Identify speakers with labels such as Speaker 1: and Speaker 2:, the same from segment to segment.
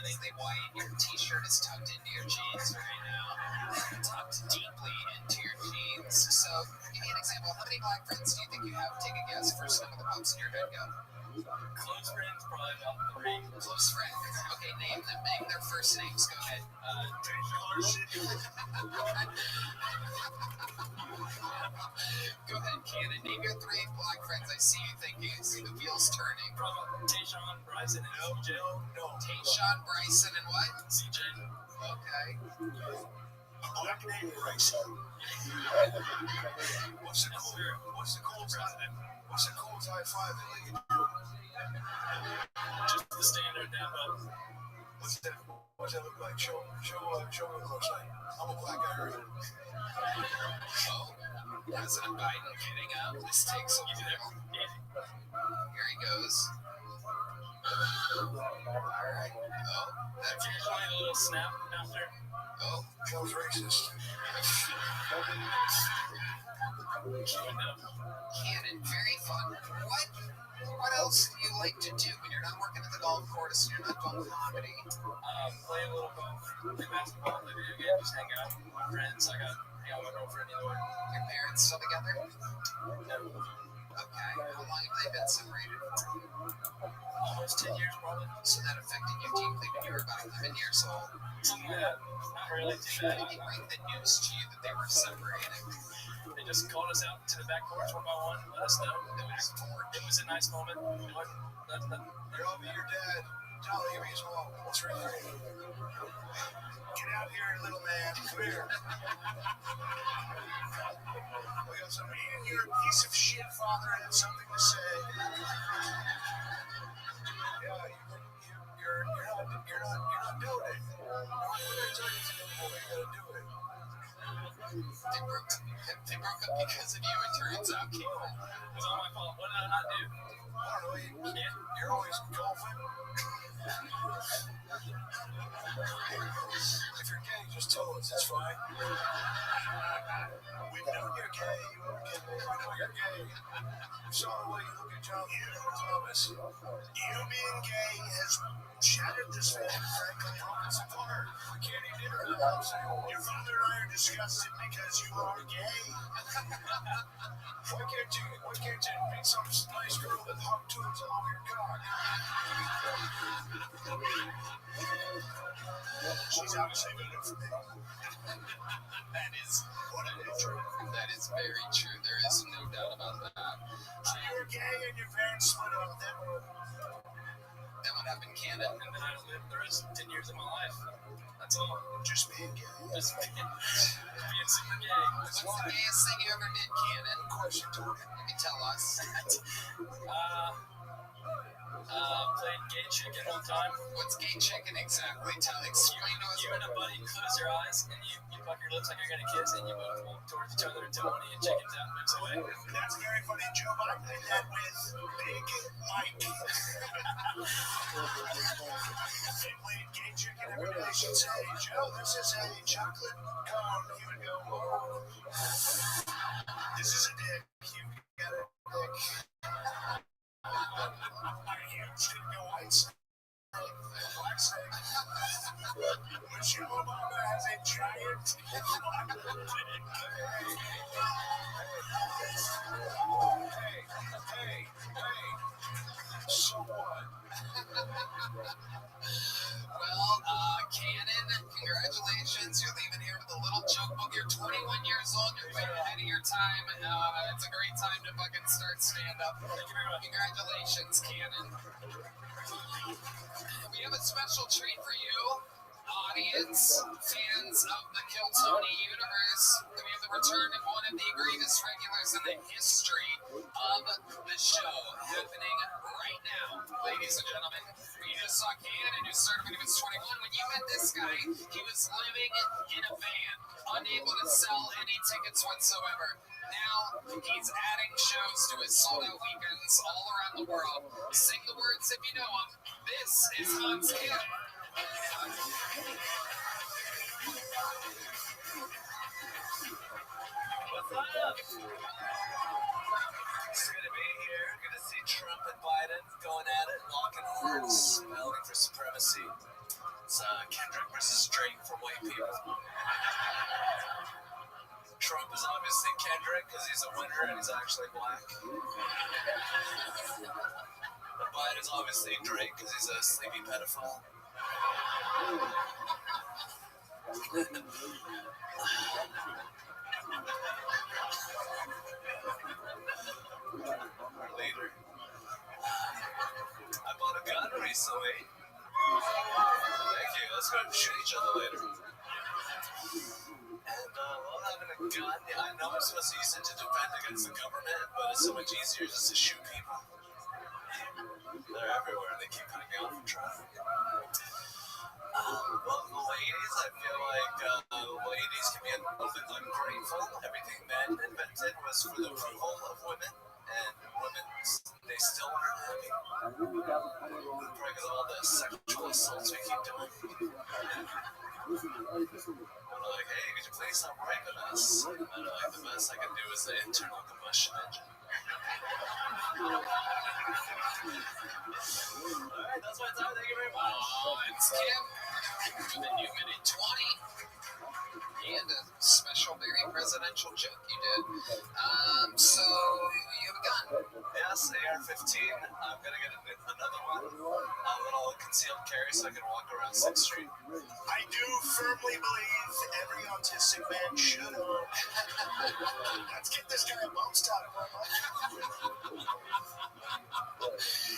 Speaker 1: completely white. Your t-shirt is tucked into your jeans right now. Tucked deeply into your jeans. So, give me an example. How many black friends do you think you have? Take a guess. First number that pops in your head, go.
Speaker 2: Close friends, probably about 3.
Speaker 1: Close friends. Okay, name them. Name their first names. Go ahead. Go ahead, Cannon. Name your 3 black friends. I see you thinking. I see the wheels turning.
Speaker 2: Tayshawn, Bryson, and CJ.
Speaker 1: No. Tayshawn, Bryson, and what?
Speaker 2: CJ.
Speaker 1: Okay.
Speaker 3: Black name Bryson. What's the coolest high five that you can do?
Speaker 2: Just the standard dap up.
Speaker 3: What's that look like? Show me what it looks like. I'm a black guy, right?
Speaker 1: Oh, President Biden getting up. This takes a while. Here he goes. Alright. Oh, that's
Speaker 2: usually a little snap after.
Speaker 1: Oh,
Speaker 3: Joe's racist.
Speaker 1: Cannon, very fun. What else do you like to do when you're not working at the golf course and you're not doing comedy?
Speaker 2: Play a little golf, play basketball, play video games, just hang out with my friends. I got my girlfriend either way.
Speaker 1: Your parents still together?
Speaker 2: No.
Speaker 1: Okay. How long have they been separated?
Speaker 2: Almost 10 years, probably.
Speaker 1: So that affected you deeply when you were about 11 years old?
Speaker 2: Something like that. Not really too
Speaker 1: How
Speaker 2: bad.
Speaker 1: did they break the news to you that they were separated?
Speaker 2: They just called us out to the back porch one by one, let us know. It was a nice moment. It wasn't nothing.
Speaker 3: I'll be your dad. Tell me his mom. What's her name? Get out here, little man. Come here. We got somebody in here. A piece of shit father had something to say. Yeah, you're not doing it. When I tell you to do it, you gotta do it.
Speaker 1: They broke up because of you, it turns out, Caitlin.
Speaker 2: It was all my fault. What did I not do?
Speaker 3: I don't know. You're always golfing. If you're gay, just tell us. It's fine. We know you're gay. We know you're gay. We saw the way you look at John Thomas. You being gay has shattered this family, frankly. It's apart. We can't even enter the house anymore. Your father and I are disgusted because you are gay. Why can't you meet some nice girl with hot tubes all over your cock? She's obviously good for me.
Speaker 1: That is very true. There is no doubt about that.
Speaker 3: So you were gay and your parents split up.
Speaker 1: Then what happened, Cannon?
Speaker 2: And then I lived the rest of 10 years of my life. That's all.
Speaker 3: Just being gay.
Speaker 2: Just being super gay.
Speaker 1: What's the gayest thing you ever did, Cannon?
Speaker 3: Question, Tony.
Speaker 1: You can tell us.
Speaker 2: Played gay chicken all the time.
Speaker 1: What's gay chicken exactly? Explain to us.
Speaker 2: You and a buddy close your eyes and you fuck your lips like you're gonna kiss and you both walk towards each other until one of you chickens out moves away.
Speaker 3: That's a very funny joke. I played that with Big Mike. They played gay chicken every day. She'd say, Joe, this is a chocolate cone. He would go, oh. This is a dick. You got a dick. Didn't go white snake, black snake. Michelle Obama has a giant Hey. So what?
Speaker 1: Well, Cannon, congratulations. You're leaving here with a little joke book. You're 21 years old. You're way ahead of your time. It's a great time to fucking start stand-up. Congratulations, Cannon. We have a special treat for you, audience, fans of the Kill Tony universe. We have the return of one of the greatest regulars in the history of the show happening right now, ladies and gentlemen. You just saw Cannon, who started when he was 21. When you met this guy, he was living in a van, unable to sell any tickets whatsoever. Now, he's adding shows to his sold-out weekends all around the world. Sing the words if you know them. This is Hans Cannon.
Speaker 2: What's up?
Speaker 3: It's gonna be here. Gonna see Trump and Biden going at it, locking horns, battling for supremacy.
Speaker 2: It's Kendrick versus Drake for white people. Trump is obviously Kendrick because he's a winner and he's actually black. And Biden is obviously Drake because he's a sleepy pedophile. Our leader. I bought a gun recently. Thank you. Let's go shoot each other later. And while having a gun, I know I'm supposed to use it to defend against the government, but it's so much easier just to shoot people. They're everywhere. They keep cutting me off from traffic. Well, the ladies, I feel like ladies can be a little bit ungrateful. Everything men invented was for the approval of women, and women, they still aren't happy. Probably because of all the sexual assaults we keep doing. I'm like, hey, could you please stop raping us? And like, the best I can do is the internal combustion engine. Alright, that's my time. Thank you very much.
Speaker 1: It's Kim for the new Minute 20. And a special, very presidential joke you did. So, you have a gun.
Speaker 2: Yes, AR-15. I'm going to get another one. A little concealed carry so I can walk around 6th Street.
Speaker 3: I do firmly believe every autistic man should own. Let's get this guy a bump started.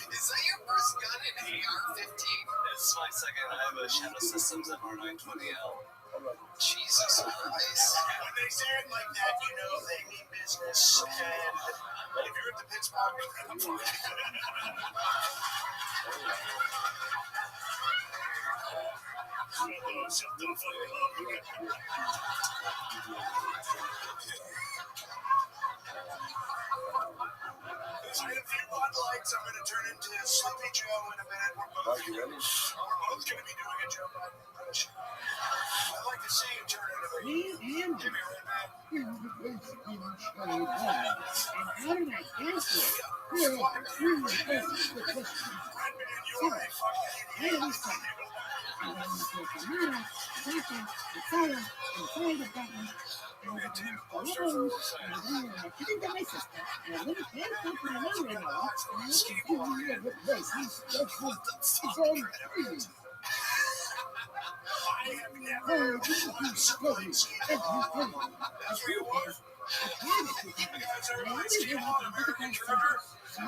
Speaker 1: Is that your first gun in AR-15?
Speaker 2: It's my second. I have a Shadow Systems MR920L.
Speaker 1: Jesus Christ.
Speaker 3: When they say it like that, you know they mean business. And if you're at the Pittsburgh, I have a few Bud Lights. I'm going to turn into Sleepy Joe in a minute. We're both going to be doing a Joe Biden impression. I'd like to see you turn into me. Give me a ring, man.
Speaker 4: And how did I get here? Here,
Speaker 3: You're a fucking idiot.
Speaker 4: and then you take a mirror, second, the color, and play the button, and then I put into my system, and I let it hand up to the memory now, and I let it give you a good voice. It's all free.
Speaker 3: I have never supported everything. That's where you are? Because everybody's getting on American Treasure.
Speaker 1: So,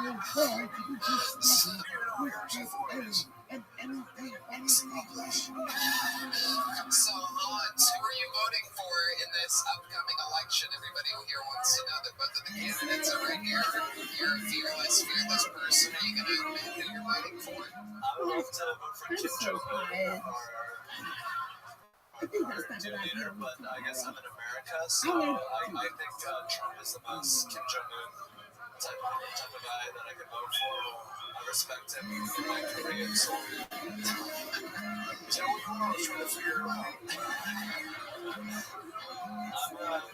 Speaker 1: Hans, who are you voting for in this upcoming election? Everybody here wants to know that both of the candidates are right here. You're a fearless person. Are you going to admit who you're voting for?
Speaker 2: I would love to vote for Kim Jong-un
Speaker 4: I think that's
Speaker 2: for
Speaker 4: not
Speaker 2: new
Speaker 4: what I
Speaker 2: leader,
Speaker 4: hear.
Speaker 2: but I guess I'm in America, so I think Trump is the most Kim Jong-un type of guy that I could vote for. I respect him for my Korean soul.
Speaker 3: So we were always trying to figure it out.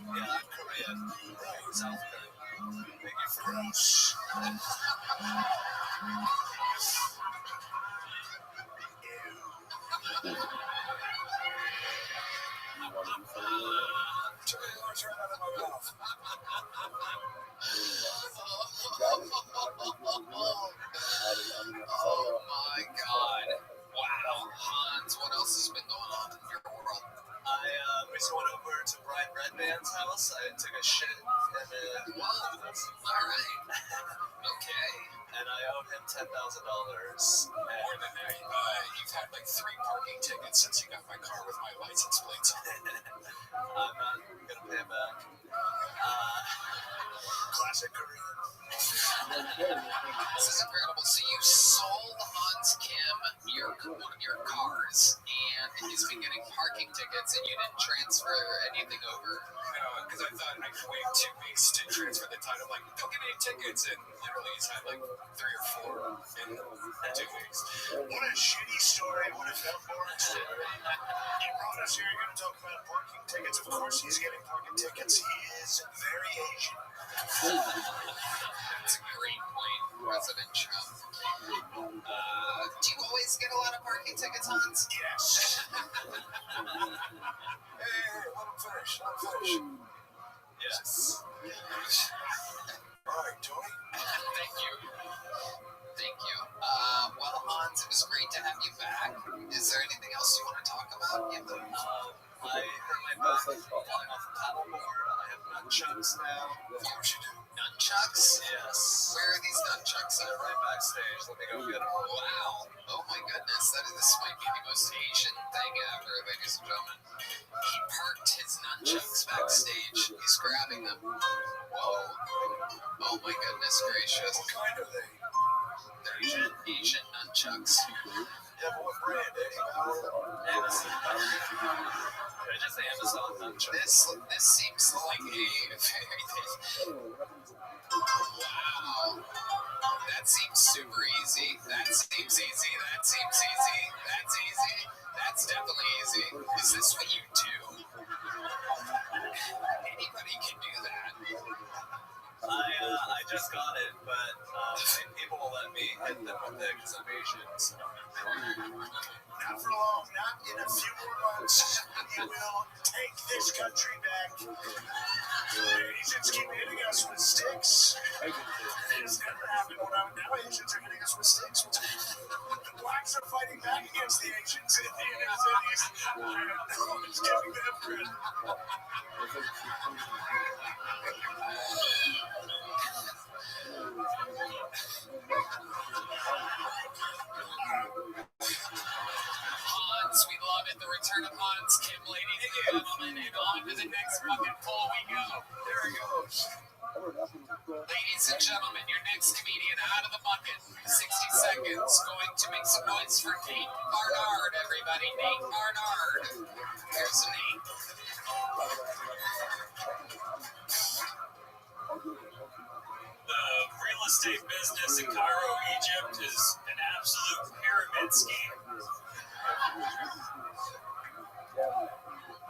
Speaker 2: I'm Korean. Right, South Korean. Thank you for
Speaker 3: Gross. Took the words right out of my mouth.
Speaker 1: Oh my God. Wow. Hans, what else has been going on in your world?
Speaker 2: I recently went over to Brian Redman's house. I took a shit, and
Speaker 1: Whoa. All right. Okay.
Speaker 2: and I owed him $10,000.
Speaker 1: More than that. You've had like 3 parking tickets since you got my car with my license plates on it.
Speaker 2: I'm not gonna pay him back.
Speaker 3: Classic Korean.
Speaker 1: This is incredible. So you sold Hans Kim one of your cars, and he's been getting parking tickets, and you didn't transfer anything over. Because I thought I could wait 2 weeks to transfer the title. Like, don't give me any tickets, and literally he's had like 3 or 4 in 2 weeks.
Speaker 3: What a shitty story. What a dumb boring story. You brought us here. You're going to talk about parking tickets. Of course he's getting parking tickets. He is very Asian.
Speaker 1: That's a great point, President Trump. Do you always guys get a lot of parking tickets, Hans?
Speaker 3: Yes. Hey, let him finish.
Speaker 2: Yes.
Speaker 3: All right, Tony.
Speaker 1: Thank you. Well, Hans, it was great to have you back. Is there anything else you want to talk about?
Speaker 2: I hurt my back falling off the paddleboard. I have nunchucks now.
Speaker 3: Of course you do.
Speaker 1: Nunchucks?
Speaker 2: Yes.
Speaker 1: Where are these nunchucks at?
Speaker 2: Right backstage. Let me go get them.
Speaker 1: Wow. Oh my goodness. This might be the most Asian thing ever, ladies and gentlemen. He parked his nunchucks backstage. He's grabbing them. Whoa. Oh my goodness gracious.
Speaker 3: What kind are they?
Speaker 1: They're Asian nunchucks.
Speaker 3: Yeah, but what brand? Eddie Bauer?
Speaker 2: Amazon. They're just Amazon nunchucks.
Speaker 1: This seems like a very... Wow. That seems super easy. That's definitely easy. Is this what you do? Anybody can do that.
Speaker 2: I just got it, but people will let me hit them with it because I'm Asian. So.
Speaker 3: Not for long, not in a few more months. He will take this country back. Asians keep hitting us with sticks. It has never happened when now Asians are hitting us with sticks. The blacks are fighting back against the Asians. I don't know. It's giving them credit.
Speaker 1: Hans, we love it. The return of Hans Kim, ladies and gentlemen. And on to the next bucket pull we go.
Speaker 3: There he goes.
Speaker 1: Ladies and gentlemen, your next comedian out of the bucket. 60 seconds. Going to make some noise for Nate Barnard, everybody. Nate Barnard. Here's Nate.
Speaker 5: The real estate business in Cairo, Egypt is an absolute pyramid scheme.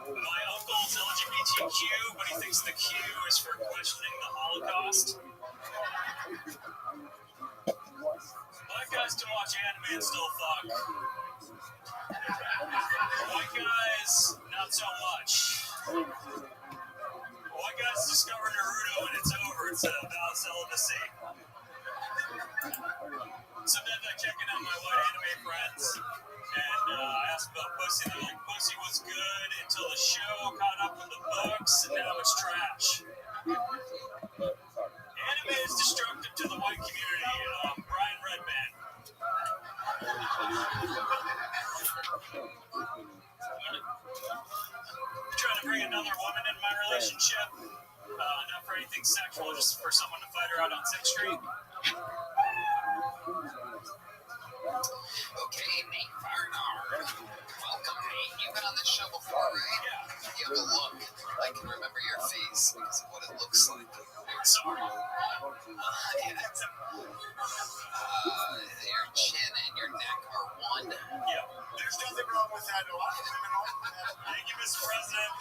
Speaker 5: My uncle's LGBTQ, but he thinks the Q is for questioning the Holocaust. Black guys can watch anime and still fuck. White guys, not so much. White guys discover Naruto and it's over. It's a vow of celibacy. Sometimes I'm checking out my white anime friends, and I asked about pussy. They're like, pussy was good until the show caught up with the books, and now it's trash. Anime is destructive to the white community. Brian Redman. Trying to bring another woman in my relationship. Not for anything sexual, just for someone to fight her out on 6th Street.
Speaker 1: Okay, Nate Barnard. Welcome, Nate. You've been on this show before, right?
Speaker 5: Yeah.
Speaker 1: You have a look. I can remember your face because of what it looks like.
Speaker 5: Sorry.
Speaker 1: Your chin and your neck are one.
Speaker 5: Yeah.
Speaker 3: There's nothing wrong with that. A lot of women are like that.
Speaker 5: Thank you, Mr. President.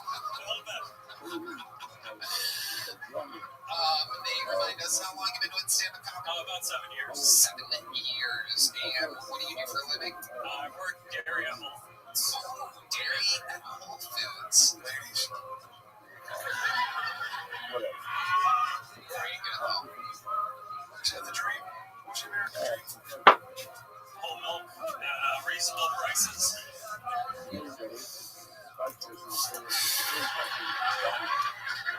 Speaker 5: I love that.
Speaker 1: Nate, remind us how long you've been doing stand-up comedy?
Speaker 5: About 7 years.
Speaker 1: 7 years. And what do you do for a living?
Speaker 5: I work dairy at Whole Foods.
Speaker 1: Oh, dairy at Whole Foods.
Speaker 3: Ladies.
Speaker 1: There you go.
Speaker 3: Is that the dream? What's your American dream?
Speaker 5: Whole milk at reasonable prices.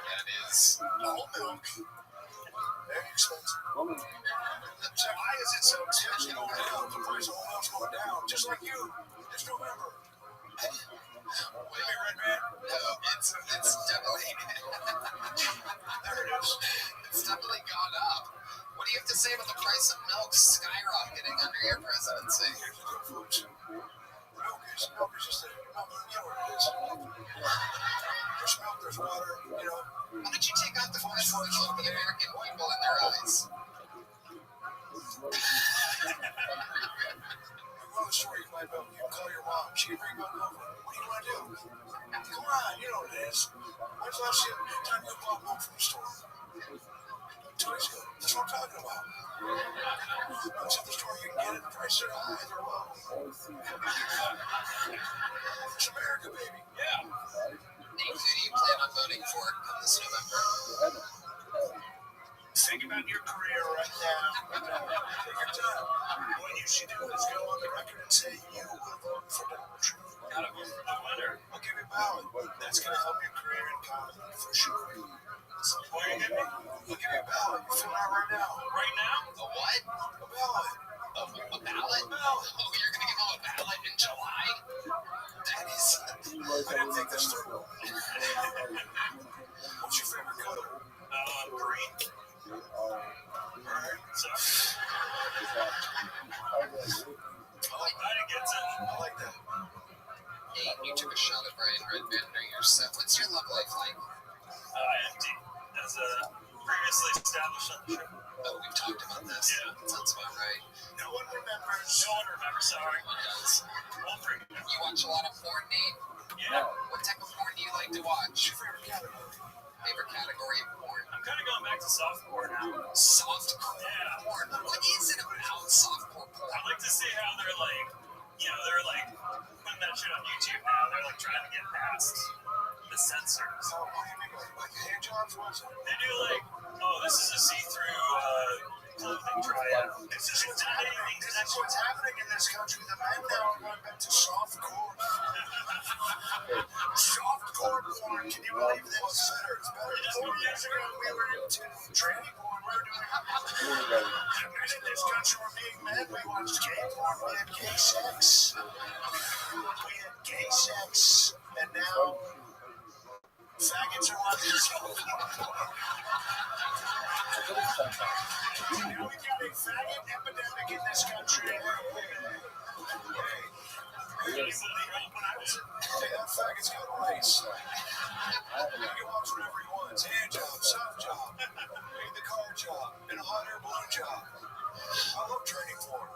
Speaker 1: That is
Speaker 3: Whole milk. Very expensive. So why is it so expensive? You don't know the price of whole milk's going down, just like you. It's November. What do you mean, Red Man?
Speaker 1: no, it's definitely
Speaker 3: There it is.
Speaker 1: it's definitely gone up. What do you have to say about the price of milk skyrocketing under your presidency?
Speaker 3: Here's the good foods. Milk is just a, you know what it is. There's milk, there's water, you know.
Speaker 1: Why don't you take off the glasses and look the American people in their eyes?
Speaker 3: Well, the story of my milk, you call your mom, she can bring milk over. What do you want to do? Come on, you know what it is. When's the last time you bought milk from the store? 2 days ago. That's what I'm talking about. Go to the store, you can get it. The prices are high, they're low. It's America, baby.
Speaker 5: Yeah.
Speaker 1: Nate, who do you plan on voting for come this November?
Speaker 3: Think about your career right now. Take your time. What you should do is go on the record and say you will vote for Donald Trump.
Speaker 5: Gotta vote for the winner.
Speaker 3: I'll give you a ballot. That's going to help your career in comedy for sure.
Speaker 5: What are you giving me?
Speaker 3: I'll give you a ballot. You fill it out right now.
Speaker 5: Right now?
Speaker 1: A what?
Speaker 3: A ballot.
Speaker 1: A ballot? Oh, you're gonna give him a ballot in July? That is.
Speaker 3: I didn't think this through. What's your favorite color?
Speaker 5: Green.
Speaker 3: Alright.
Speaker 5: So,
Speaker 3: I didn't get it. I like that.
Speaker 1: Nate, you took a shot at Brian Redband during your set. What's your love life like?
Speaker 5: empty. As previously established on the show.
Speaker 1: Oh, we've talked about this.
Speaker 5: Yeah.
Speaker 1: Sounds about right.
Speaker 3: No one remembers.
Speaker 5: No one remembers, sorry.
Speaker 1: One does.
Speaker 5: One for you.
Speaker 1: You watch a lot of porn, Nate?
Speaker 5: Yeah.
Speaker 1: What type of porn do you like to watch?
Speaker 3: What's your favorite category?
Speaker 1: Favorite category of porn?
Speaker 5: I'm kind of going back to softcore now.
Speaker 1: Softcore
Speaker 5: Yeah.
Speaker 1: porn? What is it about softcore porn?
Speaker 5: I like to see how they're like, they're like putting that shit on YouTube now. They're like trying to get past the censors.
Speaker 3: So, what do you mean? Like hand jobs? What's it?
Speaker 5: They do like, oh, this is a see-through clothing tryout.
Speaker 3: This is what's happening. This is what's happening in this country. The men now are going back to softcore. Softcore porn. Can you believe this? It's better. It's better. 4 years ago, we were into tranny porn. We were doing. And in this country, we're being men. We watched gay porn. We had gay sex. We had gay sex. And now, faggots are watching softcore. Now we've got a faggot epidemic in this country. When I was that faggot's got a race. He can watch whatever he wants. Hand job, soft job, in the car job, and a hot air balloon job. I love training porn.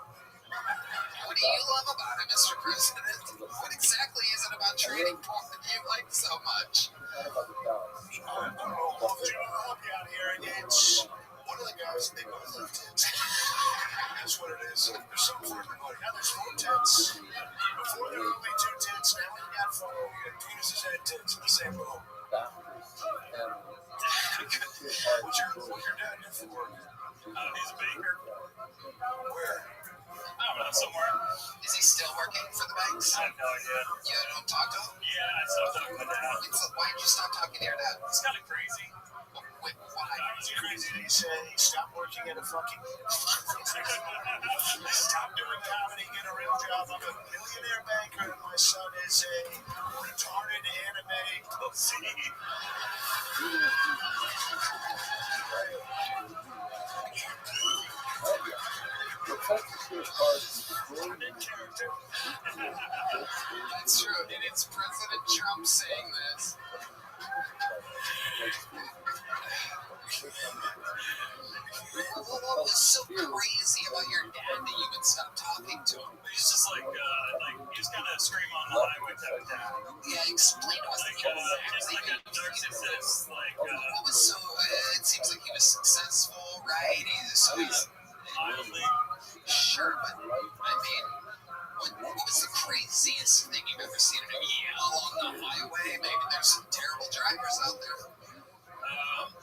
Speaker 1: What do you love about it, Mr. President? What exactly is it about trading porn that you like so much?
Speaker 3: I'm going to help you out here, and it's one of the guys, they both love tits. That's what it is. There's some for everybody. Now there's 4 tits. Before there were only 2 tits, now we've got 4. We got penises and tits in the same room. What's your dad do for work?
Speaker 5: He's a baker.
Speaker 3: Where?
Speaker 5: I don't know, somewhere.
Speaker 1: Is he still working for the banks?
Speaker 5: I have no idea.
Speaker 1: You don't talk to him?
Speaker 5: Yeah, I stopped talking to Dad.
Speaker 1: Why did you stop talking to your dad?
Speaker 5: It's kind of crazy.
Speaker 1: Wait, why?
Speaker 3: Is it crazy that he said he stopped working at a fucking... Stop doing comedy, get a real job. I'm a millionaire banker, and my son is a retarded anime pussy.
Speaker 1: That's true, and it's President Trump saying this. What was so crazy about your dad that you would stop talking to him?
Speaker 5: He's just like he was kind of scream on the highway type of dad.
Speaker 1: Yeah, explain to us
Speaker 5: Just like a narcissist,
Speaker 1: what was so? It seems like he was successful, right? He's
Speaker 5: mildly.
Speaker 1: sure, but I mean, what was the craziest thing you've ever seen him yell on the highway? Maybe there's some terrible drivers out there.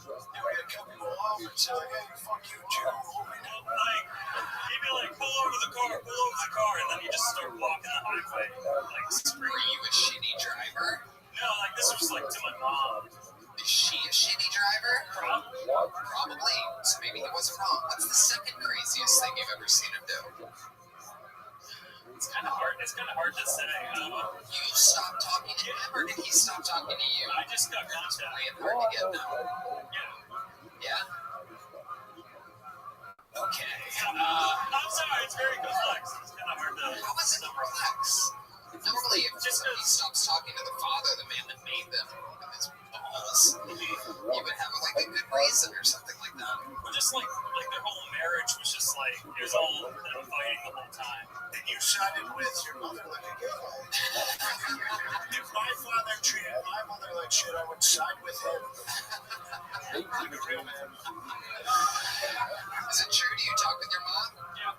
Speaker 3: We had a couple of offers, so like, hey, fuck you, Joe.
Speaker 5: Like, he'd be like, pull over the car, and then you just start walking the highway, like,
Speaker 1: Were
Speaker 5: screaming.
Speaker 1: you a shitty driver?
Speaker 5: No, like, this was, like, to my mom.
Speaker 1: Is she a shitty driver? Probably. So maybe he wasn't wrong. What's the second craziest thing you've ever seen him do?
Speaker 5: It's kind of hard to say.
Speaker 1: You stopped talking to him, or did he stop talking to you?
Speaker 5: I just got contact.
Speaker 1: It's hard to get now.
Speaker 5: Yeah.
Speaker 1: Yeah? Okay.
Speaker 5: I'm sorry, it's very complex. It's kind of hard to...
Speaker 1: How is it complex? Normally, if somebody stops talking to the father, the man that made them, with his balls, you would have like a good reason or something like that.
Speaker 5: But just like their whole marriage was just like, it was all them fighting the whole time.
Speaker 3: And you sided with your mother like a gay guy. If my father treated my mother like shit, I would side with him. Like a real man.
Speaker 1: Is it true? Do you talk with your mom?
Speaker 5: Yeah.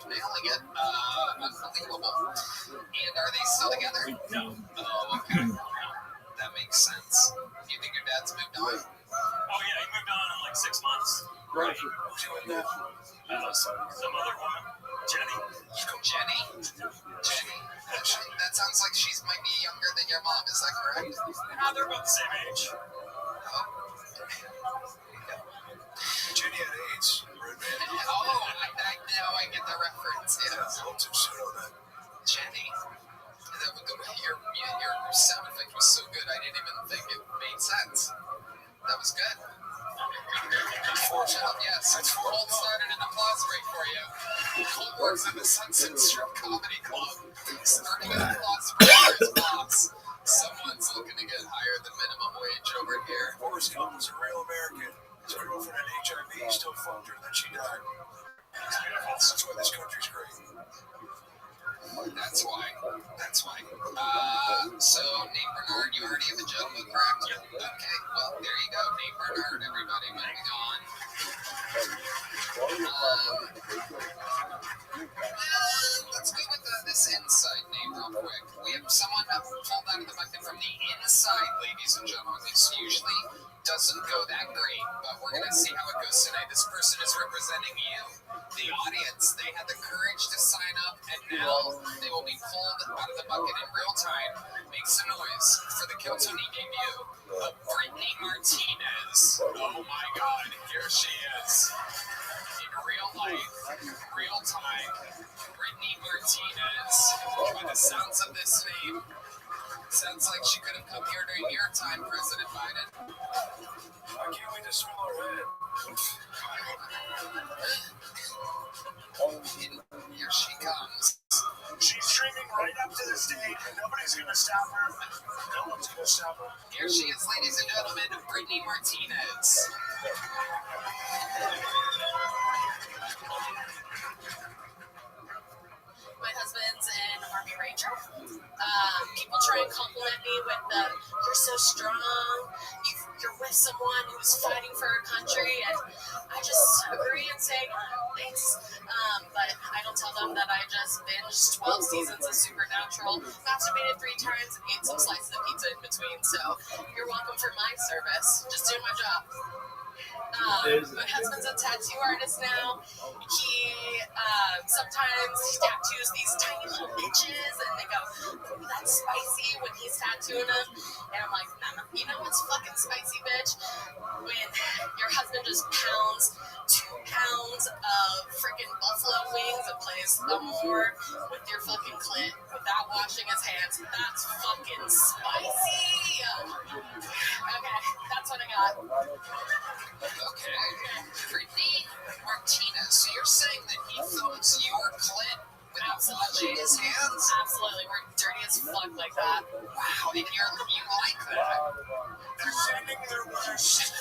Speaker 1: nailing it. Unbelievable. And are they still together?
Speaker 5: No.
Speaker 1: Oh, okay. That makes sense. Do you think your dad's moved on?
Speaker 5: Oh yeah, he moved on in like 6 months.
Speaker 1: Right.
Speaker 2: Who's he with now?
Speaker 5: Some other woman, Jenny.
Speaker 1: Jenny? Jenny? That sounds like she might be younger than your mom, is that correct?
Speaker 5: They're about the same age.
Speaker 1: Oh.
Speaker 2: Jenny had AIDS. Rude man.
Speaker 1: Oh, now I get the reference.
Speaker 2: Yeah,
Speaker 1: Yes.
Speaker 2: a little too soon on that.
Speaker 1: Jenny. Your sound effect was so good, I didn't even think it made sense. That was good. Yes, Colt started an applause break for you. Colt works at the Sunset Strip Comedy Club, starting an applause break for his boss. Someone's looking to get higher than minimum wage over here.
Speaker 2: Forrest Gump was a real American. His girlfriend had HIV, still fucked her, then she died. That's why this country's great.
Speaker 1: That's why. So, Nate Bernard, you already have a gentleman, correct?
Speaker 5: Yep.
Speaker 1: Okay, well, there you go. Nate Bernard, everybody, moving on. Let's go with this inside name real quick. We have someone pulled out of the bucket from the inside, ladies and gentlemen. This usually doesn't go that great, but we're going to see how it goes tonight. This person is representing you, the audience. They had the courage to sign up, and now they will be pulled out of the bucket in real time. Make some noise for the Kiltony debut of Brittany Martinez. Oh my God, here she is. In real life, real time, Brittany Martinez. By the sounds of this name, sounds like she could have come here during your time, President Biden.
Speaker 2: I can't wait to swallow her head.
Speaker 1: And here she comes.
Speaker 3: She's streaming right up to the stage, and nobody's going to stop her. No one's going to stop her.
Speaker 1: Here she is, ladies and gentlemen, Brittany Martinez.
Speaker 6: My husband's an Army Ranger. People try and compliment me with the, you're so strong, you're with someone who's fighting for our country, and I just agree and say, thanks. But I don't tell them that I just binged 12 seasons of Supernatural, masturbated 3 times, and ate some slices of pizza in between. So you're welcome for my service. Just doing my job. My husband's a tattoo artist now. He sometimes he tattoos these tiny little bitches, and they go, "Ooh, that's spicy" when he's tattooing them. And I'm like, nah, you know what's fucking spicy, bitch? When your husband just pounds 2 pounds of freaking buffalo wings and plays thumb-war with your fucking clit without washing his hands. That's fucking spicy. Okay, that's what I got.
Speaker 1: Okay. Brittany Martinez. So you're saying that he thumbs your clit without washing his hands?
Speaker 6: Absolutely, we're dirty as fuck like that.
Speaker 1: Wow, and you like that?
Speaker 3: They're sending their worst.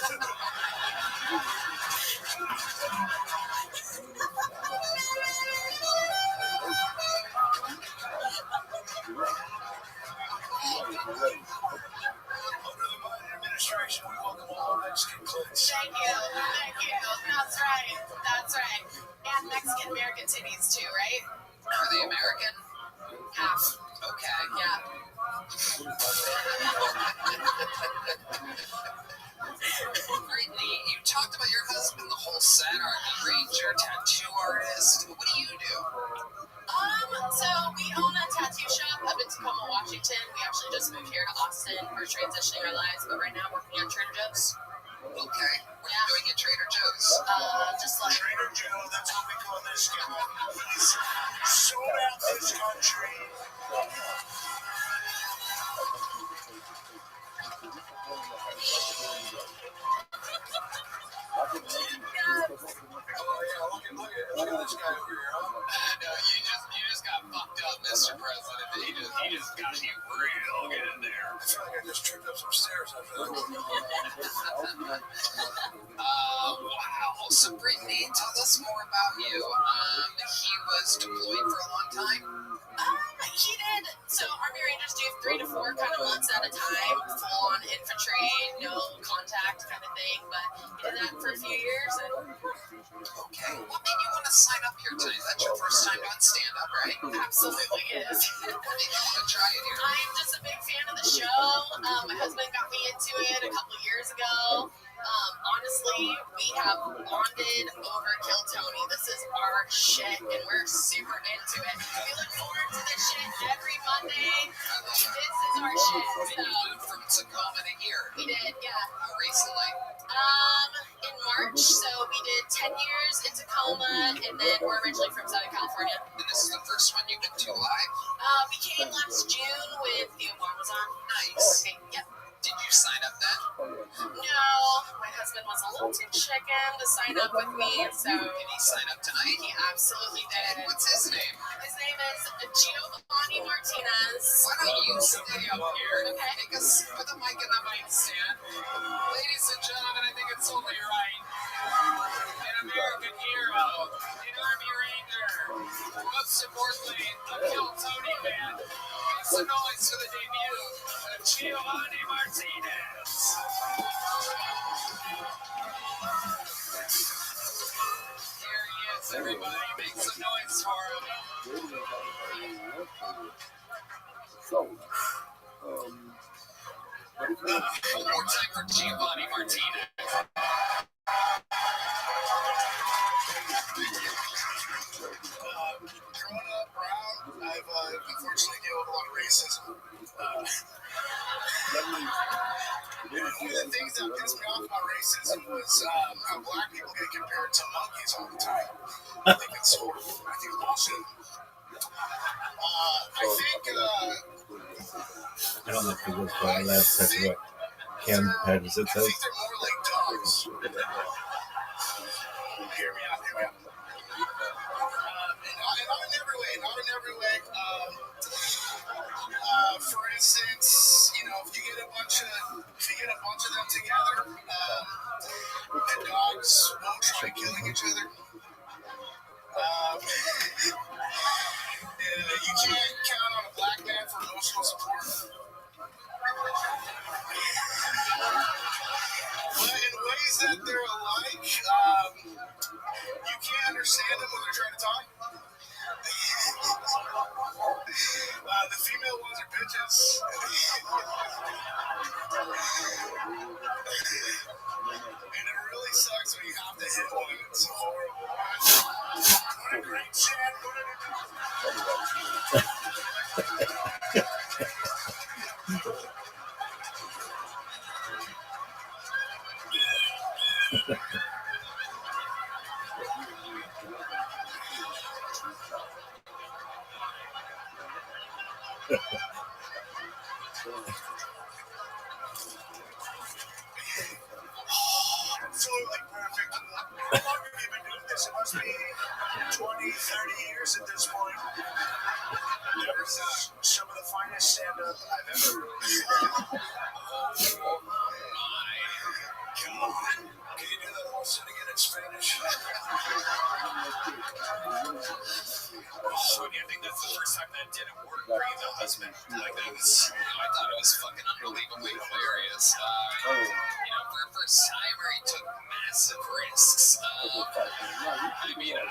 Speaker 3: Under the Biden administration, we welcome all Mexican clits.
Speaker 6: Thank you. That's right. And Mexican American titties too, right?
Speaker 1: Are they American?
Speaker 6: Half.
Speaker 1: Okay.
Speaker 6: Yeah.
Speaker 1: Brittany, you talked about your husband the whole set, Army Ranger, tattoo artist. What do you do?
Speaker 6: So we own a tattoo shop up in Tacoma, Washington. We actually just moved here to Austin. We're transitioning our lives, but right now we're working at Trader Joe's.
Speaker 1: Okay. What are you doing at Trader Joe's?
Speaker 6: Just like
Speaker 3: Trader Joe, that's what we call this guy. He's sold out this country.
Speaker 2: Look at this guy over here, huh?
Speaker 1: No, you just got fucked up, Mr. President. He just got you real good in there.
Speaker 2: I feel like I just tripped up some stairs after that.
Speaker 1: Wow. So, Brittany, tell us more about you. He was deployed for a long time.
Speaker 6: he did. So Army Rangers do 3 to 4 kind of months at a time, full on infantry, no contact kind of thing. But he did that for a few years. And
Speaker 1: okay. What made you want to sign up here today? Is that your first time
Speaker 6: absolutely is.
Speaker 1: What made you want to try it here?
Speaker 6: I'm just a big fan of the show. My husband got me into it a couple years ago. Honestly, we have bonded over Kill Tony. This is our shit, and we're super into it. We look forward to this shit every Monday. This is our shit.
Speaker 1: And you moved from Tacoma to here.
Speaker 6: We did, yeah.
Speaker 1: Recently.
Speaker 6: In March, so we did 10 years in Tacoma, and then we're originally from Southern California.
Speaker 1: And this is the first one you've been to live?
Speaker 6: We came last June with the Obamas on.
Speaker 1: Nice.
Speaker 6: Okay, yep.
Speaker 1: Did you sign up then?
Speaker 6: No, my husband was a little too chicken to sign up with me, so...
Speaker 1: Did he sign up tonight?
Speaker 6: He absolutely did.
Speaker 1: What's his name?
Speaker 6: His name is Giovanni Martinez.
Speaker 1: Why don't you stay up here?
Speaker 6: Okay.
Speaker 1: Take a seat with the mic in the mic stand. Ladies and gentlemen, I think it's only right. An American hero, an Army Ranger, most importantly, a Kill Tony fan. Make some noise for the debut of Giovanni Martinez. Here he is, everybody. Make some noise for him. One more time for Giovanni Martinez.
Speaker 3: Growing up brown, I've unfortunately dealt with a lot of racism. One of the things that pissed me off about racism was how black people get compared to monkeys all the time. I think it's horrible. I think it's bullshit.
Speaker 7: I don't know if it was by last. That's what Cam had to say.
Speaker 3: I think they're more like dogs. Hear me out. And not in every way. For instance, you know, if you get a bunch of them together, the dogs won't try killing each other. You can't count on a black man for emotional support. But in ways that they're alike, you can't understand them when they're trying to talk. The female ones are bitches. And it really sucks when you have to hit one. It's horrible. What a great chat. Absolutely perfect. How long have you been doing this? It must be 20, 30 years at this point. There's some of the finest stand-up I've ever heard. Oh my God. Can you do that whole set again in Spanish?
Speaker 1: Oh, do you think that's the first time that didn't work for you, the husband? Like, that was, I thought it was fucking unbelievably hilarious. For a first timer, he took massive risks. I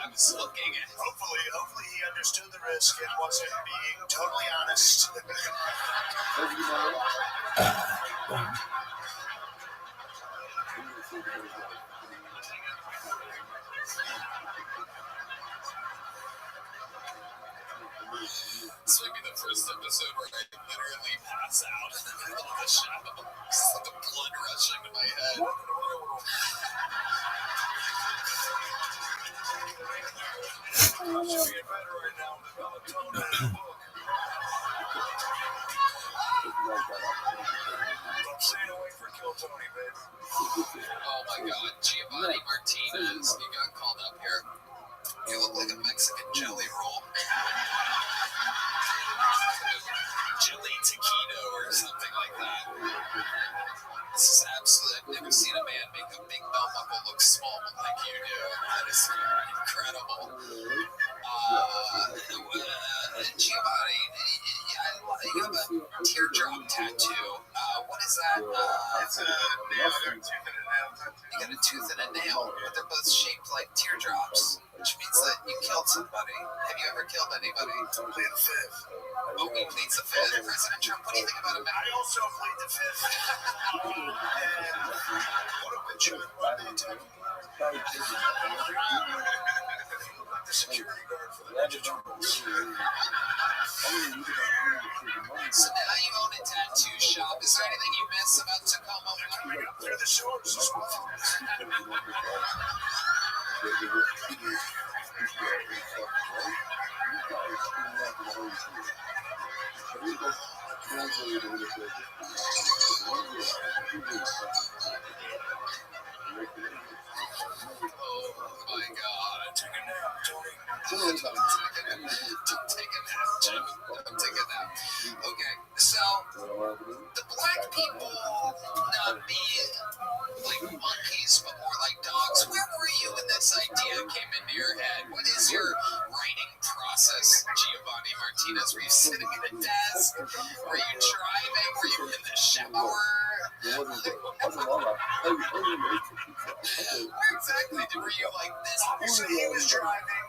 Speaker 1: was looking at.
Speaker 3: Hopefully he understood the risk and wasn't being totally honest.
Speaker 1: This might be the first episode where I literally pass out in the middle of the show. Just like the blood rushing to my head.
Speaker 3: I'm feeling better right now with the melatonin in the book. I'm staying away for Kill Tony, babe.
Speaker 1: Oh my God, Giovanni Martinez, you got called up here. You look like a Mexican jelly roll. Jelly taquito or something like that. This is absolute. I've never seen a man make a big belt buckle look small like you do. That is incredible. Giovanni, you have a teardrop tattoo. What is that?
Speaker 3: It's a nail.
Speaker 1: You got a tooth and a nail, but they're both shaped like teardrops, which means that you killed somebody. Have you ever killed anybody.
Speaker 3: Only the fifth.
Speaker 1: Oh, he pleads the fifth. President Trump, what do you think about him?
Speaker 3: I also plead the fifth. And what a bitch on why they attacked me. Like the security guard for the Ninja Turtles.
Speaker 1: So now you own a tattoo shop. Is there anything you miss about Tacoma?
Speaker 3: Coming up through the shores as well.
Speaker 1: Oh my God.
Speaker 3: Take a nap, Tony.
Speaker 1: Don't take a nap, Jim. Don't take a nap. Okay, so the black people not be like monkeys, but more like dogs. Where were you when this idea came into your head? What is your writing process, Giovanni Martinez? Were you sitting at a desk? Were you driving? Were you in the shower? Where exactly were you like this?
Speaker 3: Obviously, he was driving.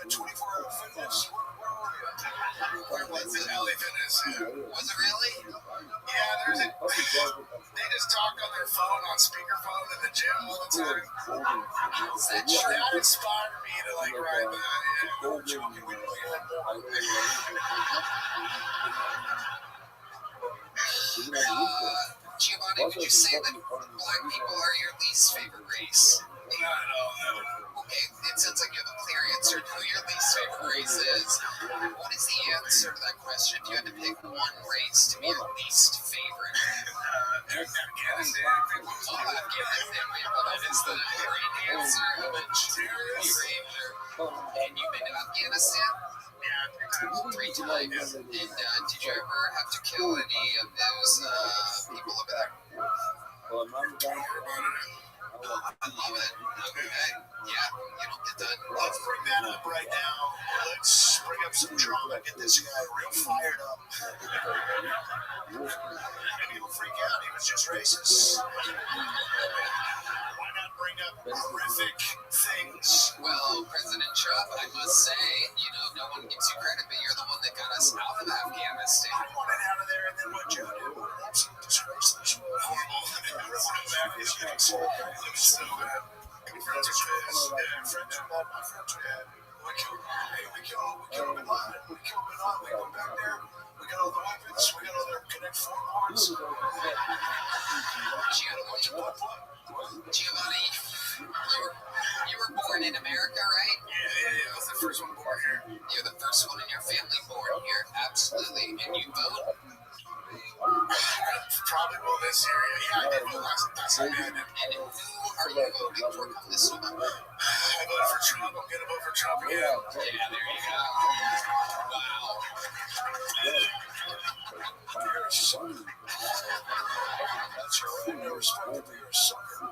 Speaker 3: 24-hour fitness.
Speaker 1: Where was it?
Speaker 3: LA Fitness.
Speaker 1: Was it really?
Speaker 3: Yeah, there's a. They just talk on their phone, on speakerphone in the gym all the time.
Speaker 1: Is that true?
Speaker 3: That inspired me to like ride that. Yeah, we're joking. We really had more.
Speaker 1: Giovanni, would you say that black people are your least favorite race? Okay, it sounds like you have a clear answer to who your least favorite race is. What is the answer to that question if you had to pick one race to be your least favorite?
Speaker 3: Afghanistan.
Speaker 1: Oh, Afghanistan, people, that is the great answer of a true ranger. And you've been to Afghanistan?
Speaker 3: Yeah,
Speaker 1: 3 times. And did you ever have to kill any of those people over there? I love it. Okay. Yeah, you don't get done.
Speaker 3: Let's bring that up right now. Let's bring up some drama. Get this guy real fired up. And he'll freak out. He was just racist. Why not bring up horrific things?
Speaker 1: Well, President Trump, I must say, no one gives you credit, but you're the one that got us out of Afghanistan.
Speaker 3: I wanted out of there, and then what Joe did was absolutely disgraceful. Horrible. It was so bad. Friends are bad. My friends are bad. We killed Bin Laden. We go back there. We got all the weapons. We got all their Connect 4 boards.
Speaker 1: Giovanni, you were born in America, right?
Speaker 3: Yeah. I was the first one born here.
Speaker 1: You're the first one in your family born here, absolutely. And you vote?
Speaker 3: Probably will this area. Yeah, I did vote last time.
Speaker 1: And who are you voting for come this November?
Speaker 3: I voted for Trump. I'm going to vote for Trump again.
Speaker 1: Yeah, there you go. Wow.
Speaker 3: You're a son. That's right. I respect that you're a sucker.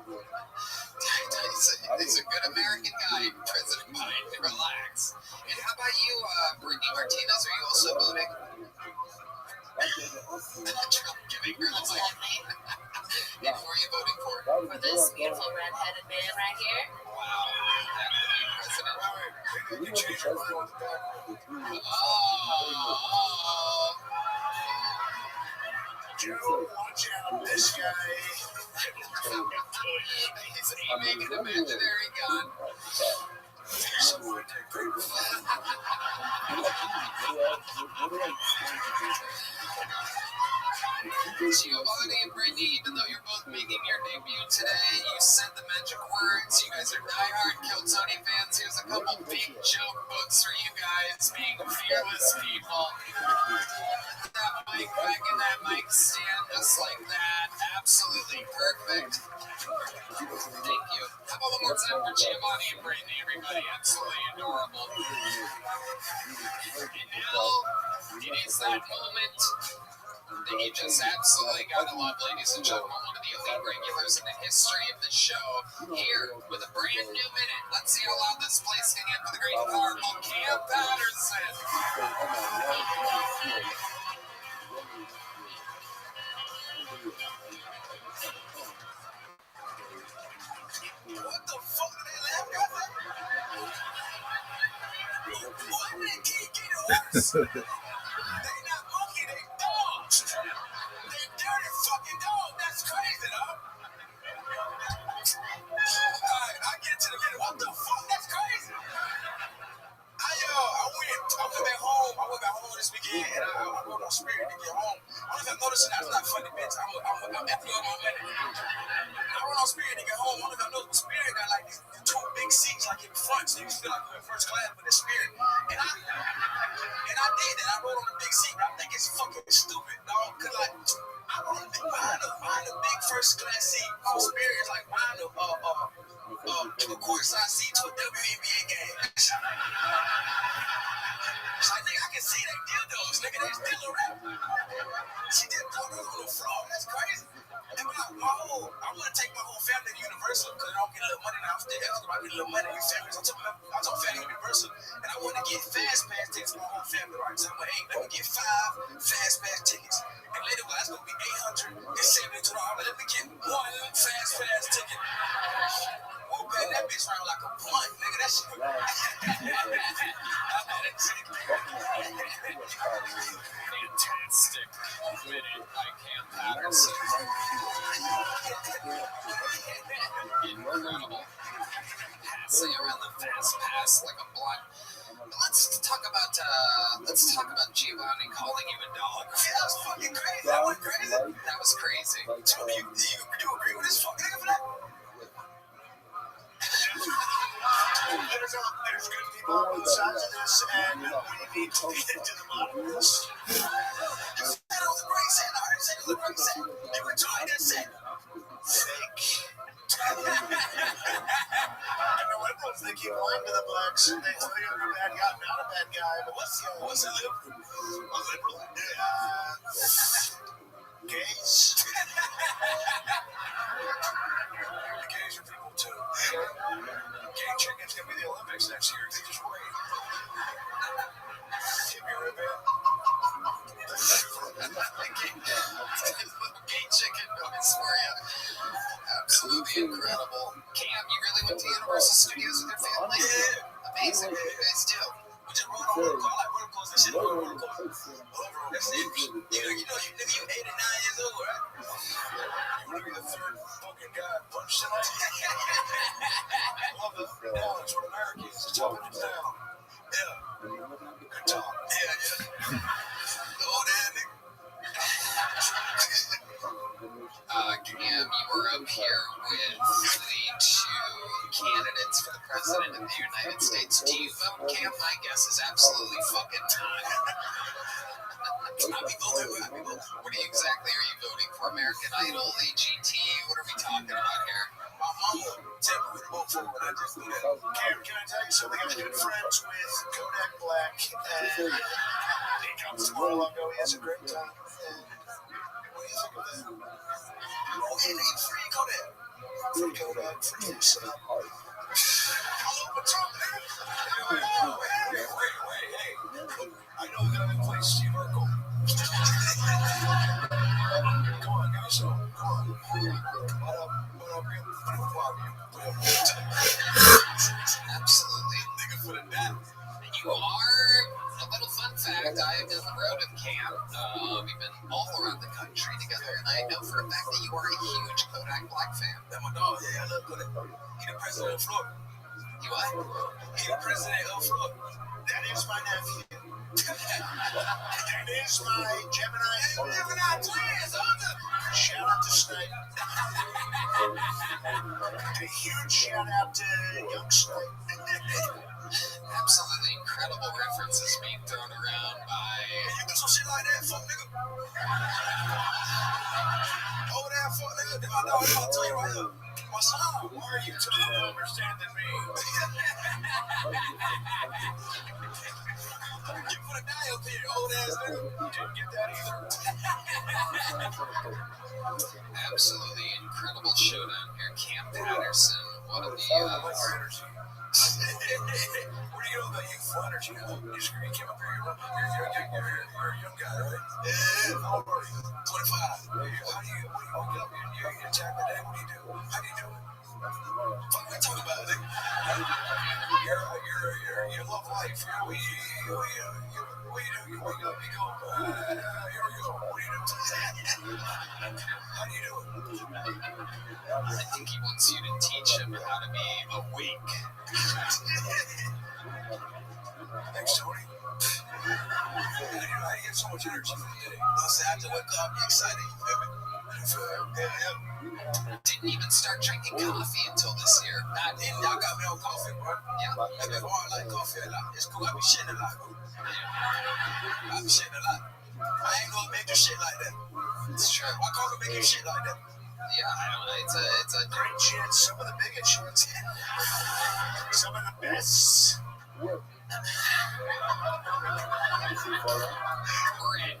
Speaker 1: He's a good American guy, President Biden. Relax. And how about you, Brittany Martinez? Are you also voting? Trump giving her the mic. And who are you voting for?
Speaker 6: For this beautiful red-headed man right here.
Speaker 1: Wow. That could be president.
Speaker 3: You change your mind on the back.
Speaker 1: Oh.
Speaker 3: Joe, watch out. This guy.
Speaker 1: He's aiming an imaginary gun. Giovanni and Brittany, even though you're both making your debut today, you said the magic words. You guys are diehard Kill Tony fans. Here's a couple big joke books for you guys, being fearless people. That mic back in that mic stand, just like that. Absolutely perfect. Thank you. How about one more time for Giovanni and Brittany, everybody? Absolutely adorable. And now, it is that moment that you just absolutely gotta love, ladies and gentlemen. One of the elite regulars in the history of the show, here with a brand new minute. Let's see how loud this place can get for the great powerful Cam Patterson.
Speaker 3: What the fuck? They not monkey, they dogs. They dirty fucking dog. That's crazy, dog. Alright, I get to the minute. What the fuck? That's crazy. I went back home. I went back home this weekend, and I rode on Spirit to get home. I don't know if y'all noticed that's not funny, bitch. I'm effing on my money. I rode on Spirit to get home. I don't know if y'all noticed, Spirit got like these two big seats like in front, so you feel like you're in first class with the Spirit. And I did that. I rode on the big seat. I think it's fucking stupid, dog. Cause like I rode behind a big first class seat on Spirit. It's like behind a courtside seat to a WNBA game. It's like, nigga, I can see they dildos, nigga. They still around. She did dildos on the floor. That's crazy. And I want to take my whole family to Universal because I don't get a little money now. I'm still eligible. I get a little money in family. So I told family Universal, and I want to get fast pass tickets for my whole family, right? So I'm like, hey, let me get 5 fast pass tickets. And later, well, that's going to be $872. Let me get 1 fast pass ticket. We'll bet that bitch around like a blunt, nigga. That shit.
Speaker 1: Fantastic winning by Cam Patterson. Incredible. Passing around the fast pass like a blunt. Let's talk about Giovanni calling you a dog.
Speaker 3: Yeah, that was fucking crazy. That went crazy.
Speaker 1: That was crazy.
Speaker 3: So you agree with this fucking nigga for that? There's good people on both sides of this, and we need to get into the bottom of this. That was a great set. I heard you say it was a great set. You enjoyed that set. Fake. And the liberals, they keep lying to the blacks, and they tell you you're a bad guy. I'm not a bad guy, but what's a liberal? A liberal? Gays. The gays are people too. Gay chicken's gonna be the Olympics next year. They just wait. Give me a ribbon.
Speaker 1: Gay chicken noise for you. Absolutely incredible. Cam, you really went to Universal Studios with your family?
Speaker 3: Yeah.
Speaker 1: Amazing. What do you guys do?
Speaker 3: We just rode on roller coaster. I like roller coasters. That shit is roller coaster. That's it. You 8 and 9 years old, right? You want to be the third fucking guy punched tonight? I love it. Now that's what America is. It's up and it's down. Yeah. Good talk. Yeah. Oh, damn, nigga.
Speaker 1: Cam, you were up here with the 2 candidates for the President of the United States. Do you vote, Cam? My guess is absolutely fucking time.
Speaker 3: I'll be voting.
Speaker 1: What exactly are you voting for? American Idol, AGT? What are we talking about here?
Speaker 3: My mama tell me who to vote for when I just do that. Cam, can I tell you something? I'm good friends with Kodak Black, and he comes to Mar-a-Lago. He has a great time. What do you think of that? Oh, and he's free Kodak. Free Kodak, free himself. Hello, what's up, man? Wait, hey. I know we gotta play Steve Urkel. Come on, give me some. Come on.
Speaker 1: Absolutely.
Speaker 3: Nigga for the dad.
Speaker 1: You are, a little fun fact, I have been on the road with Cam. We've been all around the country together, and I know for a fact that you are a huge Kodak Black fan.
Speaker 3: That's my dog. Yeah, I love Kodak. He's the president of Florida.
Speaker 1: You what?
Speaker 3: He's the president of Florida. That is my nephew. That is my Gemini. Gemini twins, shout out to Snipe. A huge shout out to young Snipe.
Speaker 1: Absolutely incredible references being thrown around by...
Speaker 3: You do some shit like that, fuck nigga. Oh, that fuck nigga. I know what I'll tell you right here. My son, why are you trying to understand than me? You put a guy up here, old ass nigga. Didn't get that either.
Speaker 1: Absolutely incredible showdown here. Cam Patterson, one of the...
Speaker 3: Where do you know about youthful energy? You came up here, you're a young guy, right? Yeah, how old are you? 25. How do you wake up? You attack the day? What do you do? How do you do it? Fuck, we talk about it. You love life. What What do you do? You wake up, you go, here we go. What do you do? How do you do it?
Speaker 1: I think he wants you to teach him how to be awake.
Speaker 3: Thanks, Tony. How do you get so much energy for the day?
Speaker 2: I have to wake up, be excited, you feel me?
Speaker 1: Didn't even start drinking coffee until this year.
Speaker 2: Nah, then y'all got me on coffee, bro.
Speaker 1: Yeah.
Speaker 2: Like, I like coffee a lot. It's cool. I be shitting a lot. I be shitting a lot. I ain't gonna make you shit like that.
Speaker 1: It's true.
Speaker 2: Why coffee make you shit like that?
Speaker 1: Yeah, I don't know. It's a
Speaker 3: Great chance, some of the biggest shots. Some of the best.
Speaker 1: Red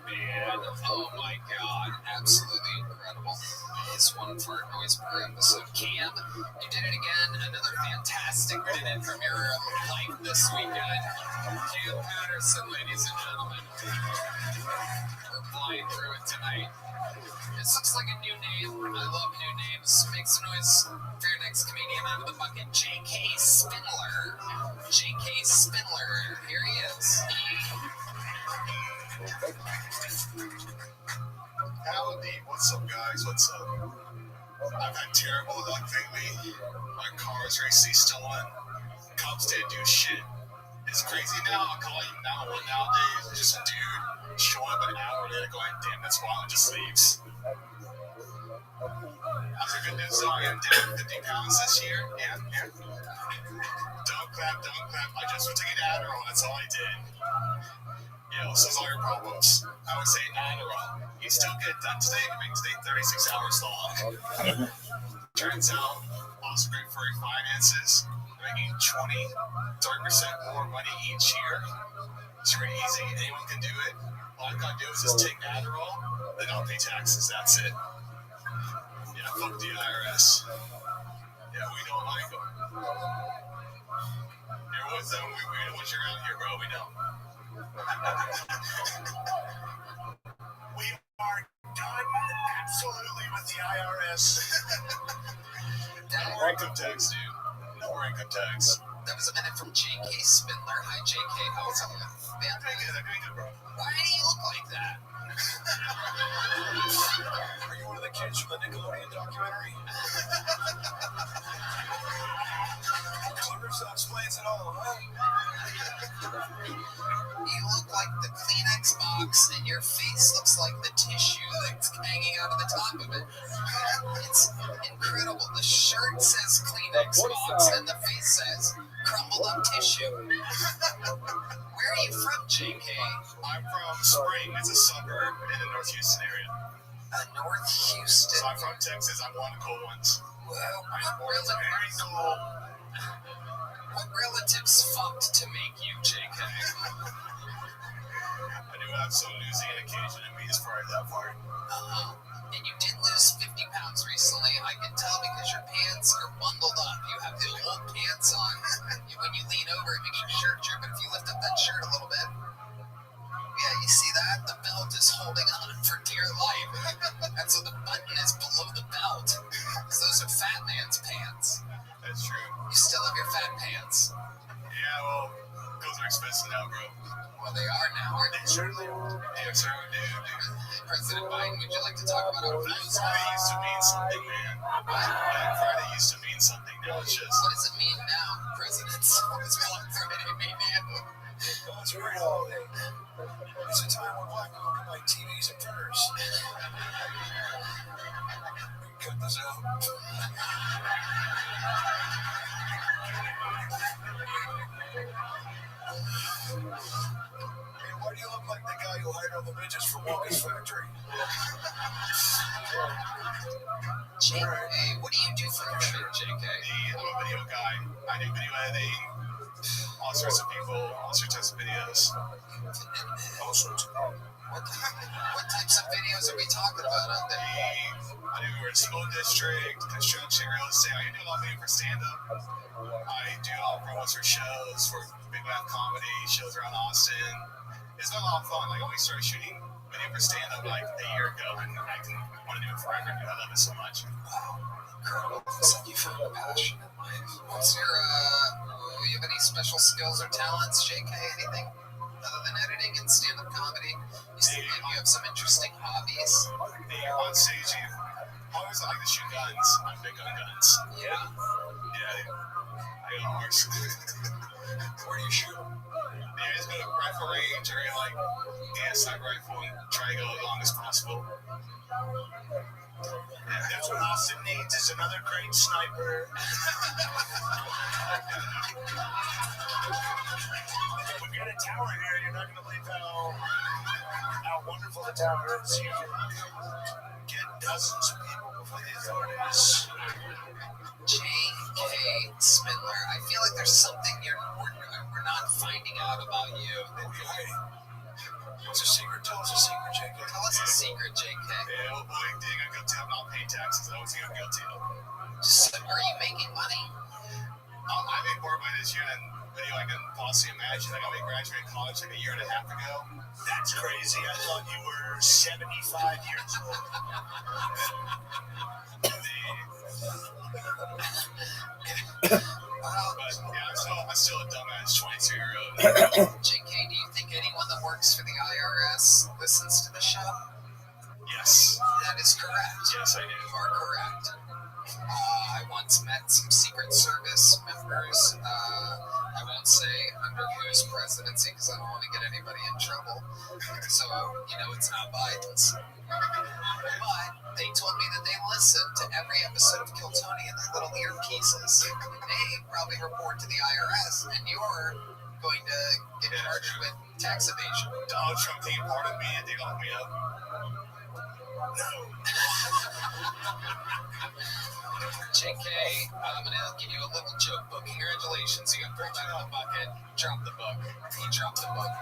Speaker 1: Man. Oh my god. Absolutely incredible. His one fart noise per episode. Cam, you did it again. Another fantastic minute from your life this weekend. Cam Patterson, ladies and gentlemen. We're flying through it tonight. This looks like a new name. I love new names. Make some noise for your next comedian out of the bucket. J.K. Spindler. J.K. Spindler. Here he is.
Speaker 3: Howdy, what's up, guys? What's up? I've had terrible luck lately. My car is recently stolen. Cops didn't do shit. It's crazy now. I'll call you 911 nowadays. It's just a dude showing up an hour later going, damn, that's wild, and just leaves. That's a good news, though. I am down 50 pounds this year. Yeah. Don't clap. I just went to get Adderall. That's all I did. Yeah, this is all your problems. I would say Adderall. You still get it done today. It makes today 36 hours long. Turns out, also great for your finances. Making 20-30% more money each year. It's pretty easy. Anyone can do it. All I gotta do is just take Adderall, then I'll pay taxes. That's it. Yeah, fuck the IRS. Yeah, we don't like them. You're with them. We know what you're out here, bro. We know. We are done absolutely with the IRS. No more income tax, dude. No more income tax.
Speaker 1: That was a minute from J.K. Spindler. Hi, J.K. How's it going?
Speaker 3: I'm doing good, bro.
Speaker 1: Why do you look like that?
Speaker 3: Are you one of the kids from the Nickelodeon documentary? Clever explains it all, huh?
Speaker 1: You look like the Kleenex box, and your face looks like the tissue that's hanging out of the top of it. It's incredible. The shirt says Kleenex box, and the face says crumbled up tissue. Where are you from, JK?
Speaker 3: I'm from Spring. It's a suburb in the North Houston area.
Speaker 1: North Houston.
Speaker 3: So I'm from Texas. I'm one of the cool ones.
Speaker 1: Well,
Speaker 3: Very cool.
Speaker 1: What relatives fucked to make you, JK?
Speaker 3: I do have some losing an occasion in me as far as that part.
Speaker 1: And you did lose 50 pounds recently. I can tell because your pants are bundled up. You have the old pants on. When you lean over, it makes your shirt jerk. But if you lift up that shirt a little bit, yeah, you see that? The belt is holding on for dear life. And so the button is below the belt. Because those are fat man's pants.
Speaker 3: That's true.
Speaker 1: You still have your fat pants.
Speaker 3: Yeah, well, those are expensive now, bro.
Speaker 1: Well, they are now, aren't they?
Speaker 3: Certainly. Yeah, certainly do, dude.
Speaker 1: President Biden, would you like to talk about our
Speaker 3: Black
Speaker 1: blues?
Speaker 3: Friday used to mean something, man. Black Friday used to mean something. Now it's just...
Speaker 1: What does it mean now, presidents? What does Black Friday mean now?
Speaker 3: Well, it's a great holiday. It's a time when black people can buy TVs and printers. Cut this out. Hey, why do you look like the guy who hired all the midgets from Walker's factory?
Speaker 1: JK, what do you do for a living, JK?
Speaker 3: I'm a video guy. I do video editing, all sorts of people, all sorts of videos. All sorts of people.
Speaker 1: What types of videos are we talking about out there?
Speaker 3: I do for school district, construction, real estate. I do a lot of video for stand-up. I do all promos for shows, for big laugh comedy, shows around Austin. It's been a lot of fun. Like, I only started shooting video for stand-up like a year ago, and I want to do it forever because I love it so much.
Speaker 1: Wow, incredible. Looks like you found a passion in life. What's your, do you have any special skills or talents, JK? Anything? other than editing and stand-up comedy? You seem like you have some interesting hobbies.
Speaker 3: On stage, I always like to shoot guns. I'm big on guns.
Speaker 1: Yeah.
Speaker 3: I got arse.
Speaker 1: Where do you shoot?
Speaker 3: Yeah, just go to rifle range or like sniper rifle and try to go as long as possible. That's what Austin needs is another great sniper. We've got a tower here. You're not going to believe how wonderful the tower is. You can get dozens of people before the authorities.
Speaker 1: J.K. Spindler, I feel like there's something we're not finding out about you.
Speaker 3: What's a secret? Tell us a secret, J.K.
Speaker 1: Tell us a secret, J.K.
Speaker 3: Yeah, oh boy, dang, I'm guilty of not paying taxes. That was the I'm guilty of.
Speaker 1: Are you making money?
Speaker 3: I made more money this year than I can possibly imagine. Like, I graduated college like a year and a half ago. That's crazy. I thought you were 75 years old. I'm still a dumbass 22-year-old.
Speaker 1: JK, do you think anyone that works for the IRS listens to the show?
Speaker 3: Yes.
Speaker 1: That is correct.
Speaker 3: Yes, I do.
Speaker 1: You are correct. I once met some Secret Service members. I won't say under whose presidency because I don't want to get anybody in trouble. So, it's not Biden's. But they told me that they listened to every episode of Kill Tony in their little earpieces. They probably report to the IRS, and you're going to get charged with tax evasion.
Speaker 3: Donald Trump taking part of me and they locked me up. No.
Speaker 1: JK, I'm going to give you a little joke book. Congratulations, you got pulled out of the bucket. Drop the book. He dropped the book.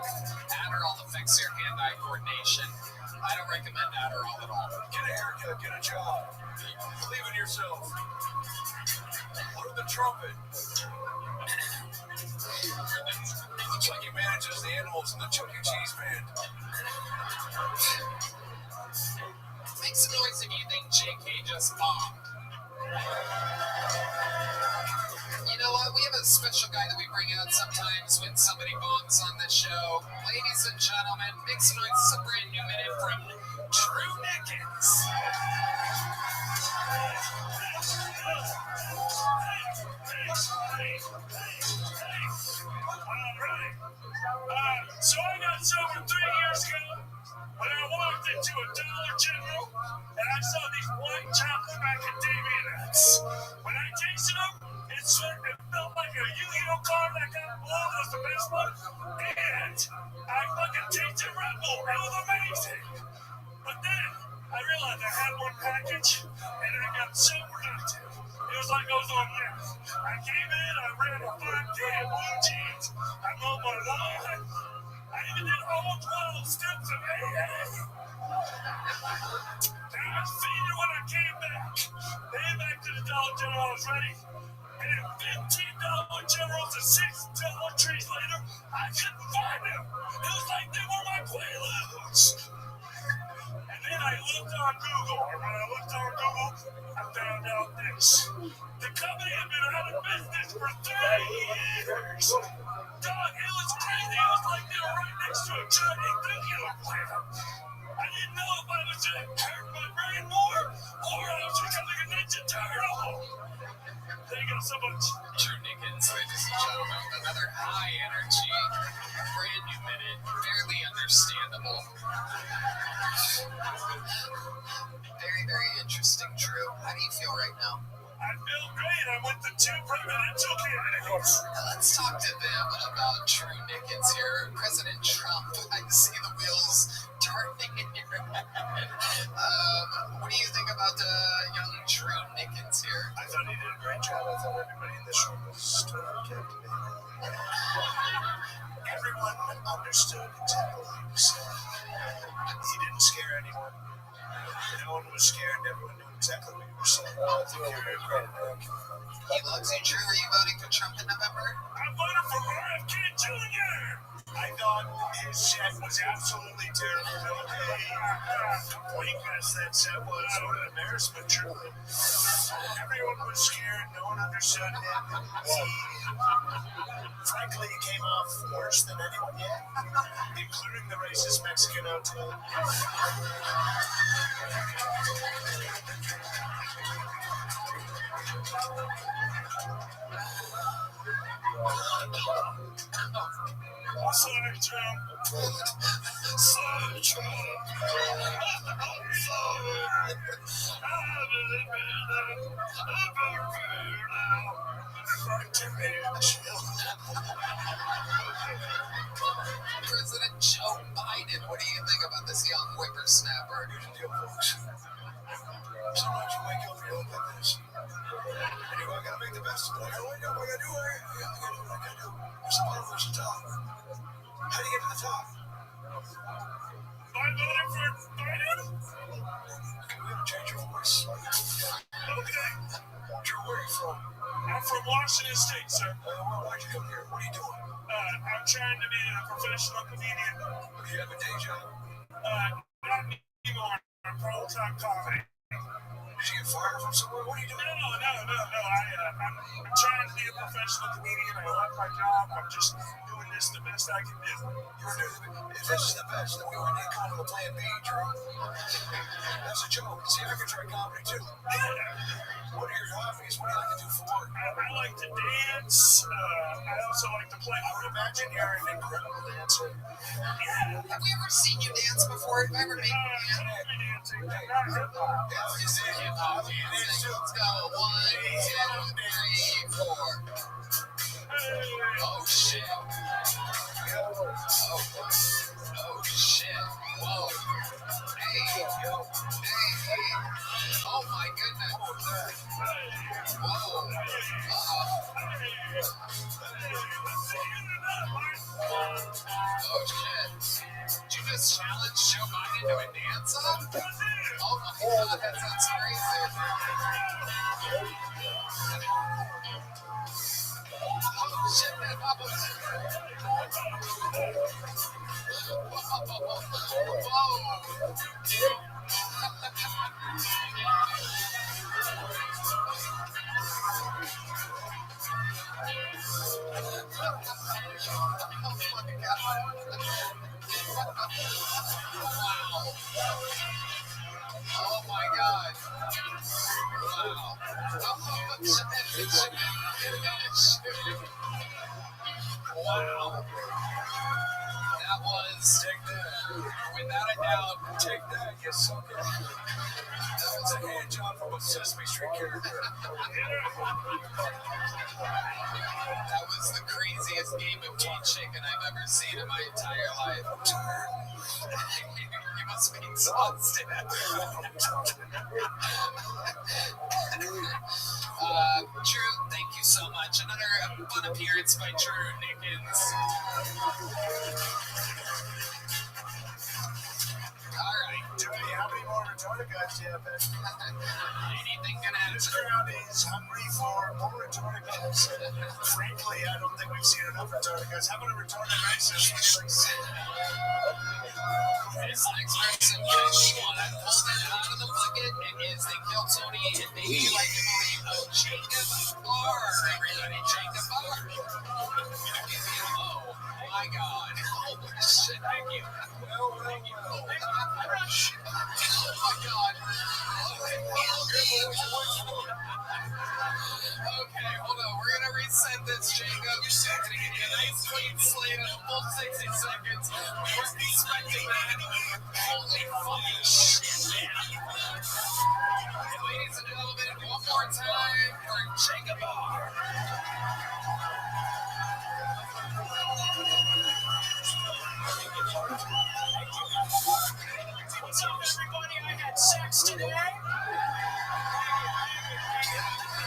Speaker 1: Adderall affects your hand-eye coordination. I don't recommend Adderall at all.
Speaker 3: Get a haircut, get a job. Believe in yourself. Learn the trumpet. Looks like he manages the animals in the Chuck E. Cheese band.
Speaker 1: Make some noise if you think JK just bombed. You know what? We have a special guy that we bring out sometimes when somebody bombs on the show. Ladies and gentlemen, make some noise. It's a brand new minute from Drew Nickens.
Speaker 5: So I got sober 3 years ago when I walked into a Dollar General and I saw these white chocolate macadamia nuts. When I tasted them, it felt like a Yu-Gi-Oh card that got blown was the best one. And I fucking tasted Red Bull. It was amazing. But then I realized I had one package and I got so productive. It was like I was on meth. I came in, I ran a 5K in blue jeans. I mowed my lawn. I even did all 12 steps of AA. Then I was feeding when I came back. Then back to the Dollar General, I was ready. And at $15 Generals and $6 trees later, I couldn't find them. It was like they were my Quaaludes. And then I looked on Google. And when I looked on Google, I found out this. The company had been out of business for 3 years. Dog, it was crazy. It was like they were right next to a giant nuclear plant. I didn't know if I was going to hurt my brain more or I was becoming a Ninja Turtle. Thank you so much.
Speaker 1: Drew Nickens, ladies and gentlemen, another high energy, brand new minute, barely understandable. Very, very interesting, Drew. How do you feel right now?
Speaker 5: I feel great. I'm with the 2 presidential candidates.
Speaker 1: Let's talk to them about Drew Nickens here. President Trump, I see the wheels turning in your head. What do you think about young Drew Nickens here?
Speaker 3: I thought he did a great job. I thought everybody in this room was totally captivated. Everyone understood exactly what he was saying. He didn't scare anyone. No one was scared. Everyone knew exactly what he was saying. I think you're incredible.
Speaker 1: He loves you, Drew. Are you voting for Trump in November?
Speaker 5: I'm voting for RFK Jr. I thought his set was absolutely terrible. A complete mess that set was. What an embarrassment, truly. Everyone was scared. No one understood him. Frankly, he came off worse than anyone yet, including the racist Mexican hotel. Sorry, Trump. Sorry, Trump.
Speaker 1: President Joe Biden. What do you think about this young whippersnapper?
Speaker 3: Here's the deal, folks. Sometimes you wake up and you look like this. And you gotta make the best of it. I gotta wake up, I gotta do what I gotta do. There's some other folks at the top. How do you get to the top?
Speaker 5: I'm voting for Biden?
Speaker 3: Okay, we gotta change your voice.
Speaker 5: Okay.
Speaker 3: Drew, where are you from?
Speaker 5: I'm from Washington State, sir.
Speaker 3: Why'd you come here? What are you doing?
Speaker 5: I'm trying to be a professional comedian.
Speaker 3: Do you have a day job?
Speaker 5: Not anymore. I'm full-time comedy.
Speaker 3: Did you get fired from somewhere? What are you doing?
Speaker 5: No. I'm trying to be a professional comedian. I love my job. I'm just doing this the best I can do.
Speaker 3: If this is the best, then we would need kind of a plan B, Drew. That's a joke. See, I can try comedy too. What are your hobbies? What do you like to do for work?
Speaker 5: I like to dance. I also like to play.
Speaker 3: I would imagine you're an incredible dancer.
Speaker 5: Yeah.
Speaker 1: Have we ever seen you dance before? Have I ever made you dance?
Speaker 5: Country dancing, not hip-hop.
Speaker 1: Let's just say hip-hop dancing. Let's go. 1, 2, 3, 4. Oh, shit. Oh, shit. Whoa. Hey. Oh, my goodness. Whoa. Oh, shit. Did you just challenge Joe Biden to a dance-off? Oh, my God. That sounds crazy. Oh, shit, man. Oh my God. Wow. Wow. That was, without a doubt,
Speaker 3: Take that, you sucker. That was a hand job from a Sesame Street character.
Speaker 1: that was the craziest game of gay chicken I've ever seen in my entire life. You must be exhausted. Drew, thank you so much. Another fun appearance by Drew Nickens. All right.
Speaker 3: Tony, how many more retarded guys do you have?
Speaker 1: Anything gonna happen?
Speaker 3: This crowd is hungry for more retarded guys. Frankly, I don't think we've seen enough retarded guys. How about a retarded racist?
Speaker 1: This next person, guys, want to pull that out of the bucket. It is the Kill Tony and maybe you like to believe Jacob Barr. Everybody, Jacob Barr. Oh my God. Holy shit, thank you. Thank you. Oh my God. Okay, hold on. We're gonna reset this, Jacob. You're gonna give you a nice clean slate in a full 60 seconds. We weren't expecting that. Holy fucking shit, man. Ladies and gentlemen, one more time for Jacob Barr.
Speaker 5: What's up, everybody? I had sex today.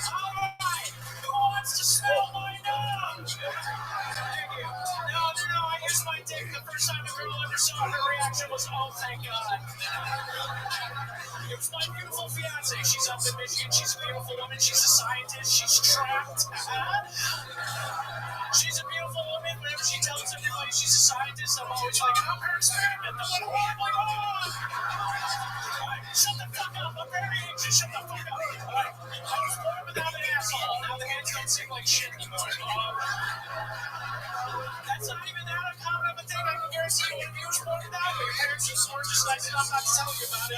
Speaker 5: Alright, who wants to smell my nose? Thank you. No, I used my dick the first time the girl ever saw it. Her reaction was, oh, thank God. It was my beautiful fiance. She's up in Michigan. She's a beautiful woman. She's a scientist. She's trapped. She's a beautiful woman. Whenever she tells everybody she's a scientist, I'm always like, I'm her experiment. I'm like, oh! Shut the fuck up. I'm very anxious. Shut the fuck up. Alright. I was born without an asshole. Now the hands don't seem like shit anymore. That's not even that uncommon of a thing. I can guarantee you if you were born without it, your parents were just nice enough not to tell you about it.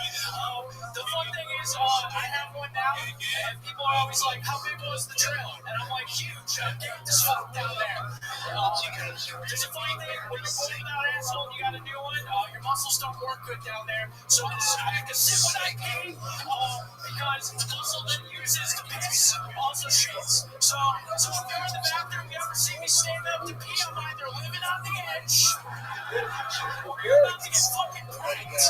Speaker 5: The fun thing is, I have one now, and people are always like, how big was the drill? And I'm like, huge. I'm getting this fuck down there. There's a funny thing, when you're born without an asshole and you got a new one, your muscles don't work good down there. So I have to sit when I pee, because the muscle that uses to piss also shits. So if you're in the bathroom, you ever see me stand up to pee, I'm either living on the edge, or you're about to get fucking pranked.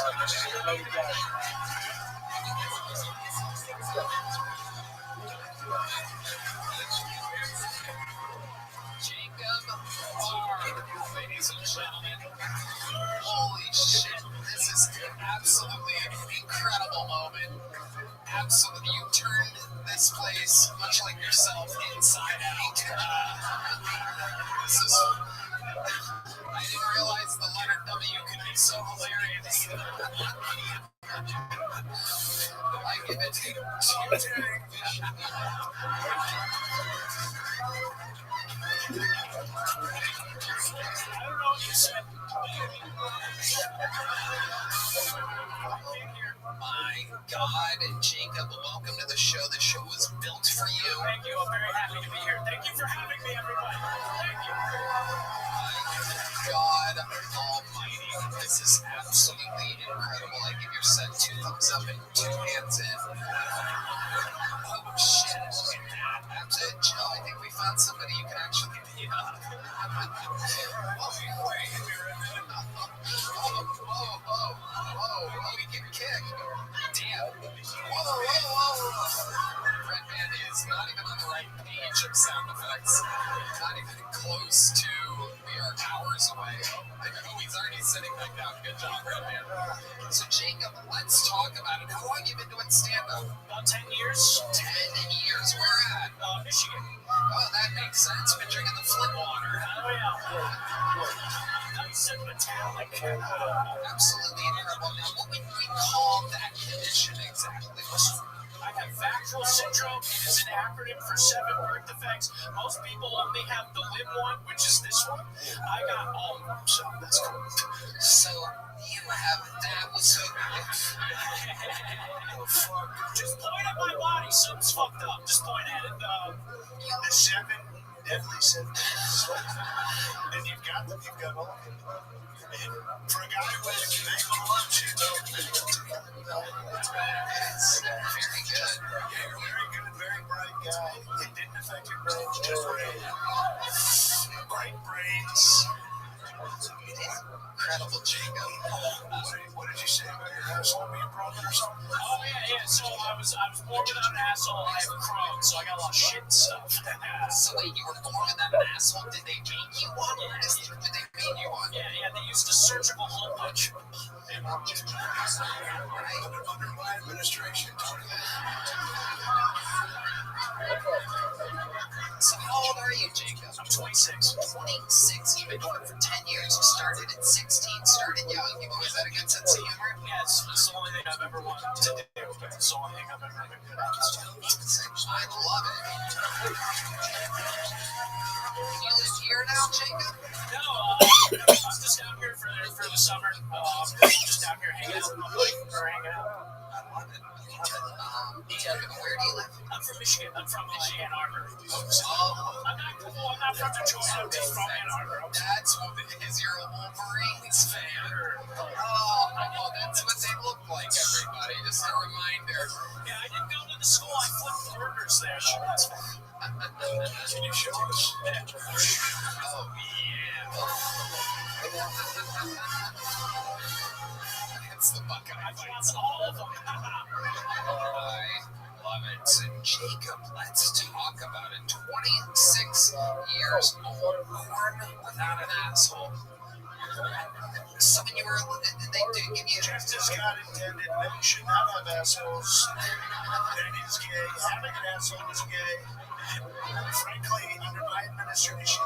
Speaker 1: Jacob Barr, ladies and gentlemen. Holy shit, this is absolutely an incredible moment. Absolutely, you turned this place, much like yourself, inside out. This is... I didn't realize the letter W could be so hilarious. I give it to you.
Speaker 5: I don't know what you said.
Speaker 1: My God, Jacob, welcome to the show. The show was built for you.
Speaker 5: Thank you. I'm very happy to be here. Thank you for having me, everybody. Thank you.
Speaker 1: God almighty. This is absolutely incredible. I give your set 2 thumbs up and 2 hands in. Oh, shit. Look at that. That's it, Joe. I think we found somebody you can actually be on. Whoa, we get kicked. Damn. Whoa. Red Man is not even on the right page of sound effects. Not even close to, we are hours away. I know he's already sitting back down. Good job, Red Man. So, Jacob, let's talk about it. How long have you been doing stand-up?
Speaker 5: About 10 years.
Speaker 1: 10 years. Where at?
Speaker 5: Michigan.
Speaker 1: Oh, that makes sense. Been drinking the Flint water.
Speaker 5: Oh, yeah. Nice and metallic.
Speaker 1: Absolutely incredible. Now, what would we call that condition exactly?
Speaker 5: I have Vacral syndrome. It is an acronym for 7 birth defects. Most people only have the limb one, which is this one. I got all of them, so that's cool.
Speaker 1: So you have that was so
Speaker 5: Just point at my body. Something's fucked up. Just point at it.
Speaker 3: The 7 deadly symptoms. And you've got them. You've got all of them. For a guy with ankle lunch, you know.
Speaker 1: it's very good.
Speaker 3: You're a very good, very bright guy. It didn't affect your brain. Just bright brains.
Speaker 1: It is incredible, Jacob.
Speaker 3: What did you say about your asshole being broken or something?
Speaker 5: Oh, yeah. So I was born without an asshole. I have a Crohn, so I got a lot of shit and stuff.
Speaker 1: So wait, you were born without an asshole? Did they make you one, or did they make you one?
Speaker 5: Yeah. They used a surgical hole punch.
Speaker 3: Under my administration,
Speaker 1: So how old are you, Jacob?
Speaker 5: I'm 26.
Speaker 1: 26. You've been doing it for 10 years. You started at 16. Started young. You've always had a good sense of humor.
Speaker 5: Yeah, it's the only thing I've ever wanted to do. It's the only thing I've ever been good at.
Speaker 1: I love it. You live here now, Jacob?
Speaker 5: No, I'm just out here for the summer. Just out here hanging out with my wife or hanging out.
Speaker 1: I love it. Where do you live?
Speaker 5: I'm from Michigan. I'm from Ann Arbor.
Speaker 1: Oh.
Speaker 5: I'm not from Detroit. I'm just from Ann Arbor.
Speaker 1: That's what it is. You're a Wolverines fan. Oh, that's what they look like, everybody. Just a reminder.
Speaker 5: Yeah, I didn't go to the school. I flipped burgers there. Sure, that's fine.
Speaker 3: Can you show us?
Speaker 1: Oh, yeah. It's the Buckeye fights.
Speaker 5: All of them.
Speaker 1: I love it. So, Jacob, let's talk about it. 26 years old, born without an asshole. So when you were, they did give you.
Speaker 3: Just as God intended, men should not have assholes. That is gay. Having an asshole is gay. Frankly, under my administration,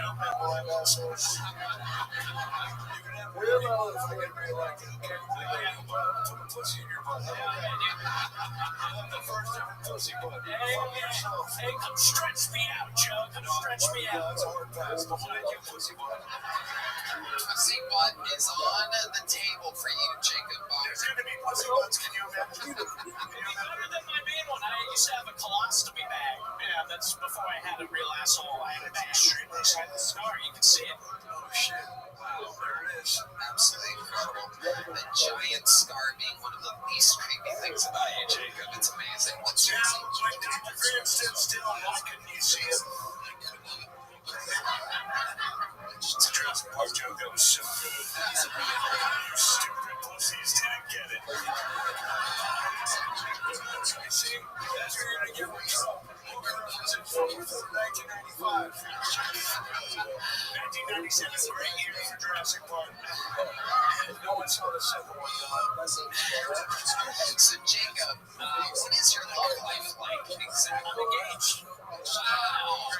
Speaker 3: no men will have assholes. You can have real love if they get reelected. Put a pussy in your butt. I'm the first ever pussy butt.
Speaker 5: Hey, come stretch me out, Joe. Come stretch me out.
Speaker 3: That's a hard pass. But thank you, pussy butt.
Speaker 1: Pussy butt is on the table for you, Jacob.
Speaker 3: There's going to be pussy butts. Can you imagine?
Speaker 5: Better than my main one. I used to have a colostomy bag. Yeah, that's before I had a real asshole. I had a bag.
Speaker 3: Extremely
Speaker 5: I had the scar. You can see it.
Speaker 3: Oh, shit. Wow, there it is.
Speaker 1: Absolutely incredible. The giant scar being one of the least creepy things about you, Jacob. It's amazing. What's your
Speaker 3: Now, when Dr. Graham stood still, why couldn't you see him? It's a Jurassic Park joke that was so good. You stupid pussies didn't get it. See, that's where you're gonna get one from. Was it 1995? 1997 is a great year for Jurassic Park. No one saw the second one.
Speaker 1: So, Jacob, what is your love life like? Exactly.
Speaker 5: I'm engaged.
Speaker 1: Wow.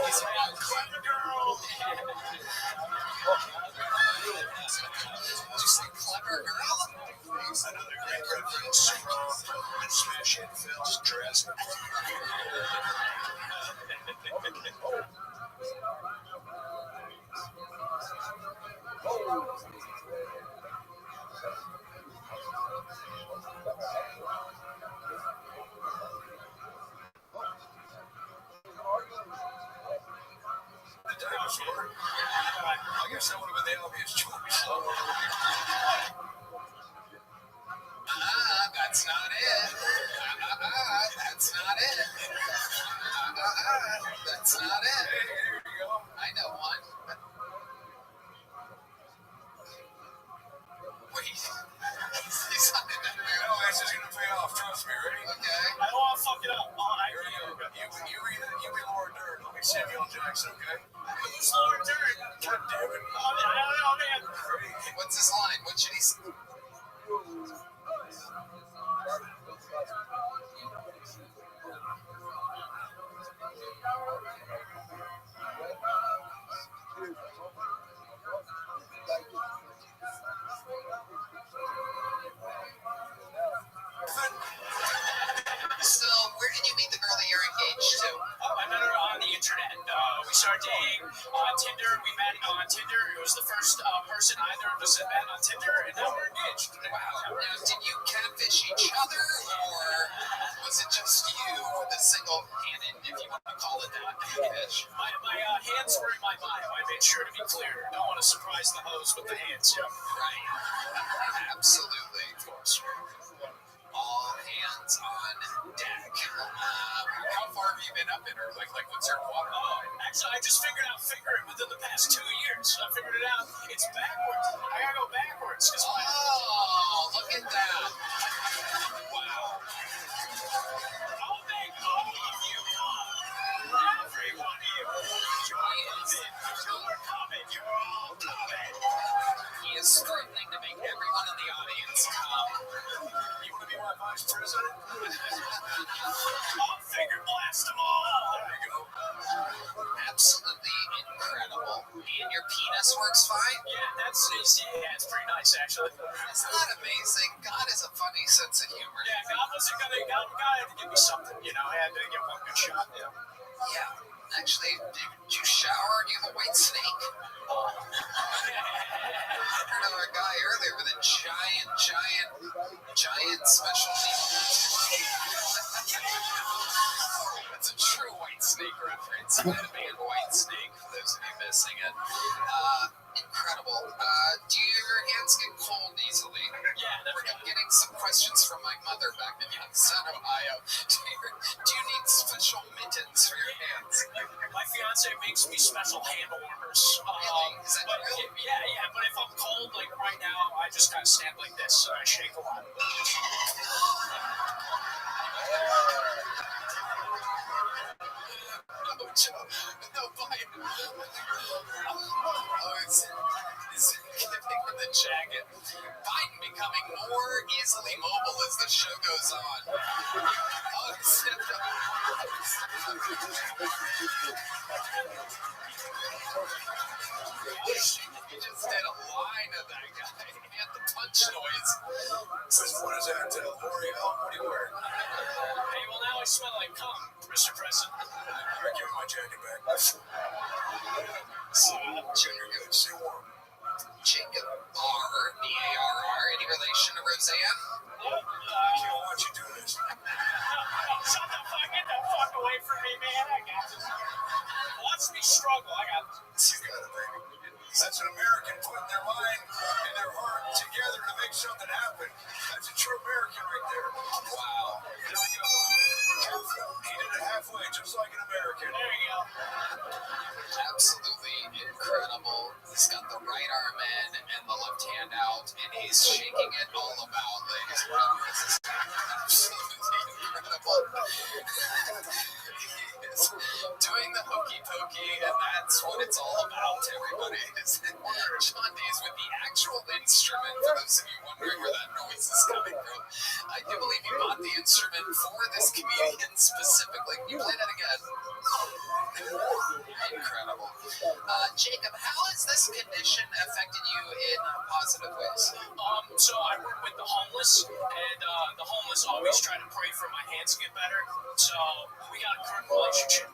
Speaker 5: He's a clever girl.
Speaker 1: Did you say clever girl?
Speaker 3: Another great reference from the smash hit film Jurassic Park. The dinosaur. I guess that would have been the obvious choice.
Speaker 1: That's not it. That's not it. That's not it.
Speaker 3: Hey, there you go.
Speaker 1: I know one. Wait. He's not in that
Speaker 3: You
Speaker 1: mood.
Speaker 3: know, this is gonna pay off. Trust me. Ready?
Speaker 1: Okay.
Speaker 5: I don't want to fuck it up.
Speaker 3: Here we go. You be Laura Dern. I'll be Samuel Jackson. Okay?
Speaker 5: Who's Laura Dern?
Speaker 3: God damn it.
Speaker 5: Oh, man.
Speaker 1: What's his line? What should he say? So, where did you meet the girl that you're engaged to?
Speaker 5: I met her on the internet. We started dating on Tinder. We met on Tinder. It was the first person either of us had met on Tinder, and now we're engaged.
Speaker 1: Wow. Now, did you catfish each other, or was it just you, the single-handed, if you want to call it that, catfish?
Speaker 5: My hands were in my bio. I made sure to be clear. Don't want to surprise the host with the hands. Yeah.
Speaker 1: Right. Absolutely.
Speaker 5: Of course.
Speaker 1: All hands on deck. How far have you been up in her? Like what's her water line?
Speaker 5: Actually, I just figured out fingering within the past 2 years. I figured it out. It's backwards. I gotta go backwards.
Speaker 1: Oh, look at that. Wow.
Speaker 5: I'll make all of you come. Every one of you. You're coming. You're all coming.
Speaker 1: He is struggling to make everyone in the audience come.
Speaker 3: You want to be my vice president?
Speaker 5: I'll finger blast them all.
Speaker 3: There you go.
Speaker 1: Absolutely incredible. And your penis works fine?
Speaker 5: Yeah, it's pretty nice, actually.
Speaker 1: Isn't that amazing? God has a funny sense of humor.
Speaker 5: Yeah, God had to give me something, you know. I had to get one good shot. Yeah.
Speaker 1: Yeah. Actually, did you shower? Do you have a white snake? I heard of a guy earlier with a giant special needs. That's a true white snake reference. Man, white snake, for those of you missing it. Incredible. Do your hands get cold easily?
Speaker 5: Yeah,
Speaker 1: We're getting some questions from my mother back in Youngstown, Ohio. Do you need special mittens for your hands?
Speaker 5: my fiance makes me special hand warmers.
Speaker 1: Really? Is that
Speaker 5: But
Speaker 1: real?
Speaker 5: yeah, but if I'm cold, like right now, I just kind of stand like this, so I shake a lot.
Speaker 1: No, Joe. No, Biden. Oh, becoming more easily mobile as the show goes on. Oh, he stepped up. He just did a line of that guy. He had the punch noise.
Speaker 3: Says, what is that, L'Oreal? What are you wearing?
Speaker 5: Hey, well, now I smell like cum, Mr. President.
Speaker 3: I give my jacket back.
Speaker 1: Junior good.
Speaker 3: Stay warm.
Speaker 1: Jacob R. B-A-R-R. Any relation to Roseanne?
Speaker 3: Can't watch you do this.
Speaker 5: Shut the fuck, get the fuck away from me, man. I got this. Watch me struggle. I got this.
Speaker 3: You got it, baby. That's an American putting their mind and their heart together to make something happen. That's a true American right there.
Speaker 1: Wow.
Speaker 3: There we go. He did it halfway, just like an American.
Speaker 5: There you go.
Speaker 1: Absolutely incredible. He's got the right arm in and the left hand out, and he's shaking it all about, ladies and gentlemen. This is absolutely incredible. He is doing the hokey pokey, and that's what it's all about, everybody. John D's with the actual instrument, for those of you wondering where that noise is coming from. I do believe he bought the instrument for this comedian specifically. Can you play that again? Incredible. Jacob, how has this condition affected you in positive ways?
Speaker 5: So I work with the homeless, and the homeless always try to pray for my hands to get better. So we got a current relationship.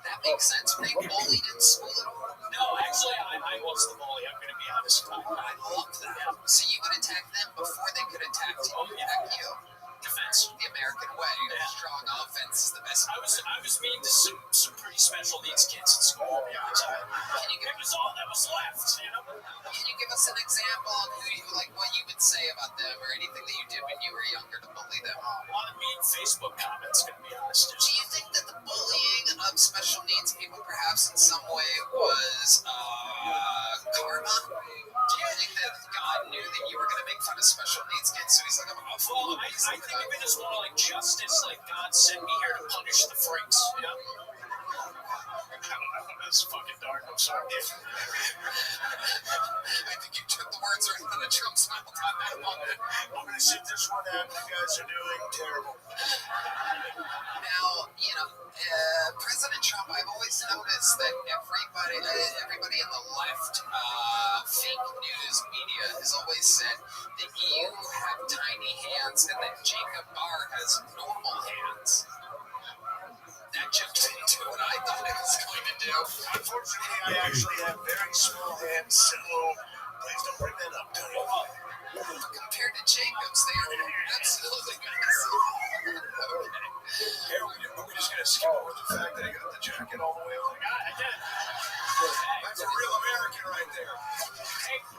Speaker 1: That makes sense. Were they bullied in school at all?
Speaker 5: No, actually, I was the bully. I'm going to be honest.
Speaker 1: I love that. So you would attack them before they could attack you.
Speaker 5: Defense.
Speaker 1: The American way. Strong offense is the best.
Speaker 5: I was mean to some pretty special needs kids in school.
Speaker 1: Can you give
Speaker 5: It was all that was left, you know?
Speaker 1: Can you give us an example of who you like, what you would say about them, or anything that you did when you were younger to bully them?
Speaker 5: A lot of mean Facebook comments, going to be honest.
Speaker 1: Do you think that the bullying of special needs people, perhaps in some way, was karma? Do you think that God knew that you were going to make fun of special needs kids, so he's like, I'm going to
Speaker 5: Well, I think of it as more like justice, like God sent me here to punish the freaks, you know? I don't know, that's fucking dark, I'm sorry.
Speaker 1: I think you took the words right out of Trump's mouth on that one.
Speaker 3: I'm going to sit this one out. You guys are doing terrible.
Speaker 1: Now, President Trump, I've always noticed that everybody in the left fake news media has always said that you have tiny hands and that Jacob Barr has normal hands. That jumped into what I thought it was going to do.
Speaker 3: Unfortunately, I actually have very small hands, so please don't bring that up, Tony.
Speaker 1: Compared to Jacob's, they are absolutely massive. Okay.
Speaker 3: Here, we're just going to skip over the fact that he got the jacket all the way on.
Speaker 5: I did.
Speaker 3: That's a real American right there.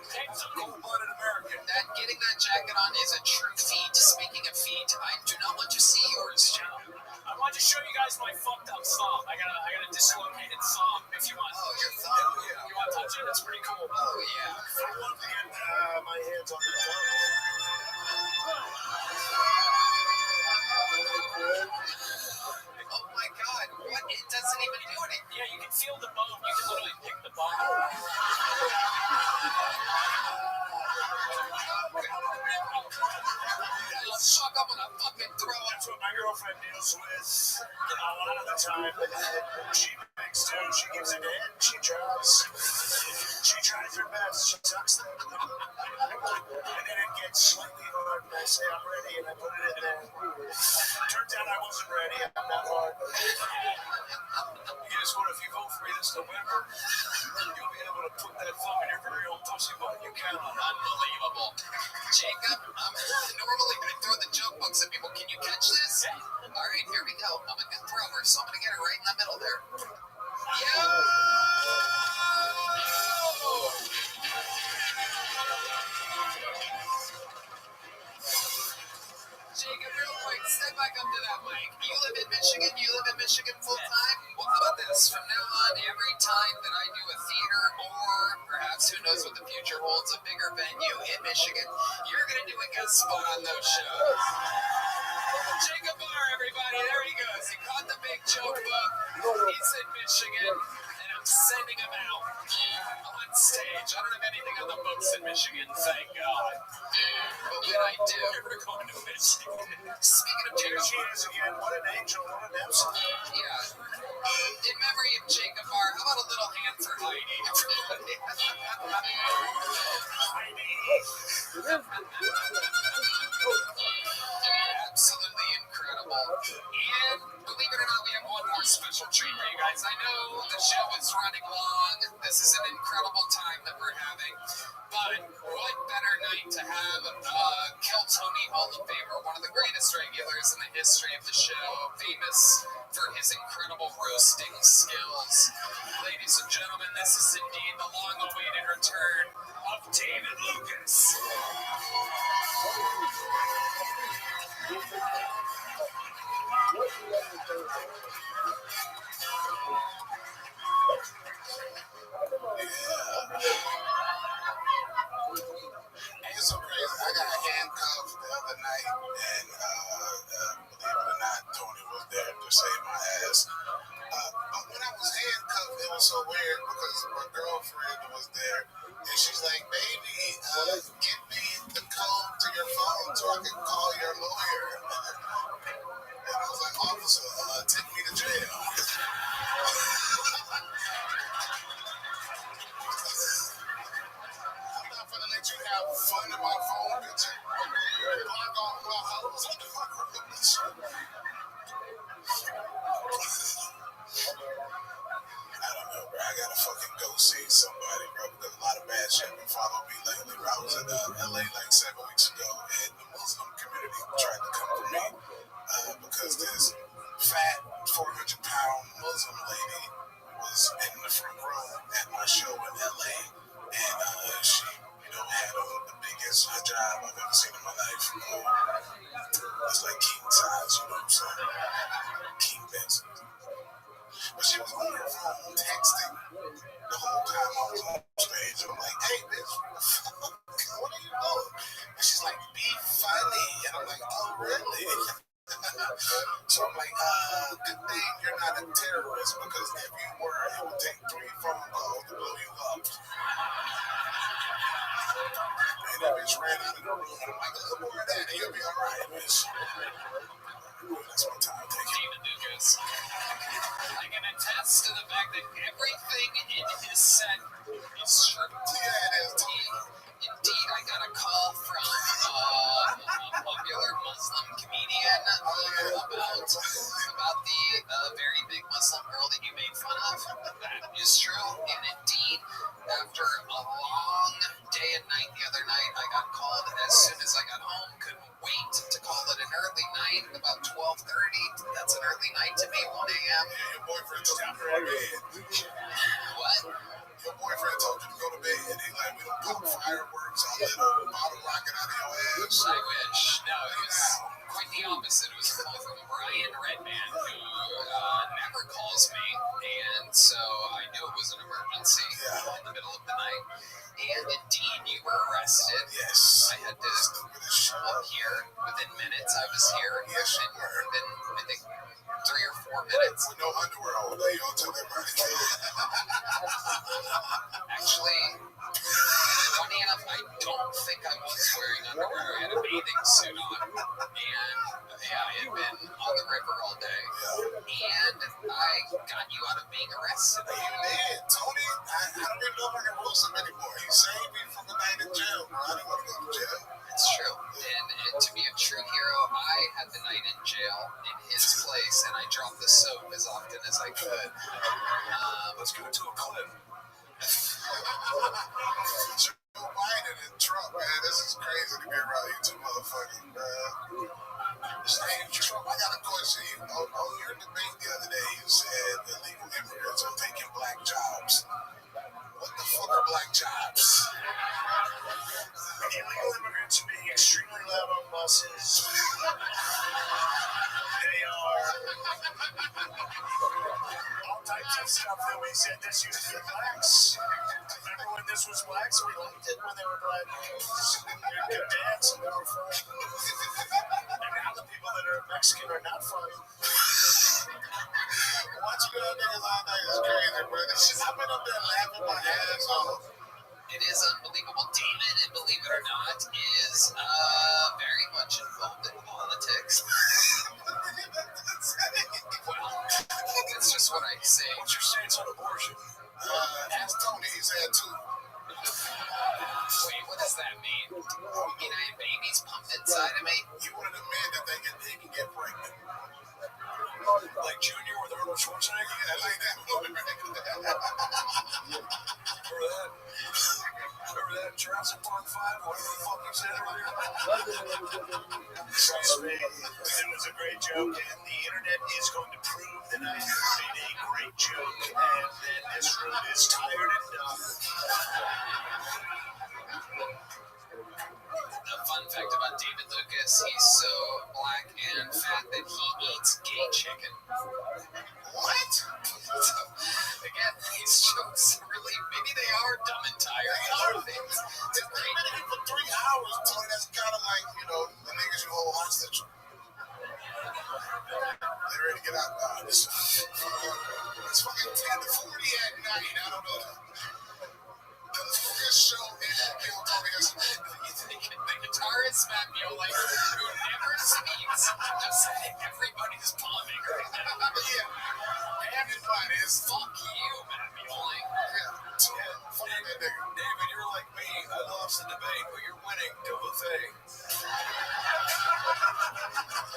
Speaker 5: Take some
Speaker 3: Cold-blooded American.
Speaker 1: Getting that jacket on is a true feat. Speaking of feet, I do not want to see yours, Jacob.
Speaker 5: I want to show you guys my fucked up thumb. I got a dislocated thumb, if you want.
Speaker 1: Oh, your thumb?
Speaker 5: You want to touch it? It's pretty cool.
Speaker 1: Oh, yeah.
Speaker 3: I love to get my hands on the thumb.
Speaker 1: Oh, my God. What? It doesn't even do anything.
Speaker 5: Yeah, you can feel the bone. You can literally pick the bone.
Speaker 1: Fuck, I'm gonna fucking throw it.
Speaker 3: That's what my girlfriend deals with a lot of the time. She makes too. She gives it in. She tries her best. She tucks them. And then it gets slightly hard. And I say, I'm ready. And I put it in there. Turns out I wasn't ready. I'm not hard. Guess what? If you vote for me this November, you'll be able to put that thumb in your very own pussy button. You count on it.
Speaker 1: Unbelievable. Jacob, normally I throw the joke books at people. Can you catch this? All right, here we go. I'm a good thrower, so I'm going to get it right in the middle there. Yo! Jacob, real quick, step back up to that mic. You live in Michigan? You live in Michigan full time? Well, how about this? From now on, every time that I do a theater or perhaps, who knows what the future holds, a bigger venue in Michigan, you're going to do a guest spot on those shows. Jacob Barr, everybody, there he goes. He caught the big joke book. He's in Michigan, and I'm sending him out on stage. I don't have anything on the books in Michigan, thank God.
Speaker 3: an angel, what an absolute.
Speaker 1: Yeah. In memory of Jacob Barr, how about a little hand for Heidi? Absolutely incredible. And believe it or not, we have one more special treat for you guys. I know the show is running long. This is an incredible time that we're having. But what better night to have Kill Tony Hall of Famer, one of the greatest regulars in the history of the show, famous for his incredible roasting skills. Ladies and gentlemen, this is indeed the long-awaited return of David Lucas.
Speaker 3: It's so crazy. I got handcuffed the other night, and believe it or not, Tony was there to save my ass. But when I was handcuffed, it was so weird because my girlfriend was there, and she's like, "Baby, give me the code to your phone so I can call your lawyer." And I was like, "Officer, take me to jail." I'm not gonna let you have fun in my phone, bitch. Block off my house. What the fuck wrong with this shit? I don't know, bro. I gotta fucking go see somebody, bro, because a lot of bad shit been following me lately. Bro, I was in LA like 7 weeks ago, and the Muslim community tried to come for me because this fat 400-pound Muslim lady was in the front row at my show in LA, and she, had on the biggest hijab I've ever seen in my life. It's like king size, you know what I'm saying? King Benson. But she was on her phone texting the whole time I was on stage. I'm like, "Hey, bitch, what are you doing?" And she's like, "Be funny." And I'm like, "Oh, really?" So I'm like, good thing you're not a terrorist, because if you were, it would take 3 phone calls to blow you up. And that bitch ran out of the room, and I'm like, "Look more of that, and you'll be all right, bitch." That's my time. Thank you.
Speaker 1: David Lucas. I can attest to the fact that everything in his set is true.
Speaker 3: Yeah, it is.
Speaker 1: Indeed, I got a call from a popular Muslim comedian about the very big Muslim girl that you made fun of. That is true. And indeed, after a long day and night the other night, I got called as soon as I got home. Couldn't wait to call it an early night, about 12:30. That's an early night to me, 1 a.m.
Speaker 3: Yeah, your boyfriend told you to go to bed.
Speaker 1: What?
Speaker 3: Your boyfriend told you to go to bed. He's like, "We don't pop fireworks. I lit a bottle rocket out of your ass."
Speaker 1: I wish. No, it was quite the opposite. It was a call from Brian Redman, who never calls me, and so I knew it was an emergency in the middle of the night. And indeed, you were arrested.
Speaker 3: Yes.
Speaker 1: I had to show up here within minutes. I was here.
Speaker 3: Yes, you were.
Speaker 1: Within, I think, 3 or 4 minutes.
Speaker 3: With no underwear all day. You don't tell everybody.
Speaker 1: Actually, funny enough, I don't think I was wearing underwear. I had a bathing suit on. And yeah, I had been on the river all day. And I got you out of being arrested.
Speaker 3: You did. Tony, I don't even know if I can roast him anymore. He saved me from the night in jail, bro. I didn't want to go to jail.
Speaker 1: It's true. And to be a true hero, I had the night in jail in his place, and I dropped the soap as often as I could.
Speaker 3: Let's go to a clip. Joe Biden and Trump, man, this is crazy to be around you two motherfuckers, bro. Hey, Trump, I got a question. On your debate the other day, you said illegal immigrants are taking black jobs. What the fuck are black jobs?
Speaker 5: Illegal immigrants are being extremely loud on buses. They are all types of stuff that we said this used to be blacks. Remember when this was blacks? We liked it when they were black. They could dance and they were fun. And now the people that are Mexican are not fun.
Speaker 3: Watching y'all niggas all night is crazy, bro. I've been up there laughing my ass off.
Speaker 1: It is unbelievable. David, and believe it or not, is very much involved in politics. I say.
Speaker 3: What's your stance on abortion? Ask Tony, he's had two.
Speaker 1: Wait, what does that mean? You mean I have babies pumped inside of me?
Speaker 3: You one of the men that they can get pregnant.
Speaker 2: Like Junior with Arnold Schwarzenegger?
Speaker 3: Yeah, like that.
Speaker 2: Remember that? Remember that Jurassic Park 5? Whatever the fuck you said earlier?
Speaker 3: Trust me, it was a great joke, and the internet is going to prove that I made a great joke, and that this room is tired and done.
Speaker 1: A fun fact about David Lucas, he's so black and fat that he eats gay chicken.
Speaker 3: What?
Speaker 1: So, again, these jokes really, maybe they are dumb and tired. They are things. It's
Speaker 3: They've
Speaker 1: great.
Speaker 3: been in for 3 hours, Tony. That's kind of like, the niggas you hold hostage. They ready to get out now. It's fucking 10 to 40 at night. I don't know. The Lucas show is Bill Tony.
Speaker 1: The guitarist Matt Miola, who never speaks, just everybody's palming right now.
Speaker 3: Yeah. Everybody is.
Speaker 1: Fuck you, Matt Miola.
Speaker 3: Yeah. Fuck that nigga.
Speaker 2: David, you're like me. I lost the debate, but you're winning the buffet.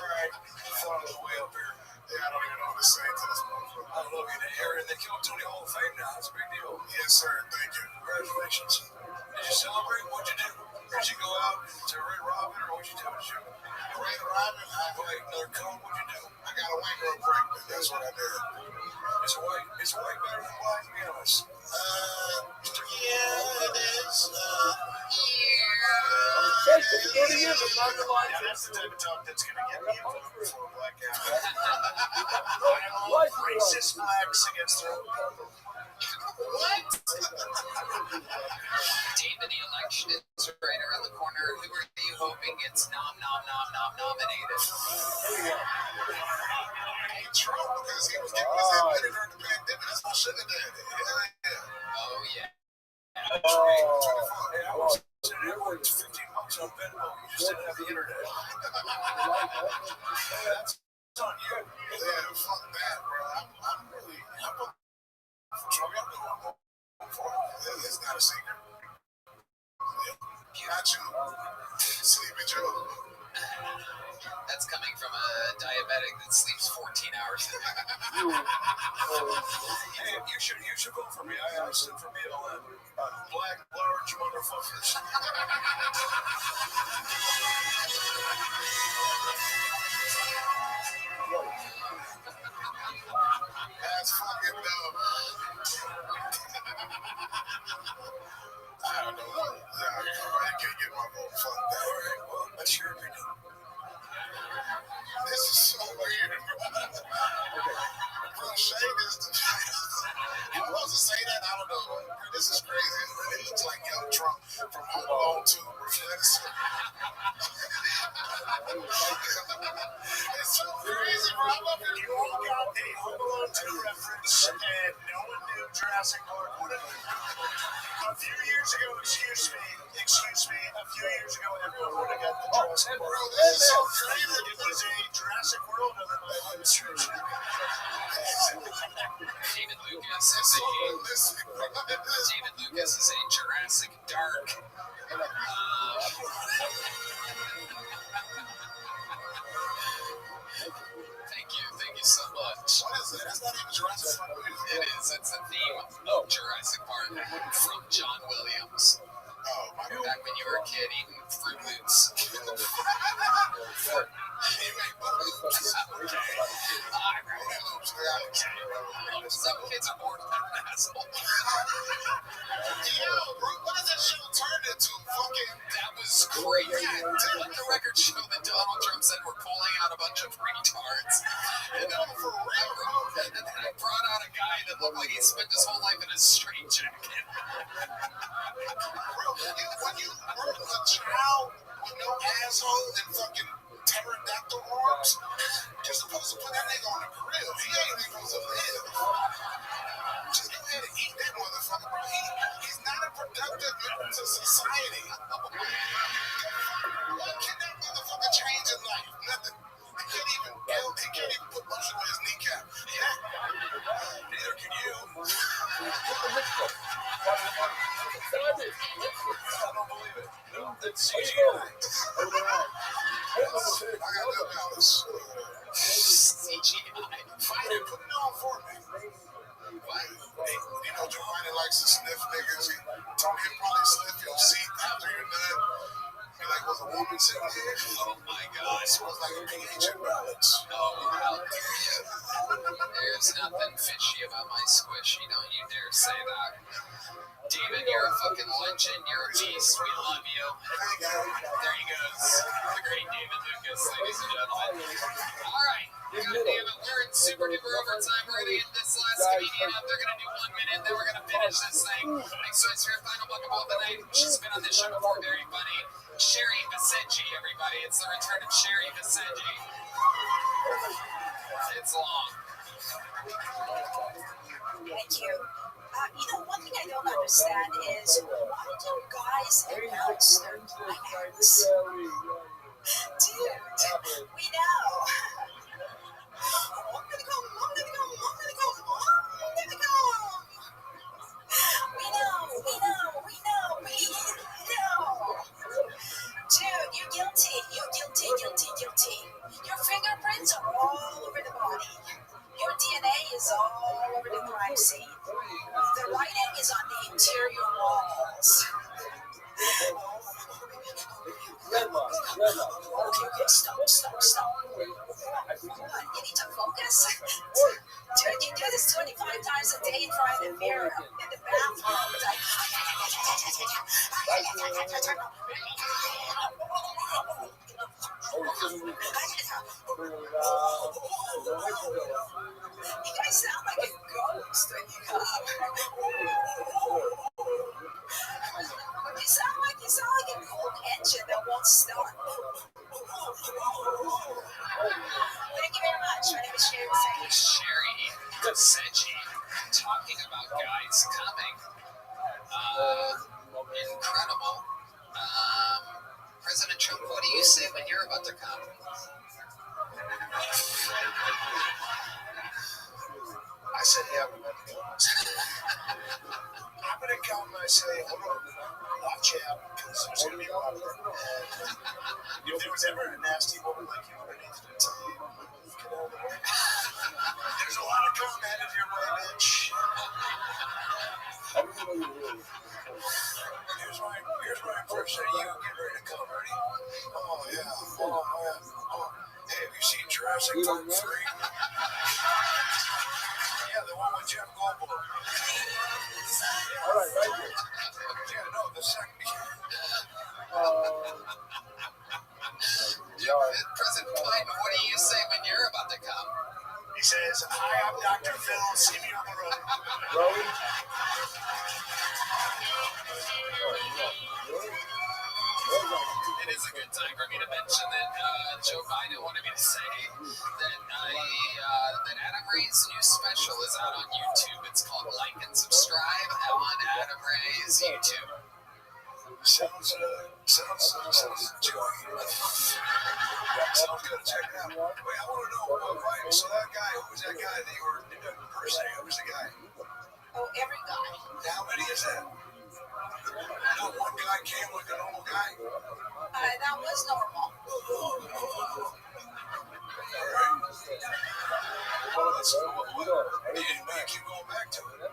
Speaker 3: All right.
Speaker 2: Follow the way up here.
Speaker 3: Yeah, I don't even know what to say to this motherfucker.
Speaker 2: I love you. Aaron, they killed Tony Hall of Fame now. That's a big deal.
Speaker 3: Yes, sir. Thank you.
Speaker 2: Congratulations. Did you celebrate? What'd you do? Did you go out to Red Robin, or what'd you do?
Speaker 3: Red Robin,
Speaker 2: Wait, another cone? What'd you do?
Speaker 3: I got a wing real quick. That's what I did.
Speaker 2: Is white better than black, to be honest?
Speaker 3: Yeah, it is.
Speaker 2: Yeah, that's the type of talk that's going to get me a vote for a black guy. I love racist blacks against their own people.
Speaker 3: What?
Speaker 1: David, the election is right around the corner. Who are you hoping gets nominated?
Speaker 3: Hey, Trump, because he was getting his head better during the pandemic. That's my sugar daddy. Yeah.
Speaker 1: Oh, yeah.
Speaker 2: Hey, I was everyone's $15 on Venmo. You just didn't have the internet. That's on you.
Speaker 3: Yeah, fuck that, bro. I'm Trump. Y'all know I'm for. It's not a secret. Yeah. Not you. Sleepy Joe.
Speaker 1: That's coming from a diabetic that sleeps 14 hours a day.
Speaker 2: Hey, you should vote for me. I stood for BLM. Black, large motherfuckers.
Speaker 3: That's fucking dumb. I don't know. I can't get my vote. Fuck that.
Speaker 2: All right, well, that's your opinion.
Speaker 3: This is so weird, bro. Bro, Shane is the. You supposed to say that? I don't know. This is crazy. It looks like young Trump from Home Alone 2. It's so crazy, bro. I'm up here.
Speaker 2: You all got a Home Alone 2 reference, and no one knew Jurassic Park would have. A few years ago, excuse me, a few years ago, everyone would have got the Jurassic Park.
Speaker 3: Bro, this is so crazy.
Speaker 2: It was a Jurassic World of the demonstration.
Speaker 1: David Lucas is a Jurassic Dark. Thank you so much.
Speaker 3: What is that? That's not even Jurassic Park.
Speaker 1: It is. It's a theme of Jurassic Park from John Williams.
Speaker 3: Oh, my God.
Speaker 1: Back when you were a kid eating Fruit Loops.
Speaker 3: You ain't Loops.
Speaker 1: Some kids are born with an asshole.
Speaker 3: Yo, bro, what does that show turn into? Fucking.
Speaker 1: That was crazy. Let the record show that Donald Trump said we're pulling out a bunch of retards. And then I brought out a guy that looked like he spent his whole life in a straitjacket.
Speaker 3: Bro, when you birth a child with no asshole and fucking pterodactyl arms, you're supposed to put that nigga on the grill. He ain't even supposed to live. Just go ahead and eat that motherfucker, bro. He's not a productive member to society. What can that motherfucker change in life? Nothing. He can't even put motion on his kneecap. Yeah. don't believe it. No, it's CGI. I got that balance.
Speaker 1: CGI.
Speaker 3: Fine, put it on for me.
Speaker 1: What?
Speaker 3: Hey, you know, Giovanni likes to sniff niggas. He told me he'd probably sniff your seat after you're done. He like, was a woman sitting here?
Speaker 1: Oh my God.
Speaker 3: It smells like a pH imbalance.
Speaker 1: Oh, how dare you? There's nothing fishy about my squishy. Don't you dare say that. David, you're a fucking legend. You're a beast. We love you. There he goes. The great David Lucas, ladies and gentlemen. All right. God damn it. We're in super duper overtime. We're going to get this last comedian up. They're going to do 1 minute. Then we're going to finish this thing. Next one is your final buck of all the night. She's been on this show before. Very funny. Sherry Vicenci, everybody. It's the return of Sherry Vicenci. It's long.
Speaker 6: Thank you. You know, one thing I don't understand is why do guys announce their climax? Dude, we know. I'm gonna come. We know. Dude, you're guilty. Your fingerprints are all over the body. Your DNA is all over the crime scene. The writing is on the interior walls. Okay, stop. What, you need to focus? Dude, you do this 25 times a day in front of the mirror in the bathroom. It's like... You guys sound like a ghost when you come. You sound like a cold engine that won't start. Thank you very much. My name is Sherry Vicenci.
Speaker 1: Sherry Vicenci. Talking about guys coming. Incredible. President Trump, what do you say when you're about to come?
Speaker 3: I said, yeah, I'm going to come and I say, hold on, watch out, because there's going to be a lot of them. And if there was ever a nasty woman like you underneath it, it's there's a lot of cum headed your way, bitch. Here's my impression of you. Get ready to come, ready? Oh, yeah. Hey, have you seen Jurassic Park 3? Yeah, the one with Jeff Goldblum. All right, right here. Yeah, no, the second.
Speaker 1: President Biden, what do you say when you're about to come?
Speaker 3: He says, hi, I'm Dr. Phil. See me on the road.
Speaker 1: It is a good time for me to mention that Joe Biden wanted me to say that Adam Ray's new special is out on YouTube. It's called Like and Subscribe on Adam Ray's YouTube.
Speaker 3: Sounds Joey. Sounds good. Check it out. Wait, I want to know, right, so that guy, who was that guy that you were impersonating? Who was the guy?
Speaker 6: Oh, every guy.
Speaker 3: How many is that? Not one guy came like a normal guy?
Speaker 6: That was normal.
Speaker 3: All right. Well, that's what do you keep going back to it?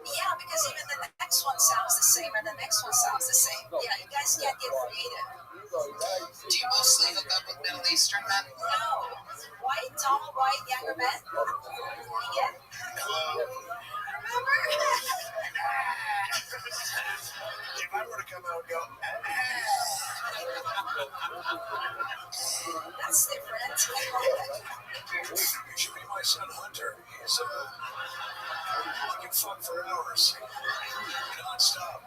Speaker 6: Yeah, because even the next one sounds the same, and the next one sounds the same. Yeah, you guys can't get creative.
Speaker 1: Do you mostly hook up with Middle Eastern men?
Speaker 6: No. White, tall, white, younger men. You get it? Remember?
Speaker 3: If I were to come out and go,
Speaker 6: That's different.
Speaker 3: you should be my son Hunter. He's looking fun for hours. Non-stop.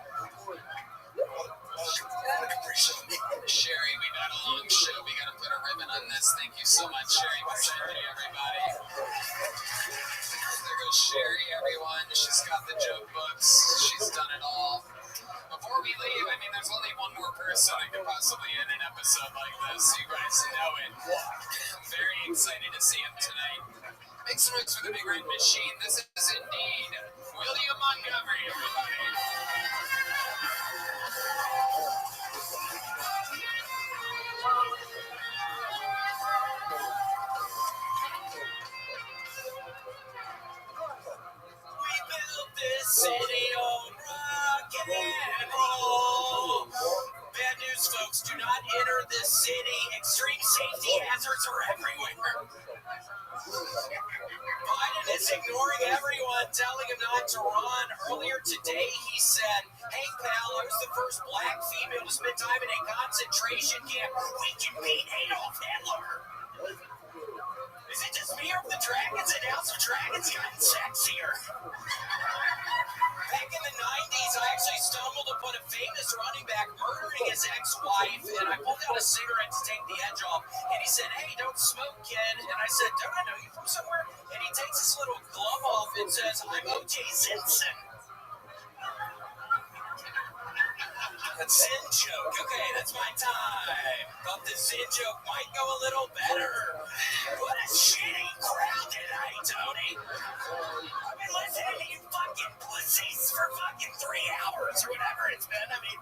Speaker 1: Sherry, we've had a long show. We got to put a ribbon on this. Thank you so much, Sherry Vicenci, everybody. There goes Sherry, everyone. She's got the joke books. She's done it all. Before we leave, I mean, there's only one more person that could possibly end an episode like this. You guys know it. I'm very excited to see him tonight. Make some noise for the Big Red Machine. This is indeed William Montgomery, everybody.
Speaker 2: We built this city on rock and roll. Bad news, folks. Do not enter this city. Extreme safety hazards are everywhere. Biden is ignoring everyone, telling him not to run. Earlier today, he said, "Hey, pal, I was the first black female to spend time in a concentration camp. We can beat Adolf Hitler." Is it just me or have the dragons and House of Dragons gotten sexier? Back in the 90s, I actually stumbled upon a famous running back murdering his ex-wife, and I pulled out a cigarette to take the edge off, and he said, "Hey, don't smoke, kid." And I said, "Don't I know you from somewhere?" And he takes his little glove off and says, "I'm O.J. Simpson." A Zen joke. Okay, that's my time. Thought the Zen joke might go a little better. What a shitty crowd tonight, Tony. I've been listening to you fucking pussies for fucking 3 hours or whatever it's been. I mean,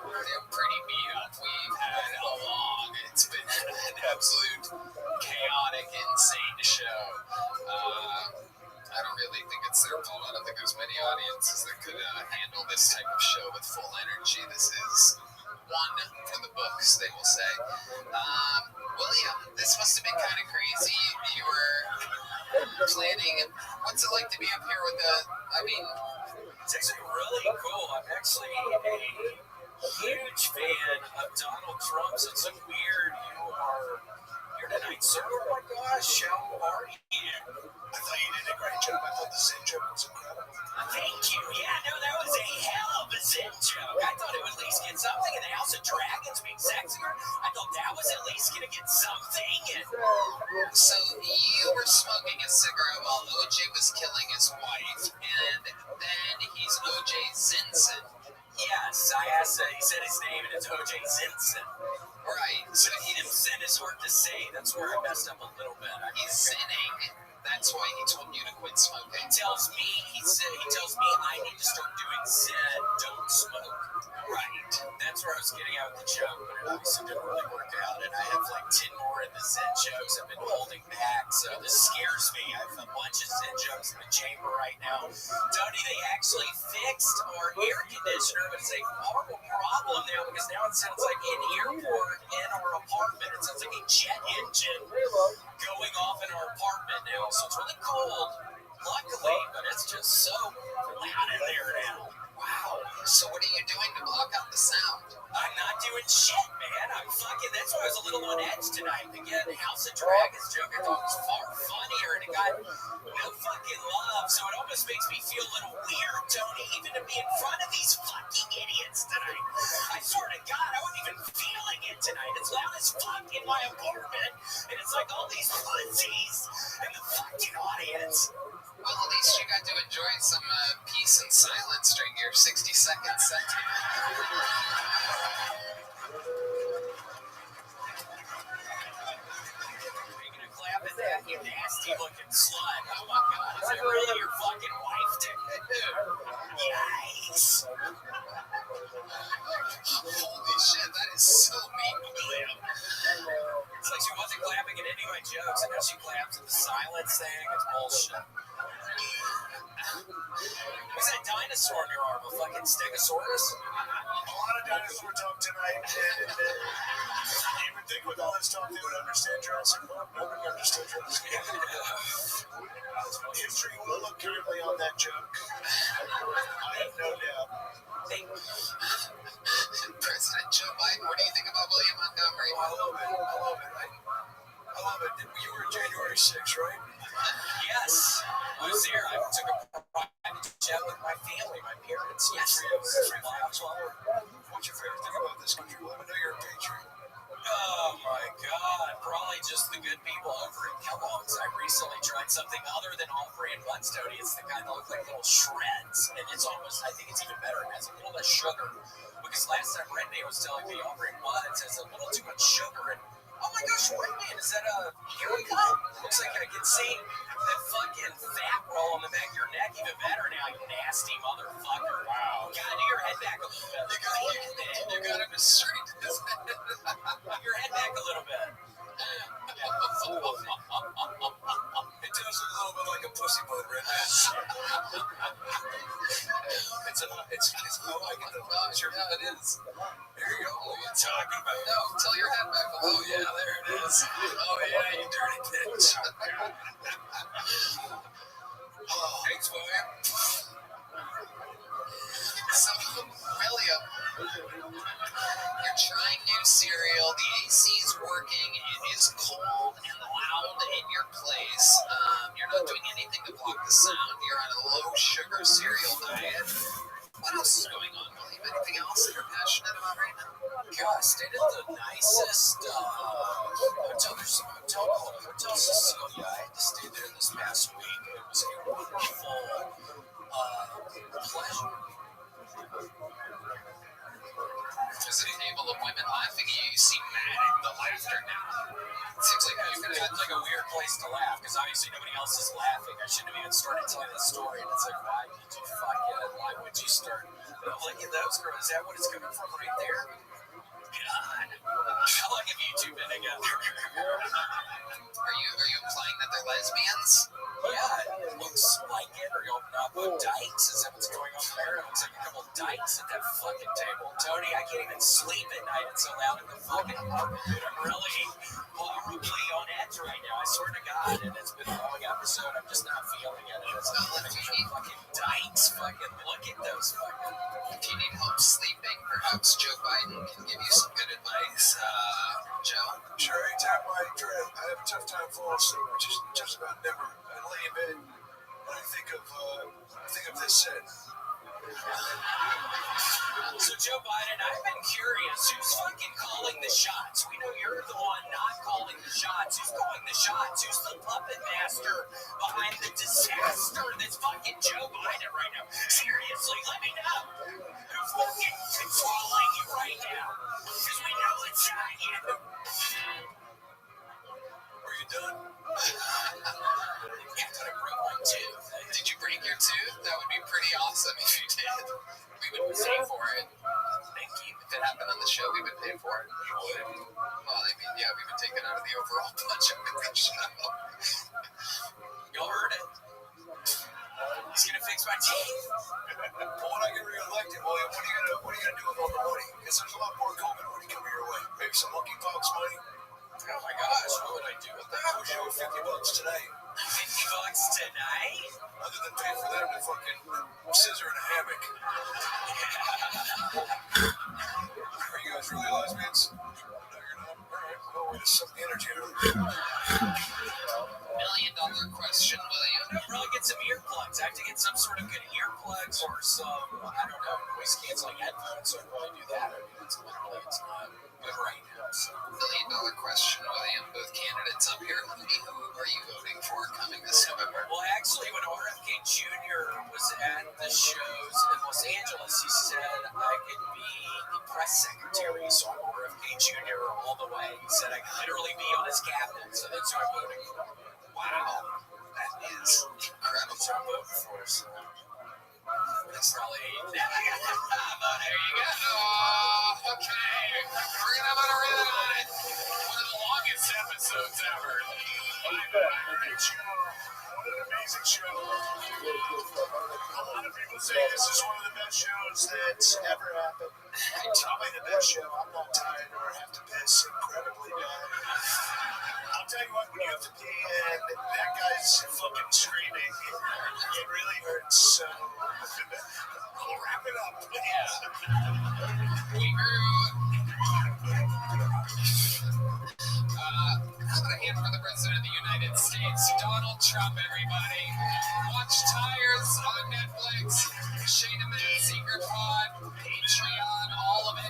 Speaker 1: They're pretty beat up. We've had a long, it's been an absolute chaotic, insane show. I don't really think it's their fault. I don't think there's many audiences that could handle this type of show with full energy. This is one for the books, they will say. William, this must have been kind of crazy. You were planning. What's it like to be up here with
Speaker 2: it's actually really cool. I'm actually a huge fan of Donald Trump, so it's so weird you are here tonight, sir. Oh my gosh, how are you?
Speaker 3: I thought you did a great job. I thought the Zen joke was incredible.
Speaker 2: Thank you. Yeah, no, that was a hell of a Zen joke. I thought it would at least get something in the House of Dragons being sexier. I thought that was at least going to get something. And
Speaker 1: So you were smoking a cigarette while OJ was killing his wife, and then he's OJ Simpson.
Speaker 2: yes, I asked he said his name, and it's O.J. Simpson.
Speaker 1: Right.
Speaker 2: So Simpson is hard to say. That's where I messed up a little bit.
Speaker 1: He's sinning. That's why he told you to quit smoking.
Speaker 2: He tells me I need to start doing Zen, don't smoke. Right. That's where I was getting out with the joke, but it obviously didn't really work out. And I have like 10 more of the Zen jokes I've been holding back, so this scares me. I have a bunch of Zen jokes in the chamber right now. Tony, they actually fixed our air conditioner, but it's a horrible problem now because now it sounds like an airport in our apartment. It sounds like a jet engine going off in our apartment now. So it's really cold, luckily, but it's just so loud in there now.
Speaker 1: Wow. So what are you doing to block out the sound?
Speaker 2: I'm not doing shit, man. That's why I was a little on edge tonight. Again, the House of Dragons joke I thought was far funnier, and it got no fucking love, so it almost makes me feel a little weird, Tony, even to be in front of these fucking idiots tonight. I swear to God, I wasn't even feeling it tonight. It's loud as fuck in my apartment, and it's like all these pussies in the fucking audience.
Speaker 1: Well, at least you got to enjoy some peace and silence during your 60-second set tonight.
Speaker 2: Are you gonna clap at that, you nasty looking slut? Oh my God, is that really your fucking wife, dude? Yikes!
Speaker 1: Holy shit, that is so mean, William.
Speaker 2: It's like she wasn't clapping at any of my jokes, and now she claps at the silence thing. It's bullshit. What's that dinosaur in your arm? A fucking Stegosaurus?
Speaker 3: A lot of dinosaur talk tonight, and you would think with all this talk they would understand Jurassic Park. Nobody understood Jurassic Park. History will look carefully on that joke. I have no doubt.
Speaker 1: President Joe Biden, what do you think about William Montgomery?
Speaker 3: I love it. You were January 6th, right?
Speaker 2: Yes. I was there. I took a private jet with my family, my parents. Yes.
Speaker 3: What's your favorite thing about this country? Let me know you're a patriot.
Speaker 2: Oh my God. Probably just the good people over at Kellogg's. I recently tried something other than all-brand buns, Tony. It's the kind that look like little shreds. And it's almost, I think it's even better. It has a little less sugar. Because last time Renee was telling me all-brand buns has a little too much sugar. And oh my gosh, Renee, is that a haircut? Looks like a See, that fucking fat roll on the back of your neck, even better now, you nasty motherfucker. Wow. You gotta do your head back a little bit.
Speaker 1: You got him straight to his head.
Speaker 2: Your head back a little bit. It does look a little bit like a pussy butt, Red Man. It's I like it though. Sure, yeah, it is. There you go. What are you talking about?
Speaker 1: No, tell your head back.
Speaker 2: Oh, yeah, there it is. Oh, yeah, you dirty bitch. Thanks, William.
Speaker 1: So, William, you're trying new cereal. The AC is working. It is cold and loud in your place. You're not doing anything to block the sound. You're on a low-sugar cereal diet. What else is going on, William? Anything else that you're passionate about right now?
Speaker 2: God, I stayed at the nicest hotel. There's a hotel called Hotel Cecilia. I had to stay there this past week. It was a wonderful pleasure.
Speaker 1: There's a table of women laughing at you. You seem mad at the laughter now. It seems like
Speaker 2: It's like a weird place to laugh because obviously nobody else is laughing. I shouldn't have even started telling the story. And it's like, why did you why would you start? But I'm like, those girls, is that what it's coming from right there? God. How long have you two been together?
Speaker 1: Are you implying that they're lesbians?
Speaker 2: Yeah, it looks like it. Or you'll knock on dykes. Is that what's going on there? It looks like a couple dykes at that fucking table. Tony, I can't even sleep at night. It's so loud in the fucking apartment, dude. I'm really horribly on edge right now. I swear to God. And it's been a long episode. I'm just not feeling it. And it's not letting me fucking dykes. Fucking look at those fucking.
Speaker 1: If you need help sleeping, perhaps Joe Biden can give you some good advice. Joe?
Speaker 3: Sure, anytime I trip, I have a tough time falling asleep. Just about never. I lay in bed and I think of this set.
Speaker 2: So Joe Biden, I've been curious, who's fucking calling the shots? We know you're the one not calling the shots. Who's calling the shots? Who's the puppet master behind the disaster that's fucking Joe Biden right now? Seriously, let me know. Who's fucking controlling you right now? Because we know it's not you.
Speaker 3: Are you done?
Speaker 2: Yeah, I thought I broke my tooth.
Speaker 1: Did you break your tooth? That would be pretty awesome if you did. We would pay for it.
Speaker 2: Thank you.
Speaker 1: If it happened on the show, we would pay for it.
Speaker 2: You would?
Speaker 1: Well, I mean, yeah, we would take it out of the overall budget of the show.
Speaker 2: Y'all heard it. He's gonna fix my teeth.
Speaker 3: Well, when I get reelected, William, what are you gonna do with all the money? Because there's a lot more COVID money coming your way. Maybe some monkeypox money.
Speaker 2: Oh my gosh, what would I do with that?
Speaker 3: I wish you were $50 today.
Speaker 2: $50 tonight?
Speaker 3: Other than pay for them to fucking scissor in a hammock. Are you guys really lesbians? No, you're not. All right, well, way to suck the energy out of them.
Speaker 1: $1 million question, William.
Speaker 2: I'll probably get some earplugs. I have to get some sort of good earplugs or some, I don't know, noise canceling headphones, so I'd probably do that. I mean, it's literally, it's not good right now, so.
Speaker 1: $1 million question, William. Both candidates up here. Who are you voting for coming this November?
Speaker 2: Well, actually, when RFK Jr. was at the shows in Los Angeles, he said I could be the press secretary, so I'm RFK Jr. all the way. He said I could literally be on his cabinet, so that's who I'm voting for.
Speaker 1: Wow, that is incredible.
Speaker 2: So I'm voting for, so. That's probably
Speaker 1: There you go. Okay, we're gonna put a ribbon on it. One of the longest episodes ever.
Speaker 3: What an amazing show. A lot of people say this is one of the best shows that's ever happened. Probably the best show. I'm not tired or have to piss incredibly bad. I'll tell you what, when you have to pee and that guy's fucking screaming, it really hurts. So we'll wrap it up.
Speaker 1: We grew. How about a hand for the President of the United States, Donald Trump, everybody. Watch Tires on Netflix, Shane and Matt Secret Pod, Patreon, all of it.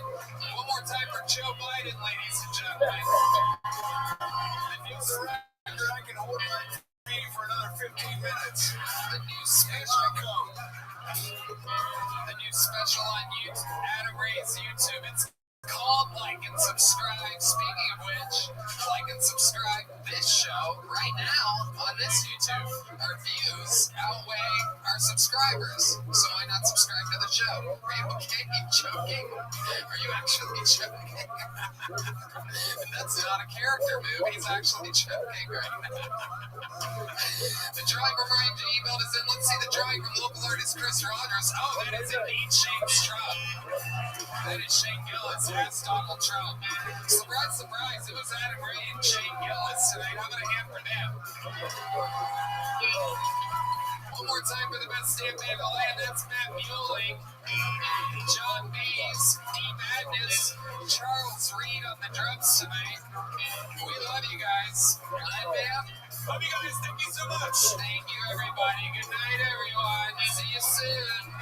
Speaker 1: One more time for Joe Biden, ladies and gentlemen. The new
Speaker 3: I can hold my pee for another 15 minutes.
Speaker 1: The new special on YouTube, Adam Ray's YouTube. It's called Like and Subscribe. Speaking of which, like and subscribe this show right now on this YouTube. Our views outweigh our subscribers, so why not subscribe to the show? Are you okay? Are you joking? Are you actually joking? And that's not a character move. He's actually joking right now. The drawing room range emailed us in. Let's see the drawing room local artist Chris Rogers. Oh, that is indeed Shane Trump. That is Shane Gillis. That's Donald Trump. Surprise, surprise. It was Adam Ray and Shane Gillis tonight. How about a hand for them? One more time for the best stand band in the land. That's Matt Mueling, John Mays, Dee Madness, Charles Reed on the drums tonight. We love you guys. I'm Bam.
Speaker 5: Love you guys. Thank you so much.
Speaker 1: Thank you, everybody. Good night, everyone. See you soon.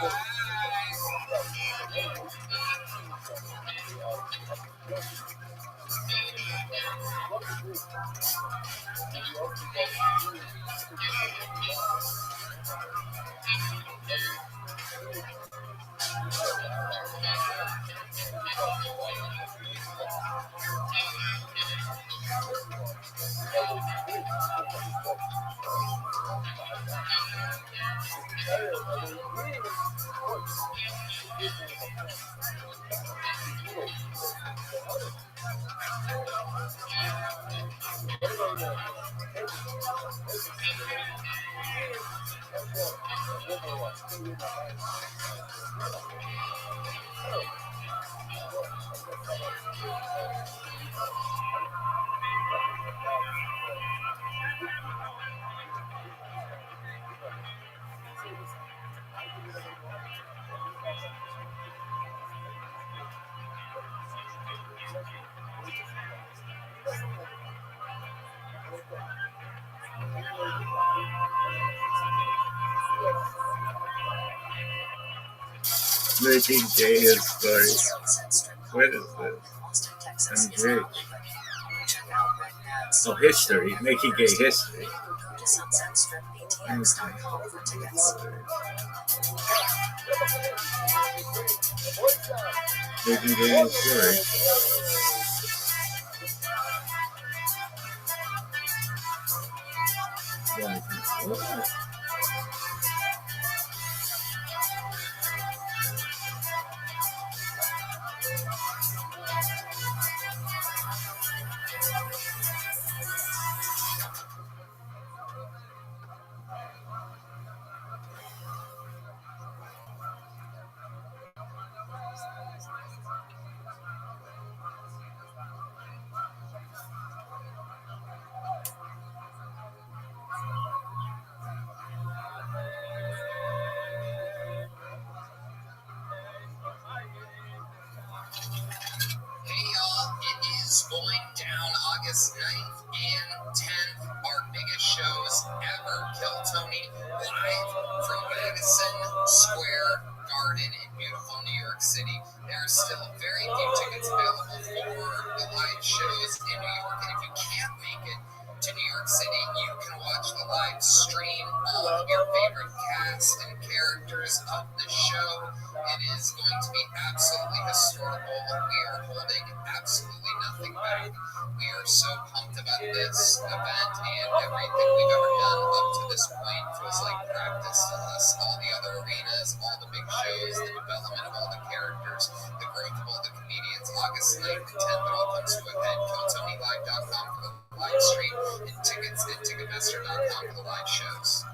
Speaker 7: Making gay history. What is this? MJ. Oh, history. Making gay history. Making gay history. What?
Speaker 1: Hey y'all, it is going down August 9th and 10th, our biggest shows ever. Kill Tony live from Madison Square Garden in beautiful New York City. There are still very few tickets available for the live shows in New York, and if you can't make it to New York City, you can watch the live stream of your favorite cast and characters of the show. It is going to be absolutely historical. We are holding absolutely nothing back. We are so pumped about this event, and everything we've ever done up to this point feels like practice to us. All the other arenas, all the big shows, the development of all the characters, the growth of all the comedians. August 9th and 10th, it all comes to a head. KillTonyLive.com for the live stream, and tickets at Ticketmaster.com for the live shows.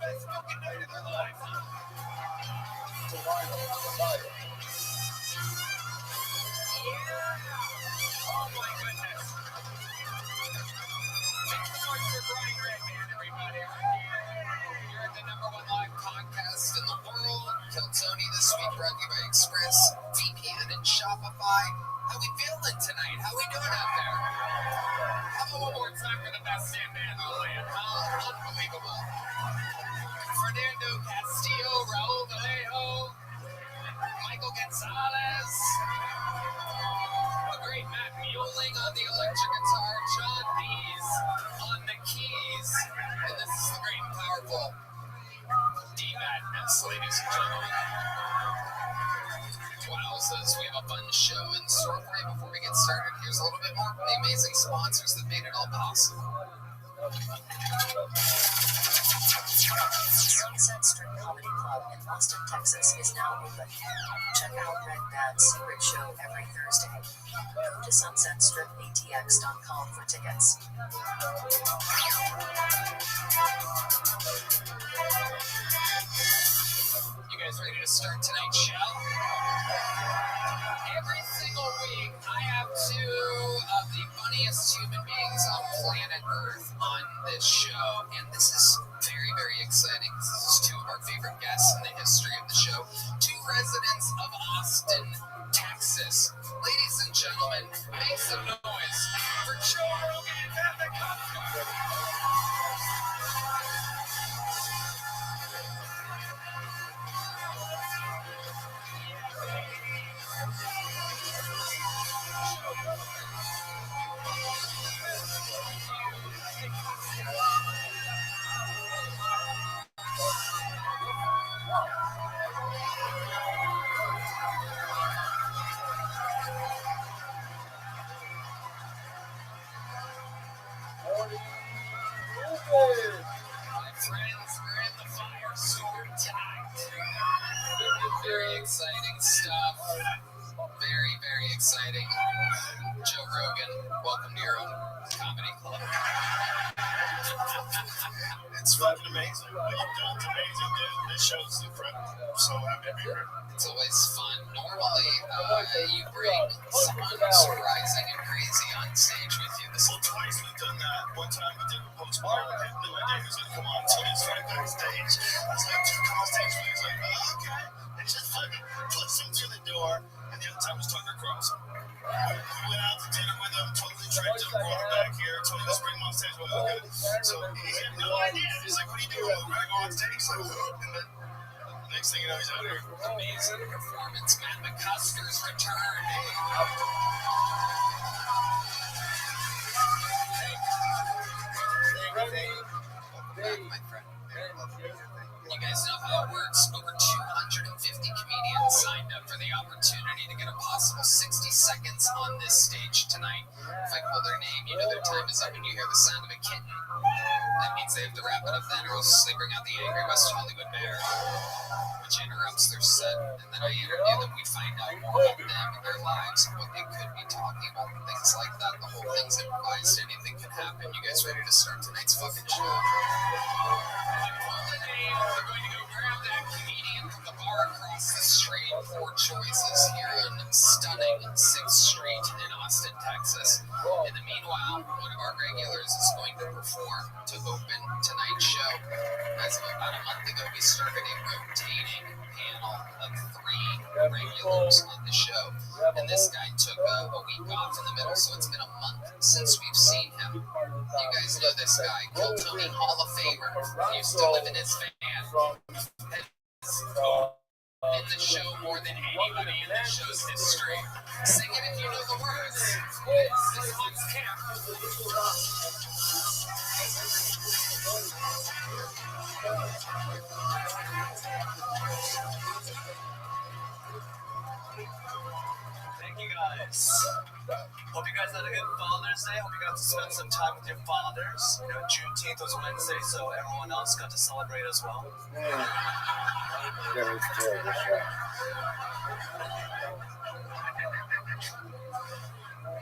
Speaker 1: best fucking night of their lives, huh? Yeah. Oh my goodness. Make some noise for Brian Redman, everybody. You're at the #1 live podcast in the world. Kill Tony this week brought to you by Express, VPN, and Shopify. How we feeling tonight? How we doing out there? How about one more time for the best damn man in the land, huh? Unbelievable. Fernando Castillo, Raul Vallejo, Michael Gonzalez, the great Matt Mueling on the electric guitar, John Dees on the keys, and this is the great and powerful D-Madness, ladies and gentlemen. Wowzers, we have a fun show in store for you. Before we get started, here's a little bit more from the amazing sponsors that made it all possible.
Speaker 8: Sunset Strip Comedy Club in Austin, Texas is now open. Check out Red Bad's Secret Show every Thursday. Go to sunsetstripatx.com for tickets.
Speaker 1: You guys ready to start tonight's show? Every single week, I have two of the funniest human beings on planet Earth on this show, and this is very, very exciting. This is two of our favorite guests in the history of the show. Two residents of Austin, Texas. Ladies and gentlemen, make some noise for Joe Rogan and the Costco. My friends, we're in the firestorm tonight. Very exciting stuff. Very, very exciting. Joe Rogan, welcome to your own comedy club.
Speaker 3: It's fucking amazing. What you've done is amazing, dude. This show's incredible. I'm so happy to be here.
Speaker 1: It's always fun. Normally, you bring someone surprising and crazy on stage with you. This
Speaker 3: Well, twice we've done that. One time we did a postpone. I had no idea he was going to come on until he was right backstage. I was like, dude, come on stage. And he was like, oh, okay. And just fucking puts him through the door. And the other time was Tucker Carlson. We went out to dinner with him, totally tricked him, brought him back here, told him to bring him on stage. Well, okay. So he had no idea. He's like, what are you doing? We're going to go on stage. He's like, and then next thing you know, he's out here.
Speaker 1: amazing performance. Matt McCuster's return. Welcome back, my friend. You guys know how it works. Over 250 comedians signed up for the opportunity to get a possible 60 seconds on this stage tonight. If I call their name, you know their time is up and you hear the sound of a kitten. That means they have to wrap it up then, or else they bring out the angry West Hollywood bear, which interrupts their set. And then I interview them. We find out more about them and their lives and what they could be talking about and things like that. The whole thing's improvised. Anything can happen. You guys ready to start tonight's fucking show? We're going to go grab that comedian from the bar across the street. 4 choices here on stunning 6th Street in Austin, Texas. In the meanwhile, one of our regulars is going to perform to open tonight's show. As of about a month ago, we started a rotating panel of 3 regulars on the show. And this guy took a week off in the middle, so it's been a month since we've seen him. You guys know this guy, Kill Tony Hall of Famer. He used to live in his van. In the show more than anybody in the show's history. Sing it if you know the words. This is Hans Camp.
Speaker 2: Thank you guys. Hope you guys had a good Father's Day. Hope you got to spend some time with your fathers. You know, Juneteenth was Wednesday, so everyone else got to celebrate as well.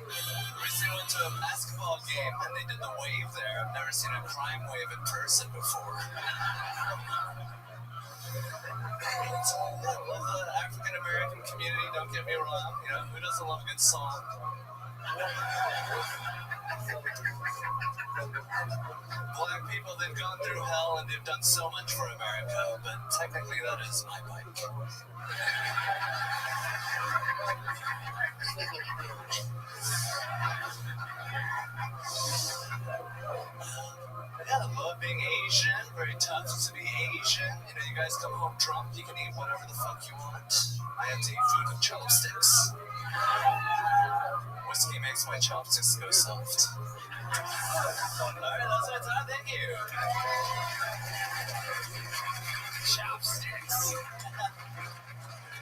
Speaker 2: recently went to a basketball game and they did the wave there. I've never seen a crime wave in person before. I love the African American community, don't get me wrong. You know, who doesn't love a good song? Black people, they've gone through hell and they've done so much for America, but technically that is my bike. Yeah, I love being Asian. Very tough to be Asian. You know, you guys come home drunk, you can eat whatever the fuck you want. I have to eat food with chopsticks. Whiskey makes my chopsticks go soft. Alright, that's my time. Thank you.
Speaker 1: Chopsticks.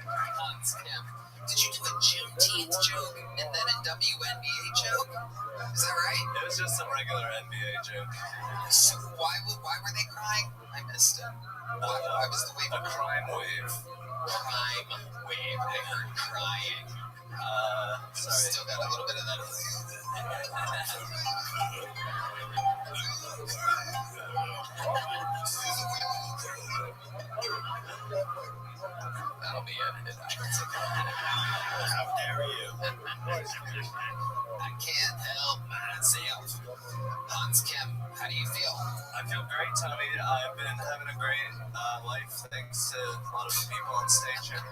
Speaker 1: Hans Kim, did you do a Juneteenth joke and then a WNBA joke? Is that right?
Speaker 2: It was just some regular NBA joke.
Speaker 1: So why were they crying? I missed it. Why was the wave
Speaker 2: A crime wave.
Speaker 1: crime wave? I heard crying.
Speaker 2: Sorry.
Speaker 1: Still got a little bit of that. That'll be edited.
Speaker 3: How dare you?
Speaker 1: I can't help myself. Hans Kim, how do you feel?
Speaker 2: I feel great, Tommy. I've been having a great life thanks to a lot of the people on stage here.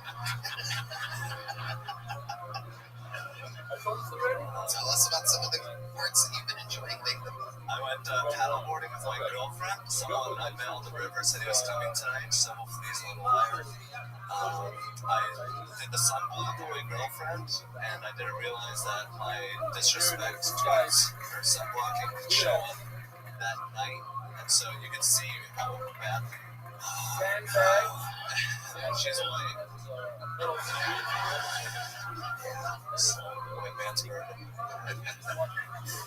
Speaker 1: Tell us about some of the parts that you've been enjoying lately.
Speaker 2: I went paddleboarding with my girlfriend. Someone I met on the river said he was coming tonight, so hopefully he's not a liar. I did the sunblock with my girlfriend, and I didn't realize that my disrespect towards her sunblocking could show up that night, and so you can see how badly. She's white. So, white man's burden.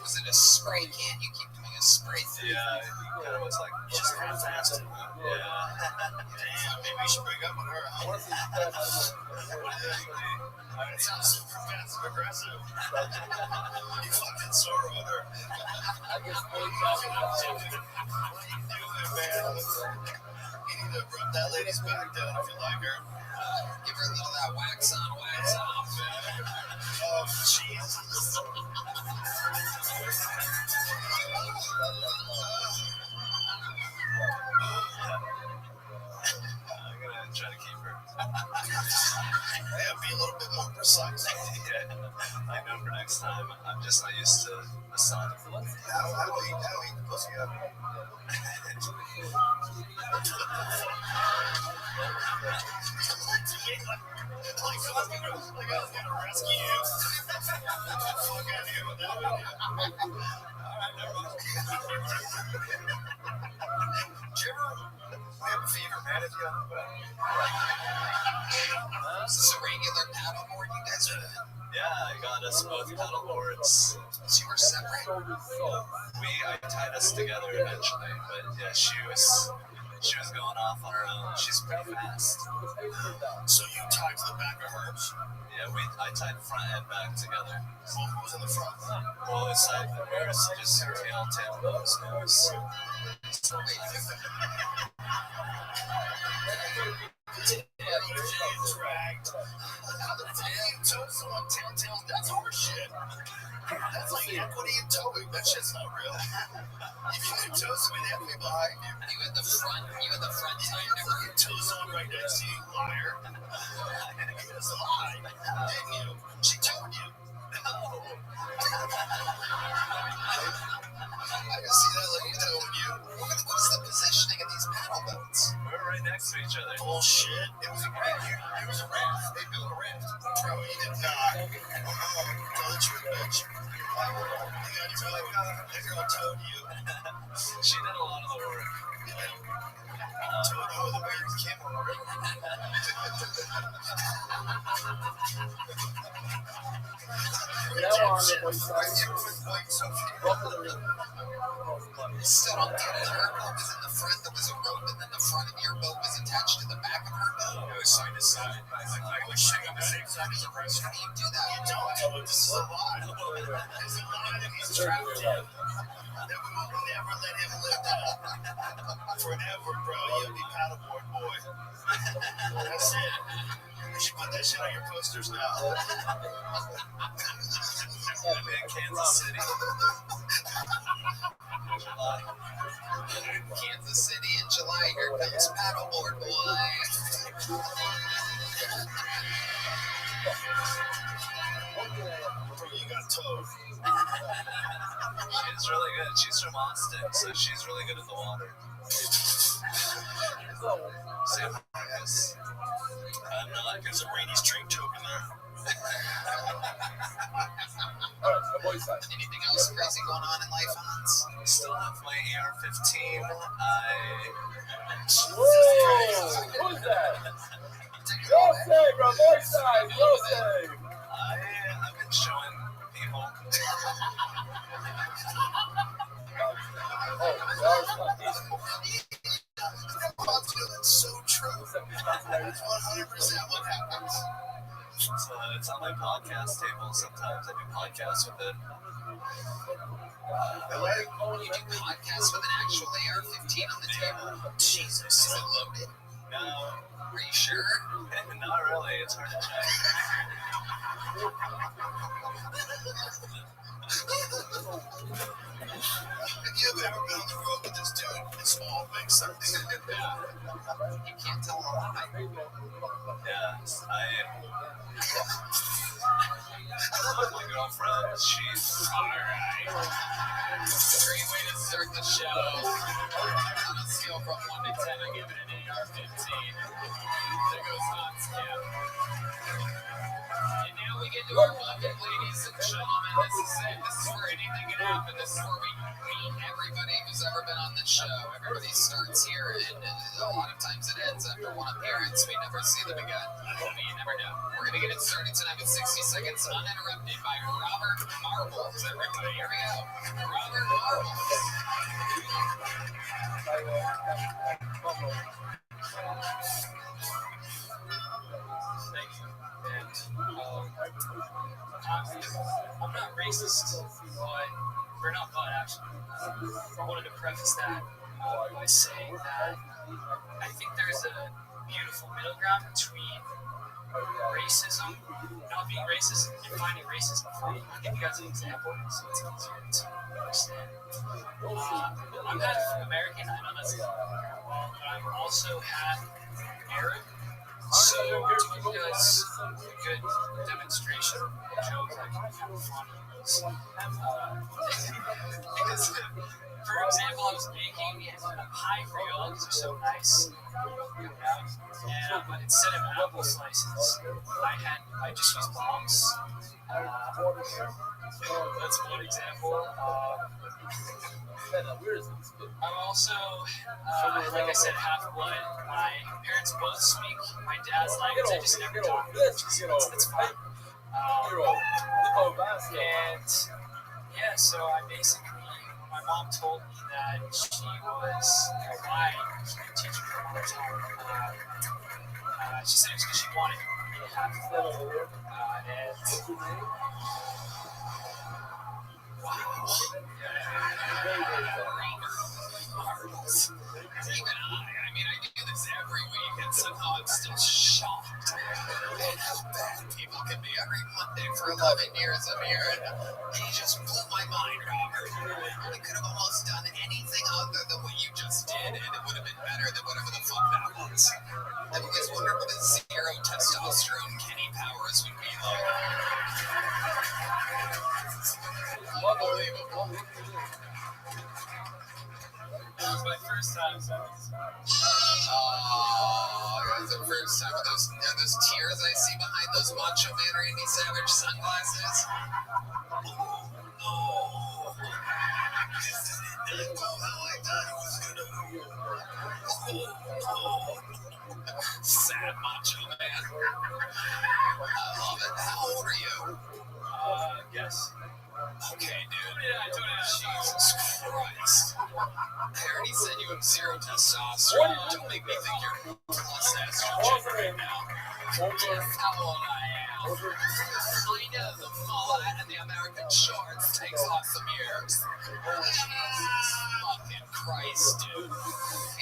Speaker 1: Was it a spray can? You keep doing a spray thing.
Speaker 2: Yeah, it kind of was like,
Speaker 3: You just half-assed it.
Speaker 2: yeah.
Speaker 3: Damn, maybe you should break up with her. It sounds super passive aggressive. You fucking sore with her. What are you doing, man? You need to rub that lady's back down if you like her.
Speaker 1: Give her a little of that wax on, wax off.
Speaker 3: Oh, Jesus.
Speaker 2: I'm gonna try to keep her.
Speaker 3: Yeah, be a little bit more precise.
Speaker 2: Yeah, I know for next time. I'm just not used to the sun.
Speaker 3: I don't eat the pussy up. Like I was gonna rescue you. Fuck out of here with that one. Alright, never mind. Did you ever have a fever, man? If you
Speaker 1: Is this a regular paddleboard you guys are doing?
Speaker 2: Yeah, I got us both paddle boards.
Speaker 1: So you were separate?
Speaker 2: I tied us together eventually, but yeah, she was going off on her own. She's pretty fast.
Speaker 3: So you tied to the back of hers?
Speaker 2: Yeah, I tied front and back together.
Speaker 3: Well, who was in the front?
Speaker 2: Well, it's like there's just tail nose.
Speaker 3: Yeah, you dragged. How the fuck you tow someone tail? That's horseshit. That's like equity in towing. That shit's not real. If you can tow somebody, they have to be behind you.
Speaker 1: You had the front
Speaker 3: You
Speaker 1: time never.
Speaker 3: fucking tow someone right next to you, liar. You just lied, didn't you? She towed you. No. I can see that lady towing you.
Speaker 1: What's the positioning of these paddle boats?
Speaker 2: We're right next to each other.
Speaker 3: Bullshit. It was a raft. They built a raft. Bro, you did not. Tell the truth, bitch. That girl towed you.
Speaker 2: She did a lot of the work.
Speaker 3: Towed her with a weird camera.
Speaker 1: Still don't get it. Her boat was in the front, there was a rope, and then the front of your boat was attached to the back of her boat.
Speaker 5: It was side to side. I was sitting on the same side as the rest.
Speaker 1: How do you do that?
Speaker 3: You don't. This is a lot. There's a lot that he's trapped in. That we will never let him live that. Forever, bro. You'll be paddleboard boy. That's it. You should put that shit on your posters now.
Speaker 2: I'm in Kansas City. July.
Speaker 1: Kansas City in July. Here comes paddleboard boy.
Speaker 3: You got towed.
Speaker 2: She's really good. She's from Austin, so she's really good in the water. Say hi, guys. I'm not.
Speaker 3: There's a Brady's drink joke in there.
Speaker 1: Anything else crazy going on in life, Hans?
Speaker 2: Still have my AR-15.
Speaker 5: Who's that? Jose, bro, voice side, Jose.
Speaker 2: I've been showing people.
Speaker 3: That's so true. That's 100% what happens.
Speaker 2: So it's on my podcast table sometimes. I do podcasts with it.
Speaker 1: You do podcasts with an actual AR-15 on the table? Jesus, is it loaded?
Speaker 2: No,
Speaker 1: Are you sure?
Speaker 2: not really. It's hard to check.
Speaker 3: If you've ever been on the road with this dude, it's all big something.
Speaker 1: You can't tell a lie.
Speaker 2: Yeah, my girlfriend, she's alright.
Speaker 1: Great way to start the show. On a scale from 1 to 10, I give it an AR-15. There goes Hans Camp. And now we get to our bucket, ladies and gentlemen. This is it. This is where anything can happen. This is where we meet everybody who's ever been on the show. Everybody starts here, and a lot of times it ends after one appearance. We never see them again. But you never know. We're going to get it started tonight with 60 seconds uninterrupted by Robert Marbles. Everybody, here we go. Robert Marbles.
Speaker 9: Thank you. And I'm not racist, but actually, I wanted to preface that by saying that I think there's a beautiful middle ground between racism, not being racist, and finding racism funny. I'll give you guys an example so it's easier to understand. I'm half American, I know that's not well, but I'm also half Arab. So to give you guys a good demonstration joke that can be kind of funny was, because, for example, I was making a pie for y'all because they're so nice. And but instead of apple slices, I just used bombs. That's one example. I'm also, like I said, half blood. My parents both speak my dad's language. I just never talk to them. It's fine. And yeah, so I basically, my mom told me that she was why she could teach me for one time. She said it was because she wanted me to have fun.
Speaker 1: Even I mean, I do this every week, and somehow I'm still shocked at how bad people can be. Every Monday for 11 years I'm here, and you just blew my mind, Robert. You could have almost done anything other than what you just did, and it would have been better than whatever the fuck that was. I always wonder what a zero testosterone Kenny Powers would be like. Unbelievable.
Speaker 9: It was my first time, so
Speaker 1: Oh, it was the first time. Are those tears I see behind those Macho Man Randy Savage sunglasses? Oh, this didn't go how I thought it was gonna. Sad Macho Man. I love it. How old are you?
Speaker 9: yes.
Speaker 1: Okay, dude. Jesus Christ. I already said you have zero testosterone. Don't make me think you're plus estrogen right now. Guess how old I am. I know the mullet and the American shorts takes lots of years. Jesus fucking Christ, dude.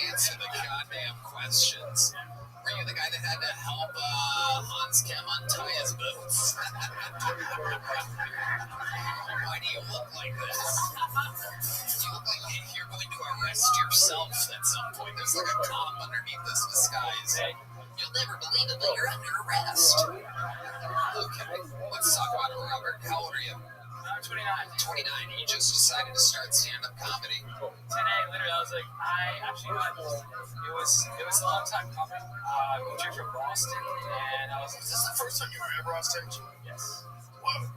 Speaker 1: Answer the goddamn questions. Were you the guy that had to help Hans Kim untie his boots? Why do you look like this? You look like you're going to arrest yourself at some point. There's like a cop underneath this disguise. You'll never believe it, but you're under arrest. Okay, let's talk about it, Robert. How old are you?
Speaker 9: 29.
Speaker 1: 29. You just decided to start stand-up comedy.
Speaker 9: Today, literally, I was like, it was a long time coming. I moved here from Boston, and I was like,
Speaker 3: Is this the first time you were ever on stage?
Speaker 9: yes.
Speaker 3: Whoa.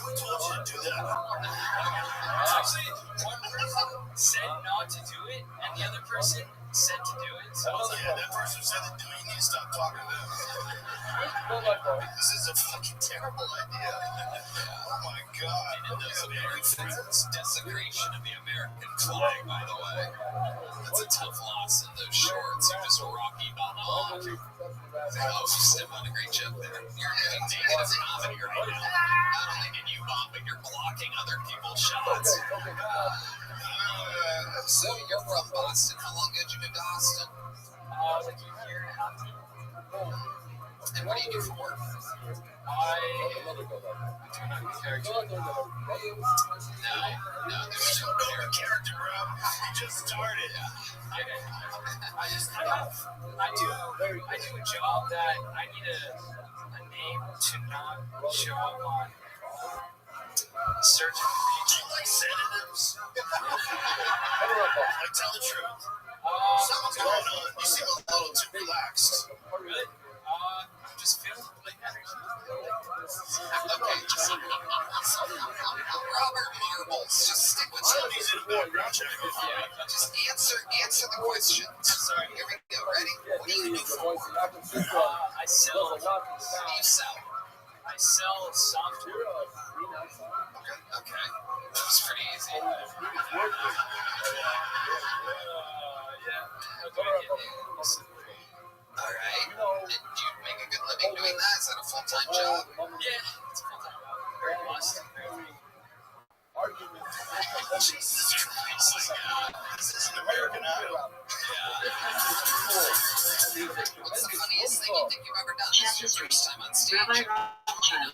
Speaker 3: Who told you to do that?
Speaker 9: Actually, one person said not to do it, and the other person said to do it. So I was like,
Speaker 3: Yeah, that person said to do it. You need to stop talking to them. This is a fucking terrible idea. Oh my God.
Speaker 1: And those Americans, desecration of the American flag, by the way. That's a tough loss in those shorts. You're just Rocky Balboa. Oh, Step on a great joke there. You're doing negative comedy right now. Not only did you bomb, but you're blocking other people's shots. So you're from Boston. How long did you move to Austin?
Speaker 9: like a year and a half.
Speaker 1: And what do you do for work?
Speaker 9: I do not character.
Speaker 1: No, there's no
Speaker 3: Character, bro. You just started.
Speaker 9: I do a job that I need a name to not show up on search
Speaker 3: Do you like sedatives? Like, tell the truth. Something's going on. You seem a little too relaxed.
Speaker 9: Really? Just feel like energy.
Speaker 1: Okay, just Robert Marbles. Just stick with
Speaker 3: Some of
Speaker 1: something.
Speaker 3: these in a background check.
Speaker 1: Just answer the questions.
Speaker 9: Sorry.
Speaker 1: Here we go. Ready? What do you do for work?
Speaker 9: I sell.
Speaker 1: What do you sell?
Speaker 9: I sell software.
Speaker 1: Okay. That was pretty easy. All right. And do you make a good living doing that? Is that a full-time job?
Speaker 9: Yeah, it's full time. Very must.
Speaker 3: Jesus Christ. This is an American Idol.
Speaker 1: What's the funniest thing you think you've ever done? This is your first time on stage.
Speaker 4: Rabbi Rothschild.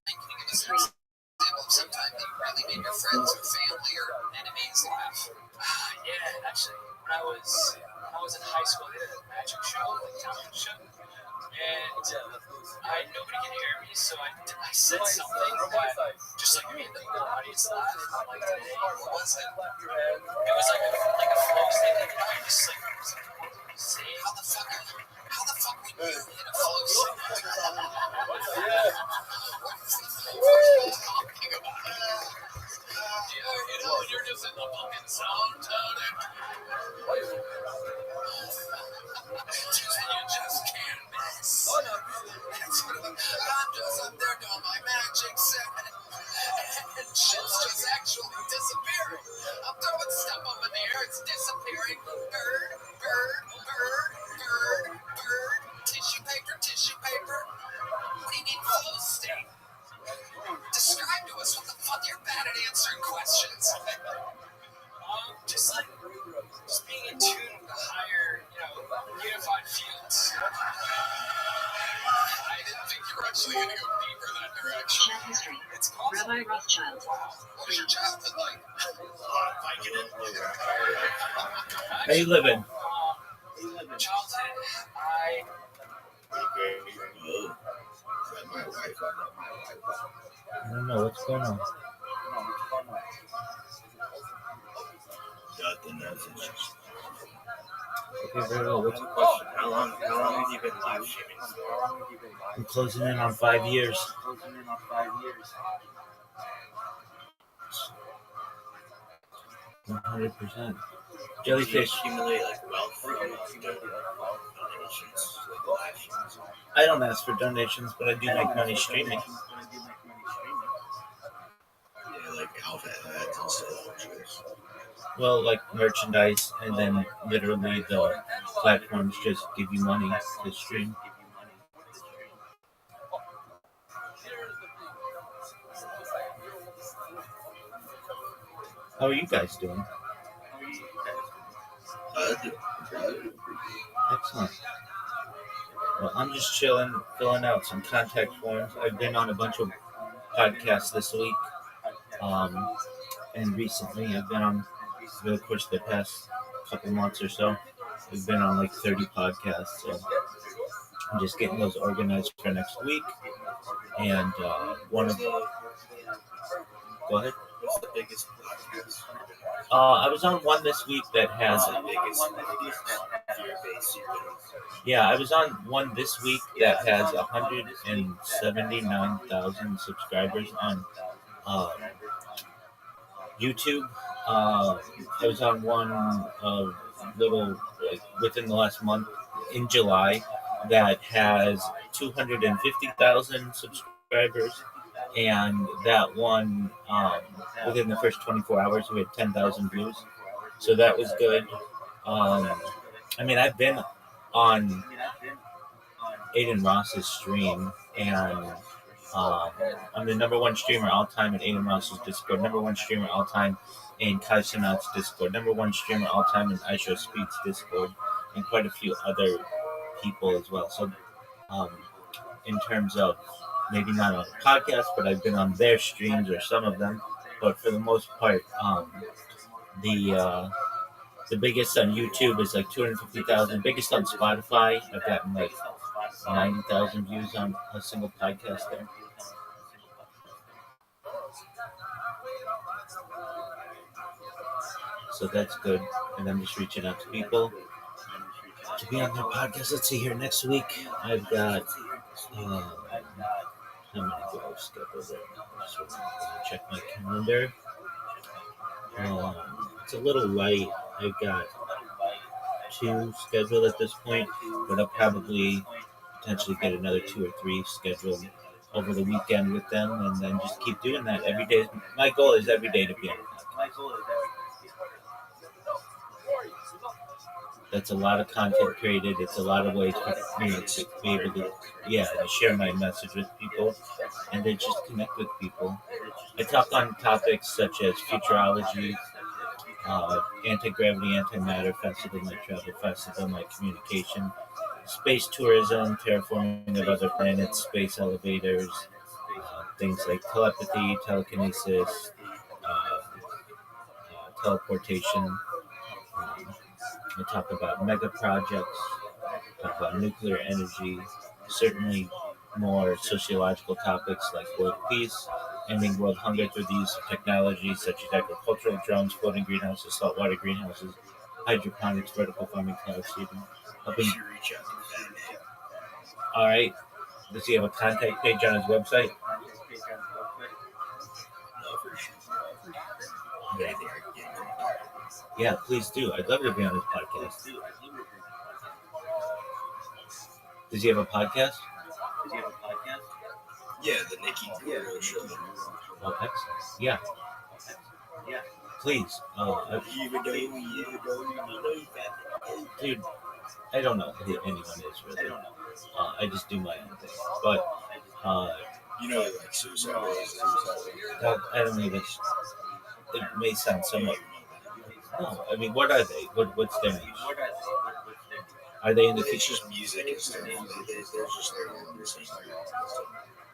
Speaker 1: Can you give us an example of some time that you really made your friends or family or enemies laugh?
Speaker 9: Yeah, actually, when I was in high school, I did a magic show, like talent show, and nobody could hear me, so I said something that just like made the audience laugh. Like today,
Speaker 1: What was it?
Speaker 9: it was like a flow state. Like I just like say
Speaker 1: How the fuck would you hit a flow state? What are you talking about? Yeah, you're just in the fucking zone, Tony. You just can't miss. I'm just up there doing my magic set, and shit's just actually disappearing. I'm throwing stuff up in the air, it's disappearing. Bird. Tissue paper. What do you mean flow state? Describe to us what the fuck you're bad at answering questions.
Speaker 9: just being in tune with the higher, unified fields.
Speaker 1: I didn't think you were actually going to go deeper that direction.
Speaker 4: Chat history.
Speaker 1: It's called.
Speaker 4: Rabbi Rothschild.
Speaker 1: What was your childhood like?
Speaker 3: Vicodin.
Speaker 7: How you living?
Speaker 9: Childhood,
Speaker 7: I don't know what's going on. Okay, very well. What's your question?
Speaker 10: How long have you been live streaming for?
Speaker 7: I'm closing in on 5 years. 100%.
Speaker 10: Do you
Speaker 7: Jellyfish.
Speaker 10: accumulate wealth from donations, live streams?
Speaker 7: I don't ask for donations, but I do make money streaming.
Speaker 10: instead of merchandise?
Speaker 7: Well, like merchandise, and then literally the platforms just give you money to stream. How are you guys doing? Excellent. Well, I'm just chilling, filling out some contact forms. I've been on a bunch of podcasts this week, and recently I've been on, over the course of the past couple months or so, I've been on like 30 podcasts. So I'm just getting those organized for next week. And one of go ahead.
Speaker 10: What's the biggest podcast?
Speaker 7: I was on one this week that has.
Speaker 10: The biggest viewer base you've been on?
Speaker 7: Yeah, I was on one this week that has 179,000 subscribers on YouTube. I was on one little like within the last month in July that has 250,000 subscribers, and that one within the first 24 hours we had 10,000 views, so that was good. I mean, I've been on Aiden Ross's stream, and I'm the number one streamer all time in Aiden Ross's Discord, number one streamer all time in Kai Sinat's Discord, number one streamer all time in iShow Speed's Discord, and quite a few other people as well. So, in terms of maybe not on a podcast, but I've been on their streams or some of them. But for the most part, the biggest on YouTube is like 250,000. Biggest on Spotify, I've gotten like 90,000 views on a single podcast there. So that's good. And I'm just reaching out to people to be on their podcast. Let's see here. Next week, I've got how many do I schedule there? So I'm gonna check my calendar. It's a little light. I've got 2 scheduled at this point, but I'll probably potentially get another 2 or 3 scheduled over the weekend with them, and then just keep doing that every day. My goal is every day to be on a podcast. That's a lot of content created. It's a lot of ways for me to be able to, to share my message with people and then just connect with people. I talk on topics such as futurology, anti-gravity, antimatter, faster light travel, faster light communication, space tourism, terraforming of other planets, space elevators, things like telepathy, telekinesis, teleportation. I talk about mega projects, talk about nuclear energy, certainly more sociological topics like world peace, ending world hunger through the use of technologies such as agricultural drones, floating greenhouses, saltwater greenhouses, hydroponics, vertical farming, cloud seeding. All right. Does he have a contact page on his website? Yeah, please do. I'd love to be on his podcast. Does he have a podcast?
Speaker 10: Yeah, the Nikki Guru show.
Speaker 7: Oh, excellent. Yeah. Please. Dude, I don't know who anyone is really. I just do my own thing. But,
Speaker 10: like suicide.
Speaker 7: I don't even. It may sound somewhat. No, I mean, what are they? What's their name? Are they in the
Speaker 10: It's just music and stuff. They're just their own music.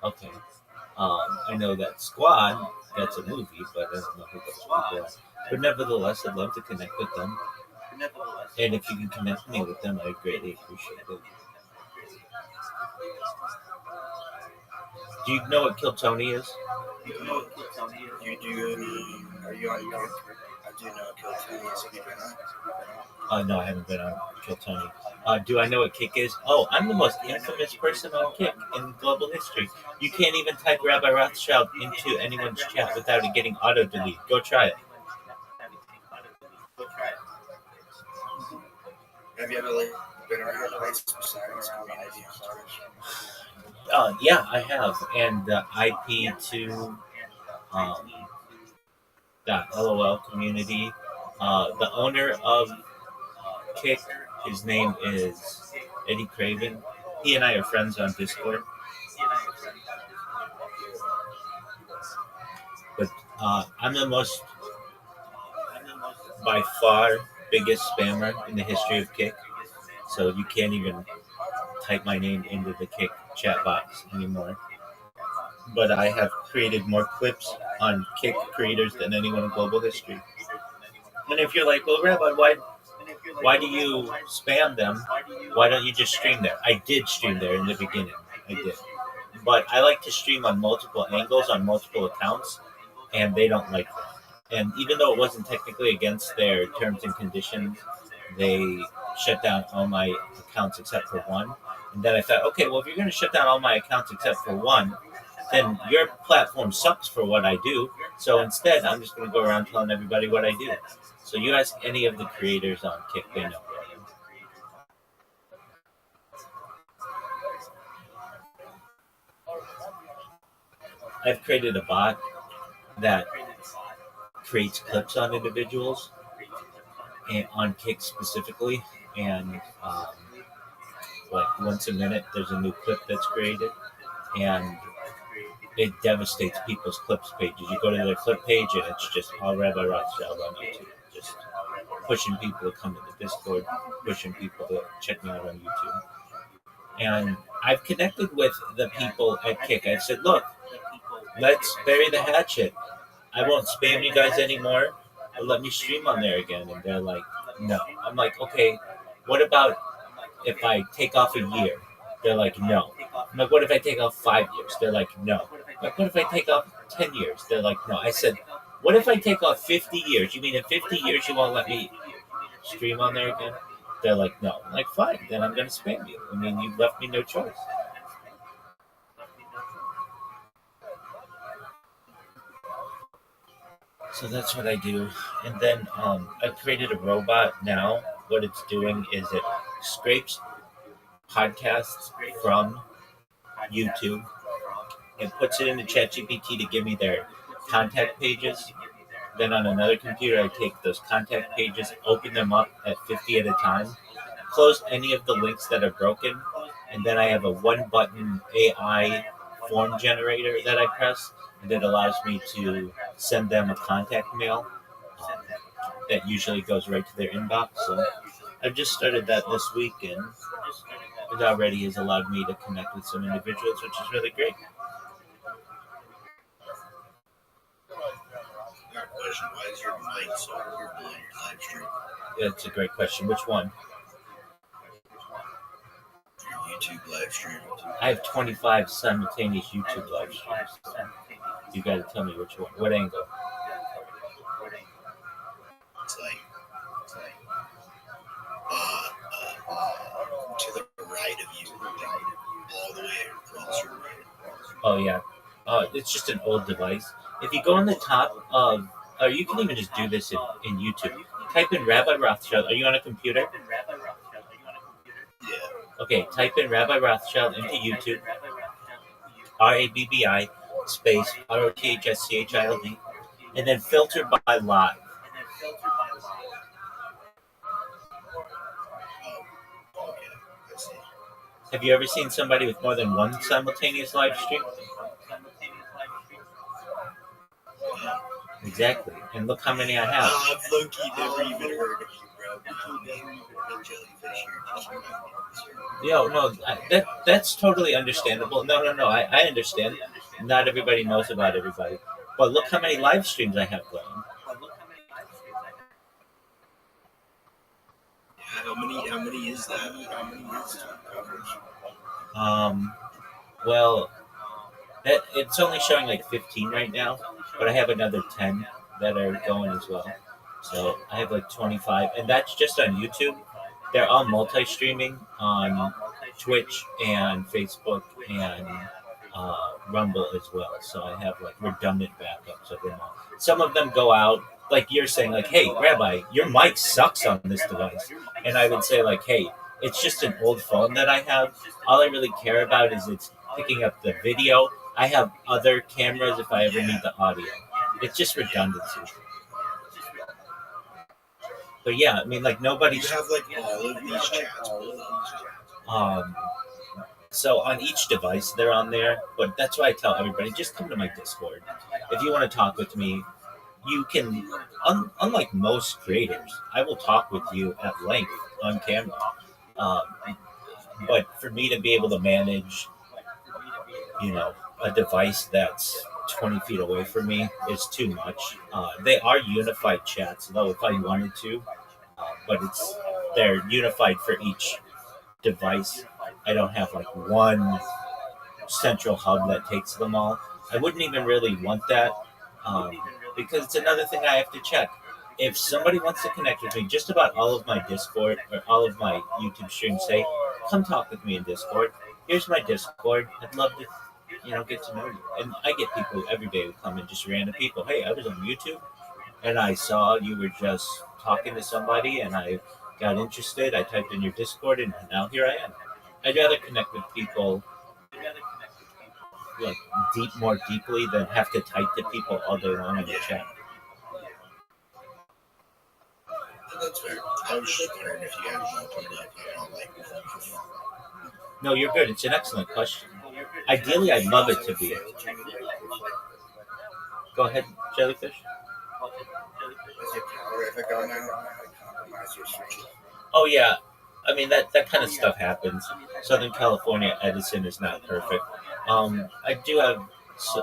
Speaker 7: Okay. I know that Squad, that's a movie, but I don't know who those people are. But nevertheless, I'd love to connect with them. And if you can connect me with them, I'd greatly appreciate it. Do you know what Kill Tony is?
Speaker 10: You do? Are you on your? I do know Kill Tony is. Have you been on?
Speaker 7: No, I haven't been on Kill Tony. Do I know what Kick is? Oh, I'm the most infamous person on Kick in global history. You can't even type Rabbi Rothschild into anyone's chat without it getting auto-delete. Go try it.
Speaker 10: Have you ever been around a place besides community on Twitch?
Speaker 7: Yeah, I have. And the IP to .lol community. The owner of Kick, his name is Eddie Craven. He and I are friends on Discord. But I'm the most, by far, biggest spammer in the history of Kick. So you can't even type my name into the Kick chat box anymore. But I have created more clips on Kick creators than anyone in global history. And if you're like, well, Rabbi, why do you spam them? Why don't you just stream there? I did stream there in the beginning. I did. But I like to stream on multiple angles, on multiple accounts, and they don't like that. And even though it wasn't technically against their terms and conditions, they shut down all my accounts except for one. And then I thought, okay, well, if you're going to shut down all my accounts except for one, then your platform sucks for what I do. So instead, I'm just going to go around telling everybody what I do. So you ask any of the creators on Kick, they know who I am. I've created a bot that creates clips on individuals and on Kick specifically, and like once a minute there's a new clip that's created, and it devastates people's clips pages. You go to their clip page and it's just all Rabbi Rothschild on YouTube, just pushing people to come to the Discord, pushing people to check me out on YouTube. And I've connected with the people at Kick. I've said, look, let's bury the hatchet. I won't spam you guys anymore. Let me stream on there again. And they're like, no. I'm like, okay, what about if I take off a year? They're like, no. I'm like, what if I take off 5 years? They're like, no. I'm like, what if I take off 10 years? They're like, no. I said, what if I take off 50 years? You mean in 50 years you won't let me stream on there again? They're like, no. I'm like, fine, then I'm going to spam you. I mean, you've left me no choice. So that's what I do. And then I've created a robot now. What it's doing is it scrapes podcasts from YouTube and puts it into ChatGPT to give me their contact pages. Then on another computer, I take those contact pages, open them up at 50 at a time, close any of the links that are broken, and then I have a one-button AI form generator that I press, and it allows me to send them a contact mail that usually goes right to their inbox. So I've just started that this week, and it already has allowed me to connect with some individuals, which is really great.
Speaker 3: Question: why is your mic so horrible on your live stream?
Speaker 7: That's a great question. Which one?
Speaker 3: Your YouTube live stream.
Speaker 7: I have 25 simultaneous YouTube live streams. You got to tell me which one. What angle?
Speaker 3: It's like to the right of you, all the way across your right.
Speaker 7: Oh, yeah. It's just an old device. If you go on the top of, or you can even just do this in YouTube. Type in Rabbi Rothschild. Are you on a computer?
Speaker 3: Yeah.
Speaker 7: Okay, type in Rabbi Rothschild into YouTube. RABBI space ROTHSCHILD, and then filter by live.
Speaker 3: Oh, okay. I see.
Speaker 7: Have you ever seen somebody with more than one simultaneous live stream? Exactly. And look how many I have.
Speaker 3: I've low-key never even heard of you, bro. No jellyfish here.
Speaker 7: No, that's totally understandable. No, I understand. Not everybody knows about everybody. But look how many live streams I have going.
Speaker 3: How many is that? How many is
Speaker 7: that? Well, it's only showing like 15 right now, but I have another 10 that are going as well. So I have like 25, and that's just on YouTube. They're all multi-streaming on Twitch and Facebook and Rumble as well. So I have like redundant backups of them all. Some of them go out, like you're saying, like, hey, Rabbi, your mic sucks on this device. And I would say, like, hey, it's just an old phone that I have. All I really care about is it's picking up the video. I have other cameras if I ever need the audio. It's just redundancy. But yeah, I mean, like
Speaker 10: You
Speaker 7: nobody's.
Speaker 10: have like all of these chats.
Speaker 7: Um, so on each device they're on there, but that's why I tell everybody just come to my Discord. If you want to talk with me, you can. Unlike most creators, I will talk with you at length on camera. Um, but for me to be able to manage, you know, a device that's 20 feet away from me is too much. They are unified chats, though, if I wanted to, but they're unified for each device. I don't have like one central hub that takes them all. I wouldn't even really want that um, because it's another thing I have to check. If somebody wants to connect with me, just about all of my Discord or all of my YouTube streams say, "Come talk with me in Discord." Here's my Discord. I'd love to, get to know you. And I get people every day who come in, just random people. Hey, I was on YouTube and I saw you were just talking to somebody, and I got interested. I typed in your Discord, and now here I am. I'd rather connect with people like more deeply than have to type to people all day long in the chat.
Speaker 10: That's fair. I was just wondering if you had one put up, like.
Speaker 7: No, you're good. It's an excellent question. Ideally, I'd love it to be. Go ahead, Jellyfish. Oh yeah, I mean that kind of stuff happens. Southern California, Edison is not perfect. I do have,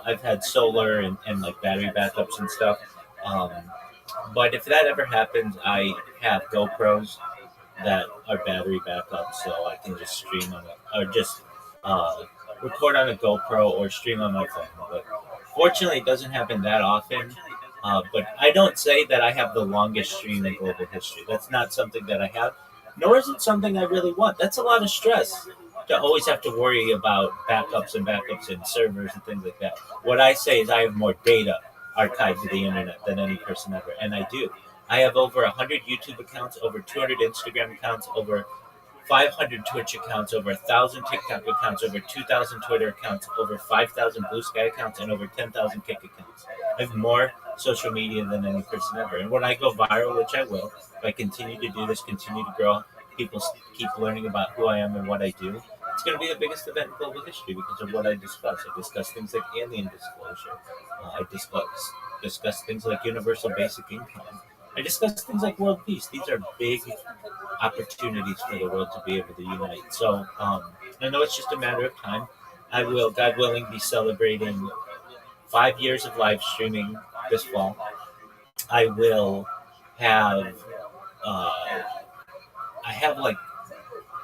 Speaker 7: I've had solar and like battery backups and stuff. Um, but if that ever happens, I have GoPros that are battery backup, so I can just stream on it, or just uh, record on a GoPro or stream on my phone. But fortunately, it doesn't happen that often. But I don't say that I have the longest stream in global history. That's not something that I have, nor is it something I really want. That's a lot of stress to always have to worry about backups and servers and things like that. What I say is I have more data archived to the internet than any person ever, and I do. I have over 100 YouTube accounts, over 200 Instagram accounts, over 500 Twitch accounts, over 1,000 TikTok accounts, over 2,000 Twitter accounts, over 5,000 Blue Sky accounts, and over 10,000 Kick accounts. I have more social media than any person ever. And when I go viral, which I will, if I continue to do this, continue to grow, people keep learning about who I am and what I do, it's going to be the biggest event in global history because of what I discuss. I discuss things like alien disclosure. I discuss things like universal basic income. I discuss things like world peace. These are big opportunities for the world to be able to unite. So I know it's just a matter of time. I will, God willing, be celebrating 5 years of live streaming this fall. I will have, I have like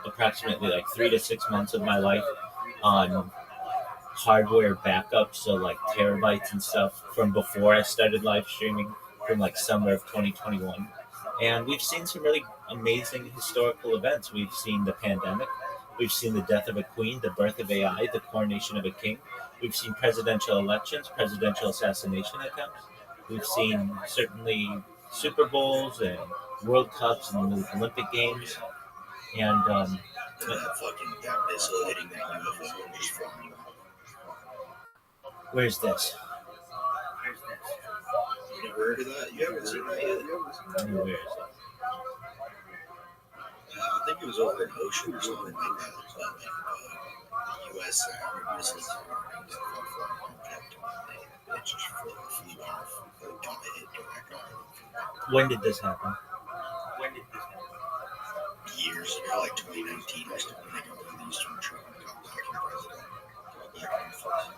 Speaker 7: approximately like 3 to 6 months of my life on hardware backup, so like terabytes and stuff from before I started live streaming from like summer of 2021. And we've seen some really amazing historical events. We've seen the pandemic, we've seen the death of a queen, the birth of AI, the coronation of a king. We've seen presidential elections, presidential assassination attempts. We've seen certainly Super Bowls and World Cups and the Olympic Games. And
Speaker 10: that missile hitting that UFO was flying.
Speaker 7: where's this?
Speaker 10: You never heard of that? You haven't seen that yet?
Speaker 7: Where is it?
Speaker 10: I think it was over in Ocean or something like that. The U.S. missiles it just flew off. It got hit direct on.
Speaker 7: When did this happen?
Speaker 10: Years ago, like 2019 or something. They got released from Trump and got back in president. Got back in office.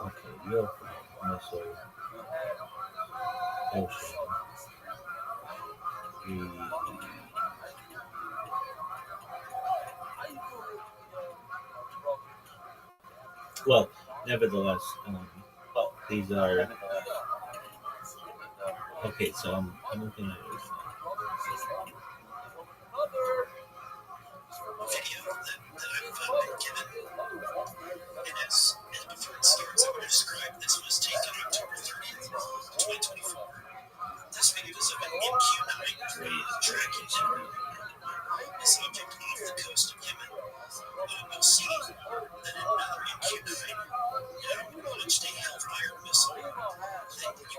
Speaker 7: Okay, you're missile. Ocean. Well, nevertheless, these are okay. So I'm looking at it.
Speaker 3: Video that I've been given. And as before it starts, I would describe this was taken October 30th, 2024. This video is of an MQ-9 tracking this object off the coast of Yemen. You'll see that another MQ-9 launched a Hellfire missile. You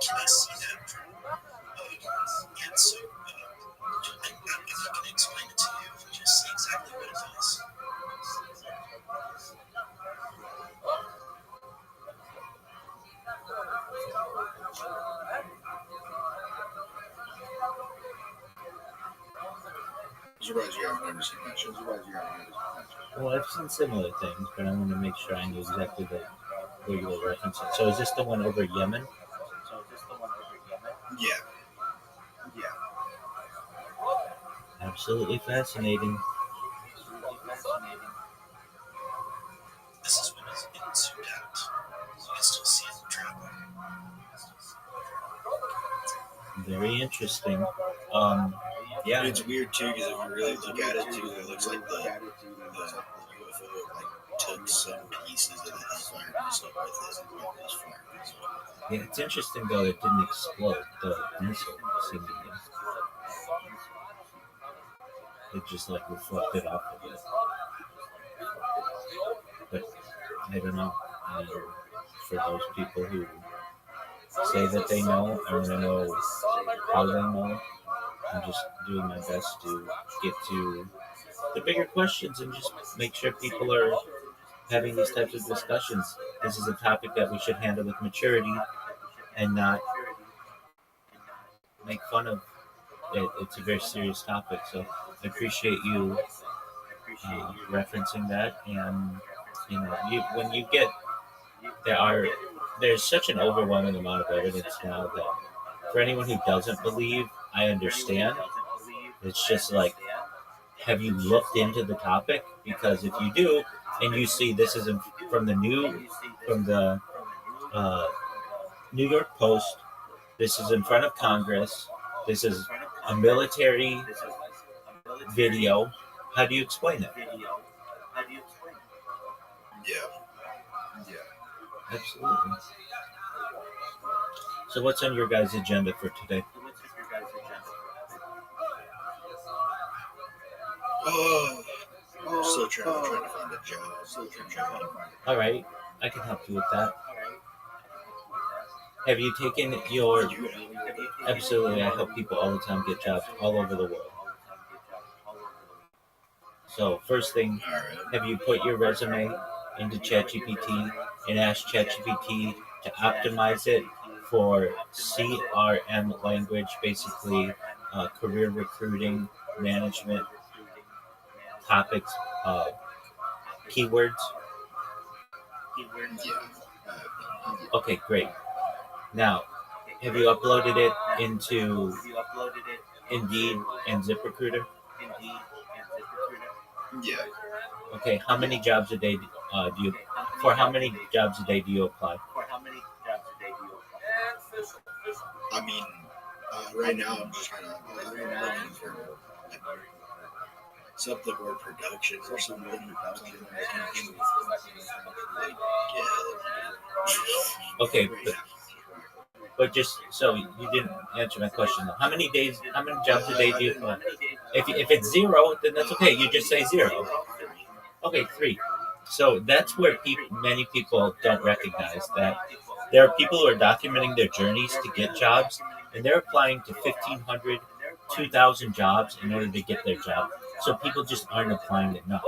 Speaker 3: cannot see that. And so
Speaker 10: surprised you haven't ever seen that show.
Speaker 7: Well, I've seen similar things, but I want to make sure I knew exactly where you were referencing. So is this the one over Yemen?
Speaker 10: Yeah.
Speaker 7: Absolutely fascinating.
Speaker 3: This is when it's getting zoomed out. You can still see it traveling.
Speaker 7: Very interesting. Yeah.
Speaker 10: It's weird too because if you really look at it too, it looks like the UFO like took some pieces of the Hellfire missile with it while it was firing. So,
Speaker 7: Yeah, it's interesting though it didn't explode. The missile seemingly. It just like reflected off of it. But I don't know. For those people who say that they know, I want to know how they know. I'm just doing my best to get to the bigger questions and just make sure people are having these types of discussions. This is a topic that we should handle with maturity and not make fun of it. It's a very serious topic, so I appreciate you referencing that. And when you get there's such an overwhelming amount of evidence now that for anyone who doesn't believe, I understand. It's just like, have you looked into the topic? Because if you do, and you see this is from the New York Post, this is in front of Congress, this is a military video. How do you explain it?
Speaker 10: yeah.
Speaker 7: Absolutely. So what's on your guys' agenda for today?
Speaker 10: Oh, still trying to find a job.
Speaker 7: All right, I can help you with that. Have you taken your... Absolutely, I help people all the time get jobs all over the world. So first thing, have you put your resume into ChatGPT and asked ChatGPT to optimize it for CRM language, basically career recruiting, management topics, keywords? Okay, great. Now, have you uploaded it into Indeed and ZipRecruiter?
Speaker 10: Yeah.
Speaker 7: Okay, how many jobs a day how many jobs a day do you apply?
Speaker 10: I mean, right now I'm just kind of looking for something more production or something that can actually
Speaker 7: Okay, but just so you didn't answer my question. How many jobs a day do you apply? If it's zero, then that's okay. You just say zero. Okay, 3. So that's where many people don't recognize that there are people who are documenting their journeys to get jobs, and they're applying to 1,500, 2,000 jobs in order to get their job. So people just aren't applying enough.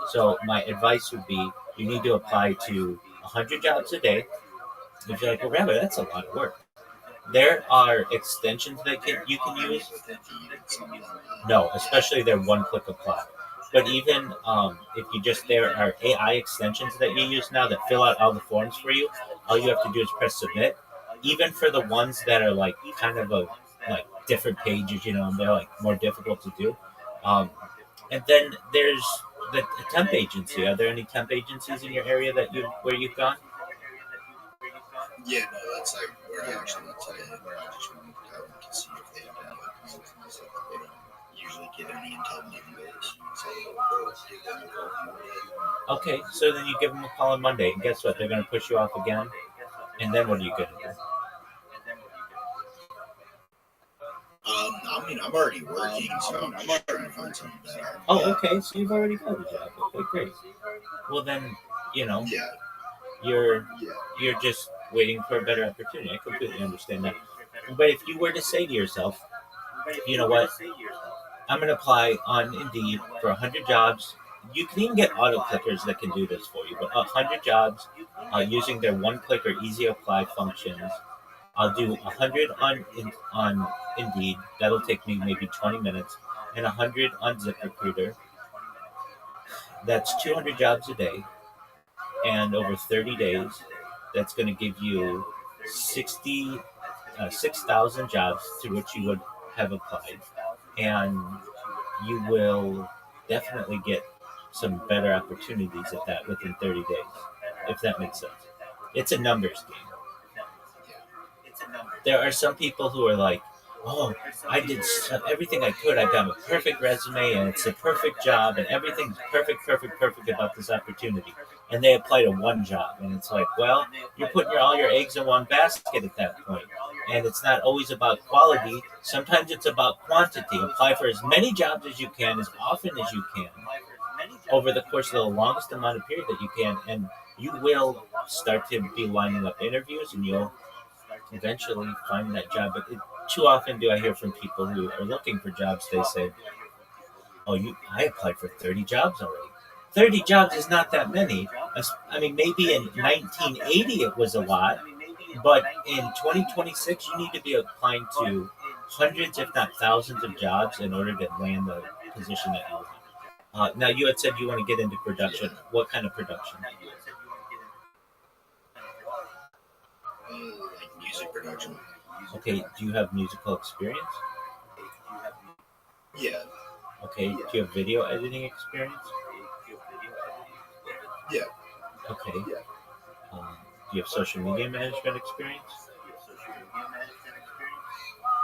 Speaker 7: So my advice would be you need to apply to 100 jobs a day. If you're like, well, Rabbi, that's a lot of work. There are extensions that you can use. No, especially their one-click apply. But even if there are AI extensions that you use now that fill out all the forms for you. All you have to do is press submit. Even for the ones that are like kind of like different pages, and they're like more difficult to do. And then there's the temp agency. Are there any temp agencies in your area where you've gone?
Speaker 10: Yeah, no, that's like where I actually went today. I just wanted to see if they have any openings and stuff. They don't usually get any until Mondays.
Speaker 7: Okay, so then you give them a call on Monday, and guess what? They're going to push you off again. And then what are you going to do?
Speaker 10: I mean, I'm already working, so I'm just trying to find something better.
Speaker 7: Oh, okay, so you've already got a job. Okay, great. Well, then,
Speaker 10: Yeah.
Speaker 7: you're just waiting for a better opportunity. I completely understand that. But if you were to say to yourself, you know what, I'm going to apply on Indeed for 100 jobs. You can even get auto clickers that can do this for you, but 100 jobs using their one-click or easy apply functions. I'll do 100 on Indeed. That'll take me maybe 20 minutes, and 100 on ZipRecruiter. That's 200 jobs a day, and over 30 days, that's going to give you 6,000 jobs to which you would have applied, and you will definitely get some better opportunities at that within 30 days, if that makes sense. It's a numbers game. There are some people who are like, oh, I did everything I could. I got a perfect resume and it's a perfect job and everything's perfect about this opportunity. And they apply to one job. And it's like, well, you're putting all your eggs in one basket at that point. And it's not always about quality. Sometimes it's about quantity. Apply for as many jobs as you can, as often as you can, over the course of the longest amount of period that you can. And you will start to be lining up interviews and you'll eventually find that job. But too often do I hear from people who are looking for jobs, they say, oh, I applied for 30 jobs already. 30 jobs is not that many. I mean, maybe in 1980 it was a lot, but in 2026 you need to be applying to hundreds, if not thousands, of jobs in order to land the position that you want. Now, you had said you want to get into production. What kind of production?
Speaker 10: Like music production.
Speaker 7: Okay, do you have musical experience?
Speaker 10: Yeah.
Speaker 7: Okay, do you have video editing experience?
Speaker 10: Yeah.
Speaker 7: Okay. Do you have social media management experience?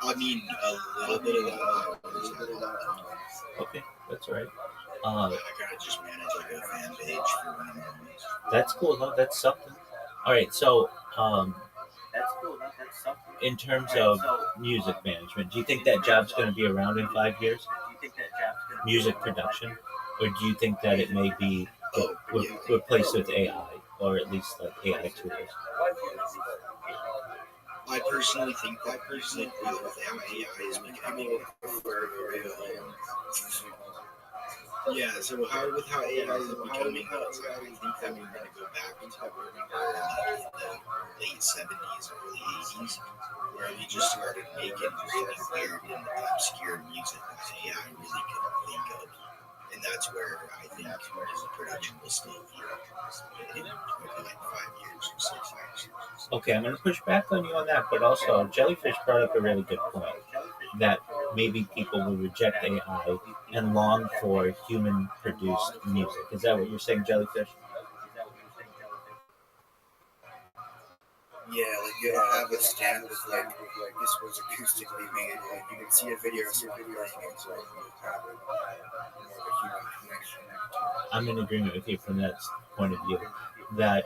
Speaker 10: I mean, a little bit of that.
Speaker 7: Okay, that's all right.
Speaker 10: I kind of just manage like a fan page for one of my movies.
Speaker 7: That's cool. No, that's something. All right, so in terms of music management, do you think that job's going to be around in 5 years? Music production, or do you think that it may be replaced with AI, or at least like AI tools?
Speaker 10: I personally think that music with how AI is becoming yeah, so with how AI is becoming, I think that we're going to go back into where we were in the late 70s, early 80s, where we just started making really weird and obscure music that AI really couldn't think of. And that's where I think music production will still be in like 5 years or 6 years.
Speaker 7: Okay, I'm going to push back on you on that, but also Jellyfish brought up a really good point that maybe people will reject AI and long for human-produced music. Is that what you're saying, Jellyfish?
Speaker 11: Yeah, like you don't have a stand with like this was acoustically made. Like you can see a video of someone playing it, so you have more of a human connection.
Speaker 7: I'm in agreement with you from that point of view. That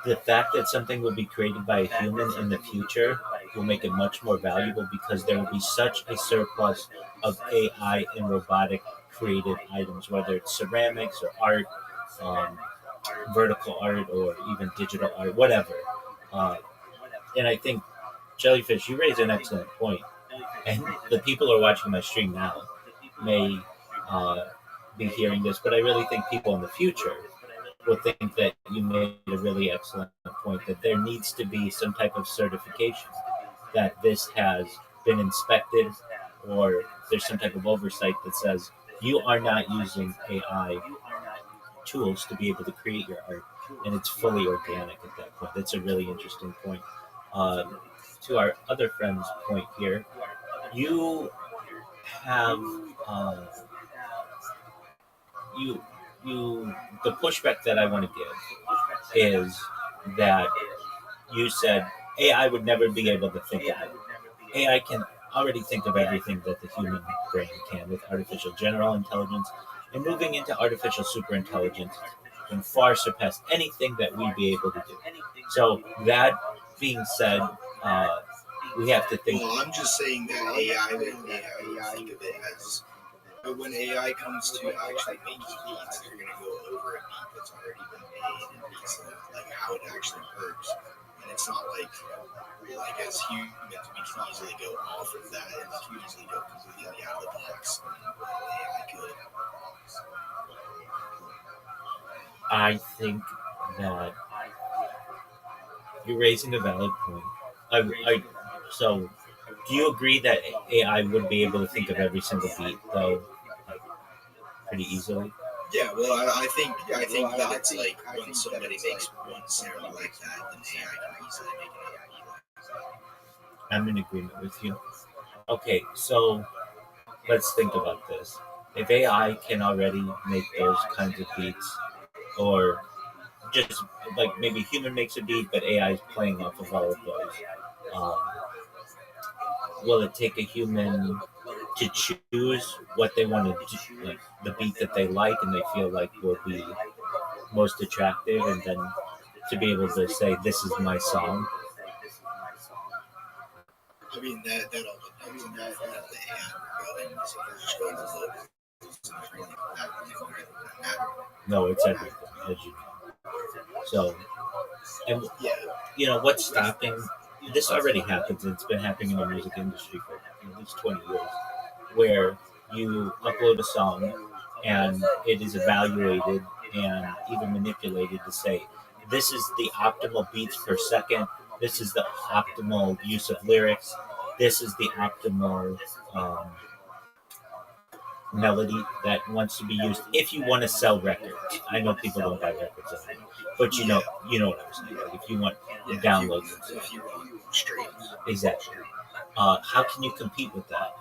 Speaker 7: the fact that something will be created by a human in the future will make it much more valuable because there will be such a surplus of AI and robotic created items, whether it's ceramics or art, vertical art, or even digital art, whatever. And I think, Jellyfish, you raise an excellent point. And the people who are watching my stream now may be hearing this, but I really think people in the future will think that you made a really excellent point, that there needs to be some type of certification that this has been inspected, or there's some type of oversight that says you are not using AI tools to be able to create your art, and it's fully organic at that point. That's a really interesting point. To our other friend's point here, you have the pushback that I want to give is that you said AI would never be able to think of it. AI can already think of everything that the human brain can with artificial general intelligence, and moving into artificial superintelligence can far surpass anything that we'd be able to do. So that being said, we have to think.
Speaker 10: Well, I'm just saying that AI would think of it as, but when AI comes to actually making beats, they're going to go over a beat that's already been made and beats like how it actually works. And it's not like as humans, we can easily go off of that and we can easily go completely out of the box. AI could.
Speaker 7: I think that You're raising a valid point. So, do you agree that AI would be able to think of every single beat, though, like, pretty easily?
Speaker 10: Yeah, well, I think that's like when somebody makes one sound like that, then AI can easily make another beat like that.
Speaker 7: I'm in agreement with you. Okay, so let's think about this. If AI can already make those kinds of beats, or just like maybe human makes a beat, but AI is playing off of all of those, um, will it take a human to choose what they want to do, like the beat that they like and they feel like will be most attractive, and then to be able to say, "This is my song"?
Speaker 10: I mean, that all depends on how far the AI we're going. So if we're just going to local,
Speaker 7: No, it's everything, as you know. So, and
Speaker 10: yeah,
Speaker 7: what's stopping? This already happens. It's been happening in the music industry for at least 20 years, where you upload a song and it is evaluated and even manipulated to say, this is the optimal beats per second, this is the optimal use of lyrics, this is the optimal um, melody that wants to be used if you want to sell records. I know people don't buy records anymore, but you know what I'm saying. Like if you want downloads,
Speaker 10: if you want streams,
Speaker 7: exactly. How can you compete with that?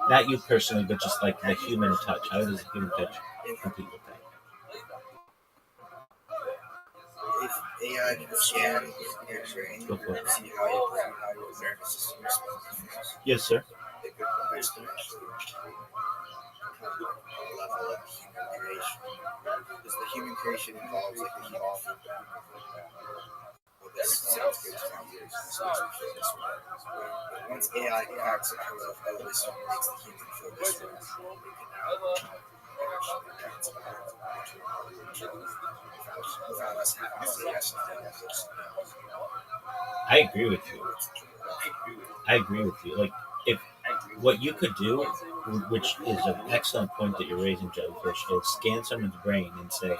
Speaker 7: Not you personally, but just like the human touch. How does the human touch compete with that?
Speaker 11: If AI can scan your brain,
Speaker 7: Go for it.
Speaker 11: see how your nervous system responds,
Speaker 7: Yes, sir.
Speaker 11: it could exponentially level up human creation. Because the human creation involves like the human food. Well, this sounds good to my ears. This makes me feel this way. But once AI cracks it out of, oh, this one makes the human feel this way, it can now actually dance without us having to say yes and no, yes and no.
Speaker 7: I agree with you. I agree with you. Like, if what you could do, which is an excellent point that you're raising, Jellyfish, is scan someone's brain and say,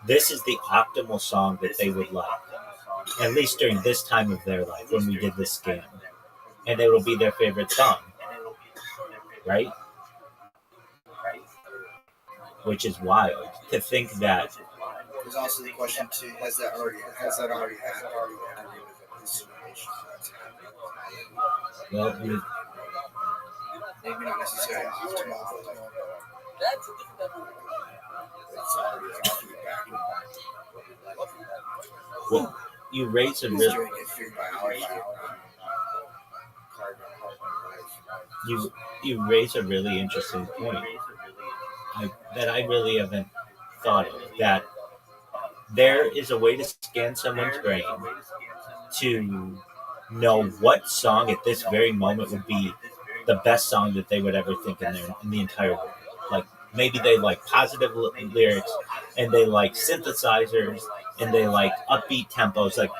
Speaker 7: this is the optimal song that they would like, at least during this time of their life when we did this scan. And it will be their favorite song, right? Which is wild to think that.
Speaker 11: There's also the question too: has that already happened?
Speaker 7: Well,
Speaker 11: Maybe not necessarily optimal, but it's already like feedback.
Speaker 7: well, you raise a
Speaker 11: It's
Speaker 7: really
Speaker 11: doing it through biology.
Speaker 7: you raise a really interesting point that I really haven't thought of. That there is a way to scan someone's brain to know what song at this very moment would be the best song that they would ever think in the entire world. Like maybe they like positive lyrics and they like synthesizers and they like upbeat tempos. Like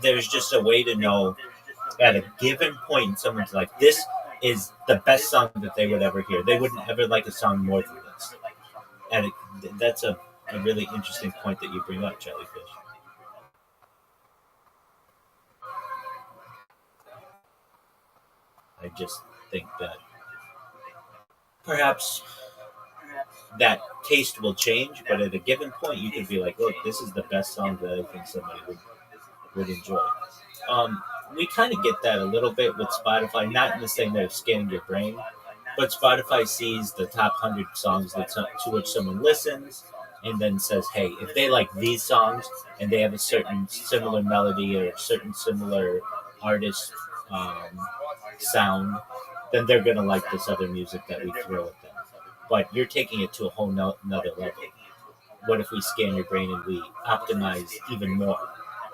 Speaker 7: there's just a way to know at a given point in someone's life, this is the best song that they would ever hear. They wouldn't ever like a song more than this. And that's a really interesting point that you bring up, Jellyfish. I just think that perhaps that taste will change, but at a given point, you could be like, look, this is the best song that I think somebody would enjoy. We kind of get that a little bit with Spotify, not in the same way of scanning your brain, but Spotify sees the top 100 songs to which someone listens and then says, hey, if they like these songs and they have a certain similar melody or a certain similar artist sound, then they're going to like this other music that we throw at them. But you're taking it to a whole nother level. What if we scan your brain and we optimize even more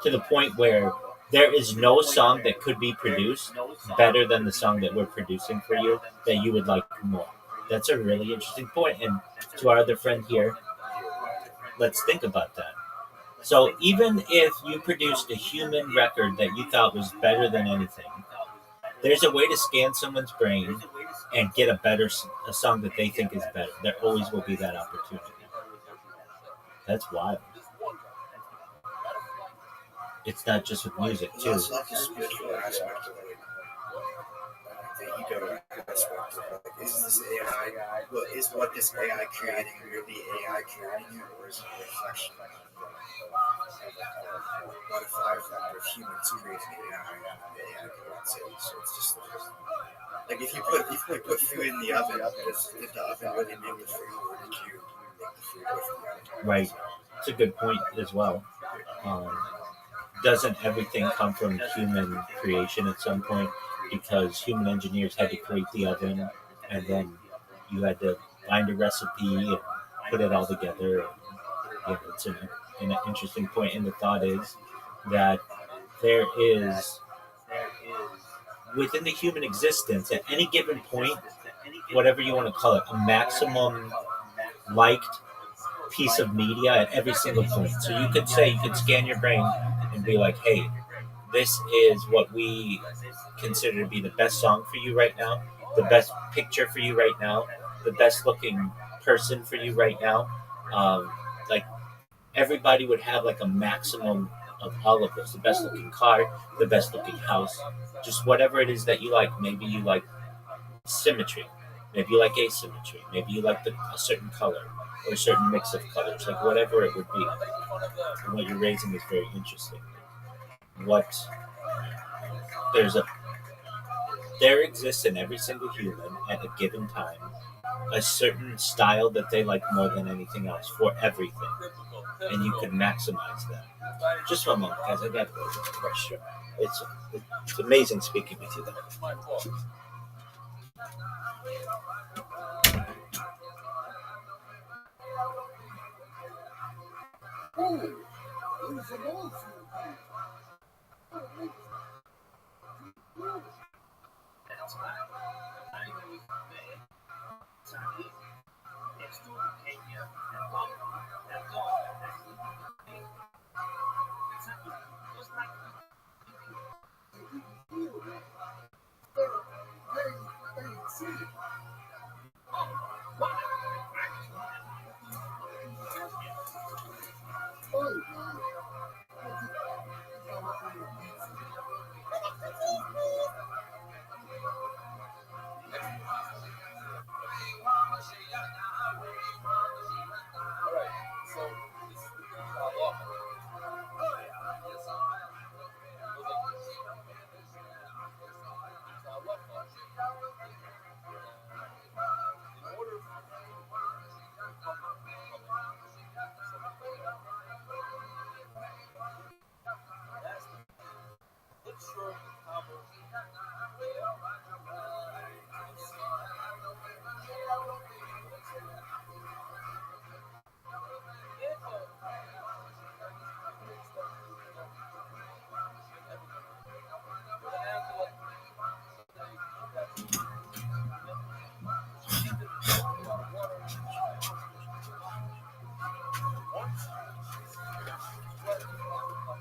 Speaker 7: to the point where there is no song that could be produced better than the song that we're producing for you that you would like more? That's a really interesting point. And to our other friend here, let's think about that. So even if you produced a human record that you thought was better than anything, there's a way to scan someone's brain and get a song that they think is better. There always will be that opportunity. That's wild. it's not just with music
Speaker 11: There's
Speaker 7: too.
Speaker 11: also like the spiritual aspect of like the ego aspect of like, is this AI? Well, is what this AI creating really AI creating it, or is it a reflection of what if of humans creating AI and the AI creates it? So it's just like if you put food in the oven, did the oven really make the food, or did you make the food with the oven?
Speaker 7: Right. It's a good point as well. Doesn't everything come from human creation at some point? Because human engineers had to create the oven, and then you had to find a recipe and put it all together. Yeah, it's an interesting point. And the thought is that there is, within the human existence, at any given point, whatever you want to call it, a maximum liked piece of media at every single point. So you could scan your brain and be like, hey, this is what we consider to be the best song for you right now, the best picture for you right now, the best looking person for you right now. Like everybody would have like a maximum of all of this: the best looking car, the best looking house, just whatever it is that you like. Maybe you like symmetry, maybe you like asymmetry, maybe you like a certain color or a certain mix of colors, like whatever it would be. And what you're raising is very interesting. What there exists in every single human at a given time a certain style that they like more than anything else for everything, and you can maximize that. Just one moment, guys. I got to go to the restroom. It's amazing speaking with you, though.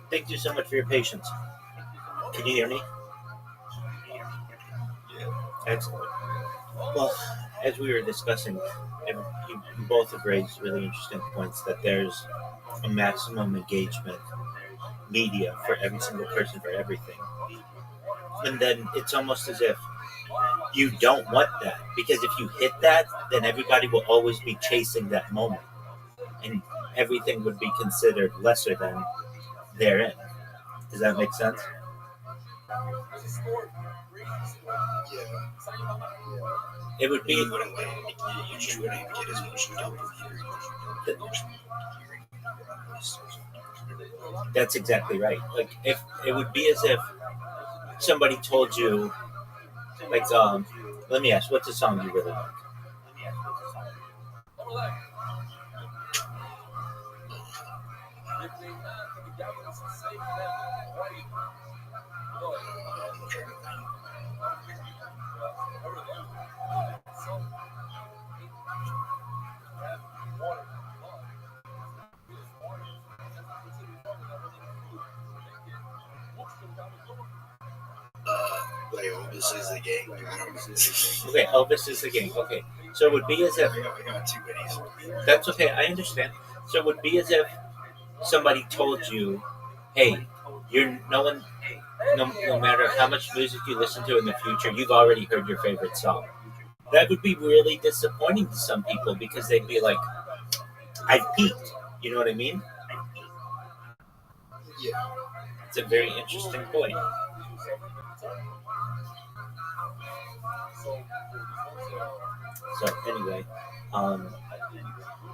Speaker 7: Thank you so much for your patience. Can you hear me? Excellent. Well, as we were discussing, you both have raised really interesting points that there's a maximum engagement media for every single person for everything. And then it's almost as if you don't want that, because if you hit that, then everybody will always be chasing that moment, and everything would be considered lesser than therein. Does that make sense? It would be.
Speaker 11: You just wouldn't even get as much
Speaker 7: That's exactly right. Like if it would be as if somebody told you, like, let me ask, what's a song you really like?
Speaker 11: Like Elvis is the gang. I don't know.
Speaker 7: Okay, Elvis is the gang. Okay, so it would be as if
Speaker 11: I got two goodies.
Speaker 7: that's okay. I understand. So it would be as if somebody told you, "Hey, you're no one. No matter how much music you listen to in the future, you've already heard your favorite song. That would be really disappointing to some people because they'd be like, "I've peaked." You know what I mean?
Speaker 10: Yeah.
Speaker 7: It's a very interesting point. So anyway,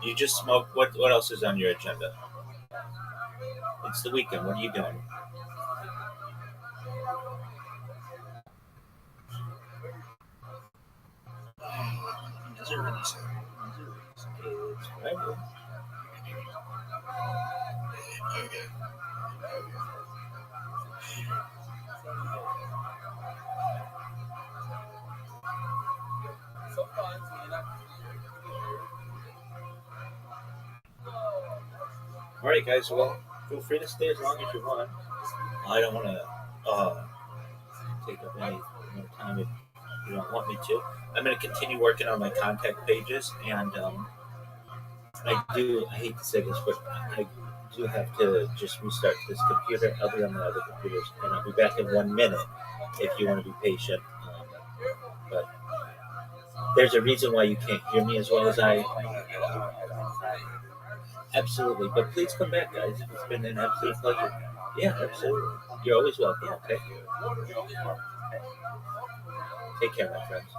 Speaker 7: you just smoked. What else is on your agenda? It's the weekend. What are you doing?
Speaker 10: Does it really say?
Speaker 7: It's Friday.
Speaker 10: Okay.
Speaker 7: All right, guys. Well, feel free to stay as long as you want. I don't want to take up any more time if you don't want me to. I'm going to continue working on my contact pages, and I hate to say this, but I do have to just restart this computer. I'll be on my other computers, and I'll be back in 1 minute if you want to be patient. But there's a reason why you can't hear me as well as I. Absolutely. But please come back, guys. It's been an absolute pleasure. Yeah, absolutely. You're always welcome, okay? Take care, my friends.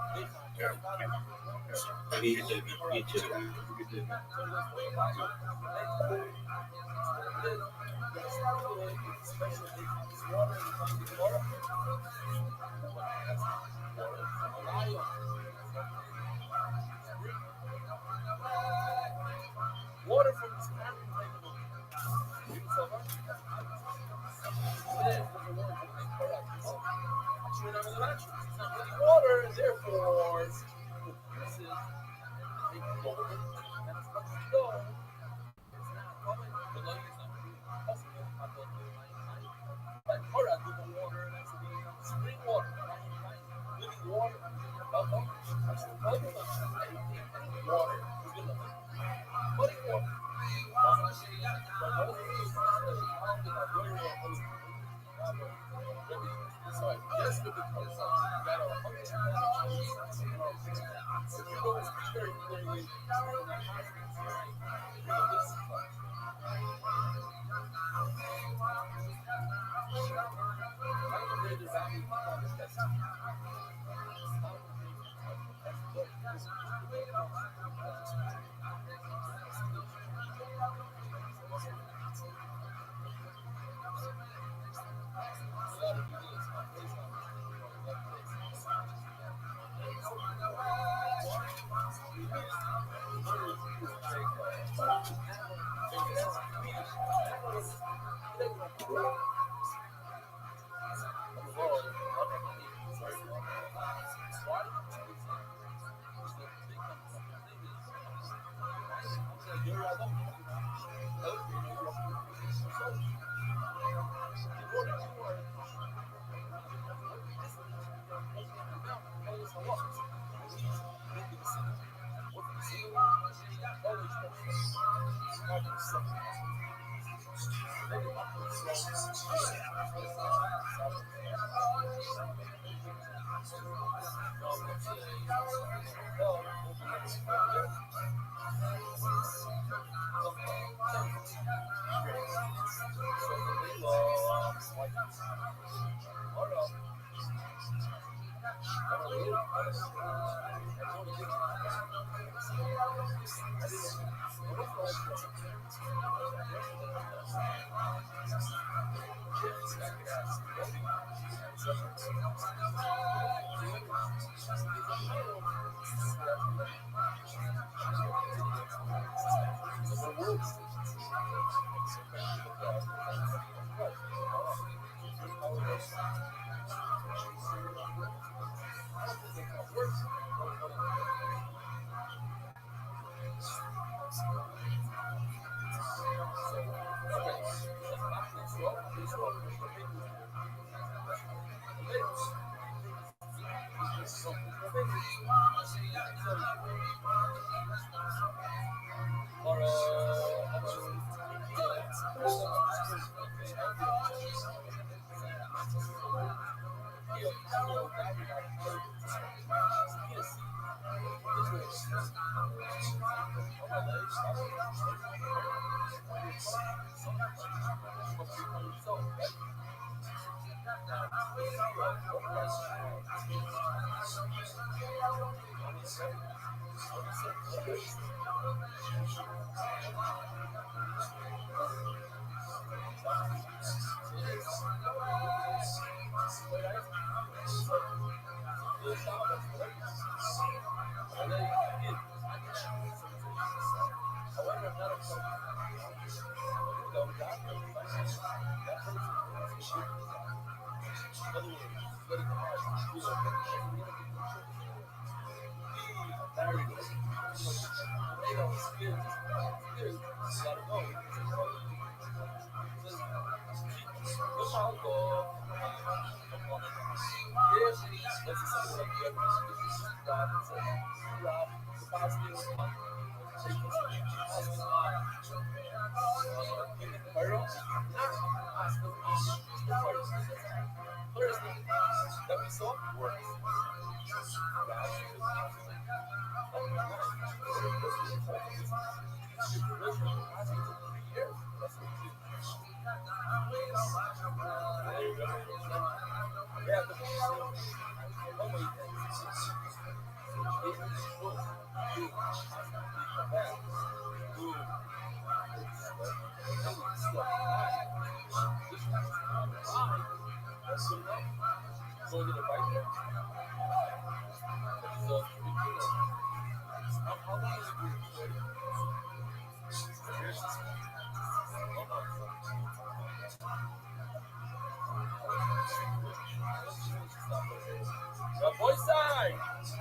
Speaker 7: You too.
Speaker 5: Water from this water, therefore, spring water, living water, muddy water.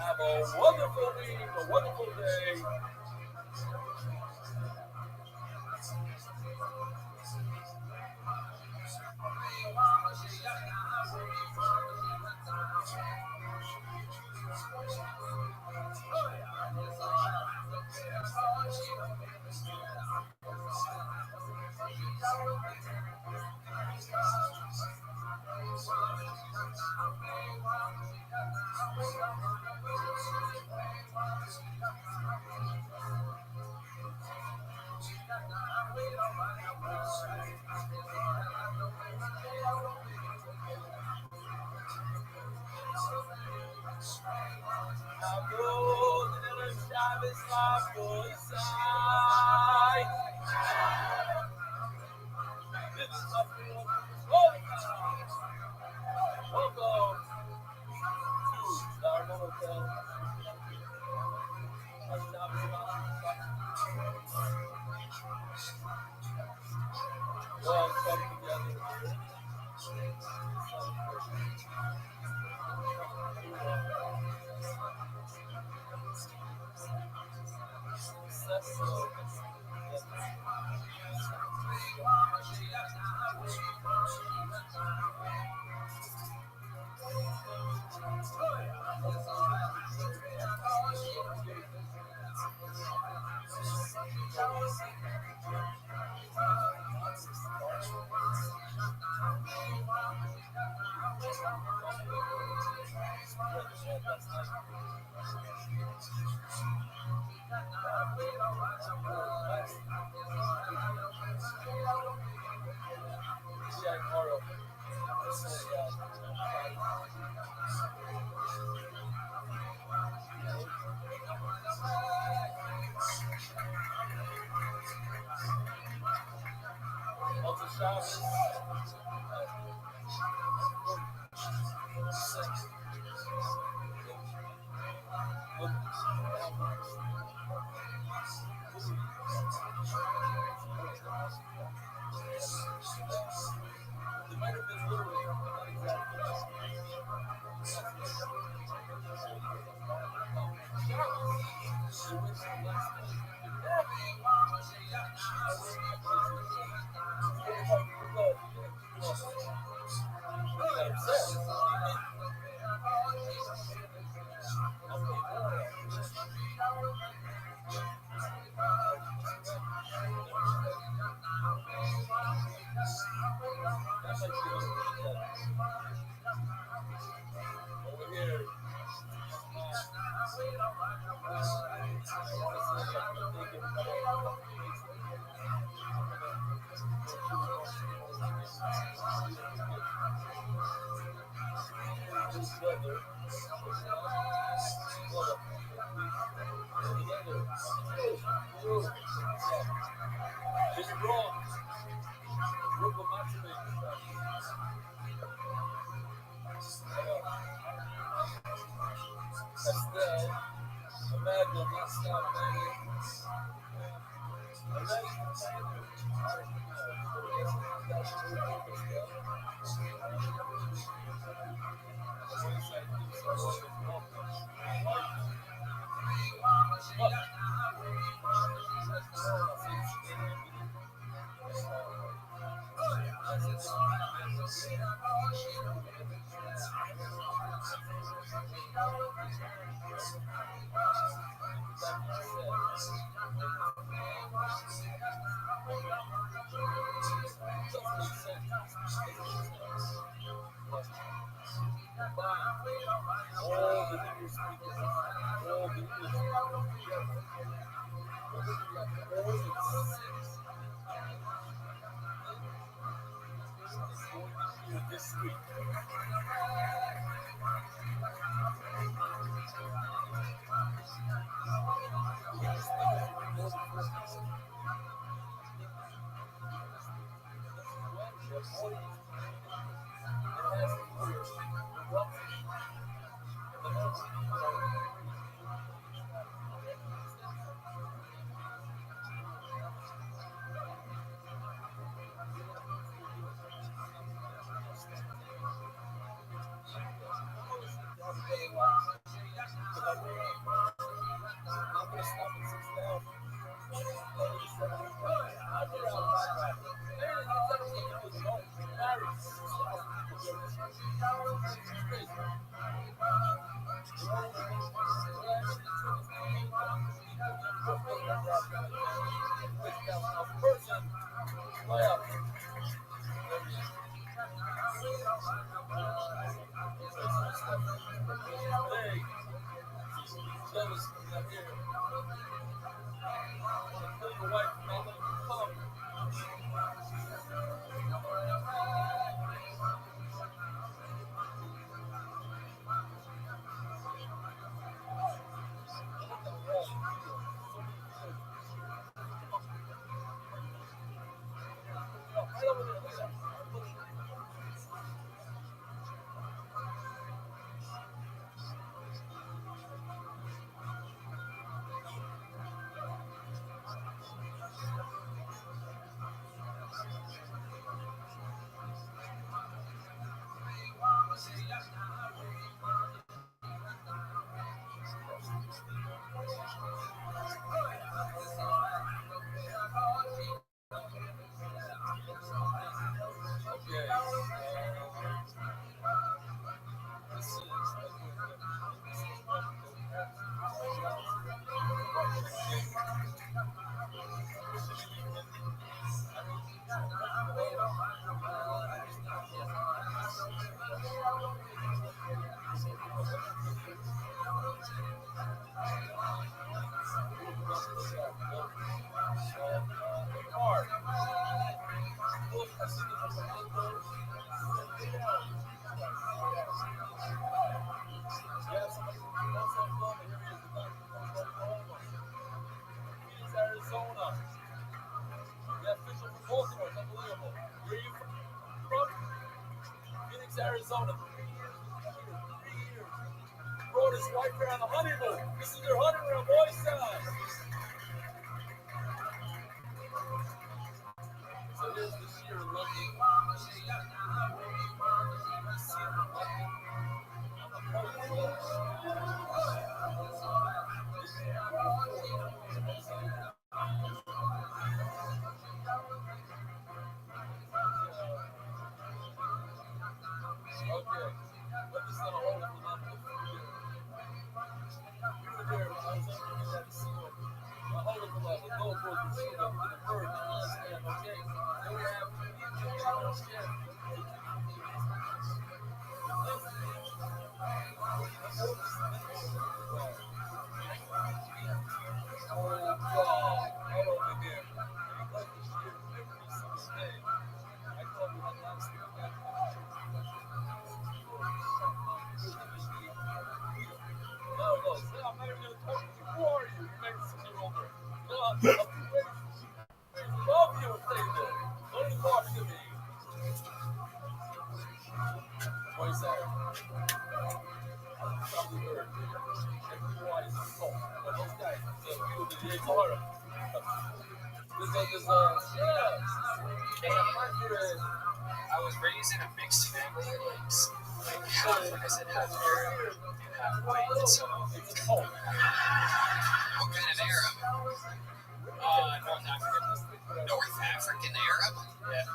Speaker 5: Have a wonderful week, a wonderful day. Estelle, Amanda, not stop, this week. Arizona. 3 years. Brought his wife here on a honeymoon. This is their honeymoon, boys. So here's the sheer lucky.
Speaker 9: I was raised in a mixed family, like half, like I said, half Arab and half white. So,
Speaker 1: What kind of Arab?
Speaker 9: North African.
Speaker 1: North African Arab?
Speaker 9: Yeah,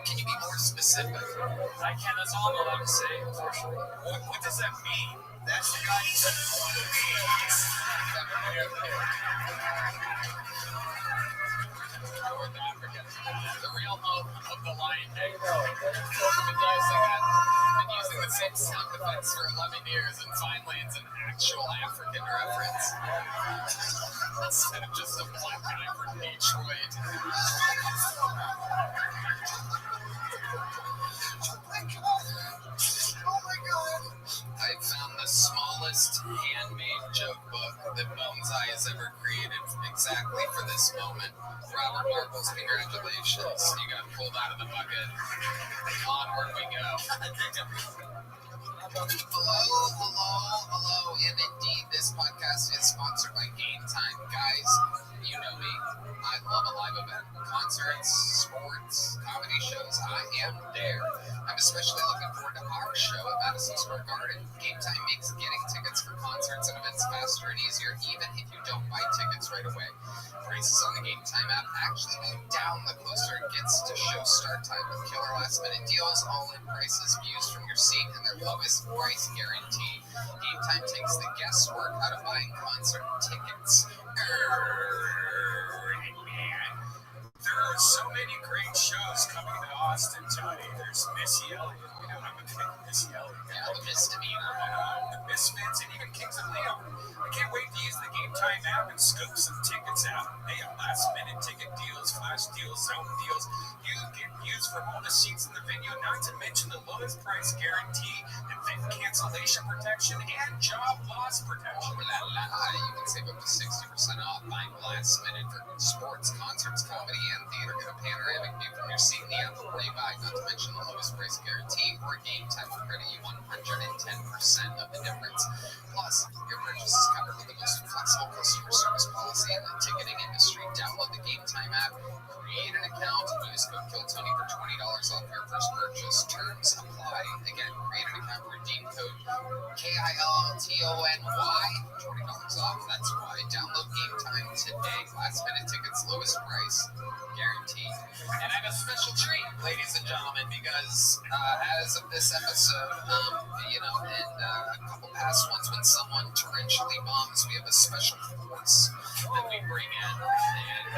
Speaker 1: Can you be more specific?
Speaker 9: I can. That's all I'm allowed to say, unfortunately.
Speaker 2: What does that mean? That's the guy who said
Speaker 1: North Africa. The real home of the lion king. Been using the same sound effects for 11 years, and finally it's an actual African reference. Instead of just a black guy from Detroit. Oh my god! I found the smallest handmade joke book that Bonsai has ever created exactly for this moment. Robert Marbles, congratulations. You got pulled out of the bucket. Onward we go. Hello, and indeed, this podcast is sponsored by Game Time. Guys, you know me. I love a live event. Concerts, sports, comedy shows. I am there. I'm especially looking forward to our show at Madison Square Garden. Game Time makes getting tickets for concerts and events faster and easier, even if you don't buy tickets right away. Prices on the Game Time app actually go down the closer it gets to show start time with killer last-minute deals, all-in prices, views from your seat, and their lowest price guarantee. Game Time takes the guesswork out of buying concert tickets.
Speaker 2: there are so many great shows coming to Austin, Tony. There's Missy Elliott. You know, I'm a big Missy Elliott.
Speaker 1: Yeah, the misdemeanor.
Speaker 2: The Misfits, and even Kings of Leon. I can't wait to use the Game Time app and scoop some tickets out. They have last-minute ticket deals, flash deals, zone deals. You get views from all the seats in the venue, not to mention the lowest price guarantee, event cancellation protection, and job loss protection.
Speaker 1: You can save up to 60% off buying last minute for sports, concerts, comedy, and theater. Get a panoramic view from your seat in the app before you buy, not to mention the lowest price guarantee, or Game Time will credit you 110% of the difference. Plus, your purchase is covered with the most flexible customer service policy in the ticketing industry. Download the Game Time app, create an account, and use code KILLTONY for $20 off your first purchase. Terms apply. Again, create an account, redeem code KILLTONY, $20 off. That's why. Download Game Time today. Last minute tickets, lowest price, guaranteed. And I have a special treat, ladies and gentlemen, because as of this episode, and a couple past ones, when someone torrentially bombs, we have a special force that we bring in. And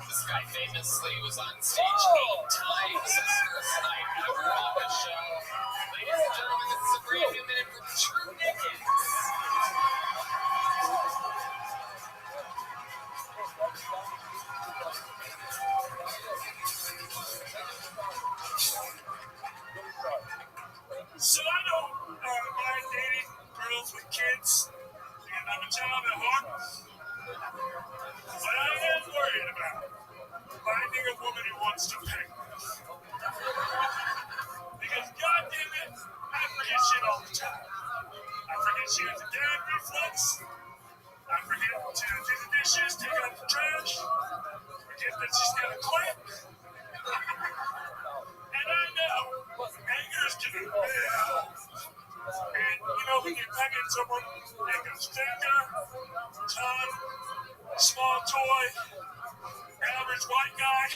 Speaker 1: this guy famously was on stage 8 times his first night ever on the show. Ladies and gentlemen, this is a brand new minute from True Naked.
Speaker 5: So I don't mind dating girls with kids, and I'm a child at heart. But I am worried about finding a woman who wants to pay. Because goddamn it, I forget shit all the time. I forget she has a gag reflex. I forget to do the dishes, take out the trash. Forget that she's got a clamp. And I know anger's getting bad. And you know, when you're pegging someone, it goes finger, tongue, small toy, average white guy.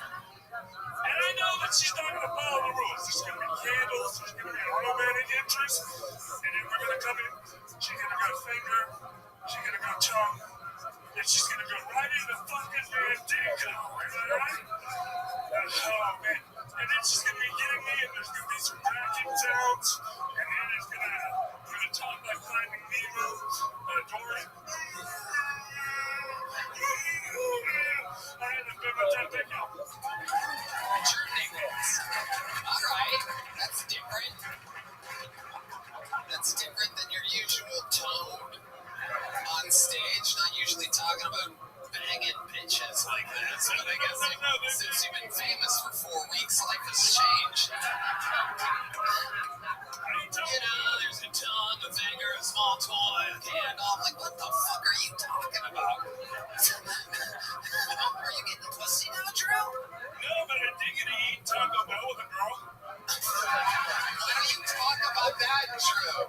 Speaker 5: And I know that she's not going to follow the rules. There's going to be candles, there's going to be a romantic interest, and then we're going to come in, she's going to go finger, she's going to go tongue, and she's going to go right in the fucking damn dingo. Am I right? Oh, man. And then she's going to be getting me, and there's going to be some cracking sounds, and then it's going to talk like Finding Nemo, Dory. I had to put my time back out.
Speaker 1: True Nakeds. All right, that's different. That's different than your usual tone on stage. Not usually talking about banging bitches like this, but I guess since you've been famous for 4 weeks, life has changed. You know, there's a tongue, a finger, a small toy, a candle. I'm like, what the fuck are you talking about? Are you getting pussy now, Drew?
Speaker 5: No, but I did get to eat Taco Bell with a girl.
Speaker 1: Why don't you talk about that, Drew?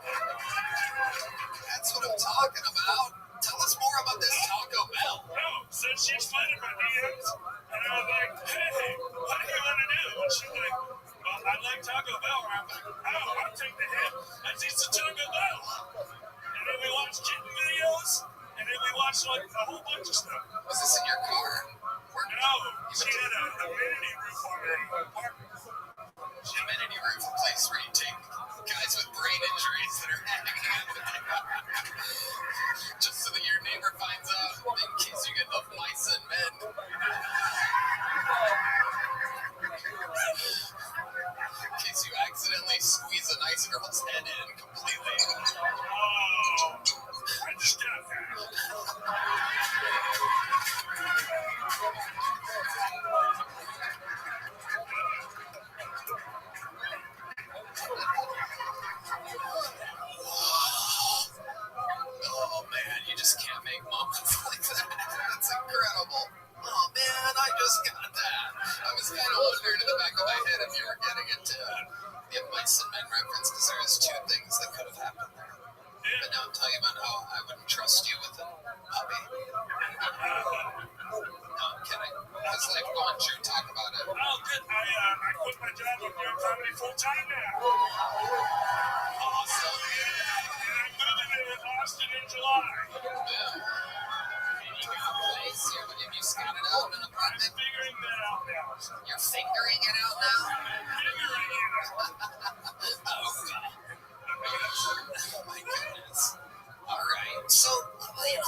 Speaker 1: That's what I'm talking about. Tell us more about this Taco Bell.
Speaker 5: No, so she slid in my DMs, and I was like, hey, what do you want to do? And she's like, well, I like Taco Bell. And I'm like, oh, I'll take the hit. Let's eat some Taco Bell. And then we watched kitten videos, and then we watched like a whole bunch of stuff.
Speaker 1: Was this in your car?
Speaker 5: No, she had a amenity roof on her apartment.
Speaker 1: The amenity roof, a place where you take guys with brain injuries that are hanging out. Just so that your neighbor finds out in case you get enough mice and men. In case you accidentally squeeze a nice girl's head in completely.
Speaker 5: Oh, I just got that.
Speaker 1: Oh man, you just can't make moments like that. That's incredible. Oh man, I just got that. I was kind of wondering in the back of my head if you were getting it to the mice and men reference, because there's two things that could have happened there. But now I'm talking about how I wouldn't trust you with a puppy. No, I'm kidding. How's life going, Drew? Talk about it.
Speaker 5: Oh, good. I quit my job up here in comedy full time now.
Speaker 1: Awesome.
Speaker 5: And I'm moving to Austin in July.
Speaker 1: Yeah. And you got a place? Have you scouted out an
Speaker 5: I'm
Speaker 1: apartment?
Speaker 5: figuring that out now.
Speaker 1: You're figuring it out now?
Speaker 5: Figuring it out.
Speaker 1: Okay. Oh my goodness. All right. So,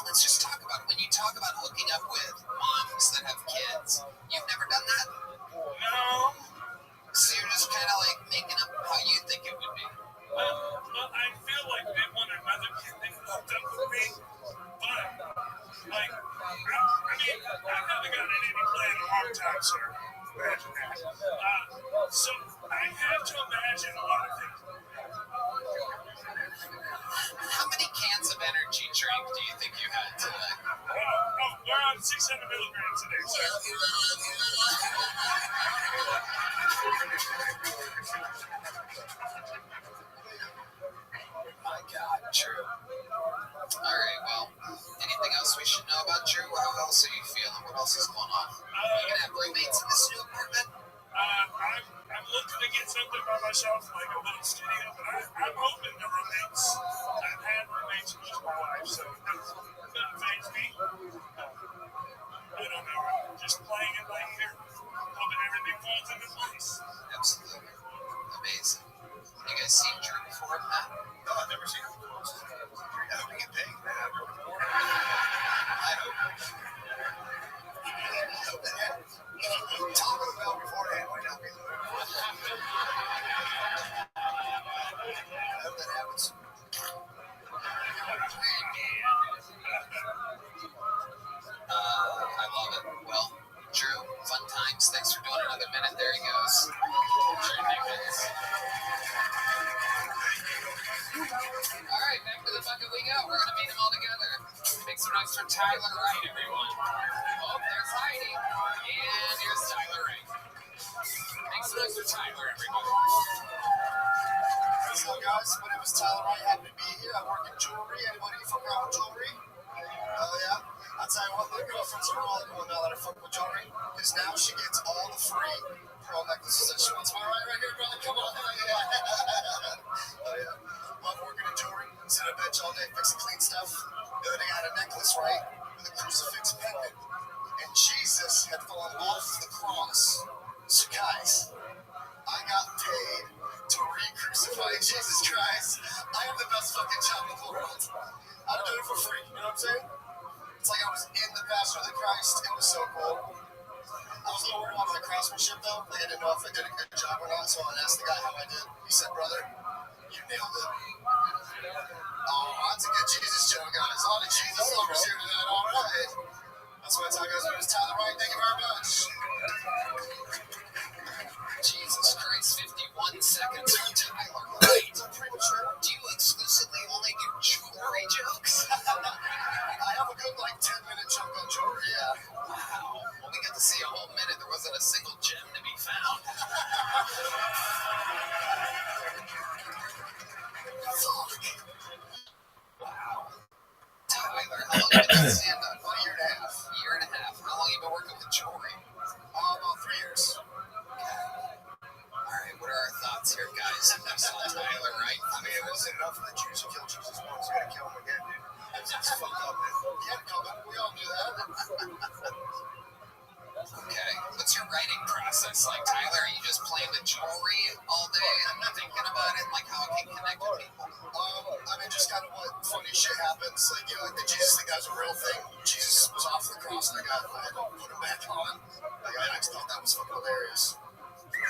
Speaker 1: let's just talk about it. When you talk about hooking up with moms that have kids, you've never done that?
Speaker 5: No.
Speaker 1: So you're just kind of like making up how you think it would be.
Speaker 5: Well, I feel like they want another kid they hooked up with me, but, like, I mean, I've never gotten any play in a long time, sir. Imagine that. So I have to imagine a lot of things.
Speaker 1: How many cans of energy drink do you think you had today?
Speaker 5: We're on 600 milligrams today, sir.
Speaker 1: My God, Drew. All right, well, anything else we should know about Drew? How else are you feeling? What else is going on? Are you going to have roommates in this new apartment?
Speaker 5: I'm looking to get something by myself, like a little studio, but I'm open to roommates. I've had roommates with just my wife, so it doesn't faze me. I don't know. I'm just playing it by ear, hoping everything falls into place.
Speaker 1: Absolutely. Amazing. You guys seen Drew before, Matt?
Speaker 2: No, I've never seen him before. I hope we get paid.
Speaker 1: I hope.
Speaker 2: Taco Bell beforehand might not be the move. I hope that happens.
Speaker 1: I love it. Well, Drew, fun times. Thanks for doing another minute. There he goes. Drew Nichols. All right, back to the bucket we go. We're going to meet them all together. Make some noise for Tyler Wright, everyone. Oh, there's Heidi. And here's Tyler Wright. Make some noise for Tyler, everyone.
Speaker 3: What's up, guys? My name is Tyler Wright. Happy to be here. I work in jewelry. Anybody from around with jewelry? Oh, yeah? I'll tell you what, my girlfriend's a really cool now that I fuck with jewelry, because now she gets all the free pearl necklaces that she wants. Am I right here, brother? Come on. Oh, yeah. Love working in jewelry. Sit on a bench all day, fixing clean stuff. The other day I had a necklace, right, with a crucifix pendant, and Jesus had fallen off the cross. So, guys, I got paid to re-crucify Jesus Christ. I have the best fucking job in the world. I'm doing it for free, you know what I'm saying? It's like I was in the passion of the Christ. It was so cool. I was a little worried about my craftsmanship, though. Like, I didn't know if I did a good job or not, so I asked the guy how I did. He said, brother, you nailed it. Oh, that's a good Jesus joke, guys. A lot of Jesus lovers here tonight. All right. That's what I tell you guys. My name is Tyler Wright. Thank you very much.
Speaker 1: Jesus Christ. hours, 51 seconds from Tyler. Right. Do you exclusively only do jewelry jokes?
Speaker 3: I have a good, 10-minute chunk on jewelry, yeah.
Speaker 1: Wow. Well, we got to see a whole minute. There wasn't a single gem to be found. Wow. Tyler, how long have you been doing stand-up?
Speaker 3: About a year and a half.
Speaker 1: Year and a half. How long have you been working with jewelry?
Speaker 3: About 3 years.
Speaker 1: All right, what are our thoughts here, guys? We saw Tyler, right?
Speaker 3: I mean, it wasn't enough of the Jews who killed Jesus once. We gotta kill him again, dude. It's fucked up, man. He had it coming. We all knew that.
Speaker 1: Okay. What's your writing process like, Tyler? Are you just playing the jewelry all day and thinking about it, like how it can connect with people?
Speaker 3: I mean, just kind of what funny shit happens. The Jesus thing, that was a real thing. Jesus was off the cross and I had to put him back on. I just thought that was fucking hilarious.
Speaker 1: You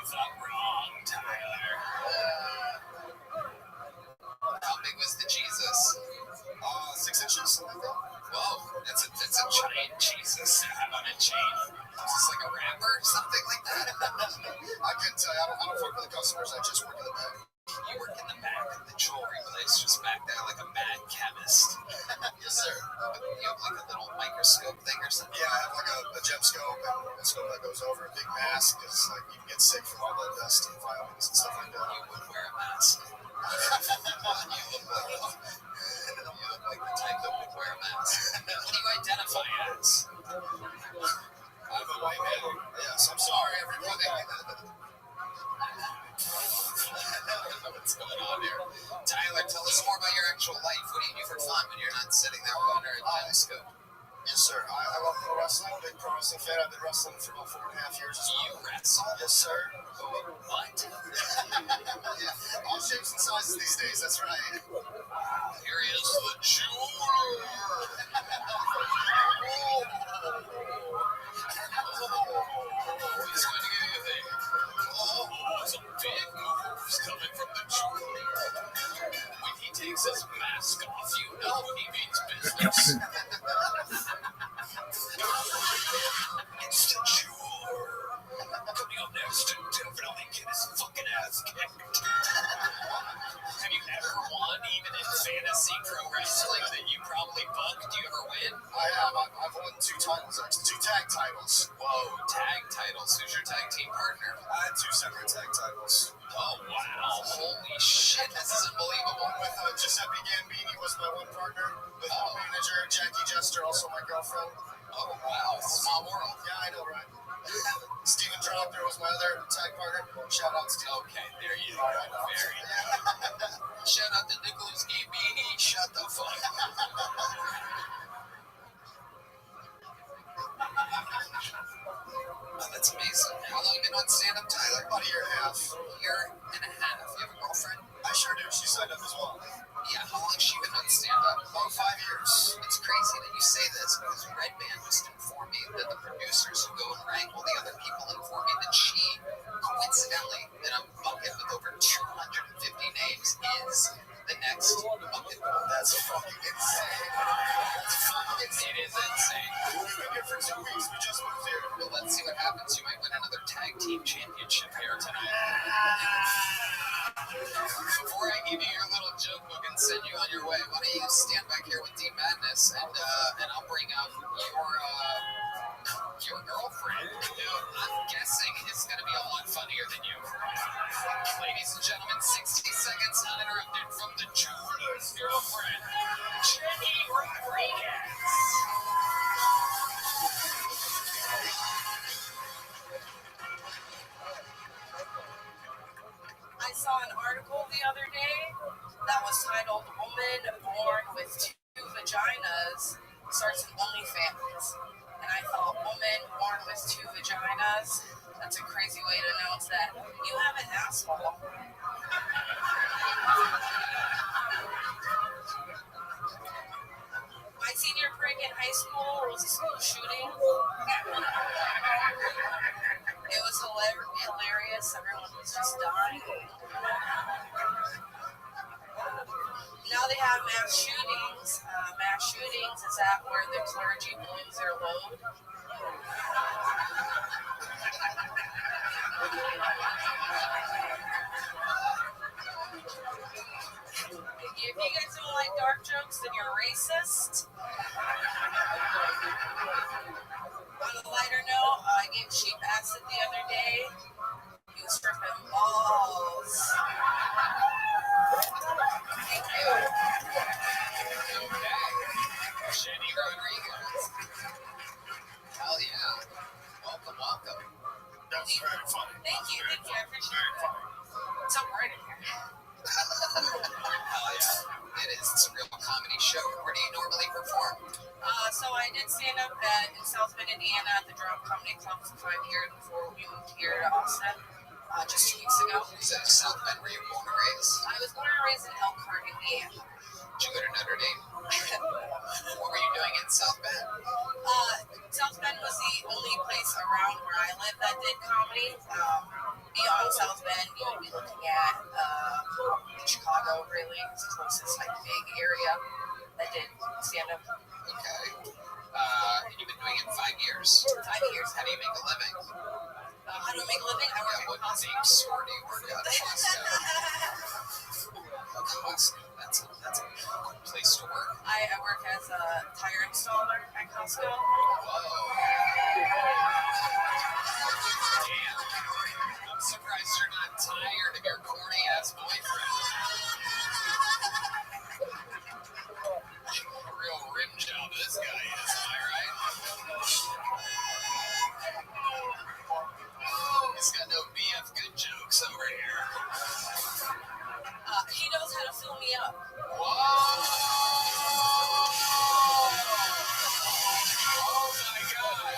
Speaker 1: thought wrong, Tyler. How big was the Jesus?
Speaker 3: 6 inches, something like that.
Speaker 1: Whoa, that's a giant Jesus to have on a chain. Is this like a rapper or something like that?
Speaker 3: I couldn't tell you. I don't work with the customers. I just work in the back.
Speaker 1: You work in the back of the jewelry place, just back there like a mad chemist.
Speaker 3: Yes, sir.
Speaker 1: You have like a little microscope thing or something?
Speaker 3: Yeah, I have like a gem scope and a scope that goes over a big mask because you can get sick from all the dust and filings and stuff like that.
Speaker 1: You would wear a mask. You look like the type that would wear a mask. What do you identify as?
Speaker 3: I'm a white man. Yes, I'm sorry, everybody.
Speaker 1: What's going on here? Tyler, tell us more about your actual life. What do you do for fun when you're not sitting there under a telescope?
Speaker 3: Yes, sir. I love pro wrestling. Big pro wrestling fan. I've been wrestling for about 4.5 years.
Speaker 1: You wrestle?
Speaker 3: Yes, sir.
Speaker 1: What?
Speaker 3: Yeah, all shapes and sizes these days. That's right.
Speaker 1: Here he is, the He's going to give you a thing. Some big moves coming from the jeweler. When he takes his mask off, you know he means business. It's the jeweler. Coming up next to definitely get his fucking ass kicked. Have you ever won, even in fantasy pro wrestling that you probably booked? Do you ever win?
Speaker 3: I have. I've won 2 titles, actually. 2 tag titles.
Speaker 1: Whoa, tag titles. Who's your tag team partner?
Speaker 3: I had 2 separate tag titles.
Speaker 1: Oh, wow. Holy shit, this is unbelievable.
Speaker 3: With Giuseppe Gambini was my one partner. With my manager, Jackie Jester, also my girlfriend.
Speaker 1: Oh, wow. Small world.
Speaker 3: Yeah, I know, right? Steven Dropper was my other tag partner. Shout out, Steve.
Speaker 1: Okay, there you go. Very good. Shout out to Nicholas Gambini. Shut the fuck up. Oh, that's amazing. How long have you been on stand-up, Tyler?
Speaker 3: About a year and a half.
Speaker 1: Year and a half. You have a girlfriend?
Speaker 3: I sure do. She signed up as well.
Speaker 1: Yeah, how long has she been on stand-up?
Speaker 3: About 5 years.
Speaker 1: It's crazy that you say this because Red Band just informed me that the producers who go and rank all the other people informed me that she, coincidentally, in a bucket with over 250 names, is the next bucket.
Speaker 3: That's fucking insane. That's fucking insane.
Speaker 1: It is insane.
Speaker 3: We've been here for 2 weeks. We just moved here.
Speaker 1: Well, let's see what happens. You might win another tag team championship here tonight. Before I give you your little joke book and send you on your way, why don't you stand back here with Dean Madness and I'll bring up your girlfriend, who I'm guessing is going to be a lot funnier than you. Ladies and gentlemen, 60 seconds uninterrupted from the jeweler's girlfriend, Jenny Rodriguez.
Speaker 6: I saw an article the other day that was titled "Woman Born with 2 Vaginas Starts an OnlyFans." And I thought, woman born with 2 vaginas, that's a crazy way to announce that you have an asshole. My senior prank in high school was a school shooting. It was hilarious. Everyone was just dying. Now they have mass shootings. Mass shootings is that where the clergy balloons their load. If you guys don't like dark jokes, then you're racist. On a lighter note, I gave Sheep acid the other day. He was stripping balls. Thank you.
Speaker 1: Okay. Jenny Rodriguez. Hell yeah. Welcome.
Speaker 3: That's very funny.
Speaker 6: Thank you. I appreciate that. It's so bright in here.
Speaker 1: Hell yeah. It is. It's a real comedy show. Where do you normally perform?
Speaker 6: So I did stand up in South Bend, Indiana at the Drum Comedy Club for 5 years before we moved here to Austin just 2 weeks ago.
Speaker 1: Is that South Bend where you were born and raised?
Speaker 6: I was born and raised in Elkhart, Indiana.
Speaker 1: Did you go to Notre Dame? What were you doing in South Bend?
Speaker 6: South Bend was the only place around where I lived that did comedy. Beyond South Bend, you would be looking at Chicago, really. It's the closest big area that did stand up.
Speaker 1: Okay. And you've been doing it 5 years?
Speaker 6: 5 years.
Speaker 1: How do you make a living?
Speaker 6: How do I make a living? I work
Speaker 1: What
Speaker 6: at Costco.
Speaker 1: big store do you work at? Costco. That's a good place to work.
Speaker 6: I work as a tire installer at Costco.
Speaker 1: Whoa. Damn. I'm surprised you're not tired of your corny ass boyfriend. A real rim job this guy is, am I right? He's got no BF good jokes over here.
Speaker 6: He knows how to fill me up.
Speaker 1: Whoa! Oh my god!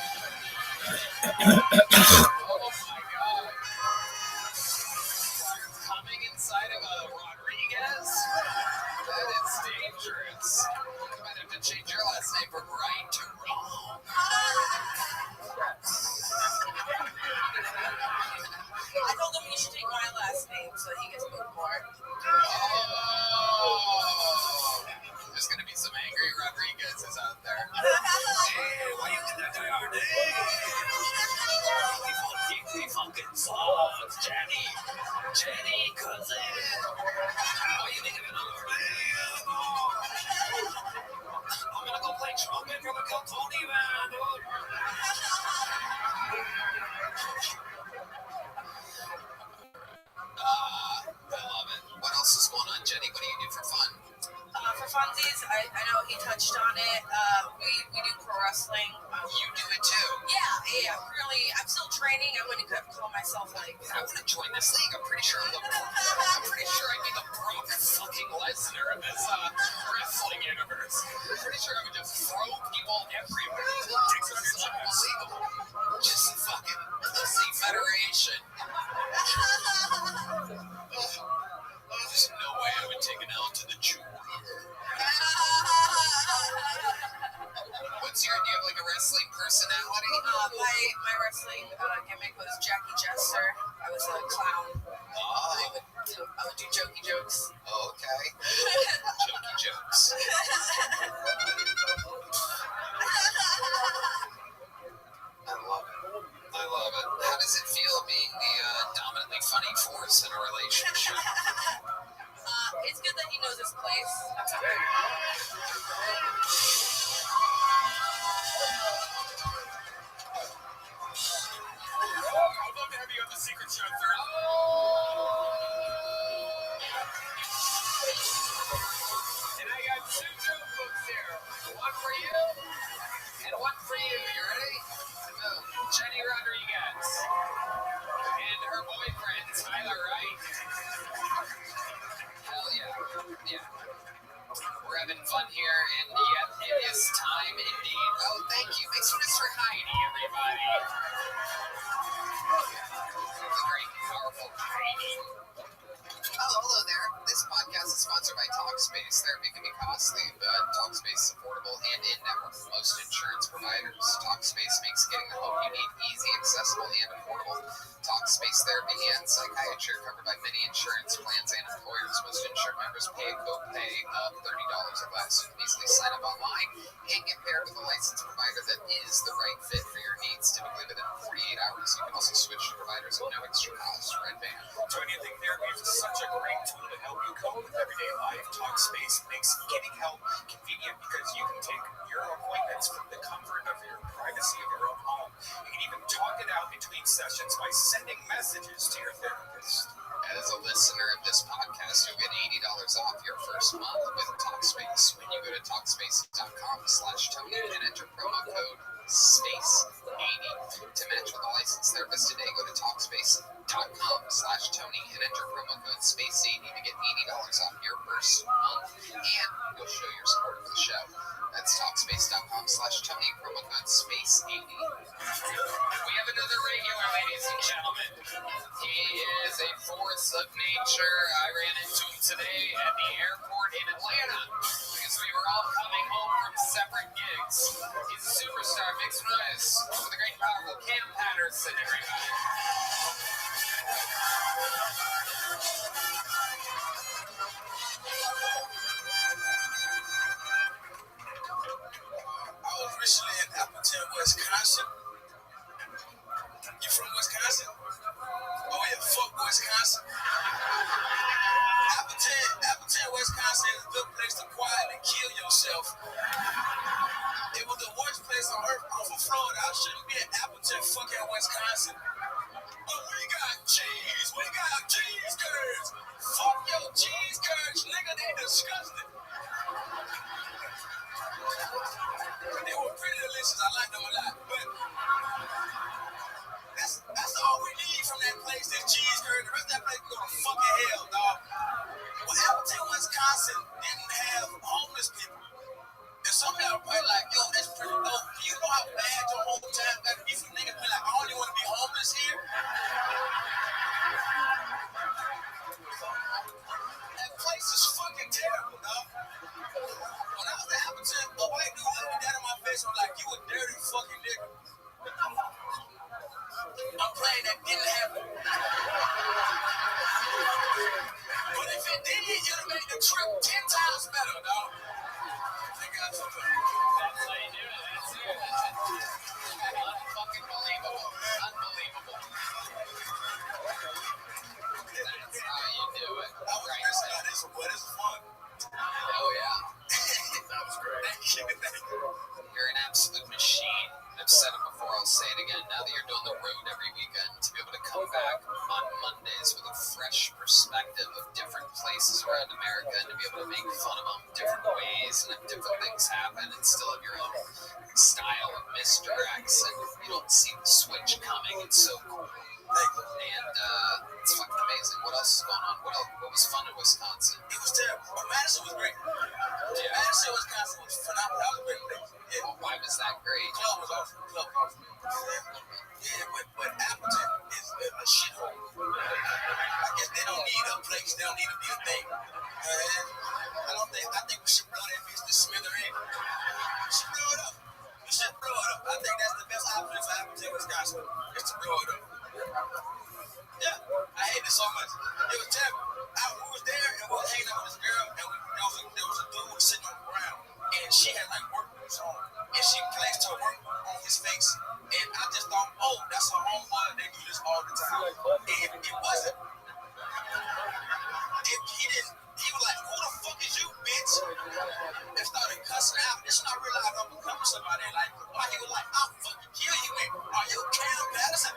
Speaker 1: Coming inside of a Rodriguez? That is dangerous. You might have to change your last name from right to wrong.
Speaker 6: I told him he should take my last name so he gets moved more.
Speaker 1: Oh! There's gonna be some angry Rodriguez's out there. Hey, why you get that to our name? We fucking songs, Jenny, cousin. Why you making it our name? I'm gonna go play trumpet for the Kiltony band, dude. I love it. What else is going on, Jenny? What do you do for fun?
Speaker 6: For funsies, I know he touched on it. We do pro wrestling.
Speaker 1: You do it too?
Speaker 6: Yeah. I'm still training. I wouldn't call myself
Speaker 1: I want to join this league. I'm pretty sure I'd be the Brock fucking Lesnar of this wrestling universe. I'm pretty sure I would just throw people everywhere. This is unbelievable. Just fucking pussy federation. There's no way I would take an L to the Jew. What's your, do you have like a wrestling personality?
Speaker 6: My wrestling gimmick was Jackie Jester. I was a clown. I would do jokey jokes.
Speaker 1: Oh, okay. Jokey jokes. I love it. How does it feel being the dominantly funny force in a relationship?
Speaker 6: It's good that he knows his place.
Speaker 1: That's great. I'd love to have you on the Secret Show, sir. And I got 2 joke books here. One for you and one for you. You ready? Jenny Rodriguez and her boyfriend, Tyler Wright. Hell yeah. We're having fun here, and yet it is time indeed. Oh, thank you. Make sure to Mr. Heidi, everybody. The great and powerful Heidi. Oh, hello there. This podcast is sponsored by Talkspace. Therapy can be costly, but Talkspace is affordable and in-network with most insurance providers. Talkspace makes getting the help you need easy, accessible, and affordable. Talkspace therapy and psychiatry are covered by many insurance plans and employers. Most insured members pay a copay of $30 or less. You can easily sign up online and get paired with a licensed provider that is the right fit for your needs, typically within 48 hours. You can also switch to providers at no extra
Speaker 2: is such a great tool to help you cope with everyday life. Talkspace makes getting help convenient because you can take your appointments from the comfort of your privacy of your own home. You can even talk it out between sessions by sending messages to your therapist.
Speaker 1: As a listener of this podcast, you'll get $80 off your first month with Talkspace when you go to Talkspace.com/Tony and enter promo code SPACE80. To match with a licensed therapist today, go to Talkspace.com/Tony and enter promo code SPACE80 to get $80 off your first month, and you'll show your support for the show. That's Talkspace.com/Tony, promo code SPACE80.
Speaker 5: We have another regular, ladies and gentlemen.
Speaker 1: He is a force of nature. I ran into him today at the airport in Atlanta because we were all coming home from separate gigs. He's a superstar. Make some noise for the great powerful Cam Patterson, everybody.
Speaker 3: I was recently in Appleton, Wisconsin. You from Wisconsin? Oh yeah, fuck Wisconsin. Appleton, Wisconsin is a good place to quietly kill yourself. It was the worst place on earth. I'm from Florida. I shouldn't be in Appleton, fucking Wisconsin. Oh, we got cheese. We got cheese curds. Fuck your cheese curds, nigga. They disgusting. They were pretty delicious. I like them a lot. But that's all we need from that place, is cheese curds. The rest of that place can go to fucking hell, dog. Well, Appleton, Wisconsin didn't have homeless people. And some of y'all probably like, yo, that's pretty dope. You know how bad your whole time got to be for niggas be like, I only want to be homeless here? That place is fucking terrible, dog. When I was at Appleton, a white dude looked me down in my face and was like, you a dirty fucking nigga. I'm playing that didn't happen. But if it did, it'll make the trip 10 times better, dog.
Speaker 1: That's how you do it. That's it. Unfucking believable. Unbelievable. That's how you do it.
Speaker 3: I was missing out this one, but it's fun.
Speaker 1: Oh, yeah.
Speaker 3: That was great. Thank you.
Speaker 1: You're an absolute machine. I've said it before, I'll say it again. Now that you're doing the road every weekend, to be able to come back on Mondays with a fresh perspective of different places around America and to be able to make fun of them different ways and have different things happen and still have your own style of misdirects and you don't see the switch coming. It's so cool. And it's fucking amazing. What else is going on? What was fun in Wisconsin?
Speaker 3: It was terrible. But Madison was great.
Speaker 1: Yeah.
Speaker 3: Madison, Wisconsin was phenomenal. That was a great place. Yeah.
Speaker 1: Well, why was that great?
Speaker 3: Club was awesome. Club was awesome. Yeah, but Appleton is a shithole. I guess they don't need a place. They don't need to be a thing. I think we should blow that bitch to smithereen. We should blow it up. We should blow it up. I think that's the best option for Appleton, Wisconsin. Is to blow it up. Yeah, I hate it so much. It was terrible. We was there and we was hanging out with this girl, and there was a dude sitting on the ground, and she had like work boots on, and she placed her work boot on his face, and I just thought, oh, that's her homeboy. They do this all the time. And it wasn't. He was like, who the fuck is you, bitch? And started cussing out. This when I realized I'm becoming somebody. Like, why he was like, I'll fucking kill you, man. Are you Cam Patterson?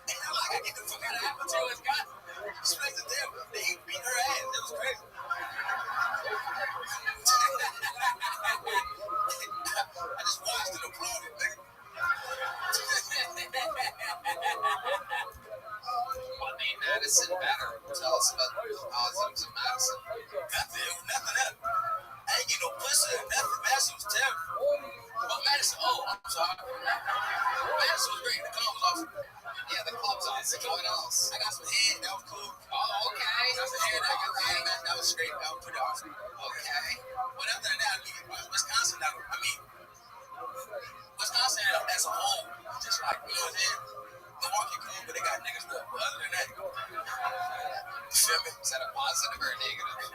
Speaker 3: And I'm like, I get the fuck out of Appleton, Wisconsin. This place is there. They beat her ass. It was crazy. I just watched and applauded, nigga.
Speaker 1: What made Madison better? Tell us about the positives of Madison.
Speaker 3: Nothing else. I ain't get no pussy or nothing. Madison was terrible. Oh, Madison. Oh, I'm sorry. Madison was great. The club was awesome.
Speaker 1: Yeah, the club's awesome. What else?
Speaker 3: I got some head. That was cool.
Speaker 1: Oh, okay.
Speaker 3: I got some head. That was great. That was pretty awesome.
Speaker 1: Okay.
Speaker 3: But other than that, Wisconsin, Wisconsin as a whole, just like, you know what I'm saying? Milwaukee cool, but they got niggas stuff. But other than that, you feel me?
Speaker 1: Is that a positive or a negative?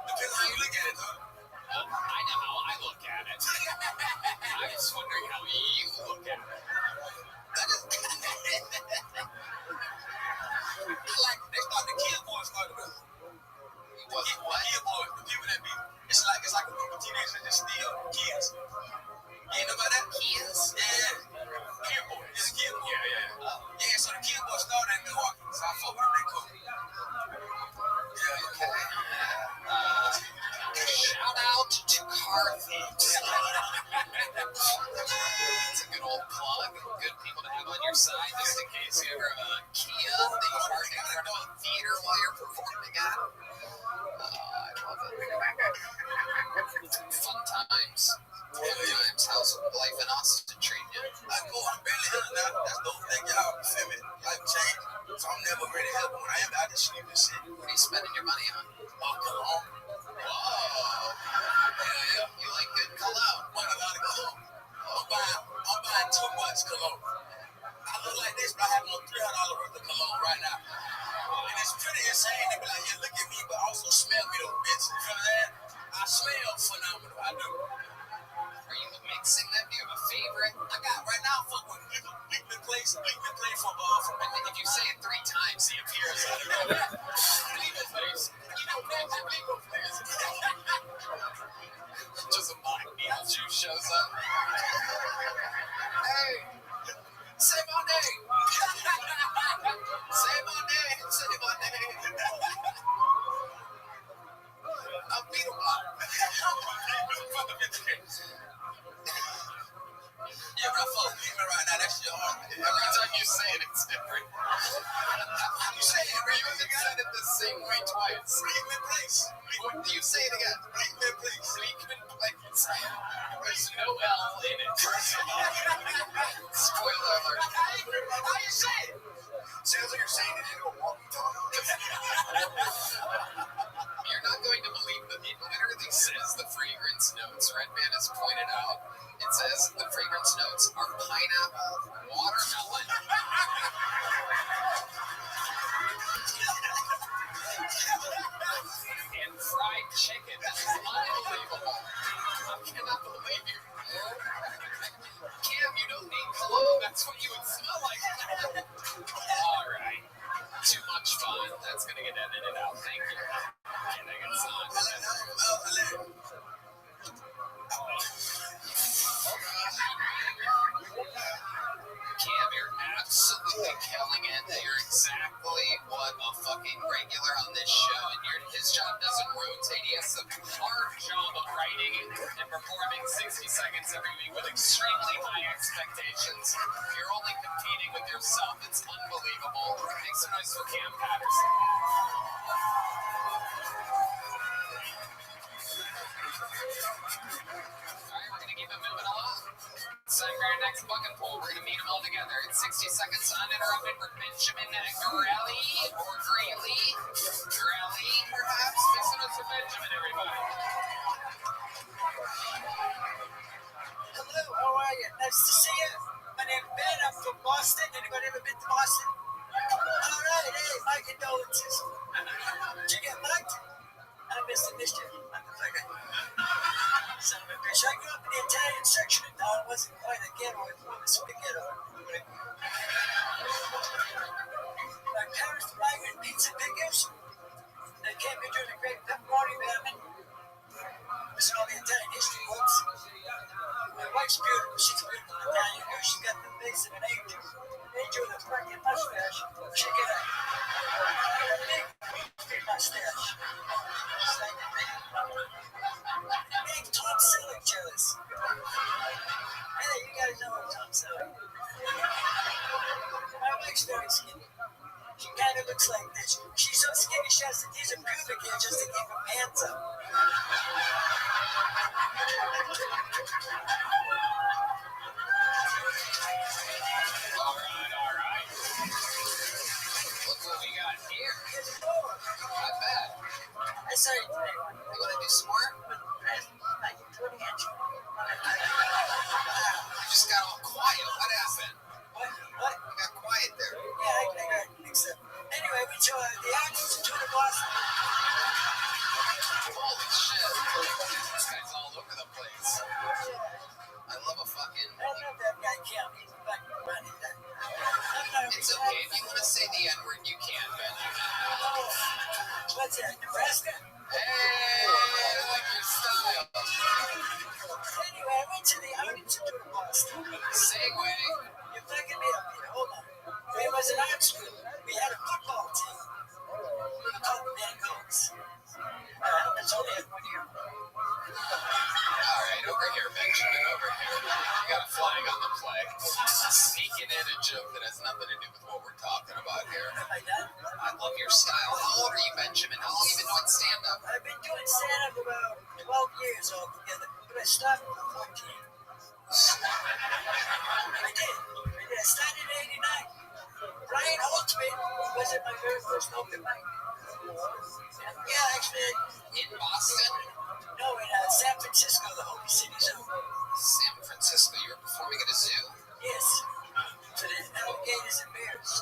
Speaker 3: Depends on how you look at it, though.
Speaker 1: Well, I know how I look at it. I was wondering how you look at it.
Speaker 3: Like they started the kid boys started with.
Speaker 1: What?
Speaker 3: Kid boys, the people that be it's like a group of teenagers that steal kids. You ain't know about that?
Speaker 1: Kids?
Speaker 3: Yeah. Kid boys. It's a kid boy.
Speaker 1: Yeah.
Speaker 3: Yeah, so the kid boys started in Milwaukee. So I fuck with them, they cool. Yeah,
Speaker 1: Okay. Shout out to car thieves. It's a good old plug. Good people to have on your side just in case you ever have a Kia that you park in front of a theater while you're performing at. I love it. Fun times. Fun times. How's life in Austin treating you?
Speaker 3: I'm barely here now. That's the only thing y'all, you feel me? Life changed. So I'm never really helping when I am out there sleeping and shit.
Speaker 1: What are you spending your money on?
Speaker 3: Oh, come on.
Speaker 1: Whoa. Yeah. You like good cologne?
Speaker 3: Want a lot of cologne. I'm buying too much cologne. I look like this, but I have no $300 worth of cologne right now. And it's pretty insane to be like, yeah, look at me, but also smell me though, bitch. You feel that? I smell phenomenal. I do.
Speaker 1: Are you mixing them? Do you have a favorite?
Speaker 3: I got right now, fuck with Bleakman Place. Bleakman Place from
Speaker 1: I think if you say it 3 times, he appears out of nowhere. Bleakman Place. You know, Bleakman Place. Just a mock Beetlejuice shows up. Hey, say my name. Say my name. Say my name. I'm Beetlejuice.
Speaker 3: Yeah, but I fuck with Bleakman right now. That shit hard.
Speaker 1: Every time you say it, it's different.
Speaker 3: You say it every
Speaker 1: You said it the same way twice.
Speaker 3: Bleakman Place.
Speaker 1: What do you say it again?
Speaker 3: Bleakman Place.
Speaker 1: Bleakman Place. There's no L in it. Spoiler alert.
Speaker 3: How you say it? Sounds like you're saying it in a walkie-talkie.
Speaker 1: You're not going to believe that it literally says the fragrance notes. Redman has pointed out. It says the fragrance notes are pineapple, watermelon, and fried chicken. This is unbelievable. I cannot believe you. Cam, you don't need cologne. That's what you would smell like. All right. Too much fun. That's going to get edited out. Thank you. I think it's on. Cam, you're absolutely killing it. You're exactly what a fucking regular on this show, and his job doesn't rotate. He has a hard job of writing and performing 60 seconds every week with extremely high expectations. You're only competing with yourself. It's unbelievable. Make some noise for Cam Patterson. Alright, we're gonna keep it moving along. It's time for our next bucket poll. We're gonna meet them all together. It's 60 seconds uninterrupted for Benjamin Grelly or Grelly. Grelly, perhaps? Make some noise for Benjamin, everybody.
Speaker 12: Hello, how are you? Nice to see you. My name's Ben. I'm from Boston. Anybody ever been to Boston? All right, hey, my condolences. Did you get mugged? I missed the mischief. Motherfucker. Son of a bitch. I grew up in the Italian section of town. It wasn't quite a ghetto. It was a ghetto. My parents were migrant pizza pickers. They came here during the Great Pepperoni Famine. This is all the Italian history books. My wife's beautiful. She's a beautiful Italian girl. She's got the face of an angel. Angel with a fucking mustache. Check it out. Big mustache. Big Tom Selleck jealous. Hey, you guys know what Tom Selleck. My wife's very skinny. She kind of looks like this. She's so skinny she has to use a pubic hair just to keep her pants up.
Speaker 1: All right. Look what we got here. Not bad.
Speaker 12: I saw you today.
Speaker 1: You want to do some more?
Speaker 12: I can totally get you.
Speaker 1: You just got all quiet. What happened?
Speaker 12: What?
Speaker 1: You got quiet there.
Speaker 12: Yeah, I think so. Anyway, we saw the actors in Boston.
Speaker 1: Holy shit. This guy's over the place. I love a fucking.
Speaker 12: I love that guy Cal. He's fucking funny.
Speaker 1: It's okay if you want to say the N-word, you can, Ben.
Speaker 12: What's that, Nebraska?
Speaker 1: Hey, I like your style.
Speaker 12: Anyway, I went to the Institute of Boston.
Speaker 1: Segue.
Speaker 12: You're fucking me up here. Hold on. It was an art school. We had a football team. We called the Bengals. That's only had 1 year.
Speaker 1: All right, over here, Benjamin, over here. You got a flag on the flag. Sneaking in a joke that has nothing to do with what we're talking about here.
Speaker 12: Have I done?
Speaker 1: I love your style. How old are you, Benjamin? How long have you been doing stand-up?
Speaker 12: I've been doing stand-up about 12 years altogether, but I started at 14. I did. I started in 89. Brian Holtzman was at my very first open mic. Yeah, actually.
Speaker 1: In Boston?
Speaker 12: No, in San Francisco, the Holy City Zoo.
Speaker 1: San Francisco? You were performing at a zoo?
Speaker 12: Yes. For the alligators and bears.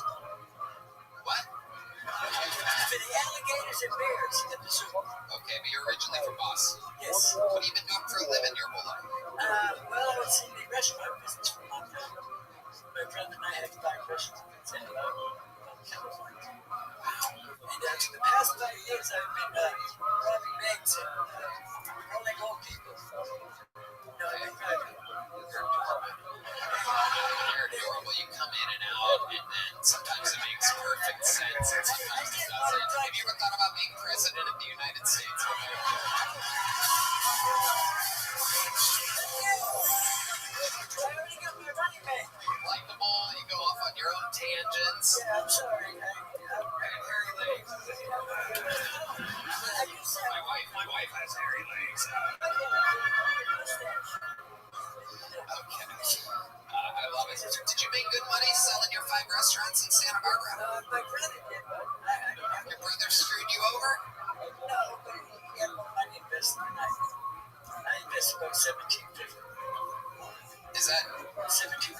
Speaker 1: What?
Speaker 12: For the alligators and bears at the zoo.
Speaker 1: Okay, but you're originally from Boston.
Speaker 12: Yes.
Speaker 1: What have you been doing for a living your whole life?
Speaker 12: Well, I was in the restaurant business for a long time. My brother and I had 5 restaurants in California. And for the past 5 years, I've been robbing banks and rolling old people. No, I've been driving.
Speaker 1: You're adorable. You come in and out, and then sometimes it makes perfect sense, and sometimes it doesn't. Have you ever thought about being president of the United States? Likeable, you go off on your own tangents.
Speaker 12: Yeah, I'm sorry.
Speaker 1: And hairy legs. My wife has hairy legs. Okay. I love it. Did you make good money selling your 5 restaurants in Santa Barbara?
Speaker 12: My brother did.
Speaker 1: Your brother screwed you over?
Speaker 12: No, but he had more money invested than I did. I invested about $17.50.
Speaker 1: Is that
Speaker 12: $17.50.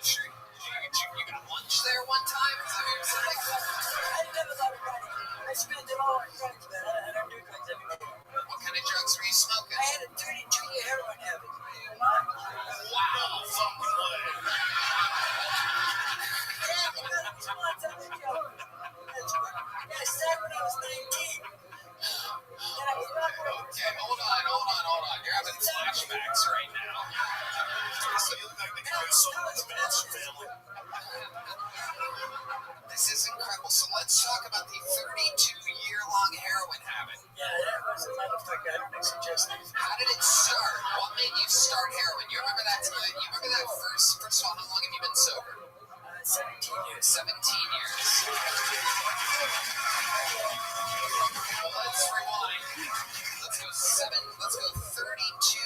Speaker 1: Sure. You got lunch there one time? Is that what you're saying?
Speaker 12: I didn't have a lot of money. I spent it all on drugs, but I don't do drugs every day.
Speaker 1: What kind of drugs were you smoking?
Speaker 12: I had a 32-year heroin habit.
Speaker 1: Wow, fucking way.
Speaker 12: Yeah, because it was once on the joke. Yeah, I started when I was 19. And I was not
Speaker 1: Okay, hold on. You're having flashbacks right now.
Speaker 5: So you look like the guy who sold the Manson family.
Speaker 1: This is incredible. So let's talk about the 32-year-long heroin habit.
Speaker 12: Yeah, that was a motherfucker. I don't suggest it.
Speaker 1: How did it start? What made you start heroin? You remember that time? You remember that first of all, how long have you been sober?
Speaker 12: 17 years.
Speaker 1: 17 years. Well, let's rewind. Let's go 32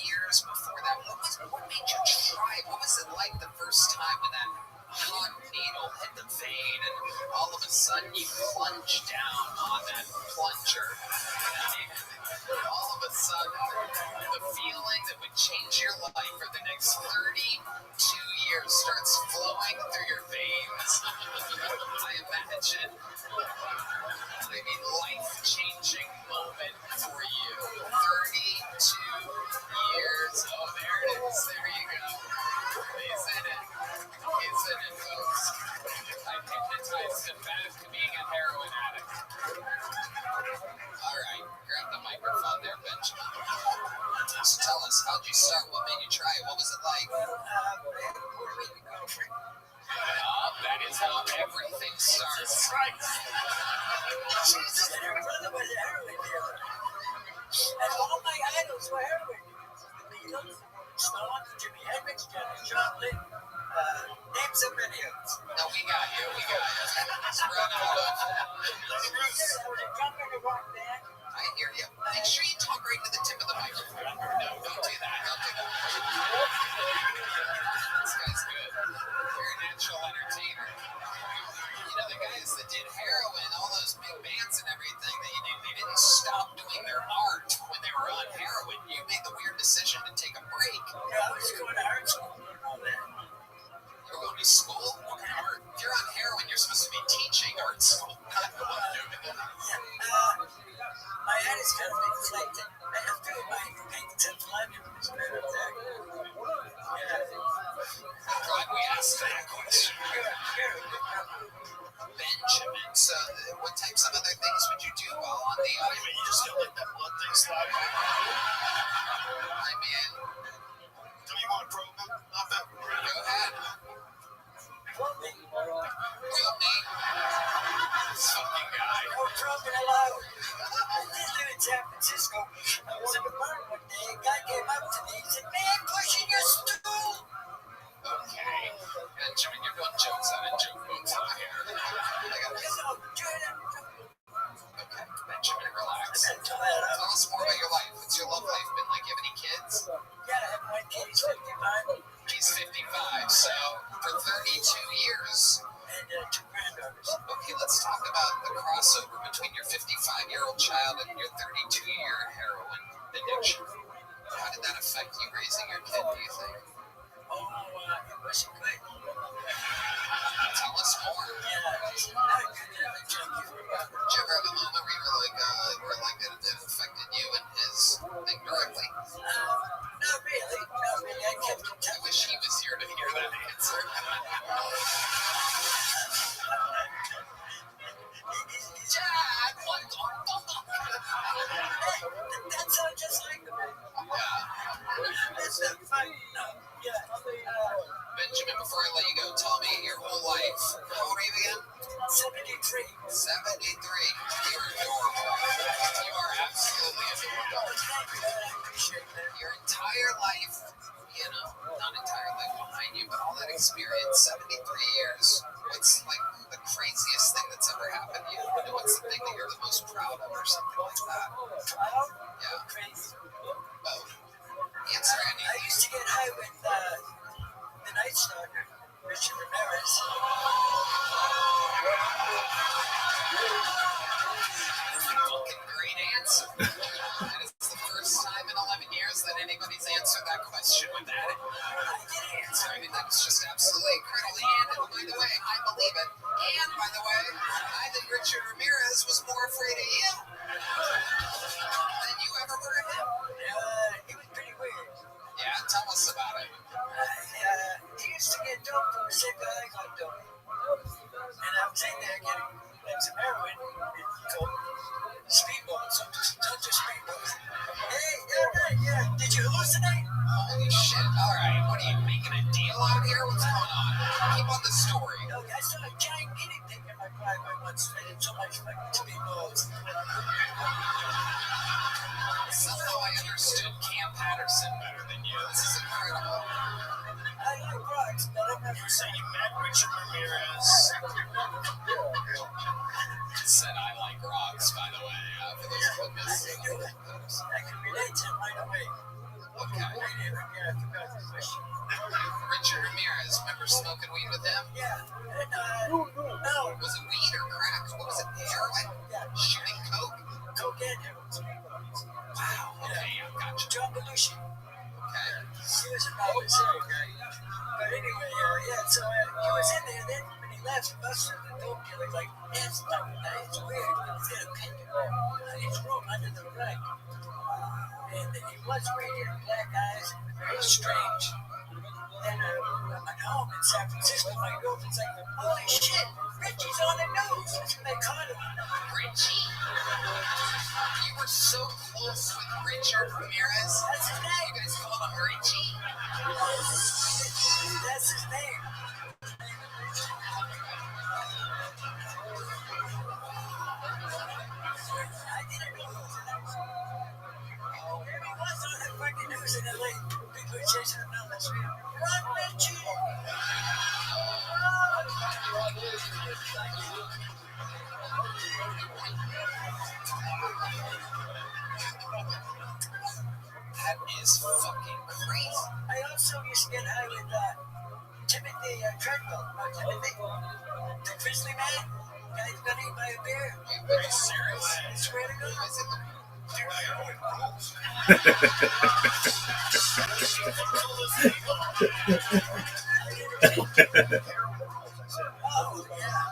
Speaker 1: years before that. What made you try? What was it like the first time when that hot needle hit the vein and all of a sudden you plunge down on that plunger? And all of a sudden, the feeling that would change your life for the next 32 years starts flowing through your veins. I imagine. I mean, life-changing moment for you. 32 years. Oh, there it is. There you go. He's in it. He's in it, folks. I hypnotized him back to being a heroin addict. All right. Grab the microphone there, Benjamin. So tell us, how'd you start? What made you try it? What was it like? That is how everything starts.
Speaker 12: Jesus, and her brother was a heroin dealer. And all my idols were heroin dealers. The Beatles, Stones, Jimi Hendrix, John Lennon, name so many others.
Speaker 1: No, we got you. Spread out.
Speaker 12: I was a drummer in a rock band.
Speaker 1: I hear you. Make sure you talk right to the tip of the microphone. No, don't do that. This guy's good. You're a natural entertainer. You know, the guys that did heroin, all those big bands and everything, they didn't stop doing their art when they were on heroin. You made the weird decision to take a break.
Speaker 12: Yeah, I was going to art school and all that.
Speaker 1: You were going to school? What kind of art? If you're on heroin, you're supposed to be teaching art school.
Speaker 12: it's kind of been collected. I have to remind you, paying attention to this man up there.
Speaker 1: Glad we asked that question. Benjamin, so what types of other things would you do while on the island?
Speaker 5: You just don't let that blood thing slide.
Speaker 1: I mean,
Speaker 5: Do you want to probe him? Not that.
Speaker 1: go ahead. Probe me. This fucking guy.
Speaker 12: No trouble allowed. I did live in San Francisco. I was in the bar one day. A guy came up to me and said, "Man, pushing your stool."
Speaker 1: Okay. Benjamin, you're doing jokes on a joke boats over here. Okay, Benjamin, relax. Tell us more about your life. What's your love life been like? You have any kids?
Speaker 12: Yeah, I have one kid. He's 55.
Speaker 1: He's 55, so for 32 years.
Speaker 12: And 2 granddaughters.
Speaker 1: Okay, let's talk about the crossover between your 55-year-old child and your 32-year heroin addiction. How did that affect you raising your kid, do you think?
Speaker 12: Oh, it wasn't good.
Speaker 1: Tell us more.
Speaker 12: Yeah, it's not good to have a junkie for a while.
Speaker 1: Did you ever have a moment where you were like that it affected you and his thing directly?
Speaker 12: Not really. I kept in
Speaker 1: I
Speaker 12: touch.
Speaker 1: wish he was here to hear that answer. Dad, what the fuck?
Speaker 12: That sounds just like the man. That's not fun. No, yeah.
Speaker 1: Benjamin, before I let you go, tell me your whole life. How old are you again?
Speaker 12: 73.
Speaker 1: 73. You're adorable. You are absolutely adorable.
Speaker 12: Thank you, man. I appreciate that.
Speaker 1: Your entire life, you know, not entire life behind you, but all that experience, 73 years. What's like the craziest thing that's ever happened to you? And what's the thing that you're the most proud of or something like that?
Speaker 12: Wow.
Speaker 1: Yeah.
Speaker 12: Crazy.
Speaker 1: Both. Answer
Speaker 12: I
Speaker 1: anything.
Speaker 12: used to get high with the Night Stalker, Richard Ramirez.
Speaker 1: Fucking great answer. And it's the first time in 11 years that anybody's answered that question with that.
Speaker 12: I did answer.
Speaker 1: I mean, that's just absolutely incredible. And by the way, I believe it. And by the way, I think Richard Ramirez was more afraid of you than you ever were of him.
Speaker 12: He was pretty weird.
Speaker 1: Yeah, tell us about it.
Speaker 12: He used to get dope from the same guy I got dope. And I was in there getting like some heroin and coke. Speedballs, tons of speedballs. Hey, yeah. Did you hallucinate?
Speaker 1: Holy shit. All right, what are you making a deal out here? What's going on? Keep on the story.
Speaker 12: No, I saw a giant guinea pig in my driveway once. I did so much fucking speedballs.
Speaker 1: Somehow I understood Cam Patterson better than you. This is incredible.
Speaker 12: I like rocks, but I'm not
Speaker 5: So you met Richard Ramirez.
Speaker 1: Said I like rocks, by the way, for those who missed it.
Speaker 12: I can relate to him right away.
Speaker 1: Okay.
Speaker 12: I forgot the question.
Speaker 1: Richard Ramirez, remember smoking weed with him?
Speaker 12: Yeah. And, no.
Speaker 1: Was it weed or crack? What was it? Heroin?
Speaker 12: Yeah.
Speaker 1: Shooting coke?
Speaker 12: Cocaine heroin.
Speaker 1: Wow. Okay, yeah, gotcha.
Speaker 12: John Belushi.
Speaker 1: Okay.
Speaker 12: He was a novice guy. But anyway, so he was in there. Then when he left, he busted the dope dealer. Like, it's weird. He's got a pin in his room under the rug. And he was weird. He had black eyes. Very strange. Then I'm home in San Francisco. My girlfriend's like, holy shit, Richie's on the news. That's what they caught him.
Speaker 1: Richie? You were so close with Richard Ramirez.
Speaker 12: That's his name.
Speaker 1: You guys called him Richie?
Speaker 12: That's his name. I didn't know who was in that. He was on the fucking news in LA. People were chasing him down the street. Run, Richie!
Speaker 1: That is fucking crazy.
Speaker 12: I also used to get high with Timothy Treadwell. Timothy, the grizzly man. Guy who got eaten by a bear.
Speaker 1: Are you serious?
Speaker 12: I swear to God.
Speaker 1: Is it the
Speaker 12: Oh, yeah.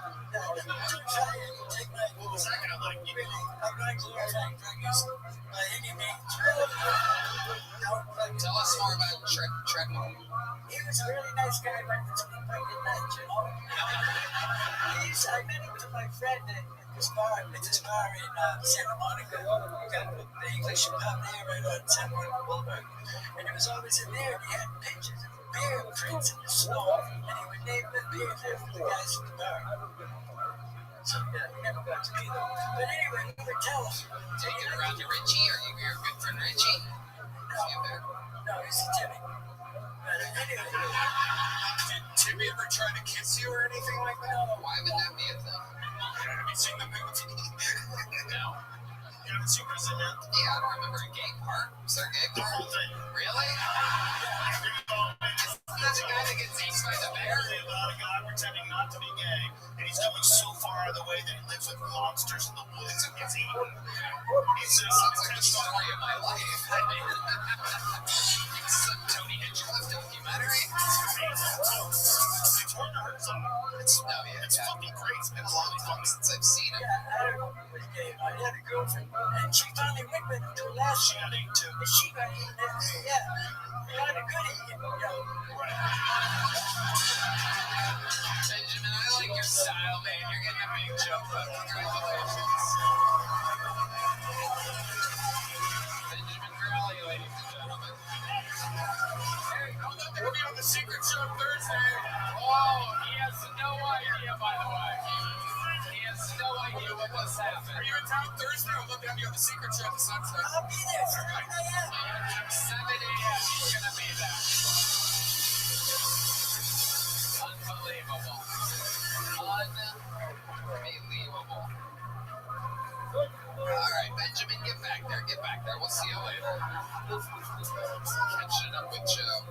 Speaker 12: Take my second. I'm like, I'm not glorifying figures by any means.
Speaker 1: Tell us more about Treadwell.
Speaker 12: He was a really nice guy, but it's fucking nuts, you know. I met him with my friend at this bar in Santa Monica. We got the English pub there right on San Juan Boulevard. And it was always in there, and he had pictures of bear prints in the snow, and he would name the beers after the guys at the bar. So, yeah, he never got to me, though. But anyway, we would tell him.
Speaker 1: Take it around to Richie. Are you your good friend Richie?
Speaker 12: No, it's Timmy. But anyway,
Speaker 1: did Timmy ever try to kiss you or anything like that? Why would that be a thing? Have you seen the movie? No.
Speaker 5: You haven't seen Prison yet?
Speaker 1: Yeah, I don't remember a gay part. Was there a gay
Speaker 5: The
Speaker 1: part?
Speaker 5: whole thing.
Speaker 1: Really? That's a guy that gets eaten by the bear?
Speaker 5: Really about a guy pretending not to be gay, and he's going so far out of the way that he lives with monsters in the woods and gets eaten.
Speaker 1: Sounds like the story of my life. Some Tony Hinchcliffe documentary.
Speaker 5: It's Werner Herzog.
Speaker 1: It's
Speaker 5: fucking great.
Speaker 1: It's been a long time since I've seen it.
Speaker 12: I don't know who was gay. I had a girlfriend, and she finally went with him till last year.
Speaker 5: She got eaten too.
Speaker 12: And she got eaten. Yeah. Kind of good eating, you know.
Speaker 1: Benjamin, I like your style, man. You're getting a big jump up. Congratulations. Benjamin Crowley, ladies and gentlemen. Hey, I'm not going to be on the Secret Show Thursday. Oh, he has no idea, by the way. He has no idea what must happen. Are you in town Thursday? I'd love to have you on the Secret Show at the Sunset.
Speaker 12: I'll be there.
Speaker 1: 7 a.m. He's going to be there. Unbelievable. Unbelievable. All right, Benjamin, get back there. Get back there. We'll see you later. Catching up with Joe.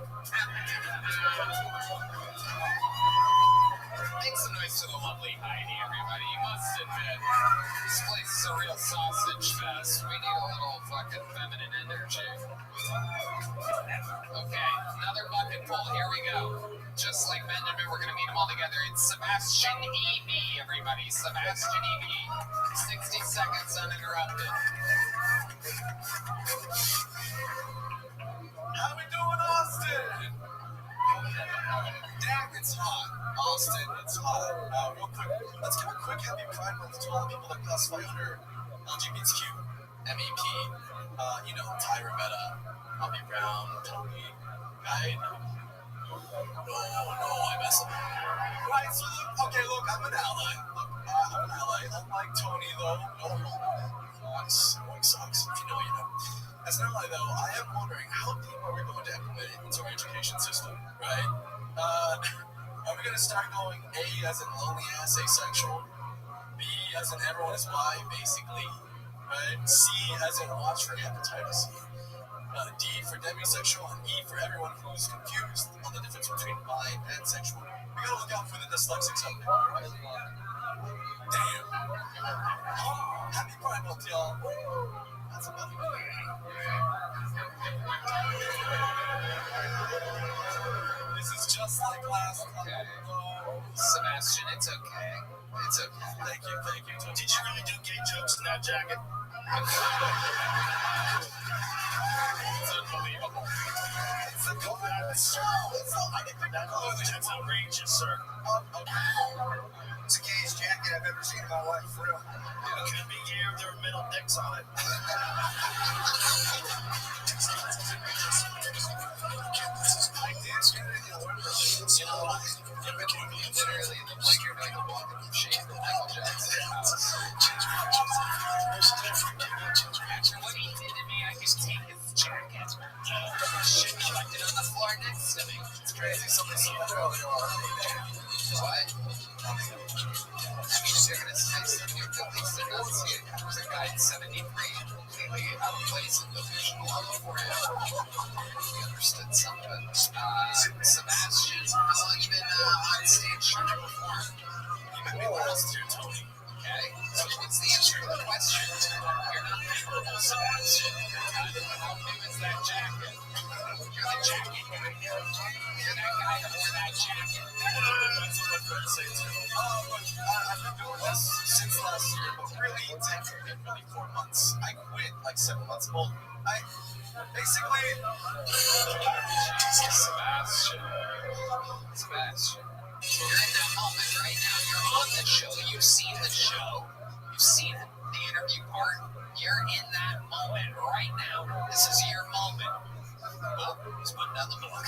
Speaker 1: Make some noise to the lovely Heidi, everybody. You must admit, this place is a real sausage fest. We need a little fucking feminine energy. Okay, another bucket full. Here we go. Just like Benjamin, we're going to meet them all together. It's Sebastian E.V., everybody. Sebastian E.V. 60 seconds uninterrupted. How we doing, Austin? Damn, it's hot. Austin, it's hot. Real quick, let's give a quick happy Pride Month to all the people that classify under LGBTQ, MEP, Tyra Betta, Bobby Brown, Tony, Guy. No, I mess up. Right, so look, I'm an ally. Unlike Tony, though. No, sucks. If you know, you know. As an ally, though, I am wondering how deep are we going to implement it into our education system, right? Are we going to start going A as in lonely ass asexual, B as in everyone is bi, basically, right? C as in watch for hepatitis C, D for demisexual, and E for everyone who's confused on the difference between bi and pansexual. We gotta look out for the dyslexics out there, right? Damn. Happy Pride Month, y'all. That's about it. This is just like last time. Sebastian, it's okay. It's okay. Thank you.
Speaker 5: Did you really do gay jokes in that jacket?
Speaker 1: It's unbelievable. It's a good show.
Speaker 5: That's outrageous, sir.
Speaker 3: It's the gayest jacket I've ever seen in my life, for real.
Speaker 5: It could be gay if there were middle dicks on it.
Speaker 1: Literally, like you're going to walk in shade of Michael Jackson's house. After what he did to me, I could take his jacket. Shit collected on the floor next to me. It's crazy. Somebody's so what? I mean, they're going to say something at least they're not seeing. There's a guy at 73, completely out of place in the visual on the forehead. We understood some of it. Sebastian, how long you been on stage trying to perform? You met me last year, Tony. Okay, so what's the answer to the question? You're not memorable, Sebastian. How new is that jacket? You're the jacket guy. You're that guy that wore that jacket. That's what my friends say too. Look, I've been doing this since last year, but really, technically, 4 months. I quit
Speaker 2: like 7 months old. I basically.
Speaker 1: Jesus, Sebastian. You're in that moment right now. You're on the show. You've seen the show. You've seen the interview part. You're in that moment right now. This is your moment. Oh, he's putting down the book.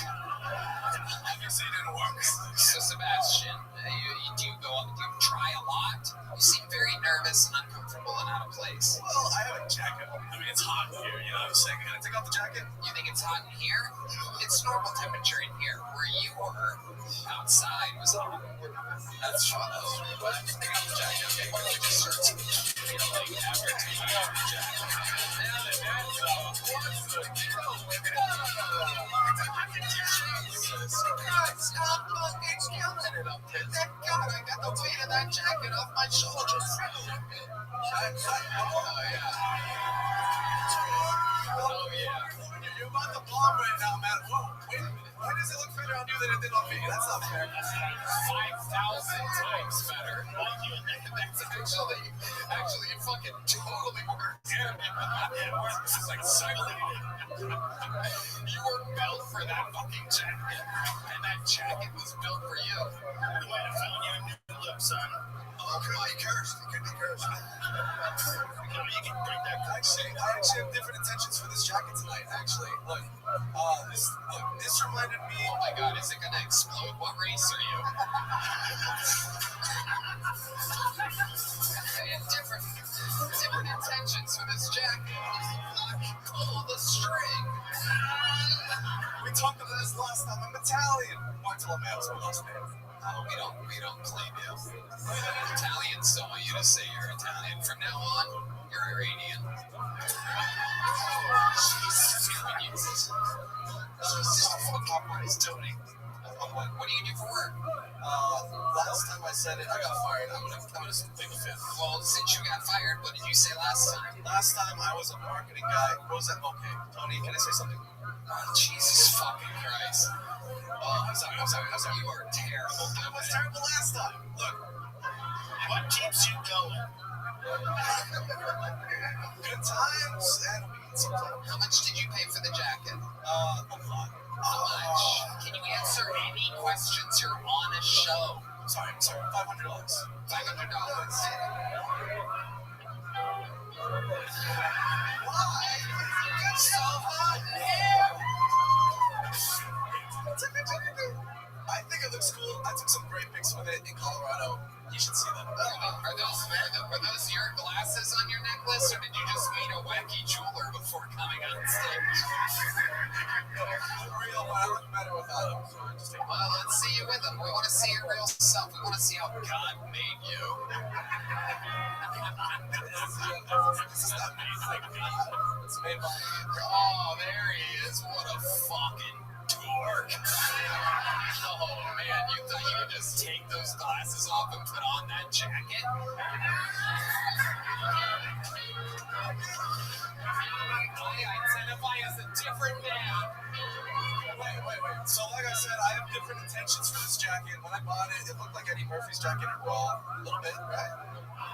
Speaker 2: Obviously, it didn't work.
Speaker 1: So, Sebastian, do you go up? Do you try a lot? You seem very nervous and uncomfortable and out of place.
Speaker 2: Well, I have a jacket. I mean, it's hot in here. You know what I'm saying? Can I take off the jacket?
Speaker 1: You think it's hot in here? It's normal temperature in here. Where you were outside was hot.
Speaker 2: That's true. But take off the jacket. Okay, why don't we just start after taking off the jacket?
Speaker 1: God, I got the weight of that jacket off my shoulders.
Speaker 2: Oh, yeah. You're about to bomb right now, man. Whoa, wait a minute. Why does it look better on you than it did on me? That's not fair.
Speaker 1: 5,000 times better. That's actually, it fucking totally works. This is like cycling. You were built for that fucking jacket. And that jacket was built for you.
Speaker 2: We might have found you a new look, son. Oh, could be cursed. It could be cursed. You can break that. I actually have different intentions for this jacket tonight, actually. Look, this reminded me.
Speaker 1: Oh my god, is it gonna explode? What race are you? I had different intentions for this jacket. Pull the string.
Speaker 2: We talked about this last time. I'm Italian. Bartolomeo's my last name.
Speaker 1: We don't claim you. Italians don't want you to say you're Italian. From now on, you're Iranian. Jesus Christ. What is Tony? What do you do for work?
Speaker 2: Last time I said it, I got fired. I'm gonna take a fifth.
Speaker 1: Well, since you got fired, what did you say last time?
Speaker 2: Last time I was a marketing guy. What was that? Okay, Tony, can I say something?
Speaker 1: Oh, Jesus fucking Christ. Oh, I'm sorry. You are terrible.
Speaker 2: I was terrible last time. Look, what keeps you going? Good times and weeds sometimes.
Speaker 1: How much did you pay for the jacket?
Speaker 2: A lot.
Speaker 1: How much? Can you answer any questions? You're on a show.
Speaker 2: Sorry, $500.
Speaker 1: $500. Why? It's so hot in here.
Speaker 2: I think it looks cool. I took some great pics with it in Colorado. You should see them.
Speaker 1: Are those your glasses on your necklace, or did you just meet a wacky jeweler before coming on stage?
Speaker 2: Real, but I look better without them. So
Speaker 1: Well, let's see you with them. We want to see your real self. We want to see how God made you.
Speaker 2: This is not me. It's made by.
Speaker 1: Oh, there he is. What a fucking dork. Oh, man. You thought you could just take those glasses off and put on that jacket? I identify as a different man.
Speaker 2: Wait. So, like I said, I have different intentions for this jacket. When I bought it, it looked like Eddie Murphy's jacket in Raw. A little bit, right?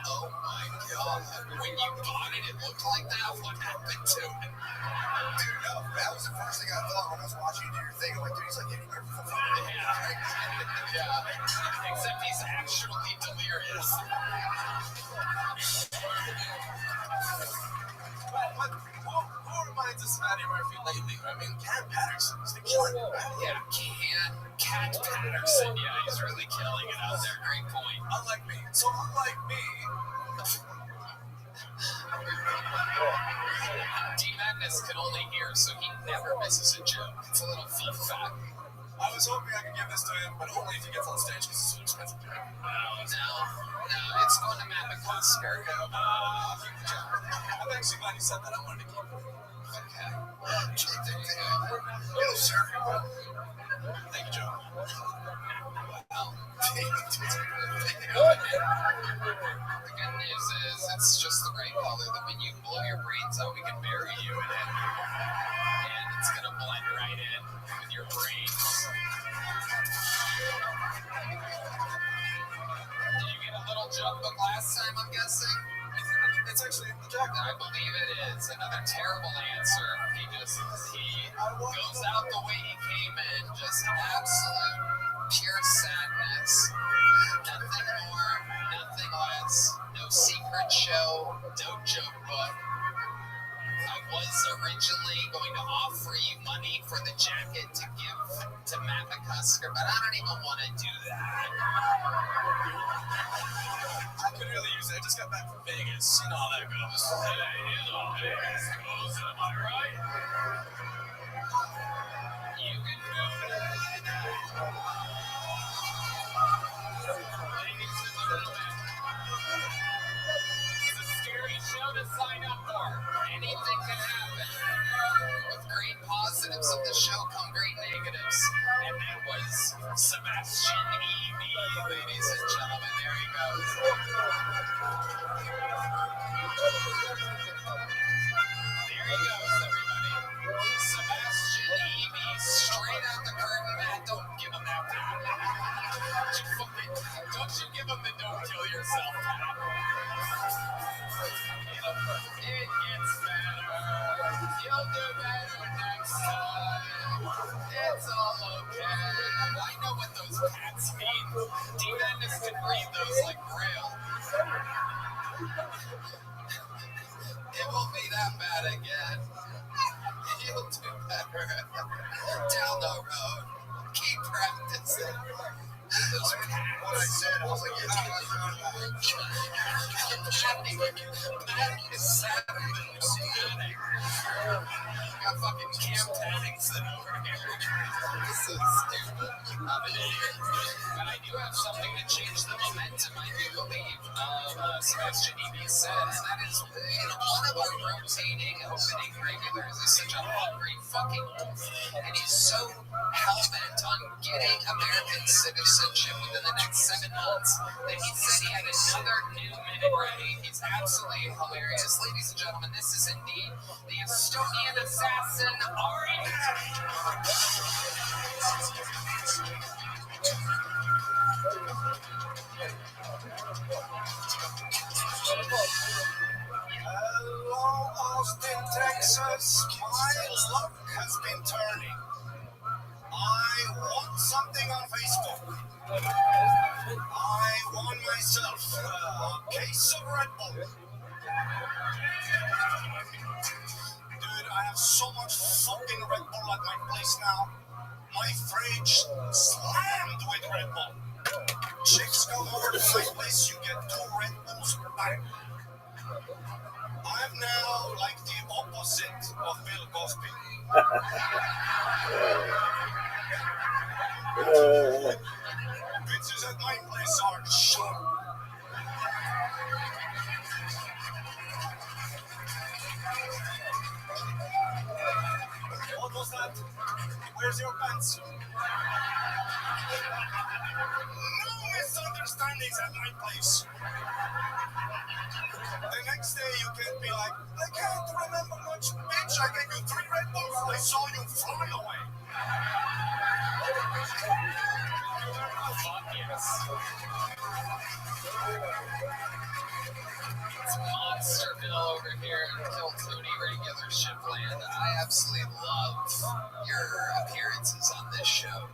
Speaker 1: Oh, my God. When you bought it, it looked like that? What happened to it?
Speaker 3: Dude, no, that was the first thing I thought when I was watching you do your thing. I'm like, dude, he's like Eddie Murphy.
Speaker 1: Yeah. Except he's actually delirious.
Speaker 2: Who reminds us of Eddie Murphy lately? I mean, Cat Patterson. He's been killing it, right?
Speaker 1: Yeah, Cat Patterson. Yeah, he's really killing it out there. Great point.
Speaker 2: Unlike me. So, unlike me,
Speaker 1: D-Madness can only hear, so he never misses a joke. It's a little fun fact.
Speaker 2: I was hoping I could give this to him, but only if he gets on stage because it's so expensive.
Speaker 1: No, it's going to Matt McCusker.
Speaker 2: I'm actually glad you said that. I wanted to keep it.
Speaker 1: Okay. There you go.
Speaker 3: Yo, sir.
Speaker 2: Thank you, Joe.
Speaker 1: Well, the good news is it's just the right color that when you blow your brains out, we can bury you in it. And it's going to blend right in with your brains. Did you get a little joke book last time, I'm guessing?
Speaker 2: It's actually in the jacket.
Speaker 1: I believe it is. Another terrible answer. He goes out the way he came in. Just absolute pure sadness. Nothing more, nothing less. No secret show, no joke book. I was originally going to offer you money for the jacket to give to Matt McCusker, but I don't even want to do that.
Speaker 2: I could really use it. I just got back from Vegas. You know how that goes.
Speaker 1: Hey, you know how Vegas goes, am I right? You can do that. Ladies and gentlemen, it's a scary show to sign up for. Anything can happen. With great positives of the show come great negatives. And that was Sebastian Eby, ladies and gentlemen. There he goes. There he goes, everybody. Sebastian Eby, straight out the curtain. Matt, don't give him that pat. Don't you give him the don't kill yourself pat. It gets better. You'll do better next time. It's all okay. I know what those pats mean. Dean Ennis can read those like Braille. It won't be that bad again. You'll do better. Down the road. Keep practicing. Those pats.
Speaker 2: What I said, I was like,
Speaker 1: Matt is savage. Got fucking Cam Tanning sitting over here. This is so stupid. I'm an idiot. But I do have something to change the momentum, I do believe. Sebastian Eby said, and that is one of our rotating opening regulars is such a hungry fucking wolf. And he's so hell-bent on getting American citizenship within the next 7 months that he said he had another new minute ready. He's absolutely hilarious. Ladies and gentlemen, this is indeed the Estonian assassin, Ari Mack.
Speaker 3: Hello, Austin, Texas. My luck has been turning. I won something on Facebook. I won myself a case of Red Bull. Dude, I have so much fucking Red Bull at my place now. My fridge slammed with Red Bull. Chicks come over to my place, you get 2 Red Bulls per pack. I'm now like the opposite of Bill Cosby. Bitches at my place are sharp. What was that? Where's your pants? No misunderstandings at my place. The next day you can't be like, I can't remember much, bitch. I gave you 3 Red Bulls. I saw you fly away.
Speaker 1: Fuck yes. It's Monsterville over here in Kill Tony regular shipland. I absolutely love your appearances on this show.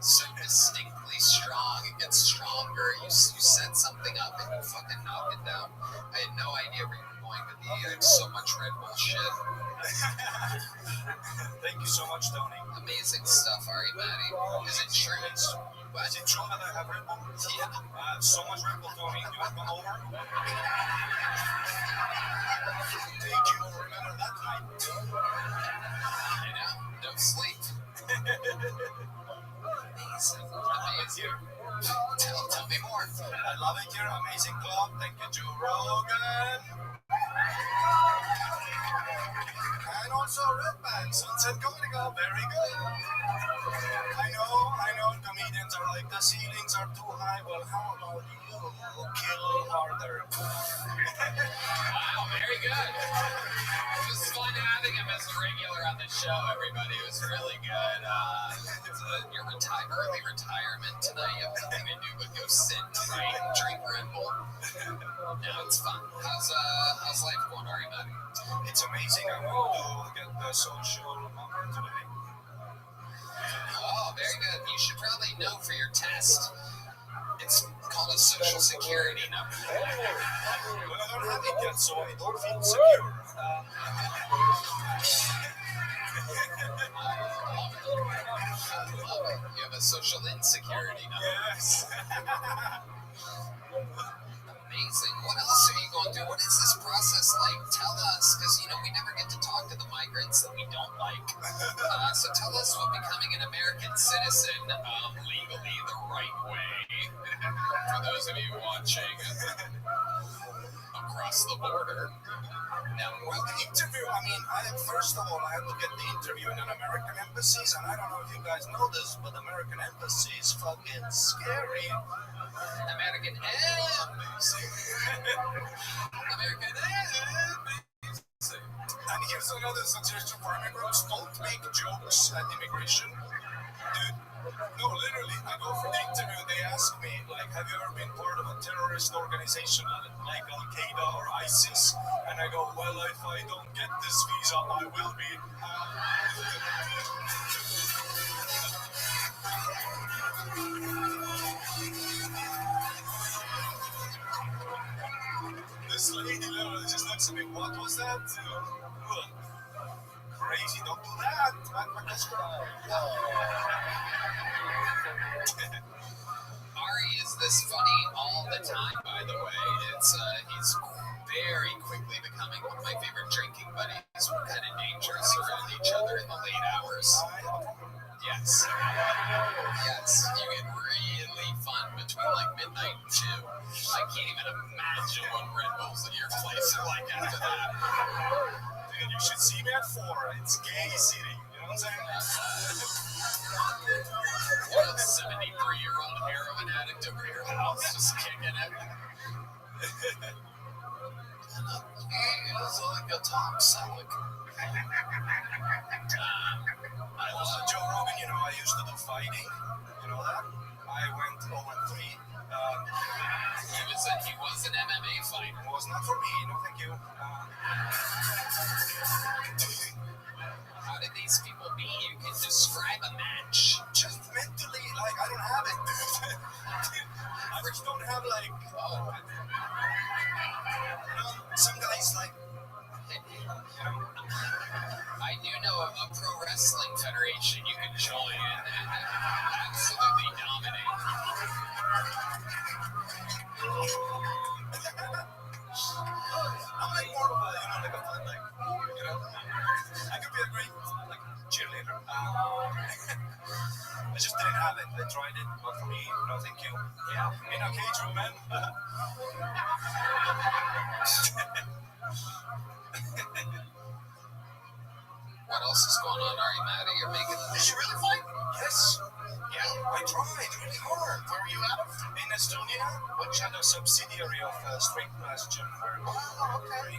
Speaker 1: So distinctly strong. It gets stronger. You set something up and you fucking knock it down. I had no idea where you were going with I have so much Red Bull shit.
Speaker 3: Thank you so much, Tony.
Speaker 1: Amazing stuff, Ari Maddie. Is it true?
Speaker 3: Is it true that I have Red Bull?
Speaker 1: Yeah.
Speaker 3: I have so much Red Bull, Tony. You want to come over? Did you remember that night?
Speaker 1: I know. No sleep. Amazing. Amazing. Tell me more.
Speaker 3: I love it here. Amazing club. Thank you, Joe Rogan. And also red band, Sunset Gotico, very good. I know, comedians are like, the ceilings are too high. Well, how about you? Kill harder.
Speaker 1: Wow, very good. It was fun having him as a regular on the show, everybody. It was really good. Your early retirement tonight, you have nothing to do but go sit tonight and drink Red Bull. Now it's fun. How's life going, Ari, buddy?
Speaker 3: It's amazing. I want to get the social number today.
Speaker 1: Oh, very good. You should probably know for your test. It's called a social security number.
Speaker 3: Well, I don't have it yet, so I don't feel secure.
Speaker 1: You have a social insecurity number.
Speaker 3: Yes.
Speaker 1: Amazing. What else are you going through? What is this process like? Tell us, because we never get to talk to the migrants that we don't like. So tell us what becoming an American citizen legally the right way. For those of you watching across the border.
Speaker 3: Now, well, the interview, first of all, I had to get the interview in an American embassies, and I don't know if you guys know this, but American embassy is fucking scary.
Speaker 1: American embassy. American embassy.
Speaker 3: And here's another suggestion for immigrants: don't make jokes at immigration. Dude, no, literally, I go for the interview, they ask me, like, have you ever been part of a terrorist organization like Al-Qaeda or ISIS? And I go, well, if I don't get this visa, I will be. This lady literally just looks at me, what was that? Crazy, don't do that.
Speaker 1: Ari is this funny all the time, by the way. He's very quickly becoming one of my favorite drinking buddies. We're kind of dangerous around each other in the late hours. Yes. Yes, you get really fun between like midnight and 2. I can't even imagine what Red Bulls at your place are like after that.
Speaker 3: Dude, you should see me at 4. It's gay city. You know what I'm saying?
Speaker 1: What a 73-year-old heroin addict over your house just kicking it. It's like a toxic.
Speaker 3: Joe Rogan, I used to do fighting. You know that? I went 0-3.
Speaker 1: He was an MMA fighter.
Speaker 3: It was not for me. No, thank you.
Speaker 1: How did these people beat you? Can describe a match.
Speaker 3: Just mentally, like, I don't have it. I just don't have, like, some guys, like,
Speaker 1: I do know a pro wrestling federation you can join and absolutely dominate.
Speaker 3: I'm like more of a, like a fun, like, I could be a great, like, cheerleader. I just didn't have it. I tried it, not for me. No, thank you. Yeah, in a cage room, man.
Speaker 1: What else is going on, Ari Maddie? You're making. Did you really fight?
Speaker 3: Yes. Yeah, I tried really hard.
Speaker 1: Where were you out of?
Speaker 3: In Estonia, which had a subsidiary of Straight Class Gym.
Speaker 1: Oh, okay.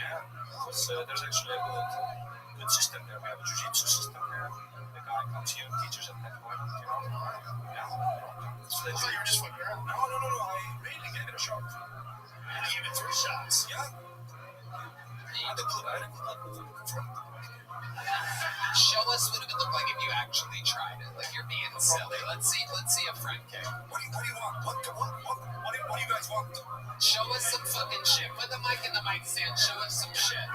Speaker 3: Yeah, because there's actually a good system there. We have a jiu-jitsu system there. The guy comes here and teaches at that point, Yeah. So they thought you were just fucking around. No. I really gave it a shot.
Speaker 1: You gave it 3 shots.
Speaker 3: Yeah. I did good.
Speaker 1: Show us what it would look like if you actually tried it. Like you're being silly. Let's see a front kick.
Speaker 3: What do you want? What do you guys want?
Speaker 1: Show us some fucking shit. Put the mic in the mic stand. Show us some shit.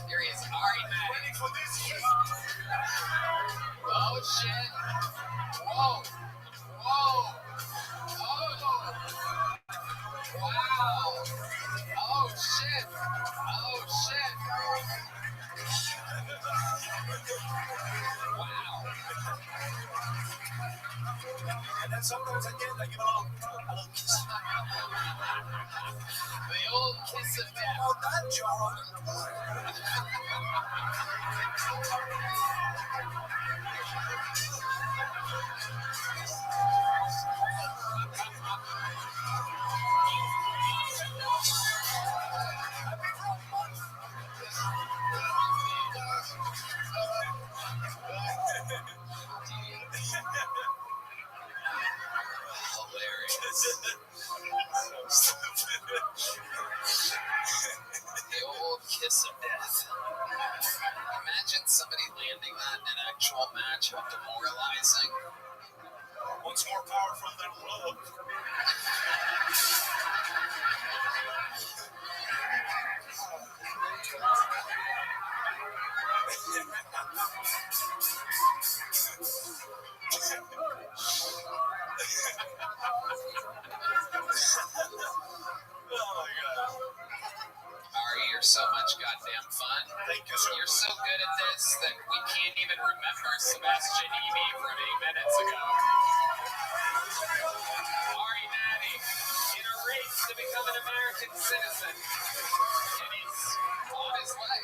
Speaker 1: Here he is. Ari Maddie.
Speaker 3: Ready for this shit?
Speaker 1: Oh shit. Whoa. Oh. Wow. Oh shit. Wow.
Speaker 3: And then sometimes I give a little kiss.
Speaker 1: The old kiss of death.
Speaker 3: About that, Joe.
Speaker 2: kiss of death.
Speaker 1: Imagine somebody landing that in an actual match. How demoralizing.
Speaker 5: What's more powerful than love? Oh my god.
Speaker 1: Ari, you're so much goddamn fun.
Speaker 5: Thank you so
Speaker 1: You're
Speaker 5: much.
Speaker 1: so good at this that we can't even remember Sebastian Eby from 8 minutes ago. Ari Natty in a race to become an American citizen. And he's on his way.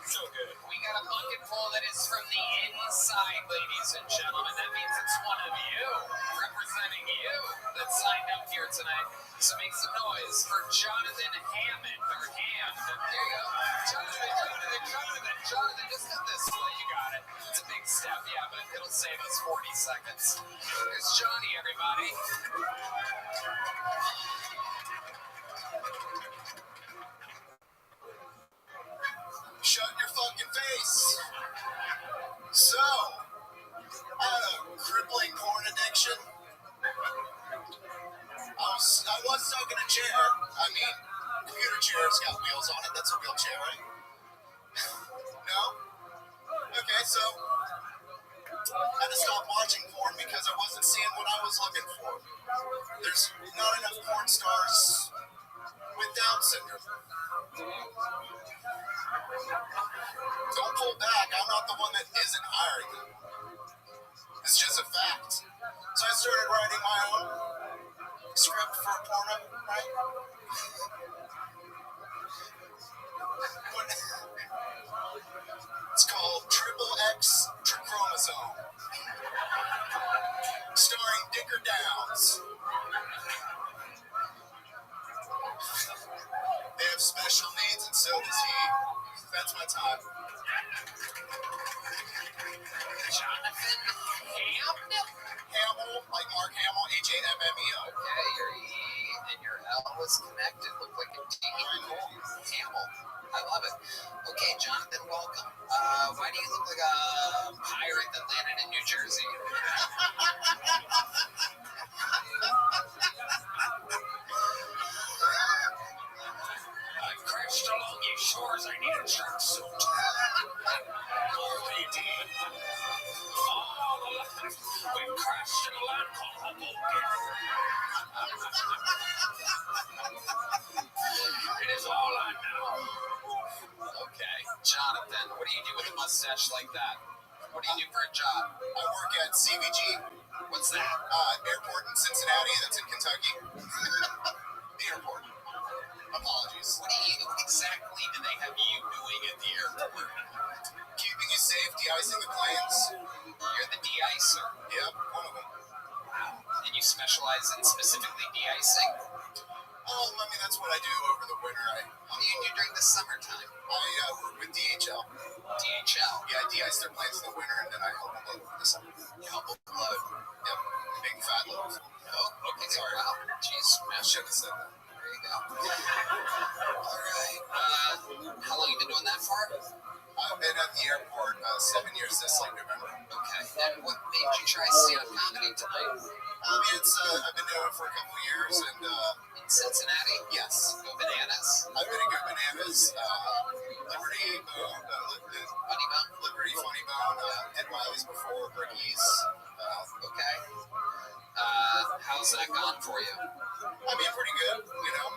Speaker 5: So good.
Speaker 1: We got a bucket full that is from the inside, ladies and gentlemen. That means it's one of you, representing you, that signed up here tonight. So make some noise for Jonathan Hammond, or Hand. There you go. Jonathan, just got this way. You got it. It's a big step, yeah, but it'll save us 40 seconds. There's Johnny, everybody.
Speaker 3: Shut your fucking face. So, I had a crippling porn addiction. I was stuck in a chair. I mean, computer chair's got wheels on it. That's a wheelchair, right? No? Okay, so I had to stop watching porn because I wasn't seeing what I was looking for. There's not enough porn stars with Down syndrome. Don't pull back. I'm not the one that isn't hiring them. It's just a fact. So I started writing my own script for porno, right? It's called Triple X Trichromosome, starring Dicker Downs. They have special needs, and so does he. That's my time.
Speaker 1: Jonathan Hammond?
Speaker 3: Hamill, like Mark Hamill, Hammeo.
Speaker 1: Okay, your E and your L was connected. Look like a D. Hamill. I love it. Okay, Jonathan, welcome. Why do you look like a pirate that landed in New Jersey? I crashed along your shores. I need a jumpsuit.
Speaker 3: RPD.
Speaker 1: We've crashed in a land called Hoboken. It is all I know. Okay, Jonathan, what do you do with a mustache like that? What do you do for a job?
Speaker 3: I work at CVG,
Speaker 1: What's that?
Speaker 3: airport in Cincinnati. That's in Kentucky. The airport. Apologies.
Speaker 1: What exactly do they have you doing at the airport?
Speaker 3: Keeping you safe, de-icing the planes.
Speaker 1: You're the de-icer.
Speaker 3: Yep, one of them.
Speaker 1: Wow. And you specialize in specifically de-icing?
Speaker 3: I mean, that's what I do over the winter.
Speaker 1: What do you do during the summertime?
Speaker 3: I work with DHL.
Speaker 1: DHL?
Speaker 3: Yeah, I de-ice their planes in the winter, and then I help them load for the summer.
Speaker 1: You help them load?
Speaker 3: Yep, big fat loads.
Speaker 1: Oh, okay, sorry. Wow. Jeez,
Speaker 3: I shouldn't have said that.
Speaker 1: there you go. All right. How long you been doing that for?
Speaker 3: I've been at the airport 7 years this November.
Speaker 1: Okay. And what made you try stand-up comedy tonight?
Speaker 3: I mean, I've been doing it for a couple of years, and
Speaker 1: In Cincinnati?
Speaker 3: yes,
Speaker 1: Go Bananas?
Speaker 3: I've been at Good Bananas, Liberty,
Speaker 1: Funny Bone?
Speaker 3: Liberty, Funny Bone, Ed Wiley's before, Ricky's.
Speaker 1: Okay. How's that gone for you?
Speaker 3: I mean, pretty good, you know.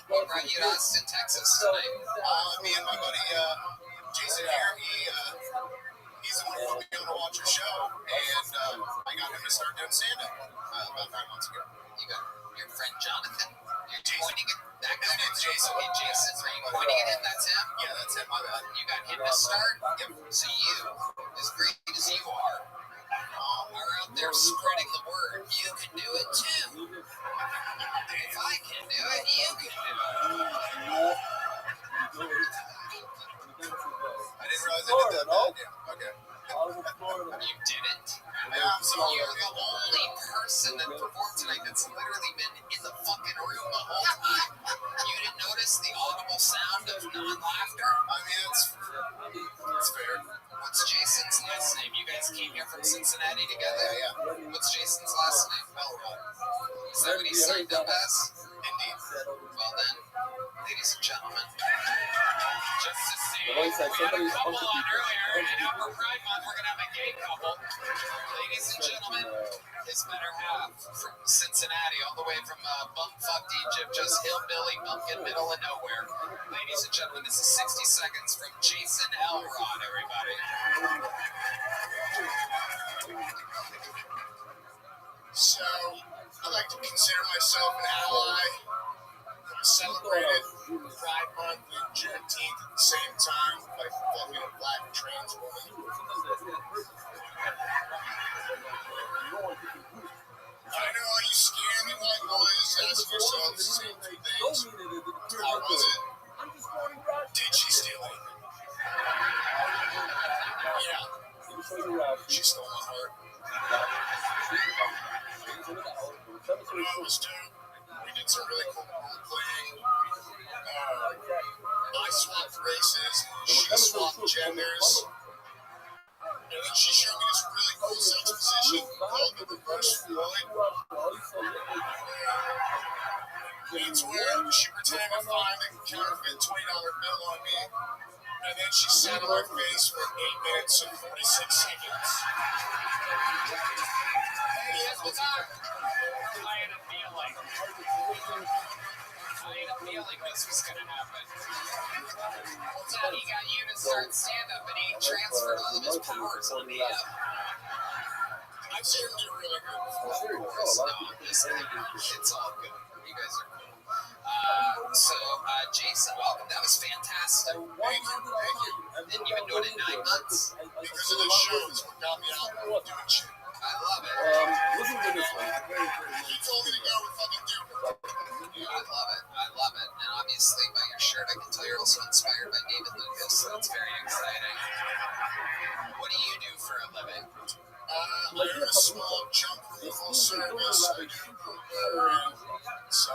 Speaker 1: What brought you to Austin, Texas tonight?
Speaker 3: Me and my buddy Jason here, he's the one who put me on to watch your show, and I got him to start doing stand-up about 5 months ago.
Speaker 1: You got your friend Jonathan? You're
Speaker 3: Jason.
Speaker 1: pointing at that guy?
Speaker 3: His name's Jason.
Speaker 1: Okay, Jason. Are you pointing at him? That's him?
Speaker 3: Yeah, that's it, my bad.
Speaker 1: You got him to start? Yep. So you, as great as you are out there spreading the word. You can do it too. If I can do it, you can do it.
Speaker 3: I didn't realize I did that bad. Yeah, okay.
Speaker 1: You didn't?
Speaker 3: Yeah, I'm sorry.
Speaker 1: You're the only person that performed tonight that's literally been in the fucking room the laughter.
Speaker 2: I mean, it's fair.
Speaker 1: What's Jason's last name? You guys came here from Cincinnati together?
Speaker 2: Yeah.
Speaker 1: What's Jason's last name? Is that what he signed up as?
Speaker 2: Indeed.
Speaker 1: Well then, ladies and gentlemen, just to see,
Speaker 11: The voice
Speaker 1: we
Speaker 11: like
Speaker 1: had a
Speaker 11: somebody's
Speaker 1: couple
Speaker 11: bunch of
Speaker 1: on
Speaker 11: people.
Speaker 1: earlier, and now for Pride Month, we're going to have a gay couple. Ladies and gentlemen, his better half from Cincinnati, all the way from bumfucked Egypt, just hillbilly, bumpkin, middle of nowhere. Ladies and gentlemen, this is 60 seconds from Jason Elrod, everybody.
Speaker 3: So, I like to consider myself an ally. I celebrated Pride Month and Juneteenth at the same time by fucking a black trans woman. I know all you scary white boys ask yourselves the same two things. How was it? Did she steal it? Yeah. She stole my heart. It was dope. We did some really cool role playing. I swapped races, she swapped genders. And then she showed me this really cool sex position called the reverse Floyd. It's where she pretended to find a counterfeit $20 bill on me, and then she sat on my face for 8 minutes and 46 seconds.
Speaker 1: Hey, yes, what's up? I had a feeling this was going to happen. What's up? He got you to start stand-up, and he transferred all of his powers on me.
Speaker 3: I've seen him do really good before.
Speaker 1: It's all good. You guys are cool. Jason, welcome. That was fantastic.
Speaker 3: Thank you.
Speaker 1: And you've been doing it 9 months?
Speaker 3: Because of the shows, what got me out doing shit.
Speaker 1: I love it.
Speaker 11: Listen to this one.
Speaker 3: He told me to go and fucking do it.
Speaker 1: I love it. And obviously, by your shirt, I can tell you're also inspired by David Lucas. So that's very exciting. What do you do for a living?
Speaker 3: I own a small junk removal service. I do Uber and so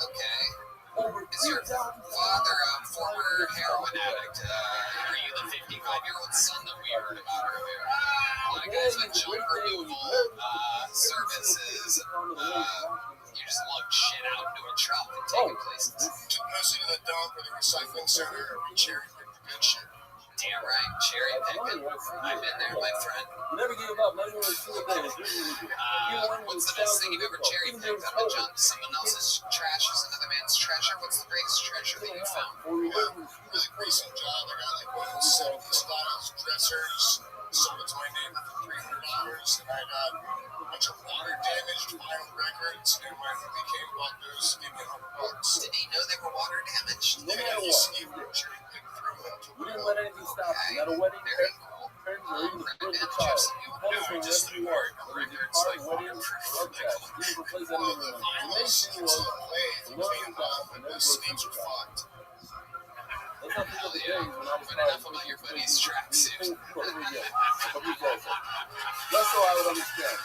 Speaker 1: Okay. Is your father a former heroin addict? Are you the 55-year-old son that we heard about earlier? A lot of guys with junk removal services. You just lug shit out into a truck and take it places.
Speaker 3: mostly to the dump or the recycling center, we cherry pick the good shit.
Speaker 1: Damn right, cherry picking. I've been there, my friend.
Speaker 11: Never give up, not even a single day.
Speaker 1: What's the best thing you've ever cherry picked out of junk? Someone else's trash is another man's treasure. What's the greatest treasure that you found?
Speaker 3: Really recent job. I got like 170 styles, dressers, sold it to my neighbor for $300, and I got a bunch of water damaged vinyl records, and when he came bought those, gave me $100.
Speaker 1: Did he know they were water damaged?
Speaker 3: Yeah, he cherry picked through them.
Speaker 11: We didn't let anything stop us. Not a wedding,
Speaker 1: Very cool.
Speaker 11: friends, or even the birth of a
Speaker 1: Records,
Speaker 11: child.
Speaker 1: you know, just the records, like waterproof.
Speaker 11: Replace that
Speaker 3: Well,
Speaker 11: in
Speaker 3: the
Speaker 11: the
Speaker 3: vinyl
Speaker 11: main thing
Speaker 3: sticks
Speaker 11: was,
Speaker 3: to the blade, you clean them up, and the sneaks are fucked.
Speaker 11: let's not forget the days when I was
Speaker 1: But enough about your buddy's tracksuit.
Speaker 11: That's all I would understand.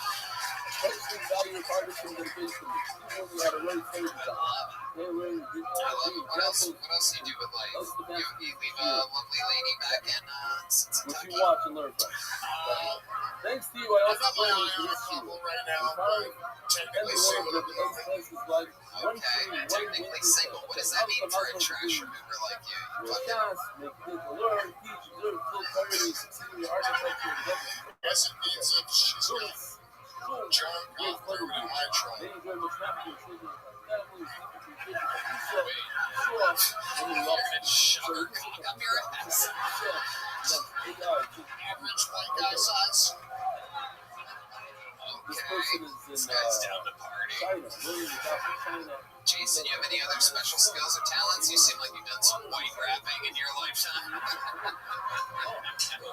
Speaker 11: Especially value your partnership and dedication. Even when we had a really crazy job. They really did
Speaker 1: I love it. What else do you do with life? You leave a lovely lady back in
Speaker 11: what
Speaker 1: Kentucky.
Speaker 11: you watch and learn from. Thanks to you, I
Speaker 3: I've
Speaker 11: also
Speaker 3: got my
Speaker 11: play
Speaker 3: eye
Speaker 11: with
Speaker 3: on a
Speaker 11: this
Speaker 3: couple right now, but technically
Speaker 11: one
Speaker 3: single
Speaker 11: of
Speaker 3: at
Speaker 11: the
Speaker 3: the moment.
Speaker 11: best places like one
Speaker 1: Okay, technically single. What does that mean for a trash remover like you? You fucking
Speaker 11: chance, make people learn, teach, observe, feel clarity, succeed in your architecture and government.
Speaker 3: Guess it means that she's got junk got through it in my trunk.
Speaker 11: They enjoy much happier children, families,
Speaker 1: Wait, you're gonna shove her cock up your ass?
Speaker 3: Average white guy size.
Speaker 11: This
Speaker 1: Okay,
Speaker 11: person is
Speaker 1: this
Speaker 11: in
Speaker 1: guy's down to party.
Speaker 11: China, literally from China.
Speaker 1: Jason, you have any other special skills or talents? You seem like you've done some white rapping in your lifetime.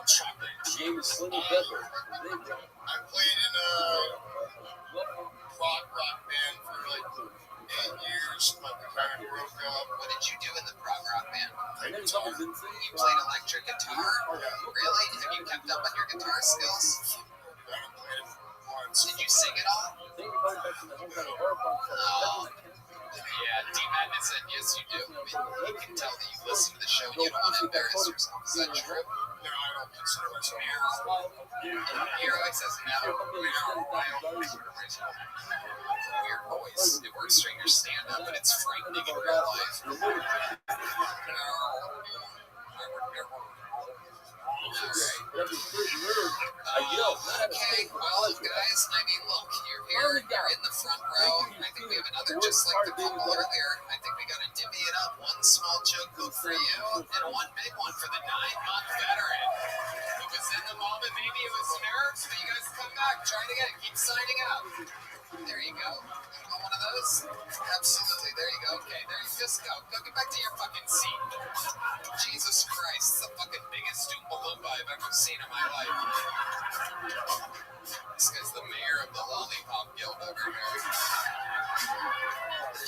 Speaker 1: Chocolate
Speaker 11: Name is
Speaker 1: cheeks.
Speaker 11: Slinky Pepper.
Speaker 3: I played in a prog rock band for like 8 years, but we kind of broke up.
Speaker 1: What did you do in the prog rock band?
Speaker 11: I never saw him sing.
Speaker 1: You played electric guitar? Really? Have you kept up on your guitar skills?
Speaker 3: I played it once.
Speaker 1: Did you sing it all?
Speaker 11: Thank you for
Speaker 1: Yeah, D-Madness said, yes, you do. I mean, you can tell that you listen to the show and you don't want to embarrass yourself. Is that true?
Speaker 3: No, I don't consider myself.
Speaker 1: Hero says no. I don't consider myself. Weird voice. It works during your stand-up, but it's frightening in real life. Okay, well, guys, I mean, look, you're here, you're in the front row. I think we have another just like the couple earlier. I think we got to divvy it up. One small joke hook for you, and one big one for the 9-month veteran. It was in the moment, maybe it was nerves, but you guys come back, try it again, keep signing up. There you go. You want one of those? Absolutely. There you go. Okay, there you just go. Go get back to your fucking seat. Jesus Christ, it's the fucking biggest Oompa Loompa I've ever seen in my life. This guy's the mayor of the Lollipop Guild over here.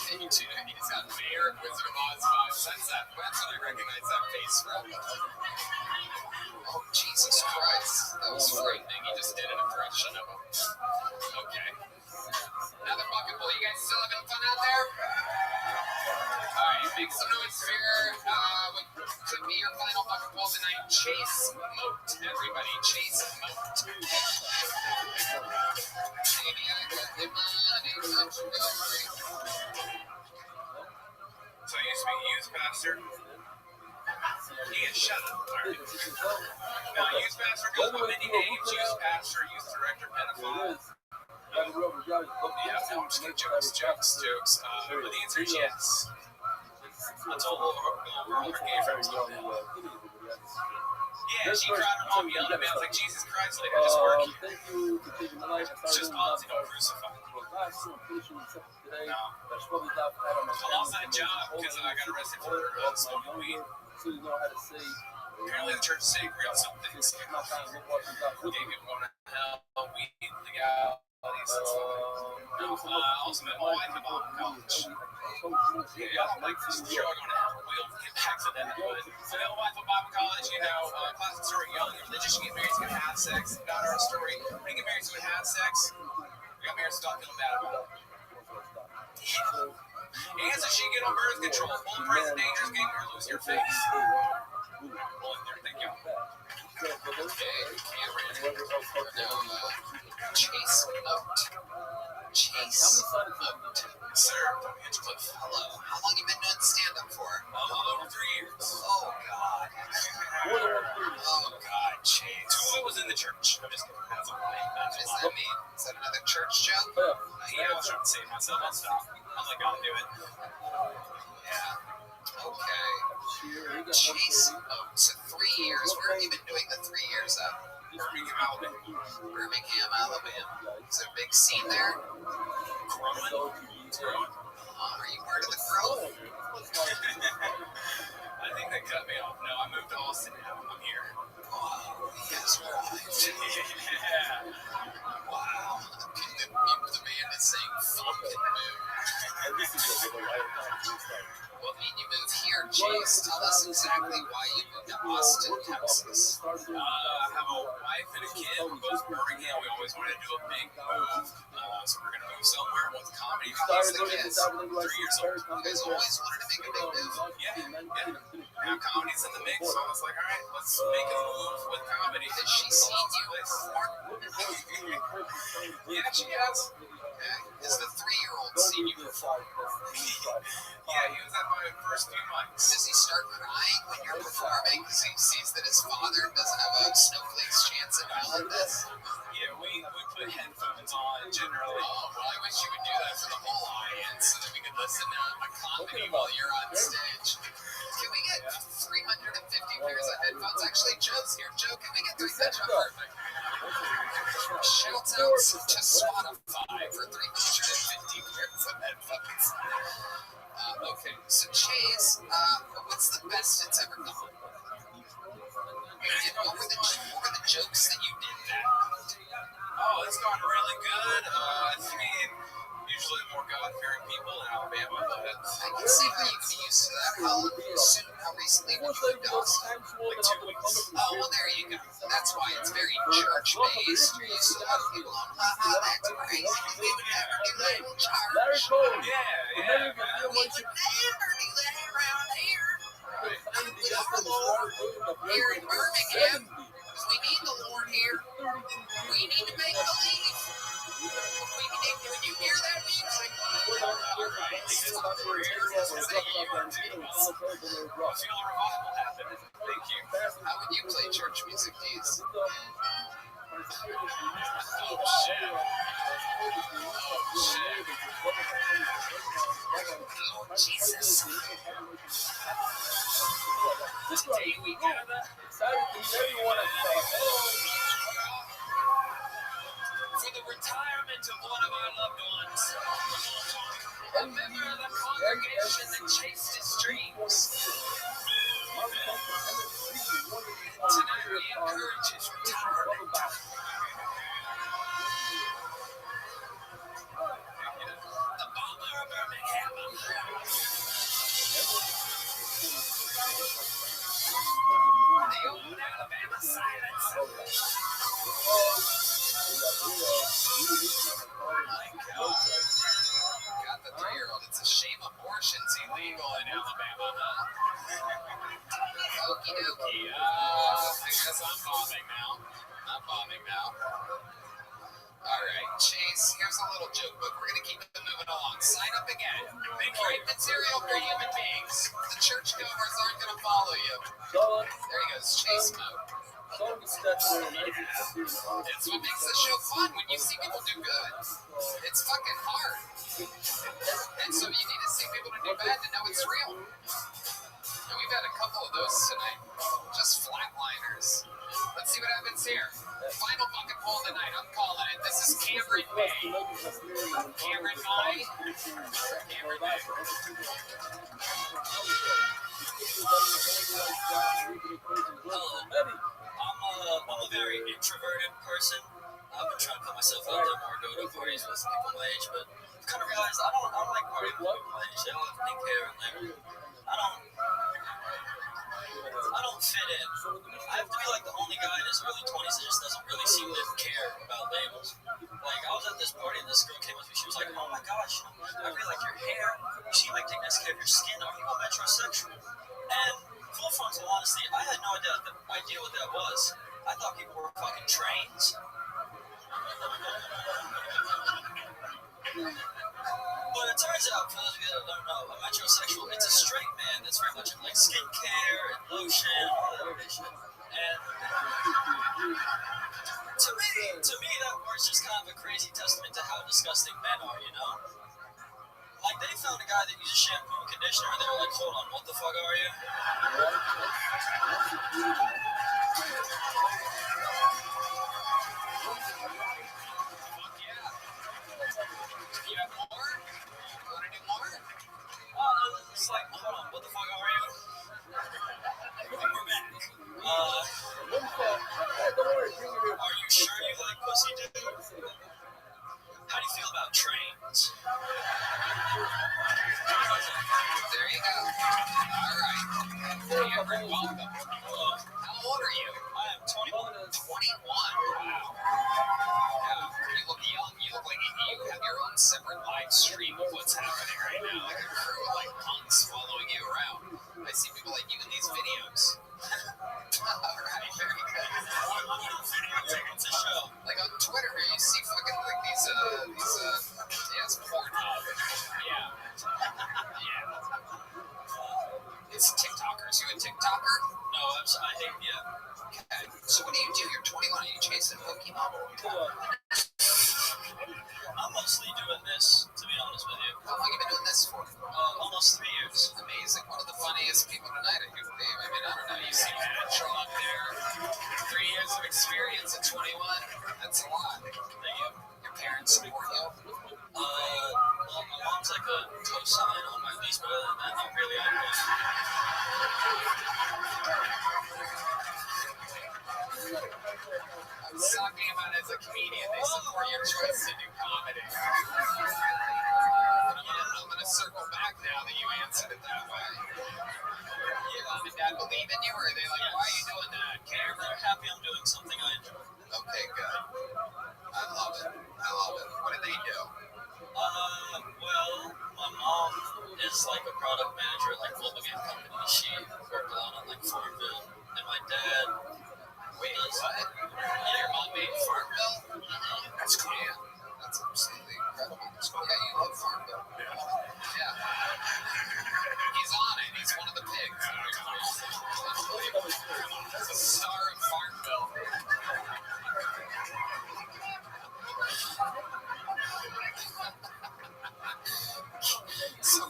Speaker 1: He's got Mayor of Wizard of Oz vibes. That's what I recognize that face from. Oh, Jesus Christ. That was frightening. He just did an impression of him. Okay. Another bucket full. You guys still having fun out there? Alright, make some noise here. What could be your final bucket full tonight? Chase Moat, everybody. Chase Moat. Maybe I got the money, don't you worry.
Speaker 2: So I used to be a youth pastor. Yeah, shut up. All right. Now, youth pastor goes by many names. Youth pastor, youth director, pedophile. Yeah, no, I'm just kidding. Jokes. But the answer is yes. Let's all over all her gay friends on that. Yeah, she cried her mom yelling at me. I was like, Jesus Christ, like, I just work here. It's just policy, don't crucify. No. I lost that job because I got arrested for smoking weed. Apparently the church is sacred on some things. Gay people going to hell, weed legalities and stuff. Also met my wife at college. Yeah, I don't like this show going to hell. We'll get back to that. But I met my wife at Bible college, classes started young, religious, you get married, so you can have sex. Not our story. We get married, so we have sex. We got married, so don't feel bad about it. And so she get on birth control. Full present dangerous game or lose your face. Well, there, thank you.
Speaker 1: Okay, Cameron. Chase Moat. Chase Moat.
Speaker 2: Sir, Hinchcliffe.
Speaker 1: Hello. How long you been doing stand-up for?
Speaker 2: A little over 3 years.
Speaker 1: Oh, God. Oh, God, Chase.
Speaker 2: 2 of it was in the church. I'm just kidding. That's a lie.
Speaker 1: What does that mean? Is that another church joke?
Speaker 2: Yeah, I was trying to save myself. I'll stop. I'm like, I'll do it.
Speaker 1: Yeah. Okay. Chase Moat. So 3 years. Where have you been doing the 3 years at?
Speaker 2: Birmingham, Alabama.
Speaker 1: Birmingham, Alabama. Is there a big scene there?
Speaker 2: Growing.
Speaker 1: Are you part of the growth?
Speaker 2: I think they cut me off. No, I moved to Austin now. I'm here.
Speaker 1: Oh, yes, right.
Speaker 2: Yeah.
Speaker 1: Wow. The man is saying fucking move. Well, I mean, you moved here, Chase. Tell us exactly why you moved to Austin, Texas.
Speaker 2: I have a wife and a kid. We're both Birmingham. We always wanted to do a big move. So we're going to move somewhere with comedy.
Speaker 1: How old are the kids?
Speaker 2: 3 years old.
Speaker 1: You guys always wanted to make a big move?
Speaker 2: Yeah. Now comedy's in the mix. So I was like, all right, let's make a move with comedy.
Speaker 1: Has she seen you perform?
Speaker 2: Yeah, she has.
Speaker 1: Okay. Has the 3-year-old seen you perform?
Speaker 2: Yeah, he was at my first few months.
Speaker 1: Does he start crying when you're performing because he sees that his father doesn't have a snowflake's chance in hell at this?
Speaker 2: Yeah, we put headphones on generally.
Speaker 1: Oh, well, I wish you would do that for the whole audience so that we could listen to a comedy while you're on stage. Can we get 350 pairs of headphones? Actually, Joe's here. Joe, can we get 350? Perfect. Shouts out to Spotify for 350 pairs of headphones. Okay, so Chase, what's the best it's ever gone? And what were the jokes that you did that?
Speaker 2: Oh, it's gone really good. I mean, usually more God-fearing people in Alabama, but
Speaker 1: I can see where you can be used to that. How recently did you move to Austin?
Speaker 2: like 2 weeks.
Speaker 1: Oh, well, there you go. That's why it's very church-based. You're used to a lot of people on, that's crazy. We would never do that in church.
Speaker 2: Yeah, man.
Speaker 1: We would never do that around here. We are the Lord here in Birmingham. Because we need the Lord here. We need to make believe. When you hear that music, all right, stop for here. Is that you or James?
Speaker 2: I feel a revival happen. Thank you.
Speaker 1: How would you play church music, Deez?
Speaker 2: Oh, shit.
Speaker 1: Oh, Jesus.
Speaker 2: Today we gather
Speaker 1: For the retirement of one of our loved ones, a member of the congregation that chased his dreams. Tonight we encourage his retirement. The bomber of Birmingham. The old Alabama silence. Got the 3-year-old. It's a shame abortion's illegal in Alabama, huh? Okie dokie. I guess I'm bombing now. All right, Chase, here's a little joke book. We're going to keep it moving along. Sign up again. Make great material for human beings. The churchgoers aren't going to follow you. There he goes, Chase mode. It's what makes the show fun, when you see people do good. It's fucking hard. And so you need to see people to do bad to know it's real. And we've had a couple of those tonight. Just flatliners. Let's see what happens here. Final bucket poll tonight. I'm calling it. This is Cameron May. Cameron May. Cameron May.
Speaker 9: I'm a very introverted person. I've been trying to put myself out there more, go to parties with people my age, but I've kind of realized I don't like partying with people my age. They all have pink hair and I don't fit in. I have to be like the only guy in his early 20s that just doesn't really seem to care about labels. Like, I was at this party and this girl came with me. She was like, oh my gosh, I really like your hair. You seem like taking nice care of your skin. Are you a metrosexual? And full frontal honesty, I had no idea what that was. I thought people were fucking trains. But it turns out, for those of you that don't know, a metrosexual, it's a straight man that's very much in like skincare and lotion and all that other shit. And to me, that word's just kind of a crazy testament to how disgusting men are, you know? Like, they found a guy that uses shampoo and conditioner, and they were like, hold on, what the fuck are you? It's like, hold on, what the fuck are you? We're back. Are you sure you like pussy, dude? How do you feel about trains?
Speaker 1: There you go. All right. Cameron, welcome. Hello. How old are you?
Speaker 9: I am 21.
Speaker 1: 21. Wow. Yeah, you look young. You look like you have your own separate live stream of what's happening right now. Like a crew of like punks following you around. I see people like you in these videos. All right, very good.
Speaker 9: It's a show.
Speaker 1: Like on Twitter, you see fucking like these it's Pornhub. Yeah. It's TikTokers. You a TikToker?
Speaker 9: No, I hate, yeah.
Speaker 1: Okay. So what do? You're 21. Are you chasing Pokemon?
Speaker 9: I'm mostly doing this, to be honest with you.
Speaker 1: How long have you been doing this for?
Speaker 9: Almost 3 years.
Speaker 1: Amazing. One of the funniest people tonight at your name. I mean, I don't know. You seem natural up there. 3 years of experience at 21. That's a lot. Your parents support you?
Speaker 9: Well, my mom's like a co-sign on my lease, but other than that, not really.
Speaker 1: I'm talking about as a comedian. They support your choice to do comedy. believe in you, or are they like, why are you doing that?
Speaker 2: They're happy I'm doing something I enjoy.
Speaker 1: Okay, good. I love it. What do they do?
Speaker 2: Well, my mom is like a product manager at like a mobile game company. She worked a lot on like Farmville, and my dad.
Speaker 1: Wait, what? Your mom made Farmville? That's cool. Yeah, that's absolutely incredible. Yeah, you love Farmville. Yeah. He's on it. He's one of the pigs. He's a star of Farmville. So,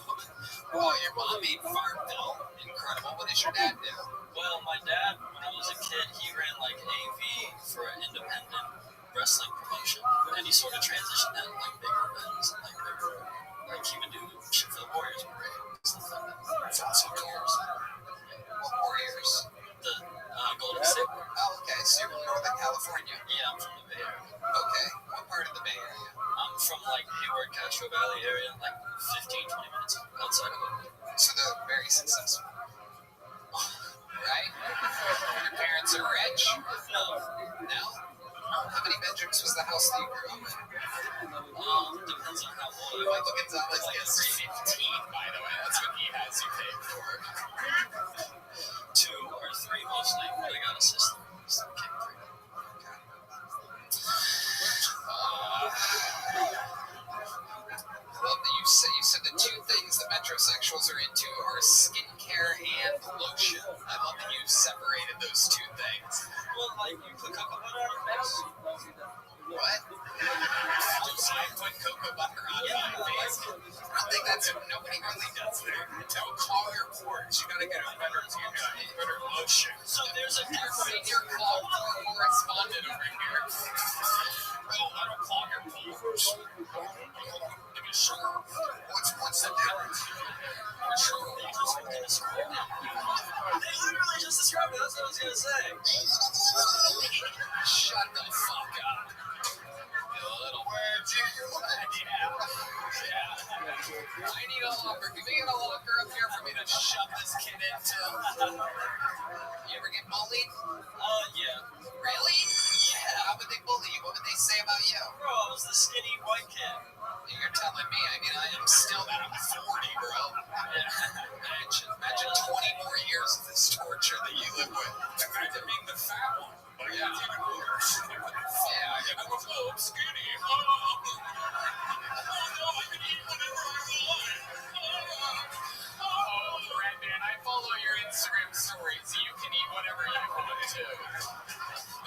Speaker 1: your mom made Farmville. Incredible. What does your dad do?
Speaker 2: Well, my dad, when I was a kid, he ran like AV for an independent wrestling promotion, and he sort of transitioned that like bigger events and like bigger, like he would do shit for the Warriors parade and stuff like that.
Speaker 1: That's awesome. What Warriors?
Speaker 2: The Golden State.
Speaker 1: Oh, okay. So you're from Northern California.
Speaker 2: Yeah, I'm from the Bay Area.
Speaker 1: Okay. What part of the Bay Area?
Speaker 2: I'm from like Hayward, Castro Valley area, like 15, 20 minutes outside of it.
Speaker 1: So they're very successful. Right? Your parents are rich?
Speaker 2: No.
Speaker 1: No? How many bedrooms was the house that you grew up in?
Speaker 2: Depends on how old
Speaker 1: Michael Gonzalez gets 15, by the way. That's what he has you paid for.
Speaker 2: 2 or 3 mostly, but I got a sister. So okay, 3.
Speaker 1: I love that you said the two things that metrosexuals are into are skincare and lotion. I love that you separated those two things.
Speaker 2: Well, like you put cocoa butter on your face.
Speaker 1: What? Just I put cocoa butter on my face. I don't think that's nobody really does that. To clog your pores, you gotta get a better lotion.
Speaker 2: So there's a
Speaker 1: Our
Speaker 2: difference.
Speaker 1: senior correspondent over here. Oh, I don't clog your pores. Sure. What's the difference? Sure.
Speaker 2: They literally just described it. That's what I was gonna say.
Speaker 1: Shut the fuck up. You little words. Yeah. I need a locker. Can we get a locker up here for me to shove this kid into? You ever get bullied?
Speaker 2: Yeah.
Speaker 1: Really? Yeah. How would they bully you? What would they say about you?
Speaker 2: Bro, I was the skinny white kid.
Speaker 1: You're telling me. I mean, I am still that. I'm 40, bro. Imagine 20 more years of this torture that you live with. Imagine being the fat one. Yeah. It's even worse. Yeah, I'm skinny. Oh, no, I can eat whatever I want. Oh, Brandon, I follow your Instagram stories. You can eat whatever you want to.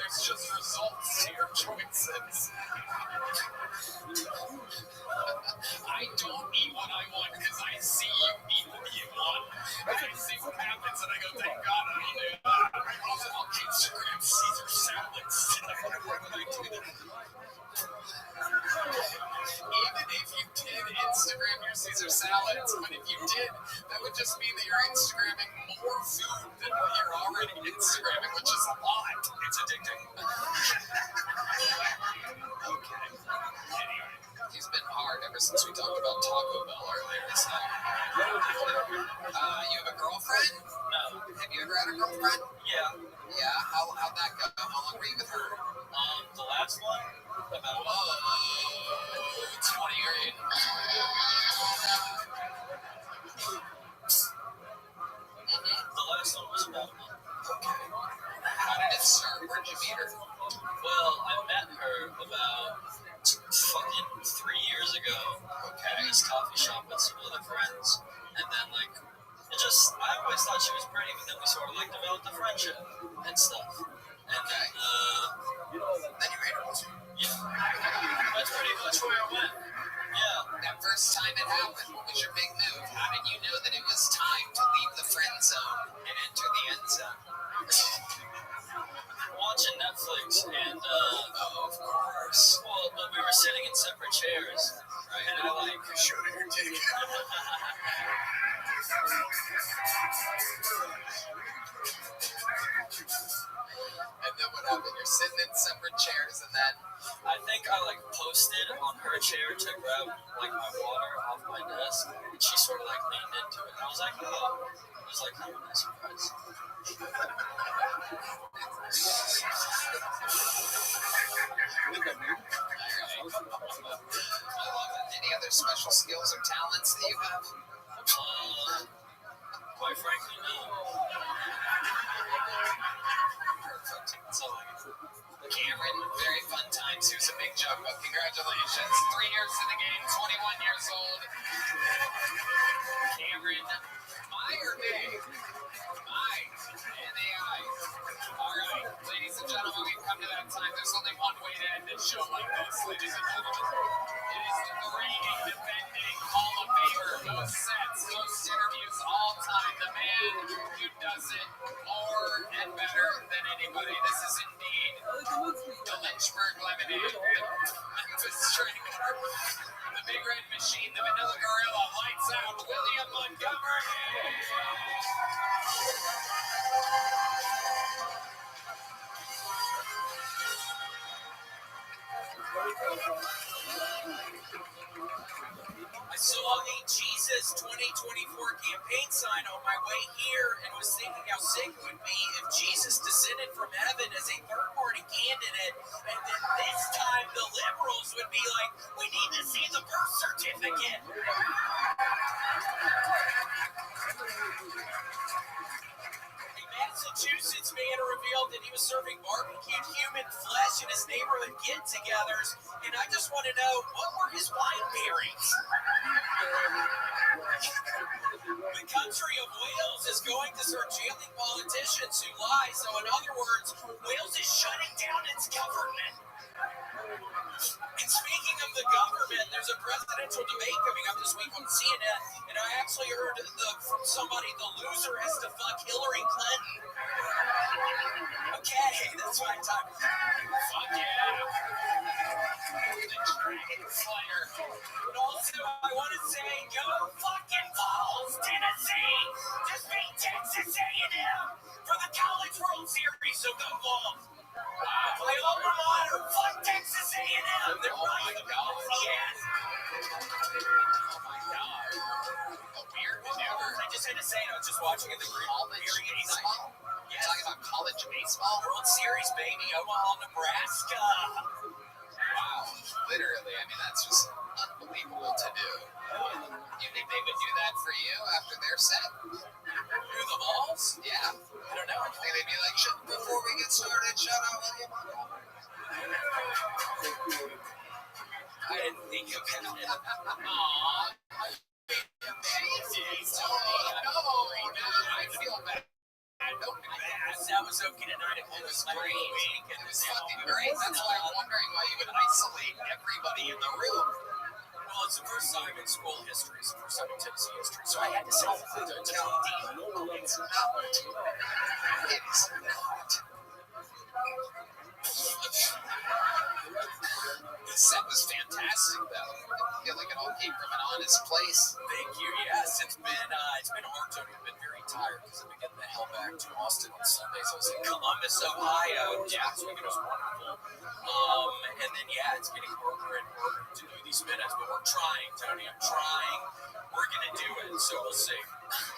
Speaker 1: There's just results to your choices. I don't eat what I want because I see you eat what you want. And I see what happens and I go, thank God I don't do that. I'll Instagram Caesar salads. Why would I do that? Even if you did Instagram your Caesar salads, but if you did, that would just mean that you're Instagramming more food than what you're already Instagramming, which is a lot. It's addicting. Okay. Anyway, he's been hard ever since we talked about Taco Bell earlier this night. You have a girlfriend?
Speaker 2: No.
Speaker 1: Have you ever had a girlfriend?
Speaker 2: Yeah.
Speaker 1: Yeah? How'd that go? How long were you with her?
Speaker 2: The last one? About
Speaker 1: 20 or 8.
Speaker 2: The last one was about a month.
Speaker 1: Okay. How did it start? Where'd you meet her?
Speaker 2: Well, I met her about fucking 3 years ago.
Speaker 1: Okay.
Speaker 2: At this coffee shop with some other friends. And then, like, I always thought she was pretty, but then we sort of, like, developed a friendship and stuff. And then
Speaker 1: you made her with you.
Speaker 2: Yeah. That's pretty much where I went. Yeah.
Speaker 1: That first time it happened, what was your big move? How did you know that it was time to leave the friend zone and enter the end zone?
Speaker 2: Watching Netflix and,
Speaker 1: of course.
Speaker 2: Well, but we were sitting in separate chairs, right? And I, like,
Speaker 1: showed her your dick. And then what happened? You're sitting in separate chairs, and then
Speaker 2: I think I like posted on her chair to grab like my water off my desk, and she sort of like leaned into it. And I was like, oh,
Speaker 9: was like, oh, nice surprise.
Speaker 1: Any other special skills or talents that you have?
Speaker 9: Quite frankly, no.
Speaker 1: Perfect. That's all I got. Cameron, very fun times. Here's a big jump up. Congratulations. 3 years in the game, 21 years old. Cameron, my or May? My. N-A-I. All right, ladies and gentlemen, we've come to that time. There's only one way to end this show like this, ladies and gentlemen. It is the reigning, defending Hall of Famer, most sets, most interviews all time. The man who does it more and better than anybody. This is indeed the Lynchburg Lemonade, the Memphis Strangler, the Big Red Machine, the Vanilla Gorilla, lights out, William Montgomery.
Speaker 2: I saw a Jesus 2024 campaign sign on my way here and was thinking how sick it would be if Jesus descended from heaven as a third-party candidate, and then this time the liberals would be like, we need to see the birth certificate. A Massachusetts man revealed that he was serving barbecued human flesh in his neighborhood get-togethers, and I just want to know, what were his wine pairings? The country of Wales is going to start jailing politicians who lie, so in other words, Wales is shutting down its government. And speaking of the government, there's a presidential debate coming up this week on CNN, and I actually heard from somebody the loser has to fuck Hillary Clinton. Okay, that's my time.
Speaker 1: Fuck yeah. The Dragon Slayer.
Speaker 2: But also, I want to say, go fucking Vols, Tennessee! Just beat Texas A&M for the College World Series, so go Vols! My alma mater, fuck Texas A&M! They're right about yes!
Speaker 1: Oh my god. A weird maneuver.
Speaker 2: I just had to say it, I was just watching it in the
Speaker 1: College baseball?
Speaker 2: Yes.
Speaker 1: Talking about college baseball?
Speaker 2: World Series, baby, Omaha, Nebraska!
Speaker 1: Wow. Literally, I mean, that's just unbelievable to do. You think they would do that for you after their set?
Speaker 2: Who, the Vols?
Speaker 1: Yeah.
Speaker 2: I don't know.
Speaker 1: I think they'd be like, before we get started, shout out William.
Speaker 2: I didn't think of it.
Speaker 1: Aww. Jesus, Tony. No, I feel bad. Don't do that.
Speaker 2: That was okay tonight. It was great.
Speaker 1: It was fucking great. That's why I'm wondering why you would isolate everybody in the room.
Speaker 2: Well, it's the first time in school history. It's the first time in Tennessee history. So I had to say it.
Speaker 1: It's not. It is not. The set was fantastic, though. I feel like it all came from an honest place.
Speaker 2: Thank you. Yes, it's been hard, Tony. I've been very tired because I've been getting the hell back to Austin on Sundays. I was in Columbus, Ohio. Yeah, this weekend was wonderful. And then it's getting harder and harder to do these minutes, but we're trying, Tony. I'm trying. We're gonna do it, so we'll see.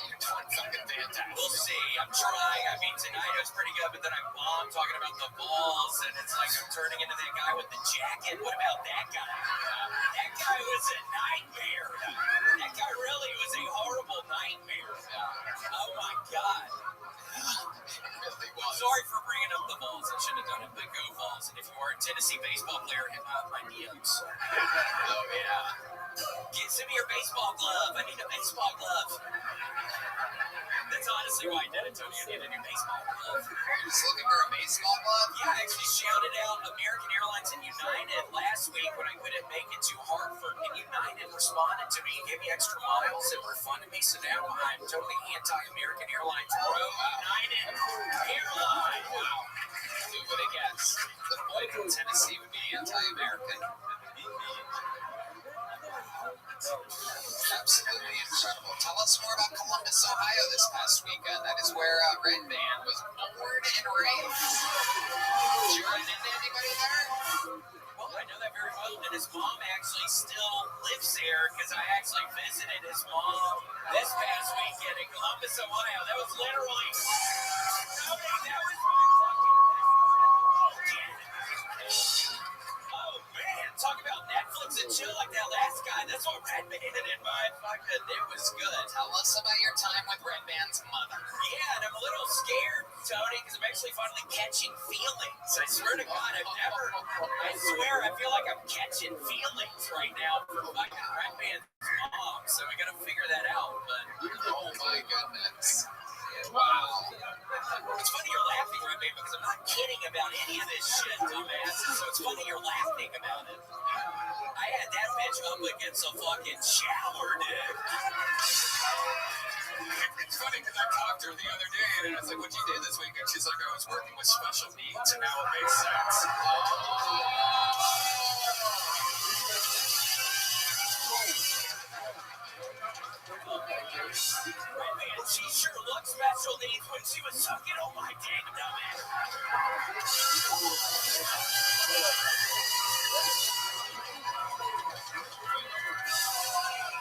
Speaker 1: You're doing fucking fantastic.
Speaker 2: We'll see. I'm trying. I mean, tonight it was pretty good, but then I'm talking about the balls, and it's like I'm turning into that guy with the jacket. What about that guy? That guy was a nightmare. That guy really was a horrible nightmare. Oh my god.
Speaker 1: Really was.
Speaker 2: Sorry for bringing up the balls. I shouldn't have done it, but go Balls. And if you are a Tennessee baseball player, hit my DMs.
Speaker 1: Oh yeah.
Speaker 2: Send me your baseball glove. I need a baseball glove. That's honestly why I did it, Tony. I need a new baseball glove.
Speaker 1: You're just looking for a baseball glove?
Speaker 2: Yeah, I actually shouted out American Airlines and United last week when I couldn't make it to Hartford, and United responded to me and gave me extra miles and refunded me, so now I'm totally anti-American Airlines. United Airlines.
Speaker 1: Wow. Who would have guessed? The boy from Tennessee would be anti-American. Absolutely incredible. Tell us more about Columbus, Ohio this past weekend. That is where Red Band was born and raised. Did you run into anybody there?
Speaker 2: Well, I know that very
Speaker 1: very well. And his mom actually still lives there because I actually visited his mom this past weekend in Columbus, Ohio. That was literally. That was oh man, talk about Netflix and chill like that last guy. That's what Red Band in my fucking. It was good.
Speaker 3: Tell us about your time with Red Band's mother.
Speaker 1: Yeah, and I'm a little scared, Tony, because I'm actually finally catching feelings. I swear to God, I swear, I feel like I'm catching feelings right now for fucking Red Band's mom. So we gotta figure that out. But
Speaker 3: Oh my goodness.
Speaker 1: wow. It's funny you're laughing, Rabbi, because I'm not kidding about any of this shit, dumbass. So it's funny you're laughing about it. I had that bitch up against a fucking shower, dude.
Speaker 3: It's funny because I talked to her the other day and I was like, what'd you do this week? And she's like, I was working with special needs, and now it makes sense.
Speaker 1: Right, man, she sure looked special needs when she was sucking on my dick, dumbass.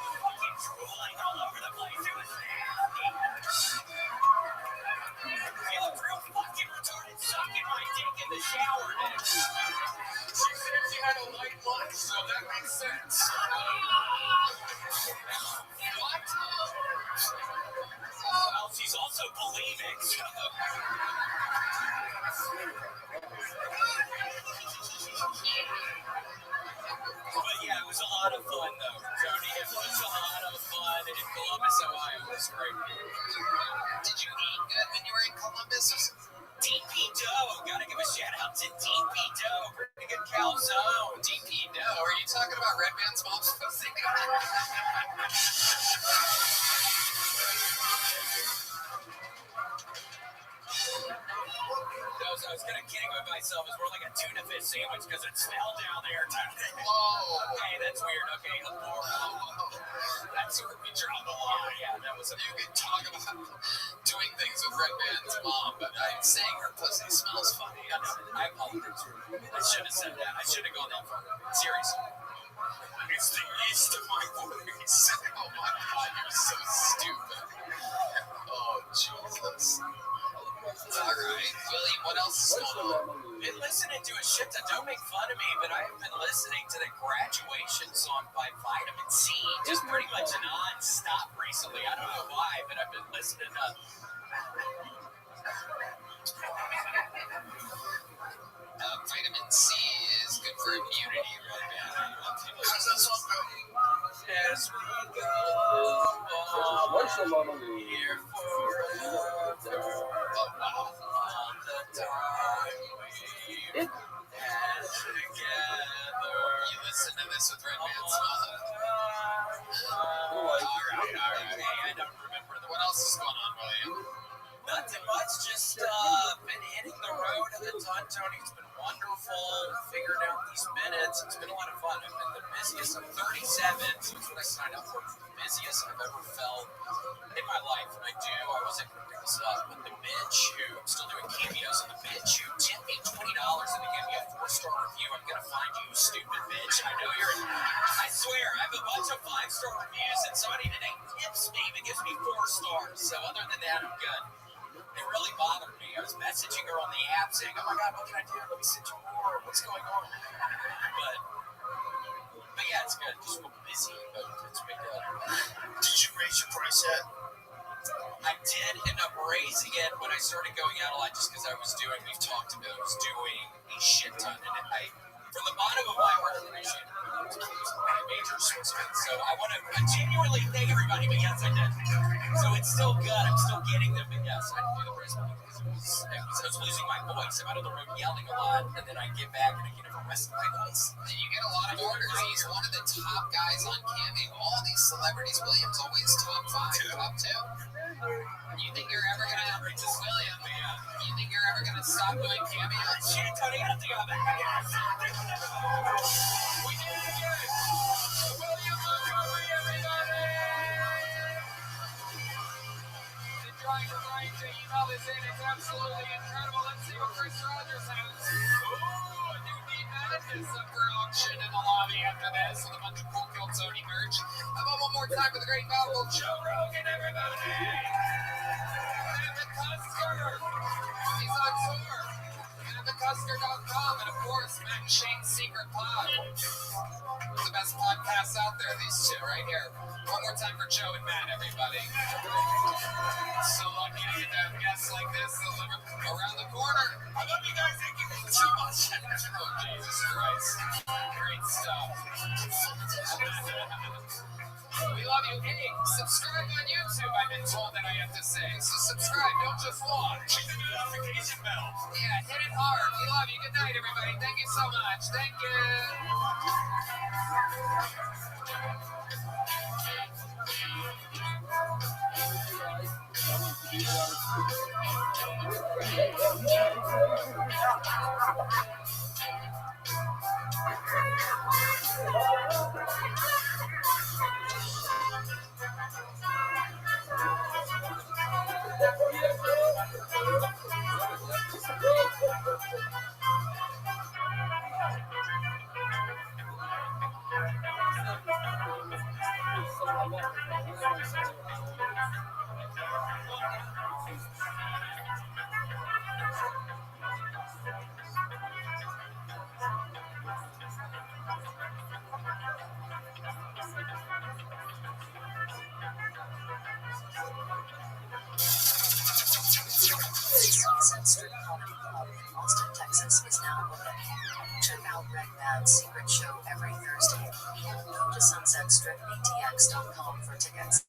Speaker 1: Fucking drooling all over the place. It was nasty. She looked real fucking retarded sucking my dick in the shower, dude.
Speaker 3: She said she had a light lunch, so that makes sense.
Speaker 1: What? Well, she's also bulimic. But yeah, it was a lot of fun, though, Tony. It was a lot of fun in Columbus, Ohio. It was great.
Speaker 3: Did you eat good when you were in Columbus?
Speaker 1: DP Dough. Gotta give a shout out to DP Dough. Pretty good calzone.
Speaker 3: DP Dough. Are you talking about Red Band's mom's pussy?
Speaker 1: I was kind of kidding with myself. It's more like a tuna fish sandwich because it smelled down there.
Speaker 3: Oh.
Speaker 1: Okay, that's weird. Okay, that's where we draw the line. Yeah, that was a.
Speaker 3: You can talk about doing things with Red Band's mom, but I'm saying her pussy smells funny.
Speaker 1: I apologize. I should have said that. I should have gone that far. Seriously.
Speaker 3: It's the yeast of my worries. Oh my God, you're so stupid. Oh, Jesus. All right, Willie, what else is going on?
Speaker 1: Been listening to a shit ton. Don't make fun of me, but I have been listening to the Graduation song by Vitamin C just pretty much non-stop recently. I don't know why, but I've been listening to
Speaker 3: Vitamin C is good for immunity, right? How's that song go?
Speaker 1: As we go on here forever.
Speaker 3: Oh, wow.
Speaker 1: On the time we had together.
Speaker 3: You listen to this with Red Band's mom.
Speaker 1: All right. Hey, I don't remember
Speaker 3: What else is going on, William?
Speaker 1: nothing much. Just been hitting the road a ton, Tony. It's been wonderful. Figuring out these minutes. It's been a lot of fun. I've been the busiest. I'm 37, so it's what I signed up for. The busiest I've ever felt in my life, and I do. I wasn't going to pick this up, but the bitch who I'm still doing cameos, and the bitch who tipped me $20 and they gave me a 4-star review. I'm gonna find you, stupid bitch. I know you're. I swear, I have a bunch of 5-star reviews, and somebody today tips me but gives me 4 stars. So other than that, I'm good. It really bothered me. I was messaging her on the app saying, "Oh my God, what can I do? Let me send you more. What's going on?" But yeah, it's good. Just real busy, but it's been good.
Speaker 3: Did you raise your price yet?
Speaker 1: I did end up raising it when I started going out a lot, just because we've talked about, I was doing a shit ton, and from the bottom of my heart, I appreciate it. A major source of it. So I want to genuinely thank everybody, but yes, I did. So it's still good. I'm still getting them, but yes, I didn't do the price point because I was losing my voice. I'm out on the road yelling a lot, and then I get back and I get the rest of my voice.
Speaker 3: You get a lot of orders. He's one of the top guys on Cameo. All these celebrities, William's always top 5, top 2. You think you're ever gonna reach this, William? You think you're ever gonna stop doing Cameo?
Speaker 1: Shit, Tony, I don't think I'm
Speaker 3: We did it again. William Montgomery, everybody.
Speaker 1: Brian from Brian J. Email is in. It's absolutely incredible. Let's see what Chris Rogers has. Ooh, a new Dean Madness up for auction in the lobby after this with a bunch of cool Kill Tony merch. How about one more time for the great novel, Joe Rogan, everybody? And the Custer. He's on tour. And thecuster.com. And of course, Matt and Shane's Secret Pod. The best podcasts out there, these two right here. One more time for Joe and Matt, everybody. So lucky to get to have guests like this delivered around the corner. I love you guys. Thank you so much. Oh, Jesus Christ. Great stuff. We love you. Hey, subscribe on YouTube, I've been told that I have to say. So subscribe, don't just watch. Hit the notification bell. Yeah, hit it hard. We love you. Good night, everybody. Thank you so much. Thank you.
Speaker 8: Sunset Strip Comedy Club in Austin, Texas is now open. Check out Red Bad's secret show every Thursday. Go to sunsetstripatx.com for tickets.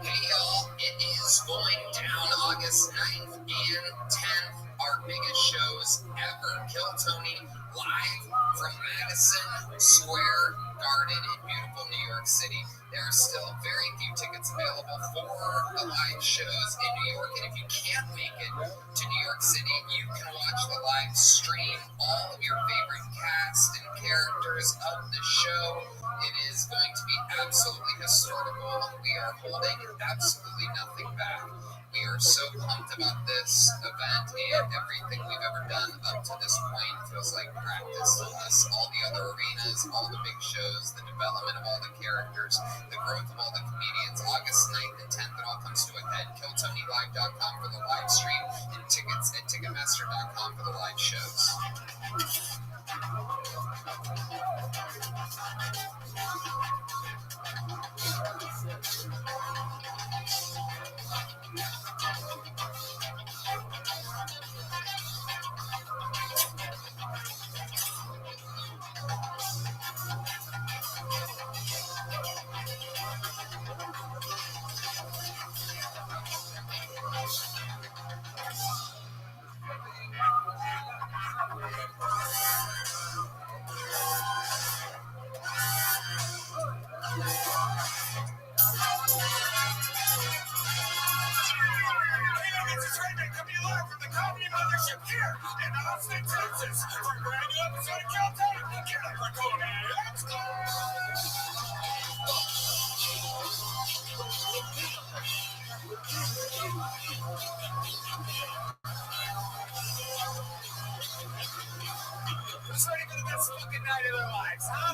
Speaker 1: Hey y'all, it is going down August 9th and 10th, our biggest shows ever. Kill Tony live from Madison Square Garden in beautiful New York City. There are still very few tickets available for the live shows in New York, and if you can't make it to New York City, you can watch the live stream, all of your favorite cast and characters of the show. It is going to be absolutely historical. We are holding absolutely nothing back. We are so pumped about this event, and everything we've ever done up to this point feels like practice to us. All the other arenas, all the big shows, the development of all the characters, the growth of all the comedians. August 9th and 10th, it all comes to a head. KillTonyLive.com for the live stream, and tickets at Ticketmaster.com for the live shows.
Speaker 5: Here in Austin, Texas, for a brand new episode of Kill Tony. Get up, Rakoni. Let's go! Who's ready for the best fucking night of their lives, huh?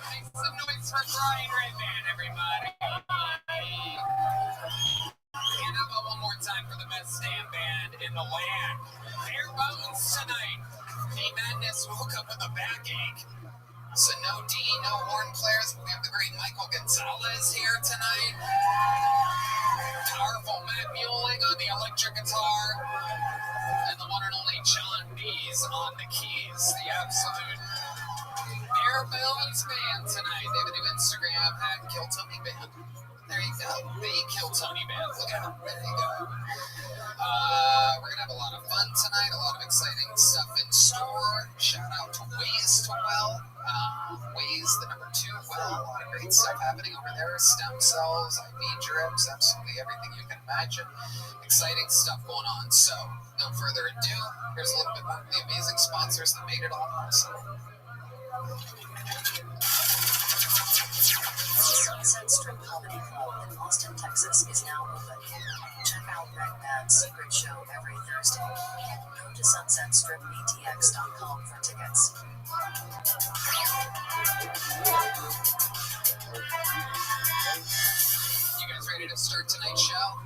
Speaker 1: Make some noise for Brian Redman, everybody. And how about one more time for the best damn band in the land? Bare bones tonight. D Madness woke up with a backache. So no D, no horn players, but we have the great Michael Gonzalez here tonight. Powerful Matt Mueling on the electric guitar. And the one and only John Bees on the keys. The absolute bare bones band tonight. They have a new Instagram at Kill Tony Band. There you go. The Kill Tony Band. Look at them. There you go. We're going to have a lot of fun tonight. A lot of exciting stuff in store. Shout out to Ways to Well. Ways, the number 2 well. A lot of great stuff happening over there. Stem cells, IV drips, absolutely everything you can imagine. Exciting stuff going on. So, no further ado, here's a little bit more of the amazing sponsors that made it all possible.
Speaker 8: Sunset Strip Comedy Club in Austin, Texas is now open. Check out Red Bad's secret show every Thursday. Go to sunsetstripatx.com for tickets.
Speaker 1: You guys ready to start tonight's show?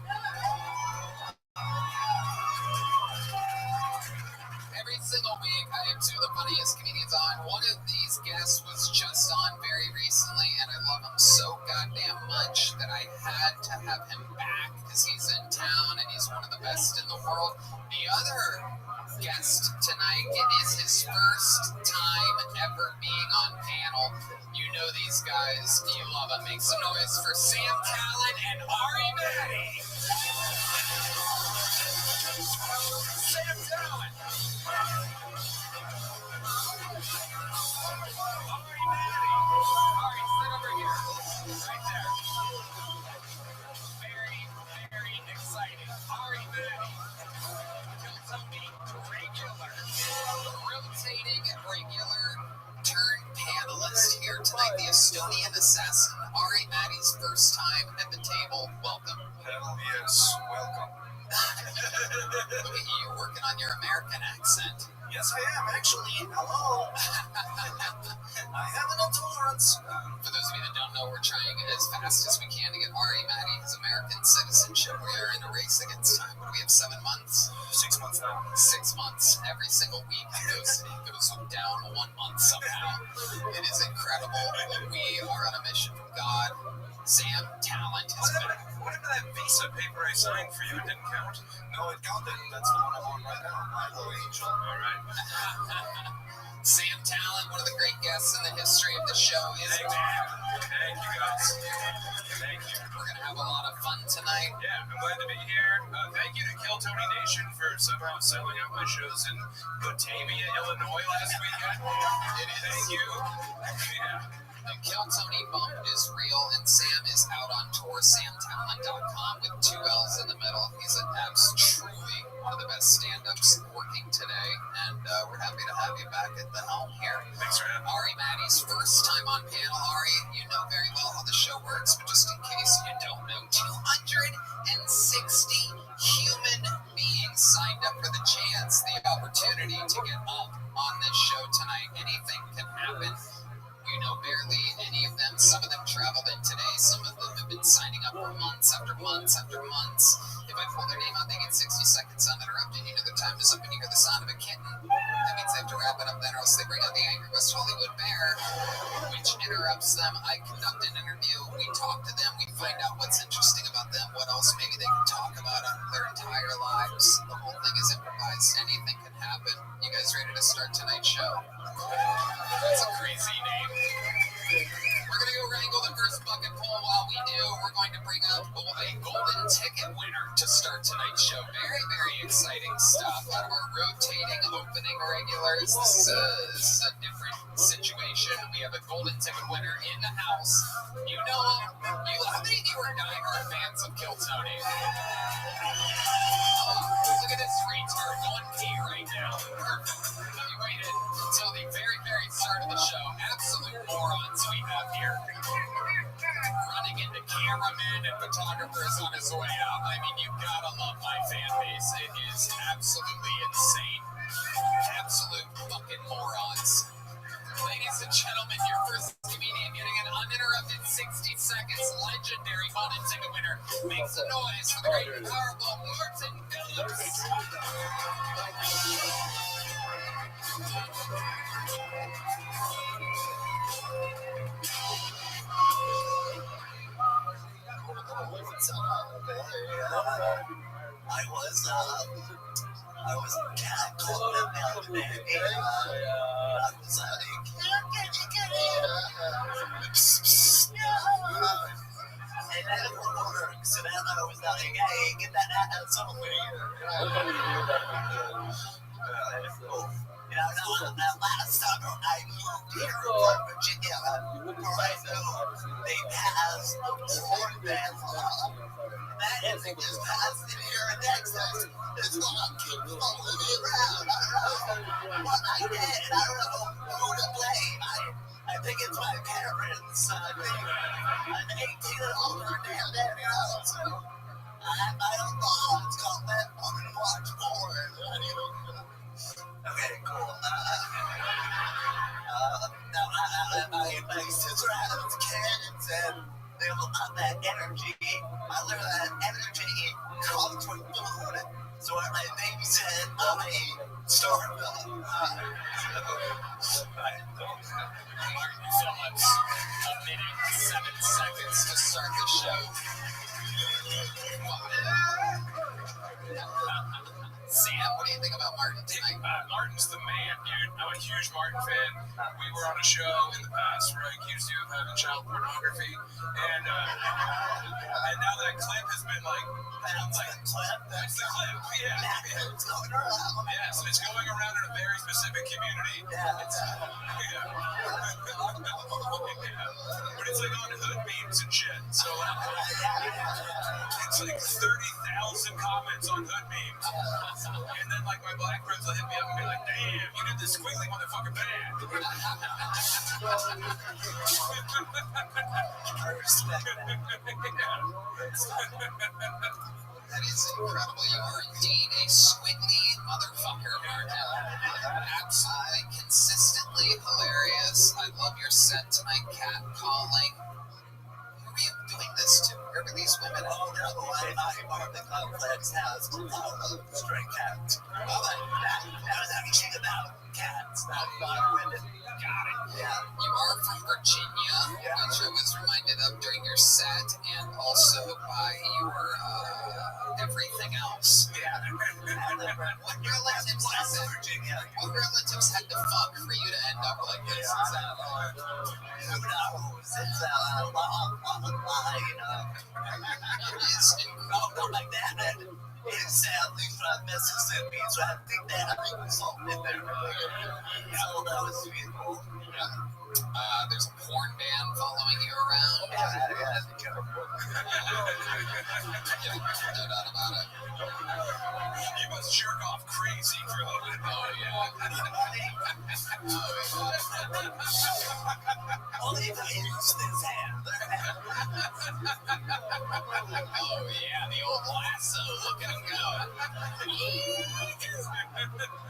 Speaker 1: Every single week, I have 2 of the funniest comedians on. One of these guests was just on very recently, and I love him so goddamn much that I had to have him back because he's in town and he's one of the best in the world. The other guest tonight, it is his first time ever being on panel. You know these guys. You love them. Make some noise for Sam Talent and Ari Maddie. Sam Talent. Ari Maddie. Ari, sit over here. Right there. Very, very exciting. Ari Maddie. Kill Tony regular. Rotating regular turn panelist here tonight. The Estonian assassin. Ari Maddie's first time at the table. Welcome.
Speaker 2: Hell yes, welcome.
Speaker 1: Look at you working on your American accent.
Speaker 2: Yes, I am, actually. Hello. I have an intolerance.
Speaker 1: For those of you that don't know, we're trying as fast as we can to get Ari Maddie his American citizenship. We are in a race against time. What do we have, 7 months?
Speaker 2: 6 months now.
Speaker 1: 6 months. Every single week it goes down 1 month somehow. It is incredible. We are on a mission from God. Sam Talent is back.
Speaker 2: Whatever that visa paper I signed for you, it didn't count? No, it counted. That's the one I'm on right now. My little angel. All right.
Speaker 1: Sam Talent, one of the great guests in the history of the show, is
Speaker 2: back. Thank you, guys. Thank you.
Speaker 1: We're going to have a lot of fun tonight.
Speaker 2: Yeah, I'm glad to be here. Thank you to Kill Tony Nation for somehow selling out my shows in Batavia, Illinois last weekend. Thank you. Yeah.
Speaker 1: The Kill Tony bump is real, and Sam is out on tour, samtalent.com, with 2 L's in the middle. He's truly one of the best stand-ups working today, and we're happy to have you back at the helm here.
Speaker 2: Thanks for having me.
Speaker 1: Ari Maddie's first time on panel. Ari, you know very well how the show works, but just in case you don't know, 260 human beings signed up for the chance, the opportunity to get up on this show tonight. Anything can happen. You know barely any of them. Some of them traveled in today. Some of them have been signing up for months after months after months. If I pull their name out, they get 60 seconds uninterrupted. You know their time is up and you hear the sound of a kitten. That means they have to wrap it up then, or else they bring out the Angry West Hollywood Bear, which interrupts them. I conduct an interview. We talk to them. We find out what's interesting about them, what else maybe they can talk about their entire lives. The whole thing is improvised. Anything can happen. You guys ready to start tonight's show? That's a crazy name. We're going to go wrangle the first bucket full. While we do, we're going to bring up a golden ticket winner to start tonight's show. Very, very exciting stuff out of our rotating opening regulars. This is a different situation. We have a golden ticket winner in the house. You know him. How many of you are diehard fans of Kill Tony? Look at this retard going pee right now. Perfect. You waited until the very, very start of the show. Absolute morons we have here. Running into cameramen and photographers on his way out. I mean, you gotta love my fan base. It is absolutely insane. Absolute fucking morons. Ladies and gentlemen, your first comedian getting an uninterrupted 60 seconds legendary Golden Ticket winner. Make some noise for the great and powerful Martin Phillips.
Speaker 2: I was cat calling him out today. I was like, get in. And that works. And then I was like, hey, get that ass over here. Last summer I moved here from Virginia, where I know they passed the corn ban law. That isn't just passed in here in Texas. This law keeps following me around. I don't know what I did. I don't know who to blame. I think it's my parents. I think I'm 18 and older now. So I don't know. It's called that woman watch porn. Okay, cool. My sister has kids and they have a lot of that energy. I learned that energy comes from food. So when I babysit, I starve them.
Speaker 1: Martin Phillips, a minute, 7 seconds to start the show. Sam, what do you think about Martin tonight?
Speaker 5: Martin's the man, dude. I'm a huge Martin fan. We were on a show in the past where I accused you of having child pornography, and now that clip has been that's the clip, yeah. Yes, and it's going around in a very specific community. But it's like on hood memes and shit. So it's like 30,000 comments on hood memes. And then like my black friends will hit me up and be like, damn, you did this squiggly motherfucker bad.
Speaker 1: That is incredible. You are indeed a squiggly motherfucker, Martin. Absolutely consistently hilarious. I love your set tonight, cat calling. Who are you doing this to? Where are these women?
Speaker 2: Oh, no, I the complex has a lot of stray cats. Well, that was everything about cats, not women.
Speaker 1: Got it.
Speaker 2: Yeah.
Speaker 1: You are from Virginia, which I was reminded of during your set, and also by your everything else.
Speaker 2: Yeah.
Speaker 1: What relatives had to fuck for you to end up like this?
Speaker 2: Who knows? It's a long line of...
Speaker 1: It is
Speaker 2: Not like that. It's sadly from Mississippi, so I think that I was something in there. So that was beautiful.
Speaker 1: There's a porn band following you around.
Speaker 2: Yeah.
Speaker 1: No doubt about it.
Speaker 5: You must jerk off crazy for a little bit.
Speaker 1: Oh, yeah.
Speaker 2: Only if I use this hand.
Speaker 1: Oh, yeah, the old lasso. Look at him go.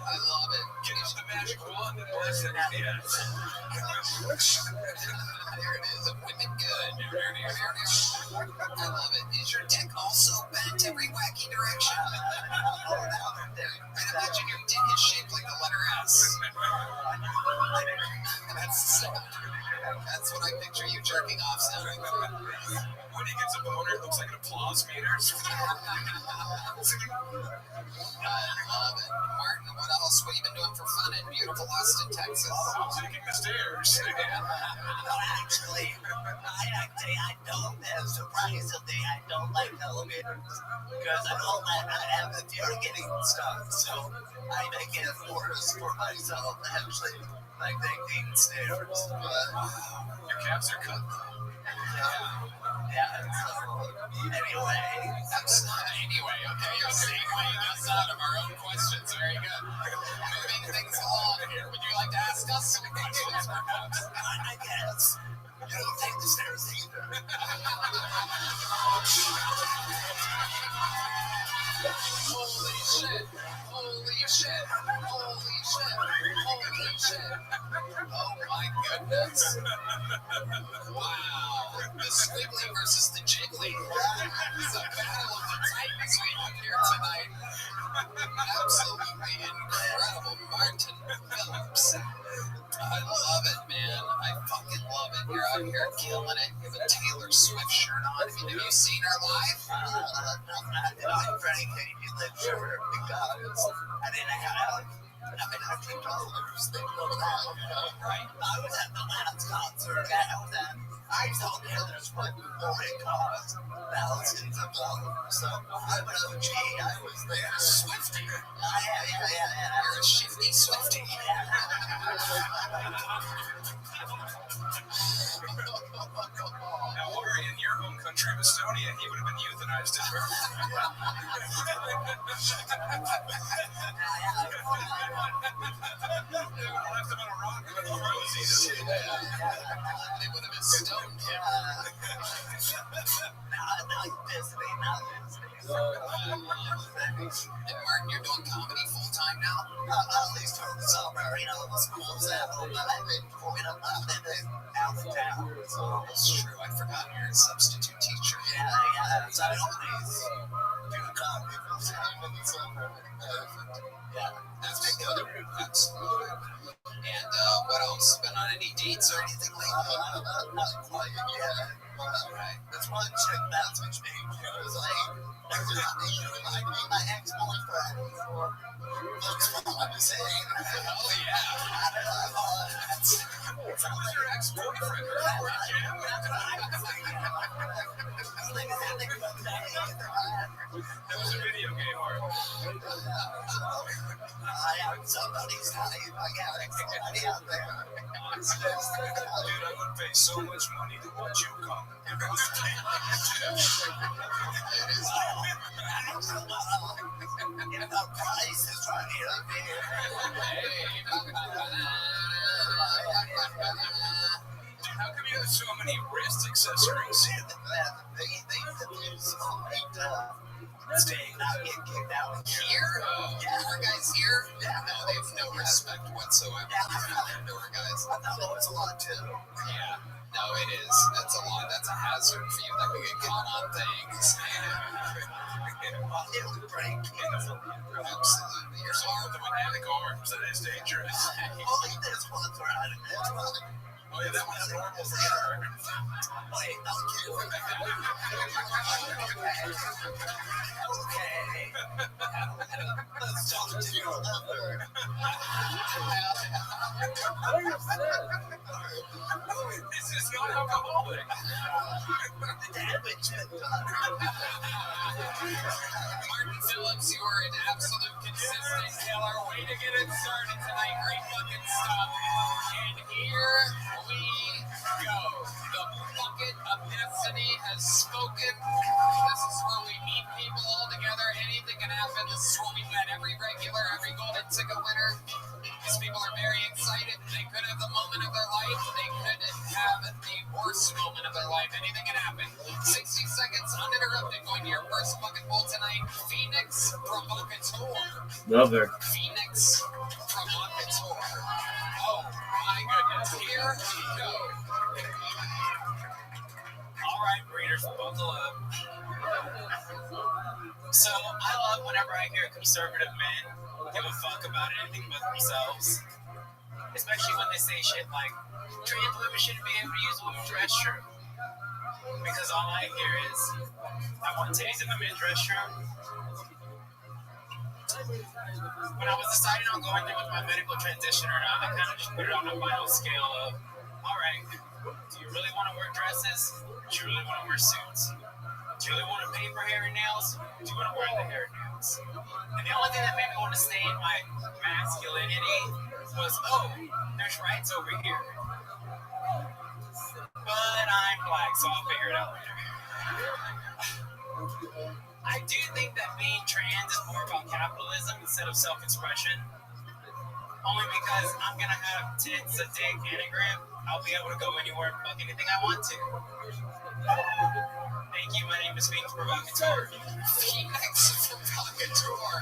Speaker 1: I love it.
Speaker 5: Get us the magic wand and bless it. Yes.
Speaker 1: There it is. Whipping good. I love it. Is your dick also bent every wacky direction? I'd imagine your dick is shaped like the letter S. That's what I picture you jerking off sounding.
Speaker 5: When he gets a boner, it looks like an applause meter.
Speaker 1: I love it. Martin, what else? What have you been doing for fun in beautiful Austin, Texas?
Speaker 5: I'm taking the stairs.
Speaker 2: No, actually, I don't, surprisingly, I don't like elevators. Because I don't like I have the fear of getting stuck. So I make it worse for myself, actually, like taking stairs. But
Speaker 5: Your caps are cut.
Speaker 2: yeah, so anyway.
Speaker 1: Anyway, okay, you're segueing us out of our own questions. Very good. Moving things along here. Would you like to ask us some questions, perhaps?
Speaker 2: I guess. You don't take the stairs either.
Speaker 1: Holy shit. Holy shit. Holy shit. Holy shit. Oh my goodness. Wow. The squiggly versus the jiggly. It's a battle of the titans we have here tonight. Absolutely incredible. Martin Phillips. I love it, man. I fucking love it. You're out here killing it. You have a Taylor Swift shirt on. Have you seen her live?
Speaker 12: I'm Frank Katie Lynn shirt because I picked all those things right. I was at the last concert I told Taylor Swift before it cost thousands of dollars. So I'm an OG. I was there.
Speaker 1: Swifty.
Speaker 12: Yeah.
Speaker 1: You're a shifty Swifty.
Speaker 3: Now, were he in your home country of Estonia, he would have been euthanized at birth. They would have left him on a rock and frozen.
Speaker 1: They would have been stoned him.
Speaker 12: Now you're visiting.
Speaker 1: And Martin, you're doing comedy full time now?
Speaker 12: At least for the summer, the school's out, but I've been growing up out of town. So
Speaker 1: That's true. I forgot you're a substitute teacher.
Speaker 12: yeah. So I always do comedy full time in the summer.
Speaker 1: That's good. Absolutely. And what else? Been on any dates or anything like that?
Speaker 12: Not quite yet.
Speaker 1: Right.
Speaker 12: This one chick messaged me. She was like, my ex-boyfriend looks promising.
Speaker 1: Oh, yeah.
Speaker 3: Who was your ex-boyfriend? That was a video game art.
Speaker 12: Somebody's type. I got somebody out there.
Speaker 3: Dude, I would pay so much money to watch you come.
Speaker 12: If the price is right up here.
Speaker 3: Dude, how come you have so many wrist accessories?
Speaker 12: They do so staying not getting kicked out
Speaker 1: Here? Newer guys here? No, they have no respect whatsoever. Newer guys.
Speaker 12: I know it's a lot too.
Speaker 1: Yeah. No, it is. That's a lot. That's a hazard for you that we get caught on things.
Speaker 12: It would break.
Speaker 1: Absolutely. You're
Speaker 3: There's all the magnetic arms. That is dangerous.
Speaker 12: Only this one's right. This one.
Speaker 3: Oh, yeah, that one's normal for sure.
Speaker 12: Wait, okay. Let's talk to your lover.
Speaker 3: This is not alcoholic.
Speaker 12: The damage been done.
Speaker 1: Martin Phillips, you are an absolute consistent killer. Way to get it started tonight. Great fucking stuff. And here we go. The bucket of destiny has spoken. This is where we meet people all together. Anything can happen. This is where we met every regular, every golden ticket winner. These people are very excited. They could have the moment of their life. They could have the worst moment of their life. Anything can happen. 60 seconds uninterrupted going to your first bucket bowl tonight. Phoenix Provocateur.
Speaker 7: Love her.
Speaker 1: Phoenix Provocateur. Oh my goodness. Here we go.
Speaker 9: All right, breeders, buckle up. So I love whenever I hear conservative men give a fuck about anything but themselves, especially when they say shit like trans women shouldn't be able to use a women's restroom, because all I hear is I want titties in the men's restroom. When I was deciding on going through with my medical transition or not, I kind of just put it on a final scale of, all right, do you really want to wear dresses? Do you really want to wear suits? Do you really want to pay for hair and nails? Do you want to wear the hair and nails? And the only thing that made me want to stay in my masculinity was, oh, there's rights over here. But I'm black, so I'll figure it out later. I do think that being trans is more about capitalism instead of self-expression. Only because I'm going to have tits, a dick, and a grip. I'll be able to go anywhere and fuck anything I want to. Thank you. My name name is Phoenix Provocateur.
Speaker 1: Phoenix Provocateur.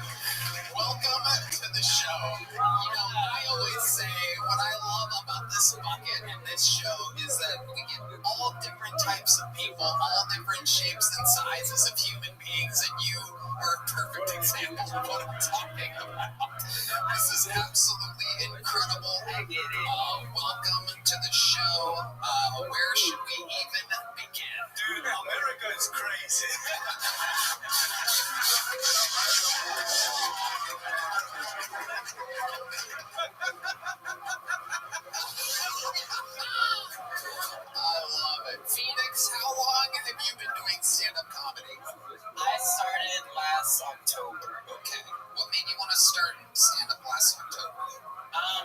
Speaker 1: Welcome to the show. I always say what I love about this bucket and this show is that we get all different types of people, all different shapes and sizes of human beings, and you are a perfect example of what I'm talking about. This is absolutely incredible. Welcome to the show. Where should we even begin?
Speaker 2: Dude, America is crazy.
Speaker 1: I love it. Phoenix, how long have you been doing stand-up comedy?
Speaker 9: I started last October.
Speaker 1: Okay. What made you want to start stand-up last October?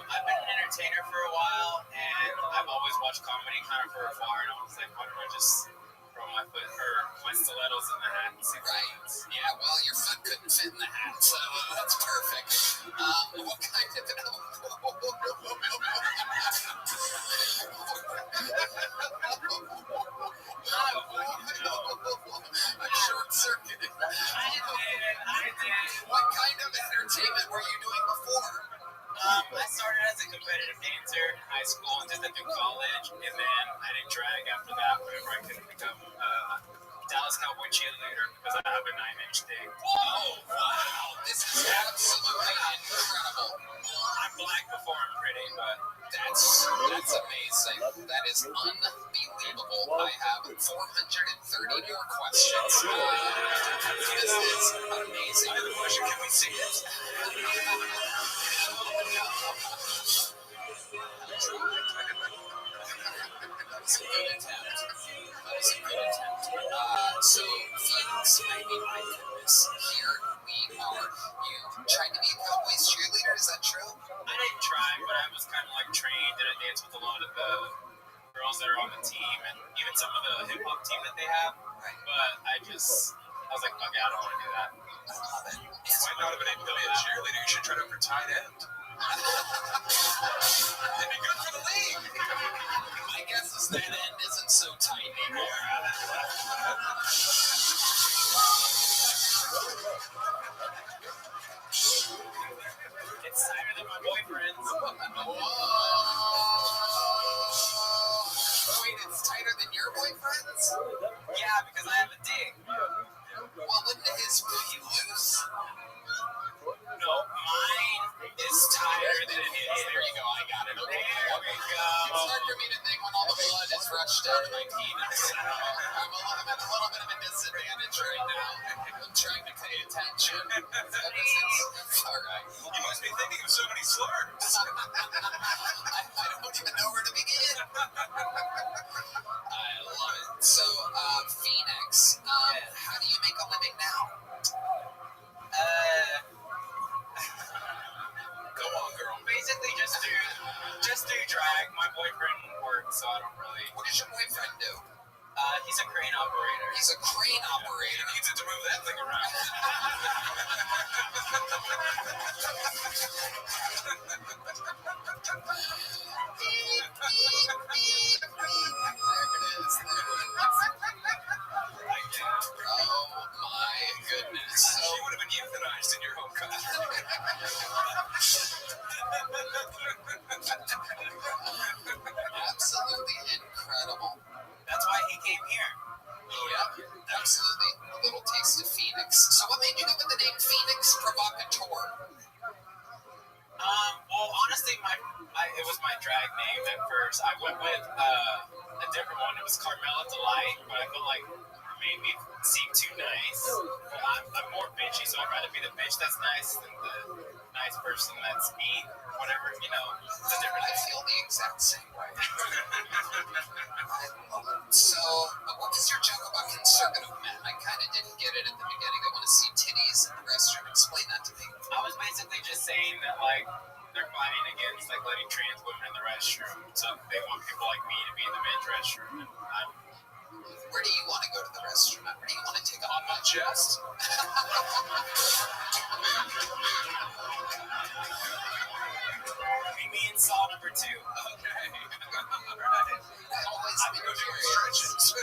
Speaker 9: I've been an entertainer for a while, and I've always watched comedy kind of from afar, and I was like, why don't I just throw my stilettos in the hat and see what happens?
Speaker 1: Yeah, well, your foot couldn't fit in the hat, so that's perfect. What kind of... I'm short-circuited.
Speaker 9: I did.
Speaker 1: What kind of entertainment were you doing before?
Speaker 9: I started as a competitive dancer in high school and did that through college, and then I did drag after that whenever I could become Dallas Cowboy cheerleader because I have a 9-inch dick.
Speaker 1: Oh, wow. This is absolutely incredible.
Speaker 9: I'm black before I'm pretty, but
Speaker 1: that's amazing. That is unbelievable. I have 430 more questions. This is amazing.
Speaker 2: I have a question. Can we see it?
Speaker 1: That was a good attempt. So, Phoenix, I mean, my goodness, here we are. You tried to be a Cowboys cheerleader, is that true?
Speaker 9: I didn't try, but I was kind of like trained, and I danced with a lot of the girls that are on the team, and even some of the hip-hop team that they have.
Speaker 1: Right.
Speaker 9: But I was like, okay, I don't want to do that.
Speaker 1: I love it.
Speaker 2: Might not have been able to be a cheerleader. You should try to for tight end. It'd be good for the league.
Speaker 1: My guess is that end isn't so tight anymore.
Speaker 9: It's tighter than my boyfriend's.
Speaker 1: Whoa. Wait, it's tighter than your boyfriend's?
Speaker 9: Yeah, because I have a dick.
Speaker 1: Well, wouldn't his be loose?
Speaker 9: No, mine is tighter than his.
Speaker 1: There you go, I got it. Okay.
Speaker 9: There we go.
Speaker 1: It's hard for me to think when all the blood is rushed down to my penis. I'm at a little bit of a disadvantage right now. I'm trying to pay attention. All right.
Speaker 2: You must be thinking of so many slurs.
Speaker 1: I don't even know where to begin. I love it. So, Phoenix, how do you make a living now?
Speaker 9: Go on, girl. Basically, just do drag. My boyfriend works, so I don't really.
Speaker 1: What does your boyfriend do?
Speaker 9: He's a crane operator.
Speaker 1: He's a crane operator.
Speaker 2: He needs it to move that thing around.
Speaker 1: Oh my goodness.
Speaker 2: She would have been euthanized in your home country.
Speaker 1: Absolutely incredible.
Speaker 9: That's why he came here.
Speaker 1: Yeah, absolutely. A little taste of Phoenix. So what made you go with the name Phoenix Provocateur?
Speaker 9: Well, honestly, it was my drag name at first. I went with a different one. It was Carmela Delight, but I felt like it made me seem too nice. I'm more bitchy, so I'd rather be the bitch that's nice than the nice person that's mean. Whatever, it's a different
Speaker 1: I feel the exact same way. So, what was your joke about conservative men? I kind of didn't get it at the beginning. They want to see titties in the restroom. Explain that to me.
Speaker 9: I was basically just saying that, like, they're fighting against, like, letting trans women in the restroom. So they want people like me to be in the men's restroom. And
Speaker 1: where do you want to go to the restroom? Where do you want to take off my chest?
Speaker 9: Meet me in stall number 2.
Speaker 2: Okay.
Speaker 1: Always be curious.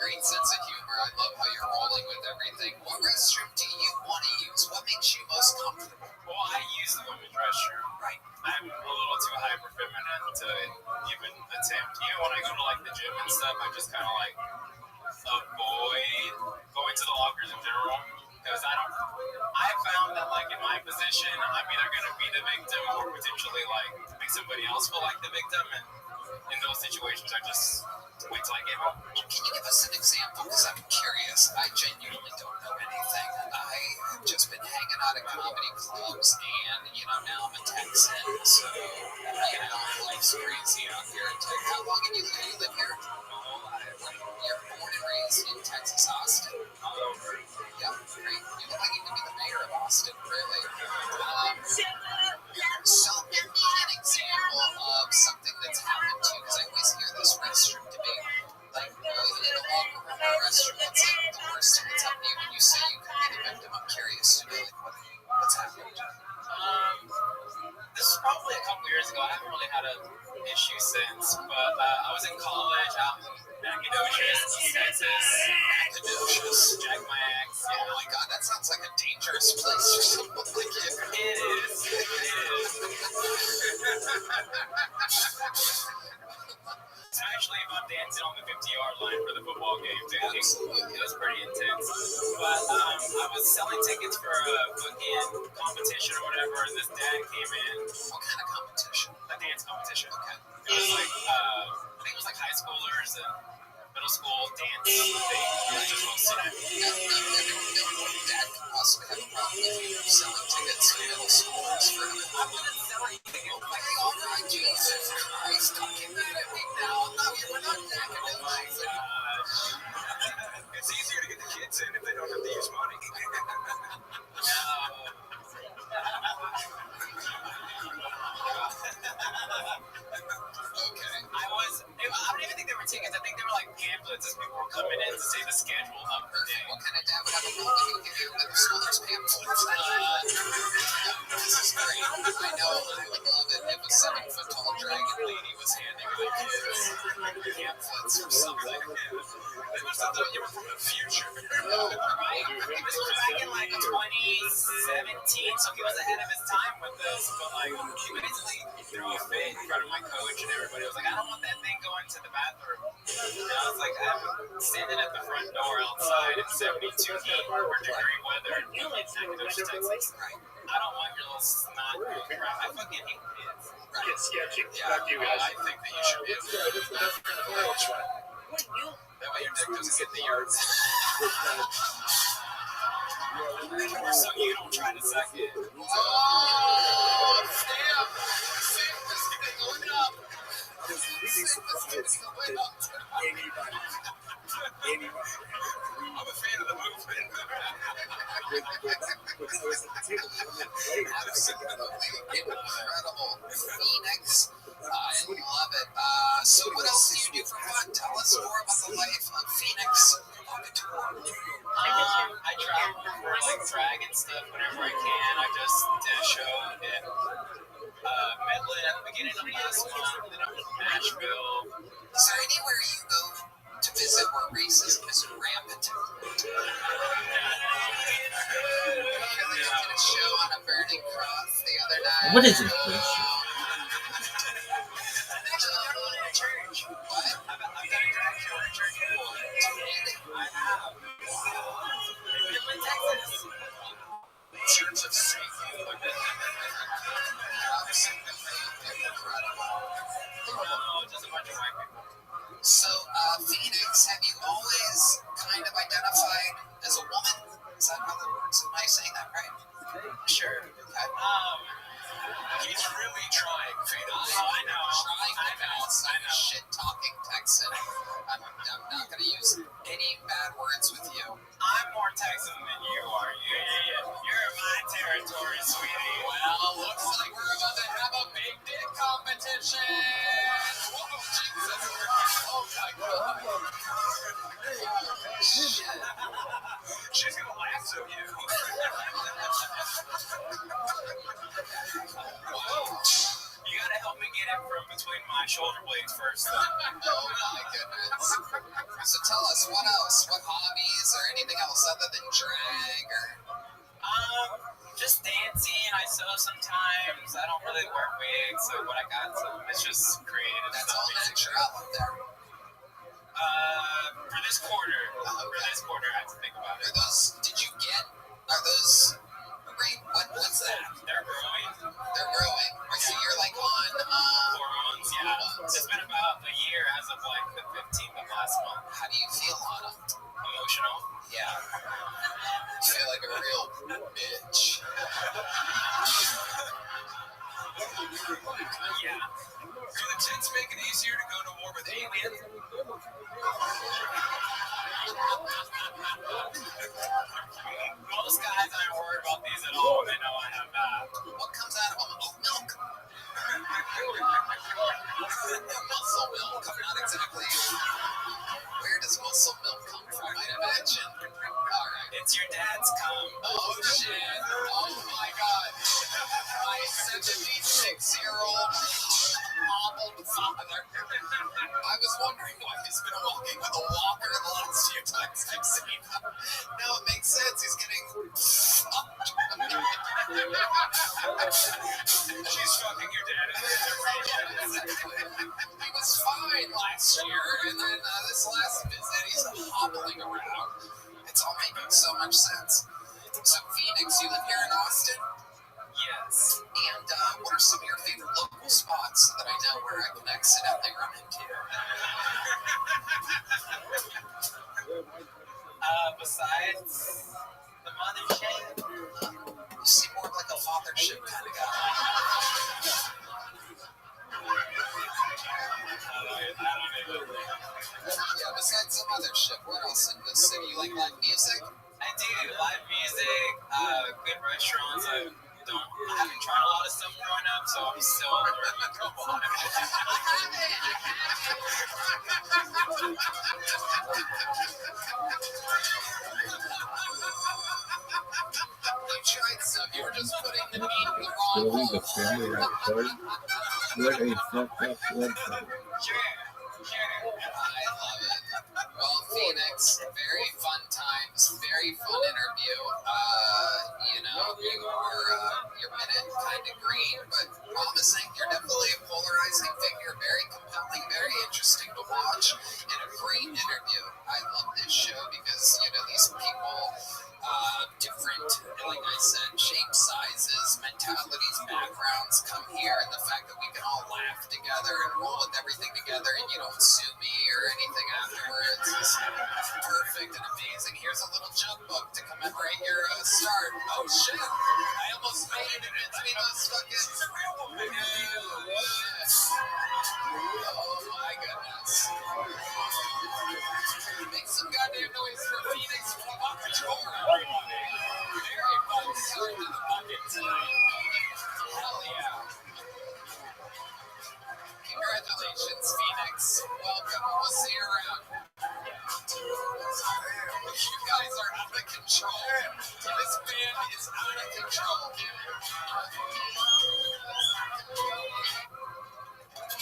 Speaker 1: great sense of humor. I love how you're rolling with everything. What restroom do you want to use? What makes you most comfortable?
Speaker 5: Well, I use the women's restroom.
Speaker 1: Right.
Speaker 5: I'm a little too hyper feminine to even attempt. Even when I go to like the gym and stuff, I just kind of like avoid going to the lockers in general because I found that like in my position, I'm either gonna be the victim or potentially like make somebody else feel like the victim, and in those situations, I just wait till I get home.
Speaker 1: Can you give us an example? Because I'm curious. I genuinely don't know anything. I have just been hanging out at comedy clubs, and now I'm a Texan, so life's crazy out here in Texas. How long have you live here? You're born and raised in Texas, Austin. Yeah, great. You look like you could be the mayor of Austin, really. So give me an example of something that's happened to you, because I always hear this restroom debate. Like, in a locker room or a restroom, what's like the worst thing that's happened to you when you say you could be the victim? I'm curious to know what's happened.
Speaker 5: This is probably a couple years ago. I haven't really had an issue since, but I was in college out in Nacogdoches, Texas.
Speaker 1: Nacogdoches.
Speaker 5: Jack my axe.
Speaker 1: Yeah. Oh my God, that sounds like a dangerous place for someone like you.
Speaker 5: It is. So actually, if I'm dancing on the 50-yard line for the football game, it was pretty intense. But I was selling tickets for a fucking competition or whatever, and this dad came in.
Speaker 1: What kind of competition?
Speaker 5: A dance competition.
Speaker 1: Okay.
Speaker 5: It was like, I think it was like high schoolers and middle school dance thing. It was just mostly that.
Speaker 1: Dad could possibly have a problem with you selling tickets to middle schoolers for him.
Speaker 5: I wasn't selling tickets.
Speaker 1: Like, all right, Jesus Christ, don't get mad at me now. No, we're not Nacogdoches.
Speaker 2: It's easier to get the kids in if they don't have to use money.
Speaker 1: Okay.
Speaker 5: I don't even think they were tickets. I think they were like pamphlets as people were coming in to say the schedule of the day.
Speaker 1: What kind of dad would have a problem with giving middle schoolers pamphlets? This is great. I know I would love it if a 7-foot tall dragon lady was handing my kids pamphlets or something.
Speaker 2: They must have thought you were from the future.
Speaker 5: Right? This was back in like 2017, so he was ahead of his time with this. But like, he basically threw a fit in front of my coach and everybody. I was like, I don't want that thing going to the bathroom. And I was like, I'm standing at the front door outside in 72 heat or degree weather in Nacogdoches, Texas. I don't want your little snot going around. I fucking hate kids.
Speaker 2: Get sketchy.
Speaker 1: Yeah,
Speaker 2: Fuck you guys.
Speaker 1: I think that you should be able to do that. That way your dick doesn't get in the yards.
Speaker 5: So you don't try to suck it.
Speaker 1: Oh, snap! This thing going up. This thing's going up.
Speaker 2: I'm a fan of the movement.
Speaker 1: Absolutely incredible. Phoenix. I love it. So what else do you do for fun? Tell us more about the life of Phoenix on the tour.
Speaker 5: I travel for like drag and stuff whenever I can. I just did a show in Midland at the beginning of last month, then I went to Nashville.
Speaker 1: Is there anywhere you go to visit where racism is rampant? I did a show on a burning cross the other night.
Speaker 7: What is this bullshit?
Speaker 1: Church of Satan.
Speaker 5: Just a bunch of white people.
Speaker 1: So, Phoenix, have you always kind of identified as a woman? Is that how that works? Am I saying that right?
Speaker 5: Sure.
Speaker 2: He's really trying, Phoenix.
Speaker 5: I know.
Speaker 1: I'm a shit-talking Texan. I'm not going to use any bad words with you.
Speaker 5: I'm more Texan than you are. You're in my territory, sweetie.
Speaker 1: Well, looks like we're about to have a big dick competition. Whoa, Jesus. Oh, my God. Shit.
Speaker 2: She's gonna lasso you.
Speaker 1: Wow.
Speaker 2: You You gotta help me get it from between my shoulder blades first.
Speaker 1: Oh my goodness. So tell us, what else? What hobbies or anything else other than drag?
Speaker 2: Just dancing. I sew sometimes. I don't really wear wigs, so what I got, so it's just creative.
Speaker 1: That's
Speaker 2: stuff,
Speaker 1: all
Speaker 2: basically.
Speaker 1: natural up there.
Speaker 2: For this quarter, I have to think about it.
Speaker 1: Are those, great, what's that?
Speaker 2: They're growing.
Speaker 1: They're growing. So you're like on,
Speaker 2: Hormones, yeah. It's been about a year as of like the 15th of last month.
Speaker 1: how do you feel on them?
Speaker 2: Emotional.
Speaker 1: Yeah. You feel like a real bitch.
Speaker 2: Yeah.
Speaker 3: Do the tits make it easier to go to war with aliens?
Speaker 2: Most guys aren't worried about these at all. They know I have that.
Speaker 1: What comes out of them? Oat milk? Muscle milk. I'm not exactly. Where does muscle milk come from? I'd imagine. All right.
Speaker 2: It's your dad's cum.
Speaker 1: Oh shit. Oh my god. My 76-year-old hobbled father. I was wondering why he's been walking with a walker the last few times I've seen him. Now it makes sense. He's getting fucked.
Speaker 2: She's fucking your dad.
Speaker 1: He was fine last year, and then this last visit, he's hobbling around. It's all making so much sense. So, Phoenix, you live here in Austin?
Speaker 2: Yes.
Speaker 1: And what are some of your favorite local spots so that I know where I can accidentally run into?
Speaker 2: Besides the mothership,
Speaker 1: You seem more like a fathership kind of guy. Yeah, besides the mothership, what else in the city? You like live music?
Speaker 2: I do live music, good restaurants. I haven't tried a lot of stuff growing up, so I'm still learning a lot of it.
Speaker 1: You tried stuff. You were just putting the meat in the wrong
Speaker 13: Building the
Speaker 1: hole.
Speaker 13: family report. What a fucked up website.
Speaker 1: I love it. Well, Phoenix, very fun times, very fun interview. Your minute kind of green, but promising. You're definitely a polarizing figure, very compelling, very interesting to watch, and a great interview. I love this show because, these people, different, like I said, shapes, sizes, mentalities, backgrounds come here, and the fact that we can all laugh together and roll with everything together, and you don't sue me or anything afterwards is perfect and amazing. Here's a little joke book to commemorate your start. Oh shit! I almost made it in between those fucking. Oh my goodness! Make some goddamn noise for Phoenix Provocateur, everybody! Very fun start to the bucket tonight. Hell yeah! Congratulations, Phoenix. Welcome. We'll see you around. You guys are out of control. This band is out of control.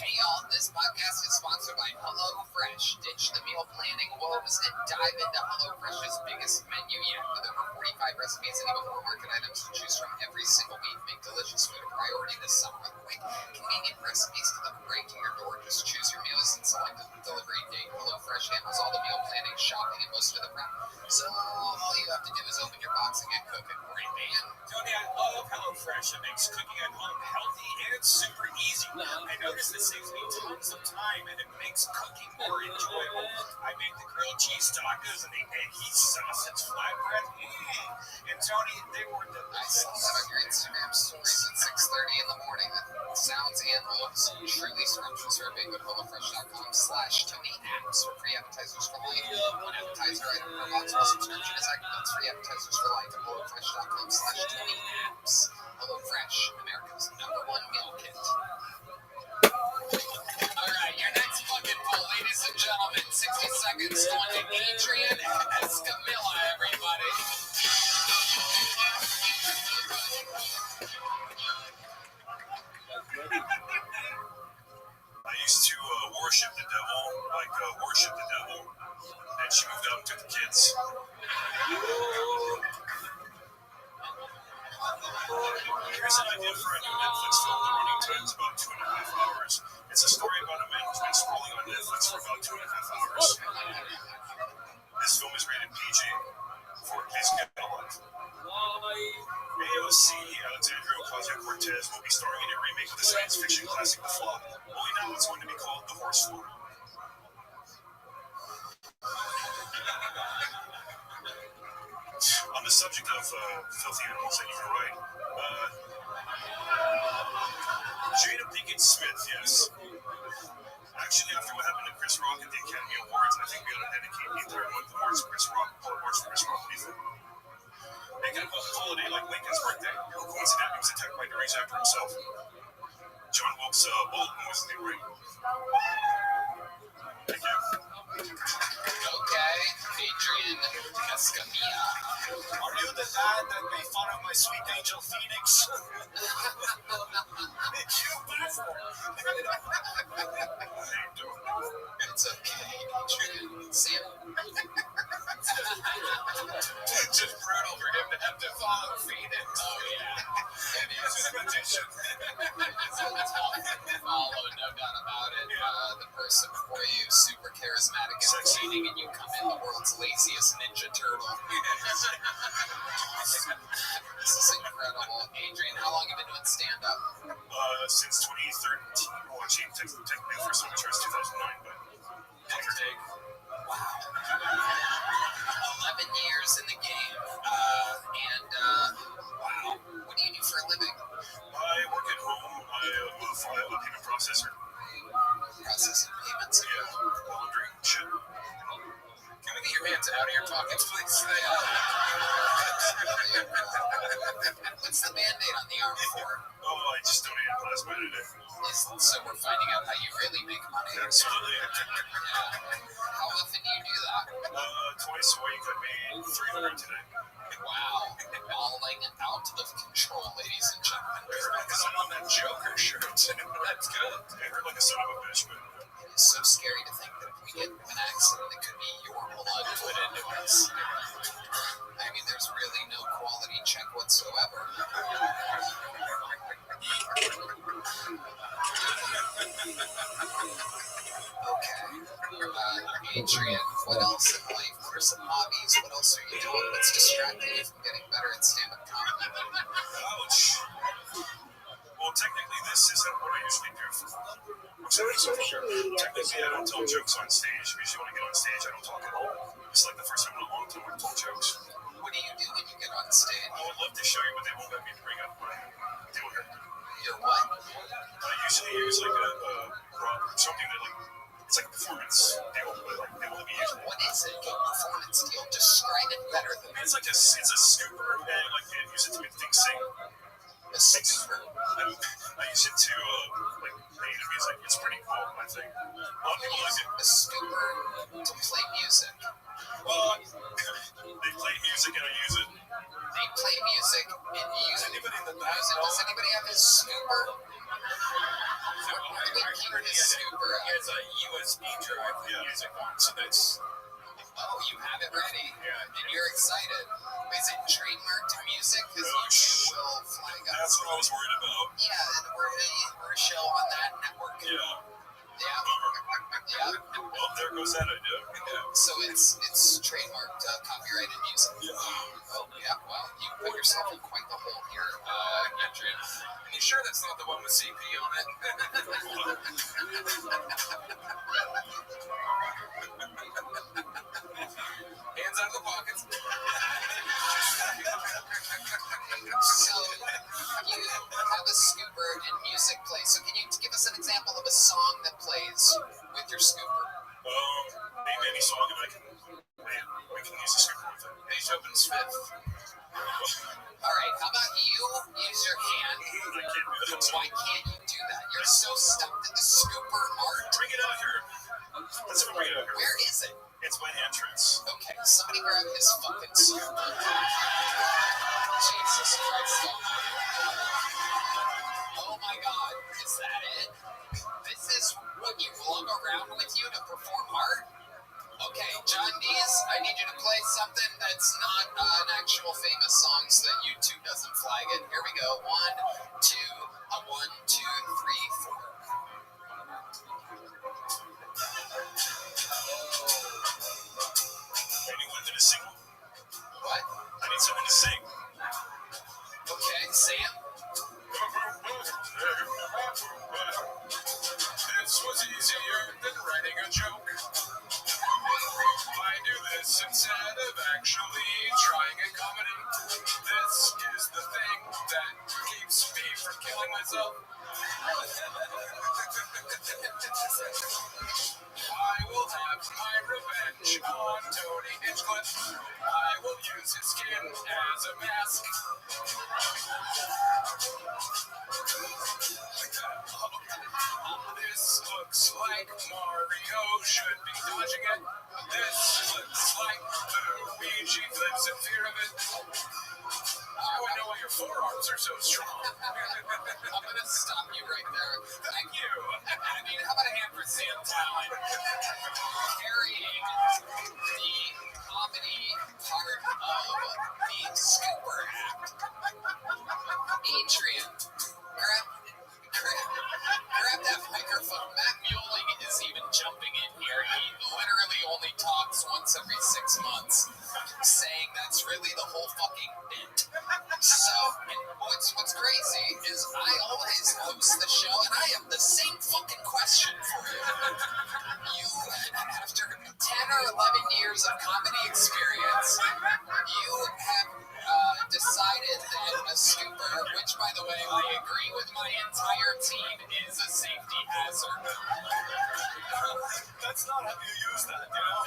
Speaker 1: Hey y'all, this podcast is sponsored by HelloFresh. Ditch the meal planning woes and dive into HelloFresh's biggest menu yet. With over 45 recipes and even more market items to choose from every single week, make delicious food a priority this summer with quick, convenient recipes delivered right to your door. Just choose your meals and select the delivery date. HelloFresh handles all the meal planning, shopping, and most of the prep. So all you have to do is open your box and get cooking. Great, man.
Speaker 2: Tony, I love HelloFresh. It makes cooking at home healthy and super easy. I noticed this saves me tons of time and it makes cooking more enjoyable. I made the grilled cheese tacos and the eggy sausage flatbread. And Tony, they were delicious.
Speaker 1: I saw that on your Instagram stories at 6:30 in the morning. That sounds and looks truly scrumptious. Or big at HelloFresh.com/TonyApps for free appetizers for life. One appetizer item per box plus subscription is active. That's free appetizers for life at HelloFresh.com/TonyApps. HelloFresh, America's #1 meal kit. Alright, your next fucking poll, ladies and gentlemen. 60 seconds going to Adrian Escamilla, everybody.
Speaker 5: worship the devil, and she moved out and took the kids. Here's an idea for a new Netflix film. The running time is about 2.5 hours. It's a story about a man who's been scrolling on Netflix for about 2.5 hours. This film is rated PG for kids get a lot. AOC Alexandria Ocasio-Cortez will be starring in a remake of the science fiction classic The Fly. Only now it's going to be called The Horse Floor. On the subject of filthy animals, and you're right, Jada Pinkett Smith, yes. Actually, after what happened to Chris Rock at the Academy Awards, I think we ought to dedicate the entire month of Awards to Chris Rock. Awards for Chris Rock. What do you think? Make it a holiday like Lincoln's birthday, who coincidentally was attacked by the race actor himself. John Wilkes Bolton was the ring. Thank you.
Speaker 1: Okay, Adrian Escamilla.
Speaker 2: Are you the dad that made fun of my sweet angel Phoenix? It's you, bastard.
Speaker 1: It's okay, Adrian. Sam.
Speaker 2: It's just brutal for him to have to follow Phoenix.
Speaker 1: Oh, yeah.
Speaker 2: And he's a magician.
Speaker 1: It's a tough follow, no doubt about it. The person before you, super charismatic, entertaining, and you come in the world's laziest Ninja Turtle. This is incredible. Adrian, how long have you been doing stand-up?
Speaker 5: Since 2013. Well, actually, technically the first time I tried 2009, but take or take.
Speaker 1: Wow. 11 years in the game. Wow. What do you do for a living?
Speaker 5: I work at home. I'm a payment processor.
Speaker 1: Processing payments?
Speaker 5: Yeah, laundry, shit.
Speaker 1: Can we get your hands out of your pockets, please? What's the Band-Aid on the arm for?
Speaker 5: Oh, I just donated plasma today.
Speaker 1: So we're finding out how you really make money.
Speaker 5: Absolutely.
Speaker 1: How often do you do that?
Speaker 5: Twice a week. I made 300 today.
Speaker 1: Wow. Balling out of control, ladies and gentlemen.
Speaker 5: Because I'm on that Joker shirt. That's good. I heard like a son of a bitch, but
Speaker 1: it is so scary to think that if we get into an accident, it could be your blood put into us. I mean, there's really no quality check whatsoever. Okay. Adrian, what else in life? What are some hobbies? What else are you doing? What's distracting you from getting better at stand-up comedy?
Speaker 5: ouch. Well, technically, this isn't what I usually do for technically, I don't tell jokes on stage. Usually, when I get on stage, I don't talk at all. It's like the first time in a long time I've told jokes.
Speaker 1: What do you do when you get on stage?
Speaker 5: I would love to show you, but they won't let me bring up my deal here.
Speaker 1: Your what?
Speaker 5: I usually use like something that it's like a performance deal, but like they won't let me use it.
Speaker 1: What is it? A performance deal? Describe it better than
Speaker 5: It's like it's a scooper, and like they use it to make things sing.
Speaker 1: a scooper.
Speaker 5: I use it to like play the music. It's pretty cool, I think. A lot of people like it.
Speaker 1: A scooper to play music.
Speaker 5: They play music and I use it.
Speaker 1: They play music and use it.
Speaker 5: Anybody in the back?
Speaker 1: Does anybody have his scooper? Where do we keep his scooper at?
Speaker 2: It's a USB drive with music on, so that's.
Speaker 1: Oh, you have it ready.
Speaker 2: Yeah.
Speaker 1: And you're excited. Is it trademarked music? Because you will flag us.
Speaker 5: That's what I was worried about.
Speaker 1: Yeah, and we're a show on that network.
Speaker 5: Yeah.
Speaker 1: Yeah.
Speaker 5: Well, there goes that idea.
Speaker 1: So it's trademarked, copyrighted music.
Speaker 5: Yeah.
Speaker 1: Oh, yeah. Well, you put yourself in quite the hole here, Adrian.
Speaker 2: Are you sure that's not the one with CP on it? Hands out of the pockets.
Speaker 1: So you have a scooper and music plays. So can you give us an example of a song that plays with your scooper?
Speaker 5: Name any song and I can we can use the scooper with it.
Speaker 2: Beethoven Smith.
Speaker 1: All right, how about you use your hand?
Speaker 5: I can't do that.
Speaker 1: Why can't you do that? You're so stuck in the scooper art.
Speaker 5: Bring it out here. Let's bring it out here.
Speaker 1: Where is it?
Speaker 5: It's my entrance.
Speaker 1: Okay, somebody grab his fucking scooper. Jesus Christ almighty. Oh my God, is that it? This is what you lug around with you to perform art? Okay, John Dees, I need you to play something that's not an actual famous song so that YouTube doesn't flag it. Here we go. 1, 2, 1, 2, 3, 4.
Speaker 5: Anyone gonna sing?
Speaker 1: What?
Speaker 5: I need someone to sing.
Speaker 1: Okay, Sam?
Speaker 5: This was easier than writing a joke. I do this instead of actually trying a comedy. This is the thing that keeps me from killing myself. I will have my revenge on Tony Hinchcliffe. I will use his skin as a mask. This looks like Mario should be dodging it. This looks like Luigi lives in fear of it. I would know why your forearms are so strong.
Speaker 1: I'm gonna stop you right there.
Speaker 5: Thank you.
Speaker 1: I mean, how about a hand for Sam Talent? Carrying the comedy part of the Scooper Act. Adrian, grab that microphone. Matt Mueling is even jumping in here. He literally only talks once every 6 months, saying that's really the whole fucking bit. So, what's crazy is I always host the show, and I have the same fucking question for you. You, after 10 or 11 years of comedy experience, you have decided that a scooper, which, by the way, I agree with my entire team, is a safety hazard.
Speaker 5: That's not how you use that, you know?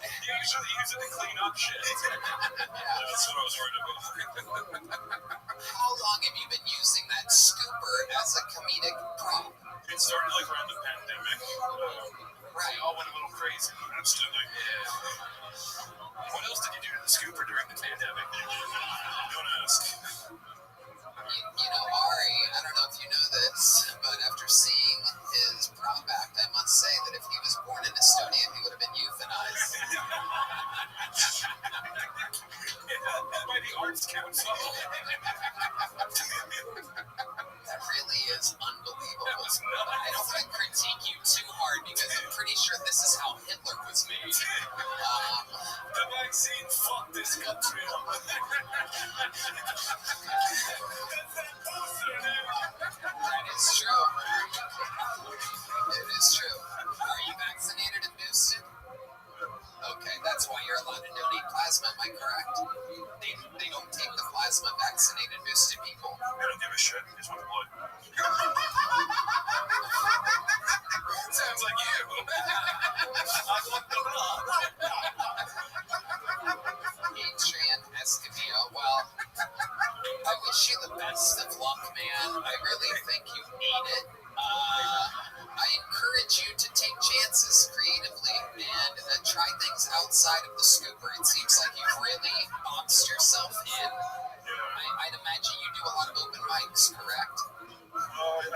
Speaker 5: You usually use it to clean up shit. That's what I was worried about.
Speaker 1: How long have you been using that scooper as a comedic prop?
Speaker 5: It started like around the pandemic.
Speaker 1: Right.
Speaker 5: We all went a little crazy. Absolutely. Yeah. What else did you do to the scooper during the pandemic? Don't ask.
Speaker 1: You know, Ari, I don't know if you know this, but after seeing his prop act, I must say that if he was born in Estonia, he would have been euthanized.
Speaker 5: By the Arts Council.
Speaker 1: That really is unbelievable.
Speaker 5: That was nuts.
Speaker 1: I don't want to critique you too hard because I'm pretty sure this is how Hitler was made.
Speaker 5: The vaccine fucked this country up.
Speaker 1: That is true. It is true. Are you vaccinated and boosted? Okay, that's why you're allowed to donate plasma, am I correct? They don't take the plasma vaccinated boosted people.
Speaker 5: I don't give a shit. I just want blood. Sounds like you. I want the blood.
Speaker 1: Adrian Escamilla, well, I wish you the best of luck, man. I really think you need it. I encourage you to take chances creatively and try things outside of the scooper. It seems like you've really boxed yourself in. I'd imagine you do a lot of open mics, correct?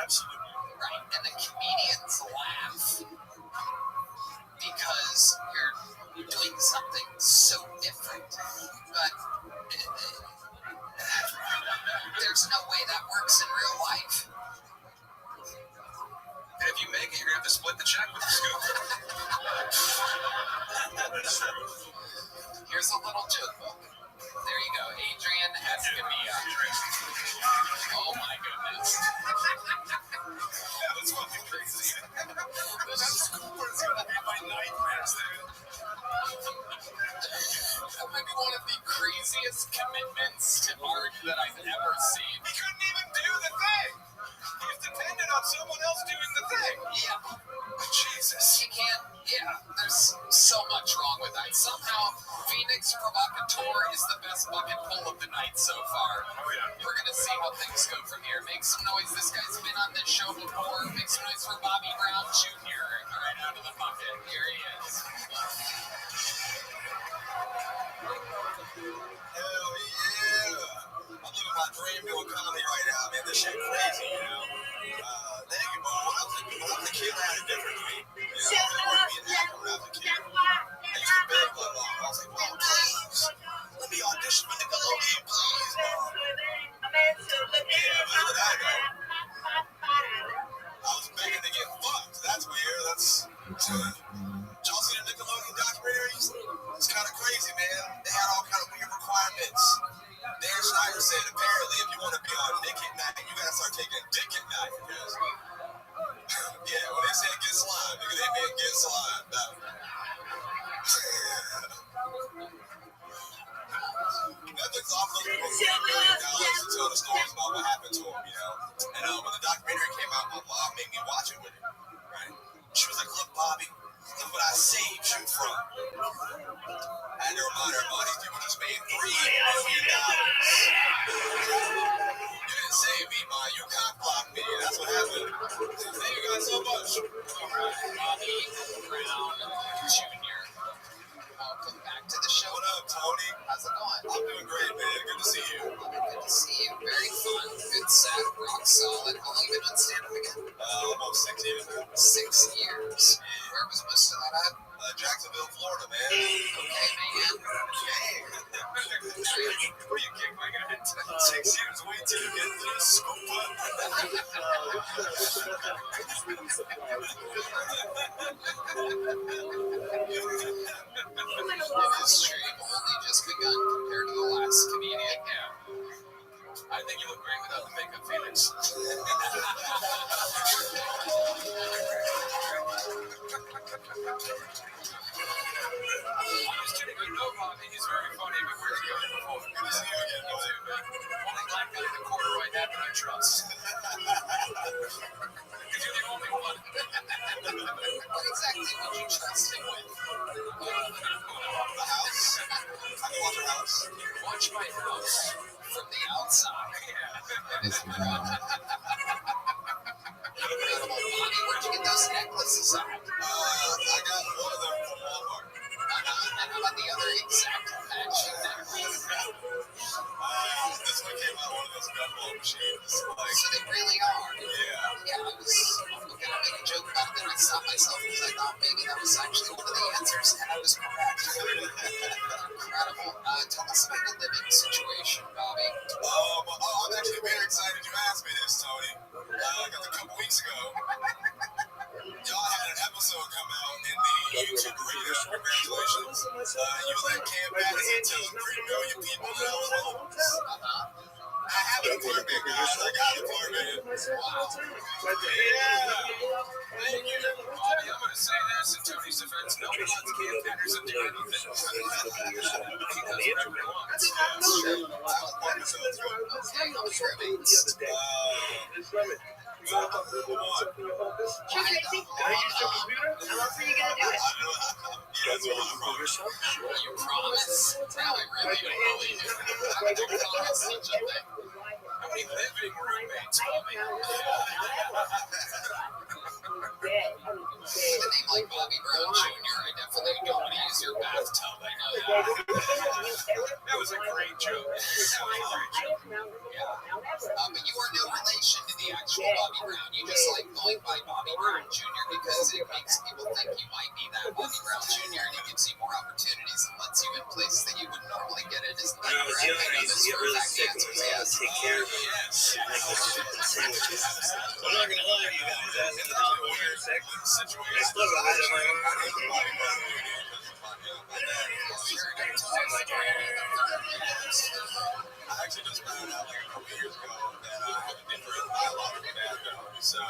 Speaker 5: Absolutely.
Speaker 1: Right, and the comedians laugh because you're doing something so different. But there's no way that works in real life.
Speaker 5: And if you make it, you're going to have to split the check with the scooper. That's true.
Speaker 1: Here's a little joke book. There you go, Adrian Escamilla. Oh my goodness.
Speaker 5: That was fucking crazy. That scooper is going to be my nightmares, dude.
Speaker 1: That might be one of the craziest commitments to art that I've ever seen.
Speaker 5: He couldn't even do the thing. He was dependent on someone else doing the thing.
Speaker 1: Yeah.
Speaker 5: Jesus.
Speaker 1: You can't, there's so much wrong with that. Somehow, Phoenix Provocateur is the best bucket pull of the night so far.
Speaker 5: Oh, yeah.
Speaker 1: We're going to see how things go from here. Make some noise. This guy's been on this show before. Make some noise for Bobby Brown Jr. right out of the bucket. Here he is.
Speaker 2: Hell yeah. I'm living my dream doing comedy right now, man. This shit crazy, you know? Thank you, bro. I was nuts. Y'all see the Nickelodeon documentaries? It's kind of crazy, man. They had all kind of weird requirements. Dan Schneider said apparently if you want to be on Nick at Night, you gotta start taking Dick at Night because yeah, when they said get slime, nigga, they meant get slime. Netflix offered $1 million to tell the stories about what happened to him, you know. And when the documentary came out, my mom made me watch it with her. Right? She was like, "Look, Bobby, look what I saved you from." I had to remind her, "Money, people just made $3 million. You didn't save me, Ma. You cock-blocked me. That's what happened. Thank you guys so much."
Speaker 1: All right, Bobby Brown Jr. Welcome back to the show.
Speaker 2: What up, Tony?
Speaker 1: How's it going?
Speaker 2: I'm doing great, man. Good to see you.
Speaker 1: Good to see you. Very fun. Good set. Rock solid. How long you been on stand-up again?
Speaker 2: Almost 6 years now.
Speaker 1: 6 years. Where was most of that at?
Speaker 2: Jacksonville, Florida, man.
Speaker 1: Okay, man.
Speaker 2: What are you kidding? I got 6 years. Wait till you get to the scoop up.
Speaker 1: This stream only just begun compared to the last comedian.
Speaker 2: I think you look great without the makeup, Felix. I'm just kidding. I know Bobby. He's very funny, but where's he going before? Good to see you again. Go to, man. Only black guy in the corduroy hat that I trust. Because you're the only one.
Speaker 1: What exactly would you trust him with?
Speaker 2: The house. I can watch your house.
Speaker 1: Watch my house from the outside.
Speaker 2: Yeah.
Speaker 1: It's incredible. Bobby, where'd you get those necklaces at?
Speaker 2: I got one of them from Walmart.
Speaker 1: And how about the other exact matching necklace?
Speaker 2: This one came out one of those gumball machines. Like,
Speaker 1: So they really are.
Speaker 2: yeah.
Speaker 1: Yeah, I was gonna make a joke about it, then I stopped myself because I thought maybe that was actually one of the answers, and I was correct. Incredible. Tell us about the living situation, Bobby.
Speaker 2: I'm actually very excited you asked me this, Tony. Because a couple weeks ago, y'all had an episode come out in the YouTube arena. Congratulations. You let Cam Madison tell 3 million people that I was homeless. I have an apartment, guys. I got an apartment.
Speaker 1: Wow.
Speaker 2: Yeah. Thank you. Bobby, I'm going to say this in Tony's defense. Nobody lets Cam Patterson do anything. He does whatever he wants.
Speaker 1: Okay, how many roommates? You promise? Now I really don't believe you. How could you promise such a thing?
Speaker 2: How many living roommates, Bobby?
Speaker 1: With a name like Bobby Brown Jr., I definitely don't want to use your bathtub. I know that.
Speaker 2: That was a great joke.
Speaker 1: But you are no relation to the actual Bobby Brown. You just like going by Bobby Brown Jr. because it makes people think you might be that Bobby Brown Jr. and it gives you more opportunities and lets you in places that you wouldn't normally get in. Isn't that correct? I know this for a fact. The answer is yes.
Speaker 10: Take care of them. Like the stupid sandwiches. I'm not gonna lie to you guys. I was in the top corner a sec. I still got it in my
Speaker 2: I actually just found out like a couple years ago that I have a different biological dad now. So I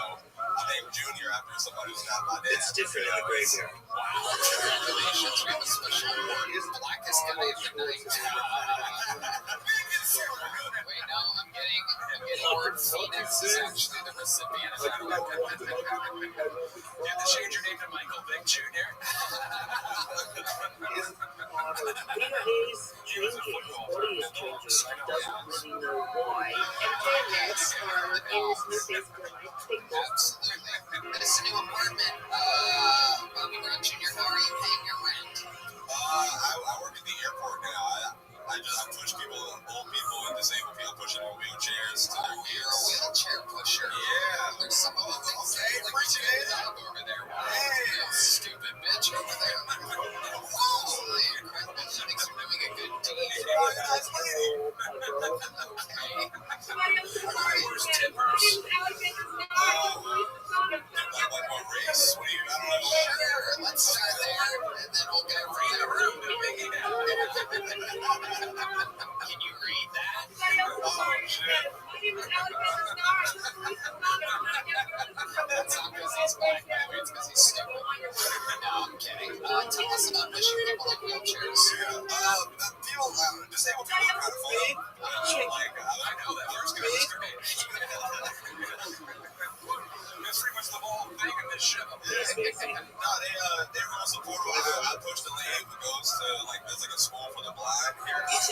Speaker 2: named Junior after somebody who's not my dad.
Speaker 10: It's different in the graveyard.
Speaker 1: Wow. Congratulations. We have a special award. Blackest guy of the night. Wait, no, I'm getting word Phoenix is actually the recipient of that award.
Speaker 2: You have to change your name to Michael Vick Jr.
Speaker 4: He is changing. His body is changing. He doesn't really know why. And parents are in this new phase of their life. They don't.
Speaker 1: Absolutely. This new apartment, Bobby Brown Jr., how are you paying your rent?
Speaker 2: I work at the airport now. I push people, old people and disabled people, pushing them in wheelchairs to their
Speaker 1: You're a wheelchair pusher.
Speaker 2: Yeah.
Speaker 1: There's some of the things
Speaker 2: Okay,
Speaker 1: like
Speaker 2: appreciate it.
Speaker 1: dog over there. Wow.
Speaker 2: Hey.
Speaker 1: Stupid bitch over there. Holy incredible. She thinks you're doing a good deed.
Speaker 2: Oh, that's lady.
Speaker 1: Okay.
Speaker 2: Where's tippers? Like what race? What do you? I don't
Speaker 1: it's because he's stupid. No, I'm kidding. Tell us about pushing people in wheelchairs.
Speaker 2: People, disabled people are kind of funny. I know that first guy was great. That's pretty much the whole thing in this show. No, they real supportive. I pushed the lady who goes to there's a school for the blind here. So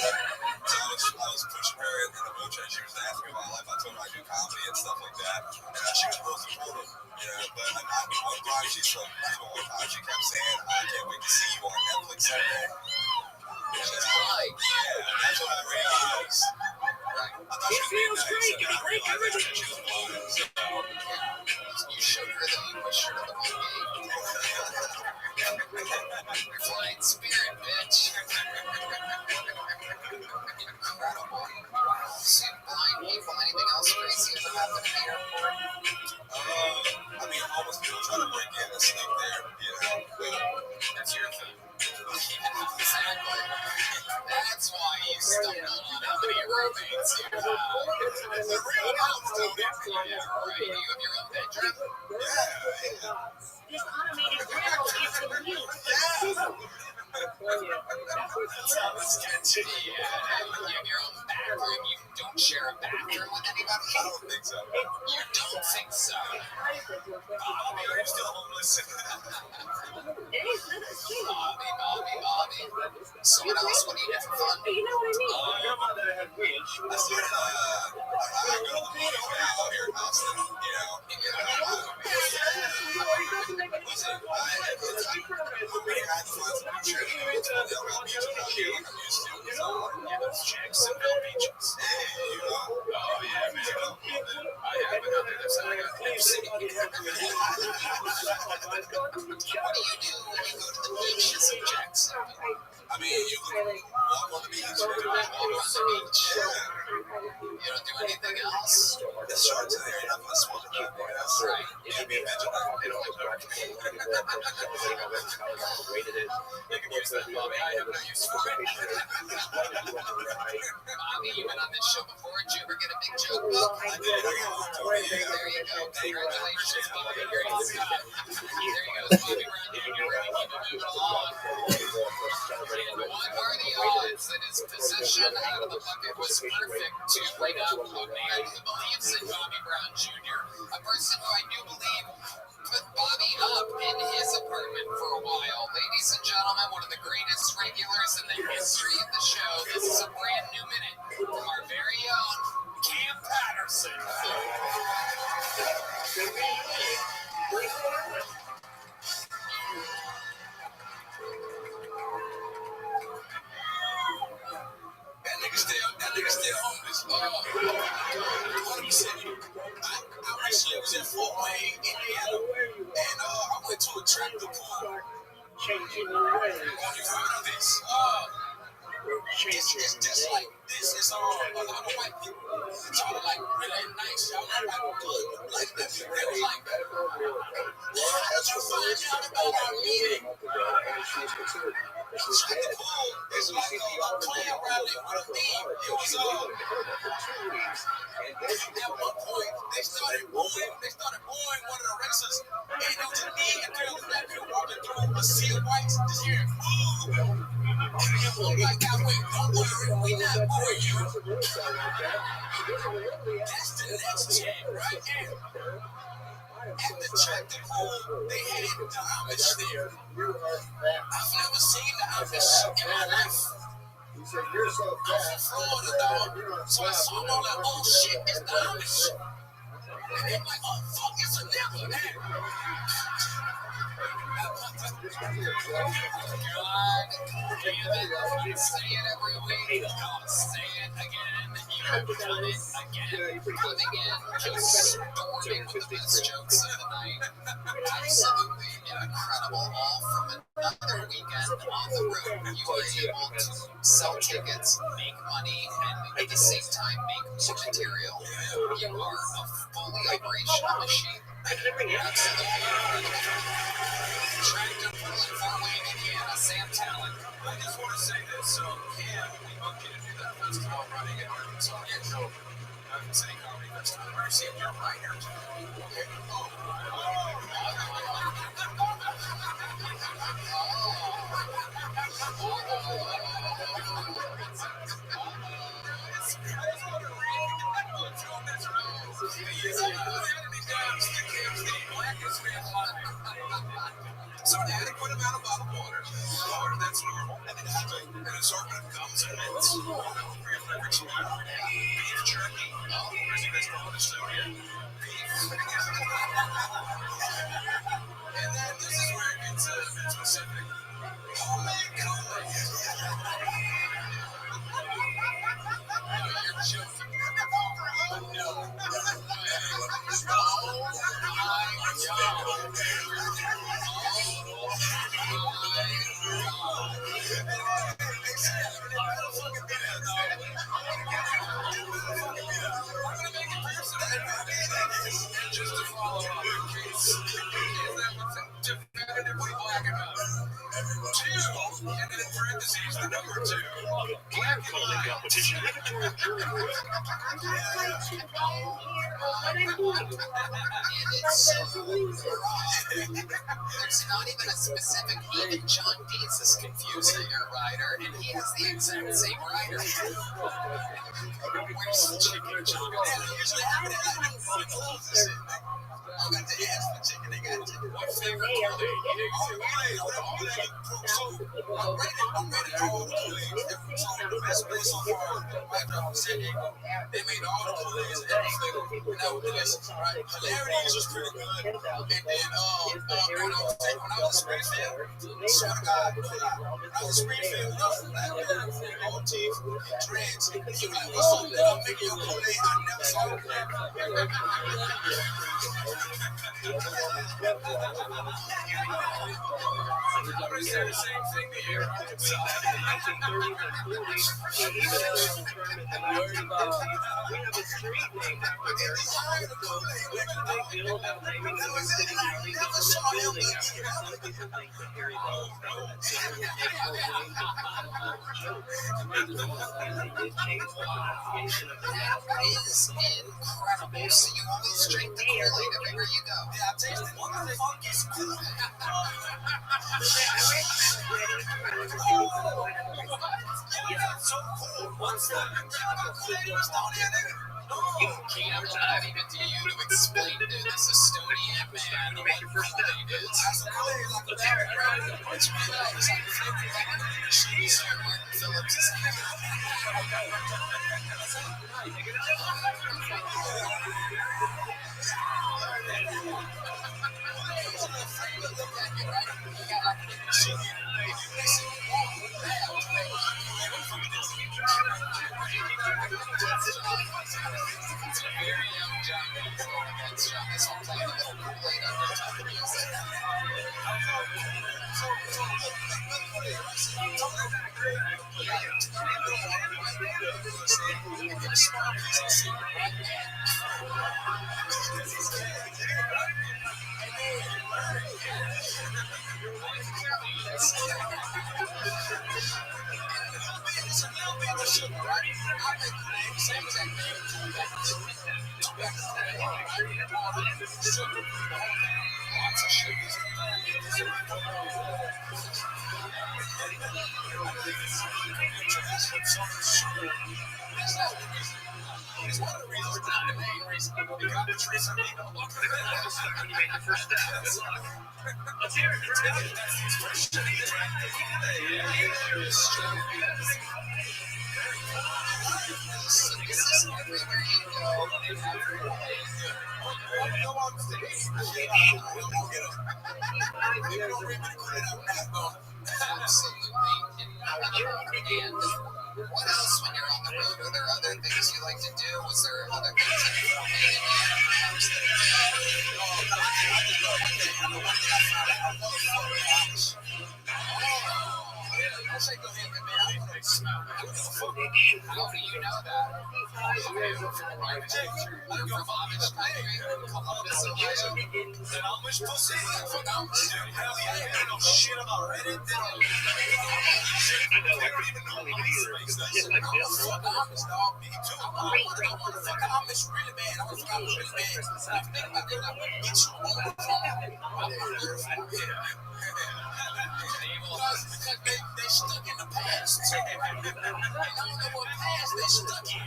Speaker 2: I was pushing her in the wheelchair. She was asking me about life. I told her I do comedy and stuff like that. And she was real supportive. But one time she kept saying, "I can't wait to see you on Netflix someday." That's what I realized. Right. I thought she was being nice, and I realized that she was blind. So,
Speaker 1: you showed her that you pushed her to the whole game. Flying spirit, bitch. Incredible. See blind people. Anything else crazy ever happened in the airport?
Speaker 2: Homeless people try to break in and sleep there.
Speaker 1: That's your thing. Exactly. That's why you stumbled on how many roommates you have.
Speaker 2: The real house, don't it?
Speaker 1: Yeah, right. You have your own bedroom?
Speaker 2: Yeah.
Speaker 4: This automated grill is for you.
Speaker 1: That's all sketchy. Yeah. You have your own bathroom. You don't share a bathroom with anybody?
Speaker 2: I don't think so.
Speaker 1: You don't think so?
Speaker 2: You're still homeless.
Speaker 1: Bobby. So what else? What do you do for fun?
Speaker 4: You know what I mean?
Speaker 2: I go to the movie out here in Austin.
Speaker 1: Jacksonville beaches. Oh yeah, man. I have been out there. That's how I got Clip City. What do you do when you go to the beaches of Jacksonville?
Speaker 2: You walk on the beach.
Speaker 1: Walk on the beach. You don't do anything else?
Speaker 2: The sharks are there. You're not going to swim. That's
Speaker 1: right.
Speaker 2: You can be vigilant.
Speaker 1: They don't like dark. They can use that, Bobby. I have no use for it. Bobby, you've been on this show before. Did you ever get a big joke book?
Speaker 2: I did. I got one.
Speaker 1: There you go. Congratulations, Bobby. Great stuff. There you go, Bobby Brown Jr. Really keep it moving along. What are the odds that his position out of the bucket was perfect to bring up a man who believes in Bobby Brown Jr., a person who I do believe put Bobby up in his apartment for a while. Ladies and gentlemen, one of the greatest regulars in the history of the show. This is a brand new minute from our very own Cam Patterson.
Speaker 2: That nigga still homeless. 100%. I recently was in Fort Wayne, Indiana, and I went to a tractor pull.
Speaker 4: Changing the way.
Speaker 2: You've heard of this? It's just like this. It's all other white people. It's all really nice. Y'all good. They was like, how did you find out about our meeting? Tractor pull is like a clan rally with a theme. It was at one point they started booing one of the racers, and it was just me and 3 other black people walking through a sea of whites, just hearing boo. And it looked like I went, don't worry, we not booing you. That's the next chat right there. At the tractor pull, they had the Amish there. I've never seen the Amish in my life. I'm from Florida, dog. So I saw them all like, oh shit, it's the Amish. And they're like, oh fuck, it's a nigga, man.
Speaker 1: God damn it. Say it every week. I'll say it again. You've done it again. Coming in, just storming with the best jokes of the night. Absolutely incredible. All from another weekend on the road. You are able to sell tickets, make money, and at the same time make new material. You are a fully operational machine. Absolutely incredible. Tractor pulling Fort Wayne, Indiana, Sam Talent.
Speaker 2: I just want to say this. So, Cam, we booked you to do that festival running in Arkansas. Yeah, so, City Comedy Festival. We're seeing your minors. Okay.
Speaker 3: So an adequate amount of bottled water that's normal, and then an assortment of gums and mints for your favorite snack. Beef jerky, where's the best one? Estonia. Beef. And then this is where it gets a bit specific. Homemade cooling. You're joking. No. Just to follow up, in case definitively black and white. 2, and then in parentheses, the number 2. Black and white. Competition.
Speaker 1: There's not even a specific, even John Dietz is confused at your rider, and he has the exact same rider. Where's the chicken, John?
Speaker 3: Usually I got the ass for chicken. They got chicken. My favorite Kool-Aid. I'm ready to all the Kool-Aids. So the best place so far after San Diego, they made all the Kool-Aids and everything. And that was delicious, right? Hilarities was pretty good. And then when I was in Springfield, swear to God, when I was in Springfield, black hair, old teeth, dreads, you like, what's up, little nigga, your Kool-Aid? I never saw it. I'm gonna say the same thing to you.
Speaker 1: Is incredible. So you always drink the Kool-Aid everywhere you go.
Speaker 3: Yeah, I tasted one of the funkiest good. So cool. What's that?
Speaker 1: Cam, not even to you to explain to this Estonian man what Kool-Aid is. It's really nice. Martin Phillips is very young John going against John. This whole playing a little Kool-Aid on the top of the music. Lots of sugars. It's one of the reasons, not the main reason. You got the tree, some people walk to the glass. You made the first step. Good luck. Let's hear it, Trey. That's the expression. This is everywhere you go. Go on stage. Absolutely incredible. And what else when you're on the road? Are there other things you like to do? Was there other things that you made in the house that how do you know that? I'm from Amish country, Columbus, Ohio.
Speaker 3: That Amish pussy? Hell yeah, they know shit about Reddit. They don't even know my space. I'm a fuck Amish, dog. Me too. I want to fuck Amish really bad. I want to fuck Amish really bad. If you think about it, I'm going to get you on the phone. I'm going to
Speaker 1: Because they stuck in the past. They don't know what past they stuck in.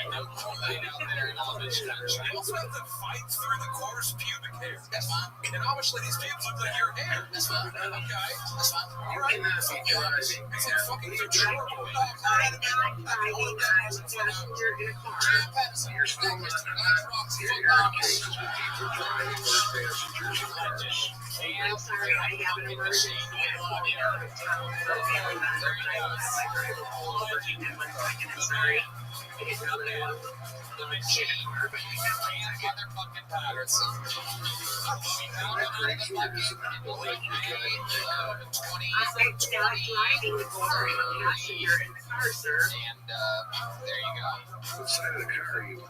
Speaker 1: No Kool-Aid out there in Amish country.
Speaker 2: You also have to fight through the coarse pubic hair.
Speaker 1: That's fine.
Speaker 2: And Amish ladies' pubes look like your hair.
Speaker 1: That's fine.
Speaker 2: Okay.
Speaker 1: That's fine.
Speaker 2: All right. It's like fucking adorable.
Speaker 1: Jam Patterson, your snack is to Nice Rocks Foot Amish.
Speaker 4: I'm sorry, I have an emergency. Sorry.
Speaker 1: The machine motherfucking Patterson. Not even lucky in late May of 2020. And there you go.
Speaker 3: What side of the car are you on?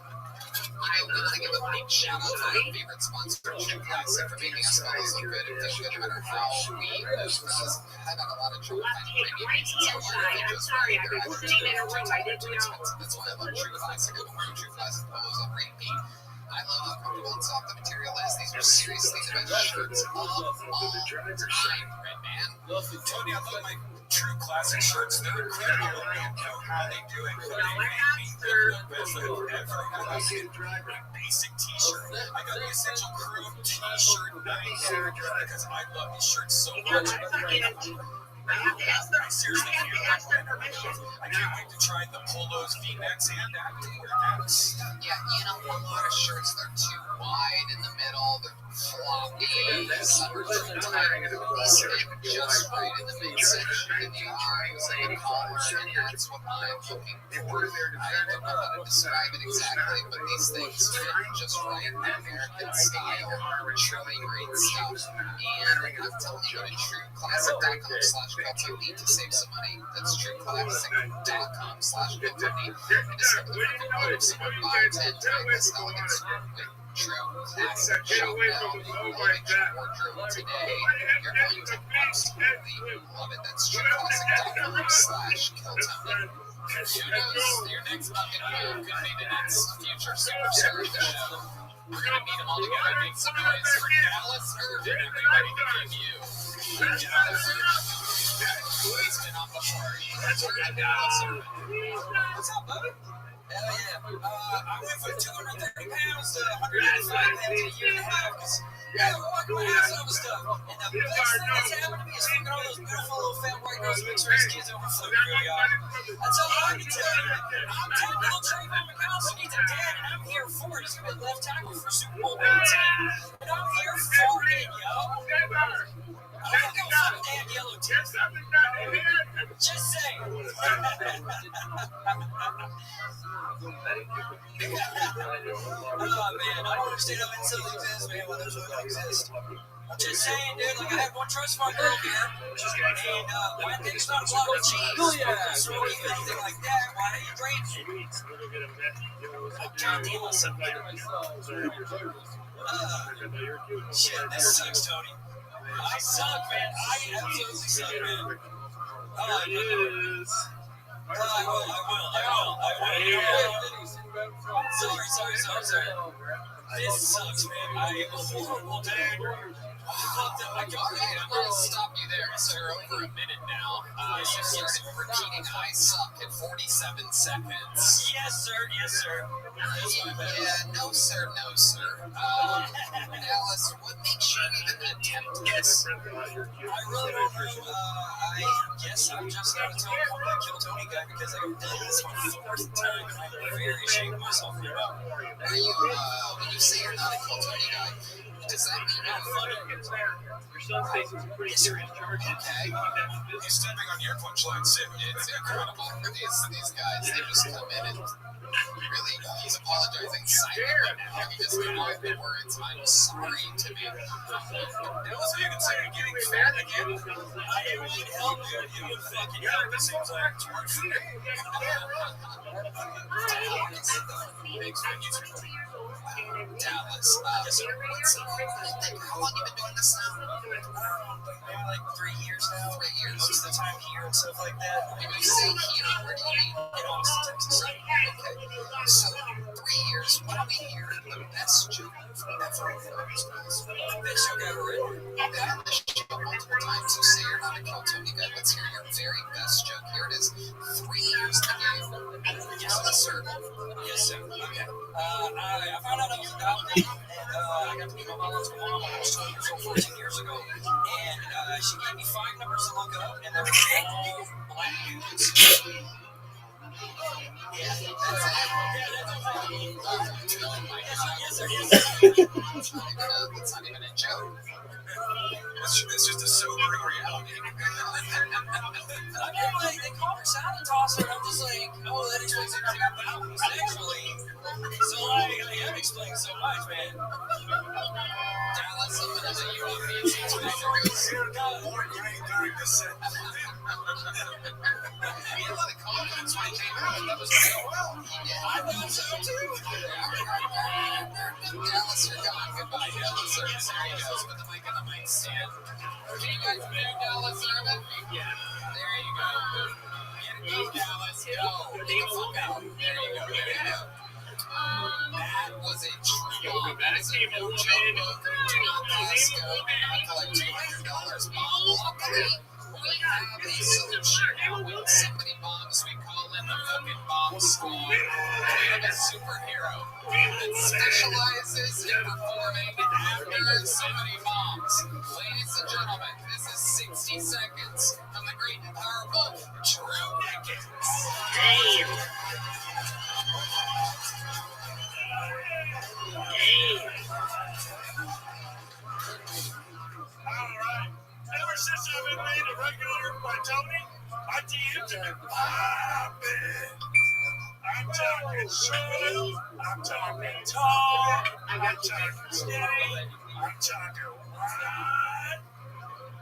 Speaker 1: We want to give a big shout out to our favorite sponsor, True Classic, for making us fellas look good and feel good no matter how we move. Fellas have had a lot of trouble finding premium pieces so hard to fit just right. They're either too big or too tall or too expensive. That's why I love True Classic. I've been wearing True Classic polos on repeat. I love how comfortable and soft the material is. These are seriously the best shirts of all time, Red Man.
Speaker 2: Tony, I love my True Classic shirts. They're incredible. I don't know how they do it, but they make me look the best I've ever had. A basic t-shirt. I got the Essential Crew t-shirt because I love these shirts so much.
Speaker 4: I have to ask their permission.
Speaker 2: I can't wait to try the polos, V-necks, and activewear necks.
Speaker 1: Yeah, you know, a lot of shirts, they're too wide in the middle, they're floppy, some are too tight. These fit just right in the midsection, in the arms, and the collar, and that's what I'm looking for. I don't know how to describe it exactly, but these things fit just right in the American style. Truly great stuff. And I'm telling you, go to trueclassic.com/GoTony to save some money. That's trueclassic.com/GoTony and discover the perfect mode of someone 5'10" doing this elegant skirt with True Classic. Shop now and elevate your wardrobe today. You're going to absolutely love it. That's trueclassic.com/KillTony. Who knows? Your next bucket move could be the next future superstar of the show. We're going to meet them all together and make some noise for Dallas Irvin, everybody, to give you Dallas Irvin. He's been on before. We're going to Dallas Irvin. What's up, buddy? Hell yeah. I went from 230 pounds to 185 pounds in a year and a half because my ass over stuff. And the best thing that's happened to me is fucking all those beautiful little fat white girls that make sure his kids overflow real yard. That's all I can tell you. I'm telling little Trayvon McConnell needs a dad, and I'm here for it. He's going to be left tackle for Super Bowl 18. And I'm here for it, yo. I don't give a fuck damn yellow teeth. Just saying. Oh, man. I don't understand how insulin exists, man, when those don't exist. I'm just saying, dude, like, I had one trust fund girl here, and one thing's not a block of cheese. Oh, yeah. So don't eat anything like that. Why are you drinking? I'm trying to deal with something. Shit, this sucks, Tony. I suck, man. I absolutely suck, man. I will. Sorry. This sucks, man. I am a horrible dude. I'm going to stop you there, sir. Over a minute now. You started repeating I suck at 47 seconds. Yes, sir. Yeah, no, sir. Alice, what makes you even attempt this? I really don't know. I guess I'm just going to tell you I'm a Kill Tony guy because I've done this for the fourth time and I'm very ashamed of myself for about. Are you, when you say you're not a Kill Tony guy, does that mean you're funny? Okay.
Speaker 2: He's stepping on your punchline, Sim.
Speaker 1: It's incredible for these guys. They just come in and really, he's apologizing silently right now. He just came off the words, I'm sorry to me.
Speaker 2: Also, you can say you're getting fat again.
Speaker 1: It would help, dude. It would fucking help. It seems like it's worth it. Dallas,
Speaker 2: Yes, sir.
Speaker 1: How long you been doing this now?
Speaker 2: Maybe like 3 years now.
Speaker 1: 3 years.
Speaker 2: Most of the time here and stuff like that.
Speaker 1: When you say here, where do you mean?
Speaker 2: In Austin, Texas.
Speaker 1: Okay. So, 3 years, what do we hear? The best joke ever.
Speaker 2: The best joke ever written.
Speaker 1: I've been on this show multiple times. You say you're not a Kill Tony guy. Let's hear your very best joke. Here it is. 3 years in the game. Tell us, sir.
Speaker 2: Yes, sir. Okay. I found out I was adopted, and I got to meet my biological mom when I was 12 years old, 14 years ago. And she gave me 5 numbers to look up, and they were all black dudes. Yeah, that's it. Yes, sir.
Speaker 1: That's not even a joke.
Speaker 2: It's just a sobering reality. I mean, like, they call her salad tosser, and I'm just like, oh, that explains everything about me sexually. So, like, that explains so much, man.
Speaker 1: Dallas, I'm gonna let you off the
Speaker 3: More great during the set.
Speaker 1: He had a lot of confidence when he came out. That was real well.
Speaker 2: I thought so, too.
Speaker 1: Dallas, you're gone. Goodbye, Dallas. There he goes. Put the mic on the mic stand. Can you guys do Dallas Urban? Yeah. There you go. Get it, go, Dallas. Go. Get the fuck out. There you go. There you go. That was a true bomb. That is a no joke. Do not pass go. I collect $200 bomb. Luckily, we have a solution now. When somebody bombs, we call in the fucking bomb squad. We have a superhero that specializes in performing after somebody bombs. Ladies and gentlemen, this is 60 seconds from the great and powerful Drew Nickens.
Speaker 5: Alright. Ever since I've been made a regular by Tony, my DMs have been popping. I'm talking short, I'm talking tall, I'm talking skinny, I'm talking wide.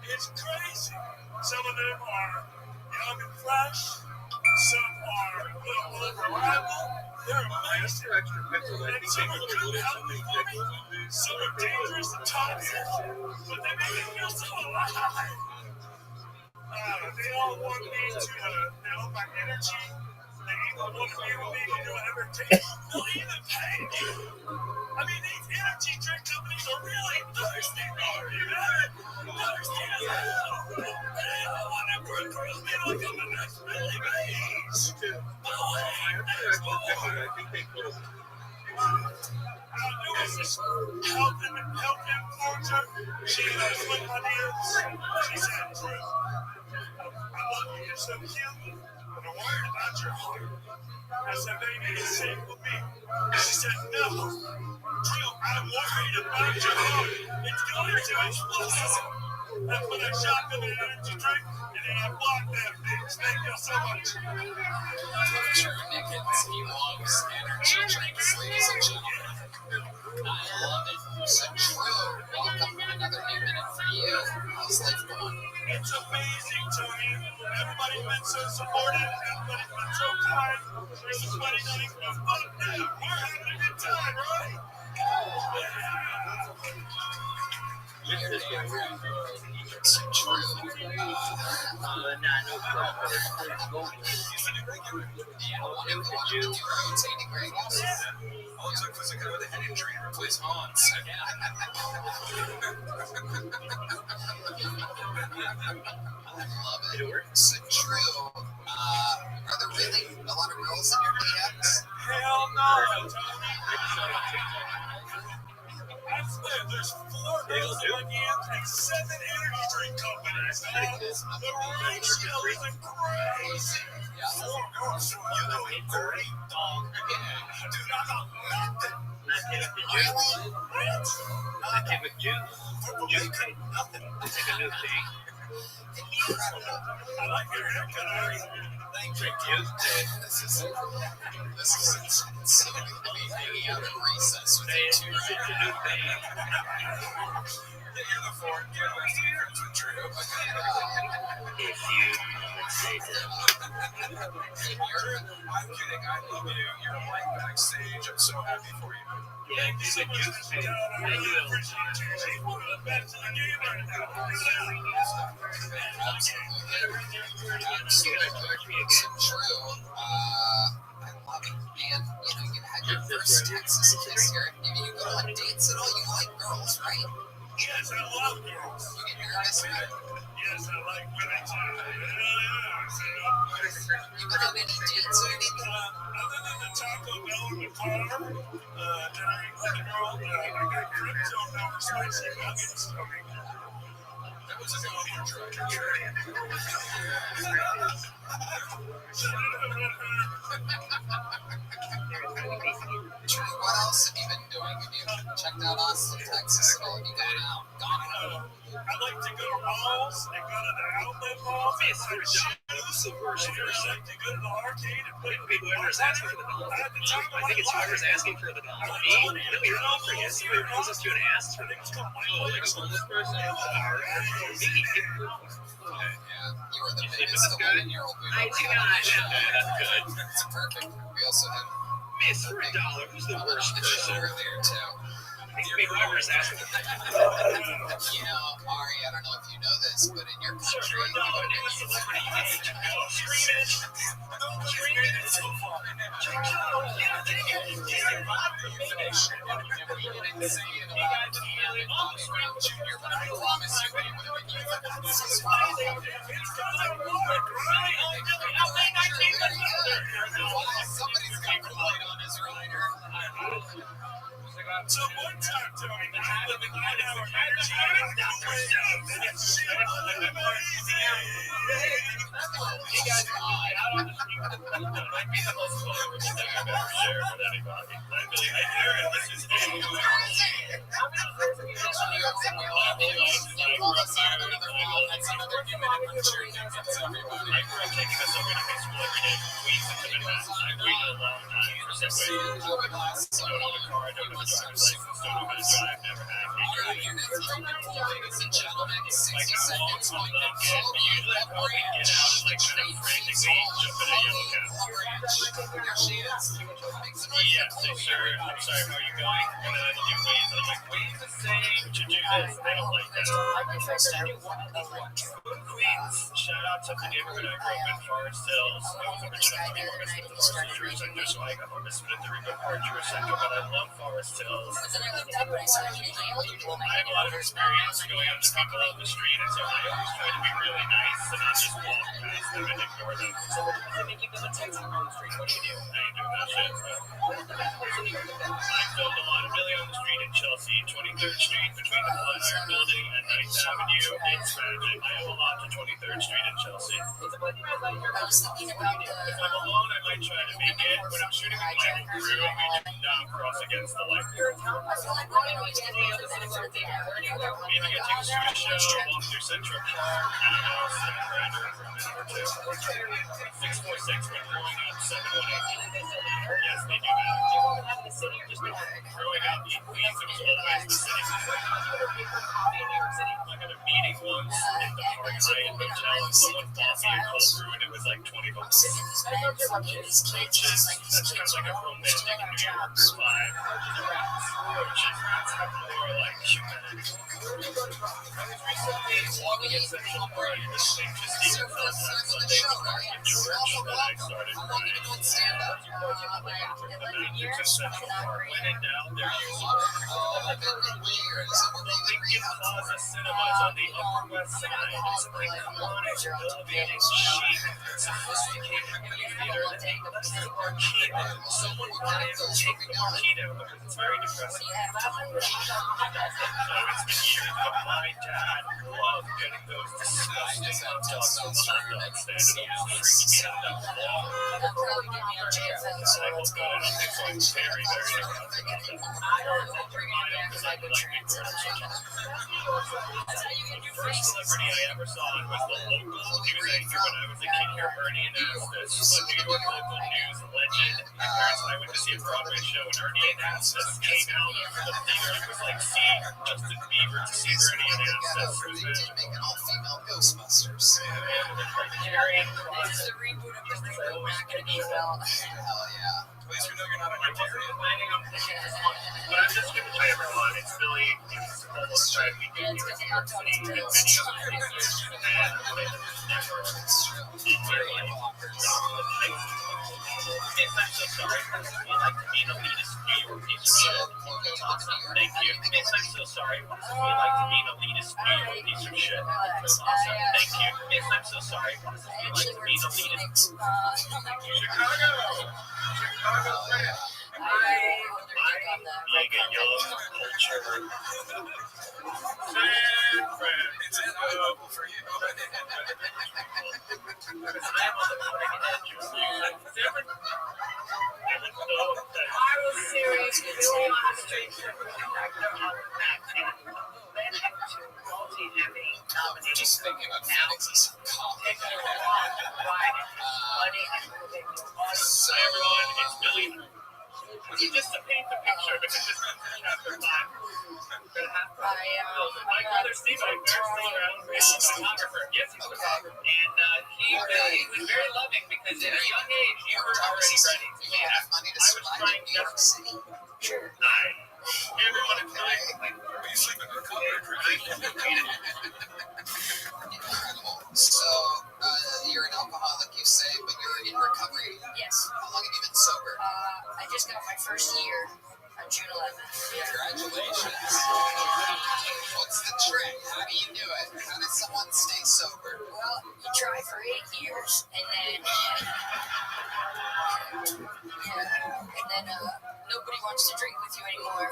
Speaker 5: It's crazy. Some of them are young and fresh, some are a little unreliable. They're amazing. And some are good and healthy for me, some are dangerous and toxic, but they make me feel so alive. They all want me to know my energy. They even want to be with me to do whatever it takes. They'll even pay me. I mean, these energy drink companies are really thirsty for me, man. Thirsty as hell. They all want to recruit me like I'm the next Billy Mays. But wait, there's more. There was this health influencer. She split my DMs. She said, Drew, I love you, you're so cute, but I'm worried about your heart. I said, baby, it's safe with me. She said, no, Drew, I'm worried about your heart. It's going to explode. That's when I shot them an energy drink, and then I blocked that bitch. Thank you so much.
Speaker 1: Drew Nickens, he loves energy drinks, ladies and gentlemen. I love it. So Drew, welcome to another new minute for you. How's life going?
Speaker 5: It's amazing, Tony. Everybody's been so supportive. Everybody's been so kind. There's somebody not even a fuck now. We're having a good time, right?
Speaker 1: So Drew, one of the rotating radios.
Speaker 2: All it took was a guy with a head injury to replace Hans.
Speaker 1: I love it. So Drew, are there really a lot of girls in your DMs?
Speaker 5: Hell no, Tony. I swear, there's 4 girls in my DMs and 7 energy drink companies. The ratio is crazy. 4 girls, you know it, great dog. Dude, I got nothing.
Speaker 1: Really?
Speaker 5: What?
Speaker 14: Nothing with juice.
Speaker 5: Nothing.
Speaker 14: It's like a new thing.
Speaker 1: Incredible.
Speaker 5: I like your haircut, Ari.
Speaker 1: Thank you. This is insane to be hanging out at recess with you two right now.
Speaker 2: other four, get arrested and friends with Drew.
Speaker 10: A few moments later.
Speaker 2: I'm kidding. I love you. You're right backstage. I'm so happy for you.
Speaker 5: Yeah, he's a good fan. I really appreciate you. He's one of the best in the game right now.
Speaker 1: So true. I love it. And, you had your first Texas kiss here. Maybe you go on dates at all. You like girls, right?
Speaker 5: Yes, I love girls.
Speaker 1: You get nervous, right?
Speaker 5: Yes, I like women too.
Speaker 1: You been on any dates or anything?
Speaker 5: Other than the Taco Bell in the car, and I ate with a girl, I got crypto number spicy nuggets coming.
Speaker 2: That was a good introduction.
Speaker 1: Drew, what else have you been doing? Have you checked out Austin, Texas at all? Have you gone out?
Speaker 5: I like to go to malls and go to the outlet mall. Mr. Shoes. I like to go to the arcade and play with
Speaker 9: Whoever's asking for the dollar. I think it's whoever's asking for the dollar. Me, what we're offering is you pose us to an ass for things. Oh, like a homeless person? Me.
Speaker 1: Yeah, you were the biggest 11-year-old we've
Speaker 9: I
Speaker 1: ever
Speaker 9: do
Speaker 1: had on
Speaker 9: not
Speaker 1: the show.
Speaker 9: know. Good.
Speaker 1: It's perfect. We also had
Speaker 9: Miss, for a dollar, who's the
Speaker 1: Robin
Speaker 9: worst
Speaker 1: on the show
Speaker 9: person?
Speaker 1: earlier, too.
Speaker 9: Whoever's asking for the dollar.
Speaker 1: Ari, I don't know if you know this, but in your country, you would have been used as a Junior, but I promise you, he would have been used as somebody's got Kool-Aid on his rider.
Speaker 5: So one time, Tony, I had a 9-hour energy
Speaker 9: Hey guys, out on the street. That might be the most vulnerable thing I've ever shared with anybody. I hear it. This is
Speaker 1: That's another human sharing things with everybody.
Speaker 9: I grew up taking this over to high school every day for weeks into Manhattan. I waited a long time for subway. I don't own a car. I don't have a driver's license. Don't know how to drive. Never have.
Speaker 1: Alright, your next open pool, ladies and gentlemen, 60 seconds going to
Speaker 9: Usually I probably get out and like kind of frantically jump in a yellow cab.
Speaker 1: There she is. Make some noise
Speaker 9: Yes,
Speaker 1: for Chloe.
Speaker 9: sir. I'm sorry, where are you going? And then I do ways, and I'm like, ways to say, would you do this? I don't like that. Queens, shout out to the neighborhood I grew up in, Forest Hills. I was originally from Forest Hills, Jewish Center, so I got Mormon Smith to Rico Park Jewish Center, but I love Forest Hills. I have a lot of experience going up to people on the street, and so I always try to be really nice and not just walk past them and ignore them. So what does it make you feel intense on the street? What do you do? I ain't doing that shit, bro. I filmed a lot of Billy on the street in Chelsea, 23rd Street between the Flatiron Building and 9th Avenue. It's magic. I have a lot to 23rd Street in Chelsea.
Speaker 6: I was thinking about
Speaker 9: If I'm alone, I might try to make it. When I'm shooting with my own crew, we do not cross against the light. Maybe get tickets to a show, walk through Central Park, I don't know, stand around for a minute or two. 646 when growing up, 718. Yes, they do matter. Growing up in Queens, it was always the city. I got a meeting once in the Park Hyatt Hotel, and someone bought me a cold brew, and it was like $20. Which is, that's kind of like a romantic New York vibe. Rats have more like humanity. I was recently walking in Central Park and listening to Stephen Frost on Sunday morning in church that I started crying. The Masters of Central Park when in doubt, they're using Lincoln Plaza Cinemas on the Upper West Side. It's like iconic, elevating, chic, sophisticated movie theater that takes the marquee down. Someone wanted to take the marquee down because it's very depressing. So it's been years, but my dad loved getting those disgusting hot dogs from the hot dog stand, and it always freaked me out that long. I hope that I don't think so. I'm very, very aggressive about that. I don't because I like big birds.
Speaker 6: That's how you get new
Speaker 5: First
Speaker 6: faces.
Speaker 5: celebrity I ever saw was the local. He was actor when I was a kid here, Ernie, and announced this. A New York local news legend. My parents and I went to see a Broadway show, and Ernie announced this. Came out of the theater. It was like seeing Justin Bieber to see Ernie announce this. It was
Speaker 1: They did make an all-female Ghostbusters.
Speaker 5: Jerry.
Speaker 6: This is the reboot of the reboot. Not gonna be well.
Speaker 1: Hell yeah.
Speaker 2: At least we know you're not on
Speaker 5: I
Speaker 2: your
Speaker 5: wasn't
Speaker 2: period.
Speaker 5: planning on thinking this one, but I'm just going to tell everyone it's really almost tried we
Speaker 6: Yeah, it's because of Tony's pills.
Speaker 5: Yes, I'm so sorry. You'd like to be an elitist New York piece of shit. Thank you. Yes, I'm so sorry. You'd like to be an elitist New York piece of shit. Awesome. Thank you. Yes, I'm so sorry. You'd like to be an elitist. Chicago! Chicago fan. Being a young culture. San Francisco.
Speaker 2: For you.
Speaker 5: I'm on the cutting edge of music.
Speaker 6: I was serious. Really honestly.
Speaker 1: Just thinking about Phoenix's comic.
Speaker 5: So, everyone, it's Billy. Just to paint the picture, because this is chapter 5. My brother Steve, my parents still around, is a photographer. Yes, he's a photographer. And he was very loving because at a young age, you were already ready.
Speaker 1: Yeah, money to
Speaker 5: I was
Speaker 1: survive
Speaker 5: trying
Speaker 1: in New York City.
Speaker 6: Sure.
Speaker 5: Everyone is doing
Speaker 2: Are you sleeping in the cupboard?
Speaker 1: Incredible. So, you're an alcoholic, you say, but you're in recovery.
Speaker 6: Yes.
Speaker 1: How long have you been sober?
Speaker 6: I just got my first year on June 11th.
Speaker 1: Congratulations. What's the trick? How do you do it? How does someone stay sober?
Speaker 6: Well, you try for 8 years, and then nobody wants to drink with you anymore,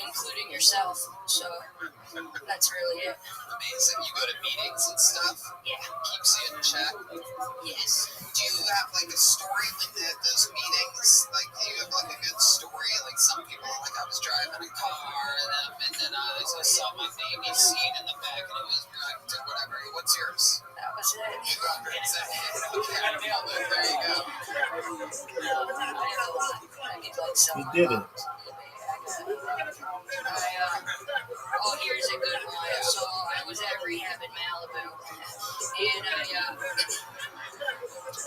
Speaker 6: including yourself. So that's really it.
Speaker 1: Amazing. You go to meetings and stuff?
Speaker 6: Yeah.
Speaker 1: Keeps you in check?
Speaker 6: Yes.
Speaker 1: Do you have like a story like at those meetings? Like, do you have like a good story? Like some people, like I was driving a car and then I saw my baby seat in the back and it was wrecked or whatever. What's yours?
Speaker 6: That was it.
Speaker 1: It's a hit. Okay, well, there you go.
Speaker 6: I get like some.
Speaker 13: You did it.
Speaker 6: Here's a good one. So I was at rehab in Malibu, and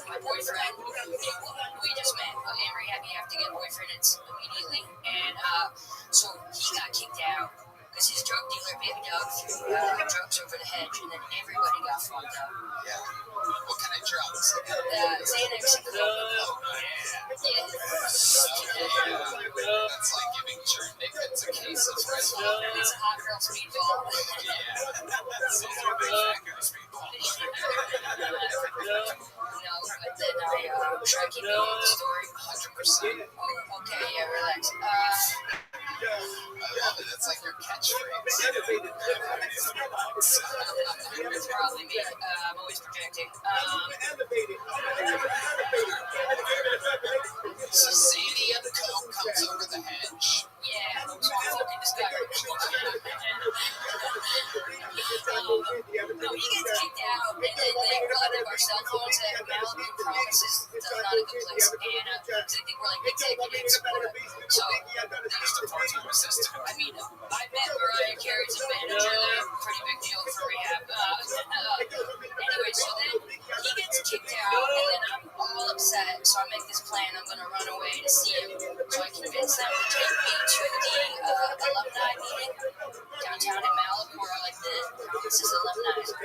Speaker 6: my boyfriend, we just met. In rehab, you have to get boyfriends immediately, and so he got kicked out because his drug dealer baby dog threw drugs over the hedge, and then everybody got fucked up.
Speaker 1: Yeah. What kind of drugs?
Speaker 6: Xanax.
Speaker 1: That's like giving Nickens a case of Red Bull.
Speaker 6: It's a hot girl speedball. Should I keep going with the story?
Speaker 1: 100%.
Speaker 6: Oh, okay, yeah, relax.
Speaker 1: I love it. It's like your catchphrase.
Speaker 6: It's probably me. I'm always projecting.
Speaker 1: So Sadie and Coke comes over the hedge.
Speaker 6: Yeah, so I'm fucking this guy. No, he gets kicked out, and then they run up our cell phones at Malibu Promises. It's not a good place. And because they think we're like executives. So, I mean, I met Mariah Carey's manager there. Pretty big deal for rehab. Anyway, so then he gets kicked out, and then I'm all upset. So I make this plan. I'm going to run away to see him. So I convince them to take me to the alumni meeting downtown in Malibu, where like the Promises alumni do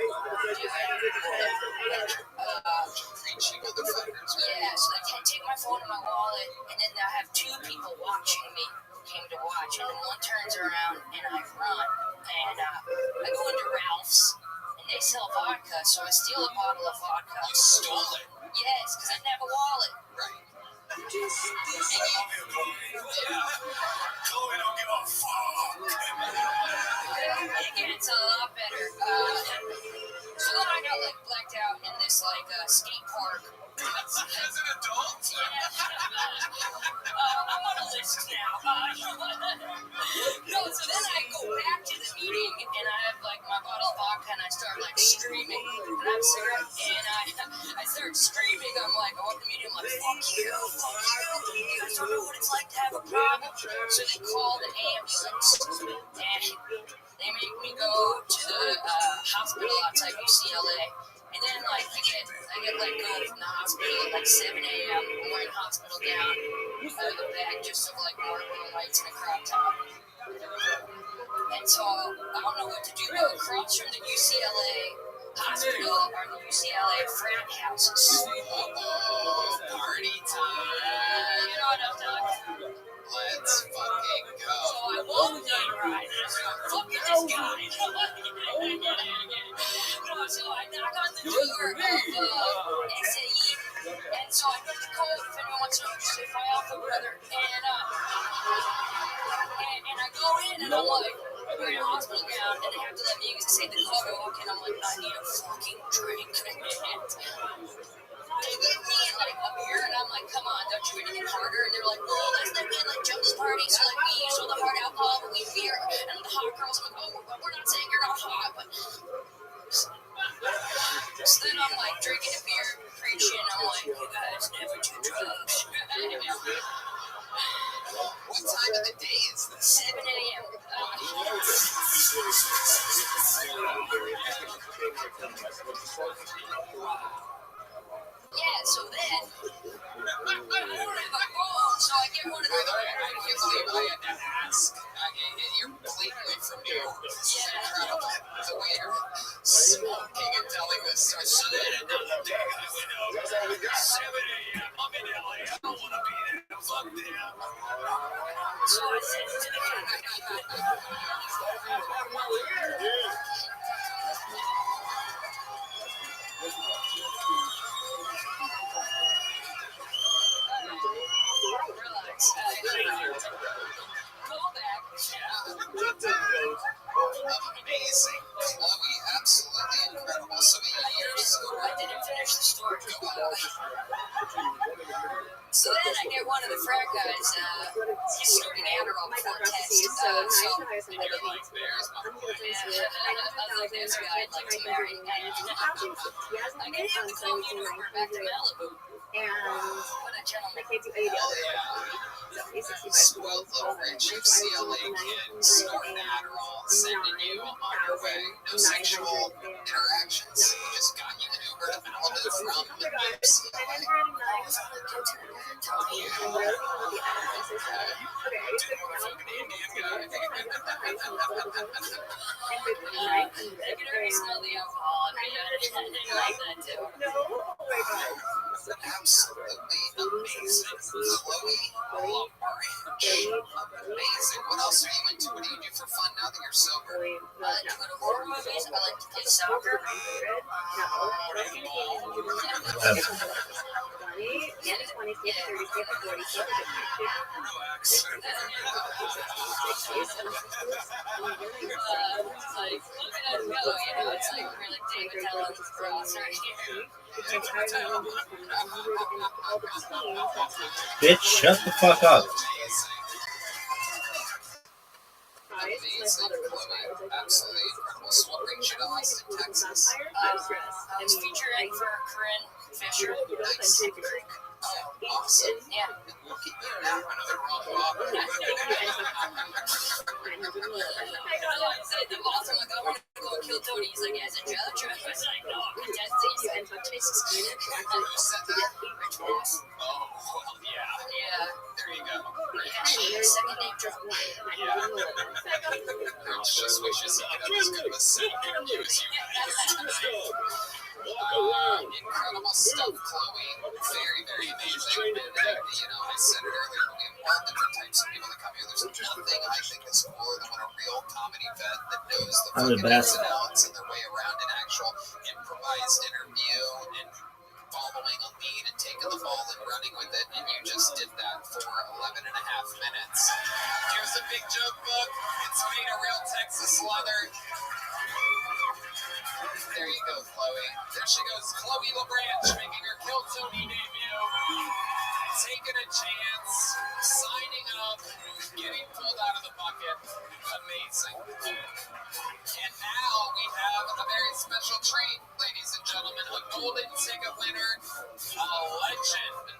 Speaker 1: Preaching motherfuckers.
Speaker 6: Yeah, so they can't take my phone and my wallet, and then I have 2 people watching me who came to watch, and then one turns around and I run, and I go into Ralph's, and they sell vodka, so I steal a bottle of vodka.
Speaker 1: You stole it.
Speaker 6: Yes, because I didn't have a wallet.
Speaker 1: Right.
Speaker 2: Chloe don't give a fuck.
Speaker 6: It gets a lot better. So then I got like blacked out in this like skate park.
Speaker 2: As an adult?
Speaker 6: I'm on a list. No, so then I go back to the meeting and I have like my bottle of vodka and I start like screaming. And I have a cigarette and I start screaming. I'm like, I want the meeting. I'm like, fuck you, fuck you. You guys don't know what it's like to have a problem. So they call the ambulance and they make me go to the hospital outside UCLA. And then like I get let go from the hospital at like 7 a.m. I'm wearing a hospital gown, a bag just of like marble lights and a crop top. And so I don't know what to do. Go across from the UCLA hospital are the UCLA frat houses.
Speaker 1: Party time.
Speaker 6: You know what I'm talking about?
Speaker 1: Let's fucking go.
Speaker 6: So I won't get right. Fuck this guy. No, so I knock on the door of SAE. And so I get the code if anyone wants to know, just say my alpha brother. And I go in and I'm like, we're in a hospital gown and they have to let me say the code. I walk in, I'm like, I need a fucking drink. They give me like a beer and I'm like, come on, don't you want to get harder? And they're like, well, last night we had like Jones party, so like we use all the hard alcohol, but we have beer. And the hot girls, I'm like, oh, we're not saying you're not hot, but. So then I'm like drinking a beer, preaching. I'm like, you guys never do drugs.
Speaker 1: What time of the day is this?
Speaker 6: 7 a.m. Yeah, so then I don't have a phone, so I get one of the.
Speaker 1: I can't believe I had to ask. You're completely from New York. This is incredible. The way you're smoking and telling this story. So then another day I went over 7 a.m. I'm in LA. I don't want to be there. Fuck them.
Speaker 6: So I said to the guy, relax. Go back.
Speaker 1: Amazing. Chloe, absolutely incredible. So many years.
Speaker 6: I didn't finish the story. So then I get one of the frat guys, he's snorting Adderall before a test. So you're like, there's my boy. Unlike this guy, I'd like to marry. I get him to call me an Uber back to Malibu. What a gentleman.
Speaker 1: Swell little rich UCLA kid snorting Adderall, sending you on your way. No sexual interactions. He just got you an Uber to Malibu from UCLA.
Speaker 6: I can already smell the alcohol. I like that too.
Speaker 1: Absolutely amazing. Chloe Orange. Amazing. What else are you into? What do you do for fun now that you're sober?
Speaker 6: I like to go to horror movies. I like to play soccer. Like, look at us go, you know, it's like we're like David telling the cross right here.
Speaker 7: Bitch, shut the fuck up.
Speaker 1: Amazing, Chloe. Absolutely incredible. So what brings you to Austin, Texas?
Speaker 6: I was featuring for Corinne Fisher.
Speaker 1: Nice. Oh, awesome.
Speaker 6: Yeah.
Speaker 1: Look at you now. Another wrong Bob.
Speaker 6: I said the boss, I'm like, I want to go kill Tony. He's like, as a judge? I was like, no, I'm contesting. He's like,
Speaker 1: Who said that?
Speaker 6: Rich boss.
Speaker 1: Oh, well, yeah.
Speaker 6: Yeah.
Speaker 1: There you go.
Speaker 6: Yeah, second name just one.
Speaker 1: Rich just wishes he could have as good of a set interview as you guys tonight. Incredible stuff, Chloe. Very, very amazing. And, you know, I said it earlier, we have all different types of people that come here. There's nothing I think is cooler than when a real comedy vet that knows the fucking ins and outs and their way around an actual improvised interview and following a lead and taking the ball and running with it. And you just did that for 11 and a half minutes. Here's a big joke book. It's made a real Texas leather. There you go, Chloe. There she goes, Chloe LaBranch, making her Kill Tony debut. taking a chance, signing up, getting pulled out of the bucket. Amazing. And now we have a very special treat, ladies and gentlemen. A golden ticket winner, a legend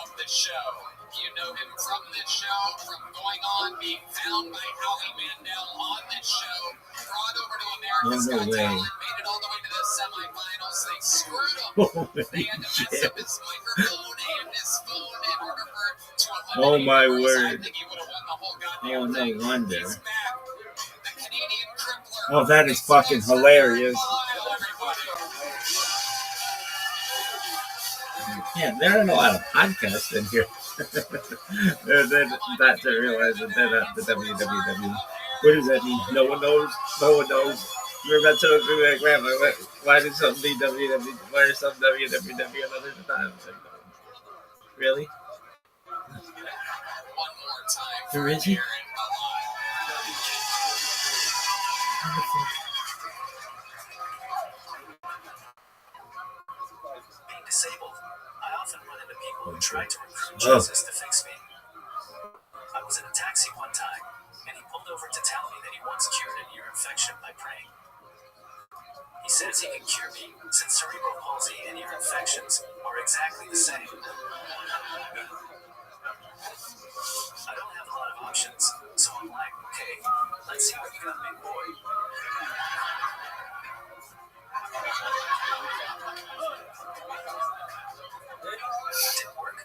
Speaker 1: of the show. You know him from this show, from going on, being found by Howie Mandel on this show, brought over to America's Got Talent, made it all the way to the semifinals. They screwed him. They had to mess up his microphone and his phone in order for to eliminate
Speaker 13: Oh my
Speaker 1: him.
Speaker 13: word.
Speaker 1: I think he would have won the whole goddamn
Speaker 13: Oh, no
Speaker 1: thing.
Speaker 13: wonder.
Speaker 1: He's back. The Canadian crippler.
Speaker 13: Oh, that is fucking hilarious. Yeah, there are a lot of podcasts in here. They're not to realize that they're not the WWW. What does that mean? No one knows. No one knows. We're about to be like, Grandma, why did something be WWW? Why is something WWW another time? Really?
Speaker 1: One more time.
Speaker 13: Where is he?
Speaker 2: Being disabled, I often run into people who try to recruit Jesus to fix me. I was in a taxi one time, and he pulled over to tell me that he once cured an ear infection by praying. He says he can cure me since cerebral palsy and ear infections are exactly the same. I don't have a lot of options, so I'm like, okay, let's see what you got, big boy. That didn't work.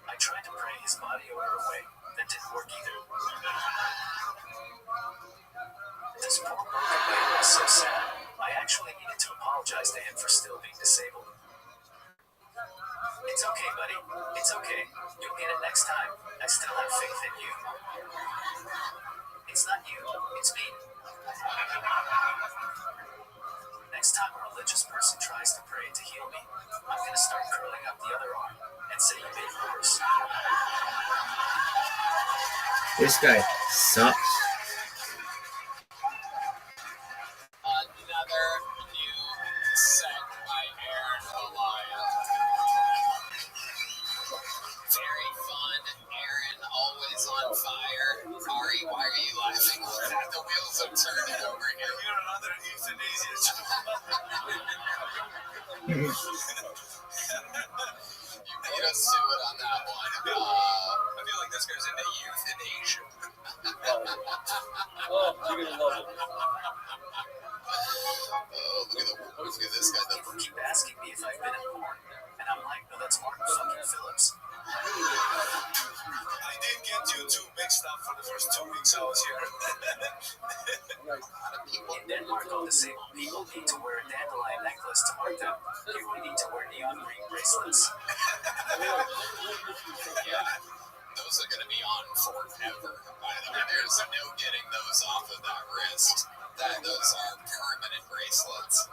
Speaker 2: I tried to pray his body odor away. That didn't work either. This poor broken man was so sad. I actually needed to apologize to him for still being disabled. It's okay, buddy. It's okay. You'll get it next time. I still have faith in you. It's not you. It's me. Next time a religious person tries to pray to heal me, I'm going to start curling up the other arm and say you made it worse.
Speaker 13: This guy sucks.
Speaker 1: Another new set by Aaron Alaya. Very fun. Aaron, always on fire. Ari, why are you laughing? The wheels are turning over here.
Speaker 2: You're another euthanasia.
Speaker 1: You beat us to it on that one.
Speaker 2: I feel like this goes into euthanasia.
Speaker 9: Oh, you're gonna love it.
Speaker 1: Oh, look at this guy.
Speaker 2: People keep asking me if I've been in porn, and I'm like, no, that's Martin fucking Phillips. I did get you two mixed up for the first 2 weeks I was here. In Denmark, all disabled people need to wear a dandelion necklace to mark them. You need to wear neon green bracelets.
Speaker 1: Yeah, those are going to be on forever, by the way. There's no getting those off of that wrist. Those are permanent bracelets.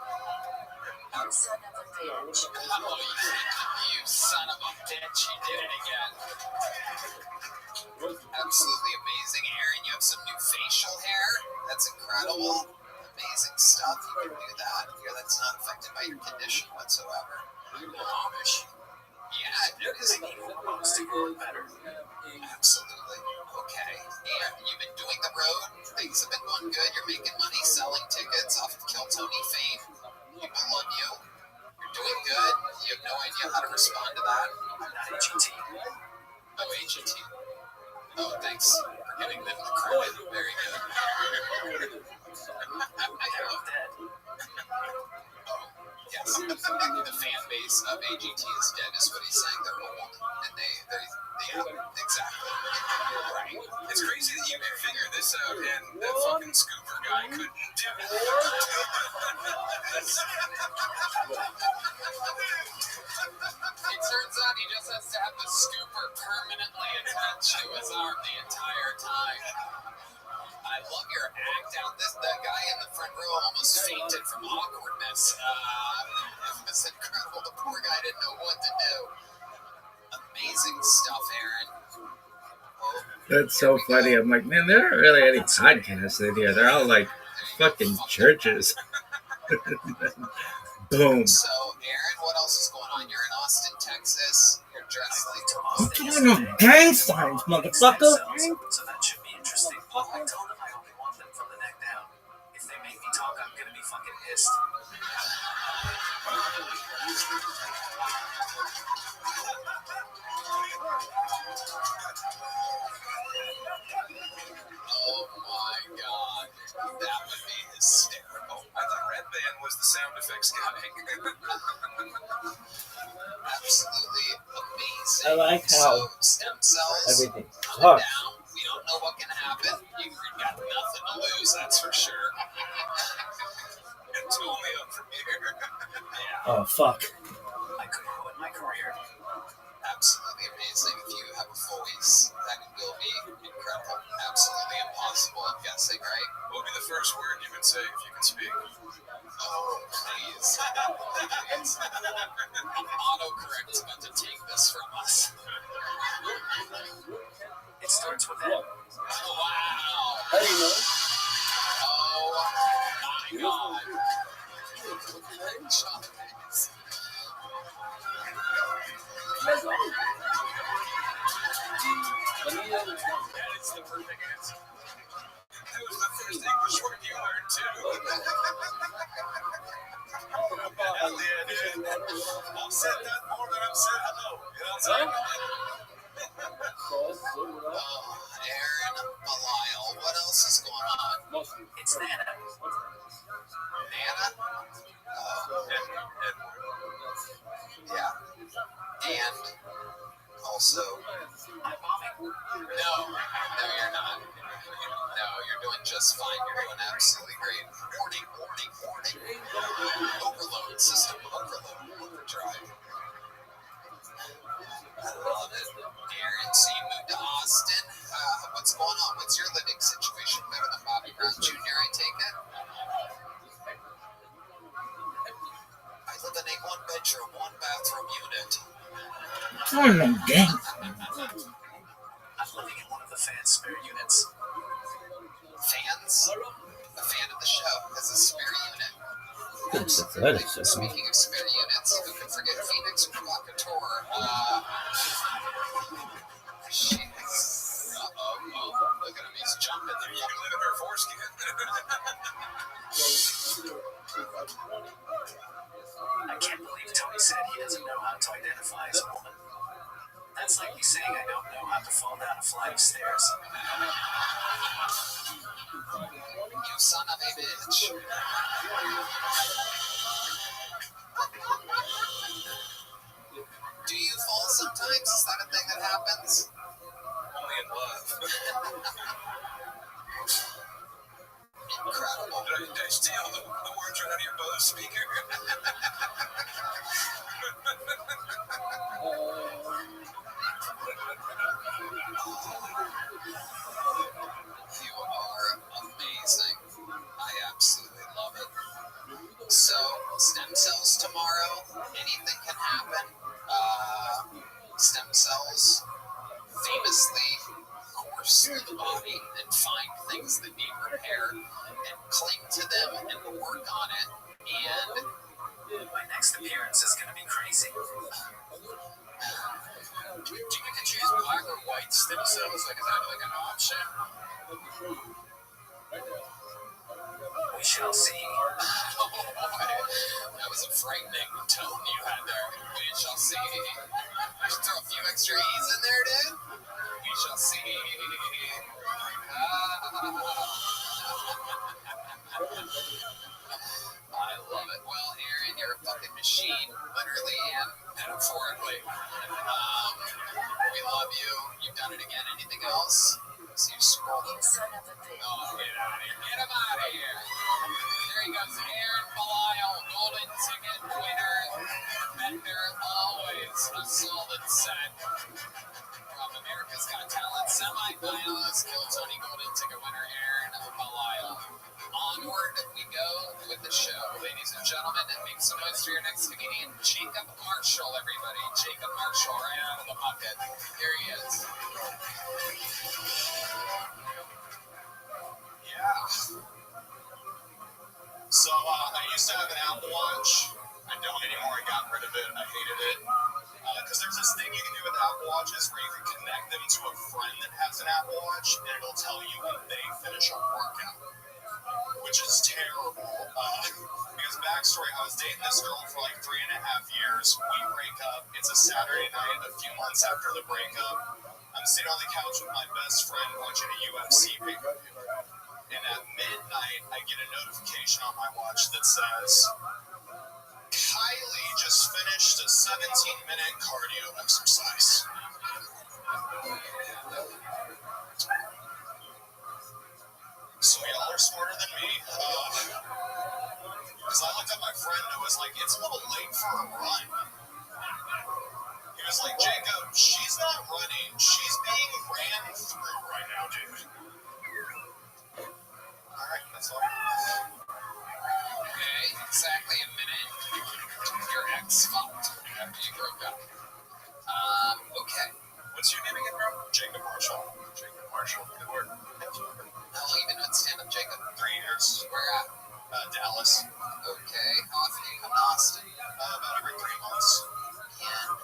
Speaker 8: Son of a bitch.
Speaker 1: Oh, you son of a bitch. You did it again. Absolutely amazing. Aaron, you have some new facial hair. That's incredible. Amazing stuff. You can do that. That's not affected by your condition whatsoever. Amish. Yeah, it is.
Speaker 2: They need hormones to grow better.
Speaker 1: Absolutely. Okay. And you've been doing the road. Things have been going good. You're making money selling tickets off of Kill Tony fame. People love you. You're doing good. You have no idea how to respond to that.
Speaker 2: Not AGT.
Speaker 1: Oh, AGT. Oh, thanks for giving them the credit. Very good.
Speaker 2: They're all dead.
Speaker 1: Oh, yes. The fan base of AGT is dead, is what he's saying. They're old. And yeah, exactly. Right.
Speaker 2: It's crazy that you can figure this out and that fucking scooper guy couldn't do it.
Speaker 1: It turns out he just has to have the scooper permanently attached to his arm the entire time. I love your act out. That guy in the front row almost fainted from awkwardness. It was incredible. The poor guy didn't know what to do. Amazing stuff, Aaron.
Speaker 13: That's so funny. I'm like, man, there aren't really any podcasts in here. They're all like fucking churches. Boom.
Speaker 1: So, Aaron, what else is going on? You're in Austin, Texas. You're dressed like
Speaker 13: I'm doing no gang signs, motherfucker.
Speaker 2: So that should be interesting. I told them I only want them from the neck down. If they make me talk, I'm gonna be fucking pissed.
Speaker 1: Oh my god, that would be hysterical.
Speaker 2: I thought Red Band was the sound effects guy.
Speaker 1: Absolutely amazing.
Speaker 13: I like how
Speaker 1: so, stem cells
Speaker 13: everything
Speaker 1: coming
Speaker 13: sucks.
Speaker 1: down. We don't know what can happen. You got nothing to lose, that's for sure.
Speaker 2: It's only up from here.
Speaker 1: Yeah,
Speaker 13: Oh, fuck.
Speaker 2: I could ruin my career.
Speaker 1: absolutely amazing. If you have a voice, that will be incredible. Absolutely impossible, I'm guessing, right?
Speaker 2: What would be the first word you would say if you could speak?
Speaker 1: Oh, please. Please. Autocorrect's about to take this from us.
Speaker 2: It starts with N.
Speaker 1: Wow.
Speaker 11: How do you know?
Speaker 1: Oh my god. John is-
Speaker 2: That is the perfect answer. That was the first English word you learned, too. Hell yeah, dude. I've said that more than I've said hello. You know what I'm saying?
Speaker 1: Aaron Belial. What else is going on?
Speaker 2: It's Nana.
Speaker 1: Nana? Yeah. And also,
Speaker 2: I'm bombing.
Speaker 1: no, you're not. No, you're doing just fine. You're doing absolutely great. Warning. Overload, system overload, overdrive. I love it. Aaron, so you moved to Austin. What's going on? What's your living situation? Better than Bobby Brown Jr., I take it? I live in a one-bedroom, one-bathroom unit.
Speaker 13: Oh, no gang.
Speaker 2: I'm living in one of the fans' spare units.
Speaker 1: Fans? A fan of the show has a spare unit. Speaking of spare units, who can forget Phoenix Provocateur? Jeez. Uh-oh. Look at him. He's jumping there.
Speaker 2: You can live in her foreskin. I can't believe Tony said he doesn't know how to identify as a woman. That's like me saying I don't know how to fall down a flight of stairs.
Speaker 1: You son of a bitch. Do you fall sometimes? Is that a thing that happens?
Speaker 2: Only in love.
Speaker 1: Incredible.
Speaker 2: Did I steal the words right out of your Bose speaker?
Speaker 1: You are amazing. I absolutely love it. So, stem cells tomorrow. Anything can happen. Stem cells famously course through the body and find things that need repair and cling to them and work on it. And
Speaker 2: My next appearance is going to be crazy.
Speaker 1: do you get to choose black or white stem cells? Like, is that like an option?
Speaker 2: We shall see.
Speaker 1: Oh boy, that was a frightening tone you had there. We shall see. I should throw a few extra E's in there, dude. We shall see. I love it. Well, Aaron, you're a fucking machine, literally and metaphorically. We love you. You've done it again. Anything else? See you scrolling.
Speaker 8: You son of a bitch.
Speaker 1: Oh, get out of here. Get him out of here. There he goes. Aaron Belial, golden ticket winner. Bender, always a solid set. From America's Got Talent semifinalist, Kill Tony golden ticket winner, Aaron Belial. Onward we go with the show, ladies and gentlemen. And make some noise for your next comedian, Jacob Marshall, everybody. Jacob Marshall, right out of the bucket. Here he is.
Speaker 3: Yeah. So I used to have an Apple Watch,
Speaker 2: them to a friend that has an Apple Watch, and it'll tell you when they finish a workout, which is terrible. Because backstory, I was dating this girl for like 3.5 years. We break up. It's a Saturday night, a few months after the breakup. I'm sitting on the couch with my best friend watching a UFC pay-per-view. And at midnight, I get a notification on my watch that says, Kylie just finished a 17-minute cardio exercise. So y'all are smarter than me. Because I looked at my friend who was like, it's a little late for a run. He was like, Jacob, she's not running. She's being ran through right now, dude. All right, that's all.
Speaker 1: Okay, exactly a minute. Your ex fucked after you broke up. Okay.
Speaker 2: What's your name again, bro? Jacob Marshall. Jacob Marshall. Good work.
Speaker 1: How long you been with stand-up, Jacob?
Speaker 2: 3 years.
Speaker 1: Where at?
Speaker 2: Dallas.
Speaker 1: Okay. How often do you come to Austin?
Speaker 2: About every 3 months.
Speaker 1: And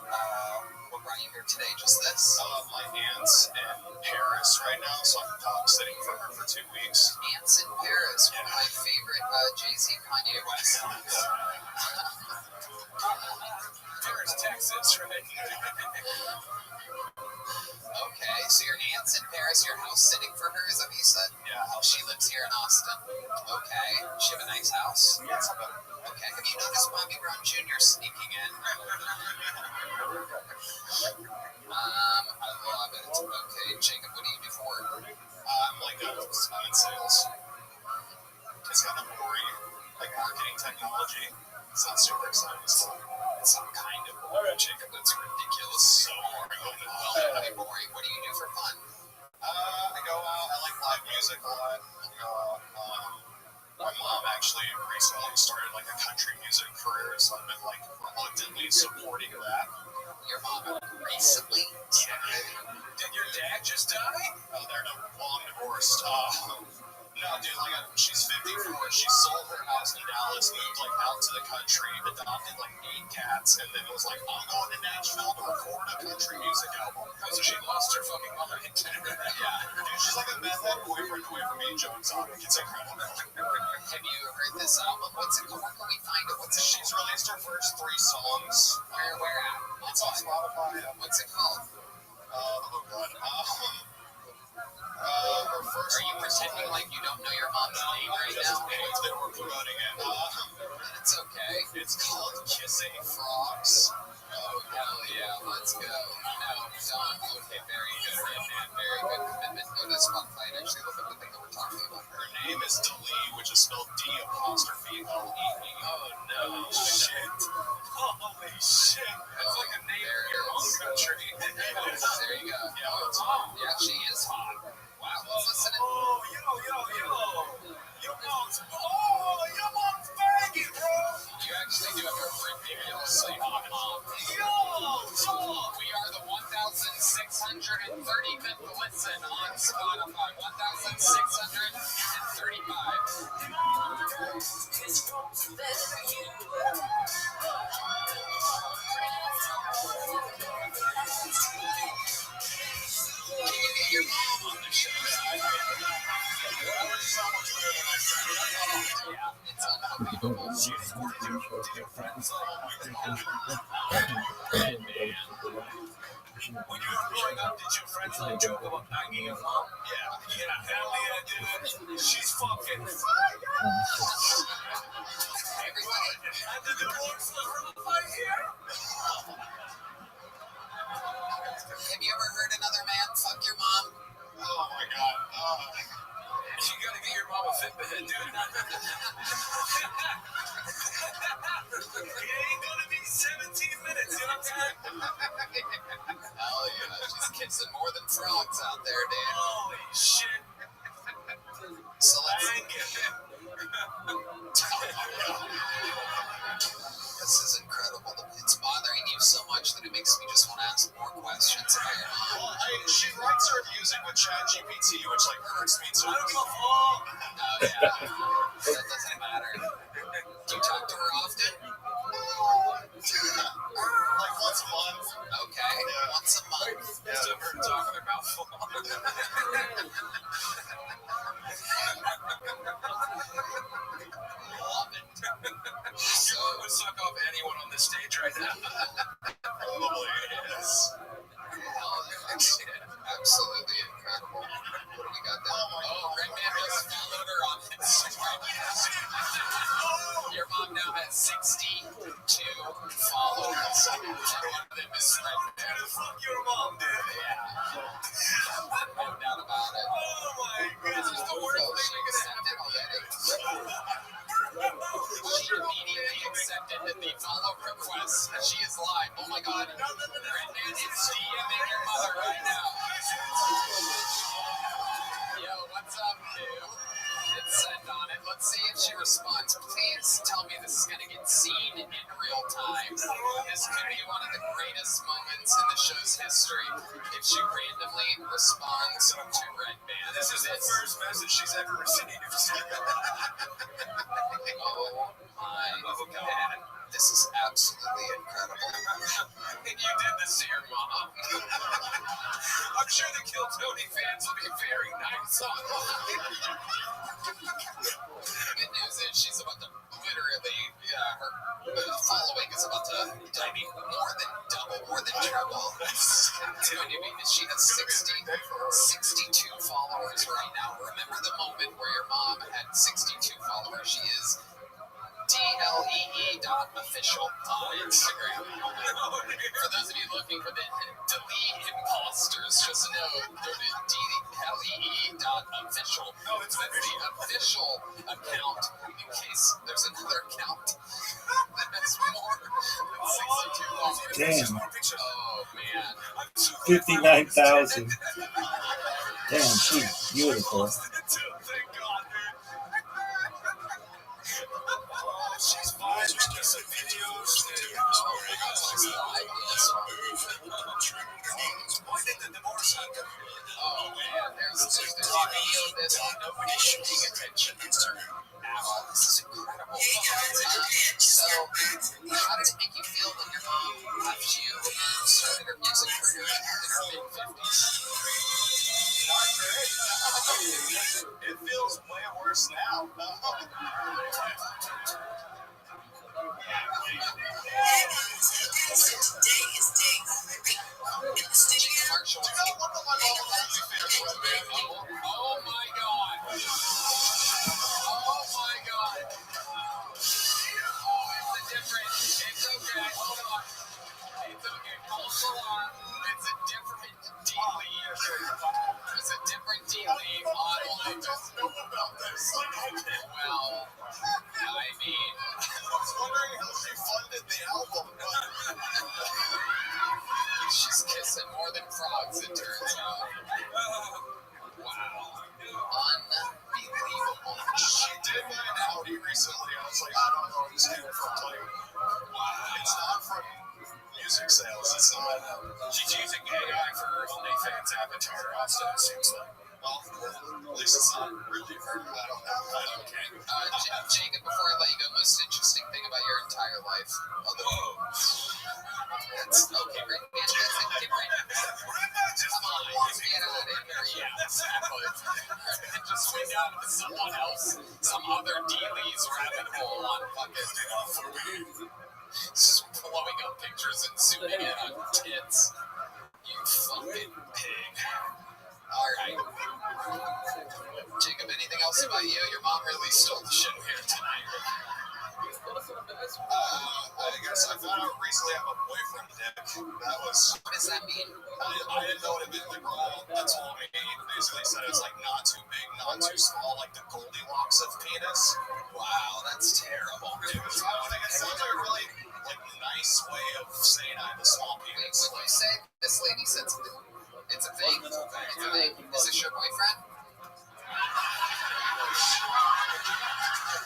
Speaker 1: what brought you here today? Just this?
Speaker 2: My aunt's in Paris right now, so I'm dog sitting for her for 2 weeks.
Speaker 1: Aunt's in Paris. One of my favorite Jay-Z Kanye West songs.
Speaker 2: Paris, Texas, right?
Speaker 1: Okay, so your aunt's in Paris, your house sitting for her, is that what you said?
Speaker 2: Yeah.
Speaker 1: She lives here in Austin. Okay. She have a nice house?
Speaker 2: Yeah, it's about
Speaker 1: Okay. Have you noticed Bobby Brown Jr. sneaking in? I love it. Okay, Jacob, what do you do for work?
Speaker 2: I'm in sales. It's kind of boring, like marketing technology. It's not super exciting stuff.
Speaker 1: It's not kind of boring, Jacob. That's ridiculous.
Speaker 2: So boring.
Speaker 1: Well, how boring. What do you do for fun?
Speaker 2: I go out. I like live music a lot. I go out. My mom actually recently started like a country music career, so I've been like reluctantly supporting that.
Speaker 1: Your mom recently?
Speaker 2: Yeah. Did your dad just die? Oh, they're long divorced. No, dude, she's 54. She sold her house in Dallas, moved out to the country, adopted 8 cats, and then was like, I'm going to Nashville to record a country music album. So she lost her fucking mind. Yeah, dude, she's like a meth head boyfriend away from being Joe Exotic. It's incredible.
Speaker 1: Have you heard this album? What's it called? Where can we find it? What's it
Speaker 2: She's released her first 3 songs.
Speaker 1: Where at?
Speaker 2: It's on Spotify.
Speaker 1: What's it called?
Speaker 2: Oh, God. Her first
Speaker 1: Are you pretending like you don't know your mom's name right now?
Speaker 2: They were promoting it.
Speaker 1: It's okay.
Speaker 2: It's called Kissing Frogs.
Speaker 1: Oh, hell yeah. Let's go. No, Don. Okay, very good, man. Very good commitment. Go to Spotify and actually look at the thing that we're talking about.
Speaker 2: Her name is Delee, which is spelled D''L''E'.
Speaker 1: Oh, no.
Speaker 2: Shit. Holy shit.
Speaker 1: That's like a name of your own country. There you go. Yeah, she is hot. Wow, let's listen to
Speaker 2: Your mom's baggy, bro.
Speaker 1: You actually do have a ridiculously hot mom. We are the 1,635th listen on Spotify. 1,635. Can you get your mom on the show? Yeah, it's unbelievable.
Speaker 2: When you were growing up, did your friends joke about banging your mom? Yeah, hell yeah, dude. She's fucking
Speaker 1: Everybody.
Speaker 2: And the divorce was right here.
Speaker 1: Have you ever heard another man fuck your mom?
Speaker 2: Oh my God. You gotta get your mom a Fitbit, dude. It ain't gonna be 17 minutes, you know what I'm saying?
Speaker 1: Hell yeah, she's kissing more than frogs out there, dude.
Speaker 2: Holy shit.
Speaker 1: So let's... This is incredible. It's bothering you so much that it makes me just want to ask more questions about your mom.
Speaker 2: Well, she writes her music with ChatGPT, which hurts me too. I don't give a fuck.
Speaker 1: Oh yeah, that doesn't matter. Do you talk to her often?
Speaker 2: Once a month.
Speaker 1: Okay, once a month.
Speaker 2: Yeah. awful.
Speaker 1: Love it. So
Speaker 2: would suck off anyone on the stage right now. Probably is.
Speaker 1: it's absolutely incredible. What do we got there? Oh, Redman just followed her on Instagram. Your mom now has 62 followers. And one of them is Redman.
Speaker 2: Fuck your mom, dude.
Speaker 1: Yeah. No doubt about it.
Speaker 2: Oh my god. This is the worst thing
Speaker 1: She accepted already. She immediately accepted the follow request. She is live. Oh my god. Redman is DMing your mother right now. Yo, what's up, dude? Hit send on it. Let's see if she responds. Please tell me this is going to get seen in real time. This could be one of the greatest moments in the show's history if she randomly responds to Redman.
Speaker 2: This is the first message she's ever received.
Speaker 1: Oh my god. This is absolutely incredible.
Speaker 2: And you did this to your mom. I'm sure the Kill Tony fans will be very nice online.
Speaker 1: Good news is she's about to literally, her following is about to, more than double, more than triple. It's going to be, she has 62 followers right now. Remember the moment where your mom had 62 followers? She is DLEE.official on Instagram. For those of you looking for the delete imposters, just know, go to DLEE.official. That's the official account in case there's another account that's more than 62 followers.
Speaker 13: Damn.
Speaker 1: Oh, man.
Speaker 13: 59,000. Damn, she's beautiful.
Speaker 2: Thank God, dude. She's fine with some videos. Why did the divorce happen?
Speaker 1: Oh man, there's a video of this and nobody's paying attention. Wow, this is incredible. So, how did it make you feel when your mom left you and started her music career in her mid-50s?
Speaker 2: It feels way worse now.
Speaker 8: Today is day 3 in the studio.
Speaker 1: Marshall, oh my god. Oh my god. Oh, it's a different, it's okay, hold on. It's okay, hold on. It's a different D-League. It's a different D-League online. I just know about this. Well, I mean,
Speaker 2: I was wondering how she funded the album.
Speaker 1: she's kissing more than frogs, it turns out. Wow. Unbelievable.
Speaker 2: She did buy an Audi recently. I was like, I don't know what this dude from like. Wow. It's not from music sales. It's not.
Speaker 1: She's using AI for her OnlyFans avatar, also, it seems like.
Speaker 2: Well, at least it's not really her. I don't know. Okay.
Speaker 1: Jacob, before I let you go, most interesting thing about your entire life. That's okay, right? Man, that's a different. Come on, just get out of here. Yeah, exactly. And just went down to someone else, some other D-Lee's rabbit hole on fucking. Just blowing up pictures and zooming in on tits. You fucking pig. Alright. Jacob, anything else about you? Your mom really stole the show here tonight.
Speaker 2: I guess I found out recently I have a boyfriend, Dick. That was.
Speaker 1: What does that mean?
Speaker 2: I didn't know what it meant. Like, that told me. Basically said it's like not too big, not too small, like the Goldilocks of penis.
Speaker 1: Wow, that's terrible.
Speaker 2: It was, I think it sounds like a really nice way of saying I have a small penis.
Speaker 1: When you say this lady said something, it's a thing. It's a thing. Is this your boyfriend?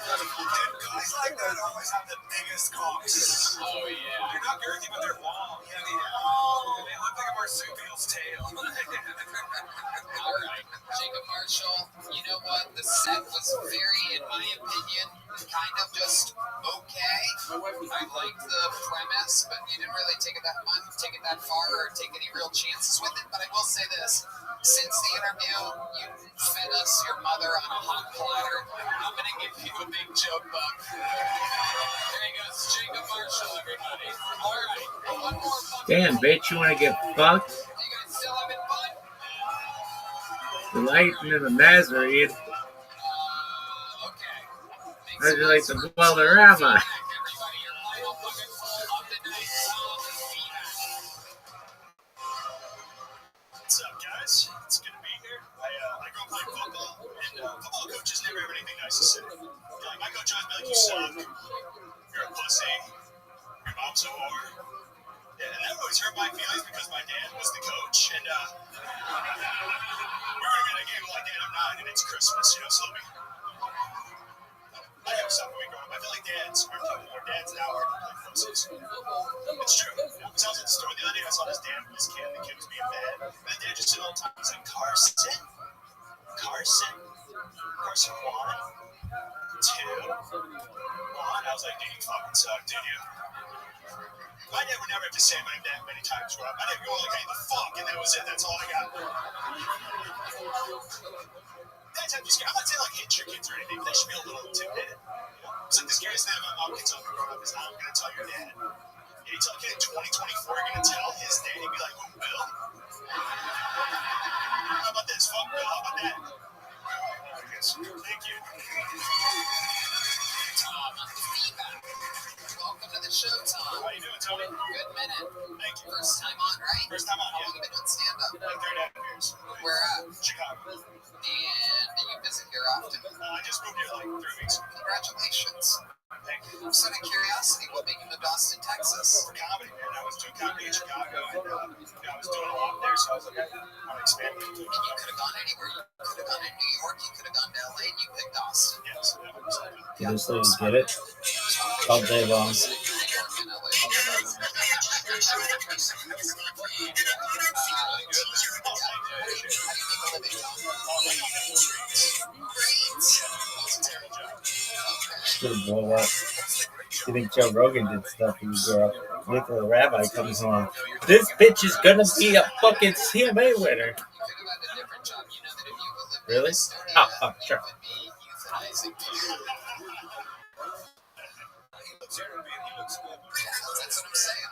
Speaker 2: Guys like that always have the biggest cocks.
Speaker 1: Oh yeah.
Speaker 2: They're not girthy, but they're long. Yeah, they look like a marsupial's tail.
Speaker 1: Alright, Jacob Marshall, you know what? The set was very, in my opinion, kind of just okay. I liked the premise, but you didn't really take it that far or take any real chances with it. But I will say this, Since the interview, you fed us your mother on a hot platter. I'm going to give you a big joke book. There he goes, Jacob Marshall, everybody. All right, one more fucking.
Speaker 13: Damn, bitch, you want to get fucked?
Speaker 1: You guys still having fun?
Speaker 13: The lightning and the Nazarene.
Speaker 1: Okay.
Speaker 13: How'd you like to blow the rabbi?
Speaker 1: Everybody, your final fucking full of the night.
Speaker 3: What's up, guys? It's good to be here. I grew up playing football, and football coaches never have anything nice to say. Like, my coach always be like, you suck, you're a pussy, your mom's a whore. Yeah, and that always hurt my feelings because my dad was the coach, and we were in a game like that. I'm 9, and it's Christmas, you know, so I have something we growing up. I feel like dads are killing more dads now are like pussies. It's true. You know, because I was at the store the other day, I saw this dad with this kid, and the kid was being bad. And the dad just said all the time, he's like, Carson Juan, 2, Juan. I was like, dude, you fucking suck, did you? My dad would never have to say my name that many times growing up. My dad would go like, hey, the fuck, and that was it. That's all I got. That's how I'm just scared. I'm not saying like hit your kids or anything, but they should be a little intimidated. It's like the scariest thing my mom gets up and growing up is I'm going to tell your dad. And you tell a kid in 2024 you're going to tell his dad, he'd be like, who, Bill? How about this? Fuck Bill, how about that? Thank you.
Speaker 1: Tom, feedback. Welcome to the show, Tom.
Speaker 3: How you doing, Tony?
Speaker 1: Good minute.
Speaker 3: Thank you.
Speaker 1: First time on, right?
Speaker 3: First time on,
Speaker 1: How
Speaker 3: yeah.
Speaker 1: long have you been doing stand-up?
Speaker 3: Like 3.5 years.
Speaker 1: Where at?
Speaker 3: Chicago.
Speaker 1: And you visit here often?
Speaker 3: I just moved here like 3 weeks ago.
Speaker 1: Congratulations.
Speaker 3: Thank you.
Speaker 1: Just out of curiosity, what made you move to Austin, Texas?
Speaker 3: For comedy, man. I was doing comedy in Chicago, and I was doing a lot there, so I was like, I want to expand it.
Speaker 1: And you could have gone anywhere. You could have gone to New York, you could have gone to LA, and you picked Austin.
Speaker 3: Yes, that was
Speaker 13: You just let you get it all day long. It's gonna blow up. You think Joe Rogan did stuff when you grew up? Look at the rabbi comes on. This bitch is gonna be a fucking CMA winner. Really? Oh, sure.
Speaker 1: That's what I'm saying.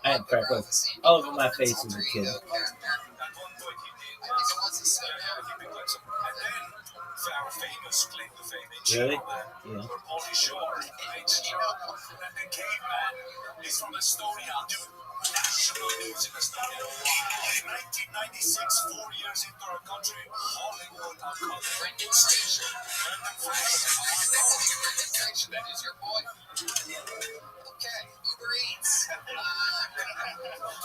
Speaker 7: I had freckles all over my face as a kid. Really? Yeah.
Speaker 3: He's from Estonia, dude. National news in Estonia. In 1996, 4 years into our country, Hollywood uncovered
Speaker 1: Brendan Fraser. That is your boy. Okay, Uber Eats.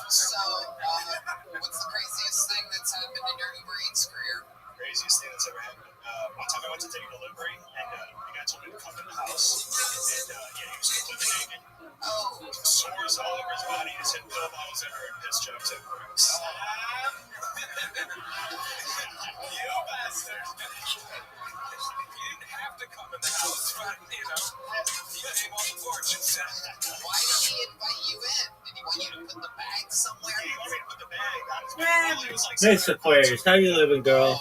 Speaker 1: So, what's the craziest thing that's happened in your Uber Eats career?
Speaker 3: Craziest thing that's ever happened. One time I went to take a delivery, and the guy told me to come in the house, and he was completely naked.
Speaker 1: Oh.
Speaker 3: Sores all over his body. He just had pill bottles everywhere and piss jokes everywhere. You bastard! You didn't have to come in the house, but, you know, you came on the porch and said,
Speaker 1: Why did he invite you in? Did he want you to put the bag somewhere?
Speaker 3: he wanted me to put the bag on his back. He was like,
Speaker 7: Nice Aquarius, how you living, girl?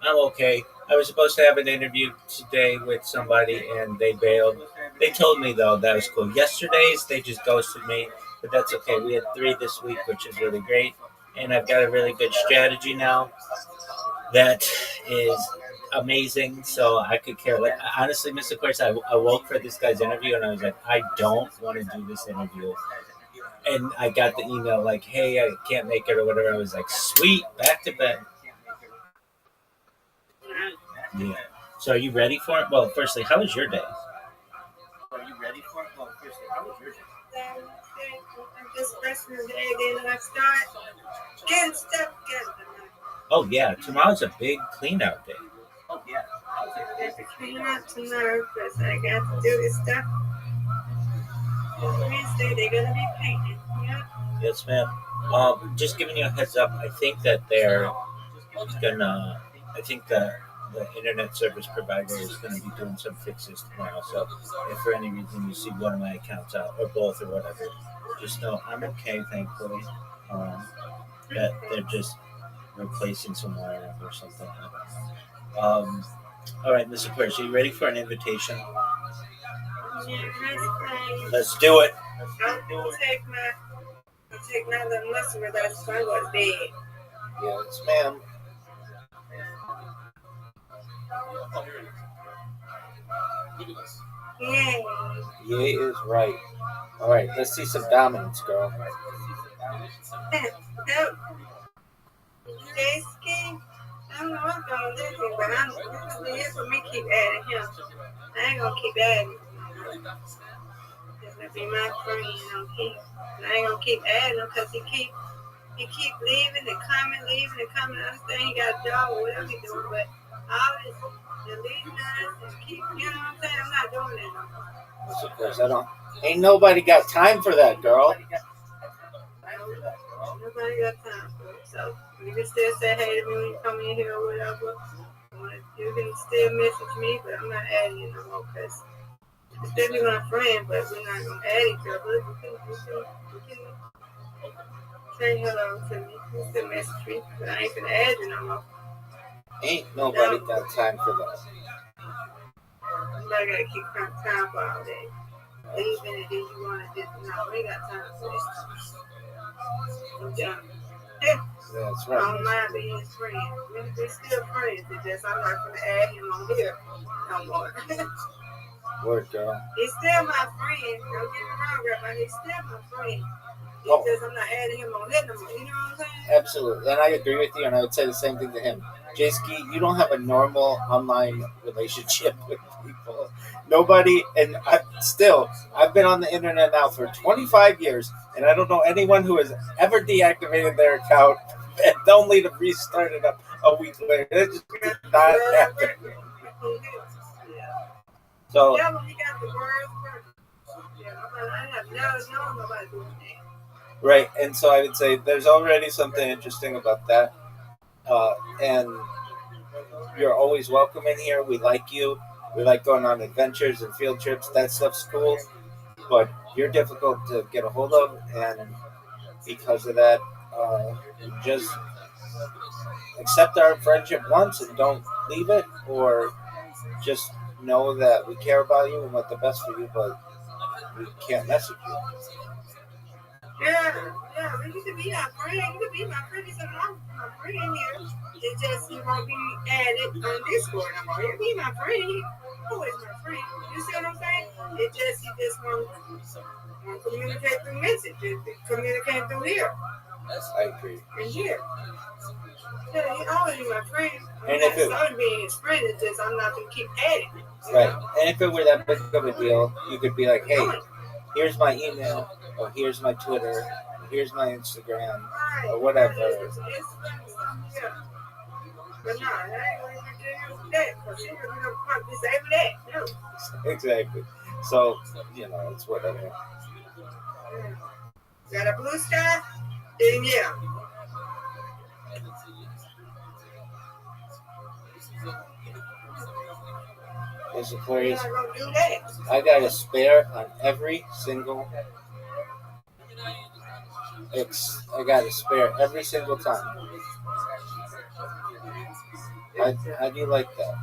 Speaker 7: I'm okay. I was supposed to have an interview today with somebody, and they bailed. They told me, though, that was cool. Yesterday's, they just ghosted me, but that's okay. We had 3 this week, which is really great, and I've got a really good strategy now that is amazing, so I could care. Like, honestly, Mr. Aquarius, I woke for this guy's interview, and I was like, I don't want to do this interview. And I got the email like, hey, I can't make it or whatever. I was like, sweet, back to bed. Yeah. So are you ready for it? Well, firstly, how was your day?
Speaker 11: Are you ready for it? Well, firstly, how was your day?
Speaker 14: I'm just resting today, then I start getting stuff together.
Speaker 7: Oh yeah, tomorrow's a big clean out day.
Speaker 4: I got to clean up tomorrow because I got to do this stuff. This Wednesday, they're going to be painting. Yep.
Speaker 7: Yes, ma'am. Just giving you a heads up. I think that they're gonna. I think the internet service provider is going to be doing some fixes tomorrow. So if for any reason you see one of my accounts out or both or whatever, just know I'm okay. Thankfully, that they're just replacing some wiring or something. All right, Miss Aquarius, are you ready for an invitation?
Speaker 4: Yeah,
Speaker 7: Let's do it.
Speaker 4: I'll take my little muscle relaxer so I go to bed.
Speaker 7: Yes, ma'am.
Speaker 4: Yay.
Speaker 7: Yay is right. All right, let's see some dominance, girl.
Speaker 4: Help. J-Ski, I don't know what's going on with him, but it's for me keep adding him. I ain't going to keep adding him. He's going to be my friend. I ain't going to keep adding him because he keep leaving and coming. I understand he got a job or whatever he's doing, but all this deleting us and keep, you know what I'm saying? I'm not doing that no more.
Speaker 7: Yes, of course, I don't. Ain't nobody got time for that, girl.
Speaker 4: Nobody got time for it. So you can still say hey to me when you come in here or whatever. You can still message me, but I'm not adding you no more because it's still be my friend, but we're not going to add each other. You can say hello to me. You can still message me, but I ain't going to add you no more.
Speaker 7: Ain't nobody got time for that.
Speaker 4: Nobody got to keep time for all day. Leaving and then you want to just, no, we ain't got time for that. I'm done.
Speaker 7: That's right.
Speaker 4: I don't mind being his friend. We're still friends. It's just I'm not going to add him on here no more.
Speaker 7: Word, girl.
Speaker 4: He's still my friend. Don't get me wrong, Rabbi. He's still my friend. It's just I'm not adding him on here no more. You know what I'm saying?
Speaker 7: Absolutely. And I agree with you, and I would say the same thing to him. J-Ski, you don't have a normal online relationship with people. Nobody, and I've been on the internet now for 25 years, and I don't know anyone who has ever deactivated their account and only to restart it up a week later. It just did not happen. So,
Speaker 4: yeah, when you got the words working. Yeah, I have never known nobody doing that.
Speaker 7: Right, and so I would say there's already something interesting about that. And you're always welcome in here. We like you. We like going on adventures and field trips. That stuff's cool. But you're difficult to get a hold of, and because of that, just accept our friendship once and don't leave it, or just know that we care about you and want the best for you, but we can't message you.
Speaker 4: Yeah, but you can be my friend. You can be my friend. He said, I'm my friend here. It's just you won't be added on Discord no more. You be my friend. He always my friend. You see what I'm saying? It's just you just want to communicate through messages. Communicate through here.
Speaker 7: I agree.
Speaker 4: And here. Yeah, he always be my friend.
Speaker 7: And if it
Speaker 4: started being his friend, it's just I'm not going to keep adding.
Speaker 7: Right. And if it were that big of a deal, you could be like, hey, here's my email, or here's my Twitter, or here's my Instagram, or whatever.
Speaker 4: But no, I ain't going to do that because you're going to disable that. No.
Speaker 7: Exactly. So, it's whatever.
Speaker 4: Got a blue sky? Then yeah.
Speaker 7: Yes, Aquarius. I got a spare on every single. I got a spare every single time. How do you like that?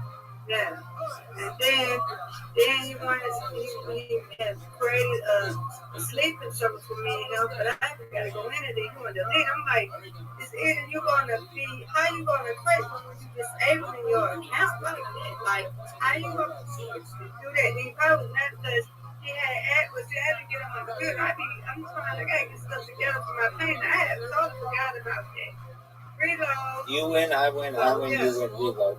Speaker 4: Yeah. And then he had created a sleeping service for me and him, but I gotta go in and then you want to delete. I'm like, it's either you're gonna be, how you gonna create one when you disabling your account like that? Like, how you gonna do that? Then probably not because he had had to get on my computer. I'm trying to get stuff together for my pain. I had totally forgot about that. Reload.
Speaker 7: You win, I win, you win, reload.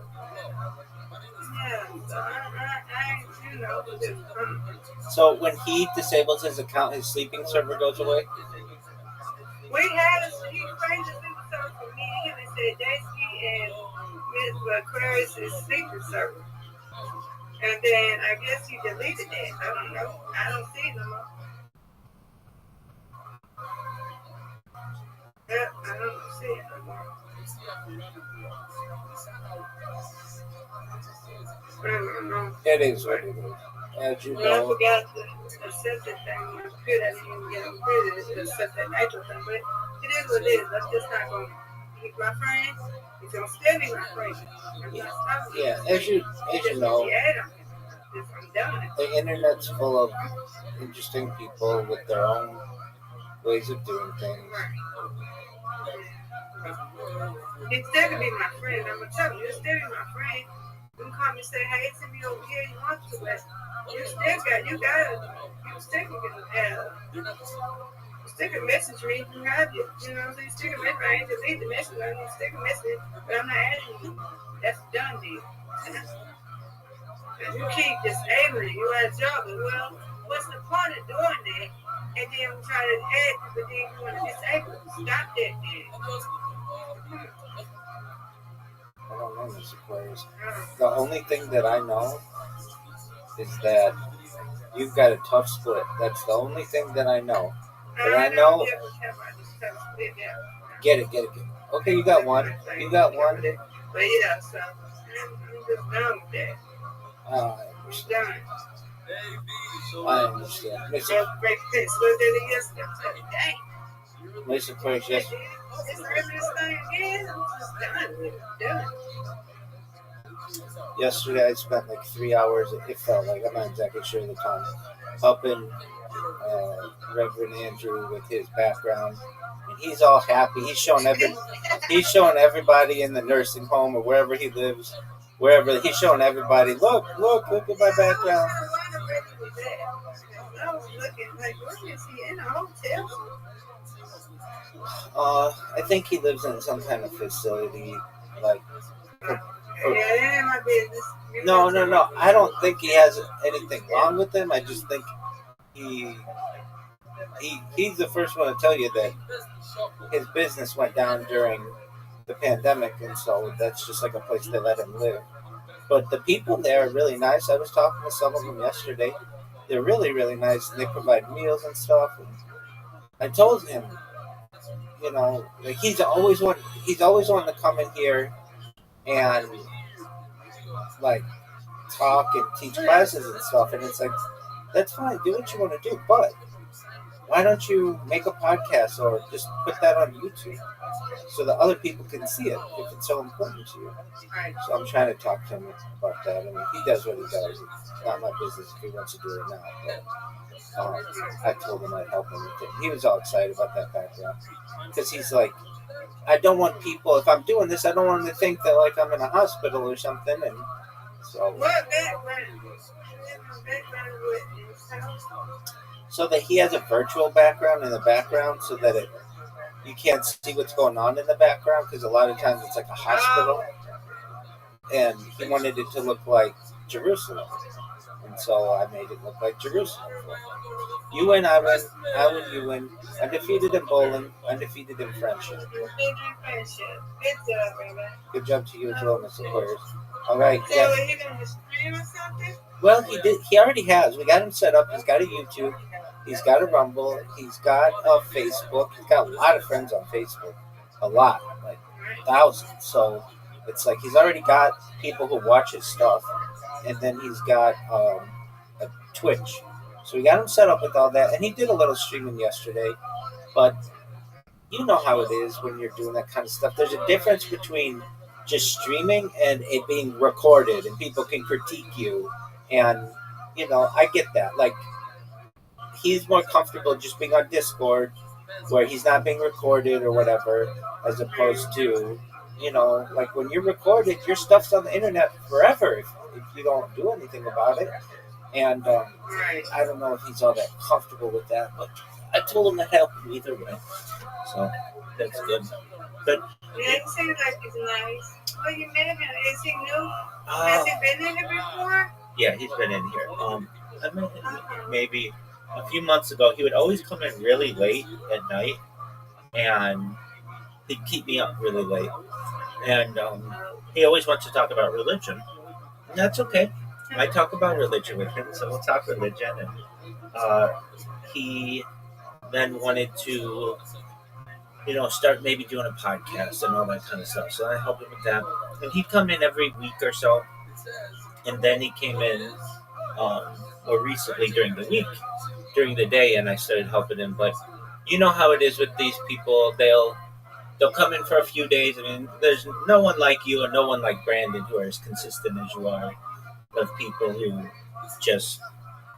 Speaker 7: So when he disables his account, his sleeping server goes away?
Speaker 4: He created a sleeping server for me and him and
Speaker 14: said Daisy and Miss Aquarius is secret server. And then I guess he deleted that. I don't know. I don't see it no more. Yep, I don't see it no more. I don't know.
Speaker 13: It is what it is. As you
Speaker 14: Well, I
Speaker 13: know,
Speaker 14: forgot to accept that thing on my computer. I didn't even get on computer to accept that nitro thing. But it is what it is. I'm just not going to keep my friend. He's going to still be my friend. I'm not stopping
Speaker 13: yeah,
Speaker 14: him.
Speaker 13: as you know,
Speaker 14: I'm done.
Speaker 13: the internet's full of interesting people with their own ways of doing things.
Speaker 14: He's still gonna be my friend. I'm gonna tell you, he'll still be my friend. You can call me and say, hey, to me over here, you want to, but you still can message me. You have it. You know what I'm saying? Still can message me. I ain't delete the message. I mean, still can message me, but I'm not adding you. That's a done deal. And you keep disabling you as job. Well, what's the point of doing that? And then we try to add you, but then you want to disable it. Stop that then.
Speaker 13: I don't know, Mr. Aquarius. The only thing that I know is that you've got a tough split. That's the only thing that I know. But I know. Get it. Okay, you got one.
Speaker 14: But yeah, so I'm just done with that.
Speaker 13: I understand. Mr. Aquarius, yes. Yesterday I spent like 3 hours, it felt like, I'm not exactly sure of the time, helping Reverend Andrew with his background. And he's all happy. He's showing everybody in the nursing home or wherever he lives, he's showing everybody, look at my background.
Speaker 14: I was looking like, where is he in a hotel?
Speaker 13: I think he lives in some kind of facility, like.
Speaker 14: Yeah, my business.
Speaker 13: No. I don't think he has anything wrong with him. I just think he's the first one to tell you that his business went down during the pandemic, and so that's just like a place they let him live. But the people there are really nice. I was talking to some of them yesterday. They're really, really nice, and they provide meals and stuff. And I told him, like he's always wanting to come in here and like talk and teach classes and stuff. And it's like, that's fine, do what you want to do, but why don't you make a podcast or just put that on YouTube so that other people can see it if it's so important to you? So I'm trying to talk to him about that. I mean, he does what he does. It's not my business if he wants to do it or not. But I told him I'd help him with it. He was all excited about that background because he's like, I don't want people, if I'm doing this, I don't want them to think that like I'm in a hospital or something. And so, so that he has a virtual background in the background so that you can't see what's going on in the background, because a lot of times it's like a hospital, and he wanted it to look like Jerusalem, and so I made it look like Jerusalem. You win, I win, you win. Undefeated in bowling, undefeated in friendship. Good job to you as well, Mr. Aquarius. All right.
Speaker 14: So are you going to stream or something?
Speaker 13: Well, he did. He already has. We got him set up. He's got a YouTube. He's got a Rumble. He's got a Facebook. He's got a lot of friends on Facebook. A lot, like thousands. So it's like he's already got people who watch his stuff, and then he's got a Twitch. So we got him set up with all that, and he did a little streaming yesterday. But you know how it is when you're doing that kind of stuff. There's a difference between just streaming and it being recorded, and people can critique you. And, I get that. Like, he's more comfortable just being on Discord where he's not being recorded or whatever, as opposed to, like when you're recorded, your stuff's on the internet forever if you don't do anything about it. And I don't know if he's all that comfortable with that, but I told him to help him either way. So that's good. But
Speaker 14: yeah, he seems like he's nice. Oh, you met him. Is he new? Has he been in here before?
Speaker 7: Yeah, he's been in here. I met him maybe a few months ago. He would always come in really late at night, and he'd keep me up really late. and he always wants to talk about religion. And that's okay. I talk about religion with him, so we'll talk religion. And he then wanted to, start maybe doing a podcast and all that kind of stuff. So I helped him with that. And he'd come in every week or so. And then he came in more recently during the week, during the day, and I started helping him. But you know how it is with these people. They'll come in for a few days. I mean, there's no one like you and no one like Brandon who are as consistent as you are, of people who just,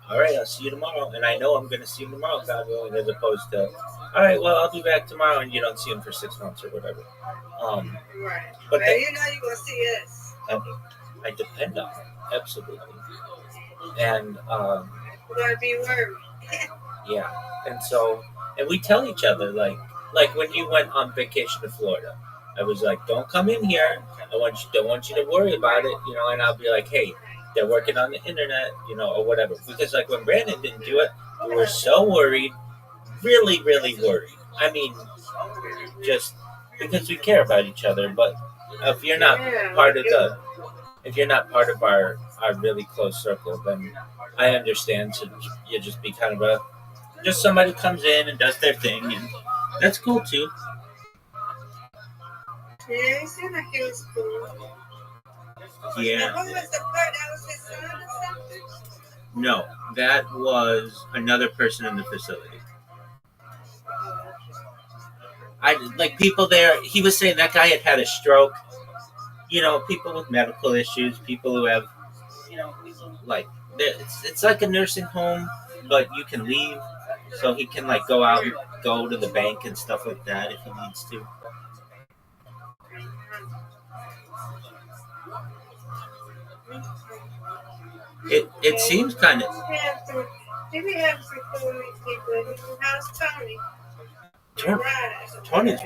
Speaker 7: all right, I'll see you tomorrow. And I know I'm going to see him tomorrow, God willing, as opposed to, all right, well, I'll be back tomorrow, and you don't see him for 6 months or whatever.
Speaker 14: Right.
Speaker 7: But
Speaker 14: Well, you know you're going to see us.
Speaker 7: I depend on him, absolutely. And
Speaker 14: We're going to be worried.
Speaker 7: yeah, and we tell each other, like when you went on vacation to Florida, I was like, don't come in here. Don't want you to worry about it, and I'll be like, hey, they're working on the internet, or whatever. Because like when Brandon didn't do it, we were so worried, really, really worried. I mean, just because we care about each other. But if you're not part of our really close circle, then I understand. So you just be kind of just somebody comes in and does their thing, and that's cool too.
Speaker 14: Yeah, he seemed like he was cool.
Speaker 7: Yeah.
Speaker 14: And who was the part that was his son or something?
Speaker 7: No, that was another person in the facility. People there. He was saying that guy had a stroke. People with medical issues, people who have, it's like a nursing home, but you can leave, so he can go out and go to the bank and stuff like that if he needs to. It seems kind of.
Speaker 14: Maybe have some cool people. How's Tony?
Speaker 7: Tony's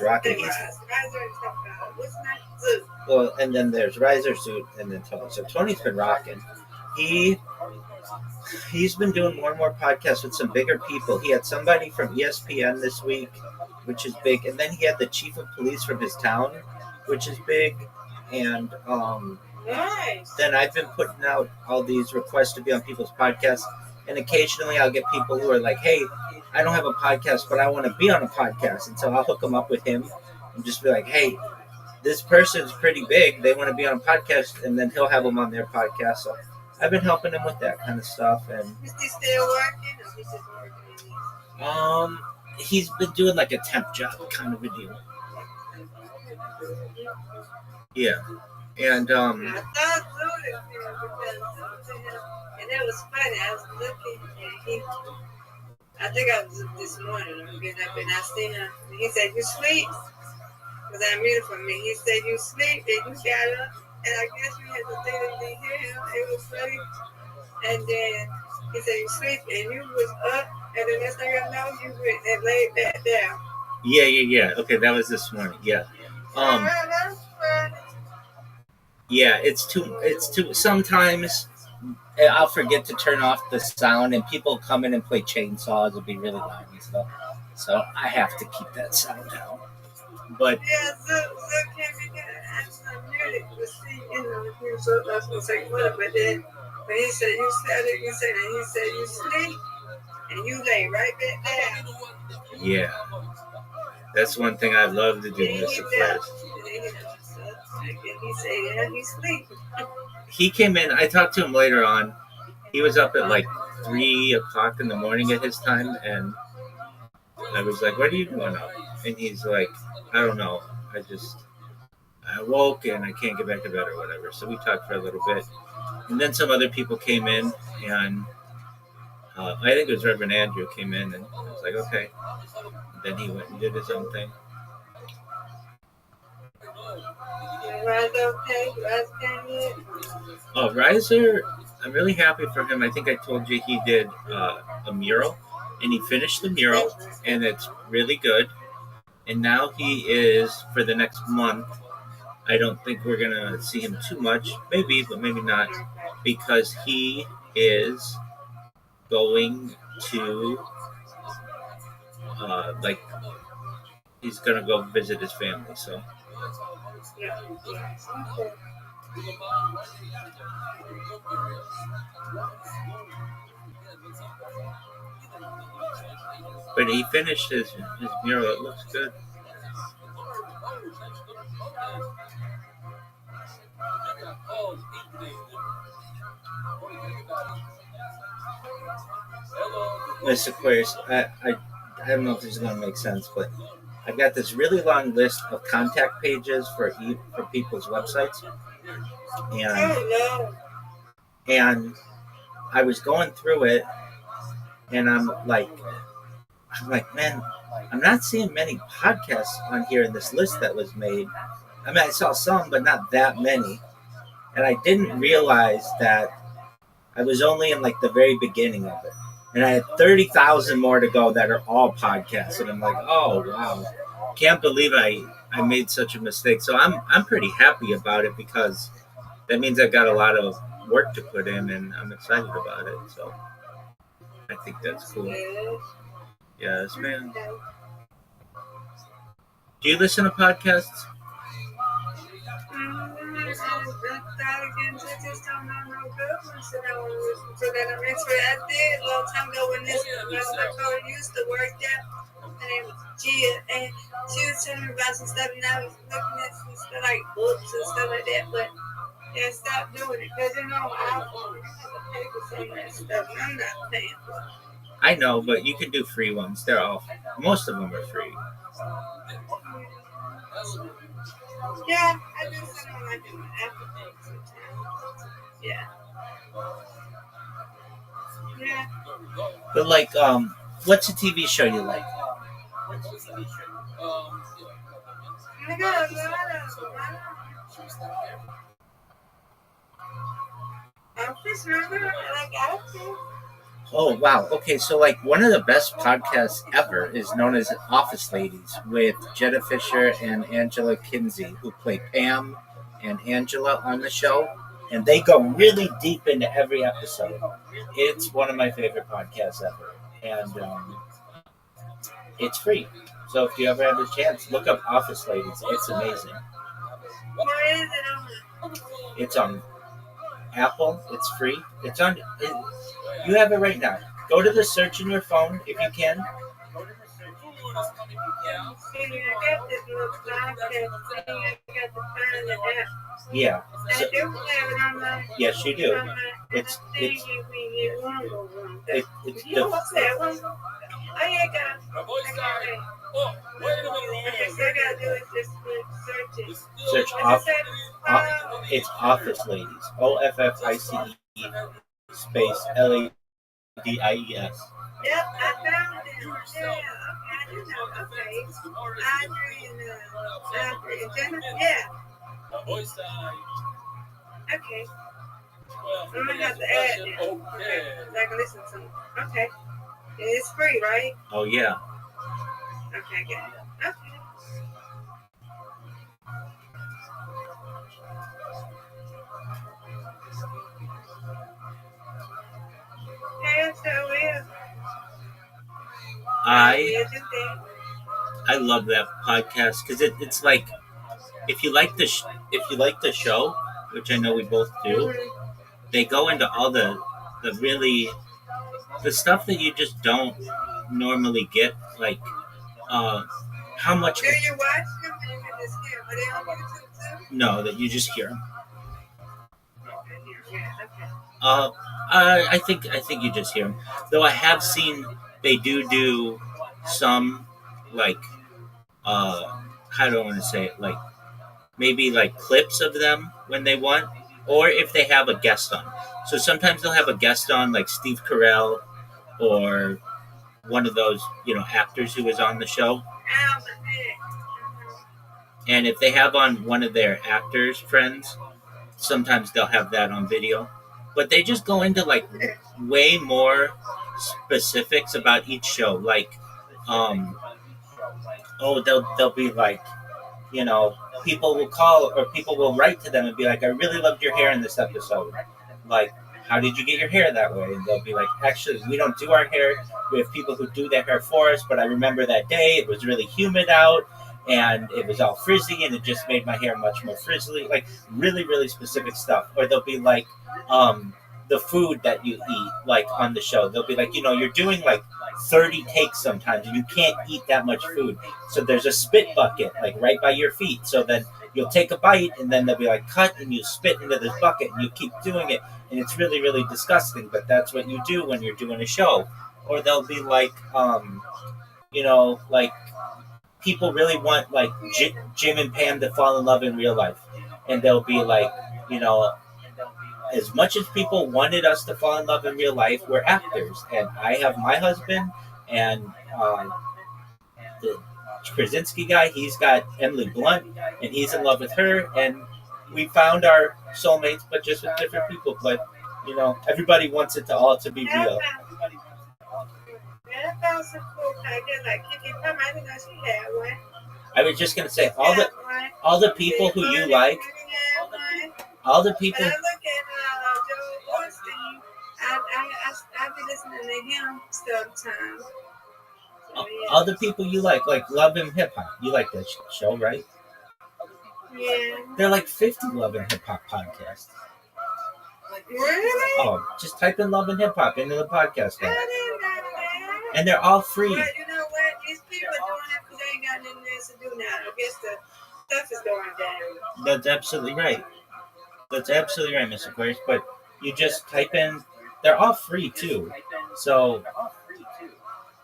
Speaker 7: rocking. Well, and then there's Riser Suit, and then Tony. So Tony's been rocking. He's been doing more and more podcasts with some bigger people. He had somebody from ESPN this week, which is big, and then he had the chief of police from his town, which is big, and
Speaker 14: nice.
Speaker 7: Then I've been putting out all these requests to be on people's podcasts, and occasionally I'll get people who are like, hey, I don't have a podcast, but I want to be on a podcast. And so I'll hook them up with him and just be like, hey, this person's pretty big. They want to be on a podcast, and then he'll have them on their podcast. So I've been helping him with that kind of stuff. And
Speaker 14: is he still working? Or he's just working?
Speaker 7: He's been doing like a temp job kind of a deal. Yeah. And
Speaker 14: I thought so, and it was funny. I was looking, and I think I was this morning. I'm getting up, and I seen him. And he said, "You sleep?" Because I muted for me. He said, "You sleep?" And you got up, and I guess we had to think that they hear him. It was funny. And then he said, "You sleep?" And you was up, and the next thing I know, you went and laid back down.
Speaker 7: Yeah. Okay, that was this morning. Yeah.
Speaker 14: That's funny.
Speaker 7: Yeah, it's too. Sometimes I'll forget to turn off the sound, and people come in and play chainsaws. It'll be really loud and stuff. So I have to keep that sound down. But
Speaker 14: yeah, Zook came in here and I muted the seat, he was up. I was gonna say what, but then when he said you said it, you said it, and he said you sleep, and you lay right back down.
Speaker 7: Yeah, that's one thing I love to do.
Speaker 14: He said, yeah, he's sleeping.
Speaker 7: He came in. I talked to him later on. He was up at like 3 o'clock in the morning at his time, and I was like, "What are you doing up?" And he's like, "I don't know. I woke and I can't get back to bed or whatever." So we talked for a little bit, and then some other people came in, and I think it was Reverend Andrew came in, and I was like, "Okay." And then he went and did his own thing. Riser, I'm really happy for him. I think I told you he did a mural, and he finished the mural, and it's really good. And now he is, for the next month, I don't think we're going to see him too much, maybe, but maybe not, because he is going to, he's going to go visit his family, so
Speaker 14: Okay.
Speaker 7: But he finished his mural. It looks good. Miss Aquarius, I don't know if this is going to make sense, but I got this really long list of contact pages for people's websites, and I was going through it, and I'm like, man, I'm not seeing many podcasts on here in this list that was made. I mean, I saw some, but not that many, and I didn't realize that I was only in like the very beginning of it. And I had 30,000 more to go that are all podcasts. And I'm like, oh, wow. Can't believe I made such a mistake. So I'm pretty happy about it because that means I've got a lot of work to put in and I'm excited about it. So I think that's cool. Yes, man. Do you listen to podcasts?
Speaker 14: I just don't know no good ones that I want to listen to that I'm into. I did a long time ago when my daughter used to work there. Her name was Gia, and she was telling me about some stuff, and I was looking at some stuff like books and stuff like that, but I stopped doing it because, I have to pay for some of that stuff, and I'm not paying for it.
Speaker 7: I know, but you can do free ones. They're all, most of them are free.
Speaker 14: Yeah, I do something like that after things sometimes. Yeah. Yeah.
Speaker 7: But like, what's a TV show you like?
Speaker 14: I got a lot of Office, remember? Like acting.
Speaker 7: Oh, wow. Okay, so like one of the best podcasts ever is known as Office Ladies with Jetta Fisher and Angela Kinsey, who play Pam and Angela on the show. And they go really deep into every episode. It's one of my favorite podcasts ever. And it's free. So if you ever have a chance, look up Office Ladies. It's amazing.
Speaker 14: Where is it on?
Speaker 7: It's on Apple. It's free. It's on... You have it right now. Go to the search in your phone if you can. Yeah. So, yes, you do. It's search it's Office Ladies. OFFICE space LADIES.
Speaker 14: Yep, I found it. Yeah, okay, I didn't know. Okay. Audrey and Jenna. Yeah. Okay. I'm gonna have to add it. Okay. I can listen to them. Okay. It's free, right?
Speaker 7: Oh yeah.
Speaker 14: Okay, good. Okay. Yeah, so will.
Speaker 7: I love that podcast because it's like if you like the show, which I know we both do, they go into all the stuff that you just don't normally get, like how much.
Speaker 14: Do you watch them or you can just hear them? Are they on YouTube too?
Speaker 7: No, that you just hear them.
Speaker 14: Yeah,
Speaker 7: I think you just hear them. Though I have seen they do some like how do I want to say it, like maybe like clips of them when they want, or if they have a guest on. So sometimes they'll have a guest on like Steve Carell or one of those actors who was on the show. And if they have on one of their actors friends, sometimes they'll have that on video. But they just go into like way more specifics about each show. Like, they'll be like, people will call or people will write to them and be like, I really loved your hair in this episode. Like, how did you get your hair that way? And they'll be like, actually, we don't do our hair. We have people who do their hair for us. But I remember that day, it was really humid out. and it was all frizzy, and it just made my hair much more frizzly. Like really, really specific stuff. Or they'll be like, the food that you eat, like on the show, they'll be like, you're doing like 30 takes sometimes, and you can't eat that much food. So there's a spit bucket like right by your feet. So then you'll take a bite, and then they'll be like, cut, and you spit into this bucket, and you keep doing it, and it's really, really disgusting. But that's what you do when you're doing a show. Or they'll be like, like people really want like Jim and Pam to fall in love in real life, and they'll be like, as much as people wanted us to fall in love in real life, we're actors, and I have my husband, and the Krasinski guy, he's got Emily Blunt, and he's in love with her, and we found our soulmates, but just with different people. But everybody wants it to all to be real. I was just gonna say all the people who you like, all the people.
Speaker 14: But I look at Joe Osteen. I be listening to him sometimes.
Speaker 7: All the people you like Love and Hip Hop. You like that show, right?
Speaker 14: Yeah.
Speaker 7: There are like 50 Love and Hip Hop podcasts.
Speaker 14: Really?
Speaker 7: Oh, just type in Love and Hip Hop into the podcast app.
Speaker 14: I didn't know that.
Speaker 7: And they're all free.
Speaker 14: But you know what? These people are doing it because they ain't got nothing else to do now. I guess the stuff is going down.
Speaker 7: That's absolutely right. That's absolutely right, Mr. Aquarius. But you just type in, they're all free too. So,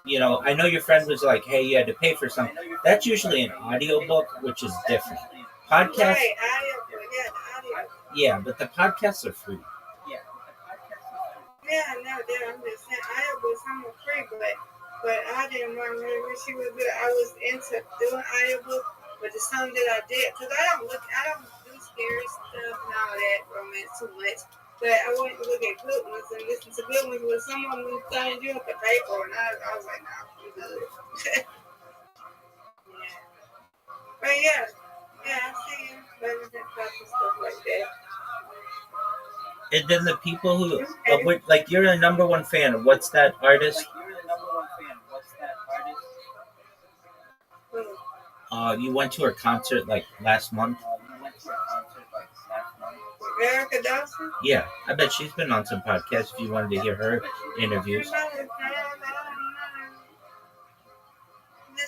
Speaker 7: I know your friend was like, hey, you had to pay for something. That's usually an audiobook, which is different. Podcasts.
Speaker 14: Right, audio.
Speaker 7: Yeah, but the podcasts are free.
Speaker 14: Yeah, I know that. I'm just saying, audio was somewhat free, but I didn't want when she was good. I was into doing audiobook, but the song that I did, because I don't do scary stuff and all that romance too much. But I wanted to look at good ones and listen to good ones with someone who signed you up a paper, and I was like, no, I'm good. Yeah. But yeah, I see you. But stuff like that.
Speaker 7: And then the people who, like, you're a number one fan of what's that artist? You went to her concert like last month.
Speaker 14: Erica Dawson?
Speaker 7: Yeah, I bet she's been on some podcasts if you wanted to hear her interviews.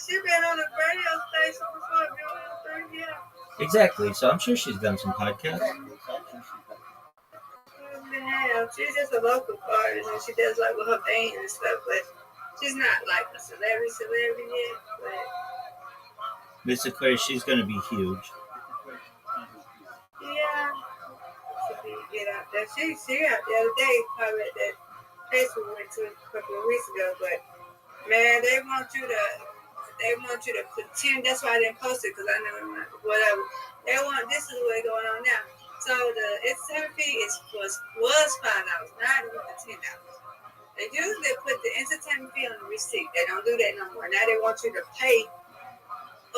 Speaker 14: She been on the radio station before, yeah.
Speaker 7: Exactly, so I'm sure she's done some podcasts.
Speaker 14: Yeah, she's just a local artist, and she does like with her band and stuff, but she's not like a celebrity yet. But
Speaker 7: Miss Aquarius, she's gonna be huge.
Speaker 14: Yeah. Get out there. She out the other day, probably at that place we went to a couple of weeks ago, but man, they want you to pretend. That's why I didn't post it, because I know whatever. This is what's going on now. So the entertainment fee was $5, now it went to $10. They usually put the entertainment fee on the receipt. They don't do that no more. Now they want you to pay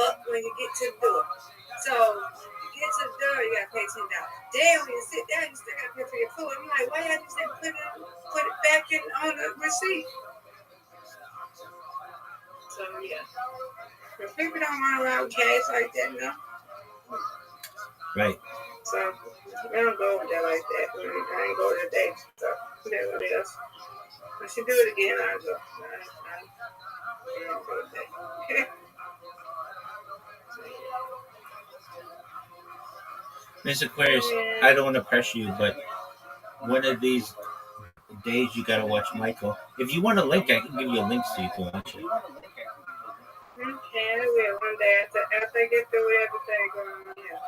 Speaker 14: up when you get to the door. So you get to the door, you gotta pay $10. Then when you sit down, you still gotta pay for your food. I'm like, why y'all just say put it back in on the receipt? So yeah, but people don't run around with cash like that, no.
Speaker 7: Right.
Speaker 14: So I don't go with that like that. I ain't go today. So whatever it is. I should do it again. I'll go. I don't go today.
Speaker 7: Miss Aquarius, I don't want to pressure you, but one of these days you gotta watch Michael. If you want a link, I can give you a link so you can watch it.
Speaker 14: Okay, I will one day after I get through with everything going on here.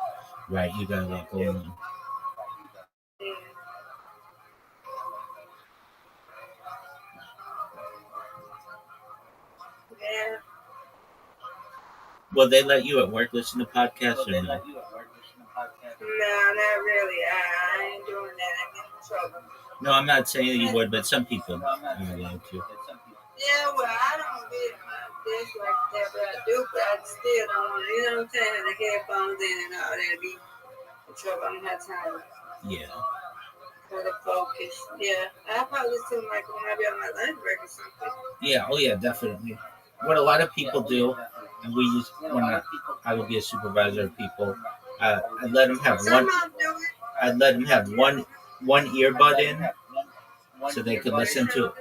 Speaker 7: Right, you got a lot going on.
Speaker 14: Yeah. Yeah.
Speaker 7: Will they let you at work listen to podcasts or no?
Speaker 14: No, not really. I ain't doing that. I get in trouble.
Speaker 7: No, I'm not saying you would, but some people are allowed to.
Speaker 14: Yeah, well, I don't get my this like that, but I do, but I still don't want to, you know what I'm saying? The headphones in and all that be in trouble. I don't have time.
Speaker 7: Yeah.
Speaker 14: For the focus. Yeah. I probably listen to Michael when I be on my lunch break or something.
Speaker 7: Yeah, oh yeah, definitely. What a lot of people do And we used when I would be a supervisor of people. I'd let them have
Speaker 14: Some
Speaker 7: one.
Speaker 14: of them do it.
Speaker 7: I'd let them have one earbud in, so they could listen to it.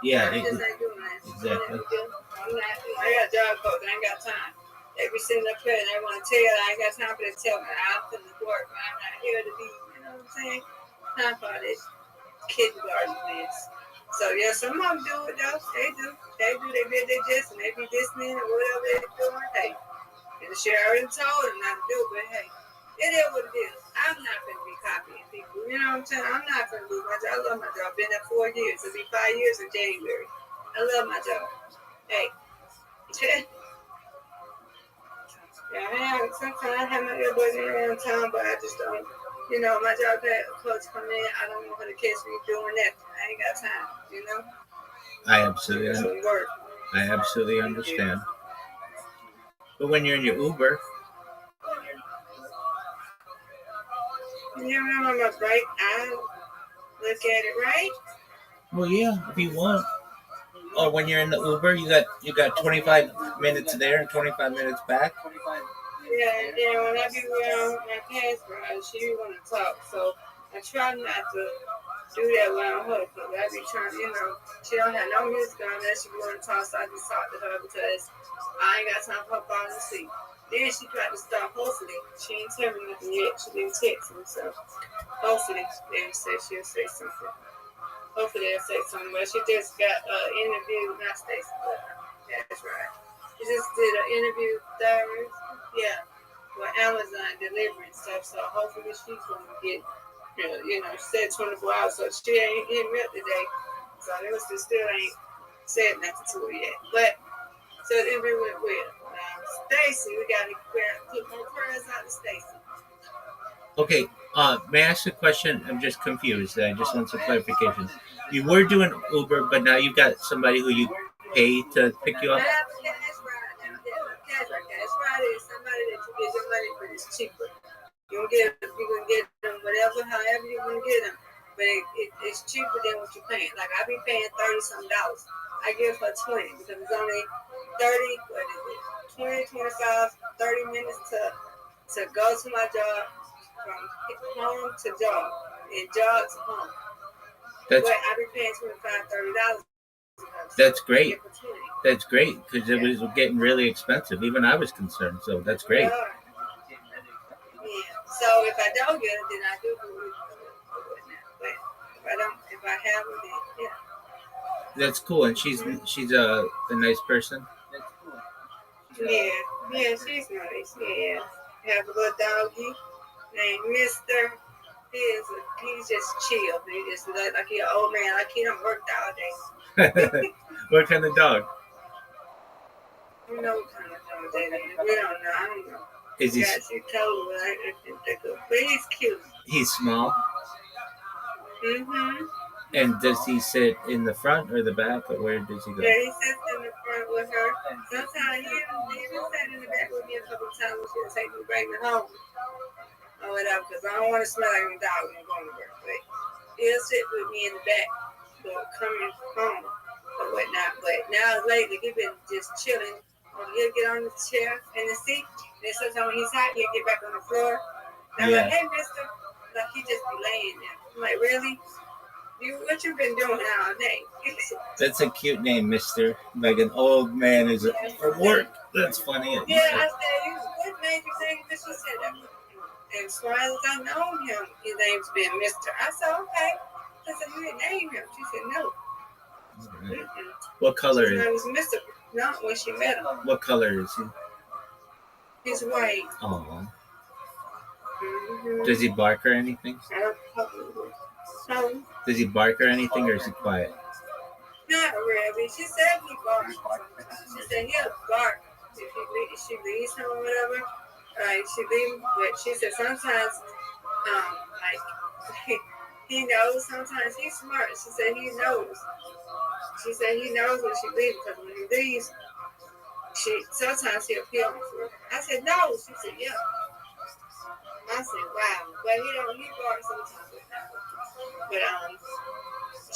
Speaker 7: Yeah,
Speaker 14: I just ain't doing that.
Speaker 7: exactly.
Speaker 14: I'm not. I got job coach. I ain't got time. They be sitting up here and they want to tell you. I ain't got time for them to tell me. I'm finna work. I'm not here to be. You know what I'm saying? Time for this kindergarten mess. So yeah, some of them do it though. They do. They do. They be their just and they be listening or whatever they're doing. Hey, and the sheriff already told them not to do it, but hey, it is what it is. I'm not gonna be copying people. You know what I'm saying? I'm not gonna lose my job. I love my job. Been there 4 years. It'll be 5 years in January. I love my job. Hey. Yeah, sometimes I have my earbuds in around town, but I just don't. You know, my job had a coach come in. I don't want her to catch me doing that. I ain't got time. You know.
Speaker 7: I absolutely understand. But when you're in your Uber,
Speaker 14: you remember my break? I look at it, right?
Speaker 7: well, yeah, if you want. Or when you're in the Uber, you got 25 minutes there and 25 minutes back.
Speaker 14: Yeah, when I be around my passport, she want to talk, so I try not to do that around her, because I be trying, you know, she don't have no music on unless she want to talk, so I just talk to her because I ain't got time for her falling asleep. Then she tried to start, hopefully, she ain't tell me nothing yet, she didn't text me, so hopefully they'll say she'll say something. Hopefully they'll say something, but she just got an interview, not Stacey, but that's right. She just did an interview Thursday, yeah, with Amazon delivering stuff, so hopefully she's going to get, you know, she said 24 hours, so she ain't hit me up today, so they still ain't said nothing to her yet, but, so the interview went well. Stacey, we got to put more prayers out to Stacey.
Speaker 7: Okay, may I ask a question? I'm just confused. I just want some clarification. You were doing Uber, but now you've got somebody who you pay to pick you up?
Speaker 14: I have a cash ride now. Cash ride is somebody that you get your money, but it's cheaper. You can get them whatever, however you want to get them, but it's cheaper than what you're paying. Like I be paying $30-some. I give her 20 because it's only 20, 25, 30 minutes to go to my job from home to job and job to home. But I be paying $25, $30.
Speaker 7: That's great. That's great because it was getting really expensive. Even I was concerned, so that's great.
Speaker 14: Yeah. So if I don't get it, then I do it. But if I have it, then yeah.
Speaker 7: That's cool, and she's a nice person.
Speaker 14: Yeah, she's nice. Yeah, have a little doggy named Mister. He's just chill. He just look like he's an old man, like he don't work all day.
Speaker 7: What kind of dog?
Speaker 14: You know what kind of dog that is. We don't know. I don't know.
Speaker 7: Is he?
Speaker 14: Yeah, she told me. I can think of. But he's cute.
Speaker 7: He's small.
Speaker 14: Mhm.
Speaker 7: And does he sit in the front or the back, or where does he go?
Speaker 14: Yeah, he sits in the front with her. Sometimes he even sat in the back with me a couple of times when she'll take me, bring me home. Or whatever, because I don't want to smell like a dog when I'm going to work. But he'll sit with me in the back, coming home or whatnot. But now lately, he's been just chilling. He'll get on the chair in the seat. Then sometimes when he's hot, he'll get back on the floor. And I'm like, hey, mister. Like, he just be laying there. I'm like, really? What you been doing all day?
Speaker 7: That's a cute name, Mister. Like an old man is for work. That's funny.
Speaker 14: Yeah, I said, what made you think this? She said that. And as far as I know him, his name's been Mr. I said, okay. I said, you didn't name him. She said, no.
Speaker 7: Right. What color is
Speaker 14: he? His name was Mr. Not when she met him.
Speaker 7: What color is he?
Speaker 14: He's white.
Speaker 7: Oh.
Speaker 14: Mm-hmm.
Speaker 7: Does he bark or anything?
Speaker 14: No.
Speaker 7: Does he bark or anything, or is he quiet?
Speaker 14: Not really. She said he barks. She said he'll bark if she leaves him or whatever. She leaves, but she said sometimes, like he knows. Sometimes he's smart. She said he knows. She said he knows when she leaves because when he leaves, sometimes he'll pee on the floor. I said no. She said yeah. I said wow, but he barks sometimes. But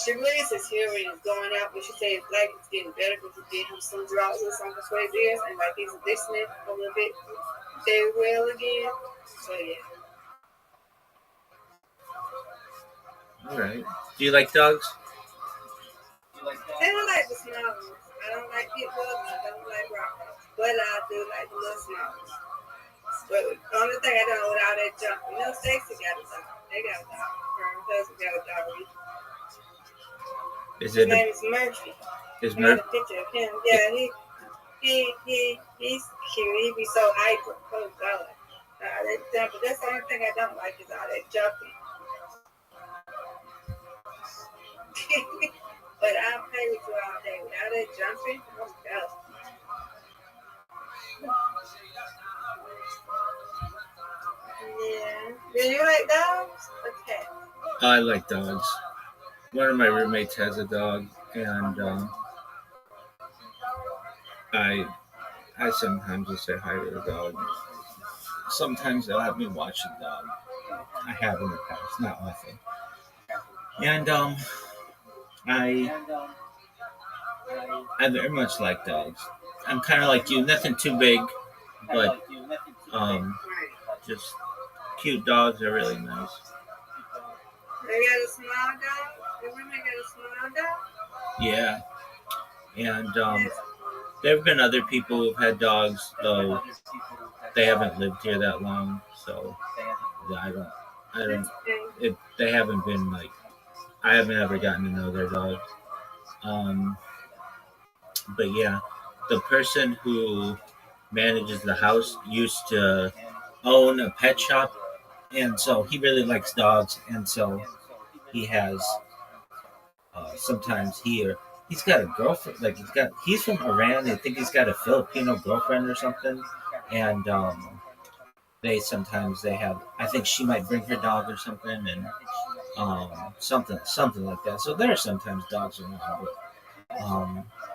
Speaker 14: She believes his hearing is going out, but she says it's like it's getting better because he gave him some drops or something for his ears, and like he's listening a little bit very well again. So yeah.
Speaker 7: All right. Do you like dogs?
Speaker 14: I don't like the small ones. I don't like pit bulls. I don't like Rottweilers, but I do like the little small ones. But the only thing I don't know with all that junk, you know, Stacy got a dog. They got a dog. Her husband got a dog.
Speaker 7: Is
Speaker 14: His
Speaker 7: it
Speaker 14: name is Murphy.
Speaker 7: is
Speaker 14: I got
Speaker 7: Murphy?
Speaker 14: a picture of him. Yeah, he's cute. He be so hyper. Oh God. But that's the only thing I don't like is all that jumping. But I'll play with you all day without that jumping. Oh God. Yeah. Do you like dogs? Okay.
Speaker 7: I like dogs. One of my roommates has a dog, and I sometimes will say hi to the dog. Sometimes they'll have me watch the dog. I have in the past, not often. And I very much like dogs. I'm kind of like you, nothing too big, but just cute dogs are really nice.
Speaker 14: They got a small dog? The women got a small dog?
Speaker 7: Yeah. And there have been other people who've had dogs, though they haven't lived here that long, so they haven't been like, I haven't ever gotten to know their dog. But yeah, the person who manages the house used to own a pet shop, and so he really likes dogs, and so he has sometimes he's got a girlfriend, like he's from Iran. I think he's got a Filipino girlfriend or something, and they have, I think she might bring her dog or something, and something like that. So there are sometimes dogs around, but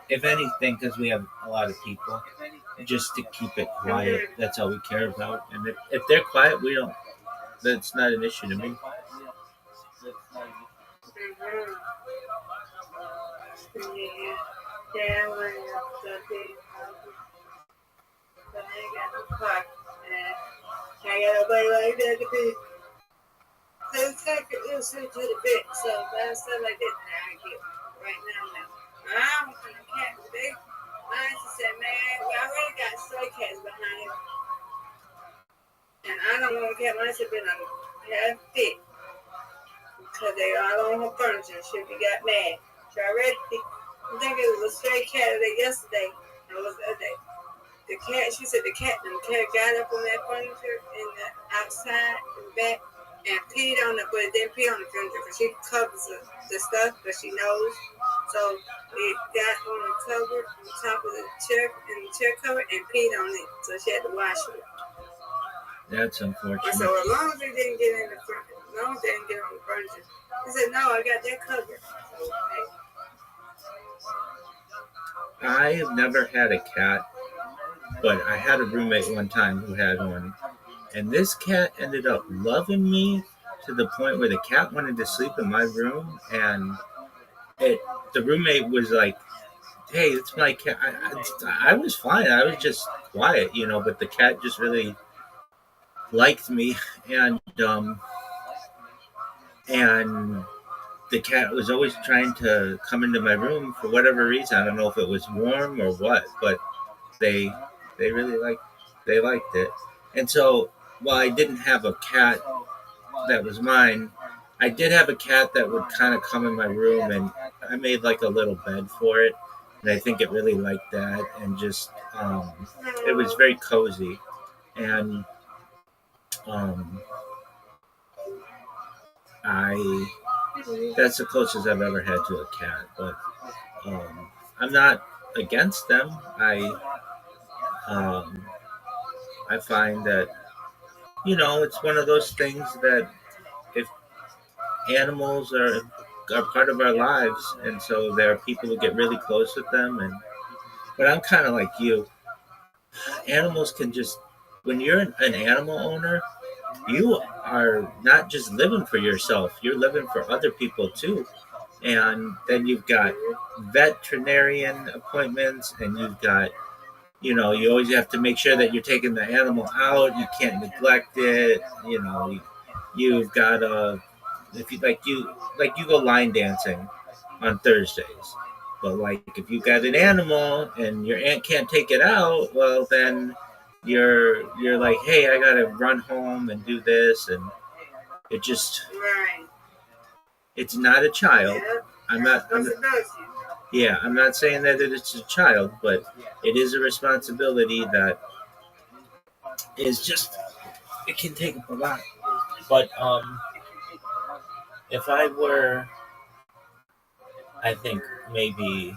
Speaker 7: if anything, because we have a lot of people, just to keep it quiet, that's all we care about. And if they're quiet, that's not an issue to me.
Speaker 14: Yeah, I went up to the but I ain't got no car. I got nobody like that to be. So it's like it'll send to the vet. So by stuff like that, I get right now. I don't want no cat today. My auntie said, man, we already got stray cats behind him. And I don't want a cat. My auntie been on half fit. Because they all on her furniture. She got mad. She already, I think it was a stray cat yesterday. It was the other day. The cat, she said the cat got up on that furniture in the outside, in the back, and peed on it, but it didn't pee on the furniture because she covers the stuff, but she knows. So it got on the cover, on top of the chair cover, and peed on it. So she had to wash it.
Speaker 7: That's unfortunate.
Speaker 14: So as long as it didn't get in the front, as long as it didn't get on the furniture, he said, no, I got that covered. So, hey.
Speaker 7: I have never had a cat, but I had a roommate one time who had one, and this cat ended up loving me to the point where the cat wanted to sleep in my room, and the roommate was like, hey, it's my cat. I was fine. I was just quiet, but the cat just really liked me, and the cat was always trying to come into my room for whatever reason. I don't know if it was warm or what, but they really liked it. And so while I didn't have a cat that was mine, I did have a cat that would kind of come in my room, and I made like a little bed for it, and I think it really liked that, and just it was very cozy, and that's the closest I've ever had to a cat. But I'm not against them. I find that it's one of those things that if animals are part of our lives, and so there are people who get really close with them, but I'm kind of like you. Animals can just, when you're an animal owner, you are not just living for yourself, you're living for other people too. And then you've got veterinarian appointments, and you've got, you always have to make sure that you're taking the animal out. You can't neglect it. You've got if you go line dancing on Thursdays, but like if you got an animal and your aunt can't take it out, well then you're like, hey, I gotta run home and do this, and it just it's not a child. I'm not. Yeah, I'm not saying that it's a child, but it is a responsibility that is just, it can take up a lot. But if I were, I think maybe,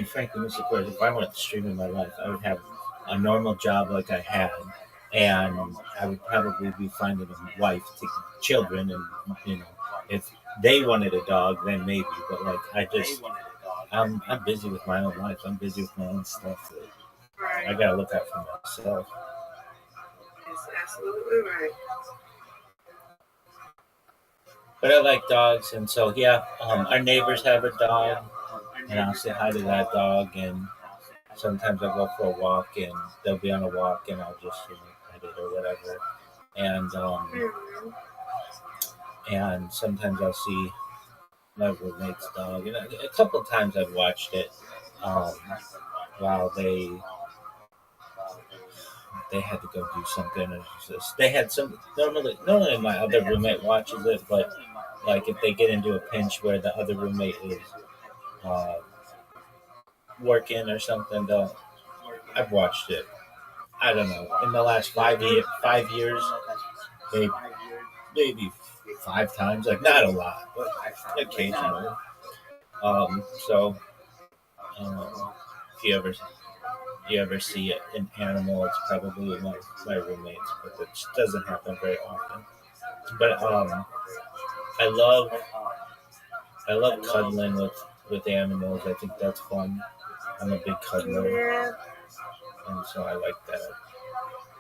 Speaker 7: frankly, Mr. Quinn, if I went the stream of my life, I would have a normal job like I had, and I would probably be finding a wife, taking children, and if they wanted a dog, then maybe. But like, I'm busy with my own life. I'm busy with my own stuff. I gotta look out for myself.
Speaker 14: That's absolutely right.
Speaker 7: But I like dogs, and so yeah, our neighbors have a dog, and I'll say hi to that dog, and sometimes I'll go for a walk, and they'll be on a walk, and I'll just pet it or whatever, and sometimes I'll see my roommate's dog, and a couple of times I've watched it while they had to go do something. And they had some normally my other roommate watches it, but like if they get into a pinch where the other roommate is working or something, I've watched it. I don't know, in the last 5 years, maybe 5 times, like not a lot, but occasionally. So if you ever see an animal, it's probably my roommates, but it doesn't happen very often. But I love cuddling with animals. I think that's fun. I'm a big cuddler,
Speaker 14: Yeah.
Speaker 7: and so I like that.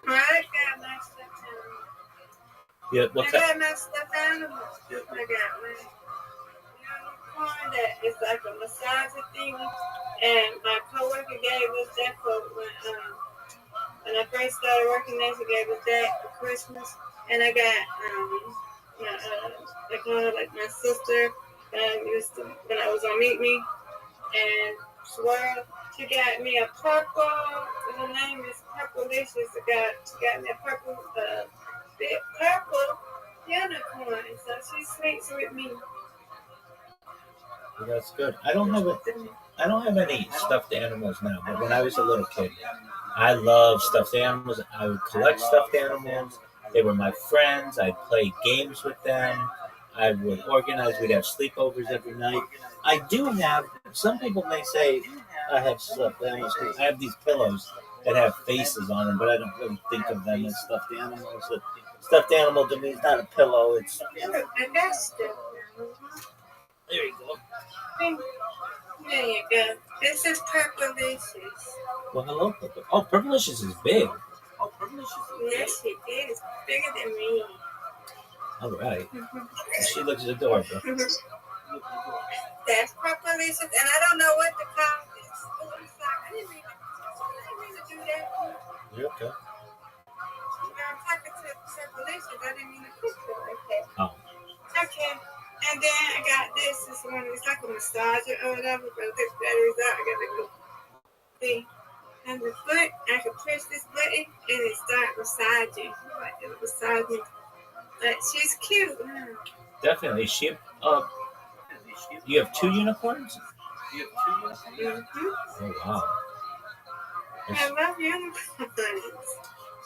Speaker 14: I got my stuffed animal.
Speaker 7: Yeah,
Speaker 14: I got my stuffed animal. I got my unicorn that is like a massager thing, and my coworker gave us that for when I first started working there. She gave us that for Christmas, and I got I call her like my sister. When I was on Meet Me, and Swirl, she got me a purple. Her name is Purplelicious. She got me a purple unicorn. So she sleeps with me.
Speaker 7: Well, that's good. I don't have any stuffed animals now, but when I was a little kid, I loved stuffed animals. I would collect stuffed animals. They were my friends. I'd play games with them. I would organize. We'd have sleepovers every night. I do have. Some people may say I have stuffed animals. I have these pillows that have faces on them, but I don't really think of them as stuffed animals. A stuffed animal to me is not a pillow. It's
Speaker 14: I got stuffed animals.
Speaker 7: There you go.
Speaker 14: There you go. This is Purplelicious.
Speaker 7: Well, hello, Purple. Oh, Purplelicious is big.
Speaker 14: Yes, she is. Bigger than me.
Speaker 7: All right. She looks adorable.
Speaker 14: That's Purplelicious, and I don't know what to call this. Oh, I'm sorry. I didn't mean to do that.
Speaker 7: You're okay.
Speaker 14: I'm talking to Purplelicious. I didn't mean to put it like that.
Speaker 7: Oh.
Speaker 14: Okay. And then I got this. This one. It's like a massager or whatever. But the battery's out. I got to go. See. And the foot, I can press this button and it starts massaging. Like it massaging. But she's cute.
Speaker 7: Definitely. You have 2 unicorns?
Speaker 14: Mm-hmm.
Speaker 7: Oh, wow.
Speaker 14: I love unicorns.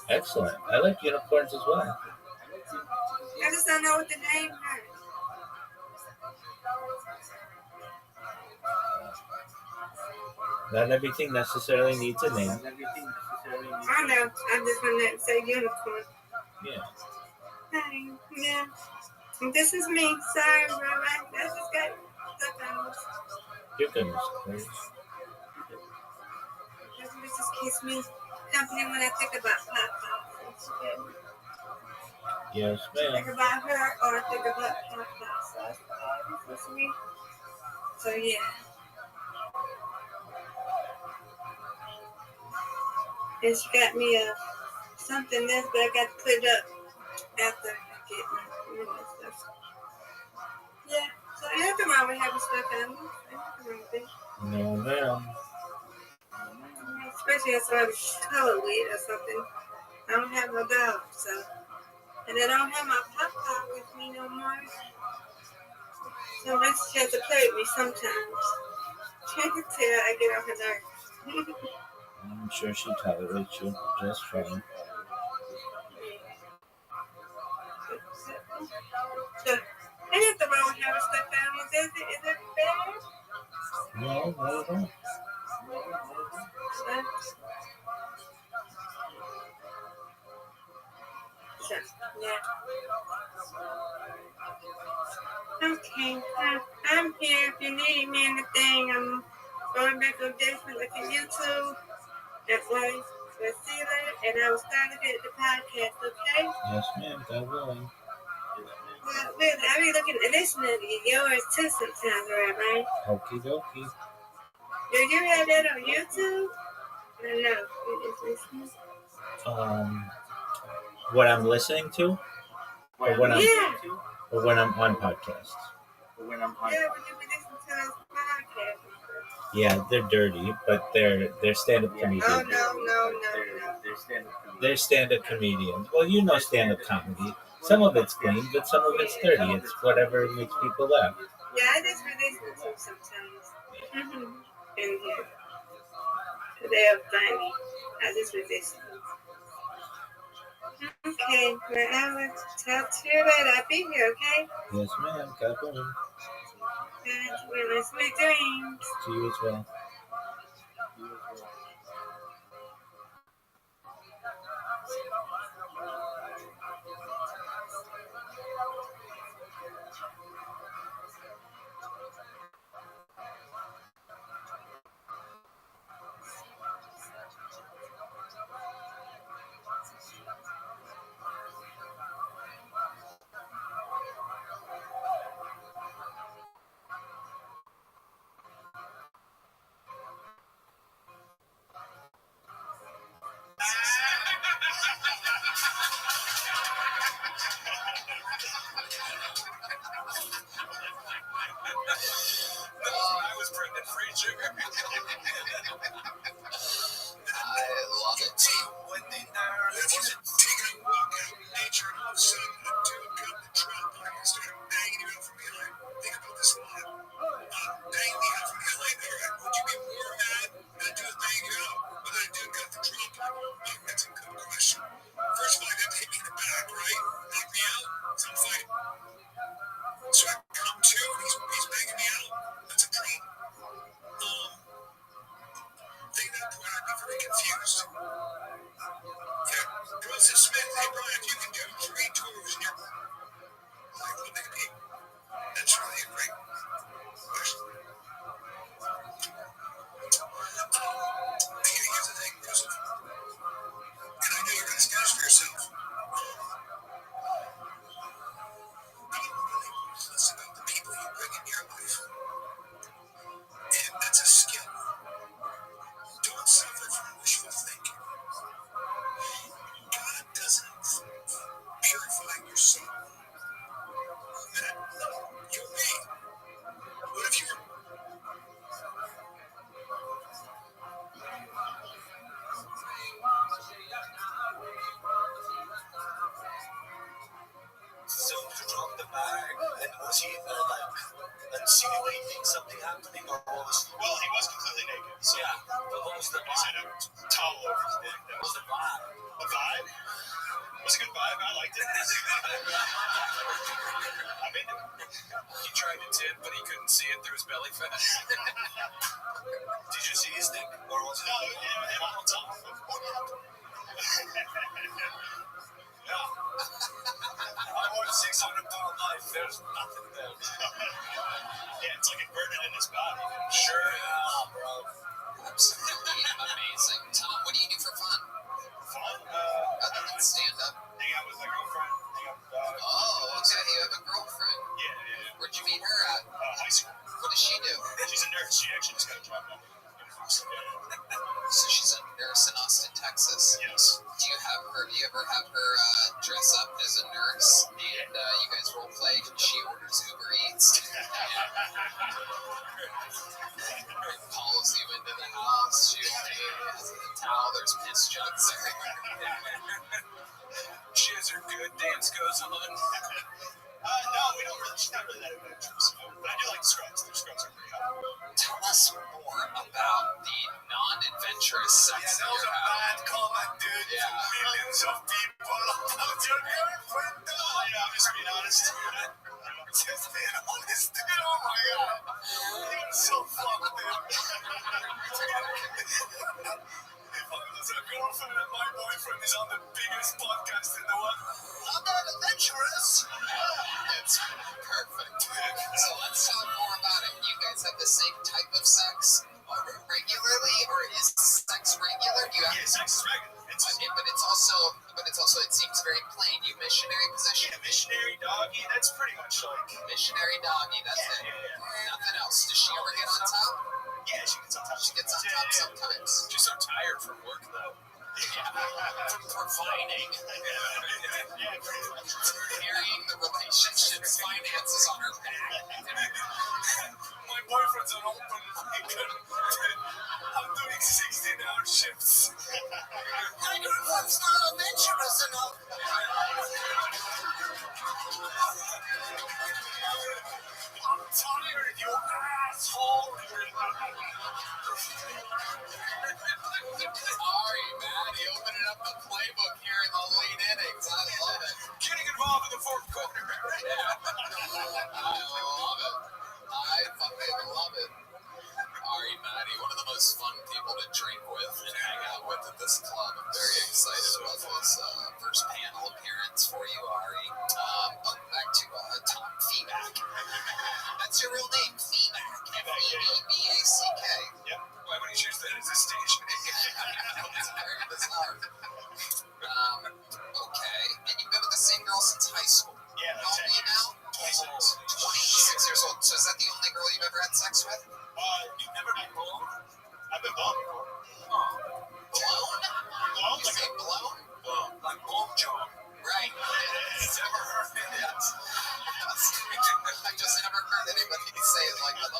Speaker 7: Excellent. I like unicorns as well.
Speaker 14: I just don't know what the name is.
Speaker 7: Not everything necessarily needs a name.
Speaker 14: I know. I just want to say unicorn.
Speaker 7: Yeah.
Speaker 14: Hi. Yeah. This is me. Sorry, Rabbi. I just got stuffed animals.
Speaker 7: Your goodness gracious.
Speaker 14: This just keeps me company when I think about Pop.
Speaker 7: Yes,
Speaker 14: Think
Speaker 7: ma'am.
Speaker 14: about her or think about Papa. So that's for sweet. So yeah. And she got me something else, but I got to put it up after I get my stuff. Yeah. So ain't nothing wrong with having stuffed animals. Ain't nothing wrong with it.
Speaker 7: No, ma'am.
Speaker 14: Especially if somebody's color with or something. I don't have no dog, so. And I don't have my Papa with me no more. So unless she has to play with me sometimes. She can tell I get on her nerves.
Speaker 7: I'm sure she tolerates you just fine.
Speaker 14: So, ain't nothing wrong with having stuffed animals, is it? Is it bad?
Speaker 7: No, not at all.
Speaker 14: So, yeah. Okay, I'm here. If you need me anything, I'm going back on Desmond, look at YouTube. That's why we'll see you later. And I will start to get the podcast, okay?
Speaker 7: Yes, ma'am. God willing.
Speaker 14: Well, really, I be looking and listening to yours too sometimes, right?
Speaker 7: Okie dokie.
Speaker 14: Do you have that on YouTube? Or no? You just listening?
Speaker 7: What I'm listening to, or when I'm on podcasts.
Speaker 14: Yeah, when you be listening to this podcast.
Speaker 7: Yeah, they're dirty, but they're stand-up comedians.
Speaker 14: Oh, no.
Speaker 7: They're stand-up comedians. Well, you know stand-up comedy. Some of it's clean, but some of it's dirty. It's whatever makes people laugh.
Speaker 14: Yeah, I just be listening to them sometimes. In here. They're funny. I just be listening. Okay, well, I will talk to you later. I'll be here, okay?
Speaker 7: Yes, ma'am. God willing.
Speaker 14: Well, sweet dreams.
Speaker 7: To you as well.
Speaker 2: I was pregnant free sugar. I love it. When the
Speaker 3: If you're taking a walk out in nature and all of a sudden a dude got in the drop on you and started banging you out from behind, think about this a lot. Banging me out from behind, all right, would you be more mad that a dude banging you out or that a dude got the drop on you? That's a good question. First of all, he'd have to hit me in the back, right? Knock me out, so I'm fighting. So I come to, and he's banging me out. That's a problem. Thinking that point, I'd be very confused. Yeah, Joseph Smith, hey Brian, you can do 3 tours in your life. What they be? That's really a great question. Here's the thing, Joseph. And I know you're going to sketch for yourself. Being really ruthless about the people you bring in your life. And that's a skill. Don't suffer from wishful thinking. God doesn't purify your soul. You may. What if you're so to drop the bag and was he insinuating something happening or what was Well, he was completely naked. So
Speaker 2: yeah, but what was the
Speaker 3: he had a towel over his dick. That was
Speaker 2: the vibe?
Speaker 3: a vibe. It was a good vibe. I liked it. I mean,
Speaker 2: He tried to tip, but he couldn't see it through his belly fat. Did you see his dick? Or was it?
Speaker 3: no, him on top.
Speaker 2: Yeah. I want a 600-pound life. There's nothing there.
Speaker 3: Yeah, it's like inverted in his body.
Speaker 2: Sure, yeah, bro.
Speaker 1: Absolutely amazing. Tom, what do you do for fun?
Speaker 3: Fun.
Speaker 1: Other than stand up?
Speaker 3: Hang out with my girlfriend. Hang out with the dog.
Speaker 1: Oh, okay. You have a girlfriend.
Speaker 3: Yeah.
Speaker 1: Where'd you meet her at?
Speaker 3: High school.
Speaker 1: What does she do?
Speaker 3: She's a nurse. She actually just got a job now.
Speaker 1: So she's a nurse in Austin, Texas.
Speaker 3: Yes.
Speaker 1: Do you ever have her dress up as a nurse and you guys role play and she orders Uber Eats? Calls you into the house. She has a towel. There's piss jugs everywhere.
Speaker 3: She has her good dance goes on. No, we don't really. She's not really that adventurous. But I do like the Scrubs. Their Scrubs are pretty hot.
Speaker 1: Tell us more about the non-adventurous sex
Speaker 3: That was
Speaker 1: you're
Speaker 3: a bad
Speaker 1: having.
Speaker 3: comment, dude.
Speaker 1: Yeah.
Speaker 3: Millions of people about your girlfriend. I'm just being honest. Just being honest, dude. Oh my god. You're so fucked, dude. If I was a girlfriend and my boyfriend is on the biggest podcast in the world, I'm not adventurous.
Speaker 1: That's perfect. So let's talk more about it. You guys have the same type of sex regularly, or is sex regular? Do you have?
Speaker 3: Yeah, sex is regular.
Speaker 1: But it's also it seems very plain. You missionary position.
Speaker 3: Yeah, missionary doggy. That's pretty much like
Speaker 1: Missionary doggy. That's it. Nothing else. Does she ever get on top?
Speaker 3: Yeah, she gets on top.
Speaker 1: She gets on top sometimes.
Speaker 3: She's so tired from work though.
Speaker 1: From providing. Carrying the relationship's finances on her back.
Speaker 3: My boyfriend's an open mic. I'm doing 16-hour shifts. My girlfriend's not adventurous enough. I'm tired, you asshole.
Speaker 1: Sorry, Maddie, opening up the playbook here in the late innings. I love it.
Speaker 3: Getting involved in the fourth quarter.
Speaker 1: I love it. I fucking love it. Ari, Maddie, one of the most fun people to drink with and hang out with at this club. I'm very excited about this first panel appearance for you, Ari. Back to Tom Feeback. That's your real name, Feeback. F-E-E-B-A-C-K.
Speaker 3: Yep. Why would you choose that as a stage name?
Speaker 1: It's very bizarre. Okay, and you've been with the same girl since high school.
Speaker 3: Yeah,
Speaker 1: How old are you now? 26 years old. So is that the only girl you've ever had sex with?
Speaker 3: You've never been blown? I've been blown before.
Speaker 1: Blown?
Speaker 3: Blown?
Speaker 1: You say blown?
Speaker 3: Blown. Like blown jaw.
Speaker 1: Right.
Speaker 3: Never heard it.
Speaker 1: Yes. I just never heard anybody say it like that.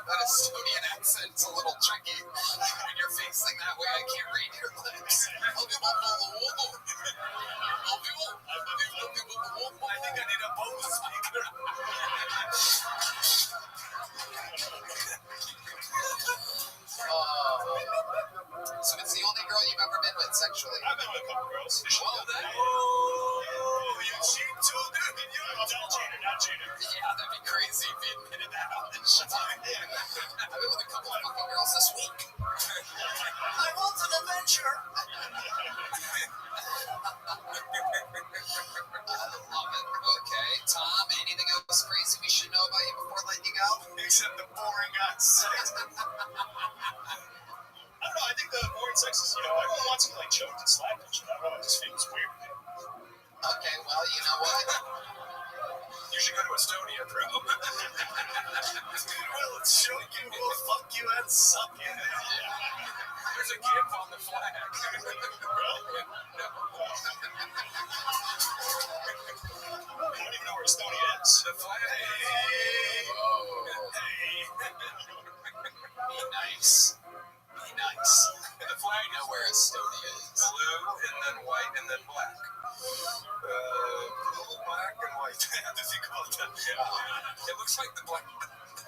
Speaker 1: That Estonian accent's a little tricky. When you're facing that way, I can't read your lips.
Speaker 3: I think I need a Bose speaker.
Speaker 1: So it's the only girl you've ever been with sexually?
Speaker 3: I've been with a couple girls.
Speaker 1: Whoa,
Speaker 3: You cheat too, dude. Not cheater.
Speaker 1: Yeah, that'd be crazy if you admitted that on the show. I've been with a couple of fucking girls this week.
Speaker 3: I want an adventure.
Speaker 1: I love it. Okay, Tom, anything else crazy we should know about you before letting you go?
Speaker 3: Except the boring ass sex. I don't know. I think the boring sex is, everyone wants to like choke and slap and shit. I don't know. It just feels weird.
Speaker 1: Okay, well, you know what?
Speaker 3: You should go to Estonia, bro. Well, it's choke you, will fuck you, and suck you. There's a gift on the flag. I don't even know where Estonia is. The flag. Hey.
Speaker 1: Be nice. Be nice.
Speaker 3: And the flag
Speaker 1: know where Estonia is.
Speaker 3: Blue, and then white, and then black. Blue, black, and white. I have to think about that. Yeah. It looks like the black.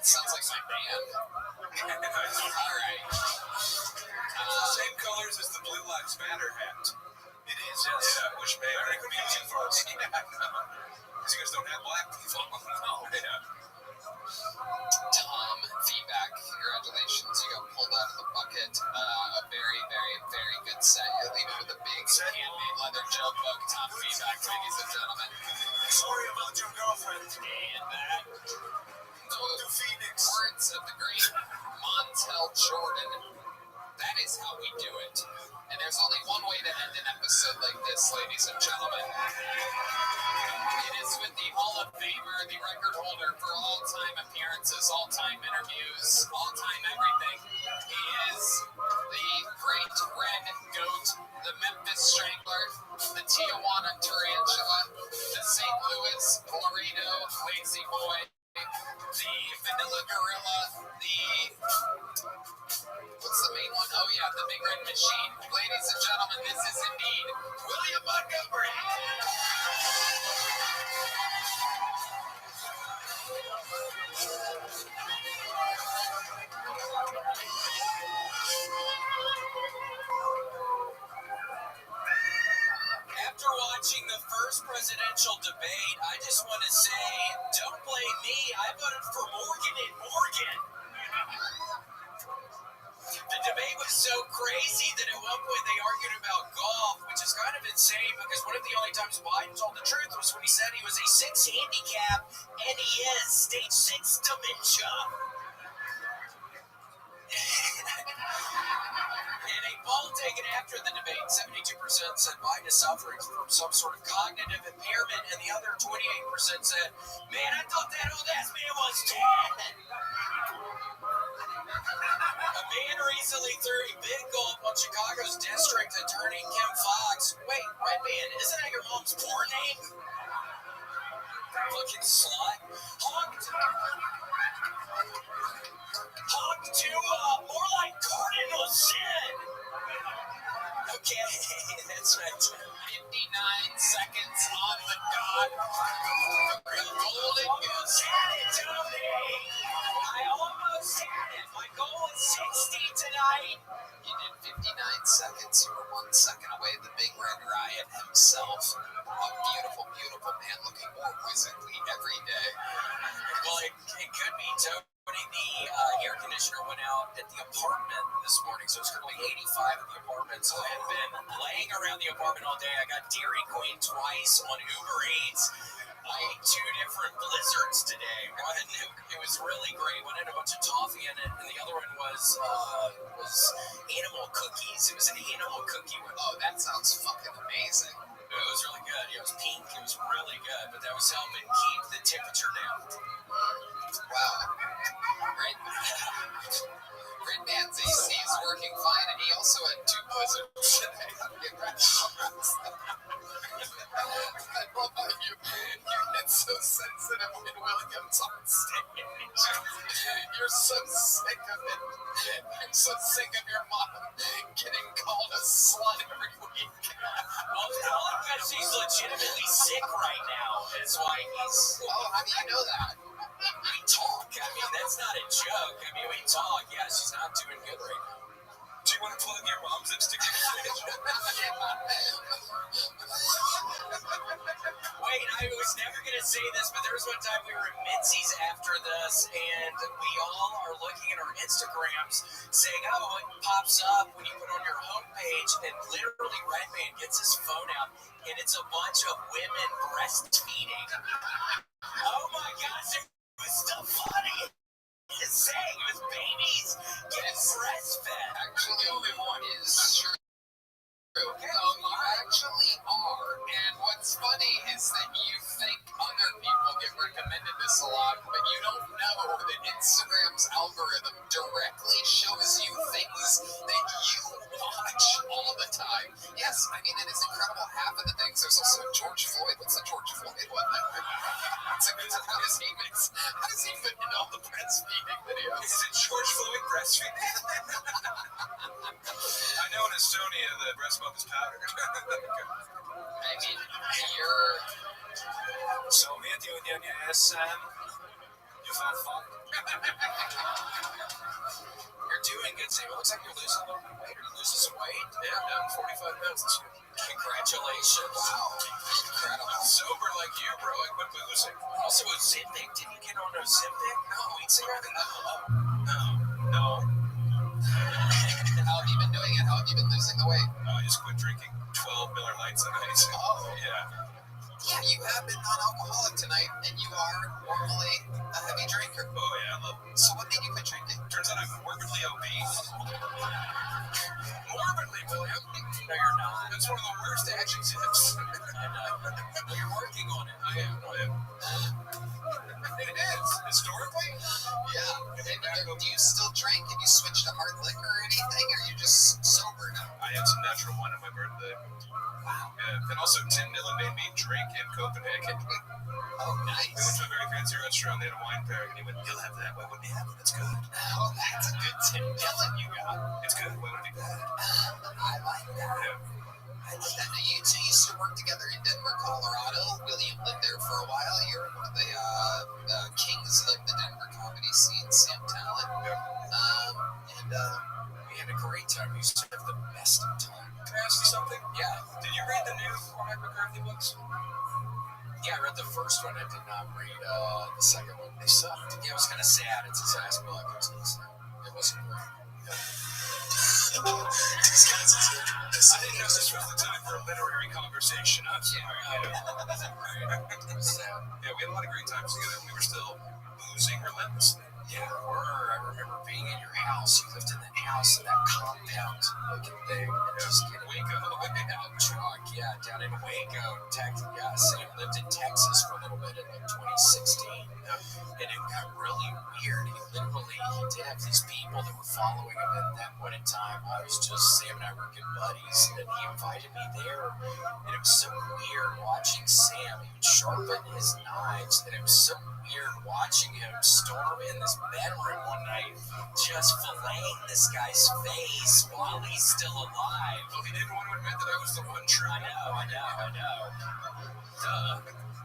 Speaker 1: Sounds like my band. All right.
Speaker 3: Same colors as the Blue Lives Matter hat. It is, yes. Yeah, which may very confusing for us. Because you guys don't have black people. No. Yeah.
Speaker 1: Tom, feedback. Congratulations. You got pulled out of the bucket. A very, very, very good set. You're leaving with a big handmade leather joke book. Tom, feedback, ladies and gentlemen.
Speaker 3: Sorry about your girlfriend.
Speaker 1: And that.
Speaker 3: To Phoenix.
Speaker 1: Words of the great Montel Jordan. is how we do it. And there's only one way to end an episode like this, ladies and gentlemen. It is with the Hall of Famer, the record holder for all-time appearances, all-time interviews, all-time everything. He is the Great Red Goat, the Memphis Strangler, the Tijuana Tarantula, the St. Louis Laredo Lazy Boy, the Vanilla Gorilla, what's the main one? Oh yeah, the Big Red Machine. Ladies and gentlemen, this is indeed William Montgomery. After watching the first presidential debate, I just want to say, don't blame me. I voted for Morgan and Morgan. The debate was so crazy that at one point they argued about golf, which is kind of insane because one of the only times Biden told the truth was when he said he was a 6 handicap and he is stage 6 dementia. In a poll taken after the debate, 72% said Biden is suffering from some sort of cognitive impairment, and the other 28% said, man, I thought that old ass man was dead. A man recently threw a big gulp on Chicago's district attorney Kim Fox. Wait, Redman, isn't that your mom's porn name? Fucking slut. Hogged to more like cardinal sin. Okay, that's right. 59 seconds on the dot. Real golden goose had it, Tony. I almost had it. My goal is 60 tonight. You did 59 seconds. You were 1 second away. The Big Red Riot himself. A beautiful, beautiful man looking more wizardly every day. Well, it could be, Tony. The air conditioner went out at the apartment this morning, so it's currently 85 in the apartment. So I have been laying around the apartment all day. I got Dairy Queen twice on Uber Eats. I ate 2 different blizzards today. It was really great. One had a bunch of toffee in it, and the other one was animal cookies. It was an animal cookie one. Oh, that sounds fucking amazing. It was really good. It was pink. It was really good, but that was helping keep the temperature down. Wow. Red Man's AC is working fine, and he also had 2 blizzards today. I love how you get so sensitive when William's on stage. You're so sick of it. You're so sick of your mom getting called a slut every week. Well, because she's legitimately sick right now. That's why he's... Oh, how do you know that? We talk. I mean, that's not a joke. I mean, we talk. Yeah, she's not doing good right now. Do you want to plug your mom's lipstick in the fridge? Wait, I was never going to say this, but there was one time we were at Mitzi's after this, and we all are looking at our Instagrams saying, oh, what pops up when you put on your homepage, and literally Redman gets his phone out, and it's a bunch of women breastfeeding. Oh my gosh, it was so funny. Is saying it was babies getting breastfed. Actually, only one is true. Okay. You actually are. And what's funny is that you think other people get recommended this a lot, but you don't know that Instagram's algorithm directly shows you things that you watch all the time. Yes, I mean, it is incredible. Half of the things, there's also George Floyd. What's the George Floyd one? How does he fit in all the breastfeeding videos? Is it George Floyd breastfeeding? I know in Estonia the breast milk is powder. I mean, you're... So, vet jag att jag är Sam. You found fun. You're doing good, Sam. It looks like you're losing a little bit of weight. Are you losing some weight? Yeah, I'm down 45 pounds this year. Congratulations. Wow. Incredible. I'm sober like you, bro. I quit boozing. Also, Ozempic. Didn't you get on Ozempic? No, weeks ago. No. How have you been doing it? How have you been losing the weight? I just quit drinking 12 Miller Lights a night. Oh. Yeah. Yeah, you have been non-alcoholic tonight, and you are normally a heavy drinker.
Speaker 2: Oh, yeah, I love it.
Speaker 1: So what made you quit drinking?
Speaker 2: Turns out I'm morbidly obese.
Speaker 1: Morbidly, William.
Speaker 2: No, you're not.
Speaker 1: That's one of the worst adjectives.
Speaker 2: Well, you're working on it. I am.
Speaker 1: It is. Historically? Yeah. And do you still drink? Have you switched to hard liquor or anything? Or are you just sober now?
Speaker 2: I had some natural wine on my birthday.
Speaker 1: Wow.
Speaker 2: Yeah, and also Tim Dillon made me drink in Copenhagen.
Speaker 1: Oh,
Speaker 2: We
Speaker 1: nice.
Speaker 2: went to a very fancy restaurant. They had a wine pairing, and he went, "You'll have that. Why wouldn't you have it? It's good."
Speaker 1: Oh, that's a good Tim Dillon you got.
Speaker 2: It's good. Why would it be bad?
Speaker 1: I like that.
Speaker 2: Yeah.
Speaker 1: I like that. Now, you two used to work together in Denver, Colorado. William lived there for a while. You're one of the kings of the Denver comedy scene, Sam Talent. And we had a great time. We used to have the best of time.
Speaker 2: Can I ask you something?
Speaker 1: Yeah.
Speaker 2: Did you read the new Cormac McCarthy books?
Speaker 1: Yeah, I read the first one. I did not read the second one. They sucked. Yeah, it was kind of sad. It's his last book. It wasn't great.
Speaker 2: I didn't know this was the time for a literary conversation. I'm sorry. Yeah, we had a lot of great times together. We were still boozing relentlessly.
Speaker 1: Yeah, we were. I remember being in your house. You lived in that house, in that compound looking thing. And just getting drunk. Yeah, down in Waco, Texas. Yeah, Sam lived in Texas for a little bit in like 2016. And it got really weird. He did have these people that were following him at that point in time. Sam and I were good buddies, and he invited me there. And it was so weird watching Sam. He would sharpen his knives, and it was so weird watching him storm in this bedroom one night, just filleting this guy's face while he's still alive.
Speaker 2: Well, he didn't want to admit that I was the one true.
Speaker 1: I know.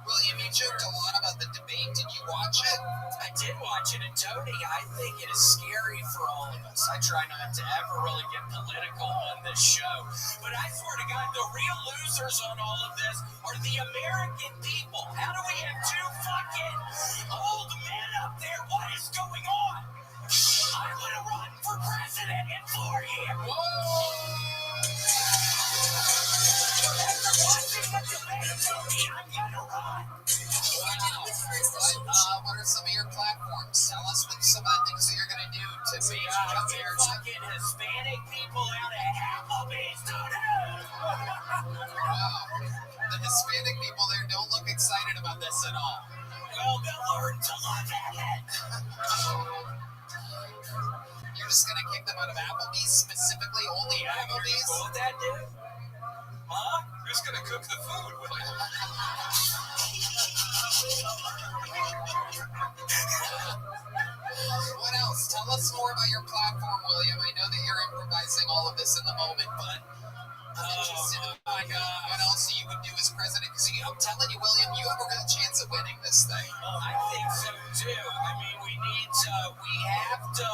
Speaker 1: William, you joked a lot about the debate. Did you watch it? I did watch it, and Tony, I think it is scary for all of us. I try not to ever really get political on this show, but I swear to God, the real losers on all of this are the American people. How do we have two fucking old men up there? What is going on? I want to run for president in Florida. Whoa! After watching the debate, Tony, I'm gonna run. What are some of your platforms? Tell us what some of the things that you're going to do to make fucking Hispanic people out of Applebee's, Wow. The Hispanic people there don't look excited about this at all. Well, they'll learn to love it. You're just going to kick them out of Applebee's, specifically only Applebee's? What that do? Huh?
Speaker 2: Who's going to cook the food?
Speaker 1: What else? Tell us more about your platform, William. I know that you're improvising all of this in the moment, but I'm interested in what else you would do as president. Because I'm telling you, William, you have a real chance of winning this thing. I think so too. I mean, we have to,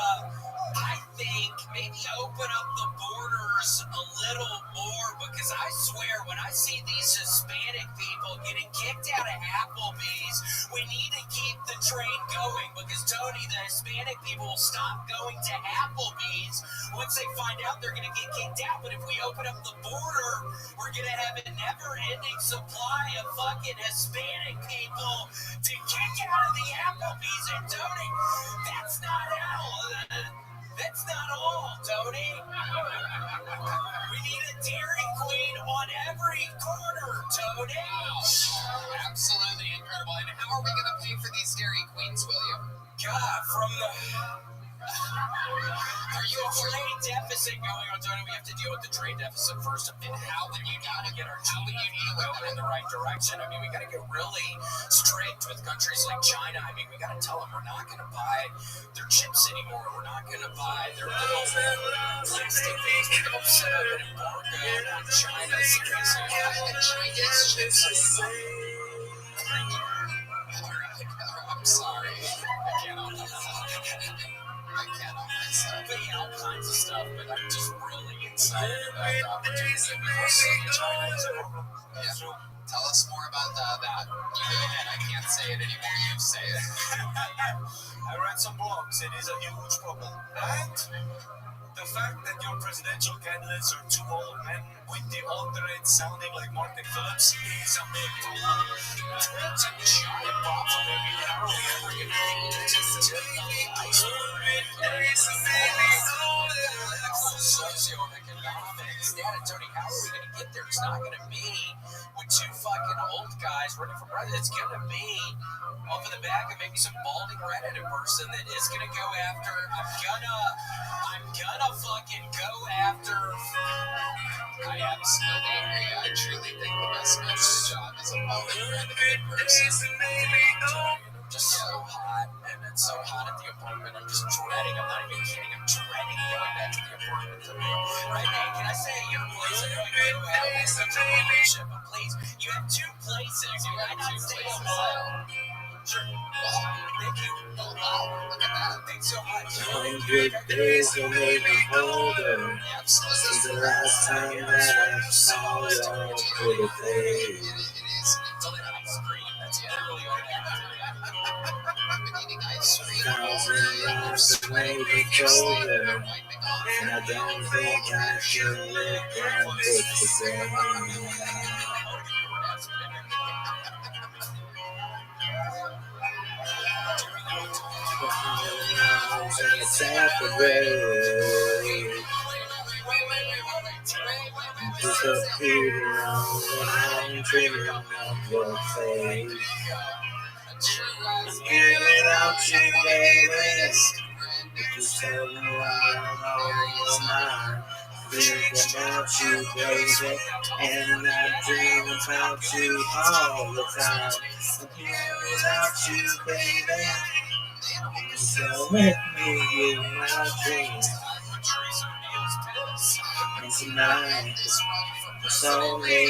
Speaker 1: I think, maybe open up the borders a little more, because I swear, when I see these Hispanic people getting kicked out of Applebee's, we need to keep the train going, because Tony, the Hispanic people will stop going to Applebee's once they find out they're going to get kicked out. But if we open up the border, we're going to have a never-ending supply of fucking Hispanic people to kick out of the Applebee's. And Tony, that's not all, Tony. We need a Dairy Queen on every corner, Tony. Absolutely incredible. And how are we going to pay for these Dairy Queens, William? God, from the... Are you a trade deficit going on, Tony? We have to deal with the trade deficit first. And how would you deal with it in the right direction? I mean, we got to get really strict with countries like China. I mean, we got to tell them we're not going to buy their chips anymore. We're not going to buy their little plastic things. We're going to set up an embargo on China. Seriously, buy the Chinese chips anymore. All right. I'm sorry. I can't help myself. But yeah, all kinds of stuff, but I'm just really excited about the opportunity that we're seeing in China. Yeah. Tell us more about that. And I can't say it anymore. You say it.
Speaker 2: I read some blogs. It is a huge problem. And The fact that your presidential candidates are two old men with the alternate sounding like Martin Phillips is a big problem. It's a giant problem. Maybe how are we ever going to beat it? Just tip the iceberg. There is a baby. Socioeconomics. Dad and Tony, how are we going to get there? It's not going to be with two fucking old guys running for president. It's going to be off in the back of maybe some balding redheaded person that is going to go after. I'm gonna fucking go after.
Speaker 1: I absolutely agree. I truly think the best man's job is a balding person.
Speaker 2: Just so hot, and it's so hot at the apartment. I'm just dreading. I'm not even kidding. I'm dreading going back to the apartment today. Right, hey, can I say your place? I know you have such a relationship, but please, you have two places. You have two places. Sure. Thank you. Oh, wow. Look at that. Thanks so much.
Speaker 13: 100 days will make me older. Since the last time that I saw your pretty face.
Speaker 2: It's all that ice cream. That's literally all that.
Speaker 1: I've been eating ice cream.
Speaker 13: 1,000 years to make me colder. And I don't think I should live down with the same. And it's evaporate. Disappear when I'm dreaming of your face. Here without you, baby. If you tell me I'm on your mind, think about you, baby, and I dream about you all the time. I'm here without you, baby. So with me in my dreams. And tonight, it's only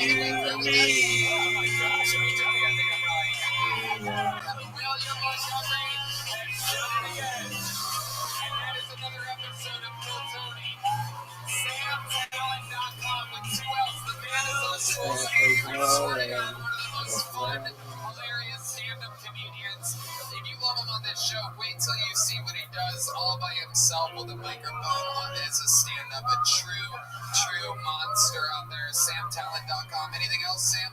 Speaker 13: you and me. Yeah.
Speaker 1: If you love him on this show, wait till you see what he does all by himself with a microphone on as a stand-up. A true monster out there. SamTalent.com. Anything else, Sam?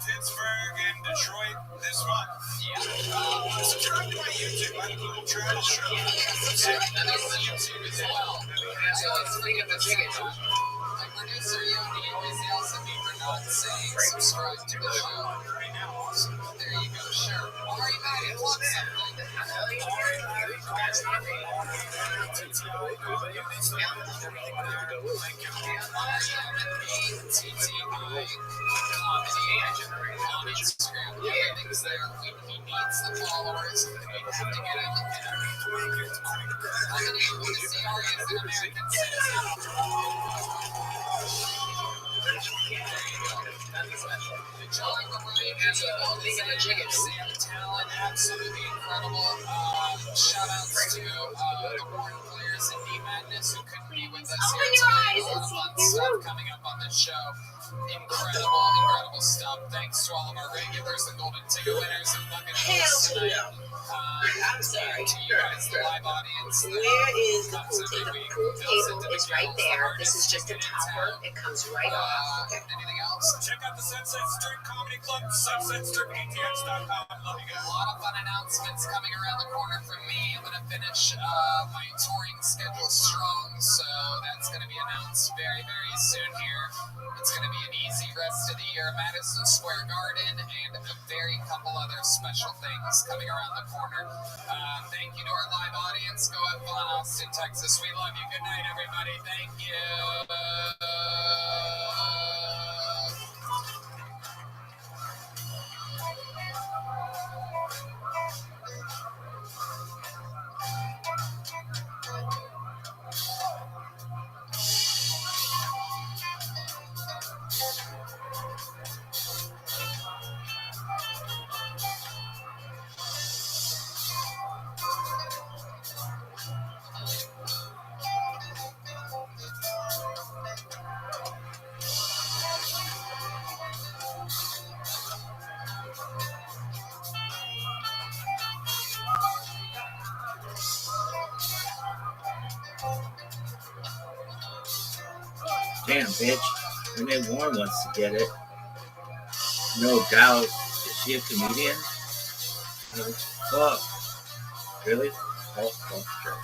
Speaker 2: Pittsburgh and Detroit this month.
Speaker 1: Yeah.
Speaker 2: Subscribe to my YouTube. I have a little travel show.
Speaker 1: And there's the YouTube as well. I always forget the chicken. My producer, Yoni, always yells at me for not saying subscribe to the show. There you go, sure. Ari, Maddie, plug something. On Instagram, everything's there. He needs the followers. We have to get him there. How many of you want to see Ari as an American citizen? John Ryan, Sam Talent, absolutely incredible. Shout outs to the Warren players and D Madness who couldn't be with us here tonight. A lot of fun stuff coming up on this show. Incredible stuff. Thanks to all of our regulars, the Golden Ticket winners, and Bucket hosts tonight.
Speaker 8: I'm sorry.
Speaker 1: To you guys, the live audience.
Speaker 8: Where is the pool table? The pool table is right there. This is just a topper. It comes right off. Okay.
Speaker 1: Anything else?
Speaker 2: Check out the Sunset Strip Comedy Club, sunsetstripatx.com. Love you guys.
Speaker 1: A lot of fun announcements coming around the corner from me. I'm going to finish my touring schedule strong, so that's going to be announced very, very soon here. It's going to be an easy rest of the year at Madison Square Garden and a very couple other special things coming around the corner. Thank you to our live audience. Go have fun, Austin, Texas. We love you. Good night, everybody. Thank you.
Speaker 13: Damn, bitch. Renee Warren wants to get it. No doubt. Is she a comedian? Fuck. Really? Oh, sure.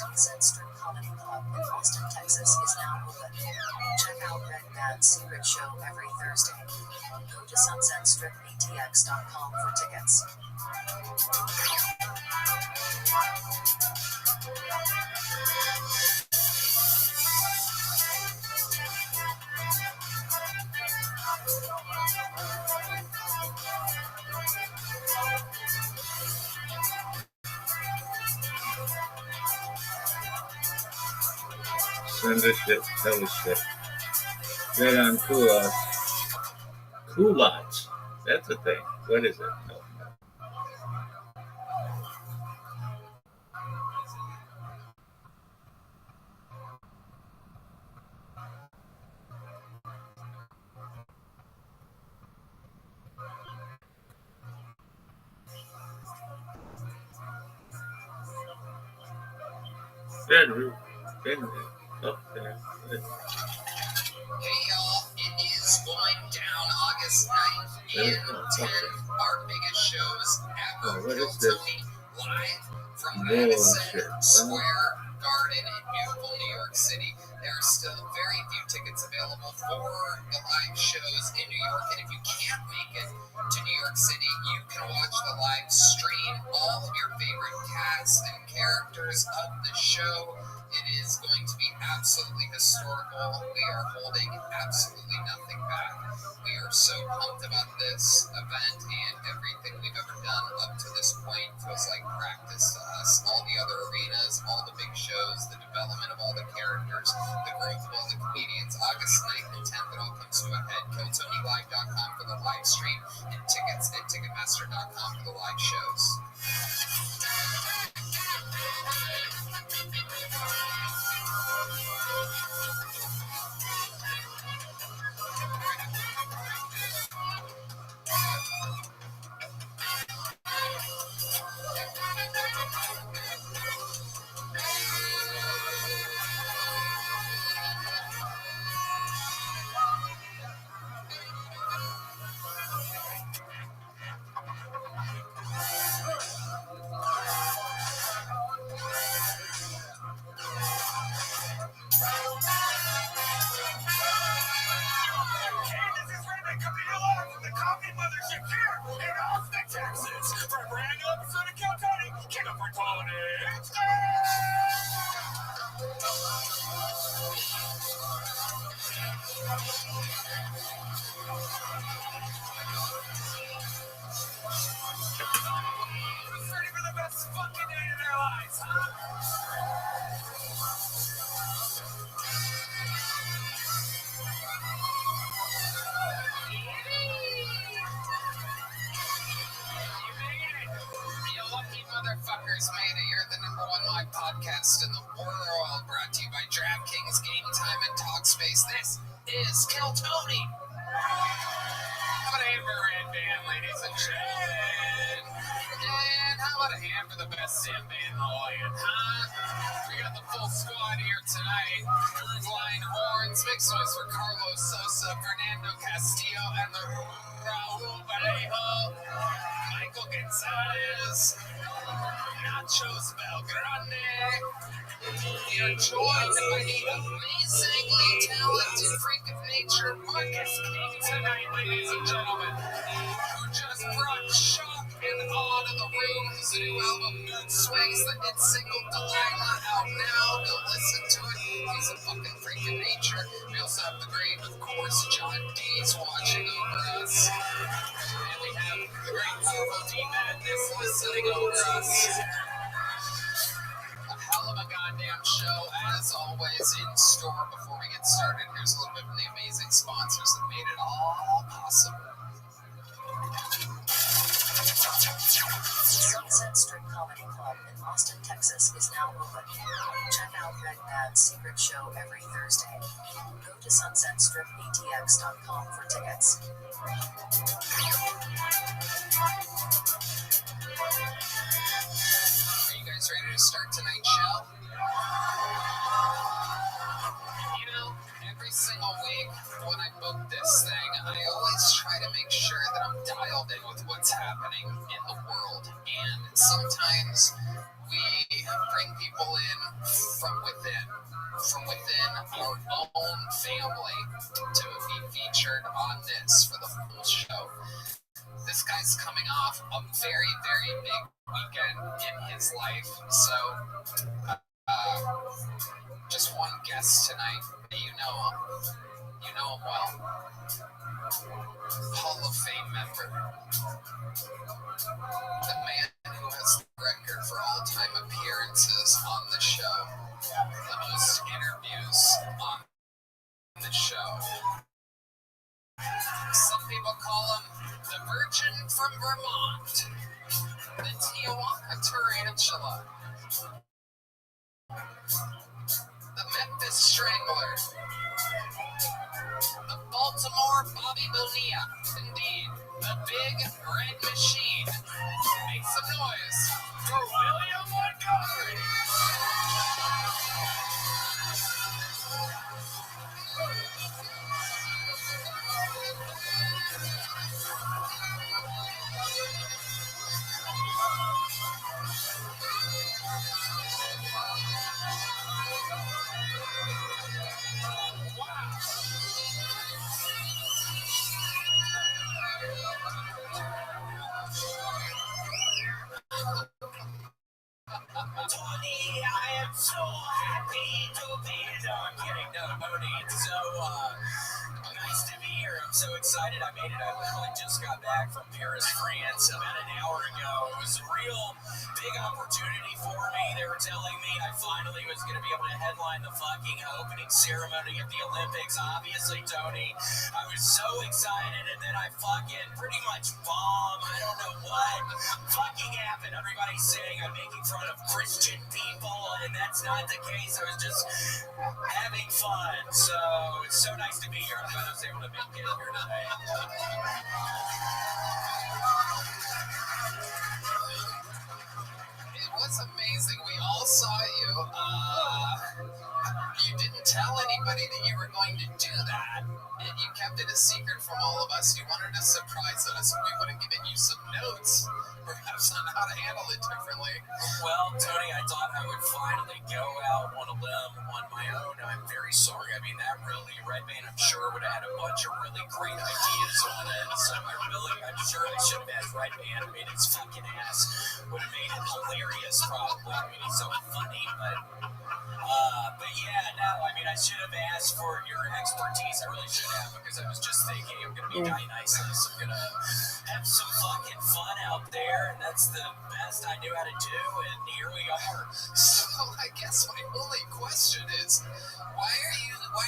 Speaker 8: Sunset Strip Comedy Club in Austin, Texas is now open. Check out Red Dad's Secret Show every Thursday. Go to sunsetstripatx.com for tickets.
Speaker 13: Send us shit. Tell us shit. Get on culottes. Culottes. That's a thing. What is it? No. Bedroom. Up there.
Speaker 1: Hey y'all, it is going down August 9th and 10th, our biggest shows ever.
Speaker 13: What is
Speaker 1: Phil
Speaker 13: this?
Speaker 1: Tony live from
Speaker 13: Bullshit.
Speaker 1: Madison Square Garden in beautiful New York City. There are still very few tickets available for the live shows in New York, and if you can't make it to New York City, you can watch the live stream, all of your favorite cast and characters of the show. It is going to be absolutely historical. We are holding absolutely nothing back. We are so pumped about this event, and everything we've ever done up to this point feels like practice to us. All the other arenas, all the big shows, the development of all the characters, the growth of all the comedians. August 9th and 10th, it all comes to a head. KillTonyLive.com for the live stream, and tickets at Ticketmaster.com for the live shows. Motherfuckers made it. You're the number one live podcast in the world. Brought to you by DraftKings, Game Time, and Talkspace. This is Kill Tony. How about a hand for a red band, ladies and gentlemen? And how about a hand for the best sim band in the land, huh? We got the full squad here tonight. Flying horns, big noise for Carlos Sosa, Fernando Castillo, and the Raul Vallejo, Michael Gonzalez. Nachos Belgrande. You're joined by the amazingly talented freak of nature, Marcus King, tonight, ladies and gentlemen, who just brought shock and awe to the room. His new album, Mood Swings, the hit single Delilah, out now. Go listen to it. He's a fucking freak of nature. We also have the great, of course, John D's watching over us. And we have the great Marvel D Madness listening over us. A hell of a goddamn show, as always, in store. Before we get started, here's a little bit of the amazing sponsors that made it all possible.
Speaker 8: Sunset Strip Comedy Club in Austin, Texas is now open. Check out Red Bad's secret show every Thursday. Go to sunsetstripetx.com for tickets.
Speaker 1: Are you guys ready to start tonight's show? You know, every single week when I book this thing, I always try to make sure that I'm dialed in with what's happening in the world. And sometimes we bring people in from within our own family to be featured on this for the full show. This guy's coming off a very, very big weekend in his life. So, just one guest tonight. You know him. You know him well. Hall of Fame member. The man who has the record for all-time appearances on the show. The most interviews on the show. Some people call him the Virgin from Vermont. The Tijuana Tarantula. The Memphis Strangler. The Baltimore Bobby Bonilla. Indeed, the Big Red Machine. Make some noise for William Montgomery. Tony, I am so happy to be here. I'm kidding, no, Tony. It's so nice to be here. I'm so excited. I made it. I literally just got back from Paris, France about an hour ago. It was a real big opportunity for me. They were telling me I finally was going to be able to headline the fucking opening ceremony of the Olympics. Obviously, Tony, I was so excited, and then I fucking pretty much bombed. I don't know what fucking happened. Everybody's saying I'm making fun of Christian people, and that's not the case. I was just having fun. So it's so nice to be here. I'm glad I was able to make it here today. It was amazing. We all saw you. You didn't tell anybody that you were going to do that. And you kept it a secret from all of us. You wanted to surprise us. We would have given you some notes, perhaps on how to handle it differently. Well, Tony, I thought I would finally go out on a limb on my own. I'm very sorry. I mean, that really, Redman, I'm sure, would have had a bunch of really great ideas on it. So I'm sure I should have asked Redman. I mean, his fucking ass would have made it hilarious, probably. I mean, he's so funny, but yeah, no, I mean, I should have asked for your expertise. I really should have, because I was just thinking I'm going to be Dionysus. I'm going to have some fucking fun out there, and that's the best I knew how to do, and here we are. So I guess my only question is, why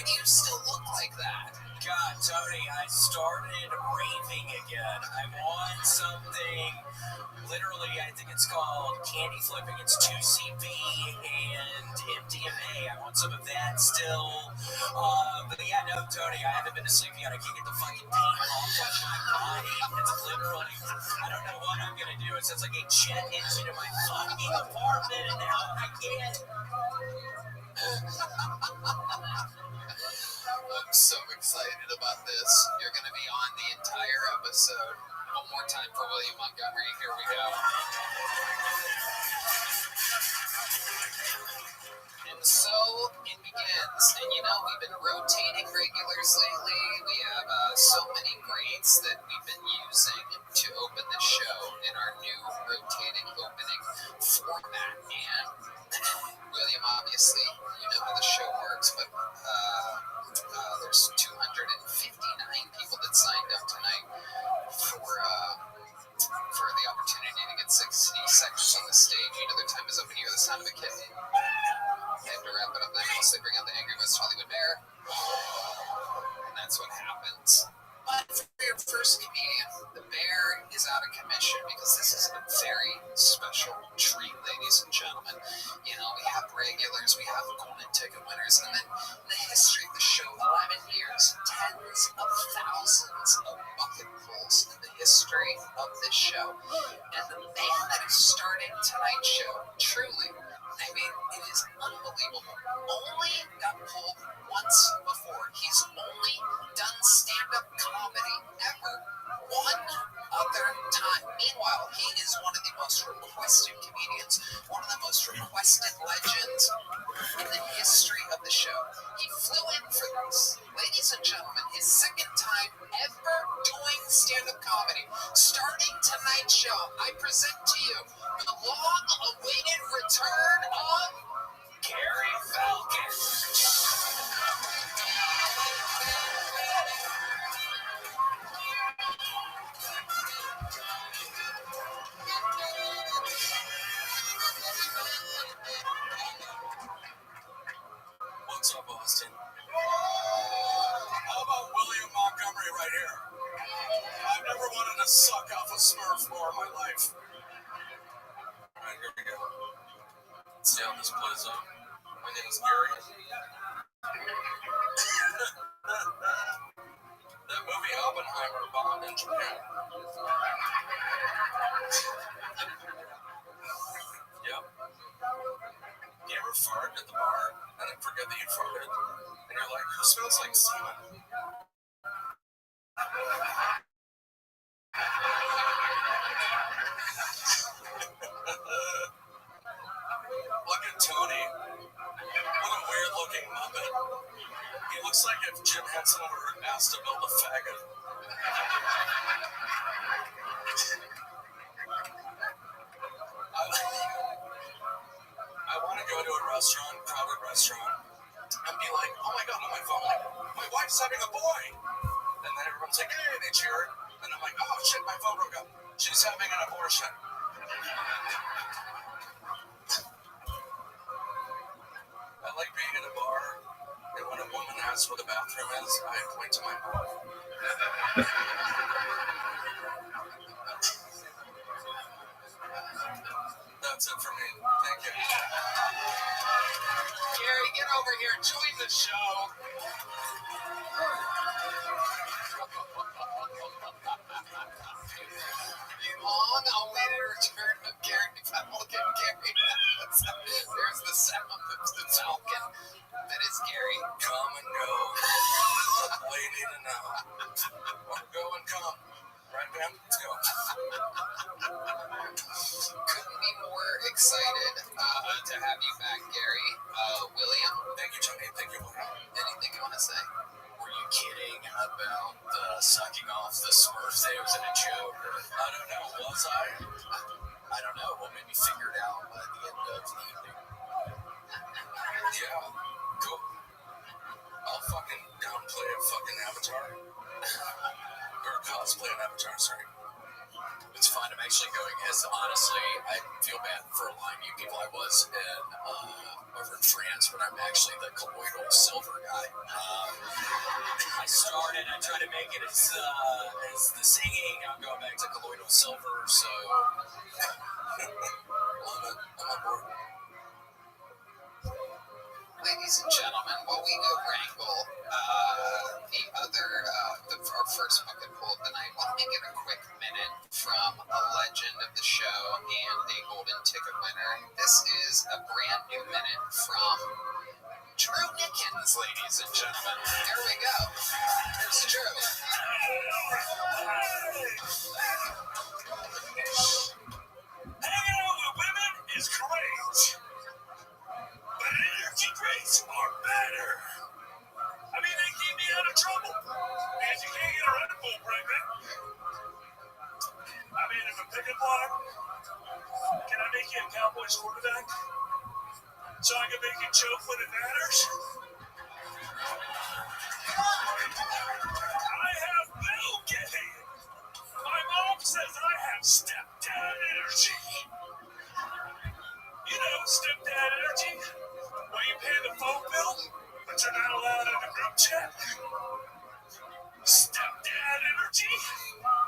Speaker 1: do you still look like that? God, Tony, I started raving again. I'm on something, literally, I think it's called candy flipping. It's 2CB and MDMA. I want some of that still. But yeah, no, Tony, I haven't been to sleep yet. I can't get the fucking pain off of my body. It's literally, I don't know what I'm going to do. It sounds like a jet engine in my fucking apartment, and now I can't. I'm so excited about this. You're going to be on the entire episode. One more time for William Montgomery. Here we go. So it begins, and we've been rotating regulars lately. We have so many greats that we've been using to open the show in our new rotating opening format. And William, obviously, you know how the show works, but there's 259 people that signed up tonight for the opportunity to get 60 seconds on the stage. Their time is up, and you hear the sound of a kitten. And to wrap it up, then they bring out the Angry West Hollywood Bear. And that's what happens. But for your first comedian, the Bear is out of commission because this is a very special treat, ladies and gentlemen. We have regulars, we have golden ticket winners, and then in the history of the show, 11 years, tens of thousands of bucket pulls in the history of this show. And the man that is starting tonight's show, truly, it is unbelievable. Only got pulled once before. He's only done stand-up comedy ever one other time. Meanwhile, he is one of the most requested comedians, one of the most requested legends in the history of the show. He flew in for this. Ladies and gentlemen, his second time ever doing stand-up comedy. Starting tonight's show, I present to you the long-awaited return of Gary Falcon.
Speaker 2: What's up, Austin? How about William Montgomery right here? I've never wanted to suck off a Smurf more in my life. Alright, here we go. Let's see how this plays out. My name is Gary. That movie Oppenheimer bombed in Japan. Yep. You ever fart at the bar and then forget that you farted? And you're like, who smells like semen? Look at Tony. What a weird looking Muppet. He looks like if Jim Henson were asked to build a faggot. I want to go to a restaurant, crowded restaurant, and be like, oh my god, on my phone, like, my wife's having a boy. And then everyone's like, hey, they cheer. And I'm like, oh shit, my phone broke up. She's having an abortion. I like being in a bar, and when a woman asks where the bathroom is, I point to my mouth. That's it for me. Thank you.
Speaker 1: Gary, get over here. Join the show. The long-awaited return of Gary Falcon. There's the sound of the Falcon. That is Gary.
Speaker 2: Come and go. That's all you need to know. Go and come. Right, man? Let's go.
Speaker 1: Couldn't be more excited to have you back, Gary. William.
Speaker 2: Thank you, Johnny. Thank you, William.
Speaker 1: Anything you want to say?
Speaker 12: Were you kidding about sucking off the Smurf thing? Was it a joke?
Speaker 2: I don't know. Was I?
Speaker 12: I don't know. We'll maybe figure it out by the end of the evening.
Speaker 2: Yeah. Cool. I'll fucking downplay a fucking avatar. Or cosplay an avatar, sorry.
Speaker 12: It's fine. I'm actually going as, honestly, I feel bad for a lot of you people. I was over in France, but I'm actually the colloidal silver guy. I tried to make it as the singing. I'm going back to colloidal silver, so.
Speaker 2: Love it. I'm on board.
Speaker 1: Ladies and gentlemen, while we go wrangle our first bucket pool of the night, why don't we get a quick minute from a legend of the show and a golden ticket winner. This is a brand new minute from Drew Nickens, ladies and gentlemen. There we go. Here's Drew.
Speaker 5: Hanging out with women is great. But energy of a pickup line? Can I make you a Cowboys quarterback? So I can make you choke when it matters? I have no game. My mom says I have stepdad energy. You know, stepdad energy? Where you pay the phone bill, but you're not allowed in the group chat. Stepdad energy?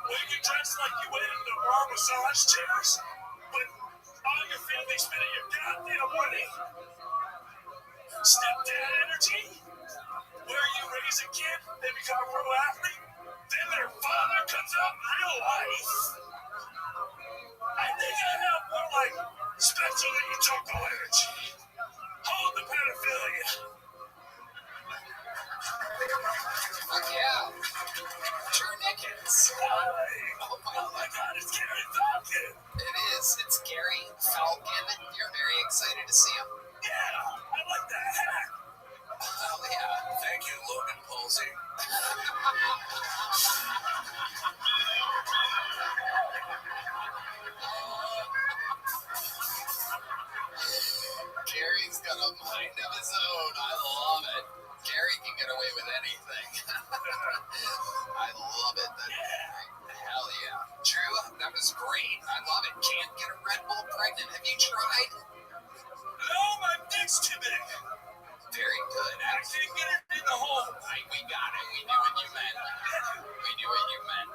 Speaker 5: Where you dress like you went into raw massage chairs, but all your family spending your goddamn money. Stepdad energy? Where you raise a kid, they become a pro athlete, then their father comes out in real life. I think I have more like special etoto energy. Hold the pedophilia.
Speaker 1: Fuck yeah. Drew Nickens.
Speaker 5: Oh my God, it's Gary Falcon.
Speaker 1: It is. It's Gary Falcon. You're very excited to see him.
Speaker 5: Yeah, I like that hat.
Speaker 1: Oh, yeah.
Speaker 2: Thank you, Logan Palsy.
Speaker 1: Gary's got a mind of his own. I love it. Gary can get away with anything. I love it. Hell yeah. Drew, that was great. I love it. Can't get a Red Bull pregnant. Have you tried?
Speaker 5: No, my dick's too big.
Speaker 1: Very good.
Speaker 5: I can't get it in the hole.
Speaker 1: We got it. We knew what you meant. We knew what you meant.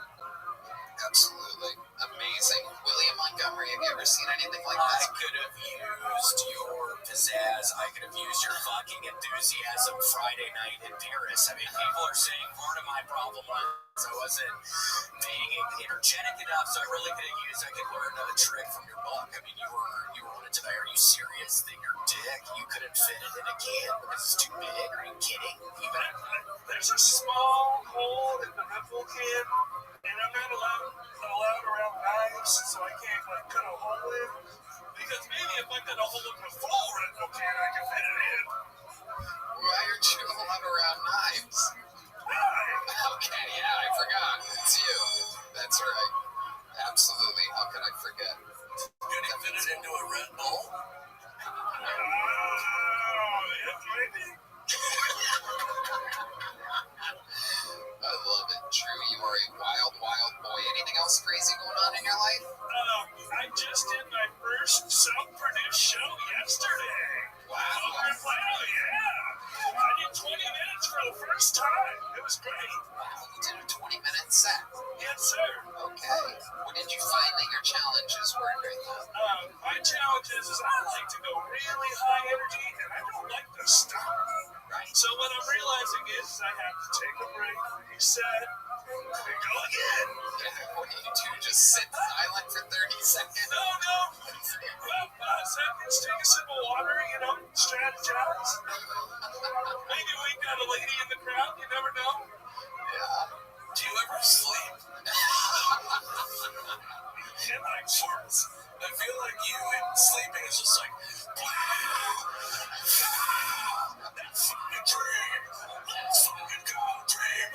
Speaker 1: Absolutely. Amazing. William Montgomery, have you ever seen anything like
Speaker 2: I
Speaker 1: this?
Speaker 2: could have used your pizzazz. I could have used your fucking enthusiasm Friday night in Paris. I mean, people are saying part of my problem was I wasn't being energetic enough, so I really could have used. I could learn a trick from your book. I mean, you were wanted to. Are you serious that your dick you couldn't fit it in a can because it's too big? Are you kidding?
Speaker 5: There's a small hole in the Red Bull can, and I'm not allowed around knives, so I can't like cut a hole in. Because maybe if I cut a hole in the full Red Bull can, I can fit it in.
Speaker 1: Why aren't you allowed around knives? Okay, yeah, I forgot. It's you. That's right. Absolutely. How could I forget?
Speaker 2: Could he fit it into a Red Bull?
Speaker 5: Maybe.
Speaker 1: I love it. Drew, you are a wild, wild boy. Anything else crazy going on in your life?
Speaker 5: I just did my first self-produced show yesterday.
Speaker 1: Wow.
Speaker 5: Yeah. I did 20 minutes for the first time. It was great.
Speaker 1: Wow, you did a 20-minute set.
Speaker 5: Yes, sir.
Speaker 1: Okay. What did you find that your challenges were during that?
Speaker 5: My challenge is I like to go really high energy, and I don't like to stop.
Speaker 1: Right.
Speaker 5: So what I'm realizing is I have to take a break, reset, and go again.
Speaker 1: Yeah, what do you do? Just sit silent for 30 seconds?
Speaker 5: No. Well, seconds, take a sip of water, strategize. Maybe we got a lady in the crowd, you never know.
Speaker 1: Yeah.
Speaker 2: Do you ever sleep?
Speaker 5: In my shorts.
Speaker 2: I feel like you and sleeping is just like, that fucking dream. Let's fucking go, dream.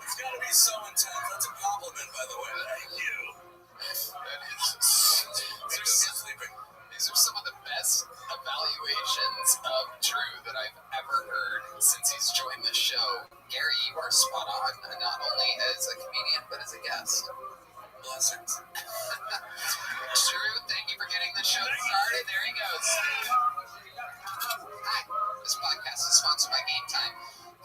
Speaker 2: It's gotta be so intense. That's a compliment, by the way.
Speaker 5: Thank you.
Speaker 1: That is sleeping. These are some of the best evaluations of Drew that I've ever heard since he's joined the show. Gary, you are spot on, not only as a comedian, but as a guest.
Speaker 2: Blessings.
Speaker 1: Drew, thank you for getting the show started. There he goes. Hi, this podcast is sponsored by Game Time.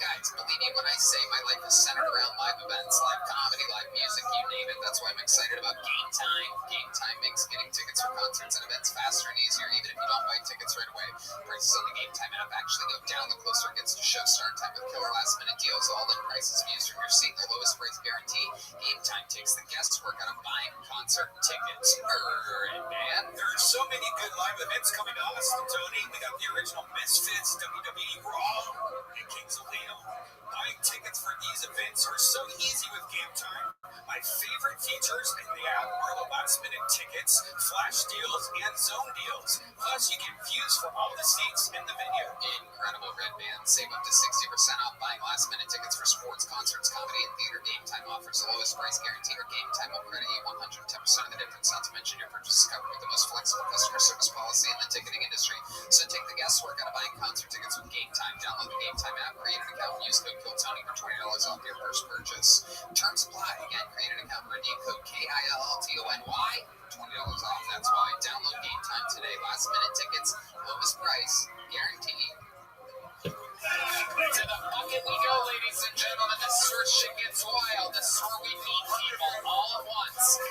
Speaker 1: Guys, believe me when I say my life is centered around live events, live comedy, live music, you name it. That's why I'm excited about Game Time. Game Time makes getting tickets for concerts and events faster and easier, even if you don't buy tickets right away. Prices on the Game Time app actually go down the closer it gets to show start time with killer last-minute deals, all-in prices, views from your seat, the lowest price guarantee. Game Time takes the guesswork out of buying concert tickets. Man,
Speaker 2: There are so many good live events coming to Austin, Tony. We got the original Misfits, WWE Raw, and Kings of Leon. Buying tickets for these events are so easy with Game Time. My favorite features in the app are the last-minute tickets, flash deals, and zone deals. Plus, you get views for all the seats in the venue.
Speaker 1: incredible, Red Band. Save up to 60% off buying last-minute tickets for sports, concerts, comedy, and theater. Game Time offers the lowest price guarantee, or Game Time will credit you 110% TONY. $20 off, that's why. Download Game Time today. Last minute tickets, lowest price, guaranteed. To the bucket we go, ladies and gentlemen. This is where shit gets wild. This is where we meet people all at once.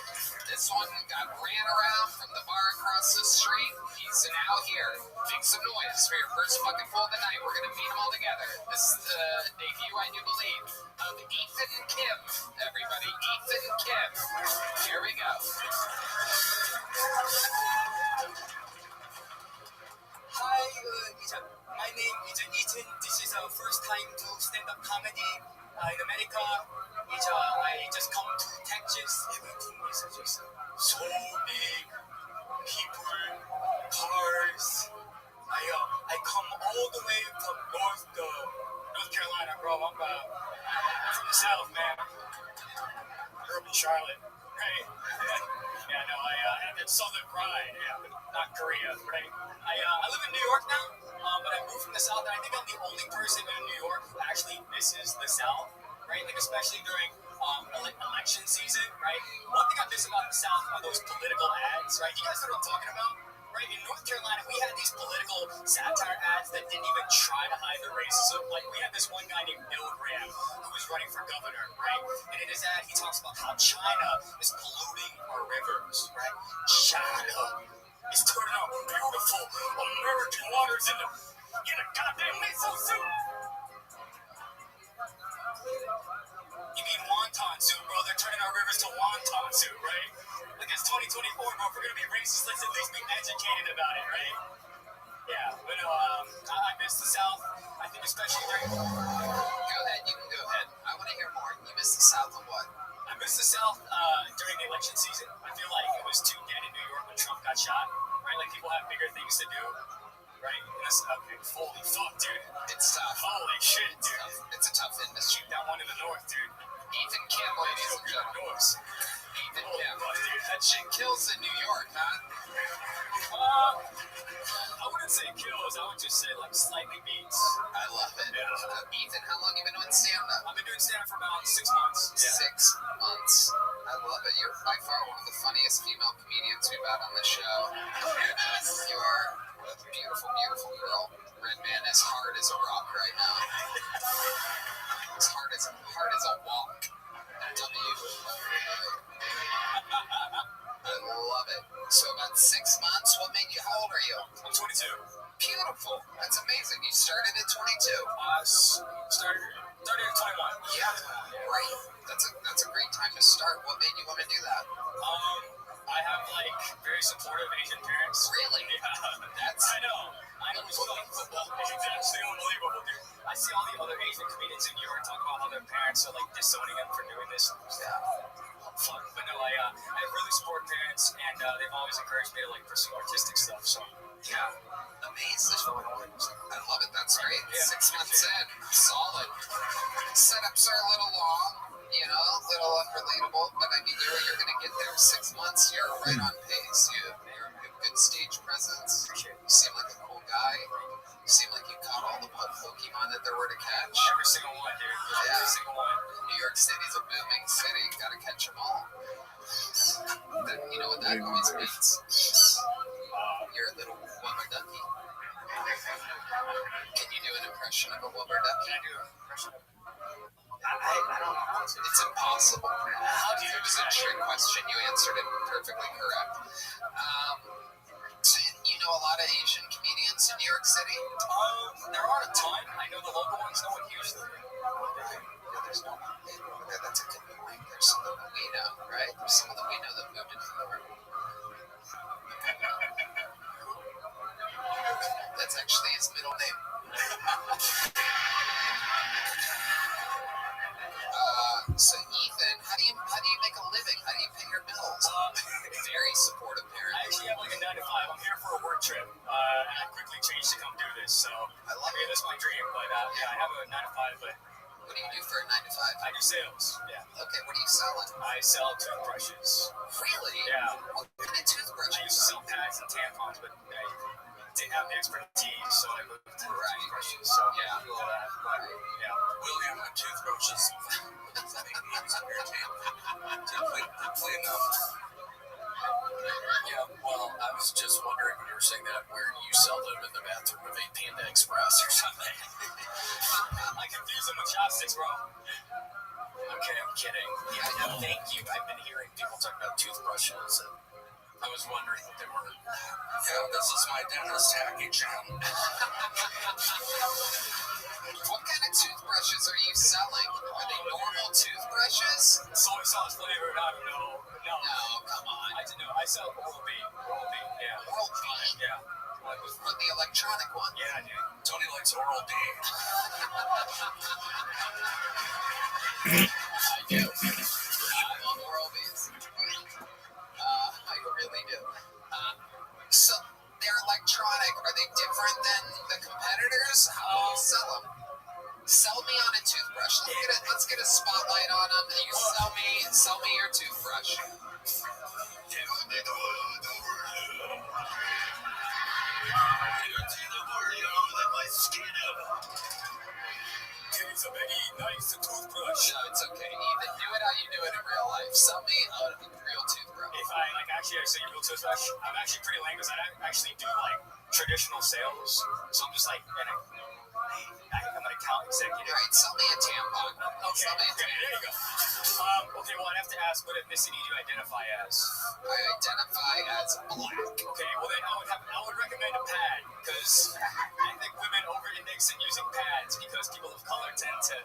Speaker 1: This one got ran around from the bar across the street. He's now here. Make some noise for your first fucking fool of the night. We're gonna meet them all together. This is the debut, I do believe, of Ethan Kim. Everybody, Ethan Kim. Here we go.
Speaker 12: Hi, my name is Ethan. This is our first time to stand-up comedy in America. I just come to Texas. Everything is just so big. People, cars. I come all the way from North Carolina, bro. I'm from the South, man. Grew up in Charlotte. Right? Yeah, no, I have that Southern pride. Yeah, but not Korea, right? I live in New York now, but I moved from the South, and I think I'm the only person in New York who actually misses the South, right? Like, especially during election season, right? One thing I miss about the South are those political ads, right? You guys know what I'm talking about? Right, in North Carolina, we had these political satire ads that didn't even try to hide the racism. Like, we had this one guy named Bill Graham who was running for governor, right? And in his ad, he talks about how China is polluting our rivers, right? China is turning out beautiful American waters in a goddamn miso soup. You mean wonton soup, bro? They're turning our rivers to wonton soup, right? Like, it's 2024, bro. If we're gonna be racist, let's at least be educated about it, right? Yeah, but no, I miss the South. I think especially during...
Speaker 1: Go ahead, you can go ahead. I want to hear more. You miss the South of what?
Speaker 12: I miss the South during the election season. I feel like it was too dead in New York when Trump got shot, right? Like, people have bigger things to do, right? And that's, okay, holy fuck, dude.
Speaker 1: It's tough.
Speaker 12: Holy shit, dude.
Speaker 1: It's a tough industry.
Speaker 12: That one in the north, dude.
Speaker 1: Ethan Kim, ladies and gentlemen. Ethan Kim. That shit kills in New York, huh?
Speaker 12: I wouldn't say kills. I would just say, like, slightly beats.
Speaker 1: I love it.
Speaker 12: Yeah.
Speaker 1: Ethan, how long have you been doing stand-up?
Speaker 12: I've been doing stand-up for about 6 months.
Speaker 1: Yeah. 6 months. I love it. You're by far one of the funniest female comedians we've had on the show. You are a beautiful, beautiful girl. Red Man is hard as a rock right now. As hard as a walk. I love it. So about 6 months. What made you? How old are you?
Speaker 12: I'm 22.
Speaker 1: Beautiful. That's amazing. You started at 22.
Speaker 12: Started at 21.
Speaker 1: Yeah. Great. That's a great time to start. What made you want to do that?
Speaker 12: I have, like, very supportive Asian parents.
Speaker 1: Really?
Speaker 12: Yeah. I know. It's unbelievable. It's actually unbelievable, dude. I see all the other Asian comedians in New York talk about how their parents are, like, disowning them for doing this. Yeah. Fuck. But no, I have really supportive parents, and they've always encouraged me to, like, pursue artistic stuff, so.
Speaker 1: Yeah. Amazing. I love it. That's great. Yeah. 6 months in. Solid. Setups are a little long, you know, a little unrelatable, but I mean, you're going to get there. 6 months, you're right on pace. You have good stage presence. You seem like a cool guy. You seem like you caught all the Pokemon that there were to catch.
Speaker 12: Every single one, dude.
Speaker 1: Yeah.
Speaker 12: Every single one.
Speaker 1: New York City's a booming city. Got to catch them all. You know what that always means? You're a little rubber ducky. Can you do an impression of a rubber ducky?
Speaker 12: Can I do an impression of
Speaker 1: I don't know. It's impossible. How do you? It was a trick question. You answered it perfectly correct. So you know a lot of Asian comedians in New York City?
Speaker 12: There aren't a ton. I know the local ones. No one hears them.
Speaker 1: Yeah, there's no one. Okay, that's a good point. There's some that we know, right? There's some that we know that moved to New York. That's actually his middle name. So Ethan, how do you make a living? How do you pay your bills? Very supportive parent.
Speaker 12: I actually have like a 9 to 5. I'm here for a work trip, and I quickly changed to come do this. So
Speaker 1: I love it.
Speaker 12: That's my dream. But yeah, I have a 9 to 5. But
Speaker 1: what do you do for a 9 to 5?
Speaker 12: I do sales. Yeah.
Speaker 1: Okay, what are you selling?
Speaker 12: I sell toothbrushes.
Speaker 1: Really?
Speaker 12: Yeah.
Speaker 1: What kind of toothbrushes?
Speaker 12: I used to sell pads and tampons, but I didn't have the expertise, so I moved to toothbrushes. So
Speaker 1: yeah.
Speaker 12: Yeah.
Speaker 2: William, toothbrushes. To clean up talking about toothbrushes, and I was wondering if they were. Yeah, this is my dentist hacking jam.
Speaker 1: What kind of toothbrushes are you selling? Are they normal toothbrushes?
Speaker 9: Soy sauce flavored, I don't know. No,
Speaker 1: come on.
Speaker 9: I don't know. I sell Oral-B. Oral-B, yeah.
Speaker 1: Oral-B?
Speaker 9: Yeah.
Speaker 1: What, the electronic one?
Speaker 9: Yeah, dude.
Speaker 2: Tony likes Oral-B.
Speaker 1: I do. I love Oral-Bs. I really do. So, they're electronic. Are they different than the competitors? How do you sell them? Sell me on a toothbrush. Let's get a spotlight on them. You sell me your toothbrush.
Speaker 9: It's a very nice toothbrush.
Speaker 1: No, it's okay. Ethan, do it how you do it in real life. Sell me a real toothbrush.
Speaker 9: If I actually say real toothbrush, I'm actually pretty lame because I actually do traditional sales. So I'm just I'm an account executive.
Speaker 1: All right, sell me a tampon.
Speaker 9: Okay,
Speaker 1: Sell me a tampon.
Speaker 9: there you go. Okay, well, I'd have to ask, what ethnicity do you identify as?
Speaker 1: I identify as black.
Speaker 9: Okay, well then I would recommend a pad, because I think women over-index in using pads because people of color tend to.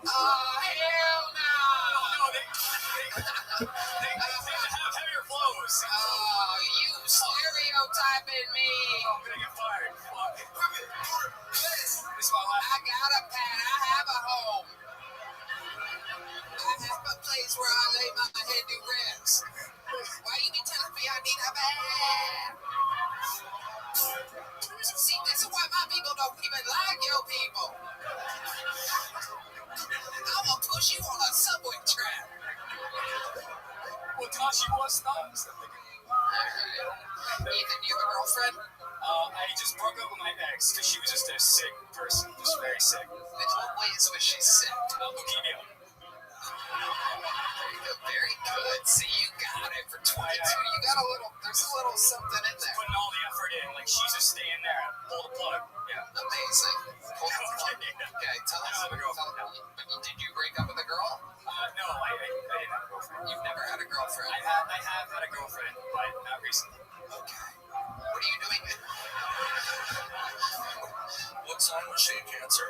Speaker 1: Oh, hell no!
Speaker 9: No, they tend to have heavier flows.
Speaker 1: Oh, you stereotyping me.
Speaker 9: I'm gonna get fired. Fuck. This is my last.
Speaker 1: I got a pad. I have a home. I have a place where I lay my head to rest. Why you be telling me I need a pad? See, this is why my people don't even like your people. I'm gonna push you on a subway track.
Speaker 9: Well, Tashi was nice.
Speaker 1: Alright. Ethan, you have a girlfriend?
Speaker 9: I just broke up with my ex because she was just a sick person, just very sick.
Speaker 1: In what ways was she sick?
Speaker 9: Leukemia.
Speaker 1: Very good. See, you got it for 22. You got there's a little something in there.
Speaker 9: Putting all the effort in, she's just staying there. Pull the plug. Yeah.
Speaker 1: Amazing. Okay, tell us. Did you break up with a girl?
Speaker 9: No, I didn't have a girlfriend.
Speaker 1: You've never had a girlfriend?
Speaker 9: I have had a girlfriend, but not recently.
Speaker 1: Okay. What are you doing?
Speaker 2: What sign was she? Cancer?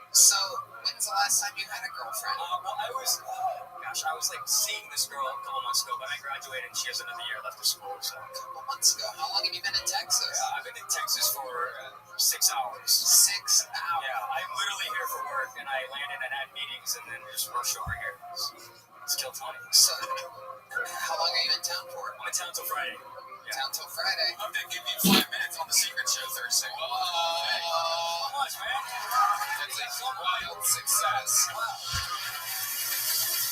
Speaker 1: So, when's the last time you had a girlfriend?
Speaker 9: Well, I was seeing this girl a couple months ago, but I graduated and she has another year left of school. So.
Speaker 1: A couple months ago. How long have you been in Texas?
Speaker 9: I've been in Texas for 6 hours.
Speaker 1: 6 hours?
Speaker 9: Yeah, I'm literally here for work, and I landed and had meetings, and then just rushed over here. It's kill Tony.
Speaker 1: So, how long are you in town for?
Speaker 9: I'm in town till Friday.
Speaker 1: Town till Friday.
Speaker 2: I'm gonna give you 5 minutes on the Secret Show Thursday.
Speaker 1: Whoa!
Speaker 9: How much, man?
Speaker 1: That's a wild success.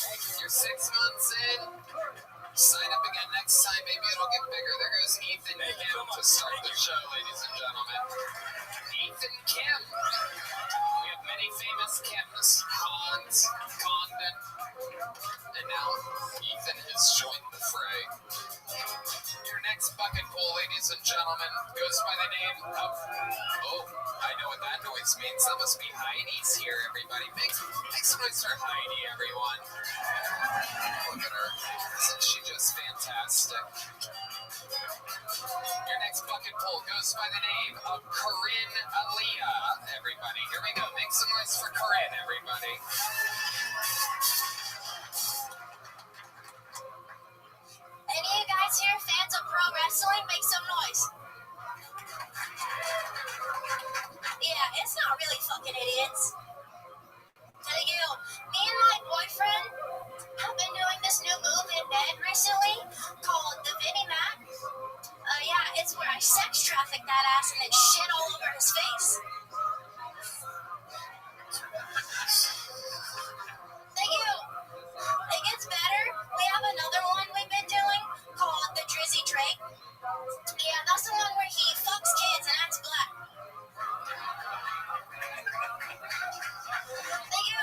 Speaker 1: Hey, you're 6 months in. Sign up again next time. Maybe it'll get bigger. There goes Ethan Kim to start the show, ladies and gentlemen. Ethan Kim. We have many famous Kims. Hans, Condon, and now Ethan has joined the fray. Your next bucket pull, ladies and gentlemen, goes by the name of... Oh, I know what that noise means. That must be Heidi's here, everybody. Make some noise for Heidi, everyone. Look at her. Isn't she just fantastic? Your next bucket pull goes by the name of Corinne Aaliyah, everybody. Here we go. Make some noise for Corinne, everybody.
Speaker 15: Any of you guys here fans of pro wrestling? Make some noise. Yeah, it's not really fucking idiots. Tell you, me and my boyfriend have been doing this new move in bed recently called the Vinnie Mac. Yeah, it's where I sex traffic that ass and then shit all over his face. Thank you. It gets better. We have another one we've been doing called the Drizzy Drake. Yeah, that's the one where he fucks kids and acts black. Thank you.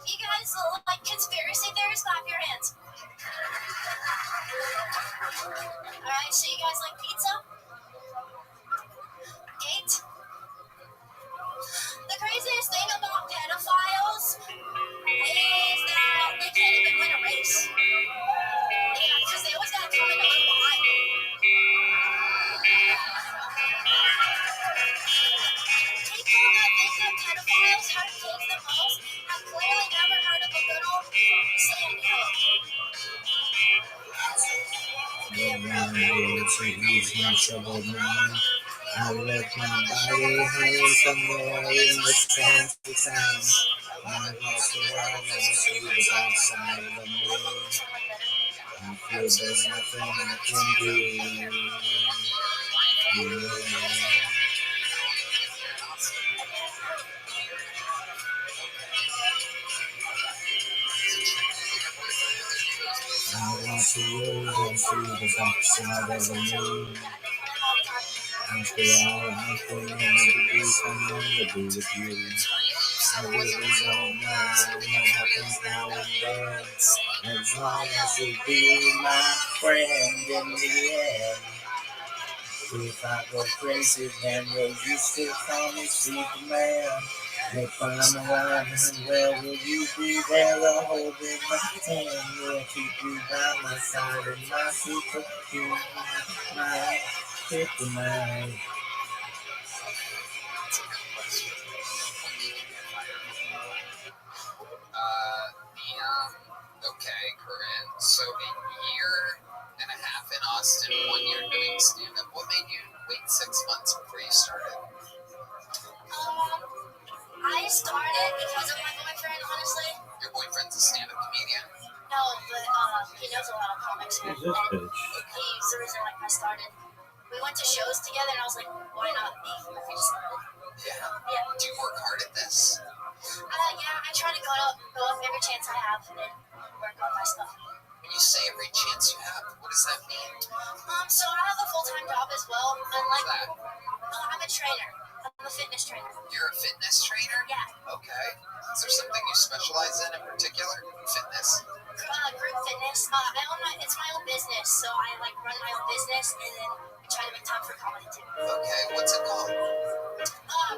Speaker 15: You guys like conspiracy theories? Clap your hands. Alright, so you guys like pizza? Gate? pedophiles, how to take the most, have clearly never heard of a good old stand hook.
Speaker 13: I left my body hanging somewhere in the sands of time. I lost the world and I see the dark side of me. I feel there's nothing I can do. I want to live and see the dark side of the moon. After all, I think I need to do something to be with you. I really don't mind what happens now and then, as long as you be my friend in the end. If I go crazy, then will you still call me Superman? If I'm around, where will you be there to hold in my hand? Will I keep you by my side in my superhuman, my kryptonite?
Speaker 1: Okay, Corinne. So a year and a half in Austin, 1 year doing stand-up. What made you wait 6 months before you started?
Speaker 15: I started because of my boyfriend, honestly.
Speaker 1: Your boyfriend's a stand-up comedian?
Speaker 15: No, but he knows a lot of comics here.
Speaker 13: Who's this bitch?
Speaker 15: He's the reason like I started. We went to shows together, and I was like, why not me if we just started?
Speaker 1: Yeah. Do you work hard at this?
Speaker 15: Yeah, I try to go up every chance I have and work on my stuff.
Speaker 1: When you say every chance you have, what does that mean?
Speaker 15: So I have a full-time job as well. I'm a trainer. I'm a fitness trainer.
Speaker 1: You're a fitness trainer?
Speaker 15: Yeah.
Speaker 1: Okay. Is there something you specialize in particular? Fitness?
Speaker 15: Group fitness. It's my own business, so I run my own business, and then I try to make time for comedy too.
Speaker 1: Okay. What's it called?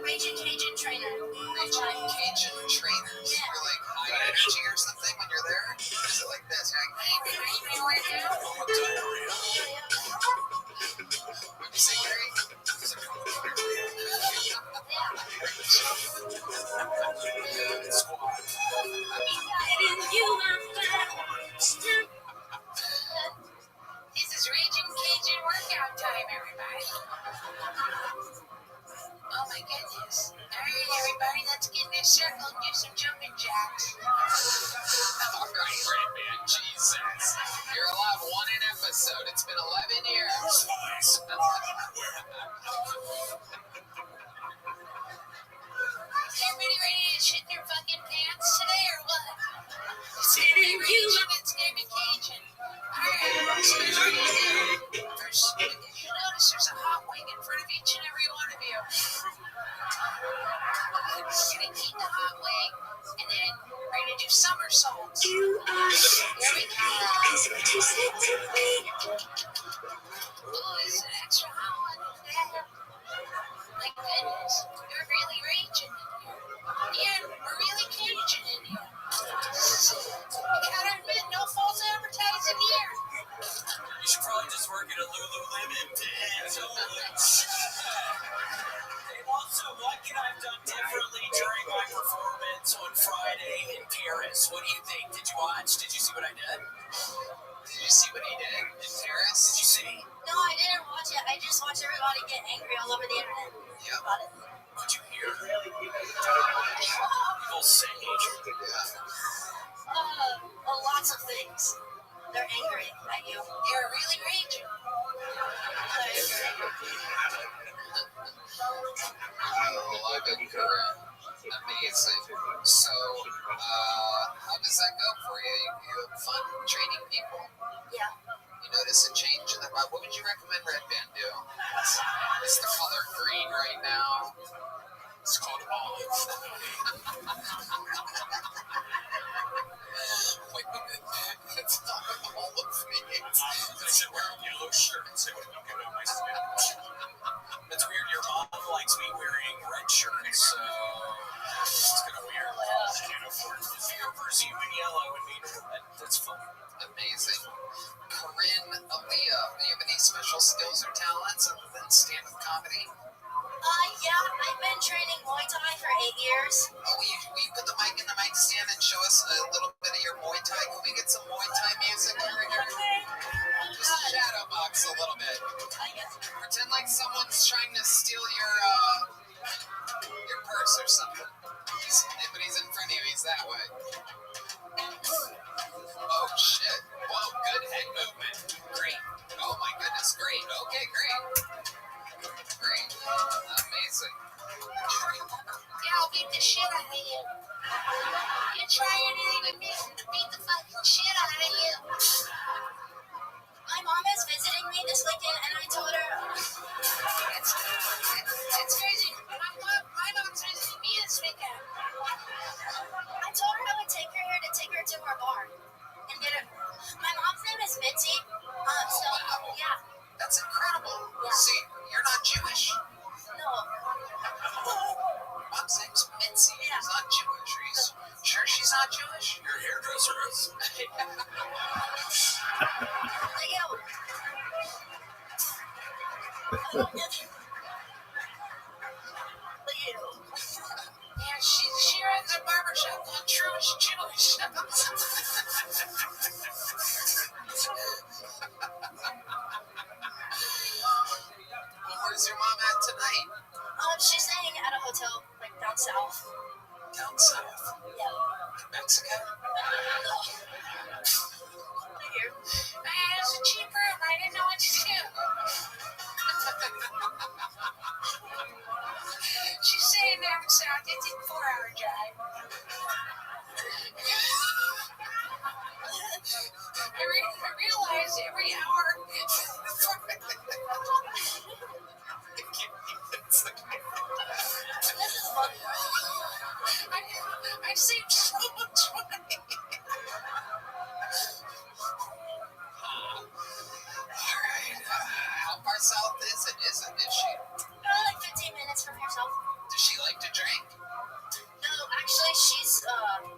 Speaker 15: Raging Cajun Trainer.
Speaker 1: Raging Cajun Trainers.
Speaker 15: Yeah.
Speaker 1: You're like high energy or something when you're there? Or is it like this? You're like, hey, can I eat my work out? What did you say, Gary? This is Raging Cajun workout time, everybody. Oh my goodness. Alright, everybody, let's get in a circle and do some jumping jacks. Alright, Red Man, Jesus. You're allowed one an episode. It's been 11 years. Everybody ready to shit their fucking pants today or what? It's gonna be Raging, it's gonna be Cajun. Alright, so first, you notice there's a hot wing in front of each and every one of you. We're gonna eat the hot wing, and then we're gonna do somersaults. Here we go. Oh, it's an extra hot one. My goodness, you're really raging in here. Yeah, we're really Cajun in here. You gotta admit, no false advertising here.
Speaker 2: You should probably just work at a Lululemon dance. Also, what can I have done differently during my performance on Friday in Paris? What do you think? Did you watch? Did you see what I did?
Speaker 1: Did you see what he did in Paris?
Speaker 2: Did you see?
Speaker 15: No, I didn't watch it. I just watched everybody get angry all over the internet about it.
Speaker 2: What'd you hear? People say.
Speaker 15: Lots of things. They're angry at you.
Speaker 1: You're really raging. Oh, I bet you're amazing. So, how does that go for you? You have fun training people?
Speaker 15: Yeah.
Speaker 1: You notice a change in the vibe? What would you recommend Red Band do? It's the color green right now. It's called olive. Wait a minute. It's not olive meat.
Speaker 2: I should wear a yellow shirt and say what I'm doing my skin. That's weird. Your mom likes me wearing red shirts, so it's kind of weird. Uniform. Fierce human yellow and me red. That's fun.
Speaker 1: Amazing. Corinne, Aaliyah, do you have any special skills or talents other than stand-up comedy?
Speaker 15: Yeah, I've been training Muay Thai for 8 years.
Speaker 6: yours?
Speaker 1: Oh, will you put the mic in the mic stand and show us a little bit of your Muay Thai? Can we get some Muay Thai music over here? Just shadow box a little bit. Pretend like someone's trying to steal your purse or something. But he's in front of you. He's that way. Oh, shit. Whoa, good head movement. Great. Oh, my goodness. Great. Okay, great. Great. Amazing.
Speaker 15: Yeah, I'll beat the shit out of you. You try anything with me, beat the fucking shit out of you. My mom is visiting me this weekend, and I told her it's crazy. My mom's visiting me this weekend. I told her I would take her here to take her to our bar and get her. My mom's name is Mitzi. So yeah.
Speaker 1: That's incredible.
Speaker 15: Yeah.
Speaker 1: See, you're not Jewish.
Speaker 15: No.
Speaker 1: Mom's name's Mitzi.
Speaker 15: Yeah.
Speaker 1: She's not Jewish. Are you sure she's not Jewish? Your hairdresser is. Yeah, she runs a barbershop called Truish Jewish. Well, where's your mom at tonight?
Speaker 6: She's staying at a hotel, like down south.
Speaker 1: Down south?
Speaker 6: Yeah.
Speaker 1: Mexico?
Speaker 6: No. Here.
Speaker 15: It was a cheap room. I didn't know what to do. She's staying down south. It's a 4-hour drive. I realized every hour. I saved so much money.
Speaker 1: All right. How far south is it? Is she?
Speaker 6: Like 15 minutes from here south.
Speaker 1: Does she like to drink?
Speaker 6: No, actually, she's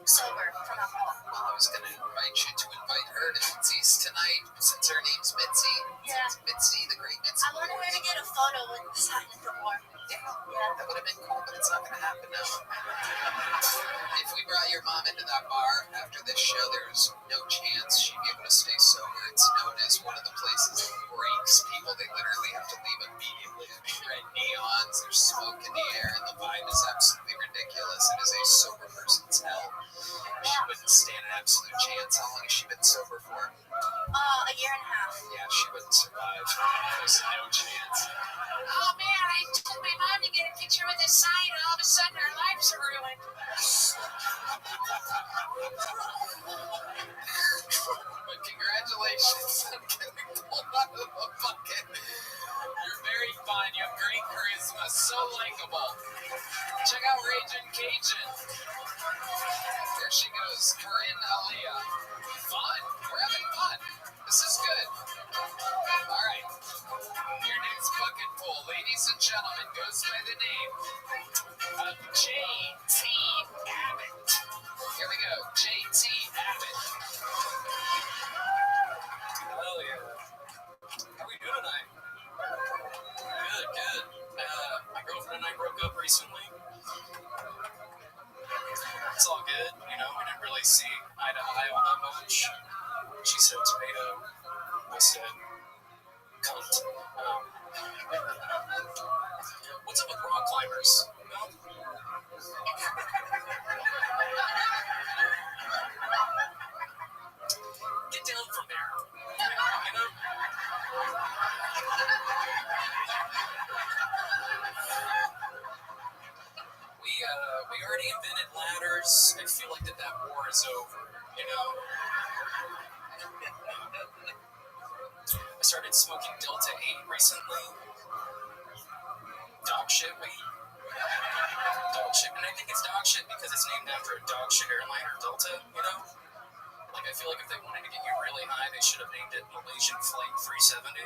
Speaker 6: sober from alcohol.
Speaker 1: Well, I was going to invite you to invite her to Mitzi's tonight, since her name's Mitzi.
Speaker 6: Yeah.
Speaker 1: It's Mitzi, the great Mitzi.
Speaker 6: I wanted her to get a photo with the sign at the bar.
Speaker 1: Yeah, that would have been cool, but it's not going to happen now. If we brought your mom into that bar after this show, there's no chance she'd be able to stay sober. It's known as one of the places that breaks people. They literally have to leave immediately. I mean, red neons, there's smoke in the air, and the vibe is absolutely ridiculous. It is a sober person's hell. She wouldn't stand an absolute chance. How long has she been sober for?
Speaker 6: A year and a half.
Speaker 1: Yeah, she wouldn't survive. There's no chance.
Speaker 15: Oh man, I told my mom to get a picture with this sign, and all of a sudden our lives are ruined.
Speaker 1: But congratulations on getting pulled out of the bucket. You're very fun. You have great charisma. So likable. Check out Ragin' Cajun. There she goes. Corinne Aaliyah. Fun. We're having fun. This is good. All right. Your next bucket pull, ladies and gentlemen, goes by the name of J.T. Abbott. Here we go. J.T. Abbott.
Speaker 2: Hell yeah. How we doing tonight? Good, good. My girlfriend and I broke up recently. It's all good, you know, we didn't really see eye to eye on that much. She said tomato, I said cunt. What's up with rock climbers? No? Get down from there. You know? We already invented ladders. I feel like that war is over, you know? I started smoking Delta 8 recently. Dog shit weed. Dog shit. And I think it's dog shit because it's named after a dog shit airliner, Delta, you know? Like, I feel like if they wanted to get you really high, they should have named it Malaysian Flight 370.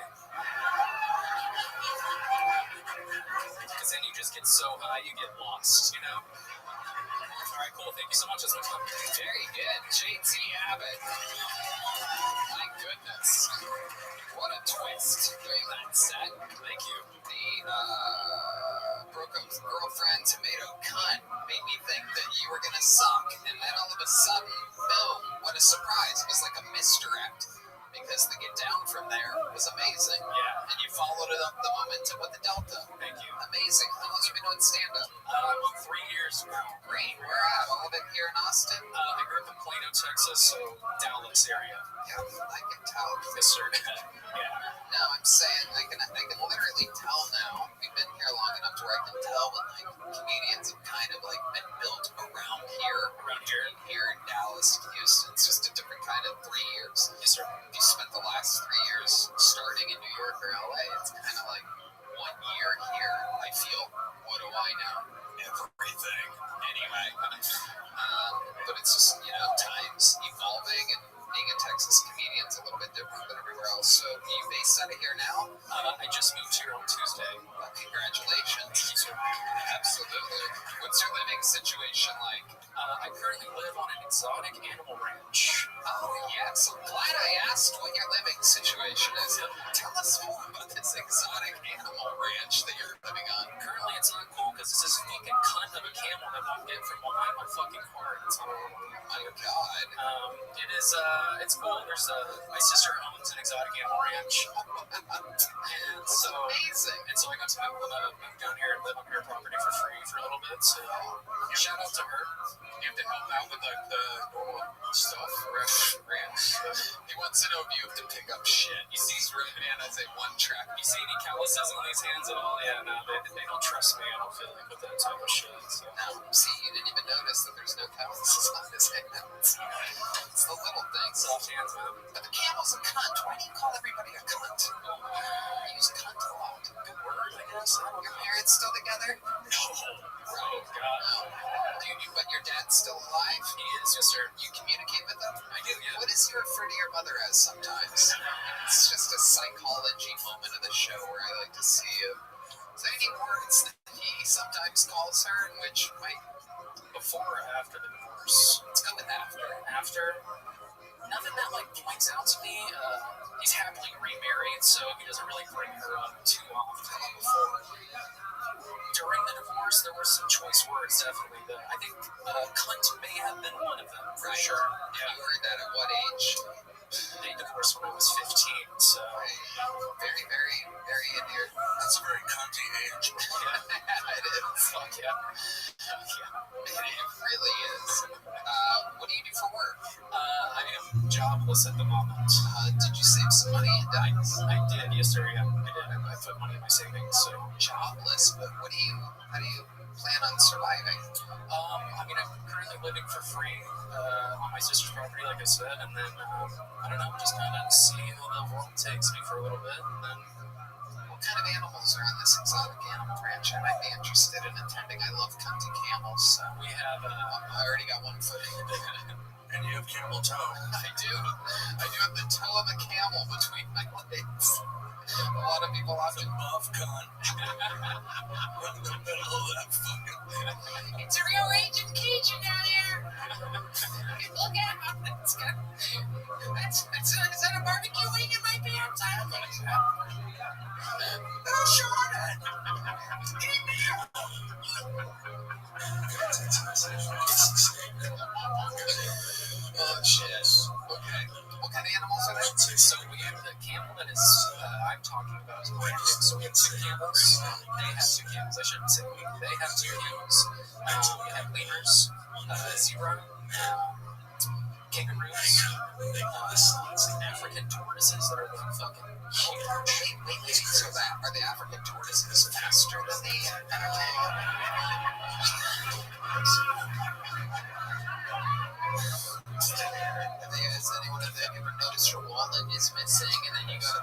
Speaker 2: Because then you just get so high, you get lost, you know? Alright, cool. Thank you so much. That's my time.
Speaker 1: Very good. J.T. Abbott. My goodness. What a twist during that set.
Speaker 2: Thank you.
Speaker 1: The girlfriend, tomato cunt made me think that you were gonna suck, and then all of a sudden, boom, what a surprise. It was like a misdirect, because the get down from there was amazing.
Speaker 9: Yeah.
Speaker 1: And you followed it up the momentum with the Delta.
Speaker 9: Thank you.
Speaker 1: Amazing. How long have you been doing stand-up?
Speaker 9: 3 years now.
Speaker 1: Great. Where at? All of it here in Austin?
Speaker 9: I grew up in Plano, Texas, so Dallas area.
Speaker 1: Yeah, I can tell.
Speaker 9: Yes, sir. Yeah.
Speaker 1: No, I'm saying I can literally tell now. We've been here long enough to where I can tell when like comedians have kind of like been built around here in Dallas, Houston. It's just a different kind of 3 years.
Speaker 9: Yes, sir.
Speaker 1: If you spent the last 3 years starting in New York or LA, it's kind of like 1 year here. I feel, what do I know? Everything. Anyway, but it's just, times evolving, and being a Texas comedian is a little bit different than everywhere else. So, are you based out of here now?
Speaker 9: I just moved here on Tuesday.
Speaker 1: Well, congratulations. Absolutely. What's your living situation like?
Speaker 9: I currently live on an exotic animal ranch.
Speaker 1: Oh, yes. I'm glad I asked what your living situation is. Tell us more about this exotic animal ranch that you're living on.
Speaker 9: Currently, it's not cool because it's this fucking cunt of a camel that won't get from behind my fucking car. It's horrible.
Speaker 1: Oh, my God.
Speaker 9: It is, it's cool. There's, my sister owns an exotic animal ranch. And so,
Speaker 1: amazing.
Speaker 9: And so I got to move down here and live on her property for free for a little bit. So, shout out to her.
Speaker 1: You have to help out with like the normal stuff, ranch. He wants to know if you have to pick up shit. He sees Red Bananas at one track.
Speaker 9: You see any calluses on these hands at all? Yeah, no, they don't trust me. I don't feel like with that type of shit. So.
Speaker 1: No, see, you didn't even notice that there's no calluses on his hands. It's the little things.
Speaker 9: Soft hands, man.
Speaker 1: But the camel's a cunt. Why do you call everybody a cunt? I use cunt a lot.
Speaker 9: Good word, I guess.
Speaker 1: Your parents still together?
Speaker 9: No.
Speaker 1: Right.
Speaker 9: Oh, God.
Speaker 1: No. But your dad's still alive?
Speaker 9: He is, yes, sir.
Speaker 1: You communicate with them?
Speaker 9: I do, yeah.
Speaker 1: What does he refer to your mother as sometimes? It's just a psychology moment of the show where I like to see if there's any words that he sometimes calls her, in which might...
Speaker 9: Before or after the divorce?
Speaker 1: Let's go with after.
Speaker 9: After? Nothing that, like, points out to me. He's happily remarried, so he doesn't really bring her up too often. Before. During the divorce, there were some choice words, definitely. I think cunt may have been one of them, for sure.
Speaker 1: Yeah. You heard that at what age?
Speaker 9: They divorced when I was 15, so...
Speaker 1: Very, very, very in here.
Speaker 3: That's a very cunty age.
Speaker 1: Yeah, it is.
Speaker 9: Fuck yeah.
Speaker 1: It really is. What do you do for work?
Speaker 9: I am jobless at the moment.
Speaker 1: Did you save some money?
Speaker 9: I did, yes sir, yeah. I did. I put money in my savings, so...
Speaker 1: Jobless, but how do you plan on surviving?
Speaker 9: I'm currently living for free on my sister's property, like I said, and then, I don't know, just kind of see how the world takes me for a little bit, and then...
Speaker 1: What kind of animals are on this exotic animal ranch? I might be interested in attending. I love cunty camels, so...
Speaker 9: We have,
Speaker 1: I already got one foot in.
Speaker 3: And you have camel toe.
Speaker 1: I do have the toe of a camel between my legs. A lot of people often
Speaker 3: buff cunt. Right in the middle of that fucking...
Speaker 15: It's a real raging Cajun down here. Look at him. Is that a barbecue wing in my pants? I don't think so.
Speaker 3: Oh, Jordan! Give me a...
Speaker 1: Oh, shit. Okay. What kind of animals are they?
Speaker 9: So we have the camel that is, I'm talking about is brand new. So we have 2 camels. They have 2 camels. I shouldn't say we. They have 2 camels. We have lemurs, zebra, kangaroos, African tortoises that are like fucking huge.
Speaker 1: Wait. So are the African tortoises faster than the Has anyone ever noticed your wallet is missing, and then you go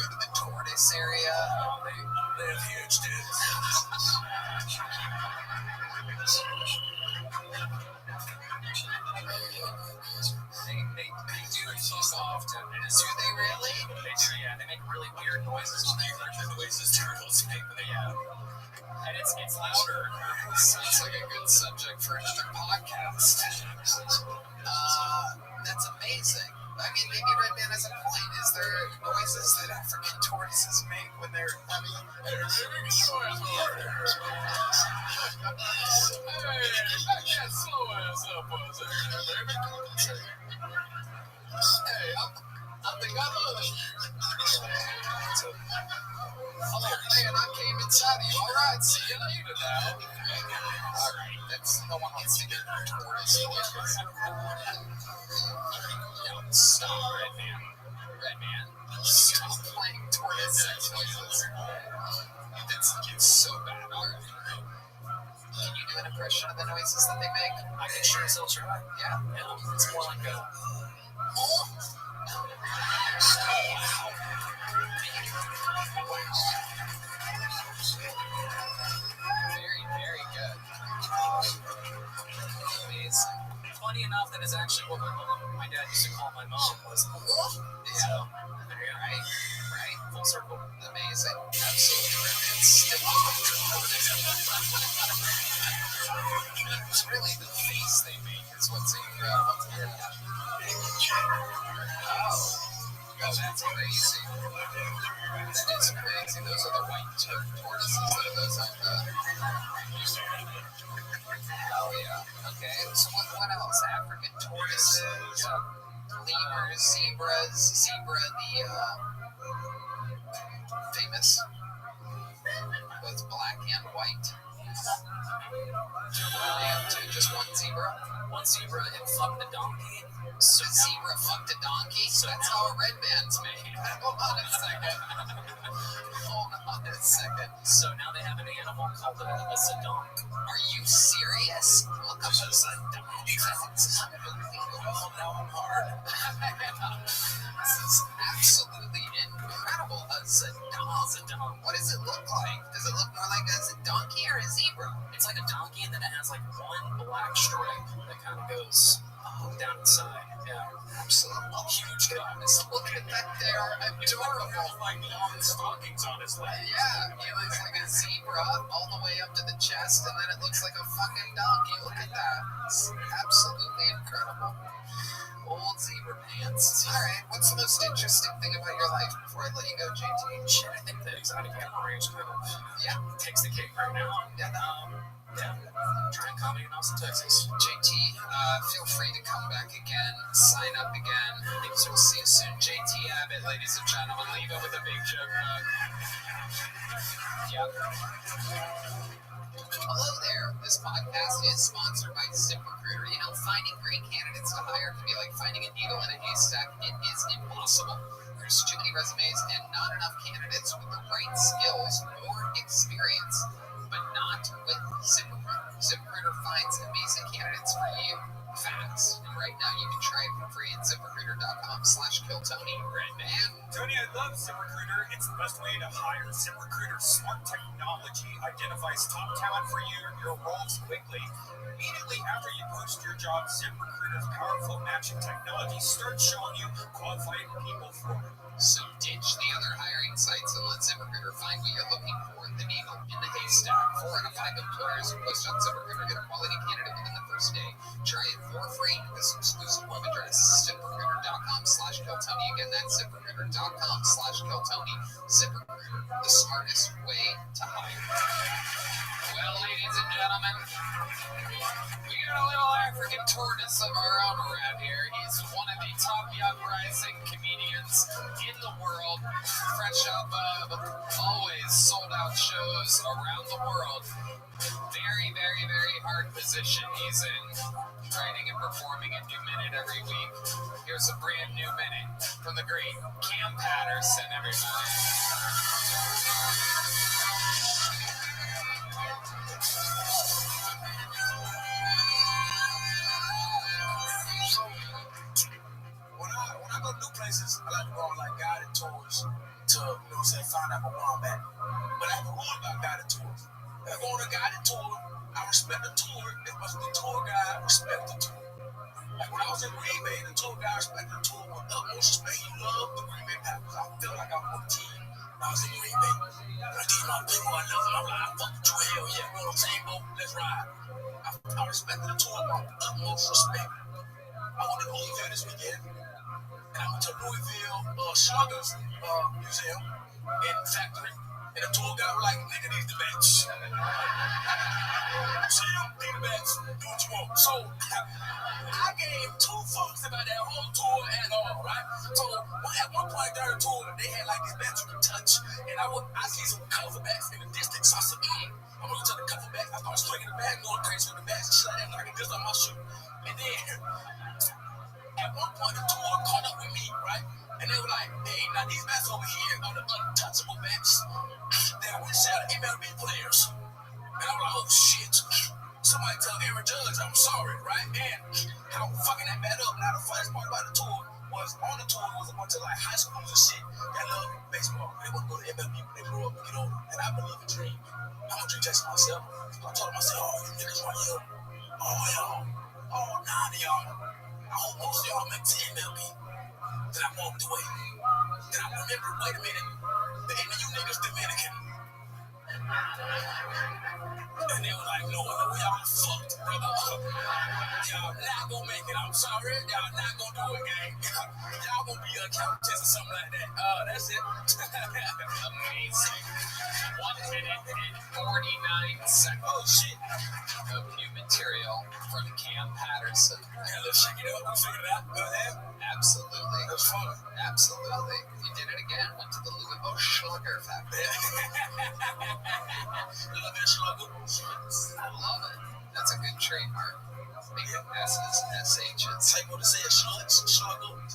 Speaker 1: to the tortoise area?
Speaker 3: They have huge dicks.
Speaker 9: They do so often.
Speaker 1: Do they really?
Speaker 9: They do, yeah. They make really weird noises when they like the noises turtles make. Yeah. And it's louder.
Speaker 1: Sounds like a good subject for another podcast. That's amazing. I mean, maybe Redman has a point. Is there noises that African tortoises make when they're... Oh man, I came inside of you. All right, see you later now. All right, that's no one wants to get tortoise noises. No, stop, Redman. Redman, stop playing tortoise sex noises. It's so bad. All right. Can you do an impression of the noises that they make?
Speaker 9: I can sure as hell try.
Speaker 1: Yeah.
Speaker 9: It's more like a.
Speaker 1: Very, very good. Amazing.
Speaker 9: Funny enough, that is actually what my dad used to call my mom was. So, there you go.
Speaker 1: Right.
Speaker 9: Full circle.
Speaker 1: Amazing. Absolutely. Redman still looking for tortoise. It's really the face they make is what's incredible. Oh, that's crazy. That is crazy. Those are the white tortoises. Those are the. Oh yeah. Okay. So what else? African tortoises, lemurs, zebras. Zebra, the famous, both black and white. And just one zebra.
Speaker 9: One zebra and fucked a donkey.
Speaker 1: So zebra fucked a donkey. So that's how a red band's made. Hold on a second.
Speaker 9: So now they have an animal called a sedonk.
Speaker 1: Are you serious? Look up a sedonk. That's unbelievable. Now I'm hard. This is absolutely incredible. A sedonk. What does it look like? Does it look more like a donkey or a zebra?
Speaker 9: It's like a donkey, and then it has like one black stripe that kind of goes down the side. Yeah.
Speaker 1: Absolutely. Huge guys. Look at that. They are adorable.
Speaker 9: Like long stockings on his leg.
Speaker 1: Yeah. He looks like a zebra all the way up to the chest, and then it looks like a fucking donkey. Look at that. It's absolutely incredible. Old zebra pants. All right. What's the most interesting thing about your life before I let you go, JT?
Speaker 9: Shit, I think the exotic animal range kind of takes the cake right now.
Speaker 1: Yeah.
Speaker 9: Trying comedy in Austin, Texas.
Speaker 1: JT, feel free to come back again, sign up again. So we'll see you soon. JT Abbott, ladies and gentlemen, leave it with a big joke mug. Yep. Hello there. This podcast is sponsored by ZipRecruiter. You know, finding great candidates to hire can be like finding a needle in a haystack. It is impossible. There's too many resumes and not enough candidates with the right skills or experience, but not with ZipRecruiter. ZipRecruiter finds amazing candidates for you fast. And right now you can try it for free at ZipRecruiter.com/KillTony. Redman.
Speaker 16: Tony, I love ZipRecruiter. It's the best way to hire. ZipRecruiter's smart technology identifies top talent for you and your roles quickly. Immediately after you post your job, ZipRecruiter's powerful matching technology starts showing you qualified people for it.
Speaker 1: So ditch the other hiring sites and let ZipRecruiter find what you're looking for. The needle in the haystack. 4 out of 5 employers who post on ZipRecruiter get a quality candidate within the first day. Try it for free with this exclusive web address, ZipRecruiter.com/KillTony. Again, that's ZipRecruiter.com/KillTony. ZipRecruiter, the smartest way to hire. Well, ladies and gentlemen, we got a little African tortoise of our own around here. He's one of the top young rising comedians in the world. Fresh up of always sold out shows around the world. Very, very, very hard position he's in. Writing and performing a new minute every week. Here's a brand new minute from the great Cam Patterson, everybody.
Speaker 3: When I go to new places, I like to go on like guided tours to, find out where I'm at. But I have a rule about guided tours. If I go on a guided tour, I respect the tour as much as the tour guide respects the tour. Like when I was in Green Bay, the tour guide respected the tour with utmost respect. He loved the Green Bay Packers. I feel like I'm on the team. I was in Green Bay. I did my thing, I love them. I'm like, I fuck with you, hell yeah, we're on the same boat, let's ride. I respected the tour with utmost respect. I went to Louisville this weekend, and I went to Louisville Sluggers Museum and Factory, And the tour guy was like, nigga, these the bets. Chill, these the bets. Do what you want. So, I gave 2 fucks about that whole tour at all, right? So, at one point during the tour, they had like these bets you could touch. And I see some cover backs in the distance. So I said, I'm gonna touch the cover back. I started swinging the back, going crazy with the backs and shit like that, knocking this on my shoe. And then, at one point, the tour caught up with me, right? And they were like, hey, now these backs over here are the untouchable backs that we sell to MLB players. And I'm like, oh shit. Somebody tell Aaron Judge I'm sorry, right? And how fucking that bad up. Now the funniest part about the tour was on the tour was a bunch of like high schoolers and shit that love baseball. They want to go to MLB when they grow up and get older. And I believe in dream. I'm gonna dream Jackson myself. So I told myself, oh, you niggas right here. Oh, y'all. Oh, 9 of y'all. I hope most of y'all make it to MLB. Then I walked away. Then I remembered, wait a minute. The end of you niggas Dominican. And they were like, no, y'all fucked, brother. Y'all not gonna make it. I'm sorry. Y'all not gonna do it, gang. Y'all gonna be accountants or something like that. That's it.
Speaker 1: Amazing. 1 minute and 49 seconds.
Speaker 3: Oh, shit.
Speaker 1: Of new material from Cam Patterson.
Speaker 3: Yeah, let's check it out. We figured it out. Go ahead.
Speaker 1: Absolutely.
Speaker 3: That was fun.
Speaker 1: Absolutely. You did it again. Went to the Louisville Slugger factory.
Speaker 3: Love that slugger.
Speaker 1: I love it. That's a good trademark. Making S's, SH's.
Speaker 3: Take what to say, slugger. That's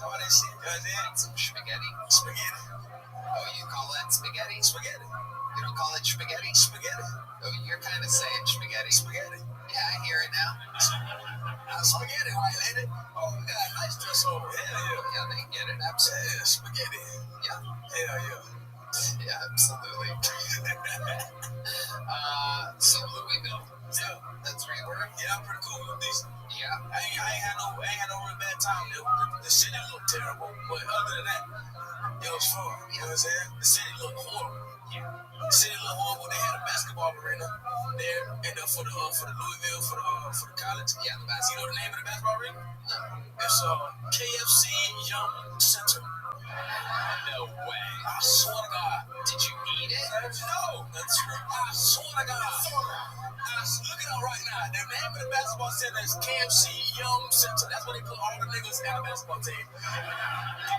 Speaker 3: how they say it. Go ahead.
Speaker 1: Some spaghetti.
Speaker 3: Spaghetti.
Speaker 1: Oh, you call that spaghetti?
Speaker 3: Spaghetti.
Speaker 1: You don't call it spaghetti?
Speaker 3: Spaghetti.
Speaker 1: Oh, you're kind of saying spaghetti.
Speaker 3: Spaghetti.
Speaker 1: Yeah, I hear it now.
Speaker 3: Spaghetti, right, lady? Oh, we got a nice dress over. Hell yeah.
Speaker 1: Yeah, they get it. Absolutely.
Speaker 3: Yeah, spaghetti.
Speaker 1: Yeah.
Speaker 3: Hell yeah.
Speaker 1: Yeah, absolutely. So Louisville.
Speaker 3: Yeah.
Speaker 1: That's where you were?
Speaker 3: Yeah, I'm pretty cool with this.
Speaker 1: Yeah.
Speaker 3: I ain't had no real bad time there. The city looked terrible, but other than that, it was fun. You know what I'm saying? The city looked horrible.
Speaker 1: Yeah.
Speaker 3: The city looked horrible. They had a basketball arena there, and for the Louisville, for the college.
Speaker 1: Yeah, the basketball.
Speaker 3: You know the name of the basketball arena?
Speaker 1: No.
Speaker 3: It's KFC Young Center.
Speaker 1: No way.
Speaker 3: I swear to God.
Speaker 1: Did you eat it?
Speaker 3: No. I swear to God. Look it up right now. The name of the basketball center is KFC Young Center. That's where they put all the niggas in the basketball team.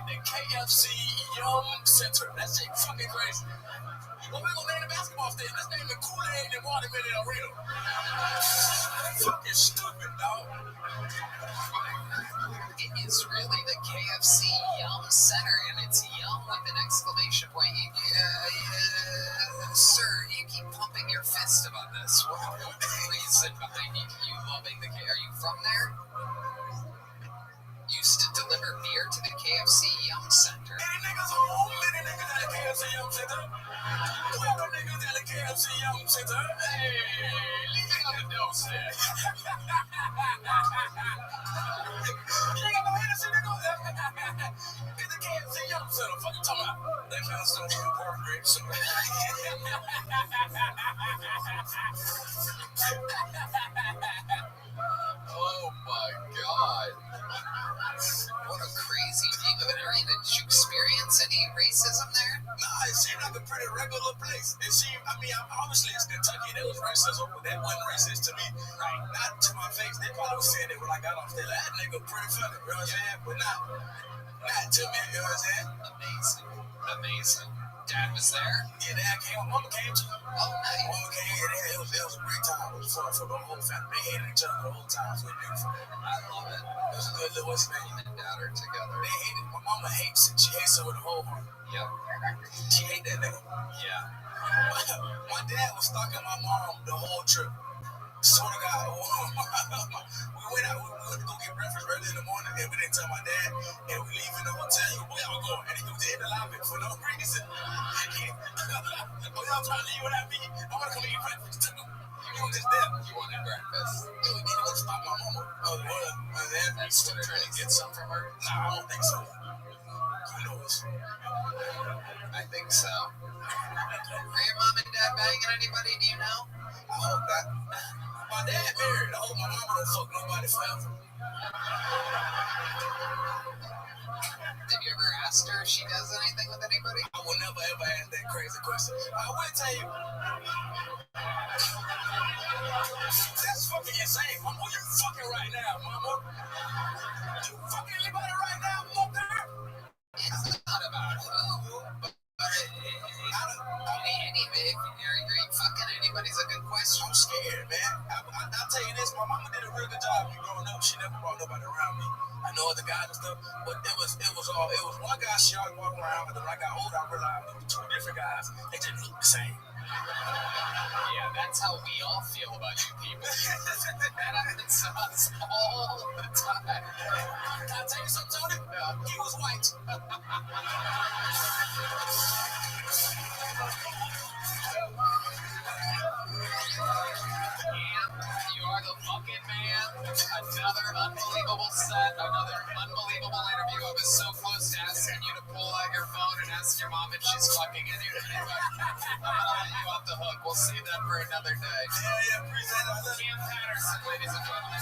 Speaker 3: The KFC Young Center. That shit fucking crazy. What we gonna name the basketball stadium? Let's name it Kool-Aid and Watermelon Arena. Fucking stupid, dog.
Speaker 1: It is really the KFC Yum Center, and it's Yum with an exclamation point. Sir, you keep pumping your fist about this. What's the reason behind you loving the KFC? Are you from there? Used to deliver beer to the KFC Yum Center.
Speaker 3: Any niggas home? Any niggas at the KFC Yum Center? Where the niggas at the KFC Yum Center?
Speaker 1: Hey, leave it on the doorstep.
Speaker 3: It's the KFC Yum Center. Fuck you talking about? That kind of stuff is important, great.
Speaker 1: Oh my God. What a crazy team of it. Did you experience any racism there?
Speaker 3: Nah, it seemed like a pretty regular place. Obviously it's Kentucky. There was racism, but that wasn't racist to me. Right. Not to my face. They probably was saying it when I got off there. That nigga pretty funny, you know what I'm saying? But not to me, you know what I'm saying?
Speaker 1: Amazing. Dad was there?
Speaker 3: Yeah, Dad came. My mama came too.
Speaker 1: Oh, nice.
Speaker 3: Mama came. Yeah, it was a great time. It was fun for the whole family. They hated each other the whole time. So it was beautiful.
Speaker 1: I love it.
Speaker 3: It was a good little thing.
Speaker 1: Mom and Dad are together.
Speaker 3: They hated. My mama hates it. She hates it with the whole heart.
Speaker 1: Yep.
Speaker 3: She hate that nigga.
Speaker 1: Yeah.
Speaker 3: My dad was stalking my mom the whole trip. Swear to God. We went to go get breakfast early in the morning, and we didn't tell my dad, and we leave in the hotel. He go, where y'all going? And he was in the lobby for no reason. Y'all trying to leave without me? I want to come eat breakfast too. He was just there.
Speaker 1: You wanted breakfast?
Speaker 3: He was going to stop my mama.
Speaker 1: That's still trying to get some from her?
Speaker 3: Nah, I don't think so. Who knows?
Speaker 1: I think so. Are your mom and dad banging anybody? Do you know?
Speaker 3: I hope not.
Speaker 2: My dad married. I hope my mama don't fuck nobody forever.
Speaker 1: Have you ever asked her if she does anything with anybody?
Speaker 2: I will never ever ask that crazy question. I will tell you. That's fucking insane. Mama, who you fucking right now, mama? You fucking anybody right now, mother?
Speaker 1: It's not about who, but if you're fucking anybody's a good question.
Speaker 2: I'm scared, man. I'll tell you this, my mama did a real good job growing up. She never brought nobody around me. I know other guys and stuff, but it was one guy she always walked around, and then when I got older, I realized it was two different guys. They didn't look the same.
Speaker 1: Yeah, that's how we all feel about you people. That happens to us all the time.
Speaker 2: Can I tell you something, Tony? He was white.
Speaker 1: You are the fucking man. Another unbelievable set, another unbelievable interview. I was so close to asking you to pull out your phone and ask your mom if she's fucking anybody. I'm gonna let you off the hook. We'll see that for another day.
Speaker 2: Yeah, appreciate it.
Speaker 1: Cam Patterson, ladies and gentlemen.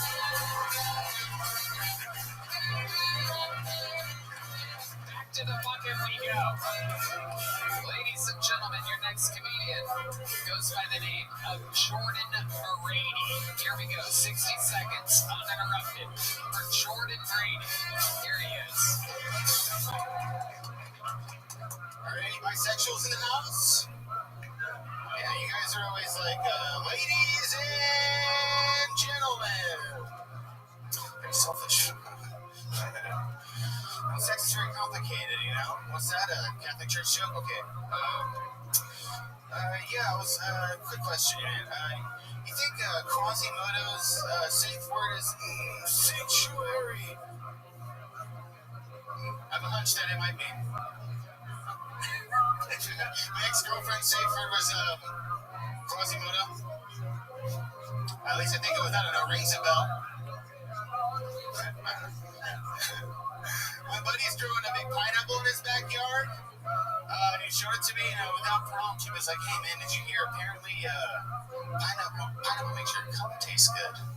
Speaker 1: Back to the bucket we go. Ladies and gentlemen, your next comedian goes by the name of Jordan Brady. Here we go, 60 seconds, uninterrupted, for Jordan Brady. Here he is.
Speaker 3: Are any bisexuals in the house? Yeah, you guys are always like, ladies and gentlemen. Very selfish. Sex is very complicated, you know? What's that, a Catholic Church joke? Okay. Quick question, man. You think Quasimodo's safe word is sanctuary? I have a hunch that it might be. My ex-girlfriend's safe word was Quasimodo. At least I think it was, I don't know, rings a bell. My buddy's growing a big pineapple in his backyard. And he showed it to me, without prompt. He was like, "Hey man, did you hear? Apparently, pineapple makes your cum taste good." I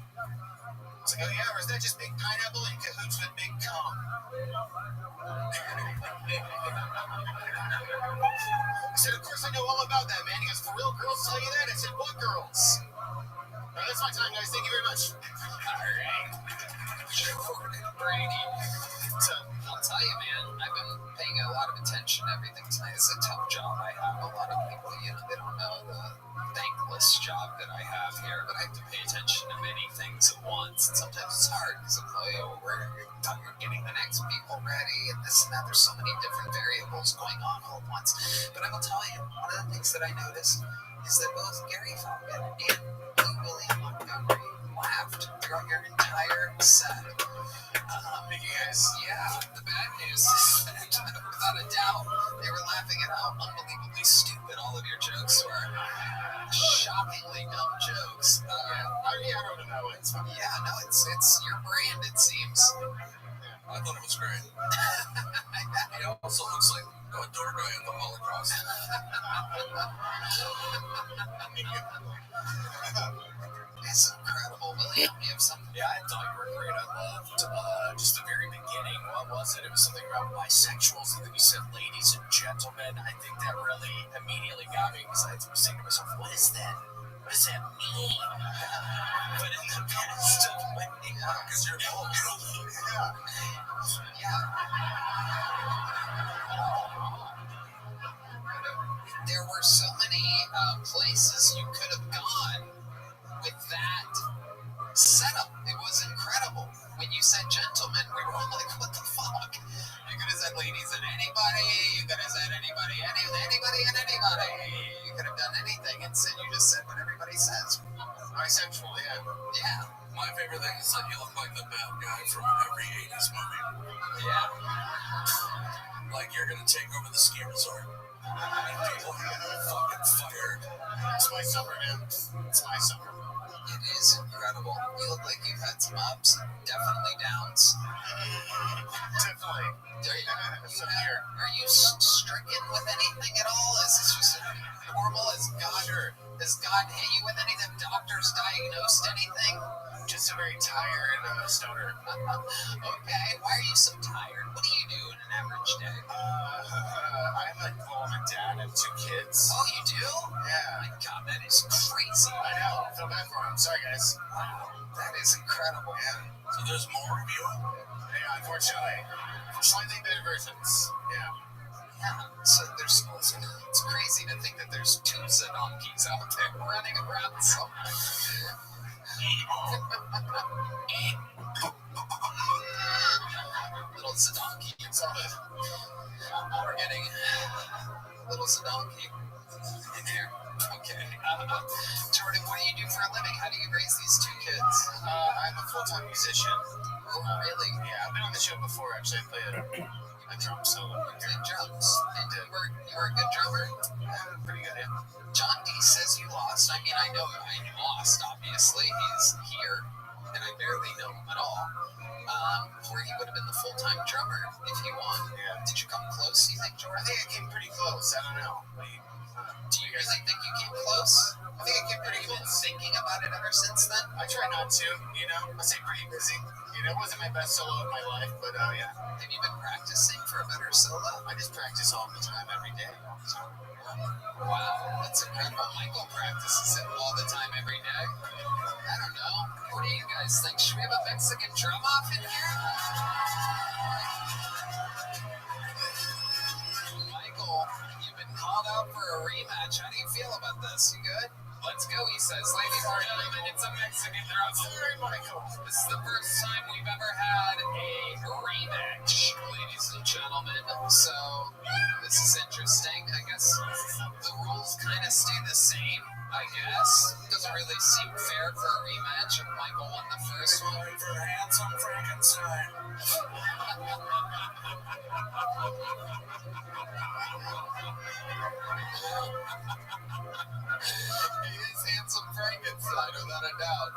Speaker 3: was like, "Oh yeah, or is that just big pineapple in cahoots with big cum?" I said, "Of course I know all about that, man." He goes, "For real, girls tell you that?" I said, "What girls?" All right, that's my time, guys. Thank you very much.
Speaker 1: All right. Jordan Brady. So, I'll tell you, man, I've been paying a lot of attention to everything tonight. It's a tough job I have. A lot of people, they don't know the thankless job that I have here, but I have to pay attention to many things at once. And sometimes it's hard because we're talking about getting the next people ready and this and that. There's so many different variables going on all at once. But I will tell you, one of the things that I noticed is that both Gary Falcon and William Montgomery laughed throughout your entire set. The bad news is that without a doubt, they were laughing at how unbelievably stupid all of your jokes were. Shockingly dumb jokes.
Speaker 3: I don't know. It's funny.
Speaker 1: Yeah, no, it's your brand, it seems.
Speaker 2: I thought it was great. It also looks like a door guy in the Holocaust.
Speaker 1: It's incredible. William, you have something?
Speaker 2: Yeah, I thought you were great. I loved just the very beginning. What was it? It was something about bisexuals. And then you said ladies and gentlemen. I think that really immediately got me because I was thinking to myself, what is that? What does that mean? But in the best of way. Because you're both.
Speaker 1: Yeah. There were so many places you could have gone with that setup. It was incredible. When you said gentlemen, we were all like, what the fuck? You could have said ladies and anybody. You could have said anybody and anybody. You could have done anything. Instead, you just said what everybody says. Bisexual, yeah. Yeah.
Speaker 2: My favorite thing is that you look like the bad guy from every 80s movie.
Speaker 1: Yeah.
Speaker 2: Like you're going to take over the ski resort. And people are going to get fucking fired.
Speaker 3: It's my summer, man. It's my summer.
Speaker 1: It is incredible. You look like you've had some ups and definitely downs.
Speaker 3: Definitely.
Speaker 1: Are you stricken with anything at all? Is this just normal as God?
Speaker 3: Sure.
Speaker 1: Has God hit you with anything? Doctors diagnosed anything?
Speaker 2: Just a very tired stoner.
Speaker 1: Okay, why are you so tired? What do you do in an average day?
Speaker 2: I'm a dad of 2 kids.
Speaker 1: Oh, you do?
Speaker 2: Yeah.
Speaker 1: My God, that is crazy.
Speaker 2: I know. I feel bad for him. Sorry, guys.
Speaker 1: Wow, that is incredible.
Speaker 2: Yeah.
Speaker 3: So there's more of you?
Speaker 2: Yeah, unfortunately. Slightly better versions. Yeah.
Speaker 1: Yeah, so it's crazy to think that there's 2 Zadonkeys out there running around somewhere. Little Zadonky inside. We're getting a little Zadonky in here. Okay. Jordan, what do you do for a living? How do you raise these 2 kids?
Speaker 2: I'm a full-time musician.
Speaker 1: Oh, really?
Speaker 2: Yeah, I've been on the show before, actually. I play a drum solo.
Speaker 1: You play drums. You were a good drummer?
Speaker 2: Pretty good, yeah.
Speaker 1: John D says you lost. I mean, I know you lost, obviously. He's here, and I barely know him at all. Or he would have been the full-time drummer if he won.
Speaker 2: Yeah.
Speaker 1: Did you come close, you think, Jordan?
Speaker 2: I think I came pretty close. I don't know.
Speaker 1: Do you really think you came close?
Speaker 2: I think I came pretty
Speaker 1: Have you been
Speaker 2: close.
Speaker 1: thinking about it ever since then?
Speaker 2: I try not to, you know. I stay pretty busy. You know, it wasn't my best solo of my life, but yeah.
Speaker 1: Have you been practicing for a better solo?
Speaker 2: I just practice all the time, every day. So,
Speaker 1: Wow, that's incredible. Michael practices it all the time, every day. I don't know. What do you guys think? Should we have a Mexican drum off in here? Michael, you've been called out for a rematch. How do you feel about this? You good? Let's go, he says. Ladies and gentlemen, it's a Mexican drum.
Speaker 2: sorry, Michael.
Speaker 1: This is the first time we've ever had a rematch, ladies and gentlemen. So, this is interesting. I guess the rules kind of stay the same, I guess. It doesn't really seem fair for a rematch if Michael won the first one.
Speaker 3: For handsome Frankenstein.
Speaker 1: He is handsome Frankenstein, without a doubt.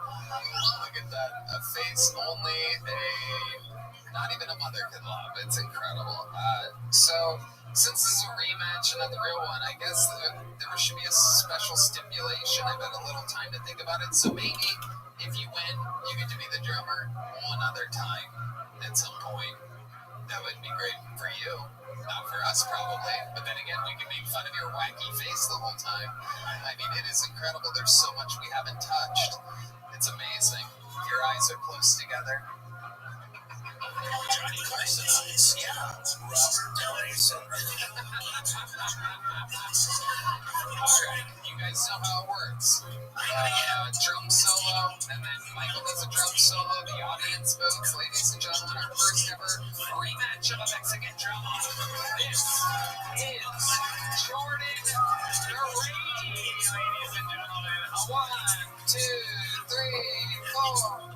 Speaker 1: Look at that. A face only not even a mother could love. It's incredible. So, since this is a rematch and not the real one, I guess there should be a special stipulation. I've had a little time to think about it. So maybe if you win, you get to be the drummer one other time at some point. That would be great for you. Not for us, probably. But then again, we can make fun of your wacky face the whole time. I mean, it is incredible. There's so much we haven't touched. It's amazing. Your eyes are close together.
Speaker 3: Johnny Carson's eyes.
Speaker 1: Yeah.
Speaker 3: Robert Dyson.
Speaker 1: Alright, you guys know how it works. Drum solo, and then Michael does a drum solo, the audience votes. Ladies and gentlemen, our first ever rematch of a Mexican drum off. This is Jordan Rabbi, ladies and gentlemen. 1, 2, 3, 4.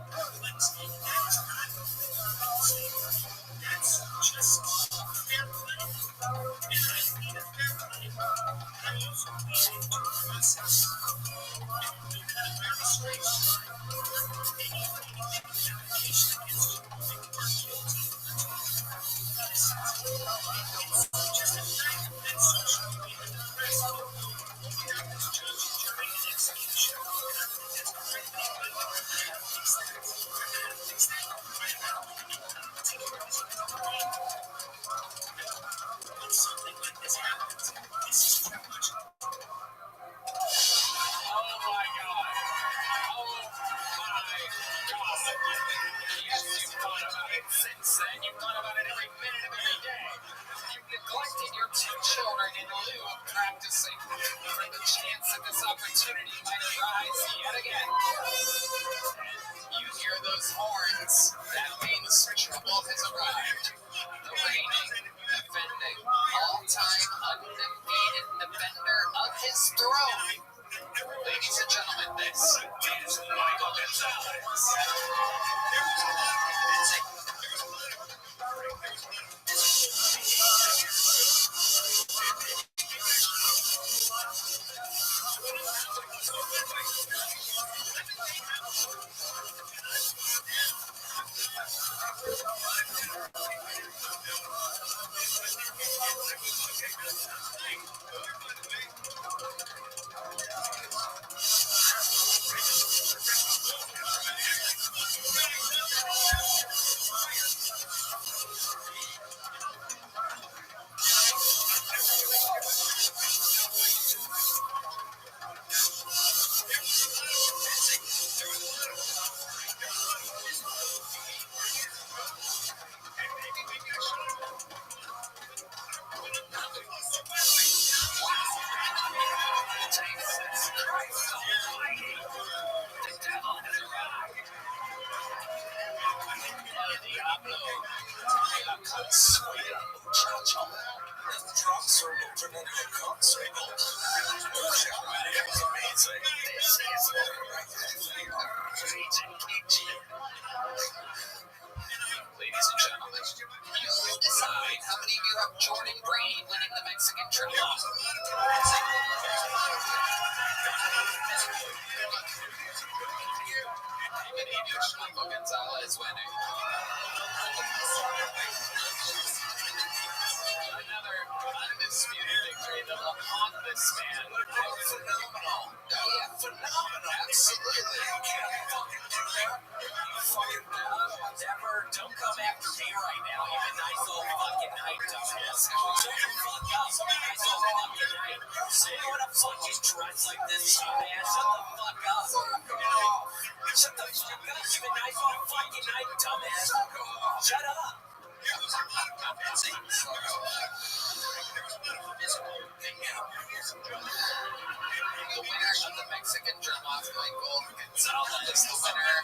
Speaker 1: Ladies and gentlemen, you'll decide how many of you have Jordan Brady winning the Mexican trip-off. How many of you have Michael Gonzalez winning? Another undisputed victory that will haunt this man. Phenomenal. Oh yeah, phenomenal. Absolutely. Denver, don't come after me right now. You have a nice little fucking night, dumbass. Shut the fuck up. Nice little fucking night. You know what? I'm fucking dressed like this, dumbass. Shut the fuck up. Shut the fuck up. You have a nice little fucking night, dumbass. Shut up. The winner of the Mexican drum-off, Michael Gonzalez, the winner.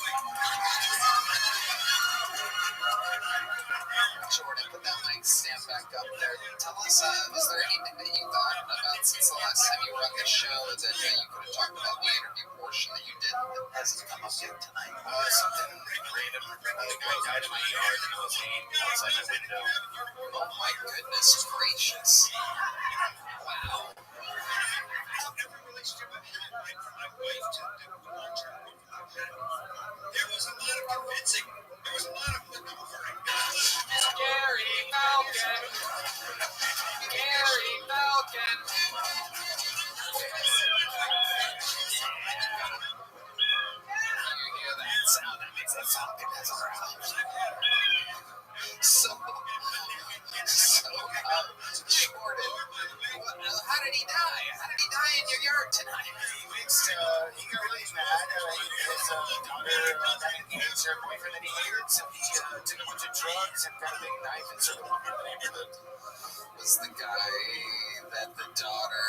Speaker 1: Jordan, put that mic stand back up there. Tell us, is there anything that you thought about since the last time you were on the show that you could have talked about the interview portion that you did that hasn't come up yet tonight? Something random. The guy died in my yard and I was hanging outside my window. Oh my goodness gracious. Wow.
Speaker 3: There was a lot of convincing. There was a lot of maneuvering.
Speaker 1: Gary Falcon. Gary Falcon. You hear that sound? That makes that Falcon has our house. So Jordan, how did he die? How did he die in your yard tonight?
Speaker 3: He got really mad. His daughter got engaged to her boyfriend that he hated, so he took a bunch of drugs and got a big knife and circled around the neighborhood.
Speaker 1: Was the guy that the daughter...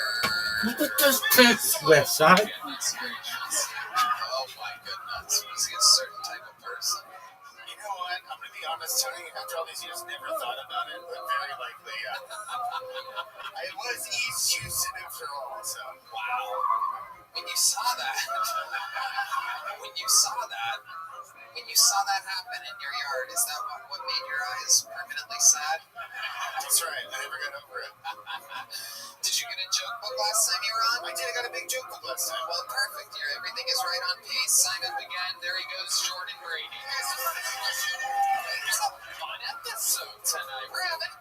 Speaker 7: West Side.
Speaker 1: Oh my goodness. Was he a certain type of person?
Speaker 3: You know what? I'm going to be honest, Tony. After all these years, never thought about it, but very likely. It was East Houston after all, so.
Speaker 1: Wow. When you saw that happen in your yard, is that what made your eyes permanently sad?
Speaker 3: That's right. I never got over it.
Speaker 1: Did you get a joke book last time you were on?
Speaker 3: I did. I got a big joke book last time.
Speaker 1: Well, perfect. Everything is right on pace. Sign up again. There he goes, Jordan Brady. It's a fun episode tonight. We're having...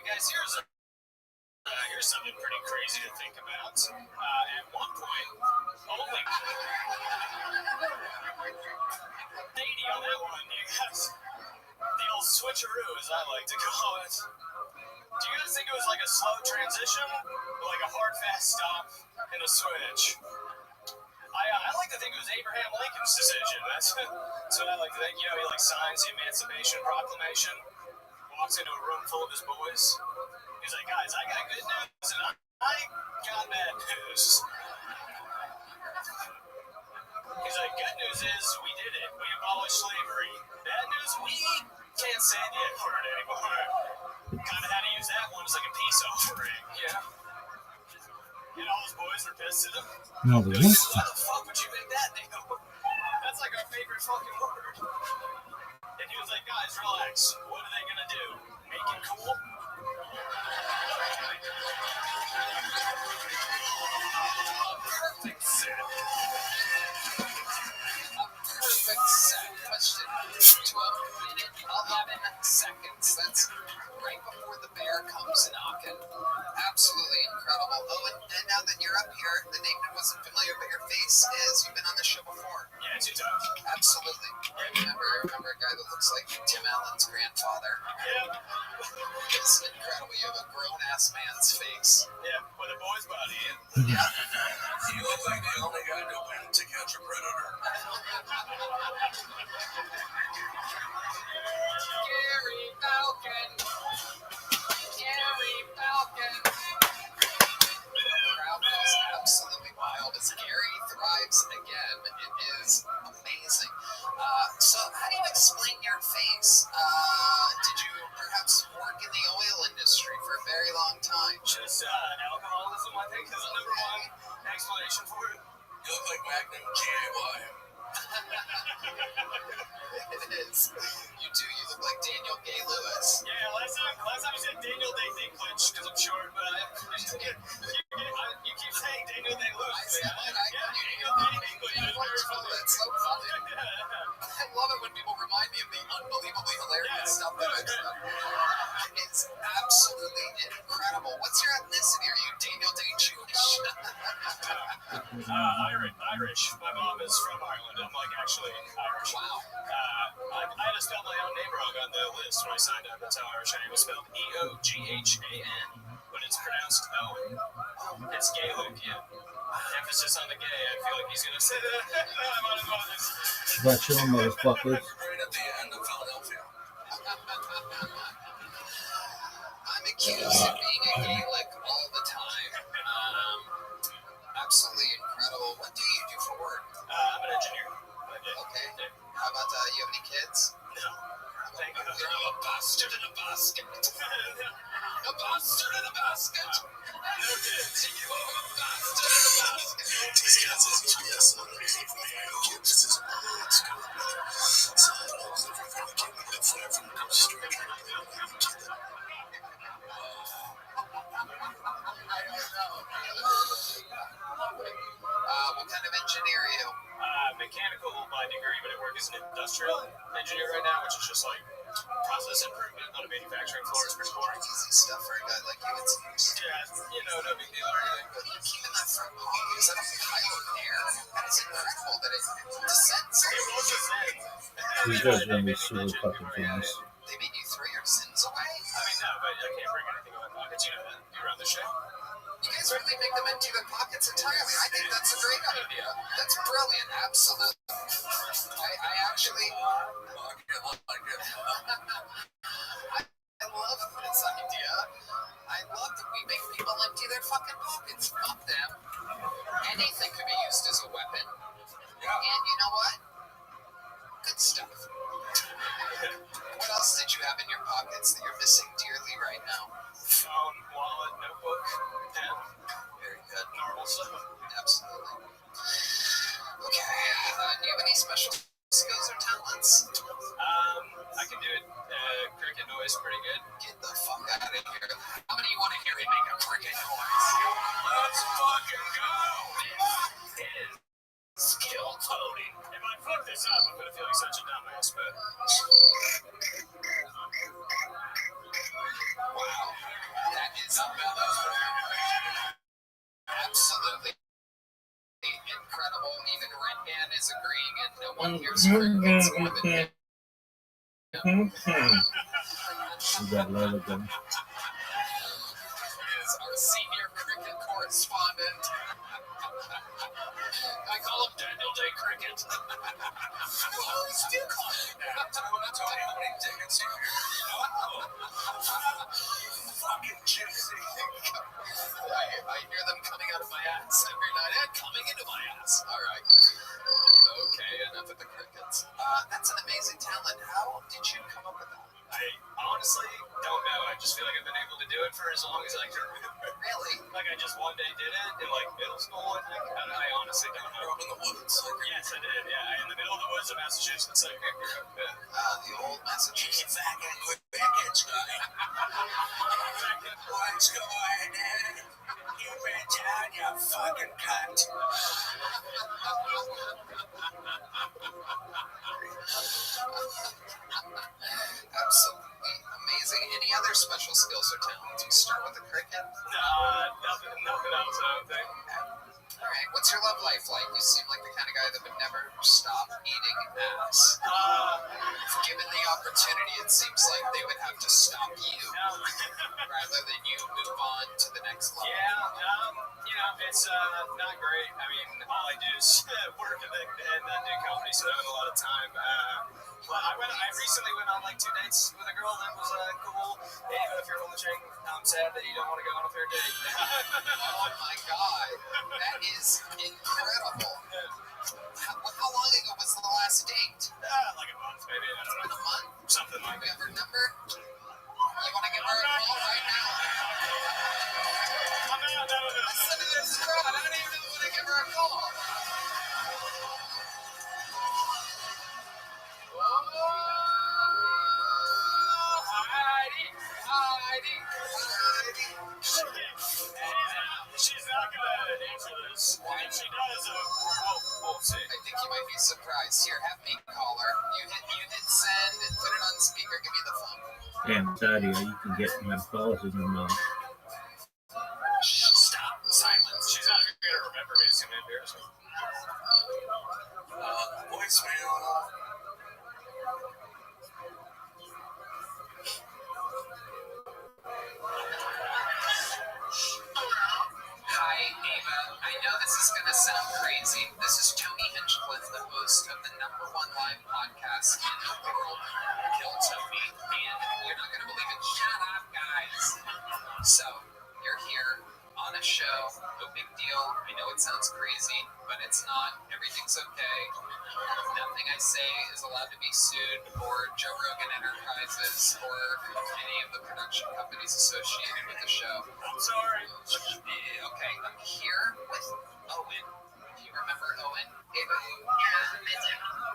Speaker 16: Guys, here's something pretty crazy to think about. At one point, only 80 on that one, you guys. The old switcheroo, as I like to call it. Do you guys think it was like a slow transition, or like a hard, fast stop and a switch? I like to think it was Abraham Lincoln's decision. That's what I like to think. You know, he like signs the Emancipation Proclamation, walks into a room full of his boys. He's like, guys, I got good news and I got bad news. He's like, good news is we did it. We abolished slavery. Bad news, we Can't say the F word anymore. Kind of had to use that one as like a peace offering. Yeah. And all those boys were pissed at him.
Speaker 13: No,
Speaker 16: Why
Speaker 13: the
Speaker 16: the
Speaker 13: wolf.
Speaker 16: fuck would you make that name? That's like our favorite fucking word. And he was like, guys, relax. What are they gonna do? Make it cool?
Speaker 1: Perfect set. Perfect set. Pushed it to a minute 11 seconds. That's right before the bear comes knocking. Absolutely incredible. Oh, and now that you're up here, the name that wasn't familiar, but your face is, you've been on the show before.
Speaker 16: Yeah, 2 times.
Speaker 1: Absolutely. I remember a guy that looks like Tim Allen's grandfather.
Speaker 16: Yeah.
Speaker 1: It's incredible. You have a grown-ass man's face.
Speaker 16: Yeah, with a boy's body.
Speaker 1: Yeah.
Speaker 2: You look like the only guy that went to catch a predator.
Speaker 1: Gary Falcon. Gary Falcon. The crowd goes absolutely wild as Gary thrives again. It is amazing. So how do you explain your face? Did you perhaps work in the oil industry for a very long time?
Speaker 16: Just alcoholism, I think, is the number one explanation for it.
Speaker 2: You look like Magnum G.A.Y.
Speaker 1: It is. You do. You look like Daniel Day-Lewis.
Speaker 16: Yeah, last time you said Daniel Day Dinklage, because I'm short, but you keep saying Daniel Day-Lewis.
Speaker 1: I said it.
Speaker 16: Daniel Day Dinklage.
Speaker 1: That's so funny. I love it when people remind me of the unbelievably hilarious stuff that I've done. It's absolutely incredible. What's your ethnicity? Are you Daniel Day Jewish?
Speaker 16: Irish. My mom is from Ireland. I'm like actually Irish.
Speaker 1: Wow.
Speaker 16: I had to spell my own name wrong on the list when I signed up. That's how Irish I am. It's spelled E-O-G-H-A-N, but it's pronounced Owen. It's gay Luke, yeah. Emphasis on the gay. I feel like he's gonna say that. I'm on his honest.
Speaker 13: Got you, motherfuckers.
Speaker 2: Right at the end of Philadelphia.
Speaker 1: I'm accused of being a Gaelic all the time. Absolutely incredible. What do you do for work?
Speaker 16: I'm an engineer.
Speaker 1: Okay. How about, you have any kids?
Speaker 16: No. Thank you.
Speaker 1: You're a bastard in a basket. A bastard in a basket.
Speaker 16: No kids.
Speaker 1: You are a bastard in a basket.
Speaker 2: These guys is GPS on the kids is old school. So I don't know if we're gonna get me the flag from the street.
Speaker 1: I don't know. What kind of engineer are you?
Speaker 16: Mechanical by degree, but I work as an industrial engineer right now, which is just like process improvement on a manufacturing floor. It's pretty boring.
Speaker 1: Easy stuff for a guy like you, it seems.
Speaker 16: Yeah, no big deal or anything.
Speaker 1: What are you keeping that from home? Is that a pile of hair? That is incredible that it descends.
Speaker 16: It will descend.
Speaker 13: These guys are gonna be super fucking famous.
Speaker 1: They mean you throw your sins away?
Speaker 16: I mean, no, but I can't bring anything in my pockets. You know that. You run the show.
Speaker 1: You guys really make them empty their pockets entirely. I think that's a great idea. That's brilliant. Absolutely. I actually... I love this idea. I love that we make people empty their fucking pockets. Fuck them. Anything can be used as a weapon. And you know what? Good stuff. What else did you have in your pockets that you're missing dearly right now?
Speaker 16: Phone, wallet, notebook, pen.
Speaker 1: Very good.
Speaker 16: Normal stuff.
Speaker 1: Absolutely. Okay. Do you have any special skills or talents?
Speaker 16: I can do it. Cricket noise pretty good.
Speaker 1: Get the fuck out of here. How many you want to hear me make a cricket noise?
Speaker 16: Let's fucking go!
Speaker 1: This is skill coding.
Speaker 16: If I fuck this up, I'm gonna feel like such a dumbass, but...
Speaker 1: Wow. That is absolutely incredible. Even Red Man is agreeing, and no one hears crickets more than him.
Speaker 13: You got love of them.
Speaker 1: Is our senior cricket correspondent. I call him Daniel Day Cricket. Oh, we still call him that.
Speaker 2: I want to tell you how many tickets you hear.
Speaker 1: Fucking gypsy. I hear them coming out of my ass every night and coming into my ass. All right. Okay, enough of the crickets. That's an amazing talent. How did you come up with that?
Speaker 2: I honestly don't know. I just feel like I've been able to do it for as long as I can remember.
Speaker 1: Really?
Speaker 2: Like I just one day did it in like middle school. I think. I honestly don't know.
Speaker 1: Grew up in the woods.
Speaker 2: Yes, I did. Yeah, in the middle of the woods of Massachusetts. I grew up.
Speaker 1: The old Massachusetts.
Speaker 12: Fucking quick package guy. What's going on? You ran down, you fucking cunt.
Speaker 1: Absolutely amazing. Any other special skills or talents? We start with the cricket.
Speaker 2: Nothing else, I don't think.
Speaker 1: All right. What's your love life like? You seem like the kind of guy that would never stop eating ass. If given the opportunity, it seems like they would have to stop you rather than you move on to the next level.
Speaker 2: Yeah, it's not great. I mean, all I do is work and do comedy, so I don't have a lot of time. But I recently went on like 2 dates with a girl that was cool. Even if you're watching, I'm sad that you don't want to go on a third date.
Speaker 1: Oh my god, that is incredible. How long ago was the last date?
Speaker 2: Like a month, maybe. I don't know.
Speaker 1: A month?
Speaker 2: Something like
Speaker 1: Do you
Speaker 2: that.
Speaker 1: have her number? You want to give her a call right now? Listen to this crowd. I don't even know when to give her a call. Heidi.
Speaker 2: She's not gonna answer this. If she does, we'll see.
Speaker 1: I think you might be surprised. Here, have me call her. You hit send and put it on speaker. Give me the phone.
Speaker 13: Damn, Sadia, you can get my balls in your mouth.
Speaker 1: Stop. Silence.
Speaker 2: She's not gonna remember me. It's gonna embarrass me.
Speaker 12: Voicemail.
Speaker 1: Hi, Ava. I know this is going to sound crazy. This is Tony Hinchcliffe, the host of the #1 live podcast in the world, Kill Tony. And you're not going to believe it. Shut up, guys. So, you're here on a show. No big deal. I know it sounds crazy, but it's not. Everything's okay. Nothing I say is allowed to be sued for Joe Rogan Enterprises or any of the production companies associated with the show.
Speaker 2: I'm sorry.
Speaker 1: Okay, I'm here with Owen. Do you remember Owen, Ava?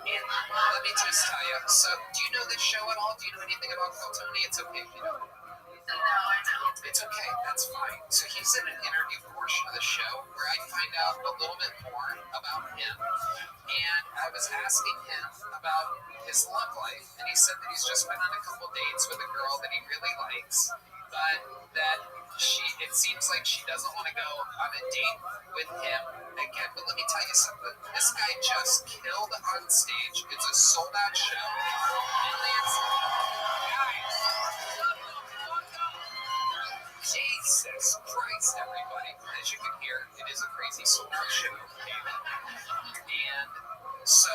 Speaker 6: Yeah,
Speaker 1: Let me just tell you. So, do you know this show at all? Do you know anything about Kill Tony? It's okay if you don't.
Speaker 6: No, I know.
Speaker 1: It's okay, that's fine. So he's in an interview portion of the show where I find out a little bit more about him. And I was asking him about his love life. And he said that he's just been on a couple dates with a girl that he really likes, but that it seems like she doesn't want to go on a date with him again. But let me tell you something. This guy just killed on stage. It's a sold-out show. Millions. Guys. Jesus Christ, everybody. As you can hear, it is a crazy sold-out show. And so,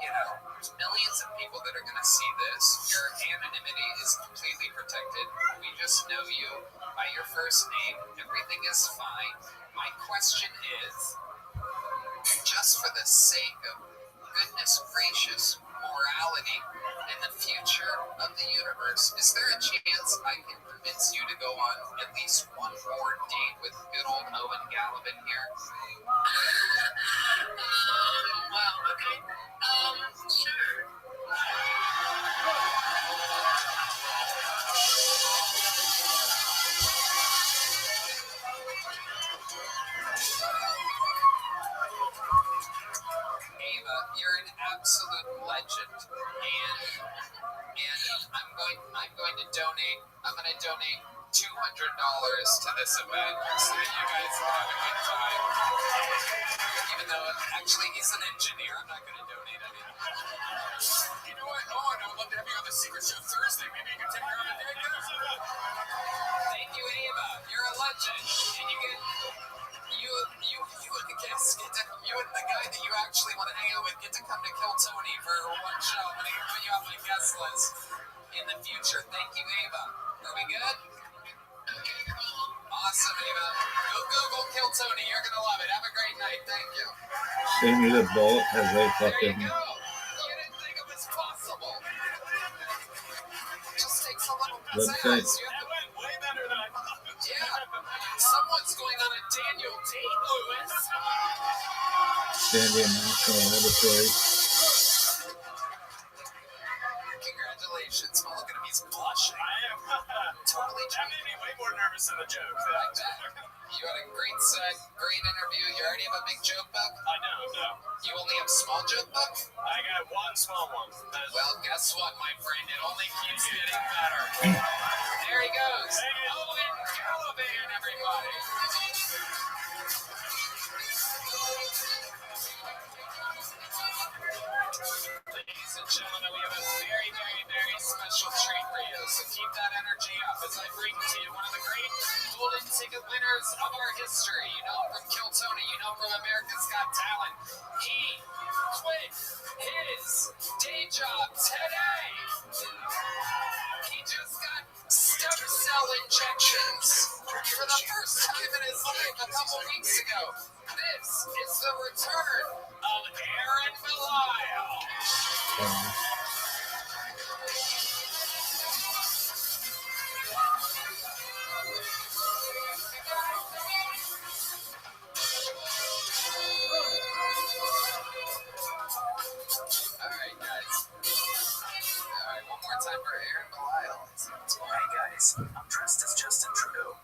Speaker 1: there's millions of people that are going to see this. Your anonymity is completely protected. We just know you by your first name. Everything is fine. My question is, just for the sake of goodness gracious morality in the future of the universe, is there a chance I can convince you to go on at least one more date with good old Owen Gallivan here?
Speaker 6: Well, okay. Sure.
Speaker 1: Ava, you're an absolute legend, and I'm going to donate. I'm going to donate $200 to this event so that you guys will have a good time. Even though actually he's an engineer, I'm not going to donate anything.
Speaker 3: You know what? Oh, I would love to have you on the Secret Show Thursday. Maybe you can take her on a date.
Speaker 1: Thank you, Ava. You're a legend, and you get. You and the guy that you actually want to hang out with get to come to Kill Tony for one show. I'm going to put you on my guest list in the future. Thank you, Ava. Are we good? Awesome, Ava. Go Google Kill Tony. You're going to love it. Have a great night. Thank you.
Speaker 13: Send me the bullet has a
Speaker 1: There you
Speaker 13: fucking.
Speaker 1: go. You didn't think it was possible. Just
Speaker 13: website.
Speaker 16: That went way better than I thought.
Speaker 1: Yeah. Someone's going on a Daniel date, Lewis.
Speaker 13: Sandy and National Laboratory.
Speaker 1: Congratulations. Well, look at him. He's blushing.
Speaker 16: I am.
Speaker 1: Totally
Speaker 16: That made me way more nervous than the joke.
Speaker 1: I bet. You had a great set, great interview. You already have a big joke book?
Speaker 16: I know, no.
Speaker 1: You only have small joke book?
Speaker 16: I got one small one.
Speaker 1: Well, guess what, my friend? It only keeps getting better. There he goes. Owen Calaban, everybody. Ladies and gentlemen, we have a very, very, very special treat for you. So keep that energy up as I bring to you one of the great golden ticket winners of our history. You know him from Kill Tony. You know him from America's Got Talent. He quit his day job today. He just got stem cell injections for the first time in his life a couple weeks ago. This is the return of Aaron Belial. Alright, guys. Alright, one more time for Aaron Belial.
Speaker 2: Hey guys, I'm dressed as Justin Trudeau.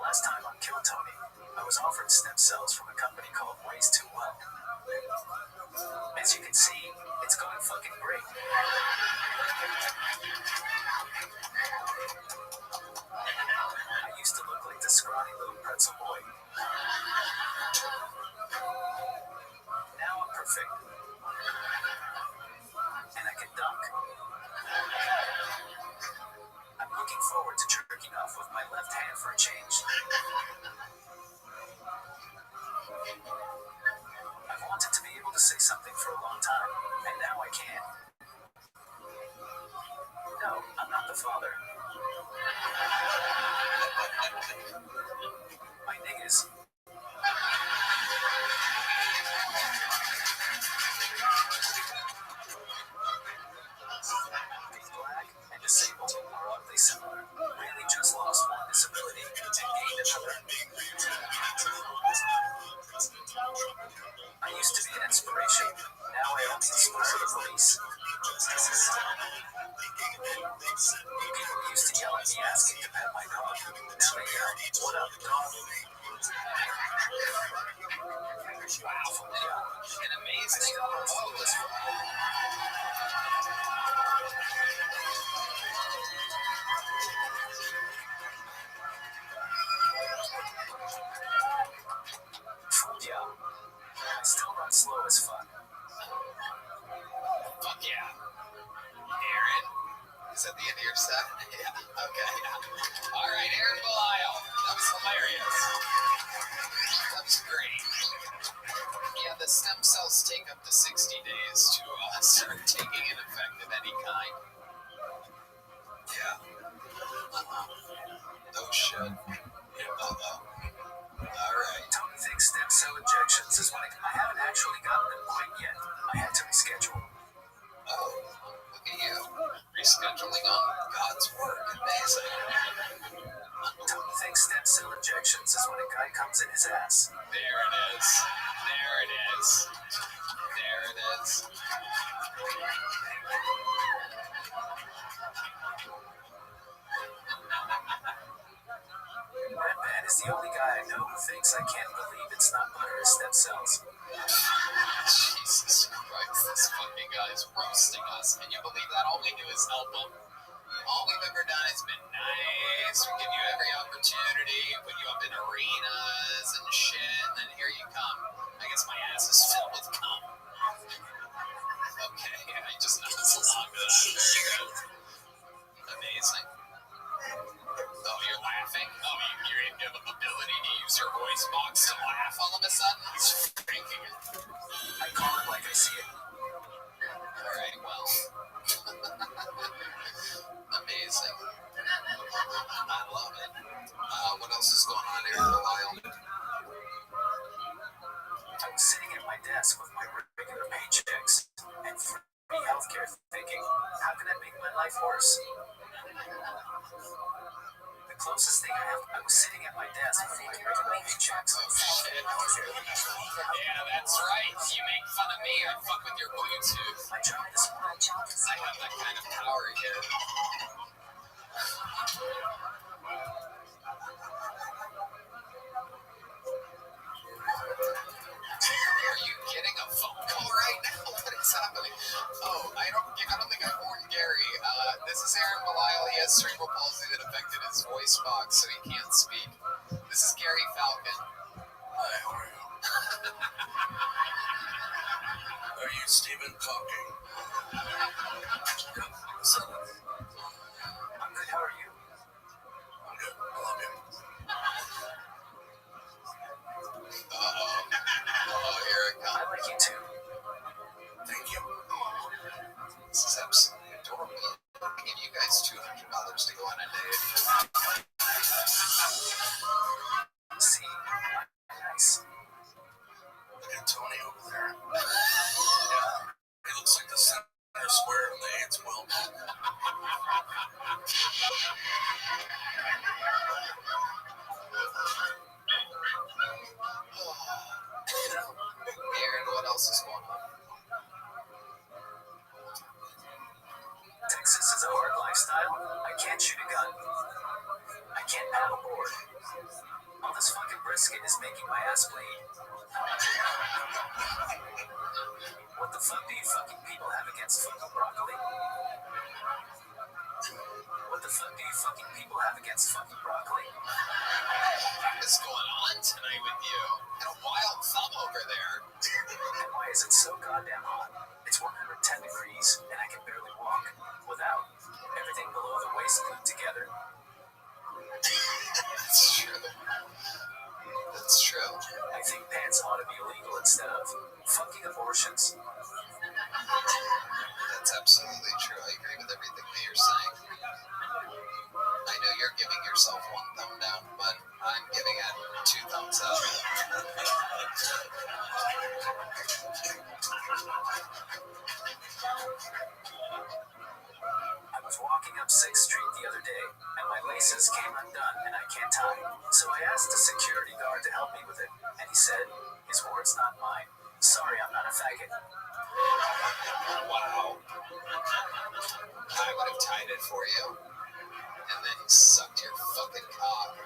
Speaker 2: Last time on Kill Tony, I was offered stem cells from a company called Ways Too Well. As you can see, it's going fucking great. I used to look like the scrawny little pretzel boy. Now I'm perfect. And I can dunk. I'm looking forward to jerking off with my left hand for a change. I've wanted to be able to say something for a long time, and now I can. No, I'm not the father. My niggas. Being black and disabled are oddly similar. Really just lost one disability and gained another. I used to be an inspiration. Now I only inspire the police. People used to yell at me asking to pet my dog. Now they yell, "What up, dog?"
Speaker 1: Wow, an amazing vocalist.
Speaker 2: Yeah. I still run slow as fuck.
Speaker 1: Fuck yeah. Aaron, is that the end of your set? Yeah, okay. Alright, Aaron Belial. That was hilarious. That was great. Yeah, the stem cells take up to 60 days to start taking an effect of any kind. Yeah. Oh shit. Alright.
Speaker 2: Tony thinks stem cell injections is when I haven't actually gotten them quite yet. I had to reschedule.
Speaker 1: Oh, look at you. Rescheduling on God's work. Amazing.
Speaker 2: Tony thinks stem cell injections is when a guy comes in his ass.
Speaker 1: There it is. There it is. There it is.
Speaker 2: Redman is the only guy I know who thinks I can't believe it's not butter or stem cells.
Speaker 1: Jesus Christ, this fucking guy's roasting us. Can you believe that? All we do is help him. All we've ever done has been nice. We give you every opportunity, put you up in arenas and shit, and then here you come. I guess my ass is filled with cum. Okay, I just know it's long to that. Amazing. Oh, you're laughing? Oh, you have the ability to use your voice box to laugh all of a sudden? It's freaking it.
Speaker 2: I call it like I see it.
Speaker 1: Alright, well. Amazing. I love it. What else is going on here in a while?
Speaker 2: I was sitting at my desk with my regular paychecks, and free health healthcare thinking, how can that make my life worse? The closest thing I was sitting at my desk with my regular paychecks.
Speaker 1: Yeah, that's right. You make fun of me, I fuck with your Bluetooth.
Speaker 2: My job is
Speaker 1: I have that kind of power here. Are you getting a phone call right now? What is happening? Oh, I don't think I warned Gary. This is Aaron Belisle. He has cerebral palsy that affected his voice box, so he can't speak. This is Gary Falcon.
Speaker 3: Hi, how are you? Are you Stephen Hawking? So,
Speaker 2: I'm good, how are you?
Speaker 3: I'm good. I love you.
Speaker 1: Oh, here it comes.
Speaker 2: I like you too.
Speaker 3: Thank you.
Speaker 1: This is absolutely adorable. I give you guys $200 to go on a date.
Speaker 2: See, nice.
Speaker 3: Look at Tony over there. Yeah, he looks like the center square of the AIDS quilt.
Speaker 1: Aaron, what else is going on?
Speaker 2: Texas is a hard lifestyle. I can't shoot a gun. I can't paddleboard. All this fucking brisket is making my ass bleed. What the fuck do you fucking people have against fucking broccoli? What the fuck do you fucking people have against fucking broccoli?
Speaker 1: What is going on tonight with you? Got a wild thumb over there.
Speaker 2: And why is it so goddamn hot? It's 110 degrees, and I can barely walk without everything below the waist glued together.
Speaker 1: That's true. That's true.
Speaker 2: I think pants ought to be illegal instead of fucking abortions.
Speaker 1: That's absolutely true. I agree with everything that you're saying. I know you're giving yourself one thumb down, but I'm giving it 2 thumbs up.
Speaker 2: I was walking up 6th Street the other day, and my laces came undone and I can't tie. So I asked a security guard to help me with it, and he said, his words, not mine. Sorry, I'm not a faggot.
Speaker 1: Wow. I would have tied it for you. And then sucked your fucking cock.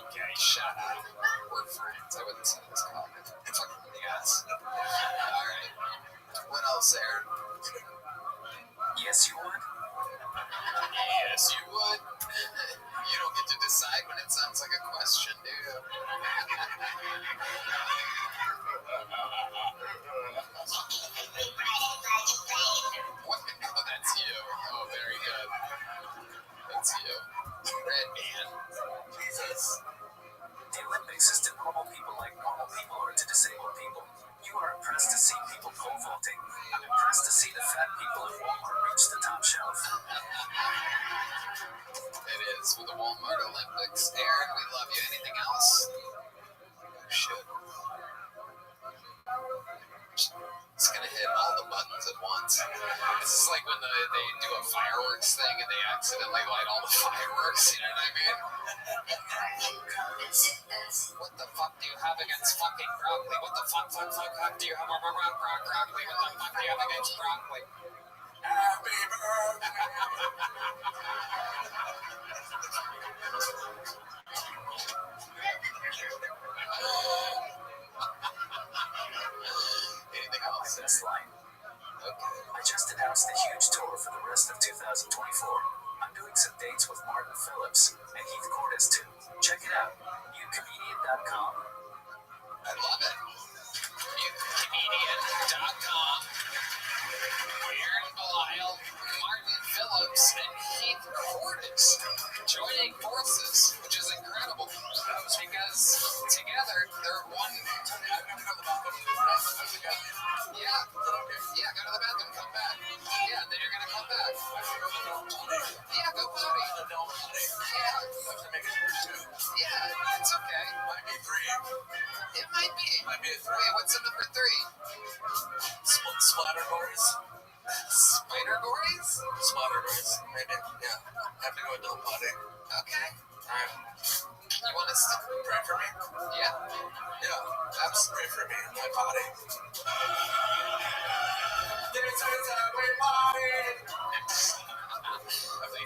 Speaker 1: Okay, shut up. We're friends. I wouldn't suck his cock. Fucking yes. Alright. What else, Aaron?
Speaker 2: Yes, you would?
Speaker 1: Yes, you would. You don't get to decide when it sounds like a question, do you? What? Oh, that's you. Oh, very good. That's you. Red man. Jesus.
Speaker 2: The Olympics is to normal people like normal people are to disabled people. You are impressed to see people pole vaulting. I'm impressed to see the fat people at Walmart reach the top shelf.
Speaker 1: It is with the Walmart Olympics. Aaron, we love you. Anything else? You should. It's gonna hit all the buttons at once. This is like when they do a fireworks thing and they accidentally light all the fireworks. You know what I mean? What the fuck do you have against fucking broccoli? What the fuck do you have broccoli? What the fuck do you have against broccoli? Happy Anything else?
Speaker 2: This line.
Speaker 1: Okay.
Speaker 2: I just announced a huge tour for the rest of 2024. I'm doing some dates with Martin Phillips and Heath Cordes too. Check it out. Youcomedian.com.
Speaker 1: I love it. Comedian.com. Aaron Belisle, Martin Phillips, and Heath Cordes joining forces, which is incredible because together they're one. Yeah, go to the bathroom, come back. Yeah, then you're gonna come back. Yeah, go potty. Yeah, it's okay.
Speaker 3: Might be 3.
Speaker 1: It might be.
Speaker 3: Might be a 3.
Speaker 1: Wait, what's the number 3?
Speaker 3: Splatter boys.
Speaker 1: Spider gories?
Speaker 2: Spider gories. Yeah. Have to go adult potty.
Speaker 1: Okay.
Speaker 2: Alright.
Speaker 1: You want us to
Speaker 2: Pray for me?
Speaker 1: Yeah.
Speaker 2: Yeah. Pray for me in my potty.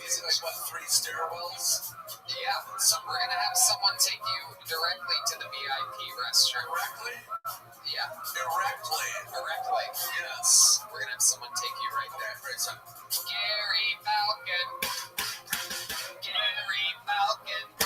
Speaker 2: Is it like, what, 3 stairwells?
Speaker 1: Yeah. So we're gonna have someone take you directly to the VIP restroom.
Speaker 2: Directly?
Speaker 1: Yeah.
Speaker 2: Directly? Yes.
Speaker 1: We're gonna have someone take you right there.
Speaker 2: Right, so
Speaker 1: Gary Falcon. Gary Falcon.